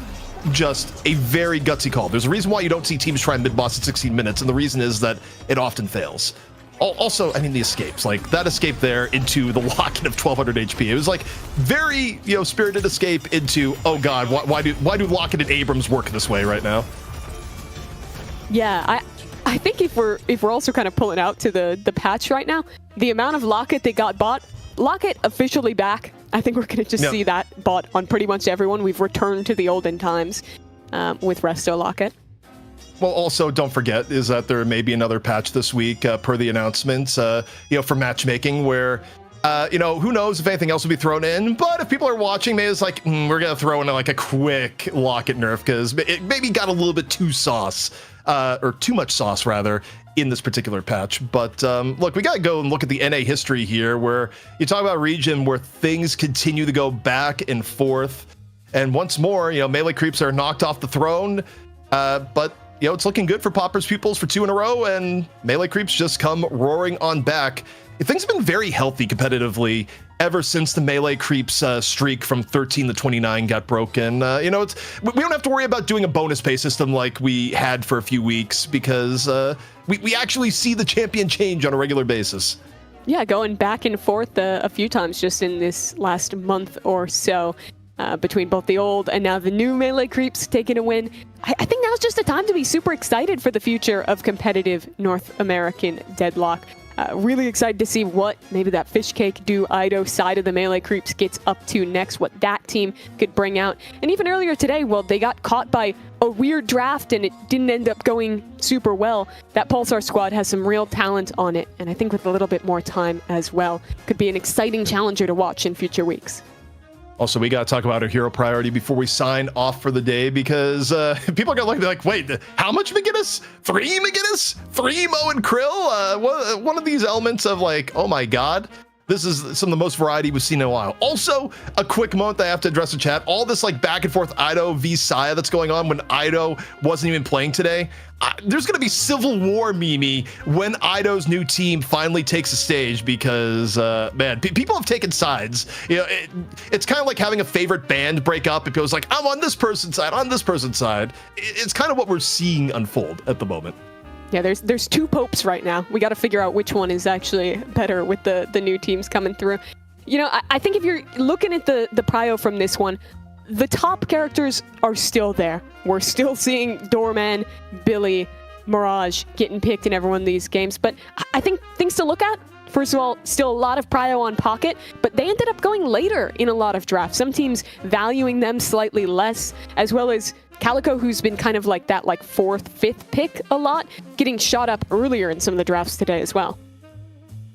S9: just a very gutsy call. There's a reason why you don't see teams try mid-boss at 16 minutes, and the reason is that it often fails. Also, I mean, the escapes, like that escape there into the locket of 1200 HP. It was like very, you know, spirited escape into, oh God, why do Locket and Abrams work this way right now?
S8: Yeah, I think if we're also kind of pulling out to the patch right now, the amount of Locket that got bought, Locket officially back. I think we're going to just see that bought on pretty much everyone. We've returned to the olden times with Resto Locket.
S9: Well, also, don't forget is that there may be another patch this week per the announcements, you know, for matchmaking where, you know, who knows if anything else will be thrown in. But if people are watching, maybe it's like, we're going to throw in like a quick Locket nerf because it maybe got a little bit too sauce, or too much sauce rather, in this particular patch. But look, we got to go and look at the NA history here where you talk about a region where things continue to go back and forth. And once more, you know, melee creeps are knocked off the throne, but you know, it's looking good for Popper's Pupils for 2 in a row, and melee creeps just come roaring on back. Things have been very healthy competitively ever since the melee creeps streak from 13 to 29 got broken. You know, we don't have to worry about doing a bonus pay system like we had for a few weeks because we actually see the champion change on a regular basis.
S8: Yeah, going back and forth a few times just in this last month or so. Between both the old and now the new melee creeps taking a win. I think now's just a time to be super excited for the future of competitive North American Deadlock. Really excited to see what maybe that Fishcake do Ido side of the melee creeps gets up to next, what that team could bring out. And even earlier today, well, they got caught by a weird draft and it didn't end up going super well. That Pulsar squad has some real talent on it, and I think with a little bit more time as well, could be an exciting challenger to watch in future weeks.
S9: Also, we got to talk about our hero priority before we sign off for the day because people are going to be like, wait, how much McGinnis? 3 McGinnis? 3 Mo and Krill? One of these elements of like, oh my God, this is some of the most variety we've seen in a while. Also, a quick moment that I have to address in chat. All this like back and forth Ido v Saya that's going on when Ido wasn't even playing today. There's going to be Civil War, Mimi, when Ido's new team finally takes the stage because, man, people have taken sides. You know, it's kind of like having a favorite band break up. It goes like, I'm on this person's side, on this person's side. It's kind of what we're seeing unfold at the moment.
S8: Yeah, there's 2 popes right now. We got to figure out which one is actually better with the new teams coming through. You know, I think if you're looking at the prio from this one, the top characters are still there. We're still seeing Doorman, Billy, Mirage getting picked in every one of these games. But I think things to look at, first of all, still a lot of prio on Pocket, but they ended up going later in a lot of drafts. Some teams valuing them slightly less, as well as Calico, who's been kind of like that 4th, 5th pick a lot, getting shot up earlier in some of the drafts today as well.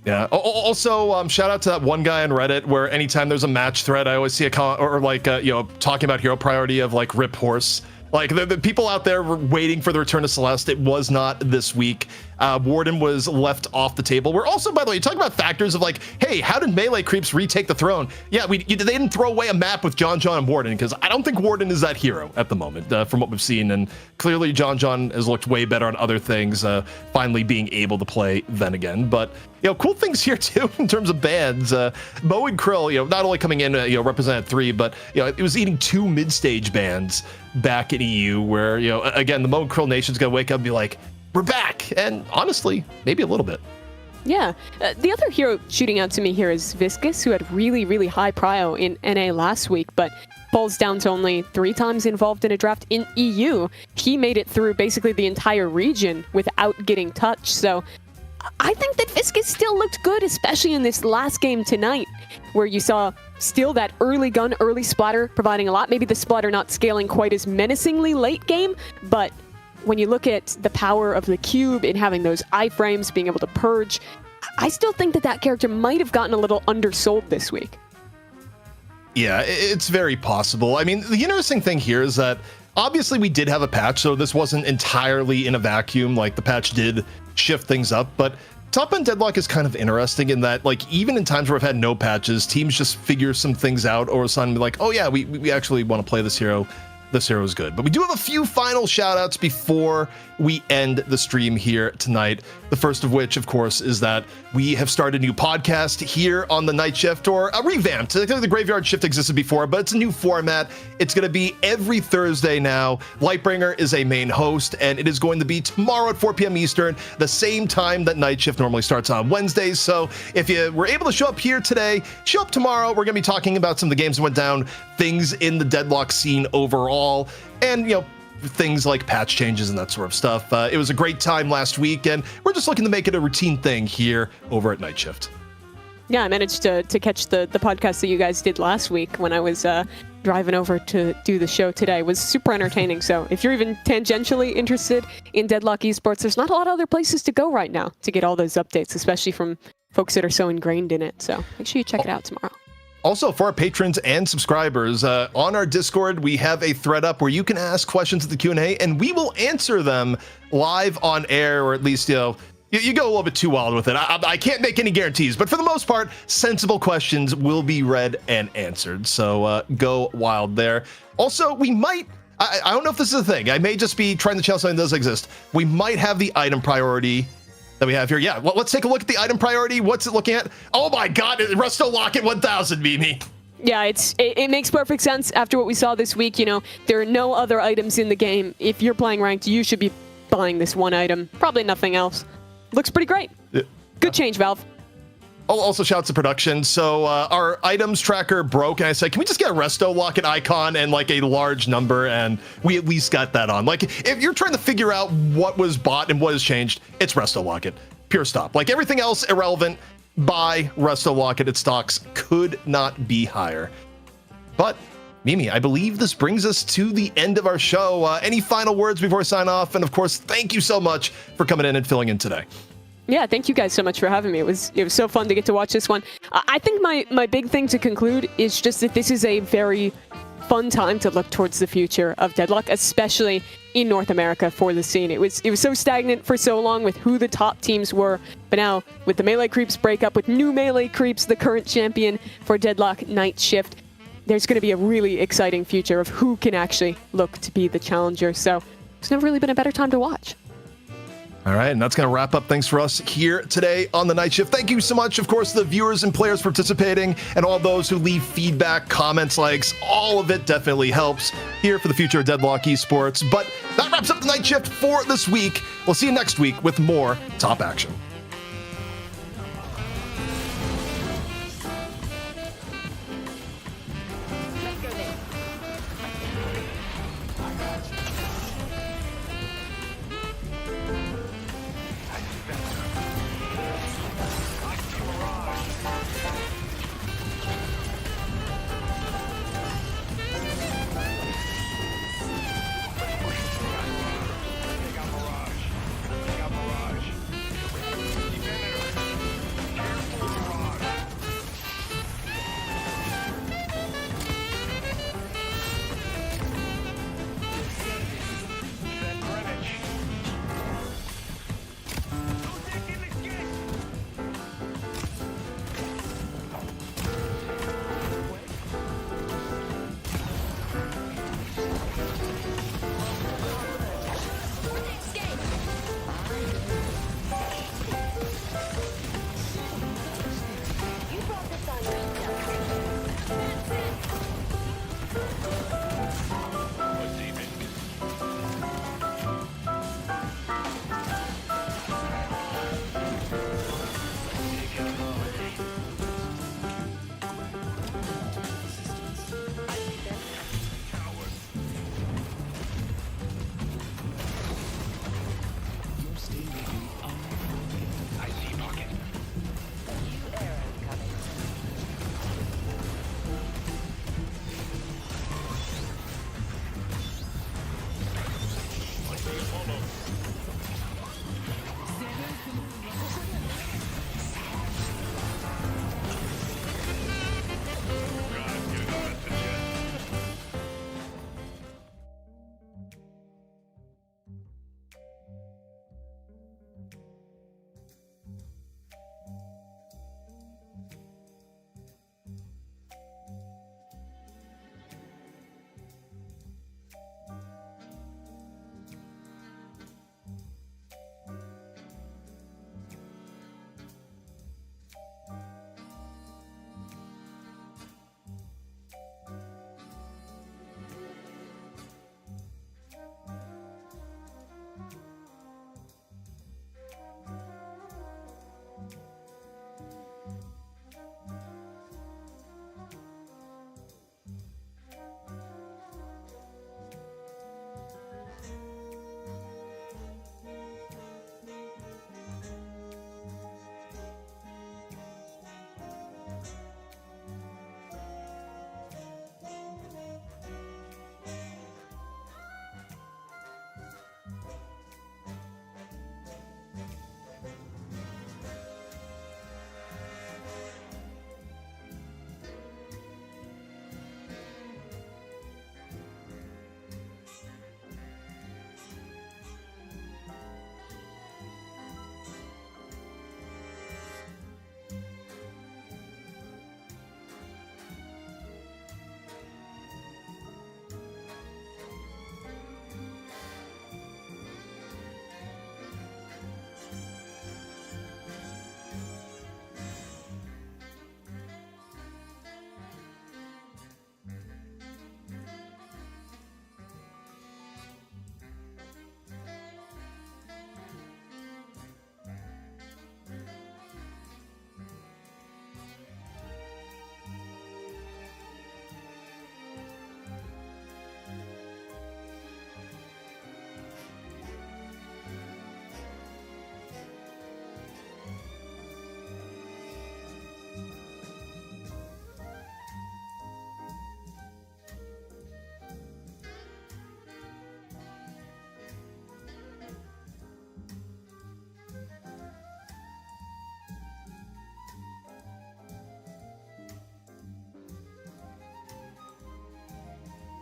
S9: Yeah. Also, shout out to that one guy on Reddit where anytime there's a match thread, I always see a comment or like, you know, talking about hero priority of like Rip Horse. Like the people out there were waiting for the return of Celeste. It was not this week. Warden was left off the table. We're also, by the way, talking about factors of like, hey, how did melee creeps retake the throne? Yeah, they didn't throw away a map with John and Warden because I don't think Warden is that hero at the moment from what we've seen. And clearly John has looked way better on other things, finally being able to play then again. But, you know, cool things here too in terms of bans. Mo and Krill, you know, not only coming in, you know, represented 3, but, you know, it was eating 2 mid-stage bans back in EU where, you know, again, the Mo and Krill nation's going to wake up and be like, we're back. And honestly, maybe a little bit.
S8: Yeah. The other hero shooting out to me here is Viscus, who had really, really high prio in NA last week, but Paul's down to only 3 times involved in a draft. In EU, he made it through basically the entire region without getting touched. So I think that Viscus still looked good, especially in this last game tonight, where you saw still that early gun, early splatter providing a lot. Maybe the splatter not scaling quite as menacingly late game, but when you look at the power of the cube in having those iframes, being able to purge, I still think that character might have gotten a little undersold this week.
S9: Yeah, it's very possible. I mean, the interesting thing here is that obviously we did have a patch, so this wasn't entirely in a vacuum. Like, the patch did shift things up, but Top End Deadlock is kind of interesting in that, like, even in times where we've had no patches, teams just figure some things out, or suddenly like, oh yeah, we actually want to play this hero. This hero is good. But we do have a few final shout outs before we end the stream here tonight. The first of which, of course, is that we have started a new podcast here on the Night Shift, or a revamped. The Graveyard Shift existed before, but it's a new format. It's going to be every Thursday now. Lightbringer is a main host, and it is going to be tomorrow at 4 p.m. Eastern, the same time that Night Shift normally starts on Wednesdays. So if you were able to show up here today, show up tomorrow. We're going to be talking about some of the games that went down, things in the Deadlock scene overall, and, you know, things like patch changes and that sort of stuff. It was a great time last week, and we're just looking to make it a routine thing here over at Night Shift.
S8: Yeah, I managed to catch the podcast that you guys did last week when I was driving over to do the show today. It was super entertaining. So if you're even tangentially interested in Deadlock Esports, there's not a lot of other places to go right now to get all those updates, especially from folks that are so ingrained in it. So make sure you check it out tomorrow.
S9: Also, for our patrons and subscribers, on our Discord, we have a thread up where you can ask questions at the Q&A, and we will answer them live on air, or at least, you know, you go a little bit too wild with it. I can't make any guarantees, but for the most part, sensible questions will be read and answered. So go wild there. Also, we might, I don't know if this is a thing. I may just be trying to channel something that does exist. We might have the item priority that we have here. Yeah, well, let's take a look at the item priority. What's it looking at? Oh my God, Resto Lock at 1000, Mimi.
S8: Yeah, it makes perfect sense after what we saw this week. You know, there are no other items in the game. If you're playing ranked, you should be buying this one item. Probably nothing else. Looks pretty great. Yeah. Good change, Valve.
S9: Also, shouts to production. So our items tracker broke, and I said, can we just get a Resto Locket icon and like a large number? And we at least got that on. Like, if you're trying to figure out what was bought and what has changed, it's Resto Locket. Pure stop. Like, everything else irrelevant. Buy Resto Locket. Its stocks could not be higher. But Mimi, I believe this brings us to the end of our show. Any final words before we sign off? And of course, thank you so much for coming in and filling in today.
S8: Yeah, thank you guys so much for having me. It was so fun to get to watch this one. I think my big thing to conclude is just that this is a very fun time to look towards the future of Deadlock, especially in North America for the scene. It was so stagnant for so long with who the top teams were, but now with the Melee Creeps breakup, with new Melee Creeps, the current champion for Deadlock, Night Shift, there's going to be a really exciting future of who can actually look to be the challenger. So it's never really been a better time to watch.
S9: All right, and that's going to wrap up things for us here today on the Night Shift. Thank you so much, of course, to the viewers and players participating, and all those who leave feedback, comments, likes. All of it definitely helps here for the future of Deadlock Esports. But that wraps up the Night Shift for this week. We'll see you next week with more top action.
S5: You brought this on yourself. That's it.